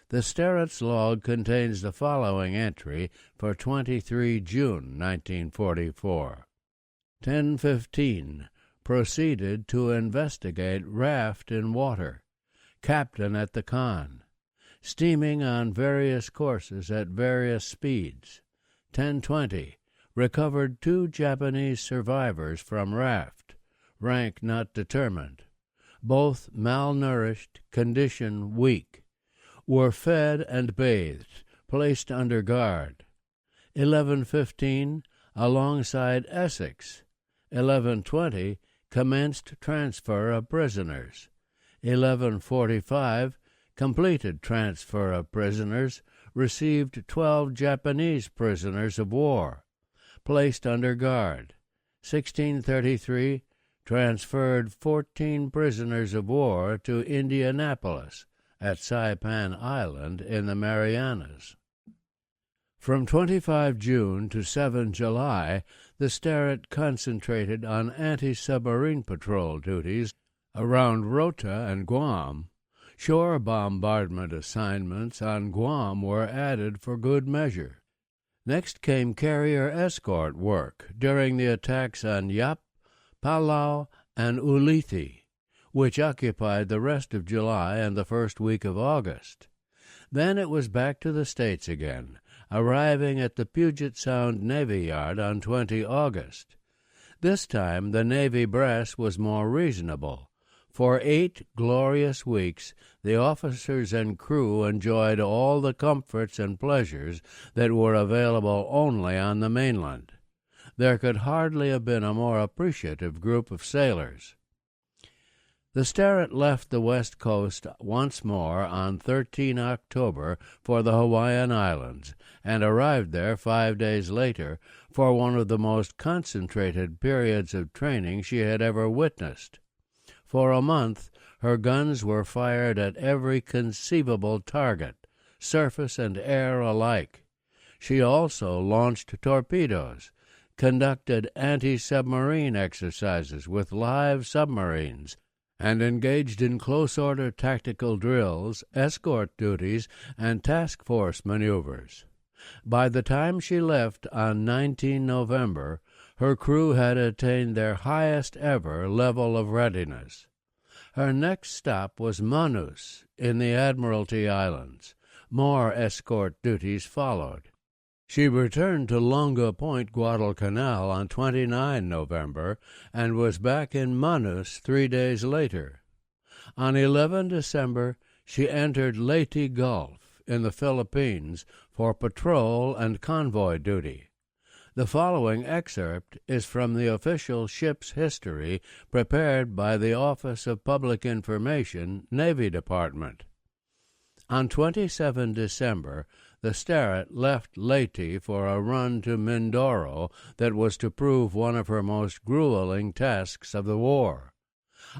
The Sterret's log contains the following entry for 23 June 1944. 10:15. Proceeded to investigate raft in water. Captain at the con. Steaming on various courses at various speeds. 10:20. Recovered 2 Japanese survivors from raft. Rank not determined. Both malnourished, condition weak. Were fed and bathed, placed under guard. 11:15, alongside Essex. 11:20, commenced transfer of prisoners. 11:45, completed transfer of prisoners, received 12 Japanese prisoners of war, placed under guard. 16:33, transferred 14 prisoners of war to Indianapolis, at Saipan Island in the Marianas. From 25 June to 7 July, the Sterret concentrated on anti-submarine patrol duties around Rota and Guam. Shore bombardment assignments on Guam were added for good measure. Next came carrier escort work during the attacks on Yap, Palau, and Ulithi, which occupied the rest of July and the first week of August. Then it was back to the States again, arriving at the Puget Sound Navy Yard on 20 August. This time the Navy brass was more reasonable. For 8 glorious weeks the officers and crew enjoyed all the comforts and pleasures that were available only on the mainland. There could hardly have been a more appreciative group of sailors. The Sterett left the west coast once more on 13 October for the Hawaiian Islands, and arrived there 5 days later for one of the most concentrated periods of training she had ever witnessed. For a month, her guns were fired at every conceivable target, surface and air alike. She also launched torpedoes, conducted anti-submarine exercises with live submarines, and engaged in close-order tactical drills, escort duties, and task force maneuvers. By the time she left on 19 November, her crew had attained their highest-ever level of readiness. Her next stop was Manus, in the Admiralty Islands. More escort duties followed. She returned to Longa Point, Guadalcanal on 29 November and was back in Manus 3 days later. On 11 December, she entered Leyte Gulf in the Philippines for patrol and convoy duty. The following excerpt is from the official ship's history prepared by the Office of Public Information, Navy Department. On 27 December, the Sterett left Leyte for a run to Mindoro that was to prove one of her most grueling tasks of the war.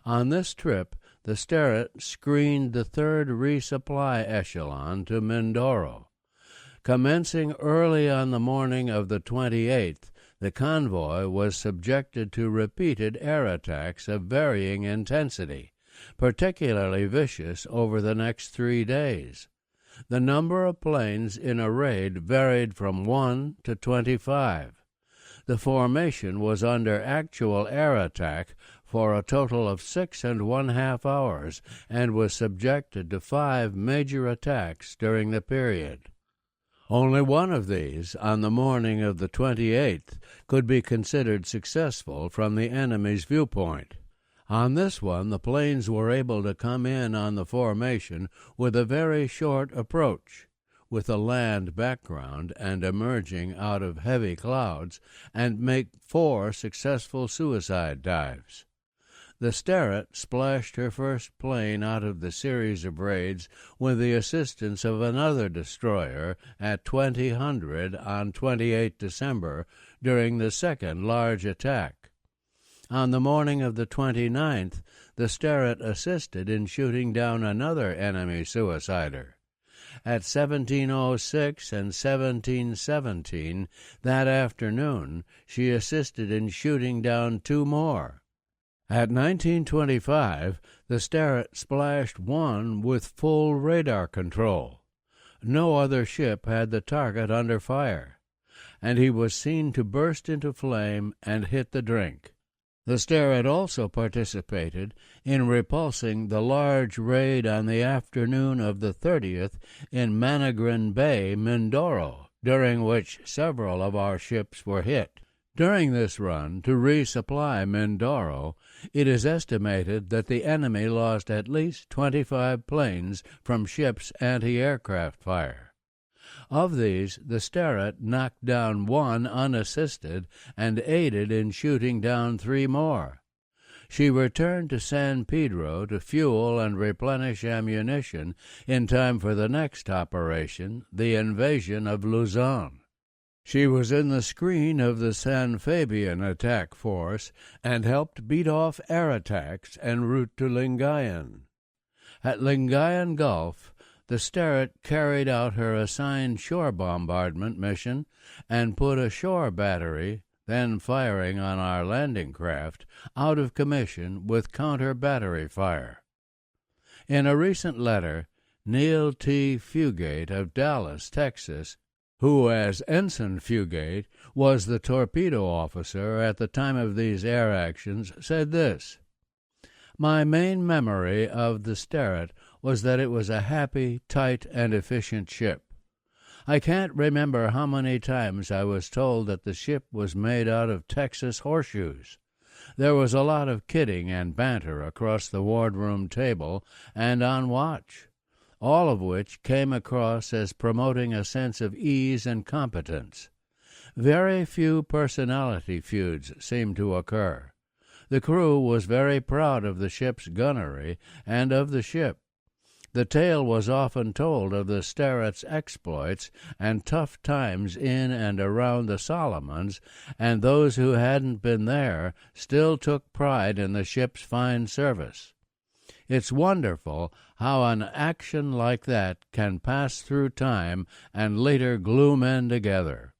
On this trip, the Sterett screened the third resupply echelon to Mindoro. Commencing early on the morning of the 28th, the convoy was subjected to repeated air attacks of varying intensity, particularly vicious over the next 3 days. The number of planes in a raid varied from 1 to 25. The formation was under actual air attack for a total of 6½ hours and was subjected to 5 major attacks during the period. Only one of these, on the morning of the 28th, could be considered successful from the enemy's viewpoint. On this one, the planes were able to come in on the formation with a very short approach, with a land background and emerging out of heavy clouds, and make 4 successful suicide dives. The Sterett splashed her first plane out of the series of raids with the assistance of another destroyer at 2000 on 28 December during the second large attack. On the morning of the 29th, the Sterett assisted in shooting down another enemy suicider. At 17:06 and 17:17 that afternoon, she assisted in shooting down 2 more. At 19:25, the Sterett splashed 1 with full radar control. No other ship had the target under fire, and he was seen to burst into flame and hit the drink. The Sterett also participated in repulsing the large raid on the afternoon of the 30th in Manigran Bay, Mindoro, during which several of our ships were hit. During this run to resupply Mindoro, it is estimated that the enemy lost at least 25 planes from ships' anti-aircraft fire. Of these, the Sterett knocked down 1 unassisted and aided in shooting down 3 more. She returned to San Pedro to fuel and replenish ammunition in time for the next operation, the invasion of Luzon. She was in the screen of the San Fabian attack force and helped beat off air attacks en route to Lingayen. At Lingayen Gulf, the Sterett carried out her assigned shore bombardment mission and put a shore battery, then firing on our landing craft, out of commission with counter-battery fire. In a recent letter, Neil T. Fugate of Dallas, Texas, who as Ensign Fugate was the torpedo officer at the time of these air actions, said this: "My main memory of the Sterett was that it was a happy, tight, and efficient ship. I can't remember how many times I was told that the ship was made out of Texas horseshoes. There was a lot of kidding and banter across the wardroom table and on watch, all of which came across as promoting a sense of ease and competence. Very few personality feuds seemed to occur. The crew was very proud of the ship's gunnery and of the ship. The tale was often told of the Sterret's exploits and tough times in and around the Solomons, and those who hadn't been there still took pride in the ship's fine service. It's wonderful how an action like that can pass through time and later glue men together.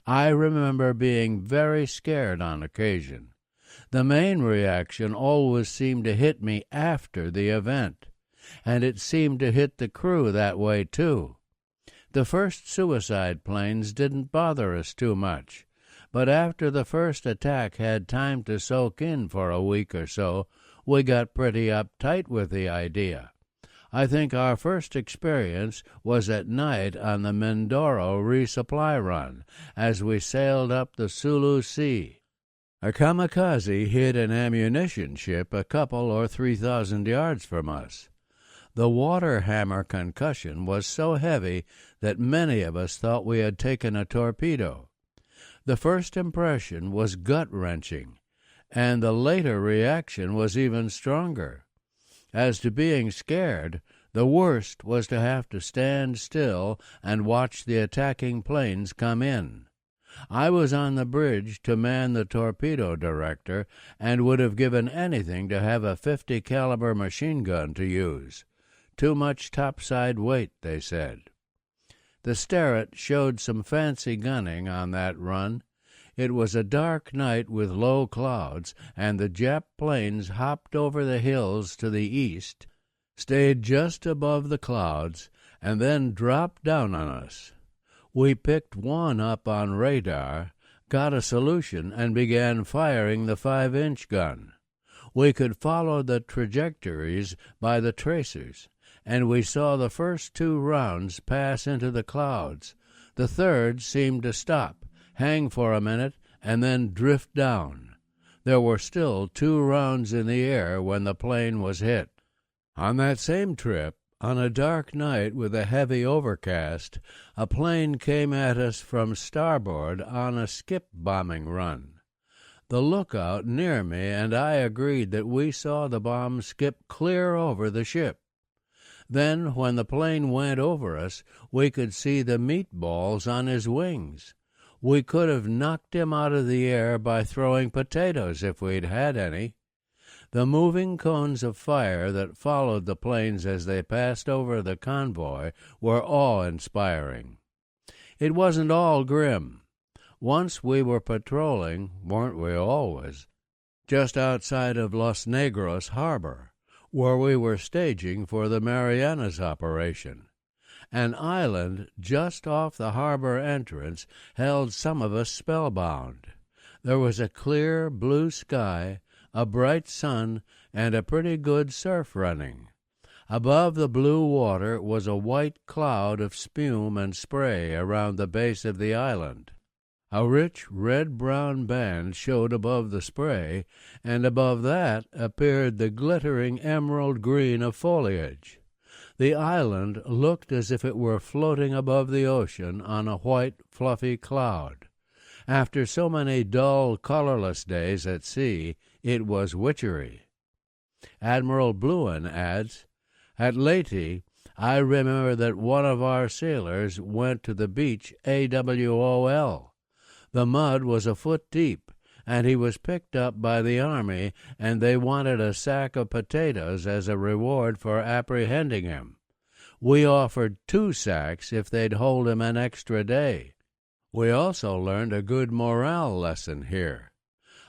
I remember being very scared on occasion. The main reaction always seemed to hit me after the event, and it seemed to hit the crew that way too. The first suicide planes didn't bother us too much, but after the first attack had time to soak in for a week or so, we got pretty uptight with the idea. I think our first experience was at night on the Mindoro resupply run as we sailed up the Sulu Sea. A kamikaze hit an ammunition ship a couple or 3,000 yards from us. The water hammer concussion was so heavy that many of us thought we had taken a torpedo. The first impression was gut-wrenching, and the later reaction was even stronger. As to being scared, the worst was to have to stand still and watch the attacking planes come in. I was on the bridge to man the torpedo director and would have given anything to have a .50 caliber machine gun to use. Too much topside weight, they said. The Sterret showed some fancy gunning on that run. It was a dark night with low clouds, and the Jap planes hopped over the hills to the east, stayed just above the clouds, and then dropped down on us. We picked one up on radar, got a solution, and began firing the 5-inch gun. We could follow the trajectories by the tracers, and we saw the first 2 rounds pass into the clouds. The third seemed to stop, hang for a minute, and then drift down. There were still 2 rounds in the air when the plane was hit. On that same trip, on a dark night with a heavy overcast, a plane came at us from starboard on a skip bombing run. The lookout near me and I agreed that we saw the bomb skip clear over the ship. Then, when the plane went over us, we could see the meatballs on his wings. We could have knocked him out of the air by throwing potatoes if we'd had any. The moving cones of fire that followed the planes as they passed over the convoy were awe-inspiring. It wasn't all grim. Once we were patrolling, weren't we always, just outside of Los Negros harbor, where we were staging for the Marianas operation. An island just off the harbor entrance held some of us spellbound. There was a clear blue sky, a bright sun, and a pretty good surf running. Above the blue water was a white cloud of spume and spray around the base of the island. A rich red-brown band showed above the spray, and above that appeared the glittering emerald green of foliage. The island looked as if it were floating above the ocean on a white, fluffy cloud. After so many dull, colorless days at sea, it was witchery. Admiral Bluin adds, "At Leyte, I remember that one of our sailors went to the beach AWOL. The mud was a foot deep, and he was picked up by the army, and they wanted a sack of potatoes as a reward for apprehending him. We offered 2 sacks if they'd hold him an extra day. We also learned a good morale lesson here.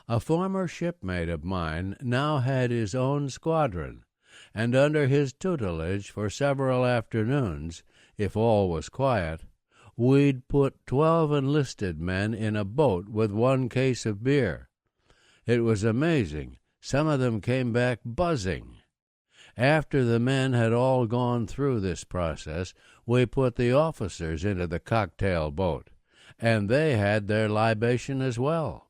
A former shipmate of mine now had his own squadron, and under his tutelage for several afternoons, if all was quiet, we'd put 12 enlisted men in a boat with 1 case of beer. It was amazing. Some of them came back buzzing. After the men had all gone through this process, we put the officers into the cocktail boat, and they had their libation as well.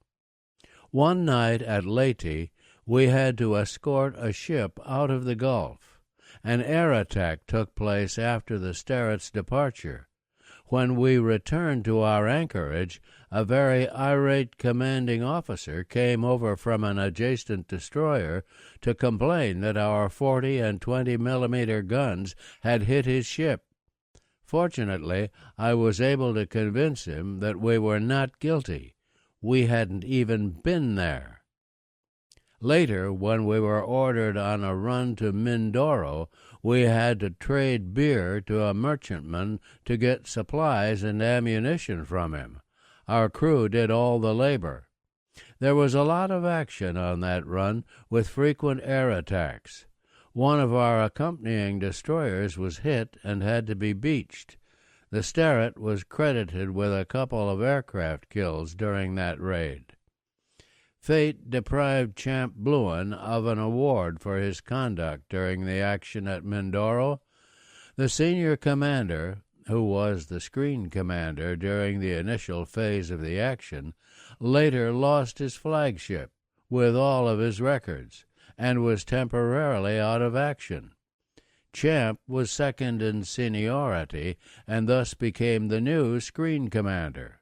One night at Leyte, we had to escort a ship out of the Gulf. An air attack took place after the Sterret's departure. When we returned to our anchorage, a very irate commanding officer came over from an adjacent destroyer to complain that our 40 and 20 millimeter guns had hit his ship. Fortunately, I was able to convince him that we were not guilty. We hadn't even been there. Later, when we were ordered on a run to Mindoro, we had to trade beer to a merchantman to get supplies and ammunition from him. Our crew did all the labor. There was a lot of action on that run, with frequent air attacks. One of our accompanying destroyers was hit and had to be beached. The Sterret was credited with a couple of aircraft kills during that raid. Fate deprived Champ Bluin of an award for his conduct during the action at Mindoro. The senior commander, who was the screen commander during the initial phase of the action, later lost his flagship with all of his records and was temporarily out of action. Champ was second in seniority and thus became the new screen commander.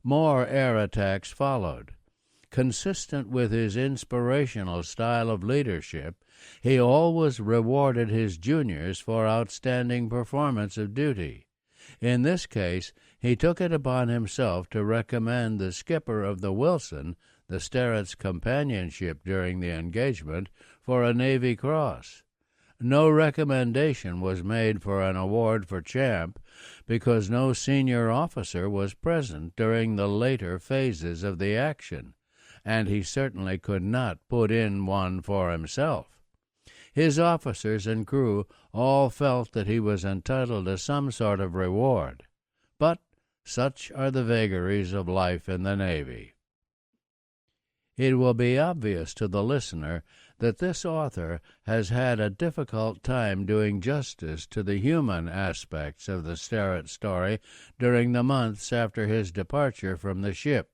More air attacks followed. Consistent with his inspirational style of leadership, he always rewarded his juniors for outstanding performance of duty. In this case, he took it upon himself to recommend the skipper of the Wilson, the Sterret's companionship during the engagement, for a Navy Cross. No recommendation was made for an award for Champ because no senior officer was present during the later phases of the action, and he certainly could not put in one for himself. His officers and crew all felt that he was entitled to some sort of reward, but such are the vagaries of life in the Navy. It will be obvious to the listener that this author has had a difficult time doing justice to the human aspects of the Sterret story during the months after his departure from the ship.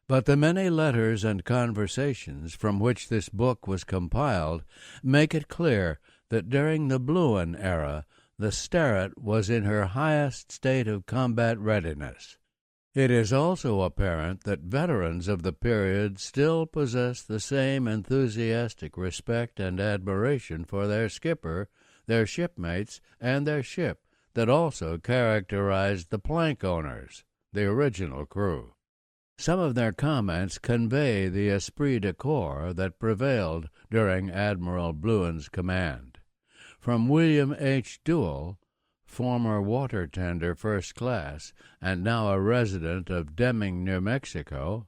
But the many letters and conversations from which this book was compiled make it clear that during the Bluin era, the Sterret was in her highest state of combat readiness. It is also apparent that veterans of the period still possess the same enthusiastic respect and admiration for their skipper, their shipmates, and their ship that also characterized the plank owners, the original crew. Some of their comments convey the esprit de corps that prevailed during Admiral Bluin's command. From William H. Duell, former water tender first class and now a resident of Deming, New Mexico,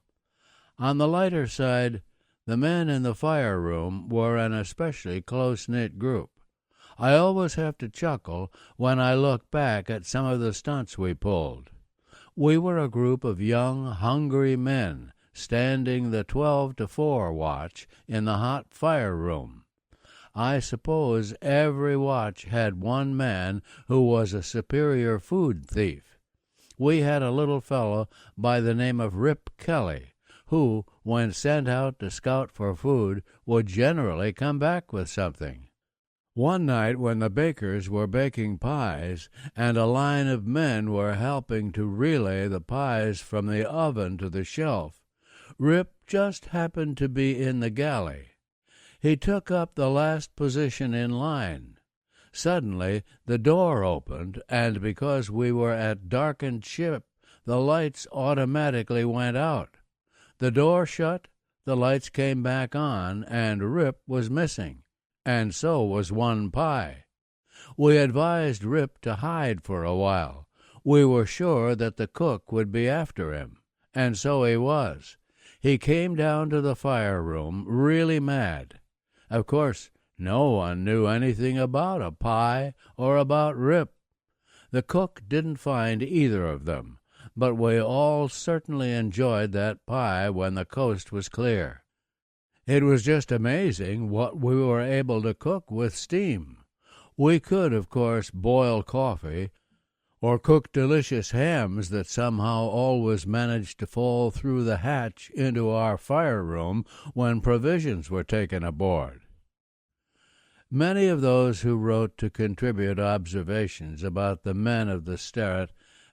on the lighter side, the men in the fire room were an especially close-knit group. I always have to chuckle when I look back at some of the stunts we pulled. We were a group of young, hungry men standing the 12 to 4 watch in the hot fire room. I suppose every watch had one man who was a superior food thief. We had a little fellow by the name of Rip Kelly, who, when sent out to scout for food, would generally come back with something. One night when the bakers were baking pies and a line of men were helping to relay the pies from the oven to the shelf, Rip just happened to be in the galley. He took up the last position in line. Suddenly the door opened, and because we were at darkened ship, the lights automatically went out. The door shut, the lights came back on, and Rip was missing. And so was one pie. We advised Rip to hide for a while. We were sure that the cook would be after him, and so he was. He came down to the fire room really mad. Of course, no one knew anything about a pie or about Rip. The cook didn't find either of them, but we all certainly enjoyed that pie when the coast was clear. It was just amazing what we were able to cook with steam. We could, of course, boil coffee or cook delicious hams that somehow always managed to fall through the hatch into our fire room when provisions were taken aboard. Many of those who wrote to contribute observations about the men of the Sterret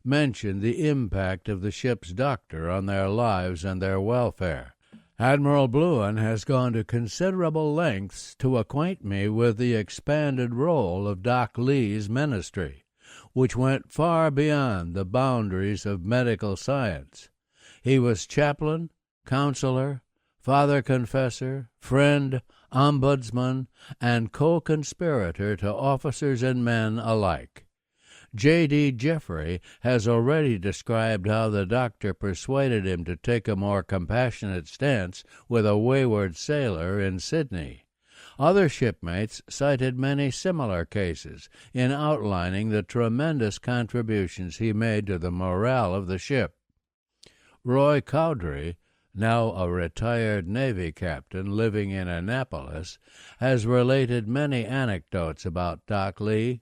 mentioned the impact of the ship's doctor on their lives and their welfare. Admiral Bluin has gone to considerable lengths to acquaint me with the expanded role of Doc Lee's ministry, which went far beyond the boundaries of medical science. He was chaplain, counselor, father confessor, friend, ombudsman, and co-conspirator to officers and men alike. J.D. Jeffrey has already described how the doctor persuaded him to take a more compassionate stance with a wayward sailor in Sydney. Other shipmates cited many similar cases in outlining the tremendous contributions he made to the morale of the ship. Roy Cowdery, now a retired Navy captain living in Annapolis, has related many anecdotes about Doc Lee.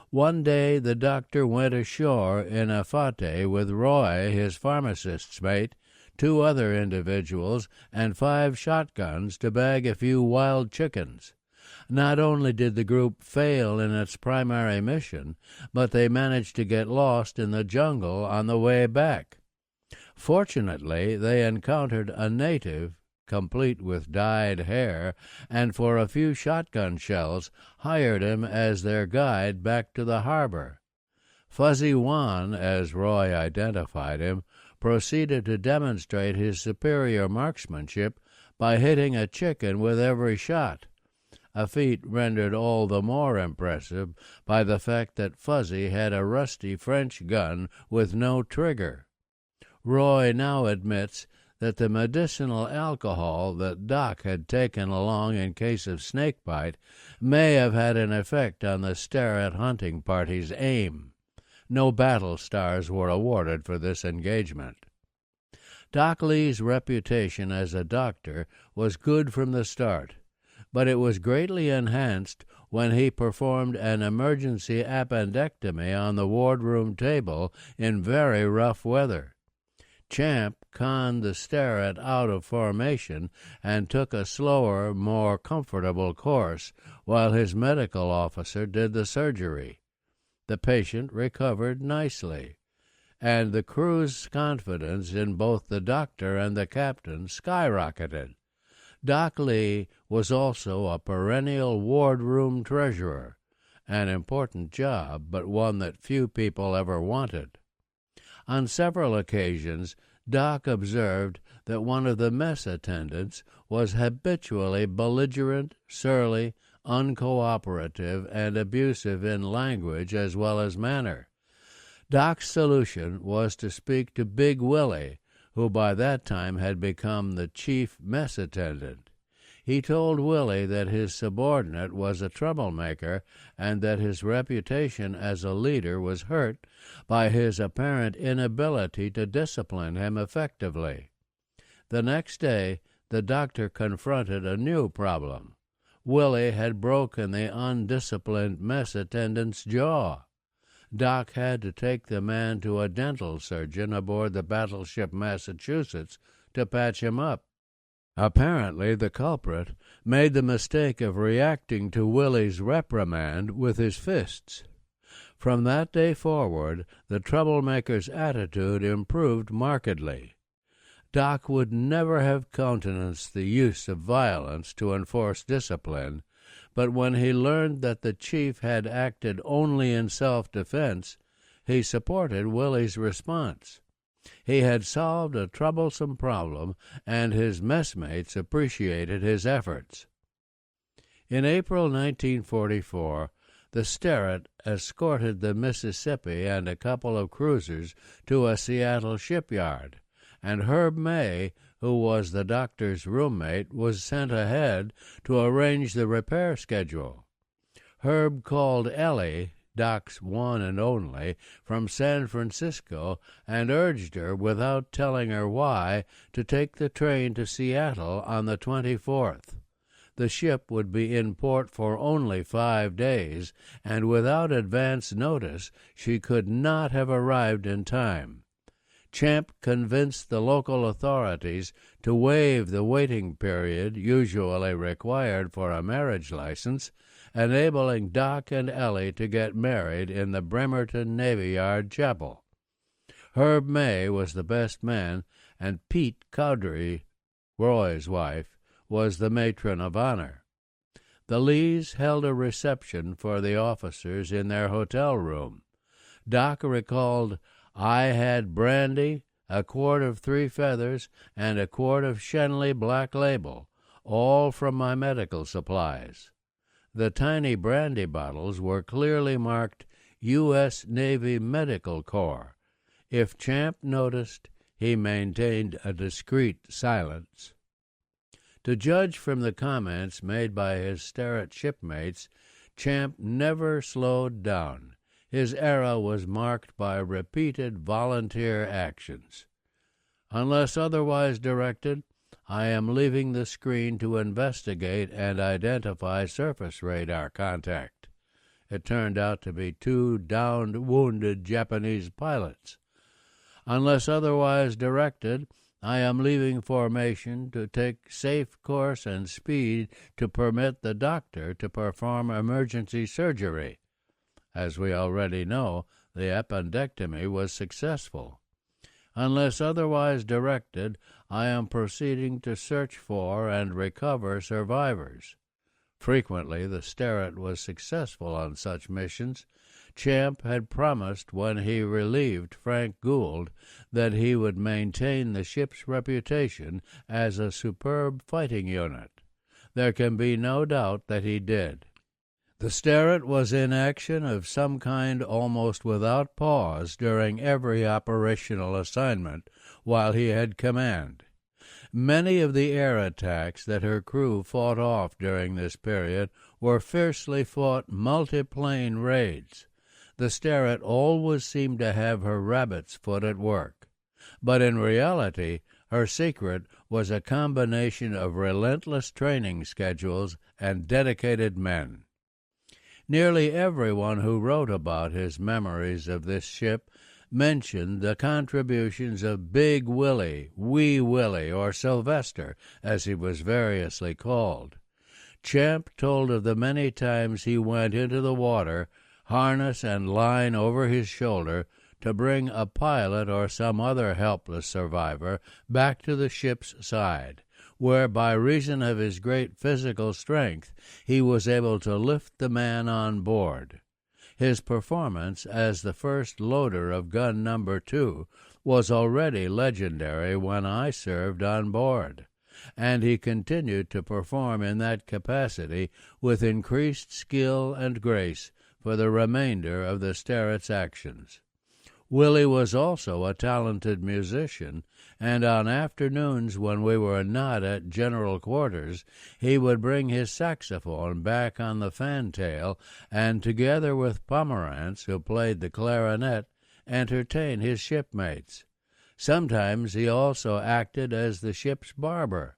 One day the doctor went ashore in Afate with Roy, his pharmacist's mate, 2 other individuals, and 5 shotguns to bag a few wild chickens. Not only did the group fail in its primary mission, but they managed to get lost in the jungle on the way back. Fortunately, they encountered a native, complete with dyed hair, and for a few shotgun shells hired him as their guide back to the harbor. Fuzzy Juan, as Roy identified him, proceeded to demonstrate his superior marksmanship by hitting a chicken with every shot, a feat rendered all the more impressive by the fact that Fuzzy had a rusty French gun with no trigger. Roy now admits that the medicinal alcohol that Doc had taken along in case of snakebite may have had an effect on the Sterett hunting party's aim. No battle stars were awarded for this engagement. Doc Lee's reputation as a doctor was good from the start, but it was greatly enhanced when he performed an emergency appendectomy on the wardroom table in very rough weather. Champ conned the Sterett out of formation and took a slower, more comfortable course, while his medical officer did the surgery. The patient recovered nicely, and the crew's confidence in both the doctor and the captain skyrocketed. Doc Lee was also a perennial wardroom treasurer, an important job, but one that few people ever wanted. On several occasions, Doc observed that one of the mess attendants was habitually belligerent, surly, uncooperative, and abusive in language as well as manner. Doc's solution was to speak to Big Willie, who by that time had become the chief mess attendant. He told Willie that his subordinate was a troublemaker and that his reputation as a leader was hurt by his apparent inability to discipline him effectively. The next day, the doctor confronted a new problem. Willie had broken the undisciplined mess attendant's jaw. Doc had to take the man to a dental surgeon aboard the battleship Massachusetts to patch him up. Apparently, the culprit made the mistake of reacting to Willie's reprimand with his fists. From that day forward, the troublemaker's attitude improved markedly. Doc would never have countenanced the use of violence to enforce discipline, but when he learned that the chief had acted only in self-defense, he supported Willie's response. He had solved a troublesome problem, and his messmates appreciated his efforts. In April 1944, the Sterett escorted the Mississippi and a couple of cruisers to a Seattle shipyard, and Herb May, who was the doctor's roommate, was sent ahead to arrange the repair schedule. Herb called Ellie, Doc's one and only, from San Francisco and urged her, without telling her why, to take the train to Seattle on the 24th. The ship would be in port for only 5 days, and without advance notice she could not have arrived in time. Champ convinced the local authorities to waive the waiting period usually required for a marriage license, enabling Doc and Ellie to get married in the Bremerton Navy Yard chapel. Herb May was the best man, and Pete Cowdery, Roy's wife, was the matron of honor. The Lees held a reception for the officers in their hotel room. Doc recalled, "I had brandy, a quart of Three Feathers, and a quart of Shenley Black Label, all from my medical supplies." The tiny brandy bottles were clearly marked U.S. Navy Medical Corps. If Champ noticed, he maintained a discreet silence. To judge from the comments made by his Sterret shipmates, Champ never slowed down. His era was marked by repeated volunteer actions. "Unless otherwise directed, I am leaving the screen to investigate and identify surface radar contact." It turned out to be 2 downed, wounded Japanese pilots. "Unless otherwise directed, I am leaving formation to take safe course and speed to permit the doctor to perform emergency surgery." As we already know, the appendectomy was successful. "Unless otherwise directed, I am proceeding to search for and recover survivors." Frequently the Sterret was successful on such missions. Champ had promised when he relieved Frank Gould that he would maintain the ship's reputation as a superb fighting unit. There can be no doubt that he did. The Sterret was in action of some kind almost without pause during every operational assignment while he had command. Many of the air attacks that her crew fought off during this period were fiercely fought multiplane raids. The Sterret always seemed to have her rabbit's foot at work. But in reality, her secret was a combination of relentless training schedules and dedicated men. Nearly everyone who wrote about his memories of this ship mentioned the contributions of Big Willie, Wee Willie, or Sylvester, as he was variously called. Champ told of the many times he went into the water, harness and line over his shoulder, to bring a pilot or some other helpless survivor back to the ship's side, where, by reason of his great physical strength, he was able to lift the man on board. His performance as the first loader of gun number 2 was already legendary when I served on board, and he continued to perform in that capacity with increased skill and grace for the remainder of the Sterret's actions. Willie was also a talented musician, and on afternoons when we were not at general quarters, he would bring his saxophone back on the fantail and, together with Pomerantz, who played the clarinet, entertain his shipmates. Sometimes he also acted as the ship's barber.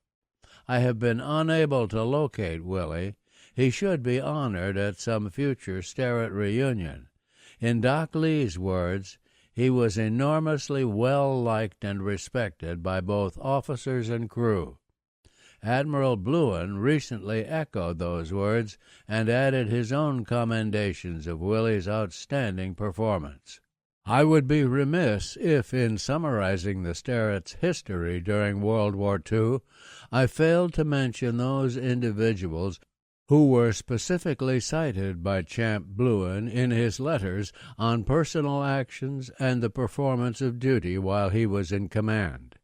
I have been unable to locate Willie. He should be honored at some future Sterret reunion. In Doc Lee's words, he was enormously well-liked and respected by both officers and crew. Admiral Bluin recently echoed those words and added his own commendations of Willie's outstanding performance. I would be remiss if, in summarizing the Sterret's history during World War II, I failed to mention those individuals who were specifically cited by Champ Bluin in his letters on personal actions and the performance of duty while he was in command.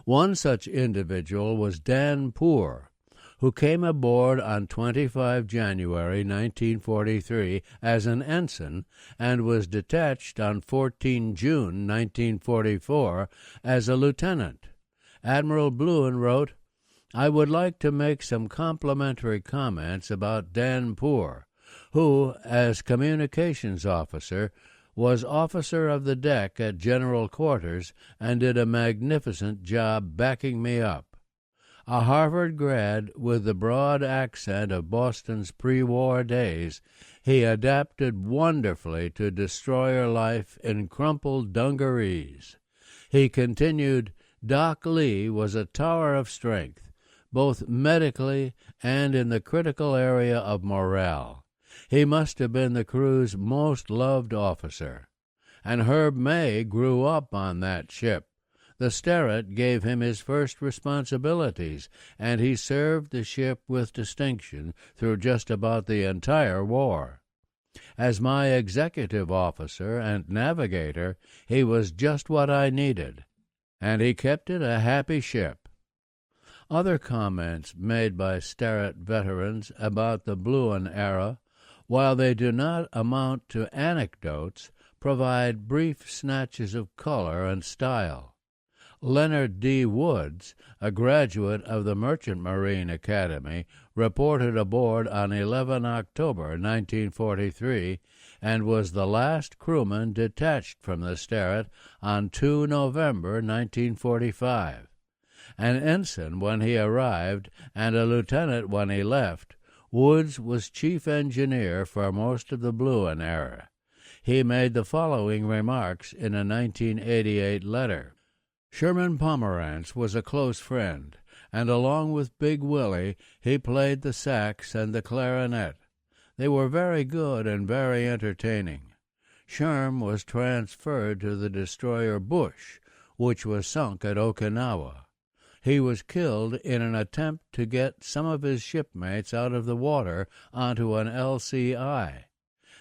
One such individual was Dan Poor, who came aboard on 25 January 1943 as an ensign and was detached on 14 June 1944 as a lieutenant. Admiral Bluin wrote, "I would like to make some complimentary comments about Dan Poor, who, as communications officer, was officer of the deck at general quarters and did a magnificent job backing me up. A Harvard grad with the broad accent of Boston's pre-war days, he adapted wonderfully to destroyer life in crumpled dungarees. He continued, Doc Lee was a tower of strength, both medically and in the critical area of morale. He must have been the crew's most loved officer. and Herb May grew up on that ship. The Sterret gave him his first responsibilities, and he served the ship with distinction through just about the entire war. As my executive officer and navigator, he was just what I needed, and he kept it a happy ship. Other comments made by Sterret veterans about the Bluin era, while they do not amount to anecdotes, provide brief snatches of color and style. Leonard D. Woods, a graduate of the Merchant Marine Academy, reported aboard on 11 October 1943 and was the last crewman detached from the Sterret on 2 November 1945. An ensign when he arrived and a lieutenant when he left, Woods was chief engineer for most of the Bluin era. He made the following remarks in a 1988 letter. Sherman Pomerantz was a close friend, and along with Big Willie he played the sax and the clarinet. They were very good and very entertaining. Sherm was transferred to the destroyer Bush, which was sunk at Okinawa. He was killed in an attempt to get some of his shipmates out of the water onto an LCI.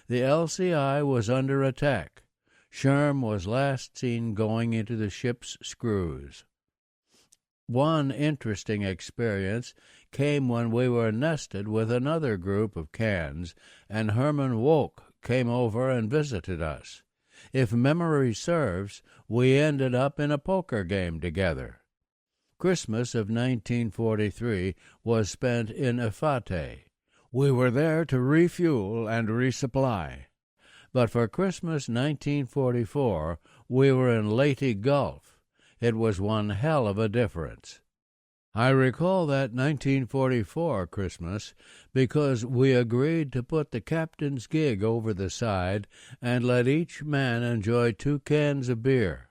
The LCI was under attack. Sherm was last seen going into the ship's screws. One interesting experience came when we were nested with another group of cans, and Herman Wouk came over and visited us. If memory serves, we ended up in a poker game together. Christmas of 1943 was spent in Efate. We were there to refuel and resupply. But for Christmas 1944, we were in Leyte Gulf. It was one hell of a difference. I recall that 1944 Christmas because we agreed to put the captain's gig over the side and let each man enjoy 2 cans of beer.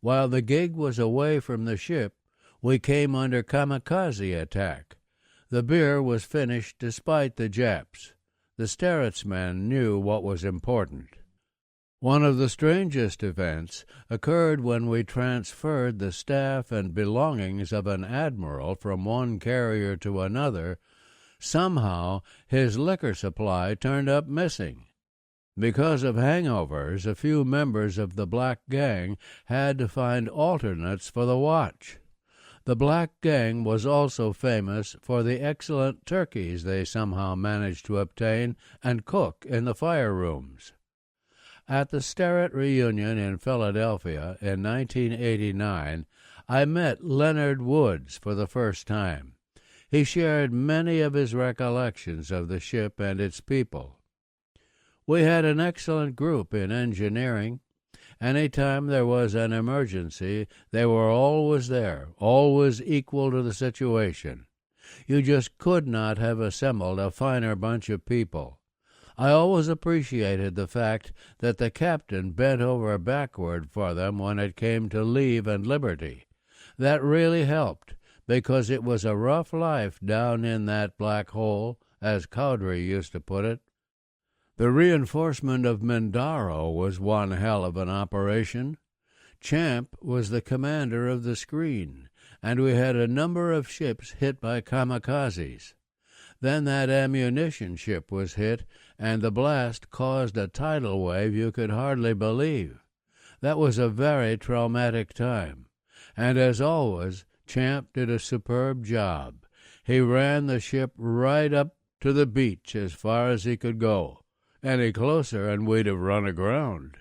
While the gig was away from the ship, we came under kamikaze attack. The beer was finished despite the Japs. The Sterret's men knew what was important. One of the strangest events occurred when we transferred the staff and belongings of an admiral from one carrier to another. Somehow his liquor supply turned up missing. Because of hangovers, a few members of the Black Gang had to find alternates for the watch. The Black Gang was also famous for the excellent turkeys they somehow managed to obtain and cook in the fire rooms. At the Sterret reunion in Philadelphia in 1989, I met Leonard Woods for the first time. He shared many of his recollections of the ship and its people. We had an excellent group in engineering. Any time there was an emergency, they were always there, always equal to the situation. You just could not have assembled a finer bunch of people. I always appreciated the fact that the captain bent over backward for them when it came to leave and liberty. That really helped, because it was a rough life down in that black hole, as Cowdery used to put it. The reinforcement of Mindaro was one hell of an operation. Champ was the commander of the screen, and we had a number of ships hit by kamikazes. Then that ammunition ship was hit, and the blast caused a tidal wave you could hardly believe. That was a very traumatic time, and as always, Champ did a superb job. He ran the ship right up to the beach as far as he could go. Any closer and we'd have run aground.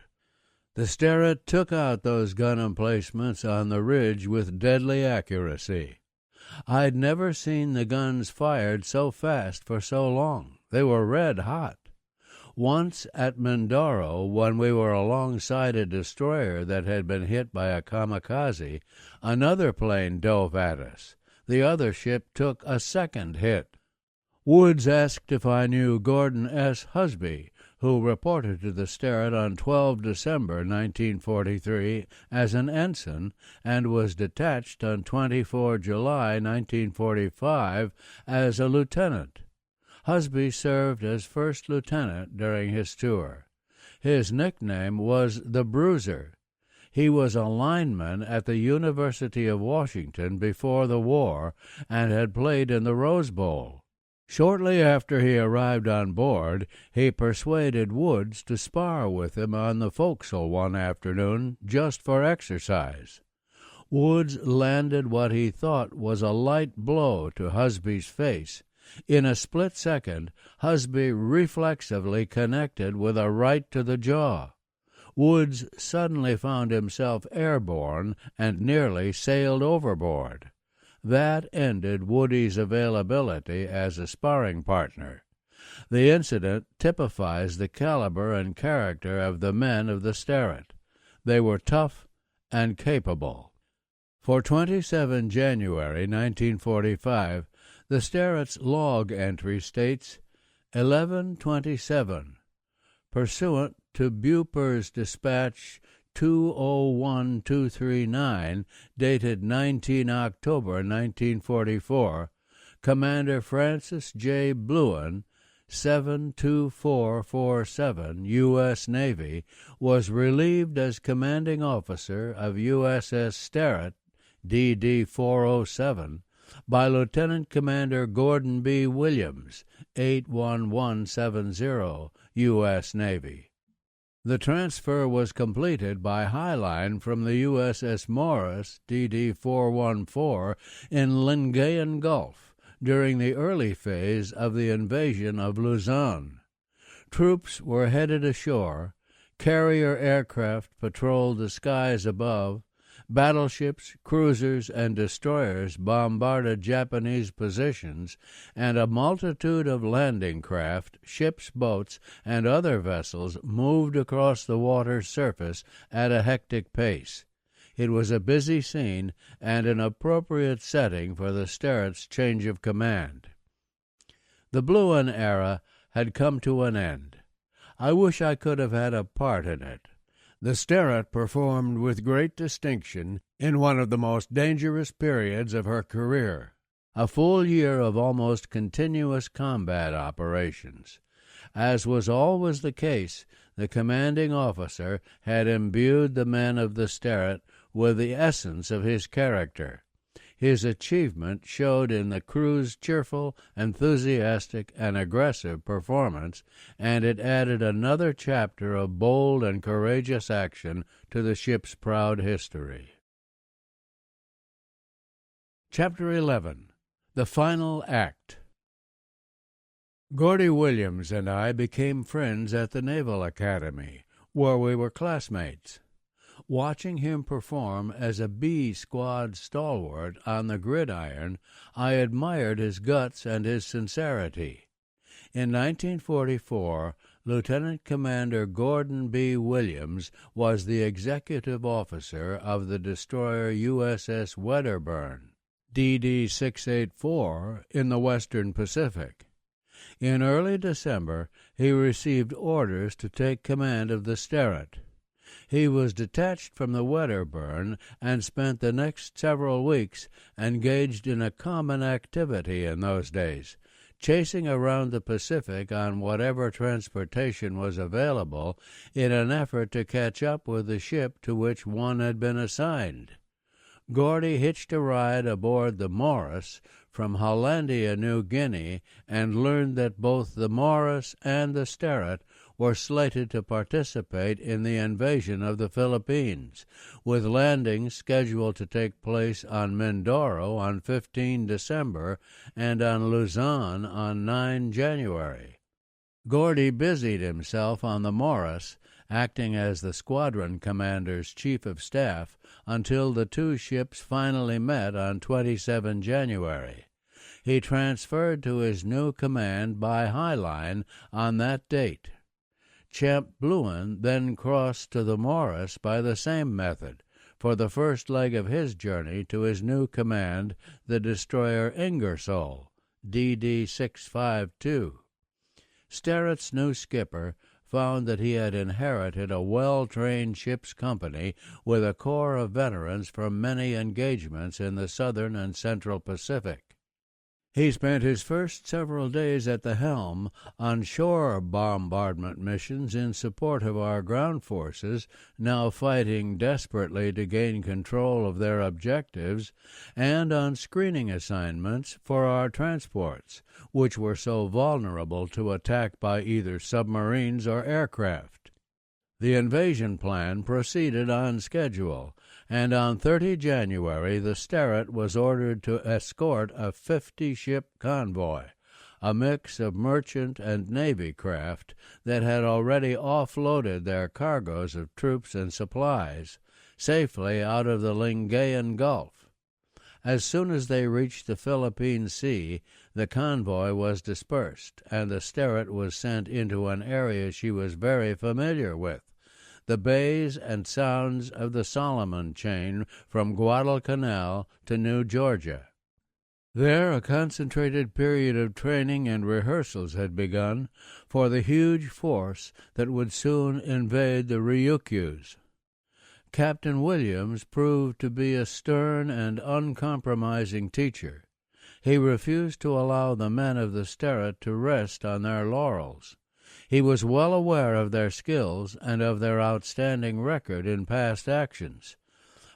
The Sterret took out those gun emplacements on the ridge with deadly accuracy. I'd never seen the guns fired so fast for so long. They were red hot. Once at Mindaro, when we were alongside a destroyer that had been hit by a kamikaze, another plane dove at us. The other ship took a second hit. Woods asked if I knew Gordon S. Husby, who reported to the Sterret on 12 December 1943 as an ensign and was detached on 24 July 1945 as a lieutenant. Husby served as first lieutenant during his tour. His nickname was the Bruiser. He was a lineman at the University of Washington before the war and had played in the Rose Bowl. Shortly after he arrived on board, he persuaded Woods to spar with him on the forecastle one afternoon just for exercise. Woods landed what he thought was a light blow to Husby's face. In a split second, Husby reflexively connected with a right to the jaw. Woods suddenly found himself airborne and nearly sailed overboard. That ended Woody's availability as a sparring partner. The incident typifies the caliber and character of the men of the Sterett. They were tough and capable. For 27 January 1945, the Sterett's log entry states 11:27. Pursuant to Buper's dispatch 201239, dated 19 October 1944, Commander Francis J. Bluen, 72447, U.S. Navy, was relieved as commanding officer of USS Sterett, DD-407, by Lieutenant Commander Gordon B. Williams, 81170, U.S. Navy. The transfer was completed by highline from the USS Morris, DD-414, in Lingayen Gulf during the early phase of the invasion of Luzon. Troops were headed ashore, carrier aircraft patrolled the skies above, battleships, cruisers, and destroyers bombarded Japanese positions, and a multitude of landing craft, ships, boats, and other vessels moved across the water's surface at a hectic pace. It was a busy scene and an appropriate setting for the Sterett's change of command. The Bluen era had come to an end. I wish I could have had a part in it. The Sterett performed with great distinction in one of the most dangerous periods of her career, a full year of almost continuous combat operations. As was always the case, the commanding officer had imbued the men of the Sterett with the essence of his character. His achievement showed in the crew's cheerful, enthusiastic, and aggressive performance, and it added another chapter of bold and courageous action to the ship's proud history. Chapter 11. The Final Act. Gordy Williams and I became friends at the Naval Academy, where we were classmates. Watching him perform as a B Squad stalwart on the gridiron, I admired his guts and his sincerity. In 1944, Lieutenant Commander Gordon B. Williams was the executive officer of the destroyer USS Wedderburn, DD-684, in the Western Pacific. In early December, he received orders to take command of the Sterett. He was detached from the Wedderburn and spent the next several weeks engaged in a common activity in those days, chasing around the Pacific on whatever transportation was available in an effort to catch up with the ship to which one had been assigned. Gordy hitched a ride aboard the Morris from Hollandia, New Guinea, and learned that both the Morris and the Sterett were slated to participate in the invasion of the Philippines, with landings scheduled to take place on Mindoro on 15 December and on Luzon on 9 January. Gordy busied himself on the Morris, acting as the squadron commander's chief of staff until the two ships finally met on 27 January. He transferred to his new command by highline on that date. Champ Bluen then crossed to the Morris by the same method for the first leg of his journey to his new command, the destroyer Ingersoll, DD-652. Sterett's new skipper found that he had inherited a well-trained ship's company with a corps of veterans from many engagements in the southern and central Pacific. He spent his first several days at the helm on shore bombardment missions in support of our ground forces, now fighting desperately to gain control of their objectives, and on screening assignments for our transports, which were so vulnerable to attack by either submarines or aircraft. The invasion plan proceeded on schedule, and on 30 January the Sterret was ordered to escort a 50-ship convoy, a mix of merchant and navy craft that had already offloaded their cargoes of troops and supplies, safely out of the Lingayen Gulf. As soon as they reached the Philippine Sea, the convoy was dispersed, and the Sterret was sent into an area she was very familiar with, the bays and sounds of the Solomon chain from Guadalcanal to New Georgia. There a concentrated period of training and rehearsals had begun for the huge force that would soon invade the Ryukyus. Captain Williams proved to be a stern and uncompromising teacher. He refused to allow the men of the Sterret to rest on their laurels. He was well aware of their skills and of their outstanding record in past actions,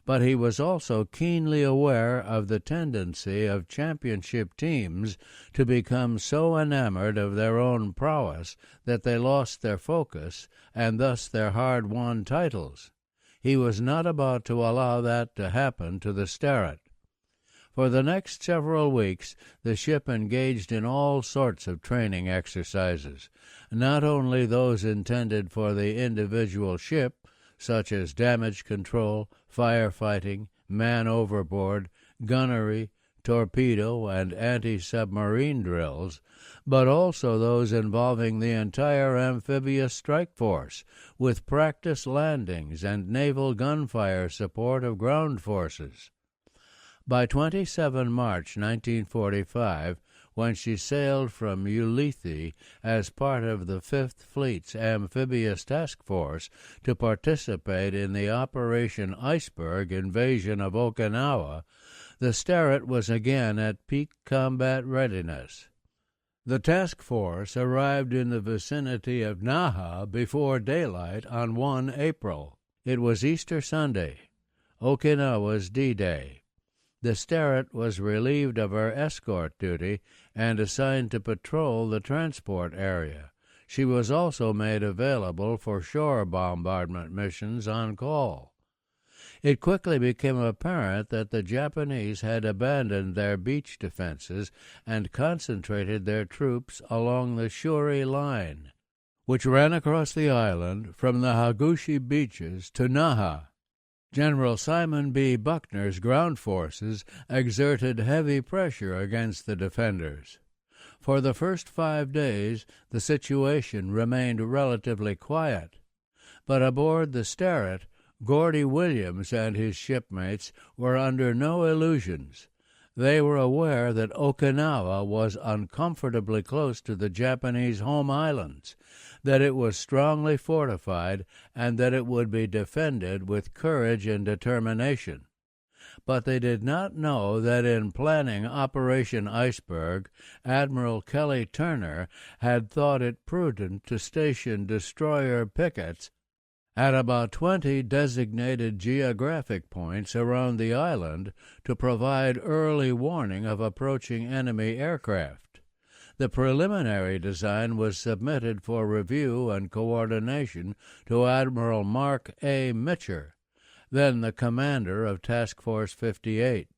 but he was also keenly aware of the tendency of championship teams to become so enamored of their own prowess that they lost their focus and thus their hard-won titles. He was not about to allow that to happen to the Sterret. For the next several weeks the ship engaged in all sorts of training exercises, not only those intended for the individual ship, such as damage control, firefighting, man overboard, gunnery, torpedo, and anti-submarine drills, but also those involving the entire amphibious strike force, with practice landings and naval gunfire support of ground forces. By 27 March 1945, when she sailed from Ulithi as part of the Fifth Fleet's amphibious task force to participate in the Operation Iceberg invasion of Okinawa, the Sterret was again at peak combat readiness. The task force arrived in the vicinity of Naha before daylight on 1 April. It was Easter Sunday, Okinawa's D-Day. The Sterret was relieved of her escort duty and assigned to patrol the transport area. She was also made available for shore bombardment missions on call. It quickly became apparent that the Japanese had abandoned their beach defenses and concentrated their troops along the Shuri Line, which ran across the island from the Hagushi beaches to Naha. General Simon B. Buckner's ground forces exerted heavy pressure against the defenders. For the first 5 days, the situation remained relatively quiet, but aboard the Sterret, Gordy Williams and his shipmates were under no illusions. They were aware that Okinawa was uncomfortably close to the Japanese home islands, that it was strongly fortified, and that it would be defended with courage and determination. But they did not know that in planning Operation Iceberg, Admiral Kelly Turner had thought it prudent to station destroyer pickets at about 20 designated geographic points around the island to provide early warning of approaching enemy aircraft. The preliminary design was submitted for review and coordination to Admiral Mark A. Mitcher, then the commander of Task Force 58.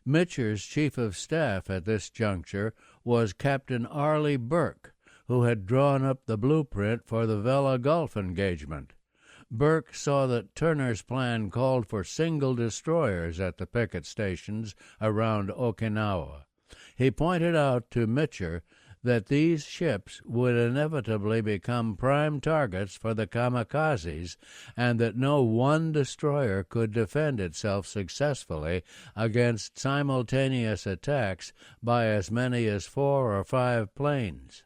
Mitcher's chief of staff at this juncture was Captain Arleigh Burke, who had drawn up the blueprint for the Vela Gulf engagement. Burke saw that Turner's plan called for single destroyers at the picket stations around Okinawa. He pointed out to Mitcher that these ships would inevitably become prime targets for the kamikazes, and that no one destroyer could defend itself successfully against simultaneous attacks by as many as 4 or 5 planes.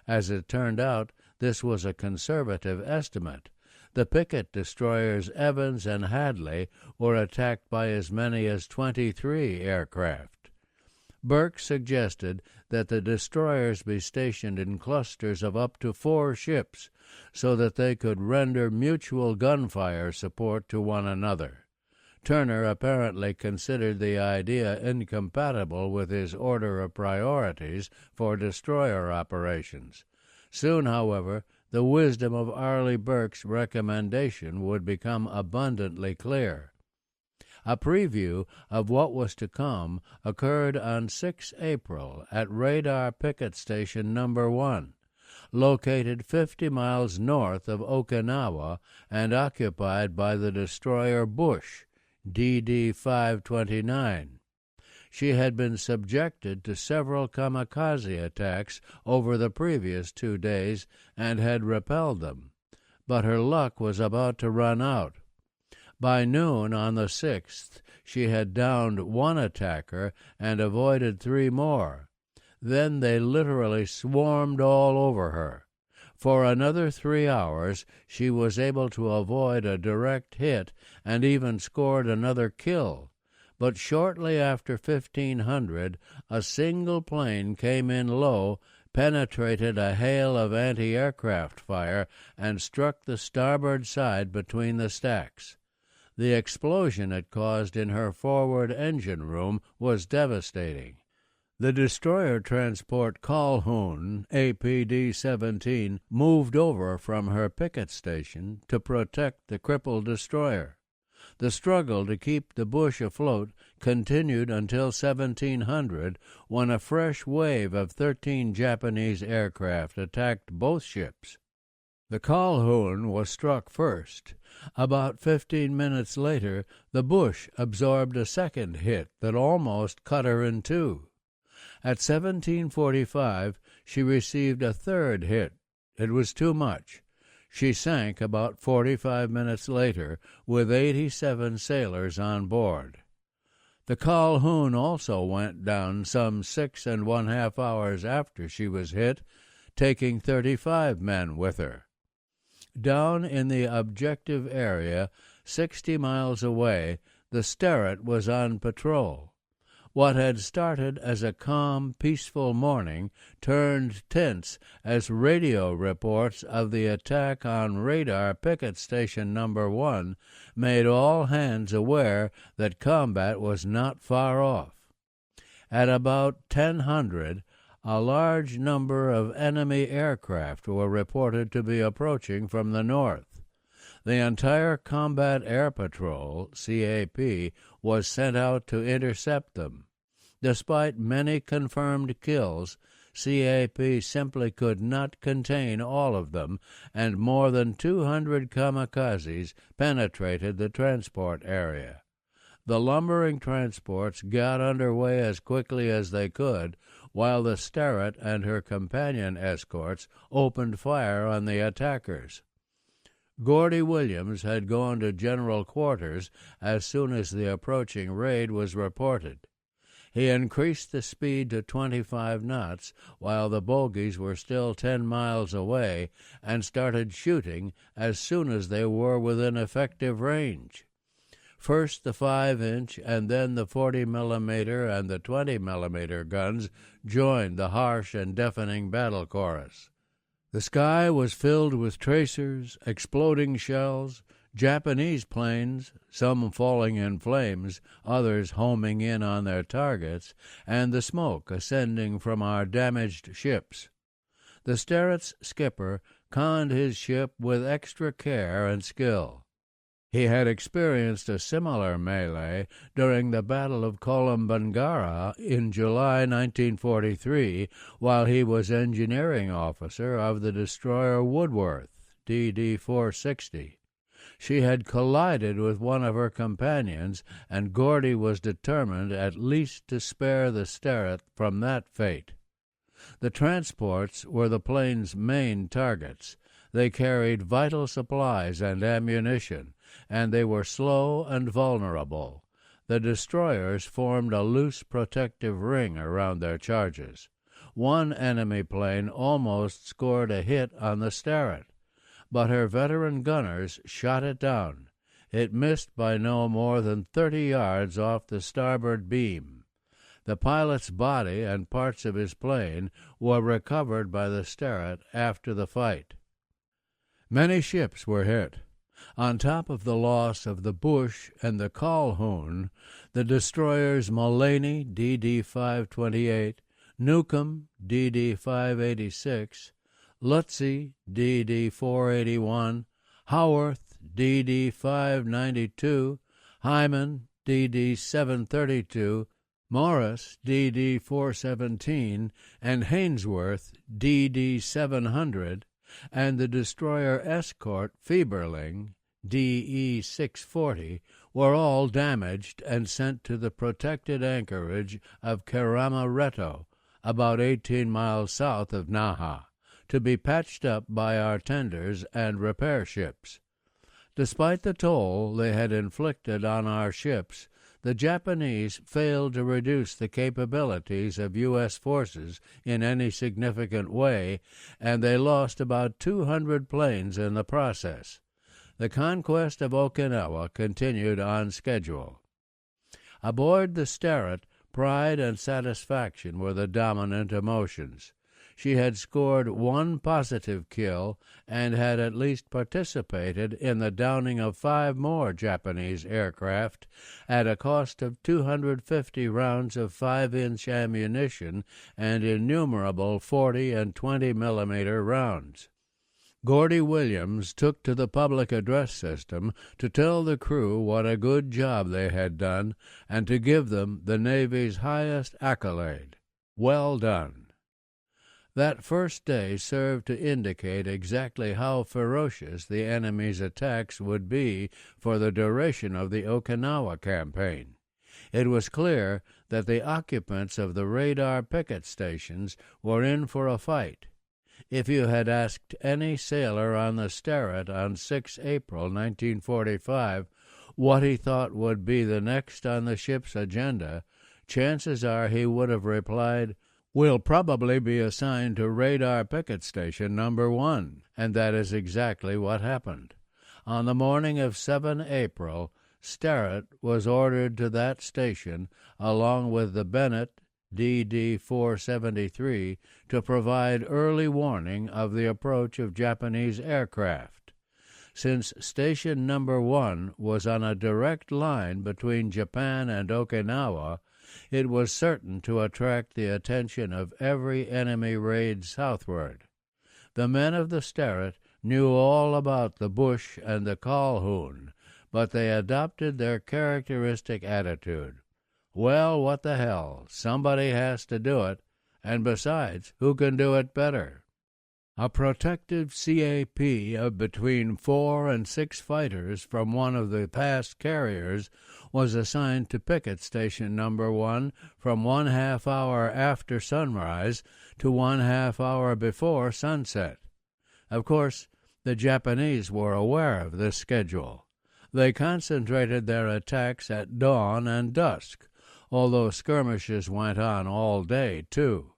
As it turned out, this was a conservative estimate. The picket destroyers Evans and Hadley were attacked by as many as 23 aircraft. Burke suggested that the destroyers be stationed in clusters of up to 4 ships so that they could render mutual gunfire support to one another. Turner apparently considered the idea incompatible with his order of priorities for destroyer operations. Soon, however, the wisdom of Arleigh Burke's recommendation would become abundantly clear. A preview of what was to come occurred on 6 April at Radar Picket Station No. 1, located 50 miles north of Okinawa and occupied by the destroyer Bush, DD-529. She had been subjected to several kamikaze attacks over the previous 2 days and had repelled them, but her luck was about to run out. By noon on the 6th, she had downed 1 attacker and avoided 3 more. Then they literally swarmed all over her. For another 3 hours, she was able to avoid a direct hit and even scored another kill. But shortly after 1500, a single plane came in low, penetrated a hail of anti-aircraft fire, and struck the starboard side between the stacks. The explosion it caused in her forward engine room was devastating. The destroyer transport Calhoun, APD-17, moved over from her picket station to protect the crippled destroyer. The struggle to keep the Bush afloat continued until 1700, when a fresh wave of 13 Japanese aircraft attacked both ships. The Calhoun was struck first. About 15 minutes later, the Bush absorbed a second hit that almost cut her in two. At 1745, she received a third hit. It was too much. She sank about 45 minutes later with 87 sailors on board. The Calhoun also went down some 6½ hours after she was hit, taking 35 men with her. Down in the objective area, 60 miles away, the Sterret was on patrol. What had started as a calm, peaceful morning turned tense as radio reports of the attack on Radar Picket Station No. 1 made all hands aware that combat was not far off. At about 1000, a large number of enemy aircraft were reported to be approaching from the north. The entire Combat Air Patrol, CAP, was sent out to intercept them. Despite many confirmed kills, CAP simply could not contain all of them, and more than 200 kamikazes penetrated the transport area. The lumbering transports got under way as quickly as they could, while the Sterret and her companion escorts opened fire on the attackers. Gordy Williams had gone to general quarters as soon as the approaching raid was reported. He increased the speed to 25 knots while the bogies were still 10 miles away and started shooting as soon as they were within effective range. First the 5-inch and then the 40mm and the 20mm guns joined the harsh and deafening battle chorus. The sky was filled with tracers, exploding shells, Japanese planes, some falling in flames, others homing in on their targets, and the smoke ascending from our damaged ships. The Sterret's skipper conned his ship with extra care and skill. He had experienced a similar melee during the Battle of Kolombangara in July 1943 while he was engineering officer of the destroyer Woodworth, DD-460. She had collided with one of her companions, and Gordy was determined at least to spare the Sterret from that fate. The transports were the plane's main targets. They carried vital supplies and ammunition, and they were slow and vulnerable. The destroyers formed a loose protective ring around their charges. One enemy plane almost scored a hit on the Sterret, but her veteran gunners shot it down. It missed by no more than 30 yards off the starboard beam. The pilot's body and parts of his plane were recovered by the Sterret after the fight. Many ships were hit. On top of the loss of the Bush and the Calhoun, the destroyers Mullaney, DD-528, Newcomb, DD-586, Lutzy, DD-481, Howarth, DD-592, Hyman, DD-732, Morris, DD-417, and Hainsworth, DD-700, and the destroyer escort Fieberling, DE-640, were all damaged and sent to the protected anchorage of Keramaretto, about 18 miles south of Naha, to be patched up by our tenders and repair ships. Despite the toll they had inflicted on our ships, the Japanese failed to reduce the capabilities of U.S. forces in any significant way, and they lost about 200 planes in the process. The conquest of Okinawa continued on schedule. Aboard the Sterret, pride and satisfaction were the dominant emotions. She had scored one positive kill and had at least participated in the downing of 5 more Japanese aircraft at a cost of 250 rounds of 5-inch ammunition and innumerable 40 and 20 millimeter rounds. Gordy Williams took to the public address system to tell the crew what a good job they had done and to give them the Navy's highest accolade, "Well done." That first day served to indicate exactly how ferocious the enemy's attacks would be for the duration of the Okinawa campaign. It was clear that the occupants of the radar picket stations were in for a fight. If you had asked any sailor on the Sterret on 6 April 1945 what he thought would be the next on the ship's agenda, chances are he would have replied, "We'll probably be assigned to radar picket station number 1, and that is exactly what happened. On the morning of 7 April, Sterret was ordered to that station, along with the Bennett, DD-473, to provide early warning of the approach of Japanese aircraft. Since Station Number 1 was on a direct line between Japan and Okinawa, it was certain to attract the attention of every enemy raid southward. The men of the Sterret knew all about the Bush and the Calhoun, but they adopted their characteristic attitude. Well, what the hell, somebody has to do it, and besides, who can do it better? A protective CAP of between 4 and 6 fighters from one of the past carriers was assigned to picket station number 1 from 1/2 hour after sunrise to 1/2 hour before sunset. Of course, the Japanese were aware of this schedule. They concentrated their attacks at dawn and dusk, although skirmishes went on all day, too.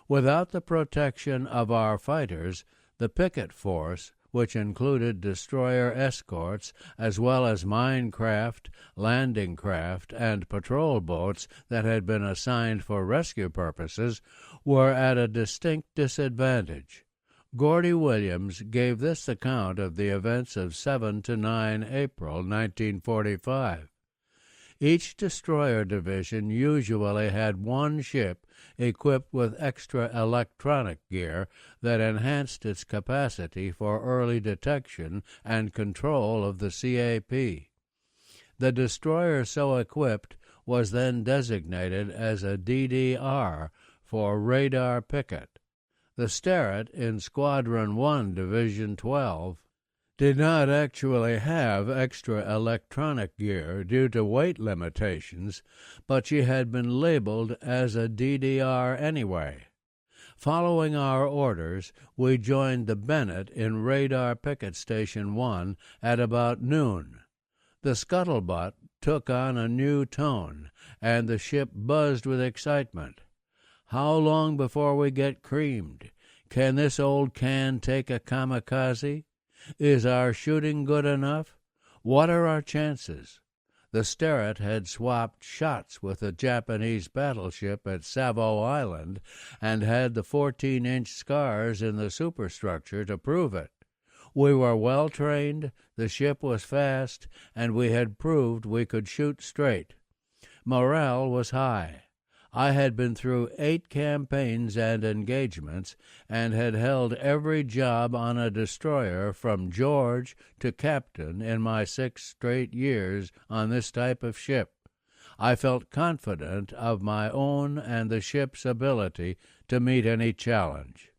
Without the protection of our fighters, the picket force, which included destroyer escorts as well as mine craft, landing craft, and patrol boats that had been assigned for rescue purposes, were at a distinct disadvantage. Gordy Williams gave this account of the events of 7 to 9 April 1945. Each destroyer division usually had one ship equipped with extra electronic gear that enhanced its capacity for early detection and control of the CAP. The destroyer so equipped was then designated as a DDR for radar picket. The Sterret in Squadron 1, Division 12, did not actually have extra electronic gear due to weight limitations, but she had been labeled as a DDR anyway. Following our orders, we joined the Bennett in Radar Picket Station 1 at about noon. The scuttlebutt took on a new tone, and the ship buzzed with excitement. How long before we get creamed? Can this old can take a kamikaze? Is our shooting good enough? What are our chances? The Sterret had swapped shots with a Japanese battleship at Savo Island and had the 14-inch scars in the superstructure to prove it. We were well trained, the ship was fast, and we had proved we could shoot straight. Morale was high. I had been through 8 campaigns and engagements and had held every job on a destroyer from George to captain in my 6 straight years on this type of ship. I felt confident of my own and the ship's ability to meet any challenge.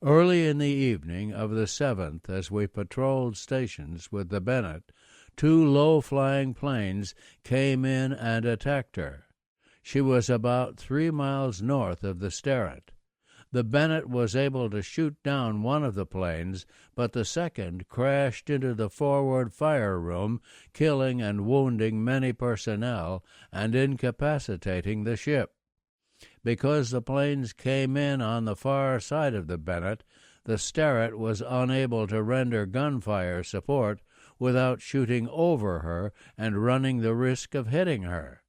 Early in the evening of the 7th, as we patrolled stations with the Bennett, 2 low-flying planes came in and attacked her. She was about 3 miles north of the Sterret. The Bennett was able to shoot down one of the planes, but the second crashed into the forward fire room, killing and wounding many personnel and incapacitating the ship. Because the planes came in on the far side of the Bennett, the Sterret was unable to render gunfire support without shooting over her and running the risk of hitting her.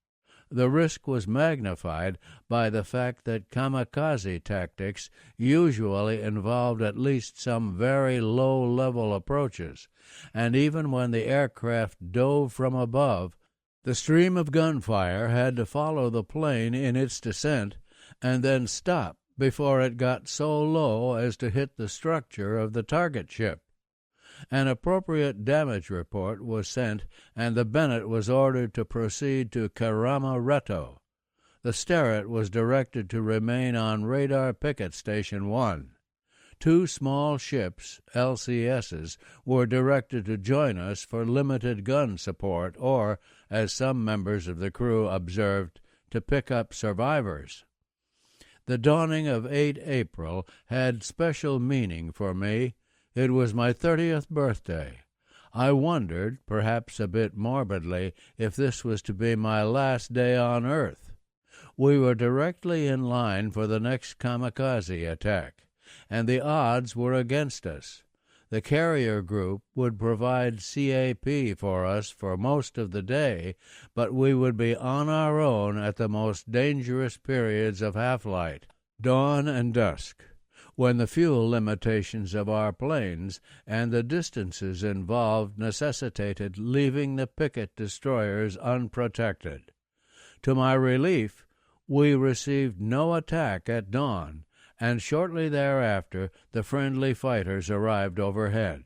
The risk was magnified by the fact that kamikaze tactics usually involved at least some very low-level approaches, and even when the aircraft dove from above, the stream of gunfire had to follow the plane in its descent and then stop before it got so low as to hit the structure of the target ship. An appropriate damage report was sent, and the Bennett was ordered to proceed to Karamaretto. The Sterret was directed to remain on Radar Picket Station 1. 2 small ships, LCSs, were directed to join us for limited gun support or, as some members of the crew observed, to pick up survivors. The dawning of 8 April had special meaning for me. It was my 30th birthday. I wondered, perhaps a bit morbidly, if this was to be my last day on Earth. We were directly in line for the next kamikaze attack, and the odds were against us. The carrier group would provide CAP for us for most of the day, but we would be on our own at the most dangerous periods of half-light, dawn and dusk, when the fuel limitations of our planes and the distances involved necessitated leaving the picket destroyers unprotected. To my relief, we received no attack at dawn, and shortly thereafter the friendly fighters arrived overhead.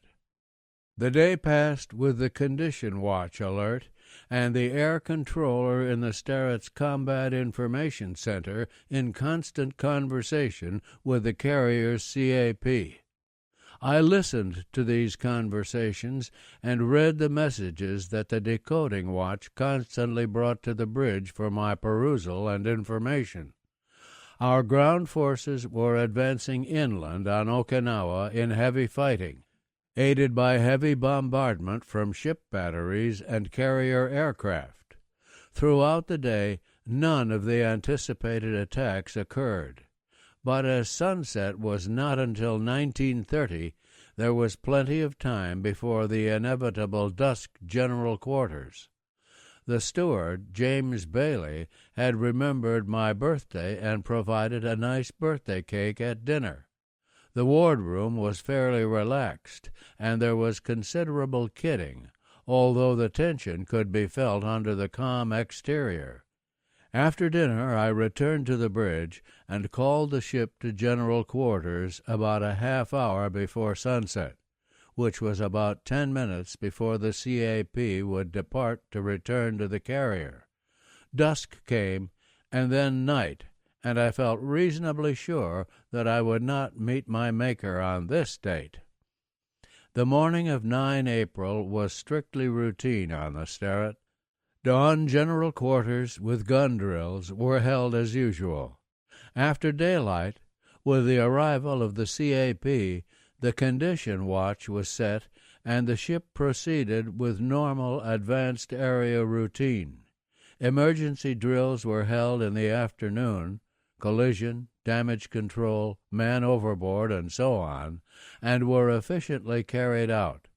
The day passed with the condition watch alert and the air controller in the Sterret's Combat Information Center in constant conversation with the carrier's CAP. I listened to these conversations and read the messages that the decoding watch constantly brought to the bridge for my perusal and information. Our ground forces were advancing inland on Okinawa in heavy fighting, aided by heavy bombardment from ship batteries and carrier aircraft. Throughout the day, none of the anticipated attacks occurred. But as sunset was not until 1930, there was plenty of time before the inevitable dusk general quarters. The steward, James Bailey, had remembered my birthday and provided a nice birthday cake at dinner. The wardroom was fairly relaxed, and there was considerable kidding, although the tension could be felt under the calm exterior. After dinner I returned to the bridge and called the ship to general quarters about a half hour before sunset, which was about 10 minutes before the CAP would depart to return to the carrier. Dusk came, and then night, and I felt reasonably sure that I would not meet my Maker on this date. The morning of 9 April was strictly routine on the Sterret. Dawn general quarters with gun drills were held as usual. After daylight, with the arrival of the CAP, the condition watch was set, and the ship proceeded with normal advanced area routine. Emergency drills were held in the afternoon, collision, damage control, man overboard, and so on, and were efficiently carried out.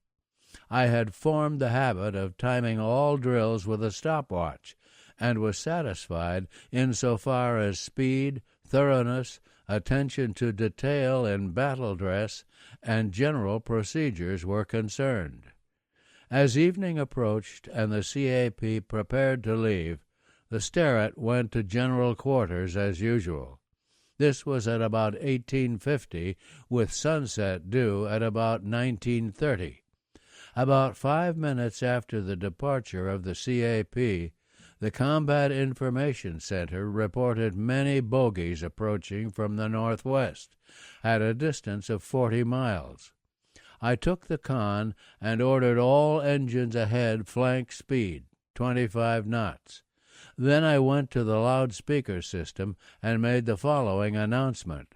I had formed the habit of timing all drills with a stopwatch, and was satisfied in so far as speed, thoroughness, attention to detail in battle dress, and general procedures were concerned. As evening approached and the CAP prepared to leave, the Sterret went to general quarters as usual. This was at about 1850, with sunset due at about 1930. About 5 minutes after the departure of the CAP, the Combat Information Center reported many bogies approaching from the northwest, at a distance of 40 miles. I took the con and ordered all engines ahead flank speed, 25 knots. Then I went to the loudspeaker system and made the following announcement.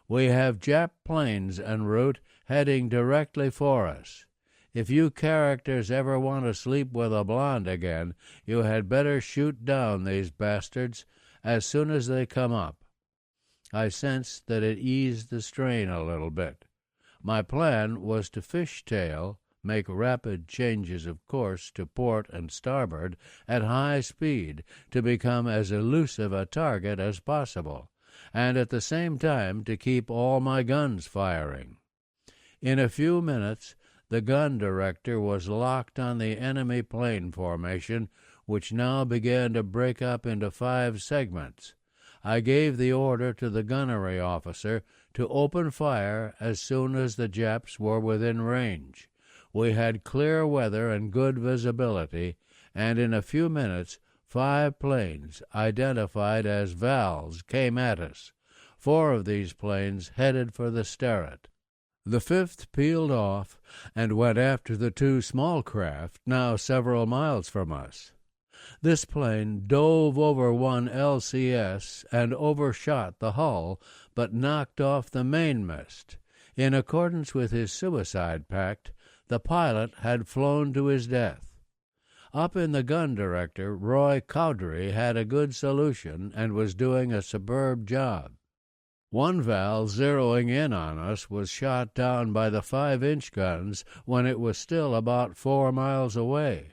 We have Jap planes en route heading directly for us. If you characters ever want to sleep with a blonde again, you had better shoot down these bastards as soon as they come up. I sensed that it eased the strain a little bit. My plan was to fishtail, make rapid changes of course to port and starboard at high speed to become as elusive a target as possible, and at the same time to keep all my guns firing. In a few minutes, the gun director was locked on the enemy plane formation, which now began to break up into 5 segments. I gave the order to the gunnery officer to open fire as soon as the Japs were within range. We had clear weather and good visibility, and in a few minutes 5 planes, identified as Vals, came at us. 4 of these planes headed for the Sterret. The 5th peeled off and went after the 2 small craft, now several miles from us. This plane dove over one LCS and overshot the hull, but knocked off the mainmast. In accordance with his suicide pact, the pilot had flown to his death. Up in the gun director, Roy Cowdery had a good solution and was doing a superb job. One Val zeroing in on us was shot down by the 5-inch guns when it was still about 4 miles away.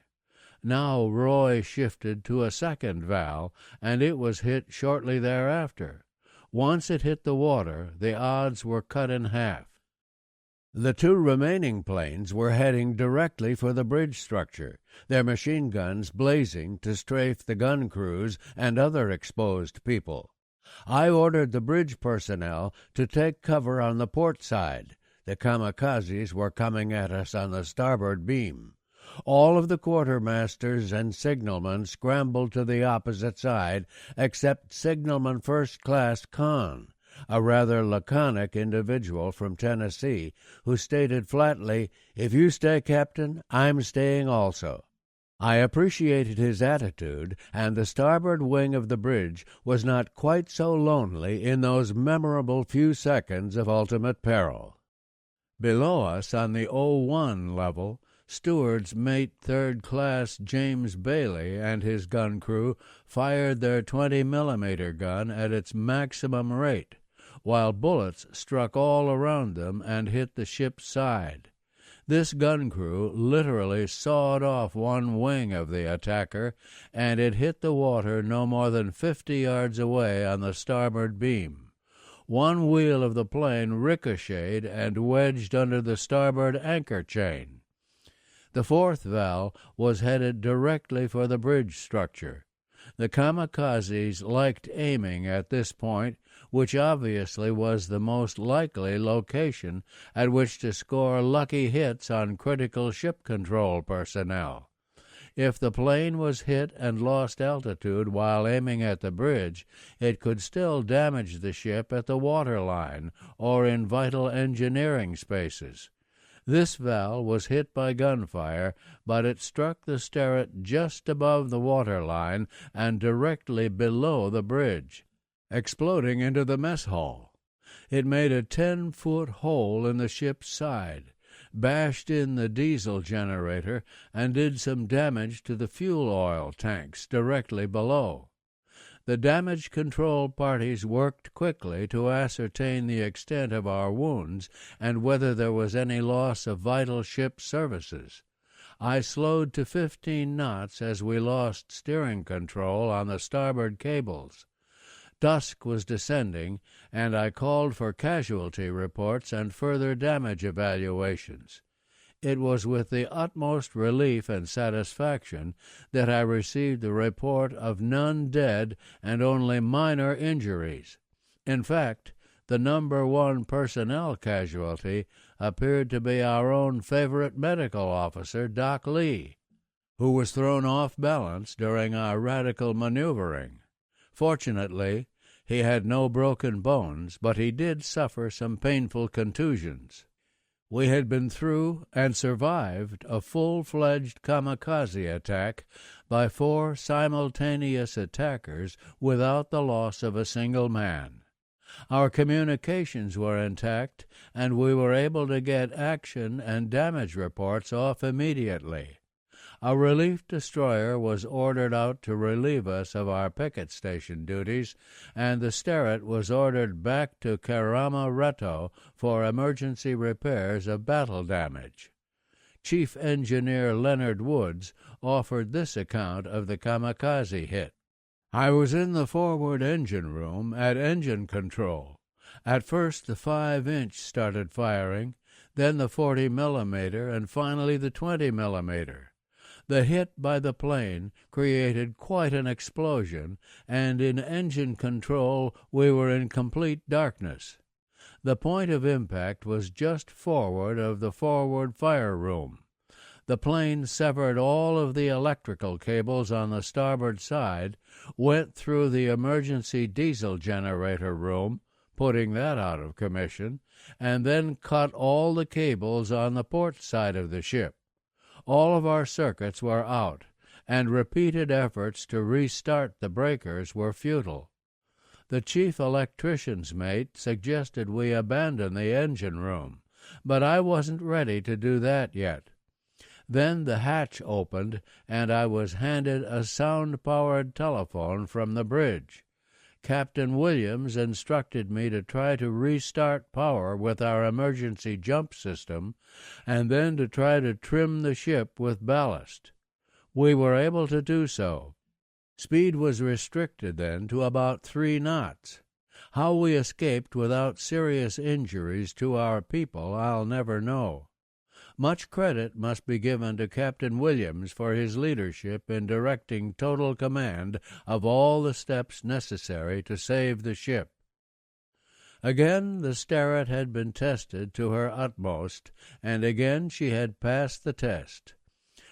Now Roy shifted to a second Val, and it was hit shortly thereafter. Once it hit the water, the odds were cut in half. The 2 remaining planes were heading directly for the bridge structure, their machine guns blazing to strafe the gun crews and other exposed people. I ordered the bridge personnel to take cover on the port side. The kamikazes were coming at us on the starboard beam. All of the quartermasters and signalmen scrambled to the opposite side, except Signalman First Class Kahn, a rather laconic individual from Tennessee, who stated flatly, "If you stay, Captain, I'm staying also." I appreciated his attitude, and the starboard wing of the bridge was not quite so lonely in those memorable few seconds of ultimate peril. Below us on the 01 level, Steward's mate third class James Bailey and his gun crew fired their 20mm gun at its maximum rate, while bullets struck all around them and hit the ship's side. This gun crew literally sawed off one wing of the attacker, and it hit the water no more than 50 yards away on the starboard beam. One wheel of the plane ricocheted and wedged under the starboard anchor chain. The 4th Val was headed directly for the bridge structure. The kamikazes liked aiming at this point, which obviously was the most likely location at which to score lucky hits on critical ship control personnel. If the plane was hit and lost altitude while aiming at the bridge, it could still damage the ship at the waterline or in vital engineering spaces. This Val was hit by gunfire, but it struck the Sterret just above the waterline and directly below the bridge, exploding into the mess hall. It made a 10-foot hole in the ship's side, bashed in the diesel generator, and did some damage to the fuel oil tanks directly below. The damage control parties worked quickly to ascertain the extent of our wounds and whether there was any loss of vital ship services. I slowed to 15 knots as we lost steering control on the starboard cables. Dusk was descending, and I called for casualty reports and further damage evaluations. It was with the utmost relief and satisfaction that I received the report of none dead and only minor injuries. In fact, the number one personnel casualty appeared to be our own favorite medical officer, Doc Lee, who was thrown off balance during our radical maneuvering. Fortunately, he had no broken bones, but he did suffer some painful contusions. We had been through and survived a full-fledged kamikaze attack by 4 simultaneous attackers without the loss of a single man. Our communications were intact, and we were able to get action and damage reports off immediately. A relief destroyer was ordered out to relieve us of our picket station duties, and the Sterret was ordered back to Kerama-Retto for emergency repairs of battle damage. Chief Engineer Leonard Woods offered this account of the kamikaze hit. I was in the forward engine room at engine control. At first the 5-inch started firing, then the 40 millimeter, and finally the 20 millimeter. The hit by the plane created quite an explosion, and in engine control we were in complete darkness. The point of impact was just forward of the forward fire room. The plane severed all of the electrical cables on the starboard side, went through the emergency diesel generator room, putting that out of commission, and then cut all the cables on the port side of the ship. All of our circuits were out, and repeated efforts to restart the breakers were futile. The chief electrician's mate suggested we abandon the engine room, but I wasn't ready to do that yet. Then the hatch opened, and I was handed a sound-powered telephone from the bridge. Captain Williams instructed me to try to restart power with our emergency jump system, and then to try to trim the ship with ballast. We were able to do so. Speed was restricted then to about 3 knots. How we escaped without serious injuries to our people I'll never know. Much credit must be given to Captain Williams for his leadership in directing total command of all the steps necessary to save the ship. Again the Sterret had been tested to her utmost, and again she had passed the test.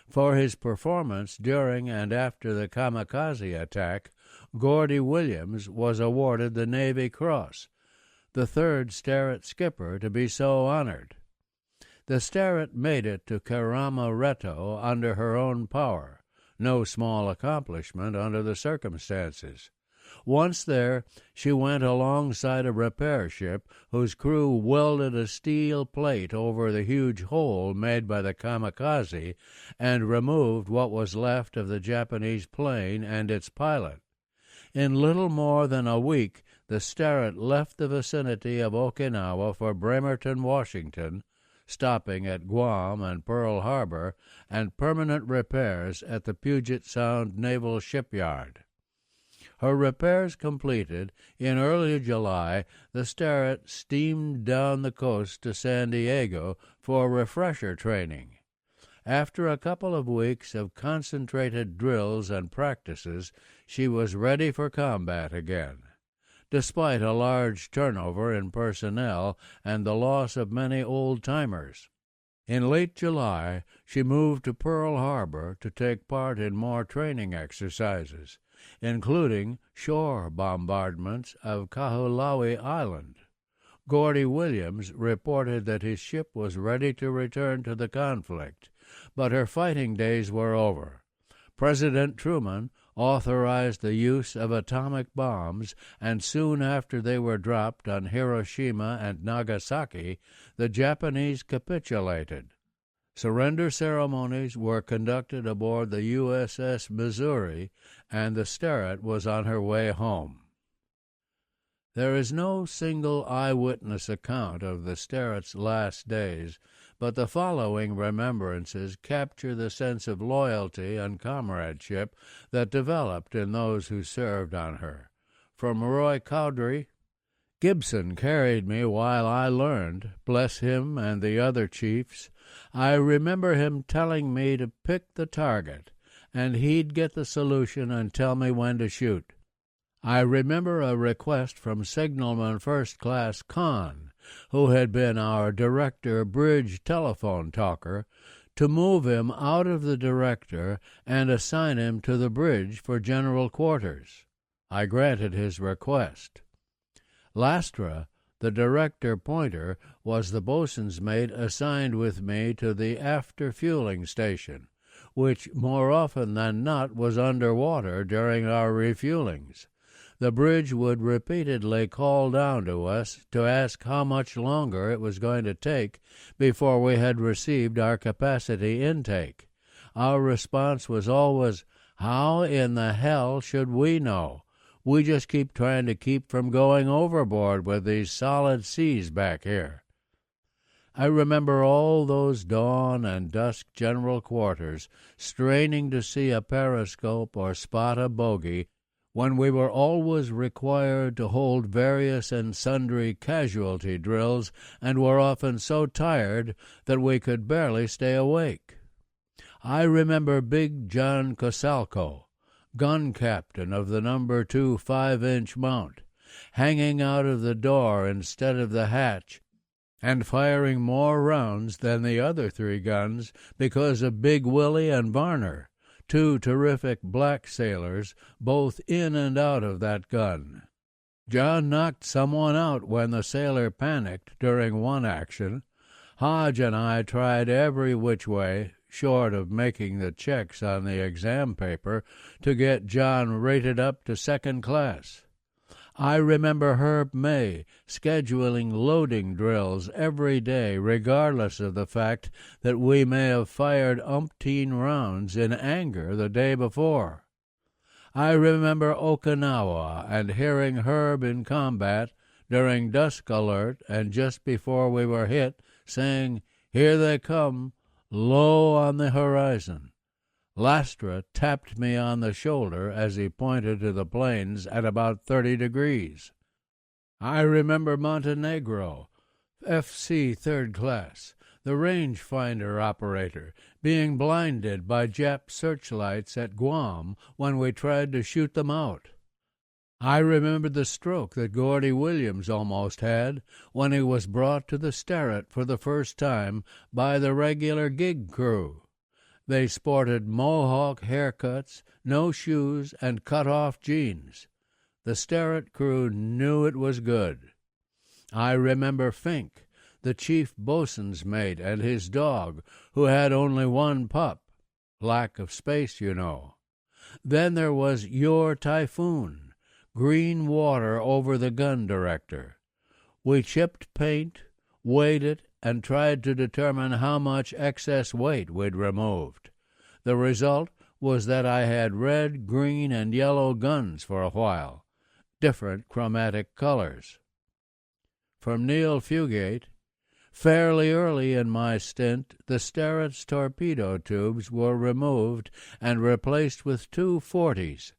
For his performance during and after the kamikaze attack, Gordy Williams was awarded the Navy Cross, the 3rd Sterret skipper to be so honored. The Sterret made it to Kerama-Retto under her own power, no small accomplishment under the circumstances. Once there, she went alongside a repair ship whose crew welded a steel plate over the huge hole made by the kamikaze and removed what was left of the Japanese plane and its pilot. In little more than a week, the Sterret left the vicinity of Okinawa for Bremerton, Washington, stopping at Guam and Pearl Harbor, and permanent repairs at the Puget Sound Naval Shipyard. Her repairs completed, in early July, the Sterret steamed down the coast to San Diego for refresher training. After a couple of weeks of concentrated drills and practices, she was ready for combat again. Despite a large turnover in personnel and the loss of many old-timers. In late July, she moved to Pearl Harbor to take part in more training exercises, including shore bombardments of Kahoolawe Island. Gordy Williams reported that his ship was ready to return to the conflict, but her fighting days were over. President Truman authorized the use of atomic bombs, and soon after they were dropped on Hiroshima and Nagasaki, the Japanese capitulated. Surrender ceremonies were conducted aboard the USS Missouri, and the Sterret was on her way home. There is no single eyewitness account of the Sterret's last days, but the following remembrances capture the sense of loyalty and comradeship that developed in those who served on her. From Roy Cowdery: Gibson carried me while I learned, bless him and the other chiefs. I remember him telling me to pick the target, and he'd get the solution and tell me when to shoot. I remember a request from Signalman First Class Kahn, who had been our director bridge telephone talker, to move him out of the director and assign him to the bridge for general quarters. I granted his request. Lastra, the director pointer, was the boatswain's mate assigned with me to the after fueling station, which more often than not was under water during our refuelings. The bridge would repeatedly call down to us to ask how much longer it was going to take before we had received our capacity intake. Our response was always, "How in the hell should we know? We just keep trying to keep from going overboard with these solid seas back here." I remember all those dawn and dusk general quarters, straining to see a periscope or spot a bogey, when we were always required to hold various and sundry casualty drills, and were often so tired that we could barely stay awake. I remember Big John Kosalko, gun captain of the No. 2 5-inch mount, hanging out of the door instead of the hatch, and firing more rounds than the other three guns because of Big Willie and Varner, two terrific black sailors, both in and out of that gun. John knocked someone out when the sailor panicked during one action. Hodge and I tried every which way, short of making the checks on the exam paper, to get John rated up to second class. I remember Herb May scheduling loading drills every day, regardless of the fact that we may have fired umpteen rounds in anger the day before. I remember Okinawa and hearing Herb in combat during dusk alert and just before we were hit, saying, "Here they come, low on the horizon." Lastra tapped me on the shoulder as he pointed to the plains at about 30 degrees. I remember Montenegro, FC 3rd Class, the rangefinder operator, being blinded by Jap searchlights at Guam when we tried to shoot them out. I remember the stroke that Gordy Williams almost had when he was brought to the Sterret for the first time by the regular gig crew. They sported mohawk haircuts, no shoes, and cut-off jeans. The Sterret crew knew it was good. I remember Fink, the chief boatswain's mate, and his dog, who had only one pup. Lack of space, you know. Then there was Your Typhoon, green water over the gun director. We chipped paint, weighed it, and tried to determine how much excess weight we'd removed. The result was that I had red, green, and yellow guns for a while, different chromatic colors. From Neil Fugate: fairly early in my stint, the Sterret's torpedo tubes were removed and replaced with two 40s.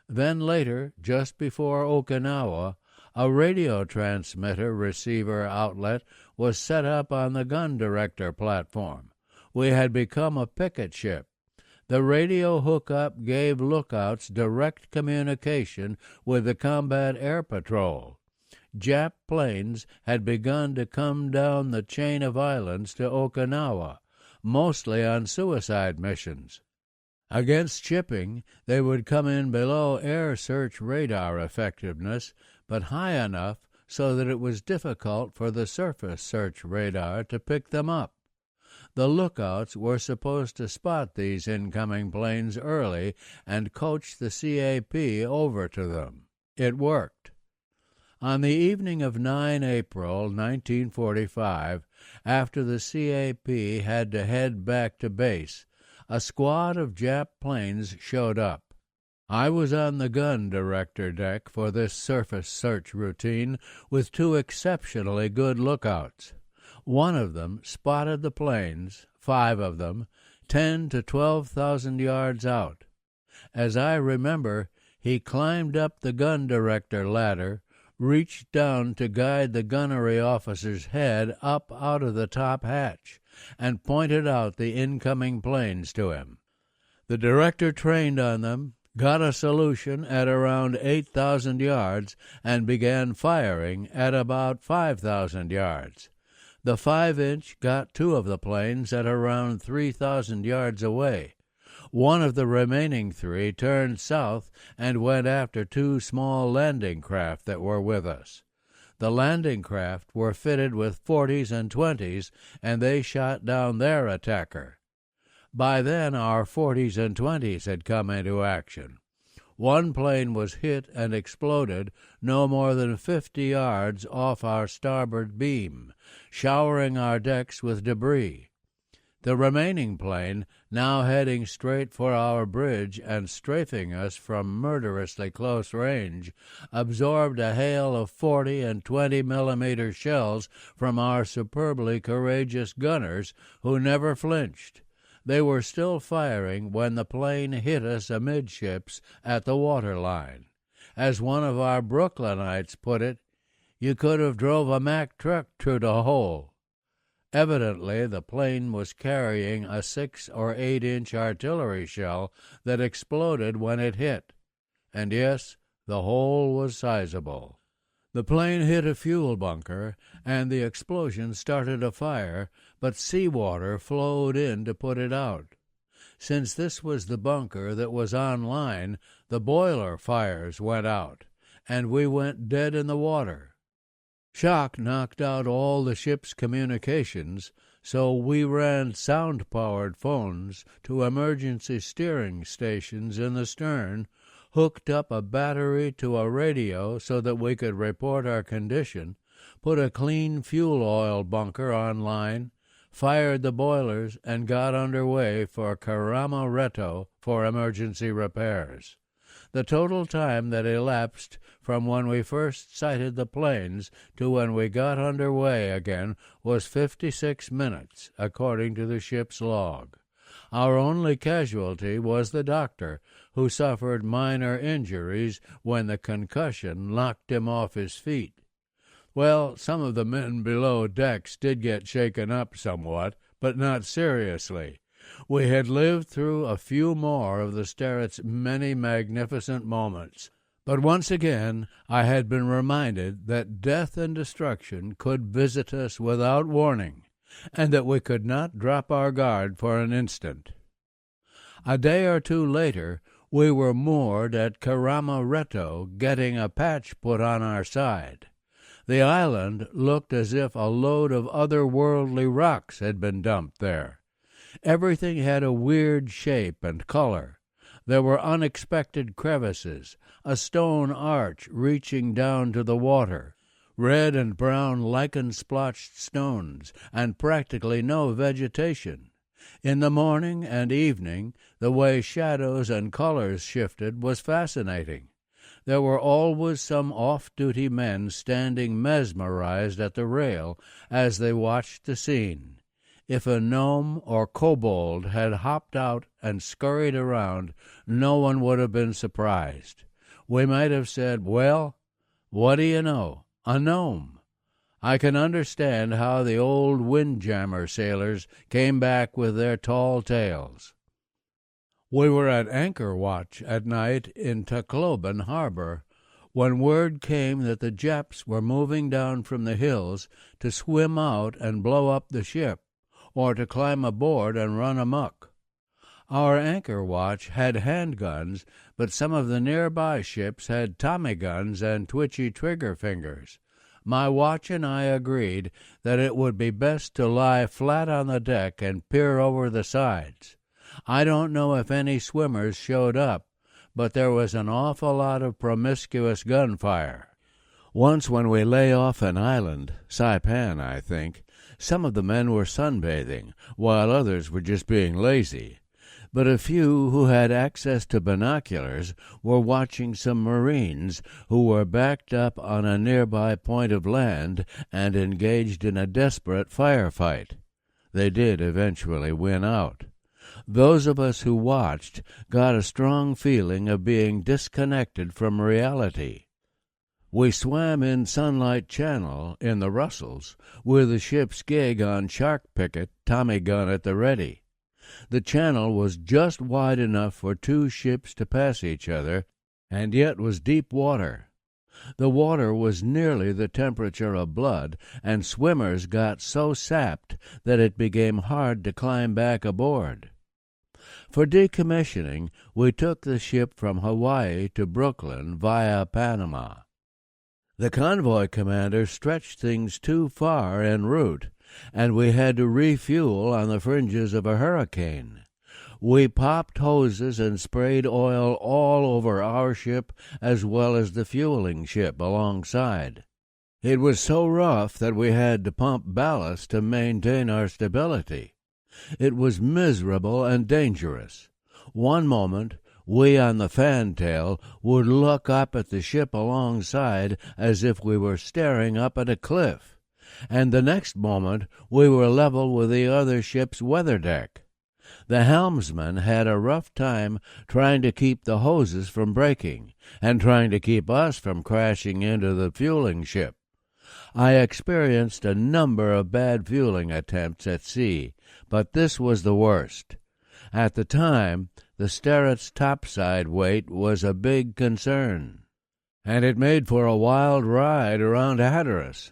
Then later, just before Okinawa, a radio transmitter receiver outlet was set up on the gun director platform. We had become a picket ship. The radio hookup gave lookouts direct communication with the combat air patrol. Jap planes had begun to come down the chain of islands to Okinawa, mostly on suicide missions. Against shipping, they would come in below air search radar effectiveness, but high enough so that it was difficult for the surface search radar to pick them up. The lookouts were supposed to spot these incoming planes early and coach the CAP over to them. It worked. On the evening of 9 April 1945, after the CAP had to head back to base, a squad of Jap planes showed up. I was on the gun director deck for this surface search routine with two exceptionally good lookouts. One of them spotted the planes, 5 of them, 10 to 12,000 yards out. As I remember, he climbed up the gun director ladder, reached down to guide the gunnery officer's head up out of the top hatch, and pointed out the incoming planes to him. The director trained on them, got a solution at around 8,000 yards, and began firing at about 5,000 yards. The 5-inch got 2 of the planes at around 3,000 yards away. One of the remaining 3 turned south and went after 2 small landing craft that were with us. The landing craft were fitted with 40s and 20s, and they shot down their attacker. By then our 40s and 20s had come into action. One plane was hit and exploded no more than 50 yards off our starboard beam, showering our decks with debris. The remaining plane, now heading straight for our bridge and strafing us from murderously close range, absorbed a hail of 40 and 20-millimeter shells from our superbly courageous gunners, who never flinched. They were still firing when the plane hit us amidships at the waterline. As one of our Brooklynites put it, "You could have drove a Mack truck through the hole." Evidently, the plane was carrying a 6 or 8-inch artillery shell that exploded when it hit. And yes, the hole was sizable. The plane hit a fuel bunker, and the explosion started a fire, but seawater flowed in to put it out. Since this was the bunker that was online, the boiler fires went out, and we went dead in the water. Shock knocked out all the ship's communications, so we ran sound-powered phones to emergency steering stations in the stern, hooked up a battery to a radio so that we could report our condition, put a clean fuel oil bunker online, fired the boilers, and got underway for Caramaretto for emergency repairs. The total time that elapsed from when we first sighted the planes to when we got underway again was 56 minutes, according to the ship's log. Our only casualty was the doctor, who suffered minor injuries when the concussion knocked him off his feet. Well, some of the men below decks did get shaken up somewhat, but not seriously. We had lived through a few more of the Sterrett's many magnificent moments, but once again I had been reminded that death and destruction could visit us without warning, and that we could not drop our guard for an instant. A day or two later, we were moored at Caramaretto, getting a patch put on our side. The island looked as if a load of otherworldly rocks had been dumped there. Everything had a weird shape and color. There were unexpected crevices, a stone arch reaching down to the water, red and brown lichen-splotched stones, and practically no vegetation. In the morning and evening, the way shadows and colors shifted was fascinating. There were always some off-duty men standing mesmerized at the rail as they watched the scene. If a gnome or kobold had hopped out and scurried around, no one would have been surprised. We might have said, "Well, what do you know? A gnome." I can understand how the old windjammer sailors came back with their tall tales. We were at anchor watch at night in Tacloban harbor when word came that the Japs were moving down from the hills to swim out and blow up the ship, or to climb aboard and run amok. Our anchor watch had handguns, but some of the nearby ships had Tommy guns and twitchy trigger fingers. My watch and I agreed that it would be best to lie flat on the deck and peer over the sides. I don't know if any swimmers showed up, but there was an awful lot of promiscuous gunfire. Once when we lay off an island, Saipan, I think, some of the men were sunbathing, while others were just being lazy. But a few who had access to binoculars were watching some Marines who were backed up on a nearby point of land and engaged in a desperate firefight. They did eventually win out. Those of us who watched got a strong feeling of being disconnected from reality. We swam in Sunlight Channel in the Russells with the ship's gig on shark picket, Tommy gun at the ready. The channel was just wide enough for two ships to pass each other, and yet was deep water. The water was nearly the temperature of blood, and swimmers got so sapped that it became hard to climb back aboard. For decommissioning, we took the ship from Hawaii to Brooklyn via Panama. The convoy commander stretched things too far en route, and we had to refuel on the fringes of a hurricane. We popped hoses and sprayed oil all over our ship as well as the fueling ship alongside. It was so rough that we had to pump ballast to maintain our stability. It was miserable and dangerous. One moment, we on the fantail would look up at the ship alongside as if we were staring up at a cliff, and the next moment we were level with the other ship's weather deck. The helmsman had a rough time trying to keep the hoses from breaking, and trying to keep us from crashing into the fueling ship. I experienced a number of bad fueling attempts at sea, but this was the worst. At the time, the Sterret's topside weight was a big concern, and it made for a wild ride around Hatteras.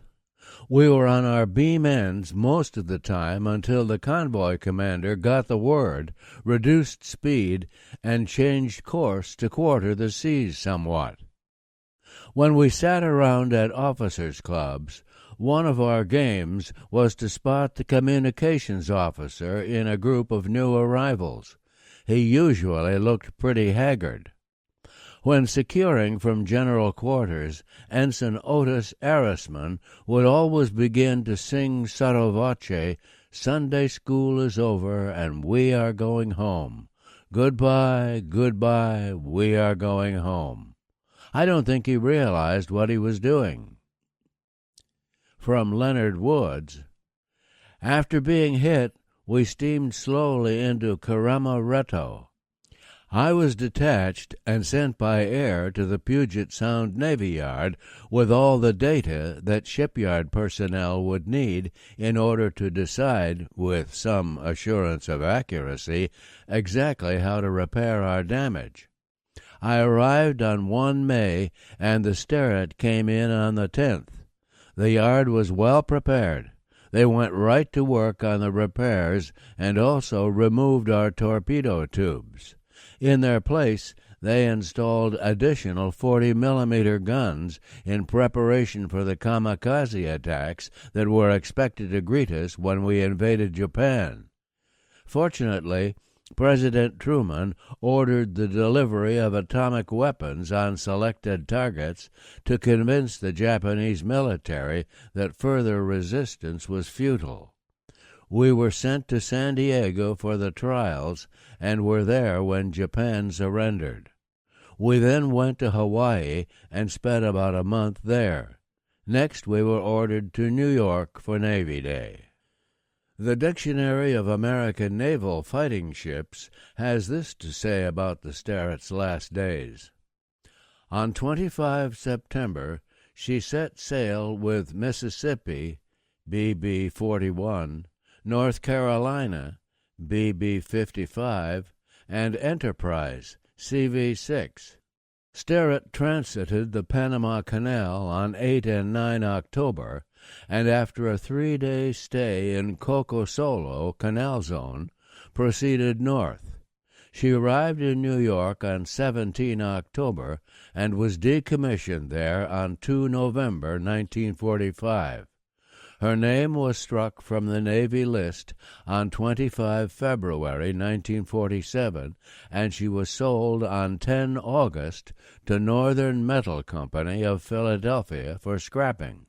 We were on our beam ends most of the time until the convoy commander got the word, reduced speed, and changed course to quarter the seas somewhat. When we sat around at officers' clubs, one of our games was to spot the communications officer in a group of new arrivals. He usually looked pretty haggard. When securing from general quarters, Ensign Otis Arisman would always begin to sing sotto voce, "Sunday school is over and we are going home. Goodbye, goodbye, we are going home." I don't think he realized what he was doing. From Leonard Woods, after being hit, we steamed slowly into Caramaretto. I was detached and sent by air to the Puget Sound Navy Yard with all the data that shipyard personnel would need in order to decide, with some assurance of accuracy, exactly how to repair our damage. I arrived on 1 May, and the Sterret came in on the 10th. The yard was well prepared. They went right to work on the repairs and also removed our torpedo tubes. In their place, they installed additional 40-millimeter guns in preparation for the kamikaze attacks that were expected to greet us when we invaded Japan. Fortunately, President Truman ordered the delivery of atomic weapons on selected targets to convince the Japanese military that further resistance was futile. We were sent to San Diego for the trials and were there when Japan surrendered. We then went to Hawaii and spent about a month there. Next, we were ordered to New York for Navy Day. The Dictionary of American Naval Fighting Ships has this to say about the Sterret's last days. On 25 September, she set sail with Mississippi, BB-41, North Carolina, BB-55, and Enterprise, CV-6. Sterret transited the Panama Canal on 8 and 9 October, and after a 3-day stay in Coco Solo Canal Zone, proceeded north. She arrived in New York on 17 October and was decommissioned there on 2 November 1945. Her name was struck from the Navy list on 25 February 1947, and she was sold on 10 August to Northern Metal Company of Philadelphia for scrapping.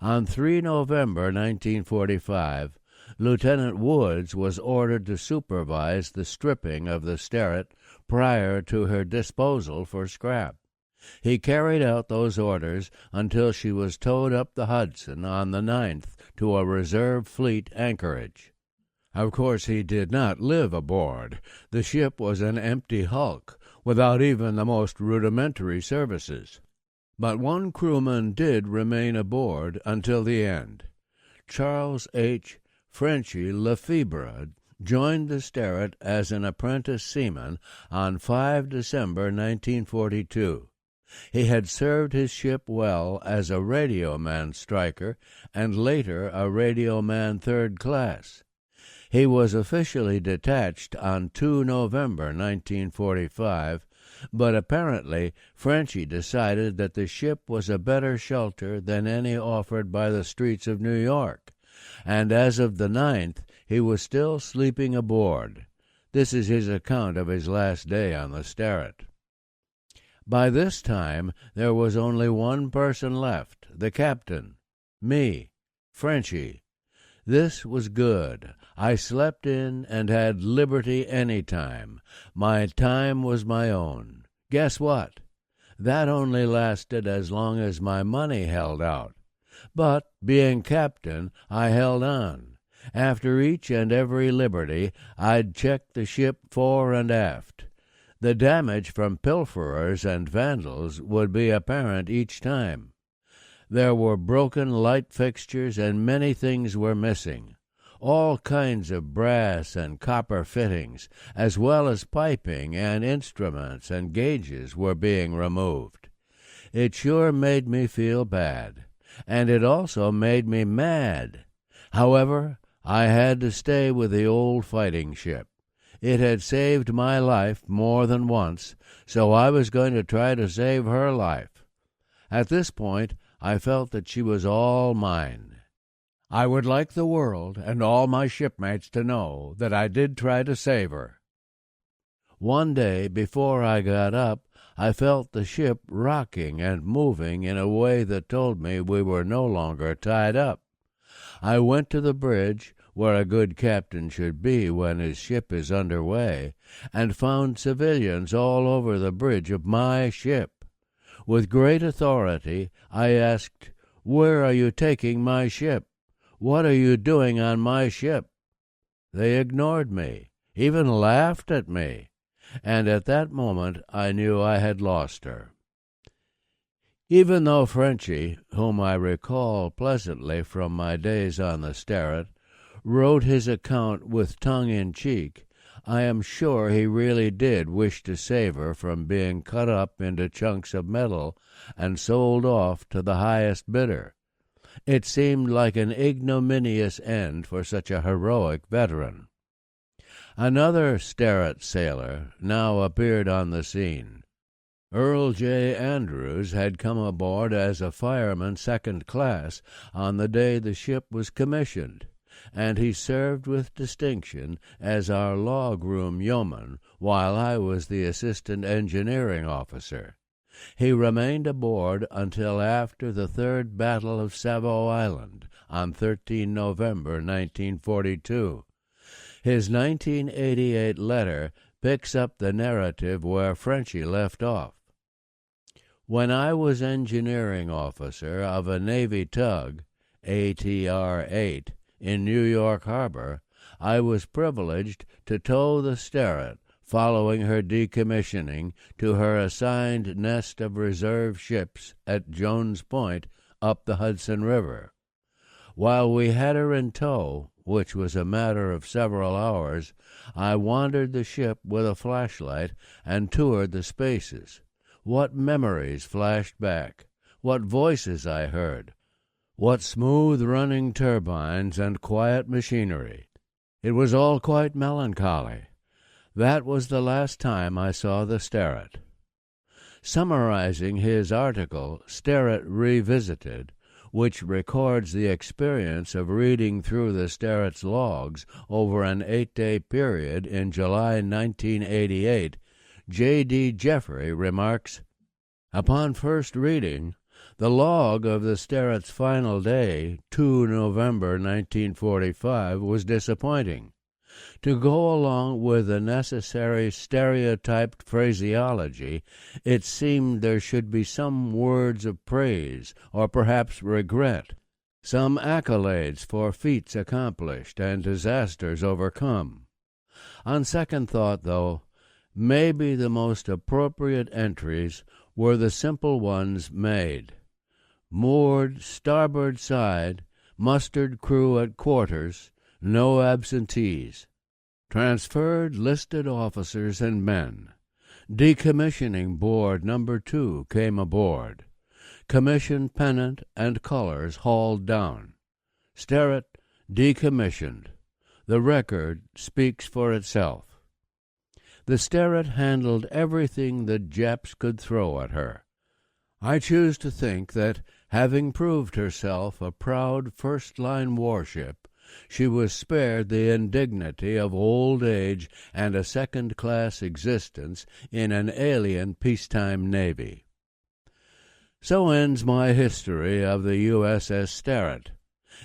On 3 November 1945, Lieutenant Woods was ordered to supervise the stripping of the Sterett prior to her disposal for scrap. He carried out those orders until she was towed up the Hudson on the 9th to a reserve fleet anchorage. Of course, he did not live aboard. The ship was an empty hulk, without even the most rudimentary services. But one crewman did remain aboard until the end. Charles H. "Frenchy" Lefebvre joined the Sterett as an apprentice seaman on 5 December 1942. He had served his ship well as a radioman striker and later a radioman third class. He was officially detached on 2 November 1945, but apparently Frenchy decided that the ship was a better shelter than any offered by the streets of New York, and as of the 9th he was still sleeping aboard. This is his account of his last day on the Sterett. By this time there was only one person left, the captain, me, Frenchy. This was good. I slept in and had liberty any time. My time was my own. Guess what? That only lasted as long as my money held out. But, being captain, I held on. After each and every liberty, I'd check the ship fore and aft. The damage from pilferers and vandals would be apparent each time. There were broken light fixtures and many things were missing. All kinds of brass and copper fittings, as well as piping and instruments and gauges were being removed. It sure made me feel bad, and it also made me mad. However, I had to stay with the old fighting ship. It had saved my life more than once, so I was going to try to save her life. At this point, I felt that she was all mine. I would like the world and all my shipmates to know that I did try to save her. One day, before I got up, I felt the ship rocking and moving in a way that told me we were no longer tied up. I went to the bridge, where a good captain should be when his ship is under way, and found civilians all over the bridge of my ship. With great authority, I asked, "Where are you taking my ship? What are you doing on my ship?" They ignored me, even laughed at me, and at that moment I knew I had lost her. Even though Frenchy, whom I recall pleasantly from my days on the Sterett, wrote his account with tongue-in-cheek, I am sure he really did wish to save her from being cut up into chunks of metal and sold off to the highest bidder. It seemed like an ignominious end for such a heroic veteran. Another Sterett sailor now appeared on the scene. Earl J. Andrews had come aboard as a fireman second class on the day the ship was commissioned, and he served with distinction as our log-room yeoman while I was the assistant engineering officer. He remained aboard until after the Third Battle of Savo Island on 13 November 1942. His 1988 letter picks up the narrative where Frenchy left off. When I was engineering officer of a Navy tug, ATR-8, in New York Harbor, I was privileged to tow the Sterett following her decommissioning to her assigned nest of reserve ships at Jones Point up the Hudson River. While we had her in tow, which was a matter of several hours, I wandered the ship with a flashlight and toured the spaces. What memories flashed back! What voices I heard! What smooth-running turbines and quiet machinery! It was all quite melancholy. That was the last time I saw the Sterett. Summarizing his article, Sterett Revisited, which records the experience of reading through the Sterrett's logs over an 8-day period in July 1988, J.D. Jeffrey remarks, "Upon first reading, the log of the Sterrett's final day, 2 November 1945, was disappointing. To go along with the necessary stereotyped phraseology, it seemed there should be some words of praise, or perhaps regret, some accolades for feats accomplished and disasters overcome. On second thought, though, maybe the most appropriate entries were the simple ones made. Moored starboard side, mustered crew at quarters, no absentees. Transferred listed officers and men. Decommissioning Board Number 2 came aboard. Commission pennant and colors hauled down. Sterrett decommissioned. The record speaks for itself. The Sterrett handled everything the Japs could throw at her. I choose to think that, having proved herself a proud first-line warship, she was spared the indignity of old age and a second-class existence in an alien peacetime navy. So ends my history of the USS Sterrett.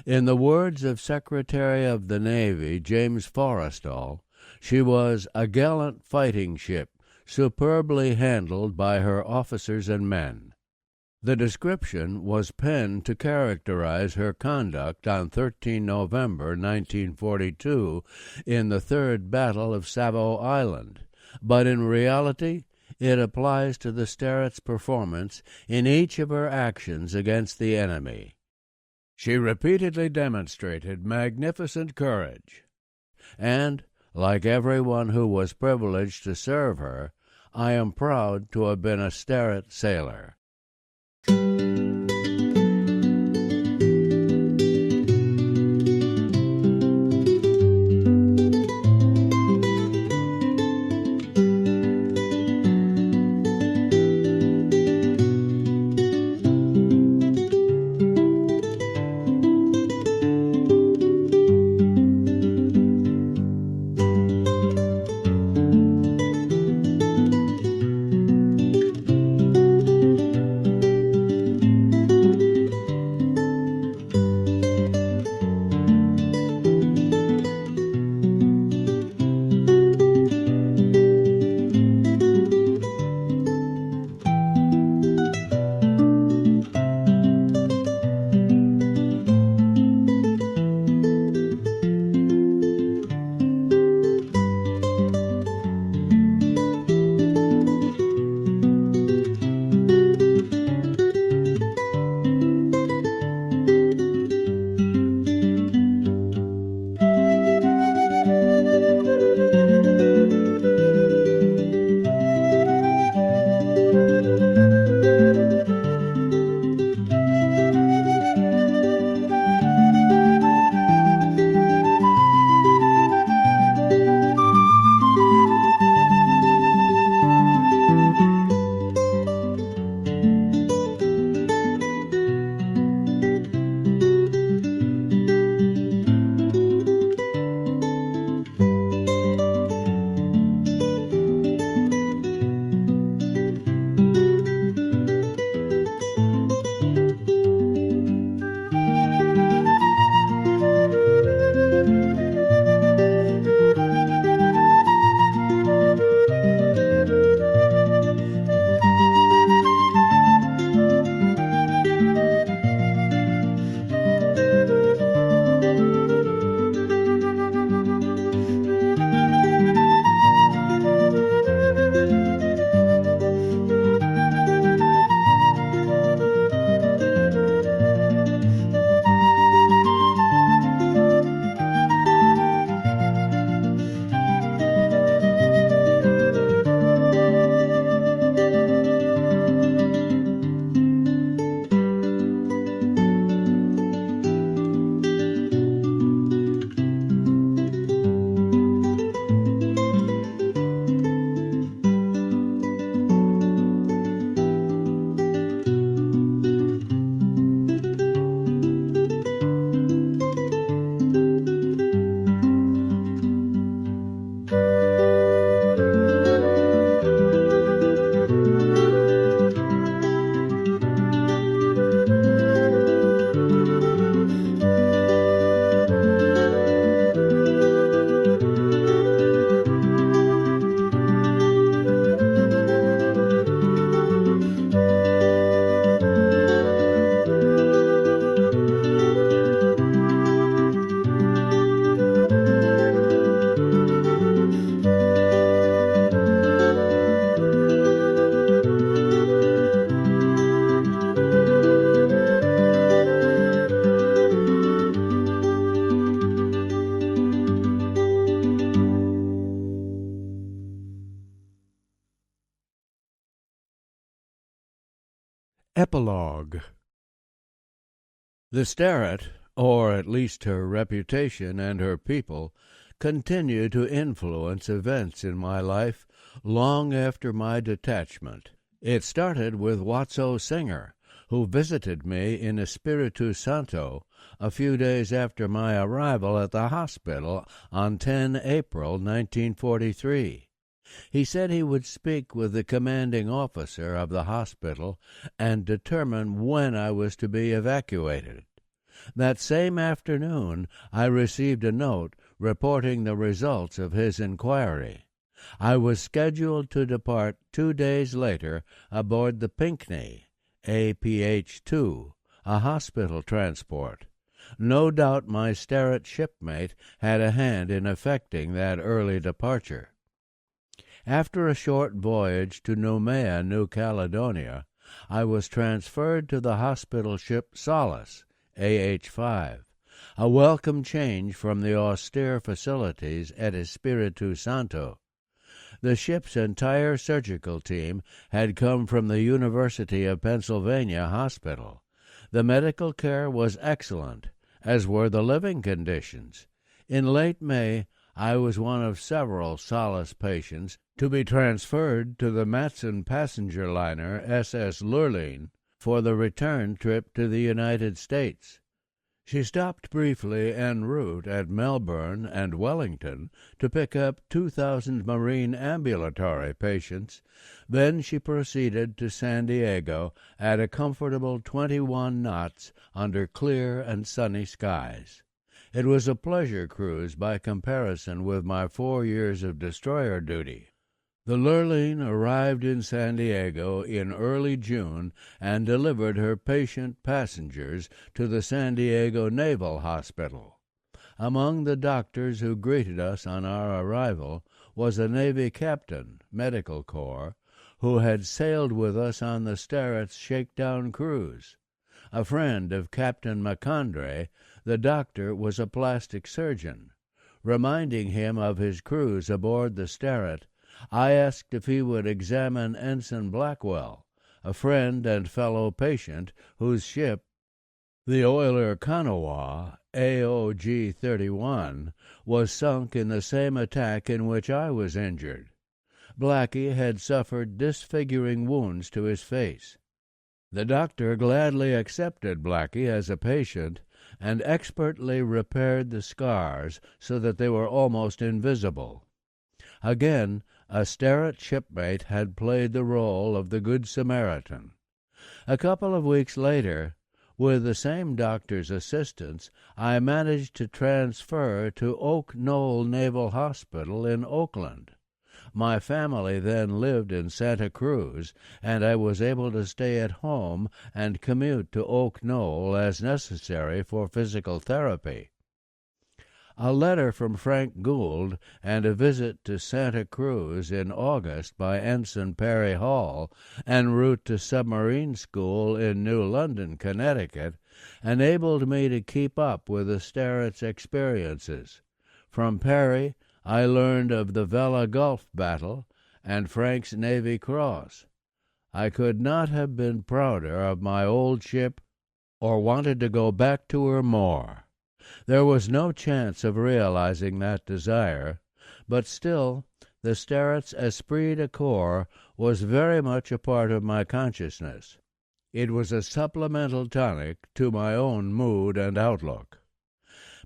In the words of Secretary of the Navy James Forrestal, she was a gallant fighting ship, superbly handled by her officers and men. The description was penned to characterize her conduct on 13 November 1942 in the Third Battle of Savo Island, but in reality it applies to the Sterrett's performance in each of her actions against the enemy. She repeatedly demonstrated magnificent courage, and, like everyone who was privileged to serve her, I am proud to have been a Sterrett sailor. Epilogue. The Sterret, or at least her reputation and her people, continue to influence events in my life long after my detachment. It started with Watso Singer, who visited me in Espiritu Santo a few days after my arrival at the hospital on 10 April 1943. He said he would speak with the commanding officer of the hospital and determine when I was to be evacuated. That same afternoon I received a note reporting the results of his inquiry. I was scheduled to depart 2 days later aboard the Pinckney, APH-2, a hospital transport. No doubt my Sterret shipmate had a hand in effecting that early departure. After a short voyage to Noumea, New Caledonia, I was transferred to the hospital ship Solace, AH-5, a welcome change from the austere facilities at Espiritu Santo. The ship's entire surgical team had come from the University of Pennsylvania Hospital. The medical care was excellent, as were the living conditions. In late May, I was one of several Solace patients to be transferred to the Matson passenger liner SS Lurline for the return trip to the United States. She stopped briefly en route at Melbourne and Wellington to pick up 2,000 Marine ambulatory patients. Then she proceeded to San Diego at a comfortable 21 knots under clear and sunny skies. It was a pleasure cruise by comparison with my 4 years of destroyer duty. The Lurline arrived in San Diego in early June and delivered her patient passengers to the San Diego Naval Hospital. Among the doctors who greeted us on our arrival was a Navy captain, Medical Corps, who had sailed with us on the Sterret's shakedown cruise. A friend of Captain Macondray, the doctor was a plastic surgeon. Reminding him of his cruise aboard the Sterret, I asked if he would examine Ensign Blackwell, a friend and fellow patient whose ship, the oiler Kanawha, AOG-31, was sunk in the same attack in which I was injured. Blackie had suffered disfiguring wounds to his face. The doctor gladly accepted Blackie as a patient and expertly repaired the scars so that they were almost invisible. Again, a Sterret shipmate had played the role of the Good Samaritan. A couple of weeks later, with the same doctor's assistance, I managed to transfer to Oak Knoll Naval Hospital in Oakland. My family then lived in Santa Cruz, and I was able to stay at home and commute to Oak Knoll as necessary for physical therapy. A letter from Frank Gould and a visit to Santa Cruz in August by Ensign Perry Hall en route to submarine school in New London, Connecticut, enabled me to keep up with the Sterret's experiences. From Perry, I learned of the Vela Gulf battle and Frank's Navy Cross. I could not have been prouder of my old ship or wanted to go back to her more. There was no chance of realizing that desire, but still the Sterret's esprit de corps was very much a part of my consciousness. It was a supplemental tonic to my own mood and outlook.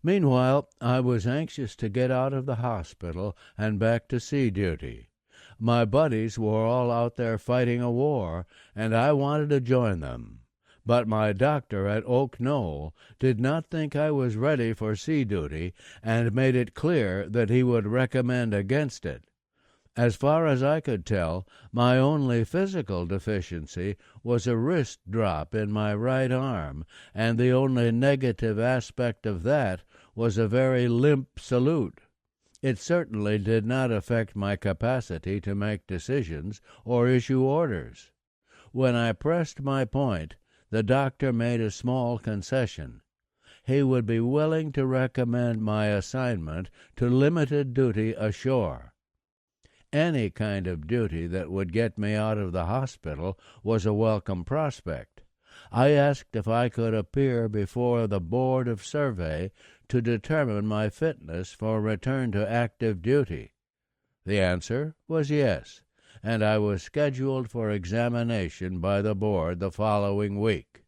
Meanwhile, I was anxious to get out of the hospital and back to sea duty. My buddies were all out there fighting a war, and I wanted to join them. But my doctor at Oak Knoll did not think I was ready for sea duty and made it clear that he would recommend against it. As far as I could tell, my only physical deficiency was a wrist drop in my right arm, and the only negative aspect of that was a very limp salute. It certainly did not affect my capacity to make decisions or issue orders. When I pressed my point, the doctor made a small concession. He would be willing to recommend my assignment to limited duty ashore. Any kind of duty that would get me out of the hospital was a welcome prospect. I asked if I could appear before the Board of Survey to determine my fitness for return to active duty. The answer was yes, and I was scheduled for examination by the board the following week.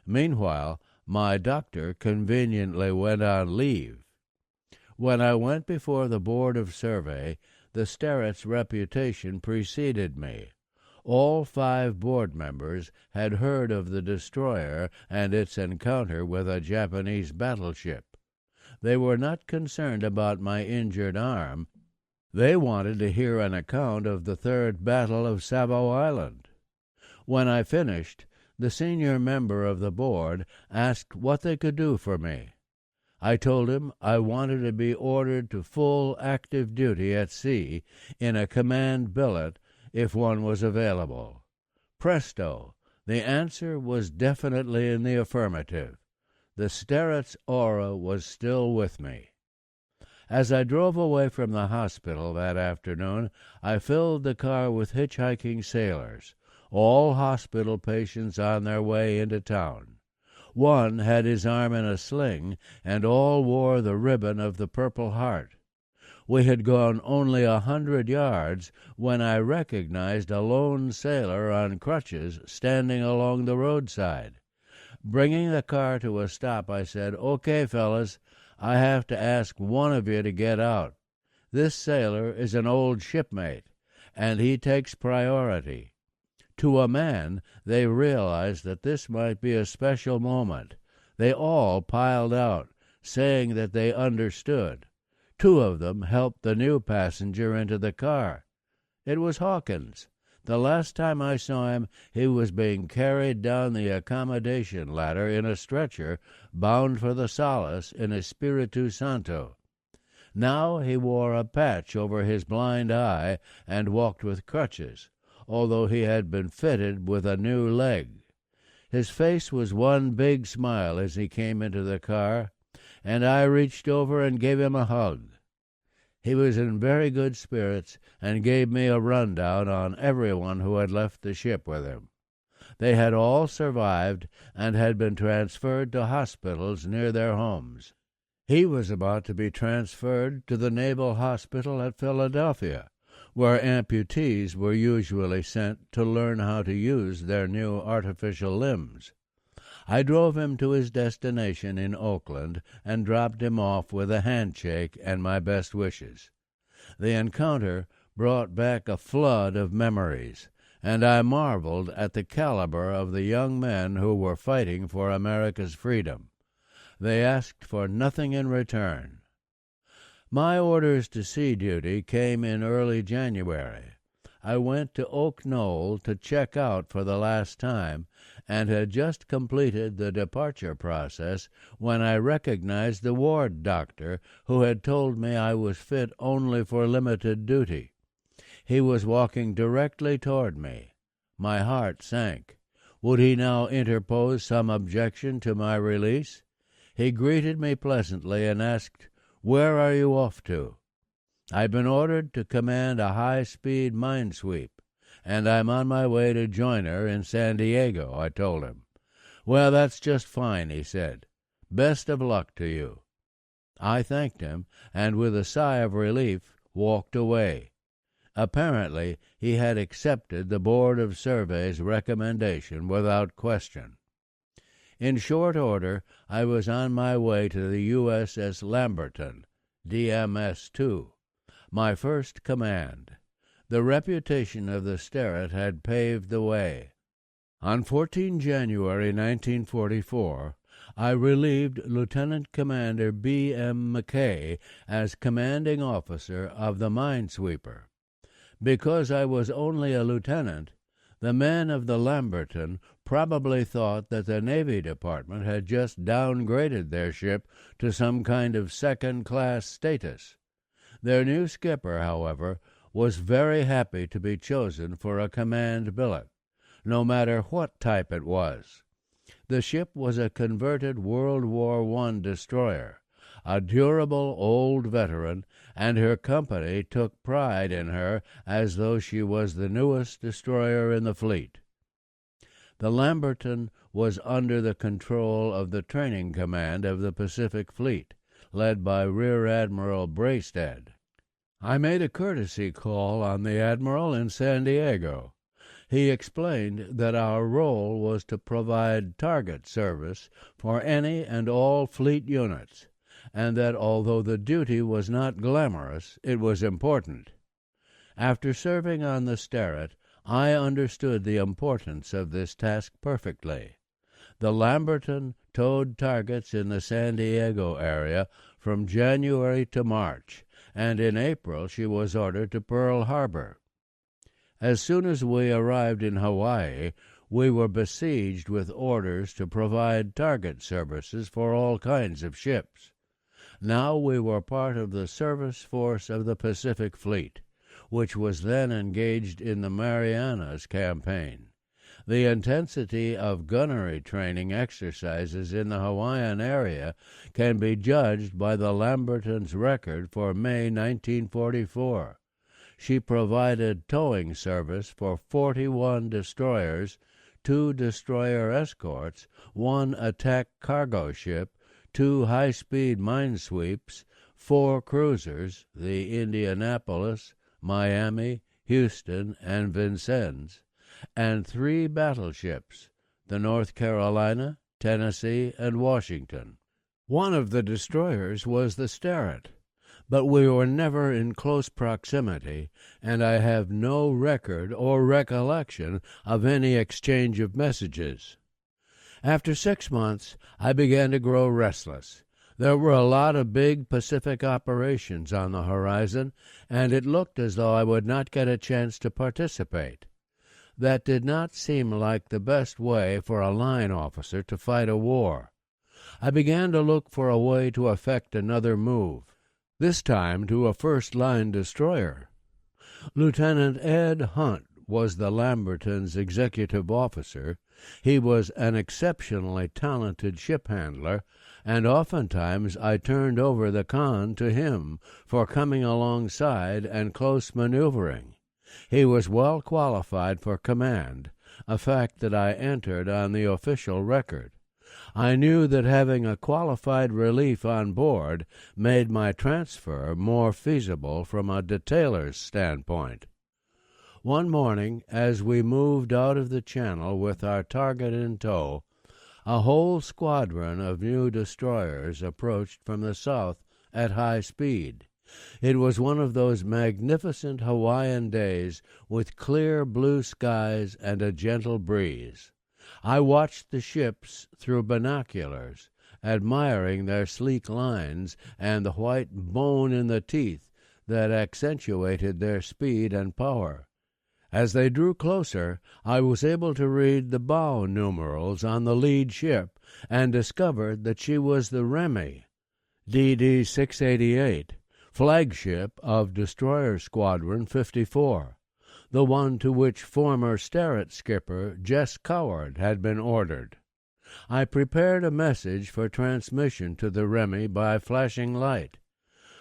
Meanwhile, my doctor conveniently went on leave. When I went before the Board of Survey, the Sterrett's reputation preceded me. All 5 board members had heard of the destroyer and its encounter with a Japanese battleship. They were not concerned about my injured arm. They wanted to hear an account of the Third Battle of Savo Island. When I finished, the senior member of the board asked what they could do for me. I told him I wanted to be ordered to full active duty at sea in a command billet if one was available. Presto! The answer was definitely in the affirmative. The Sterrett's aura was still with me. As I drove away from the hospital that afternoon, I filled the car with hitchhiking sailors, all hospital patients on their way into town. One had his arm in a sling, and all wore the ribbon of the Purple Heart. We had gone only 100 yards when I recognized a lone sailor on crutches standing along the roadside. Bringing the car to a stop, I said, "Okay, fellas, I have to ask one of you to get out. This sailor is an old shipmate, and he takes priority." To a man, they realized that this might be a special moment. They all piled out, saying that they understood. 2 of them helped the new passenger into the car. It was Hawkins. The last time I saw him, he was being carried down the accommodation ladder in a stretcher, bound for the Solace in Espiritu Santo. Now he wore a patch over his blind eye and walked with crutches, although he had been fitted with a new leg. His face was one big smile as he came into the car, and I reached over and gave him a hug. He was in very good spirits and gave me a rundown on everyone who had left the ship with him. They had all survived and had been transferred to hospitals near their homes. He was about to be transferred to the Naval Hospital at Philadelphia, where amputees were usually sent to learn how to use their new artificial limbs. I drove him to his destination in Oakland and dropped him off with a handshake and my best wishes. The encounter brought back a flood of memories, and I marveled at the caliber of the young men who were fighting for America's freedom. They asked for nothing in return. My orders to sea duty came in early January. I went to Oak Knoll to check out for the last time, and had just completed the departure process when I recognized the ward doctor who had told me I was fit only for limited duty. He was walking directly toward me. My heart sank. Would he now interpose some objection to my release? He greeted me pleasantly and asked, "Where are you off to?" "I've been ordered to command a high-speed minesweep, and I'm on my way to join her in San Diego," I told him. "Well, that's just fine," he said. "Best of luck to you." I thanked him, and with a sigh of relief walked away. Apparently, he had accepted the Board of Survey's recommendation without question. In short order, I was on my way to the USS Lamberton, DMS-2, my first command. The reputation of the Sterrett had paved the way. On 14 January 1944, I relieved Lieutenant Commander B.M. McKay as commanding officer of the minesweeper. Because I was only a lieutenant, the men of the Lamberton probably thought that the Navy Department had just downgraded their ship to some kind of second-class status. Their new skipper, however, was very happy to be chosen for a command billet, no matter what type it was. The ship was a converted World War I destroyer, a durable old veteran, and her company took pride in her as though she was the newest destroyer in the fleet. The Lamberton was under the control of the Training Command of the Pacific Fleet, led by Rear Admiral Braisted. I made a courtesy call on the Admiral in San Diego. He explained that our role was to provide target service for any and all fleet units, and that although the duty was not glamorous, it was important. After serving on the Sterret, I understood the importance of this task perfectly. The Lamberton towed targets in the San Diego area from January to March, and in April she was ordered to Pearl Harbor. As soon as we arrived in Hawaii, we were besieged with orders to provide target services for all kinds of ships. Now we were part of the service force of the Pacific Fleet, which was then engaged in the Marianas Campaign. The intensity of gunnery training exercises in the Hawaiian area can be judged by the Lamberton's record for May 1944. She provided towing service for 41 destroyers, 2 destroyer escorts, 1 attack cargo ship, 2 high-speed minesweeps, 4 cruisers, the Indianapolis, Miami, Houston, and Vincennes, and 3 battleships, the North Carolina, Tennessee, and Washington. One of the destroyers was the Sterret, but we were never in close proximity, and I have no record or recollection of any exchange of messages. After 6 months, I began to grow restless. There were a lot of big Pacific operations on the horizon, and it looked as though I would not get a chance to participate. That did not seem like the best way for a line officer to fight a war. I began to look for a way to effect another move, this time to a first-line destroyer. Lieutenant Ed Hunt was the Lamberton's executive officer. He was an exceptionally talented ship handler, and oftentimes I turned over the con to him for coming alongside and close maneuvering. He was well qualified for command, a fact that I entered on the official record. I knew that having a qualified relief on board made my transfer more feasible from a detailer's standpoint. One morning, as we moved out of the channel with our target in tow, a whole squadron of new destroyers approached from the south at high speed. It was one of those magnificent Hawaiian days with clear blue skies and a gentle breeze. I watched the ships through binoculars, admiring their sleek lines and the white bone in the teeth that accentuated their speed and power. As they drew closer, I was able to read the bow numerals on the lead ship and discovered that she was the Remy, DD 688, flagship of Destroyer Squadron 54, the one to which former Sterret skipper Jess Coward had been ordered. I prepared a message for transmission to the Remy by flashing light.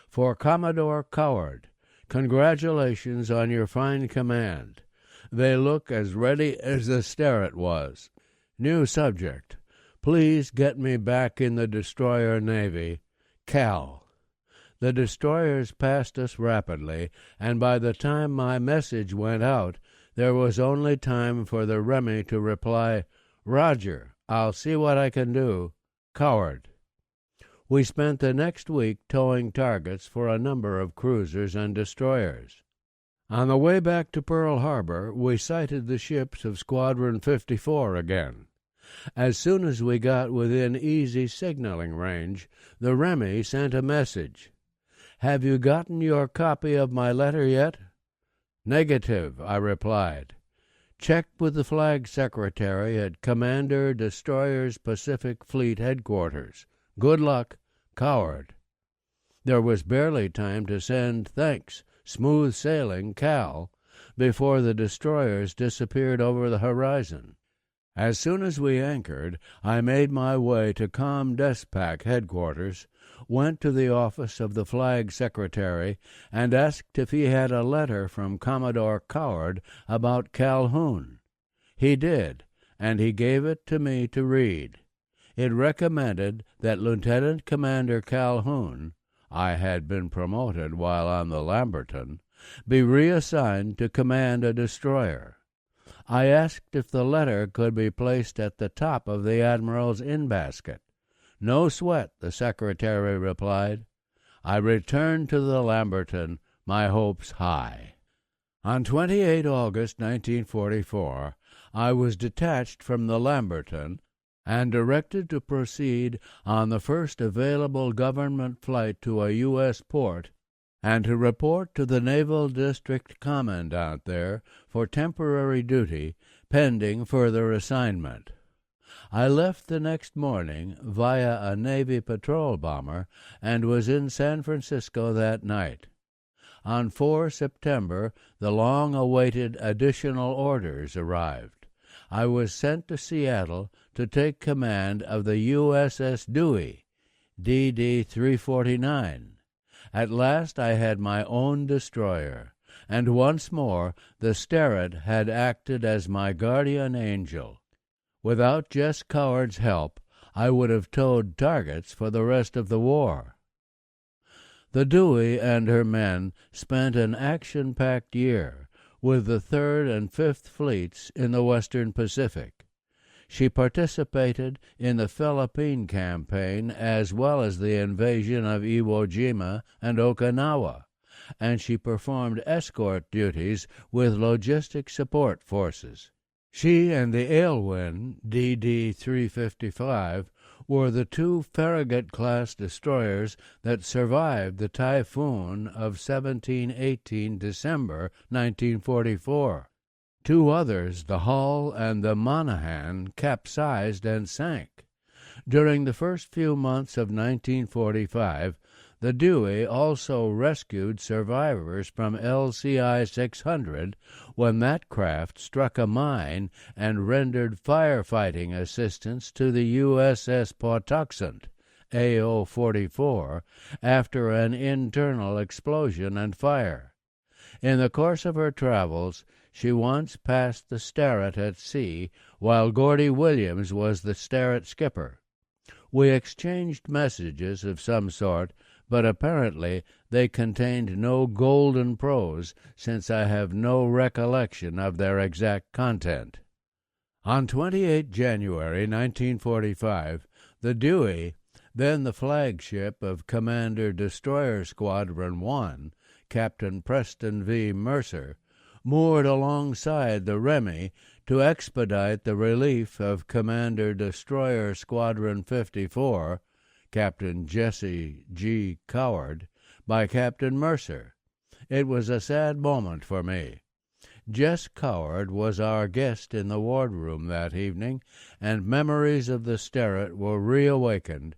For Commodore Coward, congratulations on your fine command. They look as ready as the Sterret was. New subject. Please get me back in the destroyer navy. Cal. The destroyers passed us rapidly, and by the time my message went out, there was only time for the Remy to reply, "Roger, I'll see what I can do. Coward." We spent the next week towing targets for a number of cruisers and destroyers. On the way back to Pearl Harbor, we sighted the ships of Squadron 54 again. As soon as we got within easy signaling range, the Remy sent a message. "Have you gotten your copy of my letter yet?" "Negative," I replied. "Check with the Flag Secretary at Commander Destroyers Pacific Fleet Headquarters. Good luck, Coward." There was barely time to send thanks, smooth sailing, Cal, before the destroyers disappeared over the horizon. As soon as we anchored, I made my way to ComDespac headquarters, went to the office of the Flag Secretary, and asked if he had a letter from Commodore Coward about Calhoun. He did, and he gave it to me to read. It recommended that Lieutenant Commander Calhoun, I had been promoted while on the Lamberton, be reassigned to command a destroyer. I asked if the letter could be placed at the top of the Admiral's in-basket. "No sweat," the secretary replied. I returned to the Lamberton, my hopes high. On 28 August 1944, I was detached from the Lamberton and directed to proceed on the first available government flight to a U.S. port and to report to the Naval District Commandant there for temporary duty, pending further assignment. I left the next morning via a Navy patrol bomber and was in San Francisco that night. On 4 September, the long-awaited additional orders arrived. I was sent to Seattle to take command of the USS Dewey, DD-349. At last I had my own destroyer, and once more the Sterret had acted as my guardian angel. Without Jess Coward's help, I would have towed targets for the rest of the war. The Dewey and her men spent an action-packed year with the 3rd and 5th Fleets in the Western Pacific. She participated in the Philippine campaign as well as the invasion of Iwo Jima and Okinawa, and she performed escort duties with logistic support forces. She and the Aylwin, DD-355, were the 2 Farragut-class destroyers that survived the typhoon of 17-18 December 1944. 2 others, the Hull and the Monaghan, capsized and sank. During the first few months of 1945, the Dewey also rescued survivors from LCI 600 when that craft struck a mine and rendered firefighting assistance to the USS Pawtuxet, AO-44, after an internal explosion and fire. In the course of her travels, she once passed the Sterret at sea, while Gordy Williams was the Sterret skipper. We exchanged messages of some sort, but apparently they contained no golden prose, since I have no recollection of their exact content. On 28 January 1945, the Dewey, then the flagship of Commander Destroyer Squadron 1, Captain Preston V. Mercer, moored alongside the Remy to expedite the relief of Commander Destroyer Squadron 54, Captain Jesse G. Coward, by Captain Mercer. It was a sad moment for me. Jess Coward was our guest in the wardroom that evening, and memories of the Sterret were reawakened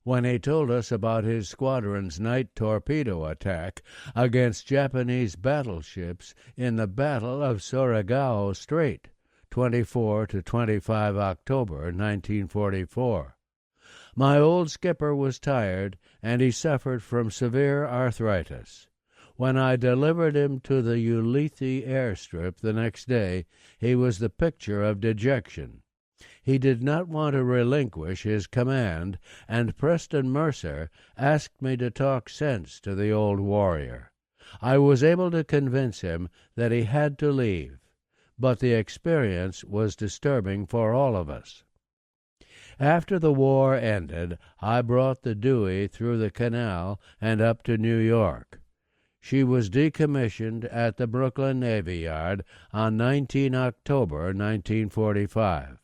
when he told us about his squadron's night torpedo attack against Japanese battleships in the Battle of Surigao Strait, 24 to 25 October 1944. My old skipper was tired, and he suffered from severe arthritis. When I delivered him to the Ulithi airstrip the next day, he was the picture of dejection. He did not want to relinquish his command, and Preston Mercer asked me to talk sense to the old warrior. I was able to convince him that he had to leave, but the experience was disturbing for all of us. After the war ended, I brought the Dewey through the canal and up to New York. She was decommissioned at the Brooklyn Navy Yard on 19 October 1945.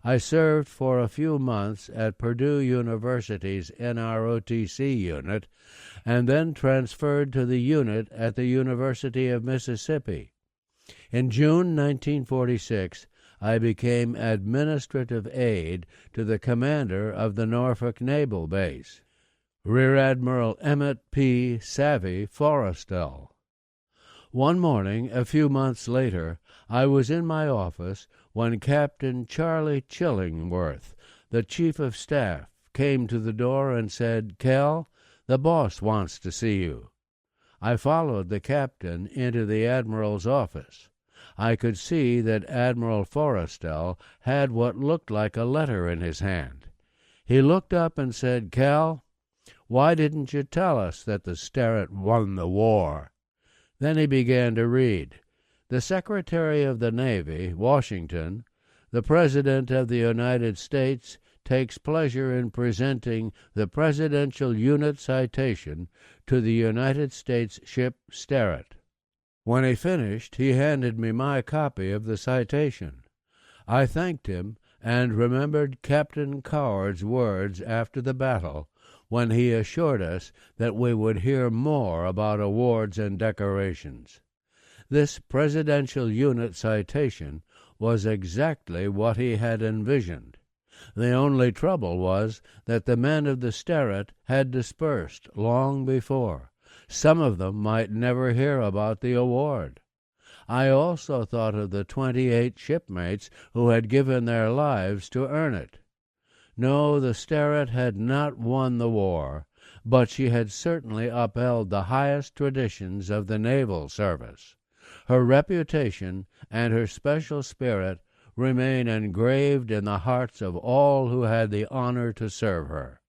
I served for a few months at Purdue University's NROTC unit and then transferred to the unit at the University of Mississippi. In June 1946, I became administrative aide to the commander of the Norfolk Naval Base, Rear Admiral Emmett P. Savvy Forrestal. One morning, a few months later, I was in my office when Captain Charlie Chillingworth, the Chief of Staff, came to the door and said, "Cal, the boss wants to see you." I followed the captain into the Admiral's office. I could see that Admiral Forrestal had what looked like a letter in his hand. He looked up and said, "Cal, why didn't you tell us that the Sterret won the war?" Then he began to read. "The Secretary of the Navy, Washington, the President of the United States, takes pleasure in presenting the Presidential Unit Citation to the United States ship Sterret." When he finished, he handed me my copy of the citation. I thanked him and remembered Captain Coward's words after the battle when he assured us that we would hear more about awards and decorations. This Presidential Unit Citation was exactly what he had envisioned. The only trouble was that the men of the Sterret had dispersed long before. Some of them might never hear about the award. I also thought of the 28 shipmates who had given their lives to earn it. No, the Sterret had not won the war, but she had certainly upheld the highest traditions of the naval service. Her reputation and her special spirit remain engraved in the hearts of all who had the honor to serve her.